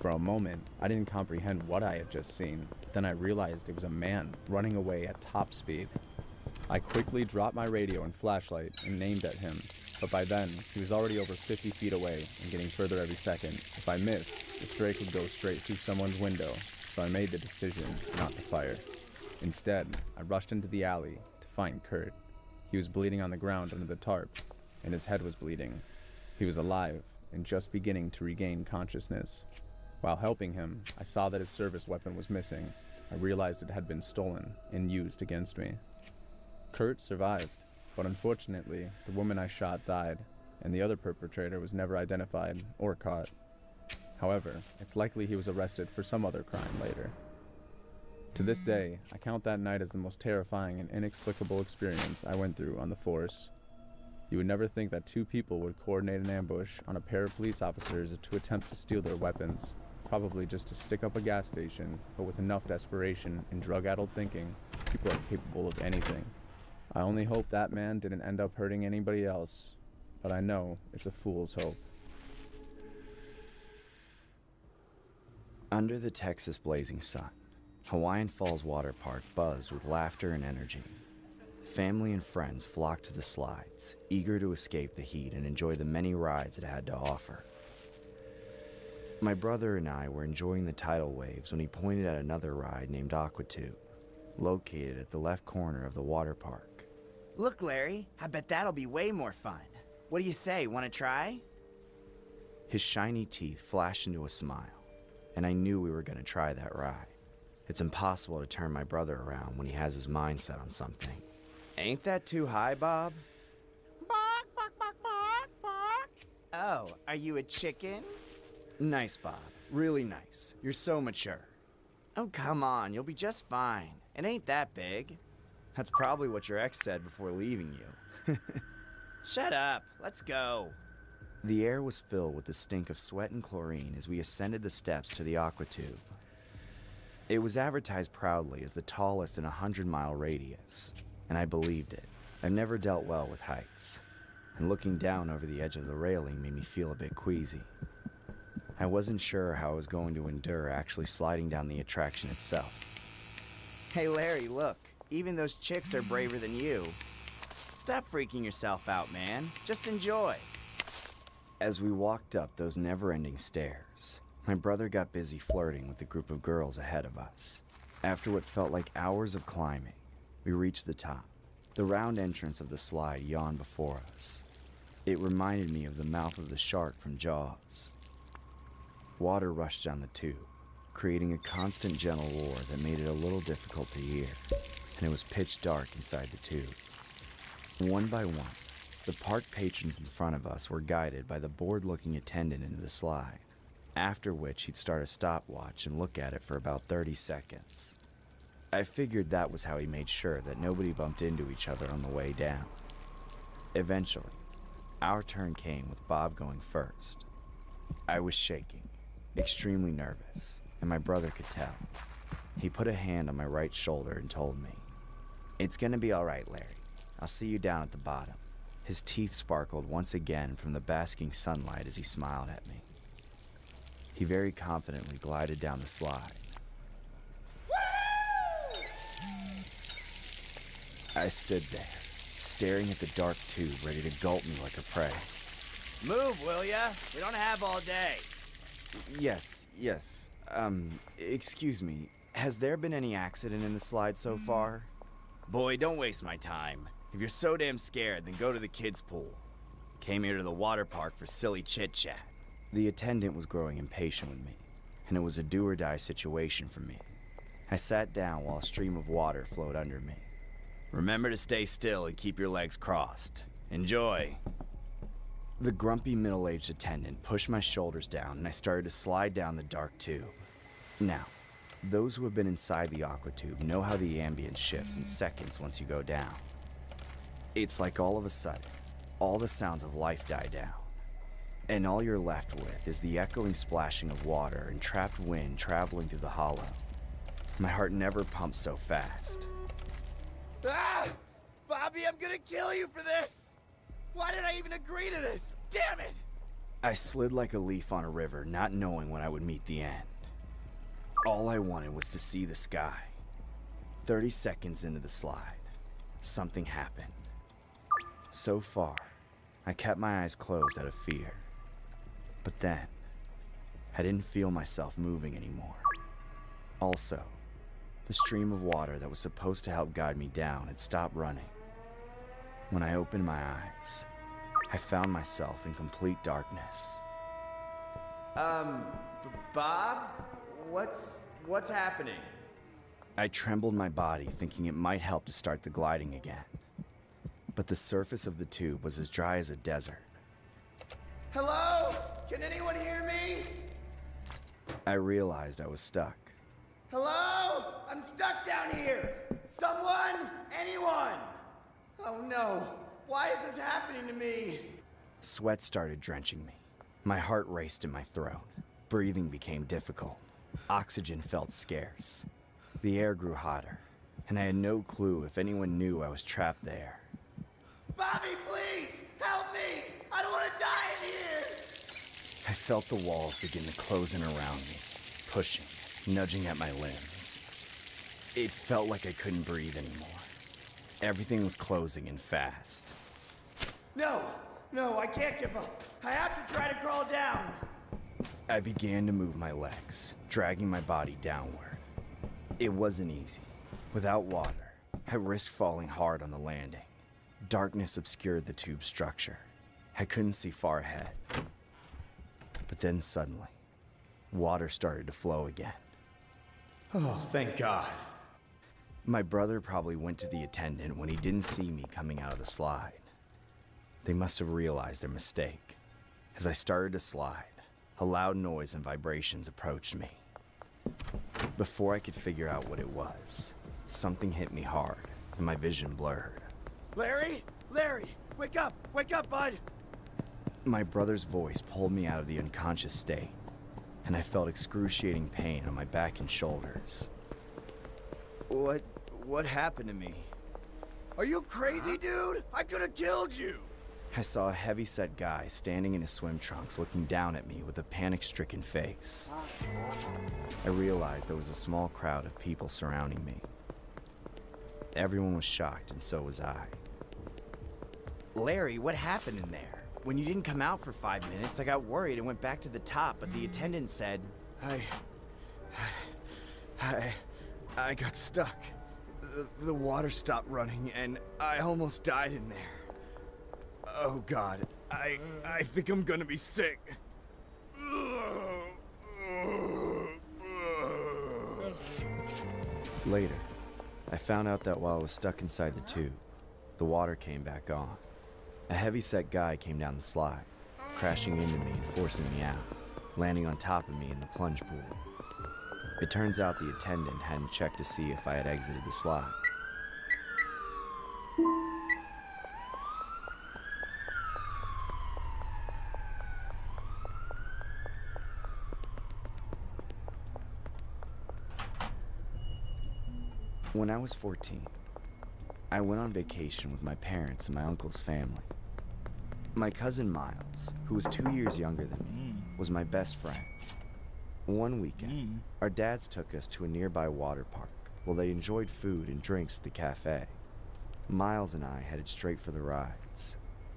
For a moment, I didn't comprehend what I had just seen. Then I realized it was a man running away at top speed. I quickly dropped my radio and flashlight and aimed at him, but by then, he was already over 50 feet away and getting further every second. If I missed, the stray could go straight through someone's window, so I made the decision not to fire. Instead, I rushed into the alley to find Kurt. He was bleeding on the ground under the tarp, and his head was bleeding. He was alive and just beginning to regain consciousness. While helping him, I saw that his service weapon was missing. I realized it had been stolen and used against me. Kurt survived, but unfortunately, the woman I shot died, and the other perpetrator was never identified or caught. However, it's likely he was arrested for some other crime later. To this day, I count that night as the most terrifying and inexplicable experience I went through on the force. You would never think that two people would coordinate an ambush on a pair of police officers to attempt to steal their weapons, probably just to stick up a gas station, but with enough desperation and drug-addled thinking, people are capable of anything. I only hope that man didn't end up hurting anybody else, but I know it's a fool's hope. Under the Texas blazing sun, Hawaiian Falls Water Park buzzed with laughter and energy. Family and friends flocked to the slides, eager to escape the heat and enjoy the many rides it had to offer. My brother and I were enjoying the tidal waves when he pointed at another ride named Aquatube, located at the left corner of the water park. Look, Larry, I bet that'll be way more fun. What do you say, want to try? His shiny teeth flashed into a smile, and I knew we were going to try that ride. It's impossible to turn my brother around when he has his mind set on something. Ain't that too high, Bob? Bark, bark, bark, bark, bark. Oh, are you a chicken? Nice, Bob. Really nice. You're so mature. Oh, come on, you'll be just fine. It ain't that big. That's probably what your ex said before leaving you. Shut up, let's go. The air was filled with the stink of sweat and chlorine as we ascended the steps to the Aquatube. It was advertised proudly as the tallest in a 100-mile radius, and I believed it. I've never dealt well with heights, and looking down over the edge of the railing made me feel a bit queasy. I wasn't sure how I was going to endure actually sliding down the attraction itself. Hey Larry, look, even those chicks are braver than you. Stop freaking yourself out, man. Just enjoy. As we walked up those never-ending stairs, my brother got busy flirting with the group of girls ahead of us. After what felt like hours of climbing, we reached the top. The round entrance of the slide yawned before us. It reminded me of the mouth of the shark from Jaws. Water rushed down the tube, creating a constant gentle roar that made it a little difficult to hear, and it was pitch dark inside the tube. One by one, the park patrons in front of us were guided by the bored-looking attendant into the slide, after which he'd start a stopwatch and look at it for about 30 seconds. I figured that was how he made sure that nobody bumped into each other on the way down. Eventually, our turn came with Bob going first. I was shaking, extremely nervous, and my brother could tell. He put a hand on my right shoulder and told me, "It's gonna be all right, Larry. I'll see you down at the bottom." His teeth sparkled once again from the basking sunlight as he smiled at me. He very confidently glided down the slide. I stood there, staring at the dark tube ready to gulp me like a prey. Move, will ya? We don't have all day. Yes. Excuse me. Has there been any accident in the slide so far? Boy, don't waste my time. If you're so damn scared, then go to the kids' pool. Came here to the water park for silly chit-chat. The attendant was growing impatient with me, and it was a do-or-die situation for me. I sat down while a stream of water flowed under me. Remember to stay still and keep your legs crossed. Enjoy. The grumpy middle-aged attendant pushed my shoulders down, and I started to slide down the dark tube. Now, Those who have been inside the aqua tube know how the ambience shifts in seconds once you go down. It's like all of a sudden, all the sounds of life die down, and all you're left with is the echoing splashing of water and trapped wind traveling through the hollow. My heart never pumped so fast. Ah! Bobby, I'm gonna kill you for this! Why did I even agree to this? Damn it! I slid like a leaf on a river, not knowing when I would meet the end. All I wanted was to see the sky. 30 seconds into the slide, something happened. So far, I kept my eyes closed out of fear. But then, I didn't feel myself moving anymore. Also, the stream of water that was supposed to help guide me down had stopped running. When I opened my eyes, I found myself in complete darkness. Bob? What's happening? I trembled my body, thinking it might help to start the gliding again. But the surface of the tube was as dry as a desert. Hello? Can anyone hear me? I realized I was stuck. Hello? I'm stuck down here. Someone? Anyone? Oh no. Why is this happening to me? Sweat started drenching me. My heart raced in my throat. Breathing became difficult. Oxygen felt scarce. The air grew hotter, and I had no clue if anyone knew I was trapped there. Bobby, please! Help me! I don't want to die in here! I felt the walls begin to close in around me, pushing, nudging at my limbs. It felt like I couldn't breathe anymore. Everything was closing in fast. No! No, I can't give up. I have to try to crawl down. I began to move my legs, dragging my body downward. It wasn't easy. Without water, I risked falling hard on the landing. Darkness obscured the tube structure. I couldn't see far ahead. But then suddenly, water started to flow again. Oh, thank God. My brother probably went to the attendant when he didn't see me coming out of the slide. They must have realized their mistake. As I started to slide, a loud noise and vibrations approached me. Before I could figure out what it was, something hit me hard, and my vision blurred. Larry? Larry! Wake up! Wake up, bud! My brother's voice pulled me out of the unconscious state, and I felt excruciating pain on my back and shoulders. What happened to me? Are you crazy, dude? I could have killed you! I saw a heavy-set guy standing in his swim trunks looking down at me with a panic-stricken face. I realized there was a small crowd of people surrounding me. Everyone was shocked, and so was I. Larry, what happened in there? When you didn't come out for 5 minutes, I got worried and went back to the top, but the attendant said... I got stuck. The water stopped running, and I almost died in there. Oh God, I think I'm gonna be sick. Later, I found out that while I was stuck inside the tube, the water came back on. A heavy-set guy came down the slide, crashing into me and forcing me out, landing on top of me in the plunge pool. It turns out the attendant hadn't checked to see if I had exited the slide. When I was 14, I went on vacation with my parents and my uncle's family. My cousin Miles, who was 2 years younger than me, was my best friend. One weekend, our dads took us to a nearby water park while they enjoyed food and drinks at the cafe. Miles and I headed straight for the rides.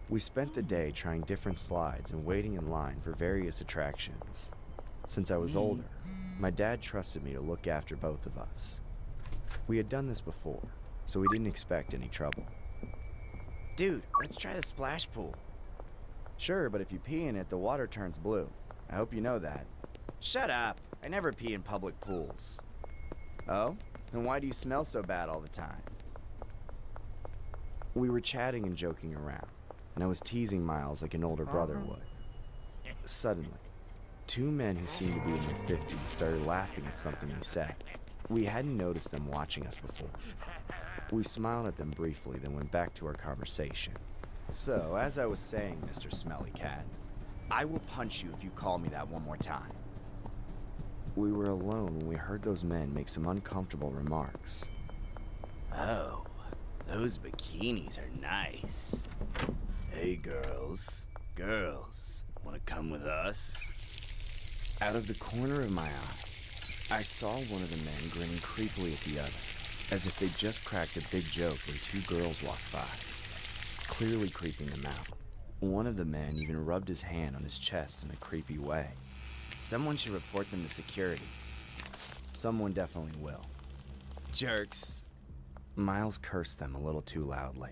We spent the day trying different slides and waiting in line for various attractions. Since I was older, my dad trusted me to look after both of us. We had done this before, so we didn't expect any trouble. Dude, let's try the splash pool. Sure, but if you pee in it, the water turns blue. I hope you know that. Shut up. I never pee in public pools. Oh? Then why do you smell so bad all the time? We were chatting and joking around, and I was teasing Miles like an older brother would. Suddenly, Two men who seemed to be in their 50s started laughing at something he said. We hadn't noticed them watching us before. We smiled at them briefly, then went back to our conversation. So, as I was saying, Mr. Smelly Cat, I will punch you if you call me that one more time. We were alone when we heard those men make some uncomfortable remarks. Oh, those bikinis are nice. Hey, girls. Girls, wanna come with us? Out of the corner of my eye, I saw one of the men grinning creepily at the other, as if they'd just cracked a big joke when two girls walked by, clearly creeping them out. One of the men even rubbed his hand on his chest in a creepy way. Someone should report them to security. Someone definitely will. Jerks. Miles cursed them a little too loudly,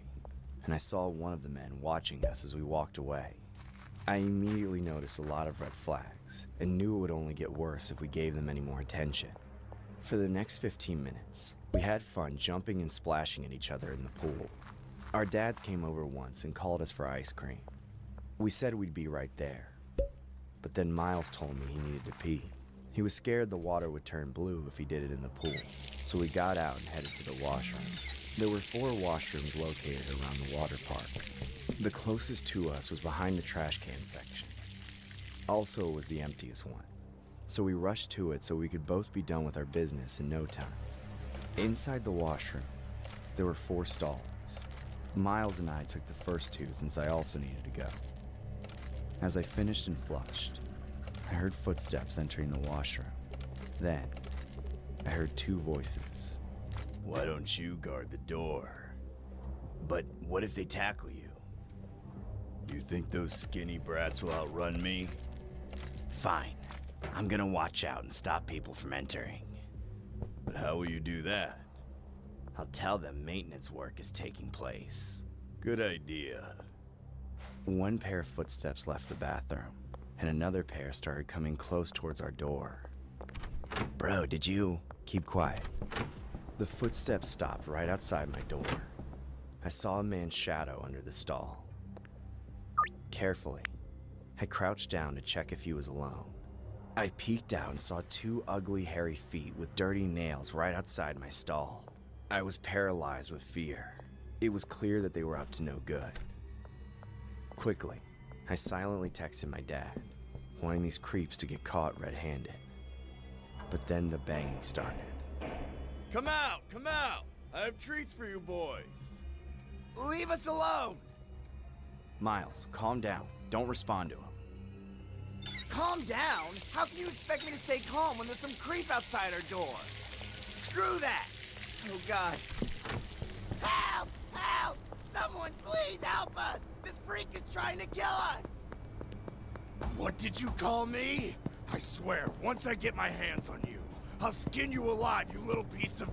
and I saw one of the men watching us as we walked away. I immediately noticed a lot of red flags, and knew it would only get worse if we gave them any more attention. For the next 15 minutes, we had fun jumping and splashing at each other in the pool. Our dads came over once and called us for ice cream. We said we'd be right there, but then Miles told me he needed to pee. He was scared the water would turn blue if he did it in the pool, so we got out and headed to the washroom. There were 4 washrooms located around the water park. The closest to us was behind the trash can section. Also, it was the emptiest one, so we rushed to it so we could both be done with our business in no time. Inside the washroom, there were 4 stalls. Miles and I took the first 2 since I also needed to go. As I finished and flushed, I heard footsteps entering the washroom. Then, I heard 2 voices. Why don't you guard the door? But what if they tackle you? You think those skinny brats will outrun me? Fine. I'm gonna watch out and stop people from entering. But how will you do that? I'll tell them maintenance work is taking place. Good idea. One pair of footsteps left the bathroom, and another pair started coming close towards our door. Bro, did you? Keep quiet. The footsteps stopped right outside my door. I saw a man's shadow under the stall. Carefully, I crouched down to check if he was alone. I peeked out and saw 2 ugly, hairy feet with dirty nails right outside my stall. I was paralyzed with fear. It was clear that they were up to no good. Quickly, I silently texted my dad, wanting these creeps to get caught red-handed. But then the banging started. Come out! Come out! I have treats for you boys! Leave us alone! Miles, calm down. Don't respond to him. Calm down? How can you expect me to stay calm when there's some creep outside our door? Screw that! Oh God. Help! Help! Someone please help us! This freak is trying to kill us! What did you call me? I swear, once I get my hands on you, I'll skin you alive, you little piece of...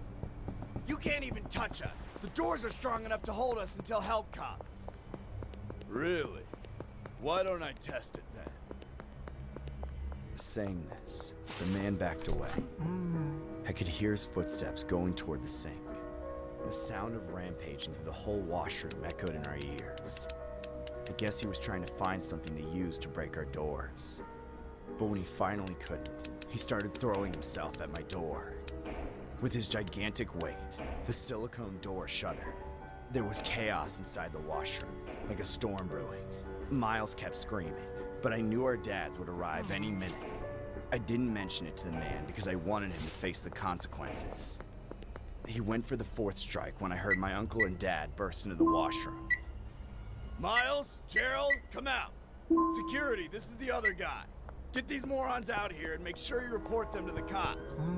You can't even touch us. The doors are strong enough to hold us until help comes. Really? Why don't I test it then? Saying this, the man backed away. I could hear his footsteps going toward the sink. The sound of rampaging through the whole washroom echoed in our ears. I guess he was trying to find something to use to break our doors. But when he finally couldn't, he started throwing himself at my door. With his gigantic weight, the silicone door shuddered. There was chaos inside the washroom, like a storm brewing. Miles kept screaming, but I knew our dads would arrive any minute. I didn't mention it to the man because I wanted him to face the consequences. He went for the 4th strike when I heard my uncle and dad burst into the washroom. Miles, Gerald, come out. Security, this is the other guy. Get these morons out here and make sure you report them to the cops.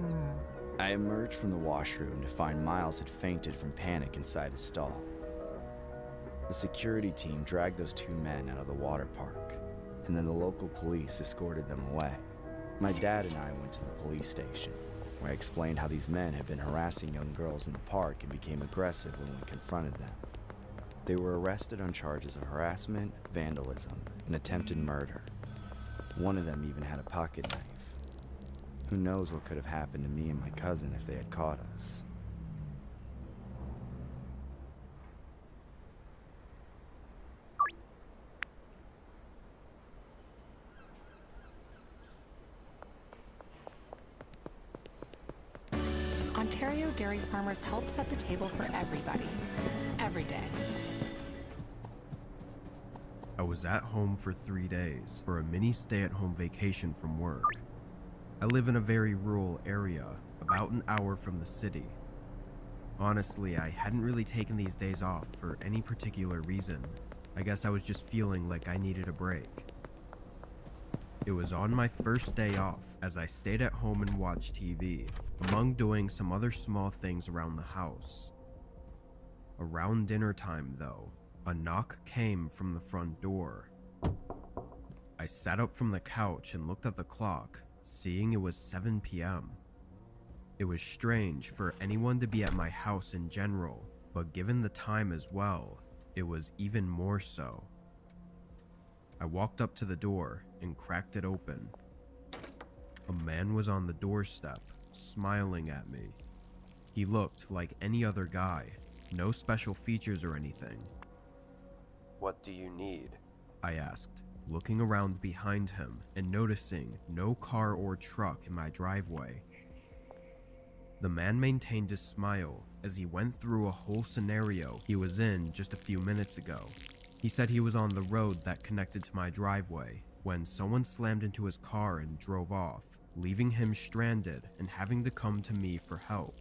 I emerged from the washroom to find Miles had fainted from panic inside his stall. The security team dragged those 2 men out of the water park, and then the local police escorted them away. My dad and I went to the police station, where I explained how these men had been harassing young girls in the park and became aggressive when we confronted them. They were arrested on charges of harassment, vandalism, and attempted murder. One of them even had a pocket knife. Who knows what could have happened to me and my cousin if they had caught us. Ontario dairy farmers help set the table for everybody, every day. I was at home for 3 days for a mini stay-at-home vacation from work. I live in a very rural area, about an hour from the city. Honestly, I hadn't really taken these days off for any particular reason. I guess I was just feeling like I needed a break. It was on my first day off as I stayed at home and watched TV, among doing some other small things around the house. Around dinner time, though, a knock came from the front door. I sat up from the couch and looked at the clock, seeing it was 7 p.m. It was strange for anyone to be at my house in general, but given the time as well, it was even more so. I walked up to the door and cracked it open. A man was on the doorstep, smiling at me. He looked like any other guy, no special features or anything. "What do you need?" I asked, looking around behind him and noticing no car or truck in my driveway. The man maintained his smile as he went through a whole scenario he was in just a few minutes ago. He said he was on the road that connected to my driveway when someone slammed into his car and drove off, leaving him stranded and having to come to me for help.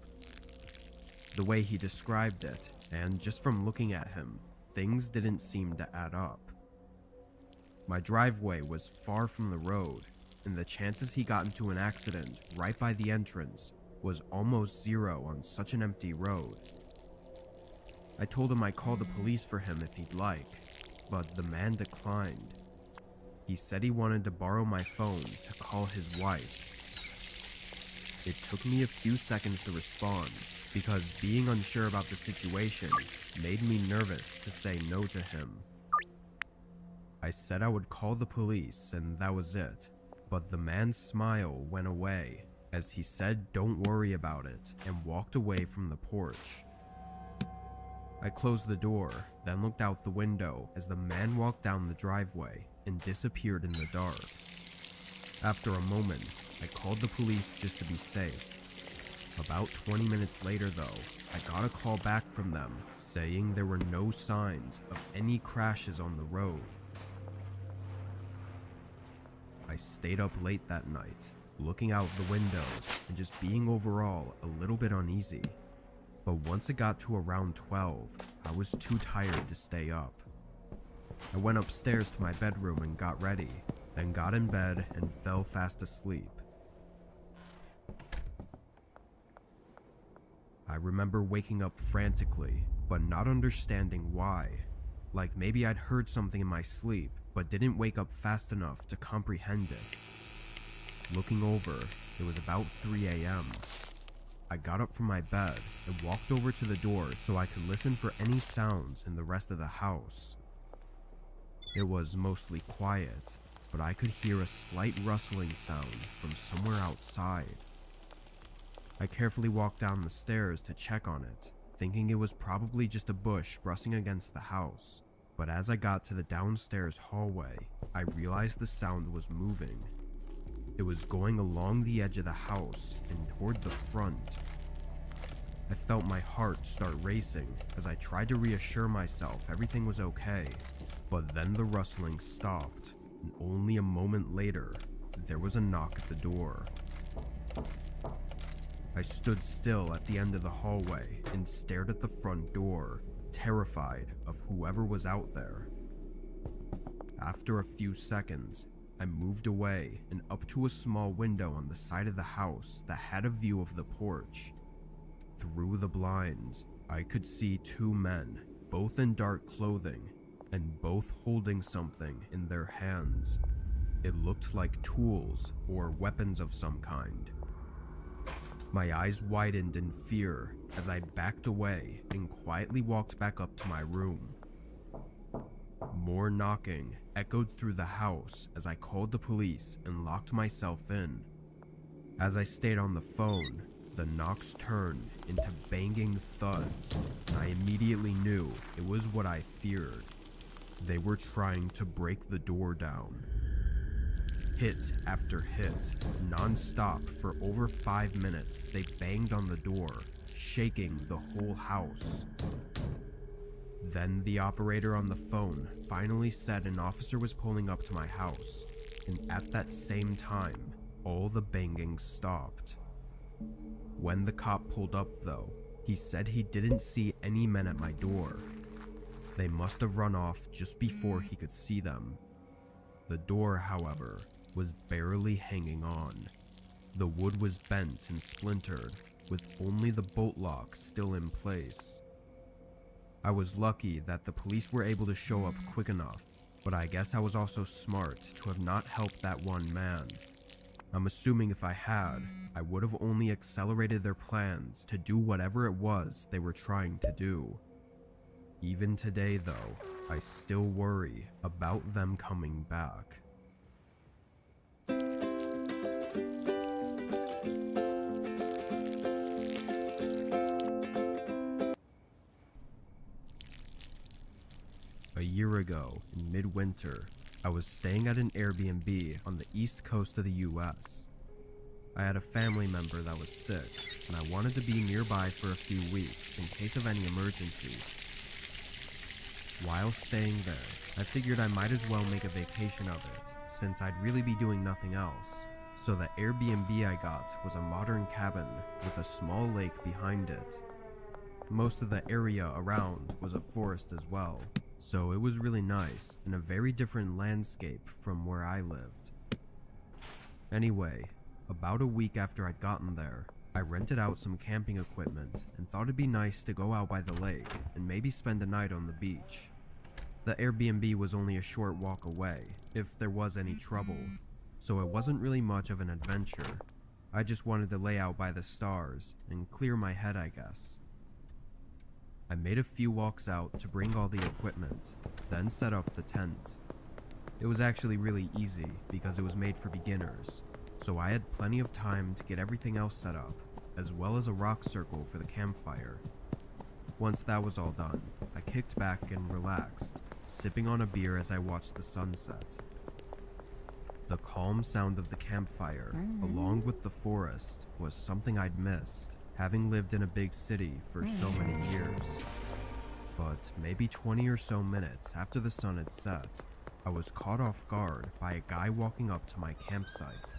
The way he described it, and just from looking at him, things didn't seem to add up. My driveway was far from the road, and the chances he got into an accident right by the entrance was almost zero on such an empty road. I told him I'd call the police for him if he'd like, but the man declined. He said he wanted to borrow my phone to call his wife. It took me a few seconds to respond, because being unsure about the situation made me nervous to say no to him. I said I would call the police and that was it, but the man's smile went away as he said don't worry about it and walked away from the porch. I closed the door, then looked out the window as the man walked down the driveway and disappeared in the dark. After a moment, I called the police just to be safe. About 20 minutes later though, I got a call back from them saying there were no signs of any crashes on the road. I stayed up late that night, looking out the windows and just being overall a little bit uneasy. But once it got to around 12, I was too tired to stay up. I went upstairs to my bedroom and got ready, then got in bed and fell fast asleep. I remember waking up frantically, but not understanding why. Like maybe I'd heard something in my sleep, but didn't wake up fast enough to comprehend it. Looking over, it was about 3 a.m. I got up from my bed and walked over to the door so I could listen for any sounds in the rest of the house. It was mostly quiet, but I could hear a slight rustling sound from somewhere outside. I carefully walked down the stairs to check on it, thinking it was probably just a bush brushing against the house. But as I got to the downstairs hallway, I realized the sound was moving. It was going along the edge of the house and toward the front. I felt my heart start racing as I tried to reassure myself everything was okay. But then the rustling stopped, and only a moment later, there was a knock at the door. I stood still at the end of the hallway and stared at the front door, terrified of whoever was out there. After a few seconds, I moved away and up to a small window on the side of the house that had a view of the porch. Through the blinds, I could see two men, both in dark clothing, and both holding something in their hands. It looked like tools or weapons of some kind. My eyes widened in fear as I backed away and quietly walked back up to my room. More knocking echoed through the house as I called the police and locked myself in. As I stayed on the phone, the knocks turned into banging thuds, and I immediately knew it was what I feared. They were trying to break the door down. Hit after hit, non-stop for over 5 minutes, they banged on the door, shaking the whole house. Then the operator on the phone finally said an officer was pulling up to my house, and at that same time, all the banging stopped. When the cop pulled up though, he said he didn't see any men at my door. They must have run off just before he could see them. The door, however, was barely hanging on. The wood was bent and splintered, with only the bolt lock still in place. I was lucky that the police were able to show up quick enough, but I guess I was also smart to have not helped that one man. I'm assuming if I had, I would have only accelerated their plans to do whatever it was they were trying to do. Even today though, I still worry about them coming back. A year ago, in midwinter, I was staying at an Airbnb on the east coast of the US. I had a family member that was sick, and I wanted to be nearby for a few weeks in case of any emergencies. While staying there, I figured I might as well make a vacation of it, since I'd really be doing nothing else. So the Airbnb I got was a modern cabin with a small lake behind it. Most of the area around was a forest as well, so it was really nice and a very different landscape from where I lived. Anyway, about a week after I'd gotten there, I rented out some camping equipment and thought it'd be nice to go out by the lake and maybe spend a night on the beach. The Airbnb was only a short walk away, if there was any trouble, so it wasn't really much of an adventure. I just wanted to lay out by the stars and clear my head, I guess. I made a few walks out to bring all the equipment, then set up the tent. It was actually really easy because it was made for beginners, so I had plenty of time to get everything else set up, as well as a rock circle for the campfire. Once that was all done, I kicked back and relaxed, sipping on a beer as I watched the sunset. The calm sound of the campfire, along with the forest, was something I'd missed, having lived in a big city for so many years. But maybe 20 or so minutes after the sun had set, I was caught off guard by a guy walking up to my campsite.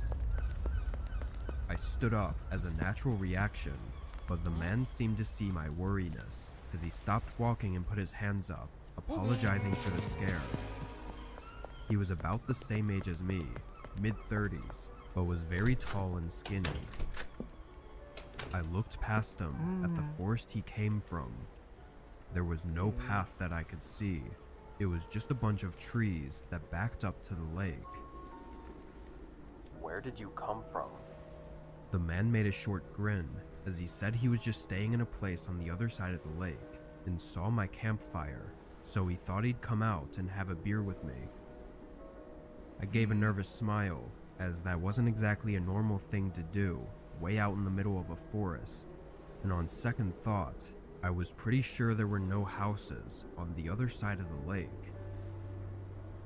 I stood up as a natural reaction, but the man seemed to see my worriness as he stopped walking and put his hands up, apologizing for the scare. He was about the same age as me, mid-30s, but was very tall and skinny. I looked past him at the forest he came from. There was no path that I could see. It was just a bunch of trees that backed up to the lake. Where did you come from? The man made a short grin as he said he was just staying in a place on the other side of the lake and saw my campfire, so he thought he'd come out and have a beer with me. I gave a nervous smile, as that wasn't exactly a normal thing to do, way out in the middle of a forest, and on second thought, I was pretty sure there were no houses on the other side of the lake.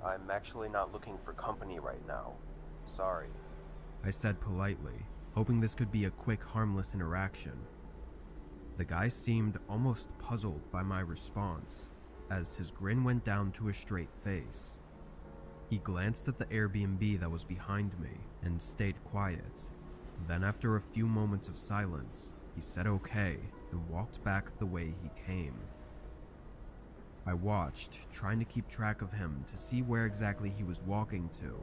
I'm actually not looking for company right now. Sorry. I said politely, hoping this could be a quick, harmless interaction. The guy seemed almost puzzled by my response, as his grin went down to a straight face. He glanced at the Airbnb that was behind me and stayed quiet. Then after a few moments of silence, he said okay and walked back the way he came. I watched, trying to keep track of him to see where exactly he was walking to,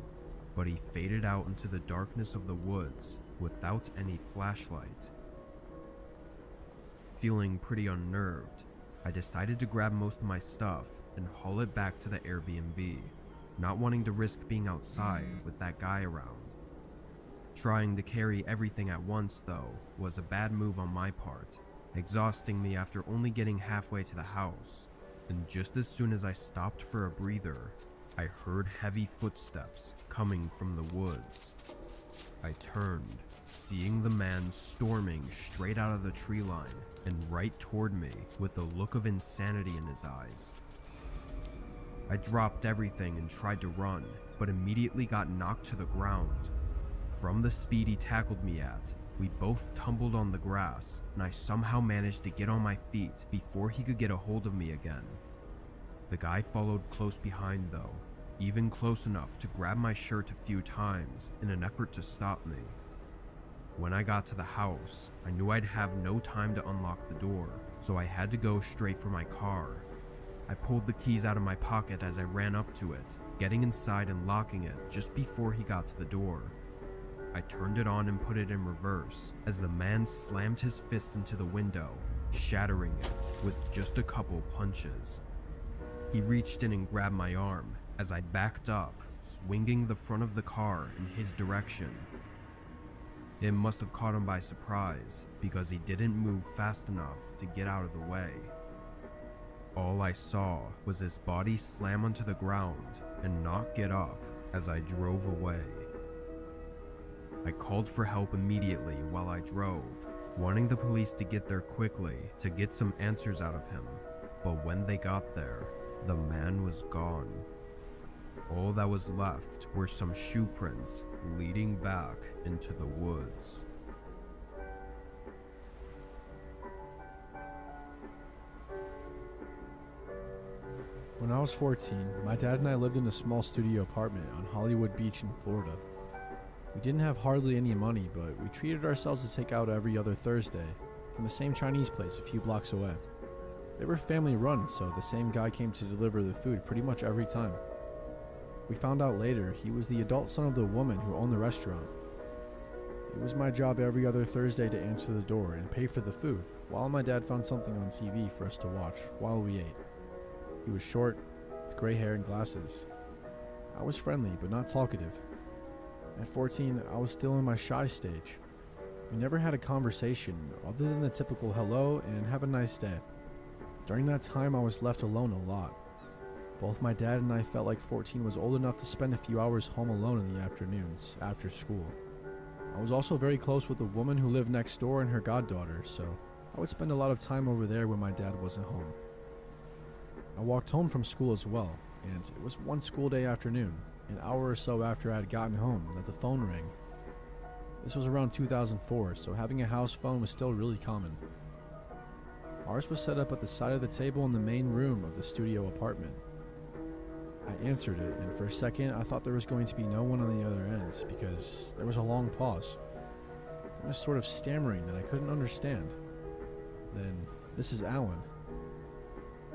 but he faded out into the darkness of the woods without any flashlight. Feeling pretty unnerved, I decided to grab most of my stuff and haul it back to the Airbnb, not wanting to risk being outside with that guy around. Trying to carry everything at once, though, was a bad move on my part, exhausting me after only getting halfway to the house, and just as soon as I stopped for a breather, I heard heavy footsteps coming from the woods. I turned, seeing the man storming straight out of the tree line and right toward me with a look of insanity in his eyes. I dropped everything and tried to run, but immediately got knocked to the ground. From the speed he tackled me at, we both tumbled on the grass, and I somehow managed to get on my feet before he could get a hold of me again. The guy followed close behind though, even close enough to grab my shirt a few times in an effort to stop me. When I got to the house, I knew I'd have no time to unlock the door, so I had to go straight for my car. I pulled the keys out of my pocket as I ran up to it, getting inside and locking it just before he got to the door. I turned it on and put it in reverse as the man slammed his fists into the window, shattering it with just a couple punches. He reached in and grabbed my arm as I backed up, swinging the front of the car in his direction. It must have caught him by surprise because he didn't move fast enough to get out of the way. All I saw was his body slam onto the ground and not get up as I drove away. I called for help immediately while I drove, wanting the police to get there quickly to get some answers out of him. But when they got there, the man was gone. All that was left were some shoe prints leading back into the woods. When I was 14, my dad and I lived in a small studio apartment on Hollywood Beach in Florida. We didn't have hardly any money, but we treated ourselves to take out every other Thursday from the same Chinese place a few blocks away. They were family run, so the same guy came to deliver the food pretty much every time. We found out later he was the adult son of the woman who owned the restaurant. It was my job every other Thursday to answer the door and pay for the food, while my dad found something on TV for us to watch while we ate. He was short, with gray hair and glasses. I was friendly, but not talkative. At 14, I was still in my shy stage. We never had a conversation other than the typical hello and have a nice day. During that time, I was left alone a lot. Both my dad and I felt like 14 was old enough to spend a few hours home alone in the afternoons, after school. I was also very close with a woman who lived next door and her goddaughter, so I would spend a lot of time over there when my dad wasn't home. I walked home from school as well, and it was one school day afternoon, an hour or so after I had gotten home, that the phone rang. This was around 2004, so having a house phone was still really common. Ours was set up at the side of the table in the main room of the studio apartment. I answered it, and for a second I thought there was going to be no one on the other end, because there was a long pause. I was sort of stammering that I couldn't understand. Then, "This is Alan,"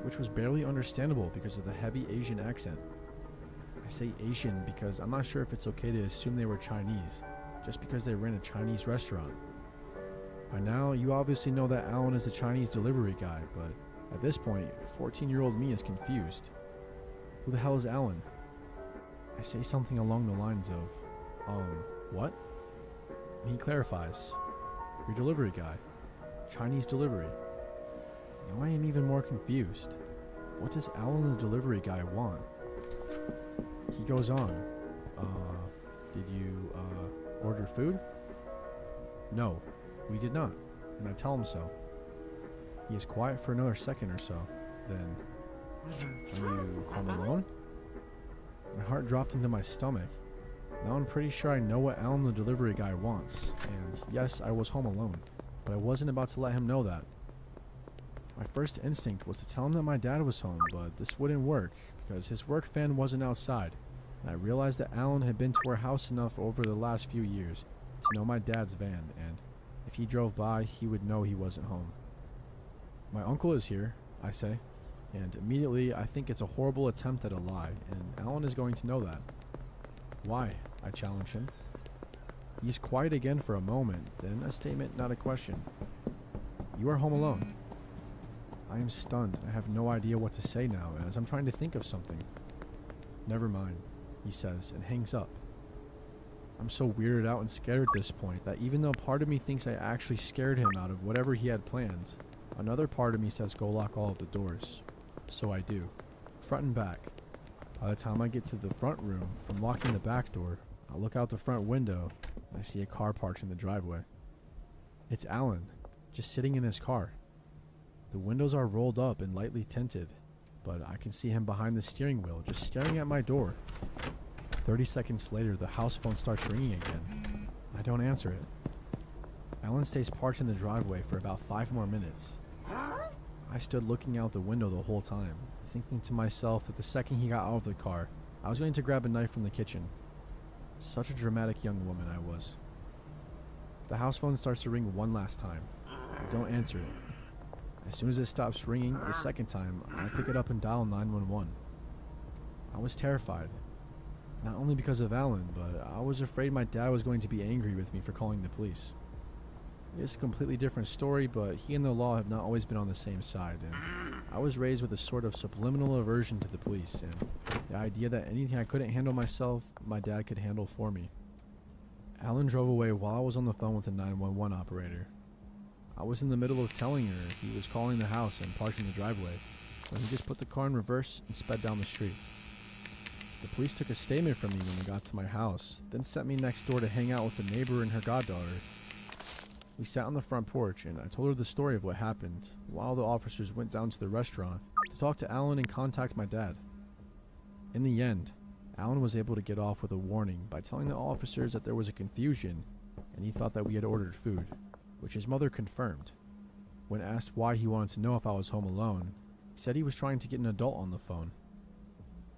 which was barely understandable because of the heavy Asian accent. I say Asian because I'm not sure if it's okay to assume they were Chinese, just because they ran a Chinese restaurant. By now, you obviously know that Alan is a Chinese delivery guy, but at this point, 14-year-old me is confused. Who the hell is Alan? I say something along the lines of, what? And he clarifies, "Your delivery guy. Chinese delivery." Now I am even more confused. What does Alan the delivery guy want? He goes on, "Did you, order food?" "No, we did not," and I tell him so. He is quiet for another second or so, then, "Are you home alone?" My heart dropped into my stomach. Now I'm pretty sure I know what Alan the delivery guy wants, and yes, I was home alone, but I wasn't about to let him know that. My first instinct was to tell him that my dad was home, but this wouldn't work because his work van wasn't outside, and I realized that Alan had been to our house enough over the last few years to know my dad's van, and if he drove by, he would know he wasn't home. "My uncle is here," I say, and immediately I think it's a horrible attempt at a lie, and Alan is going to know that. "Why?" I challenge him. He's quiet again for a moment, then a statement, not a question. "You are home alone." I am stunned. I have no idea what to say now, as I'm trying to think of something. "Never mind," he says, and hangs up. I'm so weirded out and scared at this point that even though part of me thinks I actually scared him out of whatever he had planned, another part of me says go lock all of the doors. So I do, front and back. By the time I get to the front room, from locking the back door, I look out the front window and I see a car parked in the driveway. It's Alan, just sitting in his car. The windows are rolled up and lightly tinted, but I can see him behind the steering wheel, just staring at my door. 30 seconds later, the house phone starts ringing again. I don't answer it. Alan stays parked in the driveway for about 5 more minutes. I stood looking out the window the whole time, thinking to myself that the second he got out of the car, I was going to grab a knife from the kitchen. Such a dramatic young woman I was. The house phone starts to ring one last time. I don't answer it. As soon as it stops ringing the second time, I pick it up and dial 911. I was terrified. Not only because of Alan, but I was afraid my dad was going to be angry with me for calling the police. It's a completely different story, but he and the law have not always been on the same side, and I was raised with a sort of subliminal aversion to the police, and the idea that anything I couldn't handle myself, my dad could handle for me. Alan drove away while I was on the phone with the 911 operator. I was in the middle of telling her he was calling the house and parked in the driveway, when he just put the car in reverse and sped down the street. The police took a statement from me when they got to my house, then sent me next door to hang out with a neighbor and her goddaughter. We sat on the front porch and I told her the story of what happened, while the officers went down to the restaurant to talk to Alan and contact my dad. In the end, Alan was able to get off with a warning by telling the officers that there was a confusion and he thought that we had ordered food, which his mother confirmed. When asked why he wanted to know if I was home alone, he said he was trying to get an adult on the phone.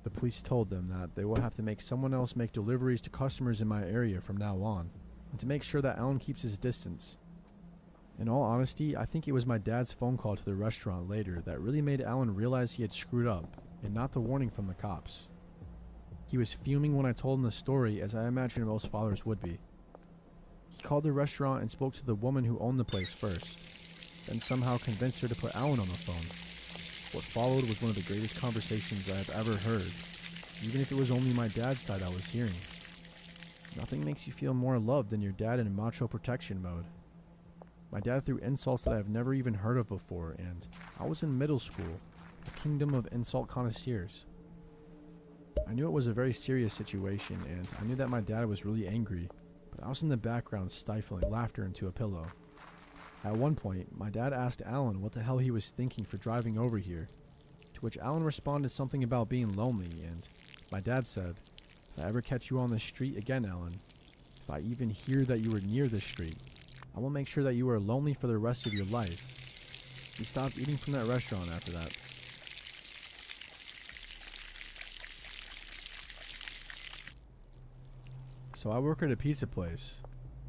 The police told them that they will have to make someone else make deliveries to customers in my area from now on, and to make sure that Alan keeps his distance. In all honesty, I think it was my dad's phone call to the restaurant later that really made Alan realize he had screwed up, and not the warning from the cops. He was fuming when I told him the story, as I imagine most fathers would be. He called the restaurant and spoke to the woman who owned the place first, then somehow convinced her to put Alan on the phone. What followed was one of the greatest conversations I have ever heard, even if it was only my dad's side I was hearing. Nothing makes you feel more loved than your dad in macho protection mode. My dad threw insults that I have never even heard of before, and I was in middle school, a kingdom of insult connoisseurs. I knew it was a very serious situation, and I knew that my dad was really angry, but I was in the background stifling laughter into a pillow. At one point, my dad asked Alan what the hell he was thinking for driving over here, to which Alan responded something about being lonely, and my dad said, "If I ever catch you on the street again, Alan, if I even hear that you were near this street, I will make sure that you are lonely for the rest of your life." We stopped eating from that restaurant after that. So I work at a pizza place,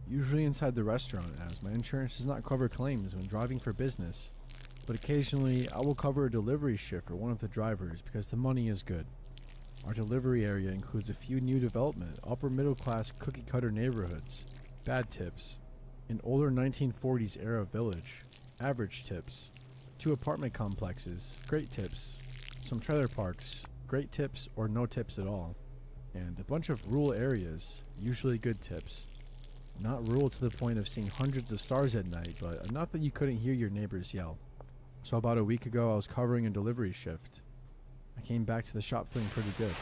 usually inside the restaurant, as my insurance does not cover claims when driving for business, but occasionally I will cover a delivery shift for one of the drivers because the money is good. Our delivery area includes a few new development, upper middle class cookie cutter neighborhoods, bad tips, an older 1940s era village, average tips, 2 apartment complexes, great tips, some trailer parks, great tips or no tips at all, and a bunch of rural areas, usually good tips. Not rural to the point of seeing hundreds of stars at night, but enough that you couldn't hear your neighbors yell. So about a week ago I was covering a delivery shift. I came back to the shop feeling pretty good.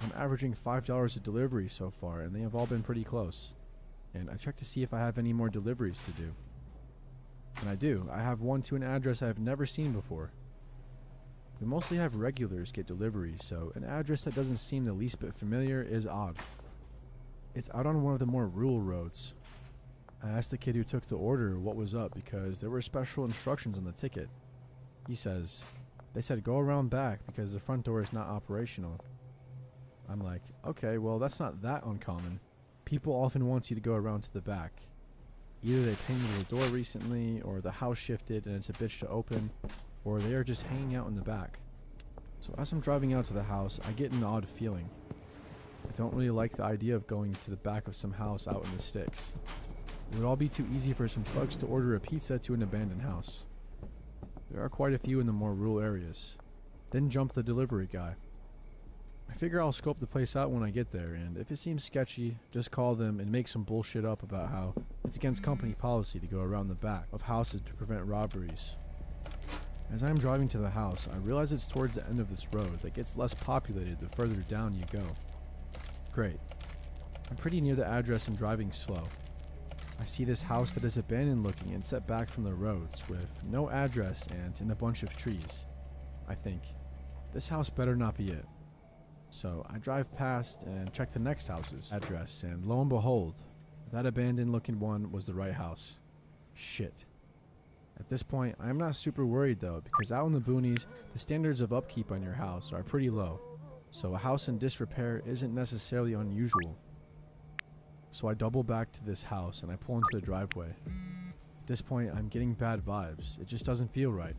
I'm averaging $5 a delivery so far, and they have all been pretty close. And I checked to see if I have any more deliveries to do. And I do. I have one to an address I have never seen before. We mostly have regulars get deliveries, so an address that doesn't seem the least bit familiar is odd. It's out on one of the more rural roads. I asked the kid who took the order what was up because there were special instructions on the ticket. He says, "They said go around back because the front door is not operational." I'm like, okay, well that's not that uncommon. People often want you to go around to the back. Either they painted the door recently, or the house shifted and it's a bitch to open, or they are just hanging out in the back. So as I'm driving out to the house, I get an odd feeling. I don't really like the idea of going to the back of some house out in the sticks. It would all be too easy for some thugs to order a pizza to an abandoned house. There are quite a few in the more rural areas. Then jump the delivery guy. I figure I'll scope the place out when I get there, and if it seems sketchy, just call them and make some bullshit up about how it's against company policy to go around the back of houses to prevent robberies. As I'm driving to the house, I realize it's towards the end of this road that gets less populated the further down you go. Great. I'm pretty near the address and driving slow. I see this house that is abandoned looking and set back from the roads with no address and in a bunch of trees. I think, This house better not be it. So I drive past and check the next house's address, and lo and behold, that abandoned looking one was the right house. Shit. At this point, I'm not super worried though, because out in the boonies, the standards of upkeep on your house are pretty low, so a house in disrepair isn't necessarily unusual. So I double back to this house and I pull into the driveway. At this point, I'm getting bad vibes. It just doesn't feel right.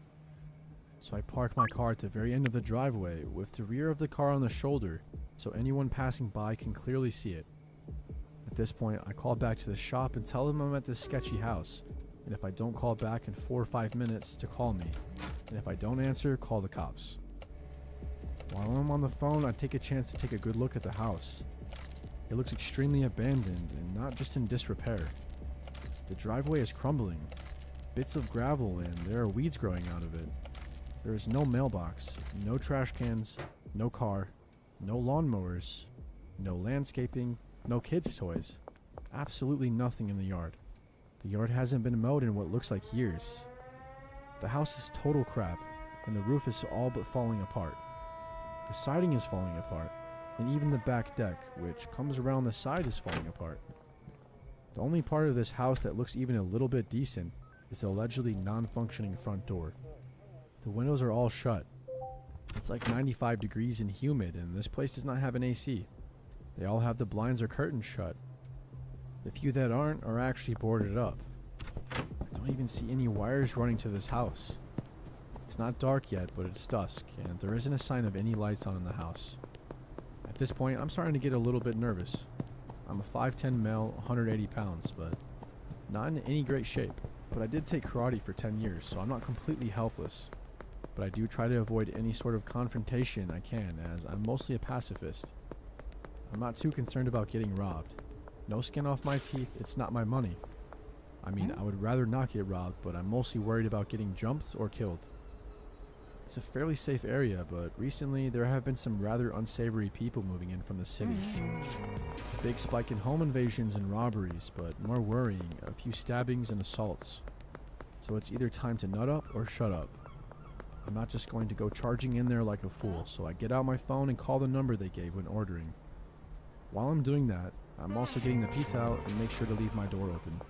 So I park my car at the very end of the driveway with the rear of the car on the shoulder so anyone passing by can clearly see it. At this point, I call back to the shop and tell them I'm at this sketchy house, and if I don't call back in 4 or 5 minutes to call me, and if I don't answer, call the cops. While I'm on the phone, I take a chance to take a good look at the house. It looks extremely abandoned and not just in disrepair. The driveway is crumbling, bits of gravel, and there are weeds growing out of it. There is no mailbox, no trash cans, no car, no lawnmowers, no landscaping, no kids' toys. Absolutely nothing in the yard. The yard hasn't been mowed in what looks like years. The house is total crap, and the roof is all but falling apart. The siding is falling apart, and even the back deck, which comes around the side, is falling apart. The only part of this house that looks even a little bit decent is the allegedly non-functioning front door. The windows are all shut. It's like 95 degrees and humid, and this place does not have an AC. They all have the blinds or curtains shut. The few that aren't are actually boarded up. I don't even see any wires running to this house. It's not dark yet, but it's dusk, and there isn't a sign of any lights on in the house. At this point, I'm starting to get a little bit nervous. I'm a 5'10" male, 180 pounds, but not in any great shape. But I did take karate for 10 years, so I'm not completely helpless. But I do try to avoid any sort of confrontation I can, as I'm mostly a pacifist. I'm not too concerned about getting robbed. No skin off my teeth, it's not my money. I mean, I would rather not get robbed, but I'm mostly worried about getting jumped or killed. It's a fairly safe area, but recently there have been some rather unsavory people moving in from the city. A big spike in home invasions and robberies, but more worrying, a few stabbings and assaults. So it's either time to nut up or shut up. I'm not just going to go charging in there like a fool, so I get out my phone and call the number they gave when ordering. While I'm doing that, I'm also getting the pizza out and make sure to leave my door open.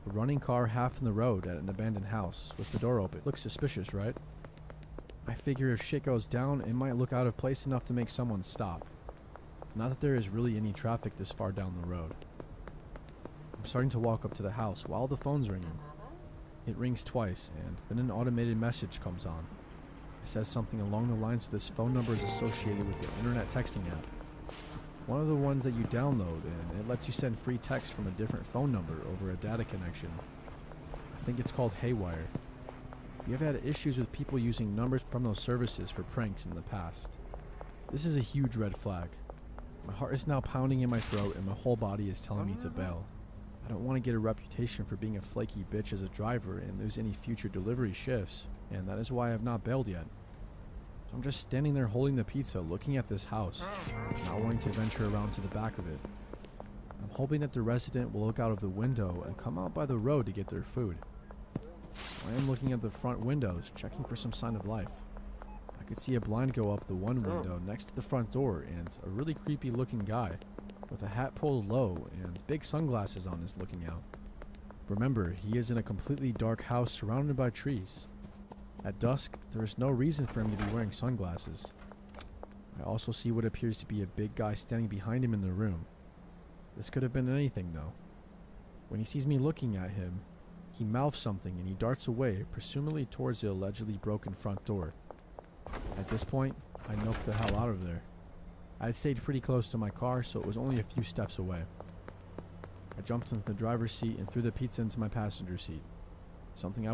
A running car half in the road at an abandoned house with the door open. Looks suspicious, right? I figure if shit goes down, it might look out of place enough to make someone stop. Not that there is really any traffic this far down the road. I'm starting to walk up to the house while the phone's ringing. It rings twice, and then an automated message comes on. It says something along the lines of this phone number is associated with the internet texting app. One of the ones that you download, and it lets you send free text from a different phone number over a data connection. I think it's called Haywire. We have had issues with people using numbers from those services for pranks in the past. This is a huge red flag. My heart is now pounding in my throat and my whole body is telling me to bail. I don't want to get a reputation for being a flaky bitch as a driver and lose any future delivery shifts, and that is why I have not bailed yet. So I'm just standing there holding the pizza, looking at this house, not wanting to venture around to the back of it. I'm hoping that the resident will look out of the window and come out by the road to get their food. I am looking at the front windows, checking for some sign of life. I could see a blind go up the one window next to the front door, and a really creepy looking guy with a hat pulled low and big sunglasses on is looking out. Remember, he is in a completely dark house surrounded by trees. At dusk, there is no reason for him to be wearing sunglasses. I also see what appears to be a big guy standing behind him in the room. This could have been anything though. When he sees me looking at him, he mouths something and he darts away, presumably towards the allegedly broken front door. At this point, I nope the hell out of there. I had stayed pretty close to my car, so it was only a few steps away. I jumped into the driver's seat and threw the pizza into my passenger seat. Something I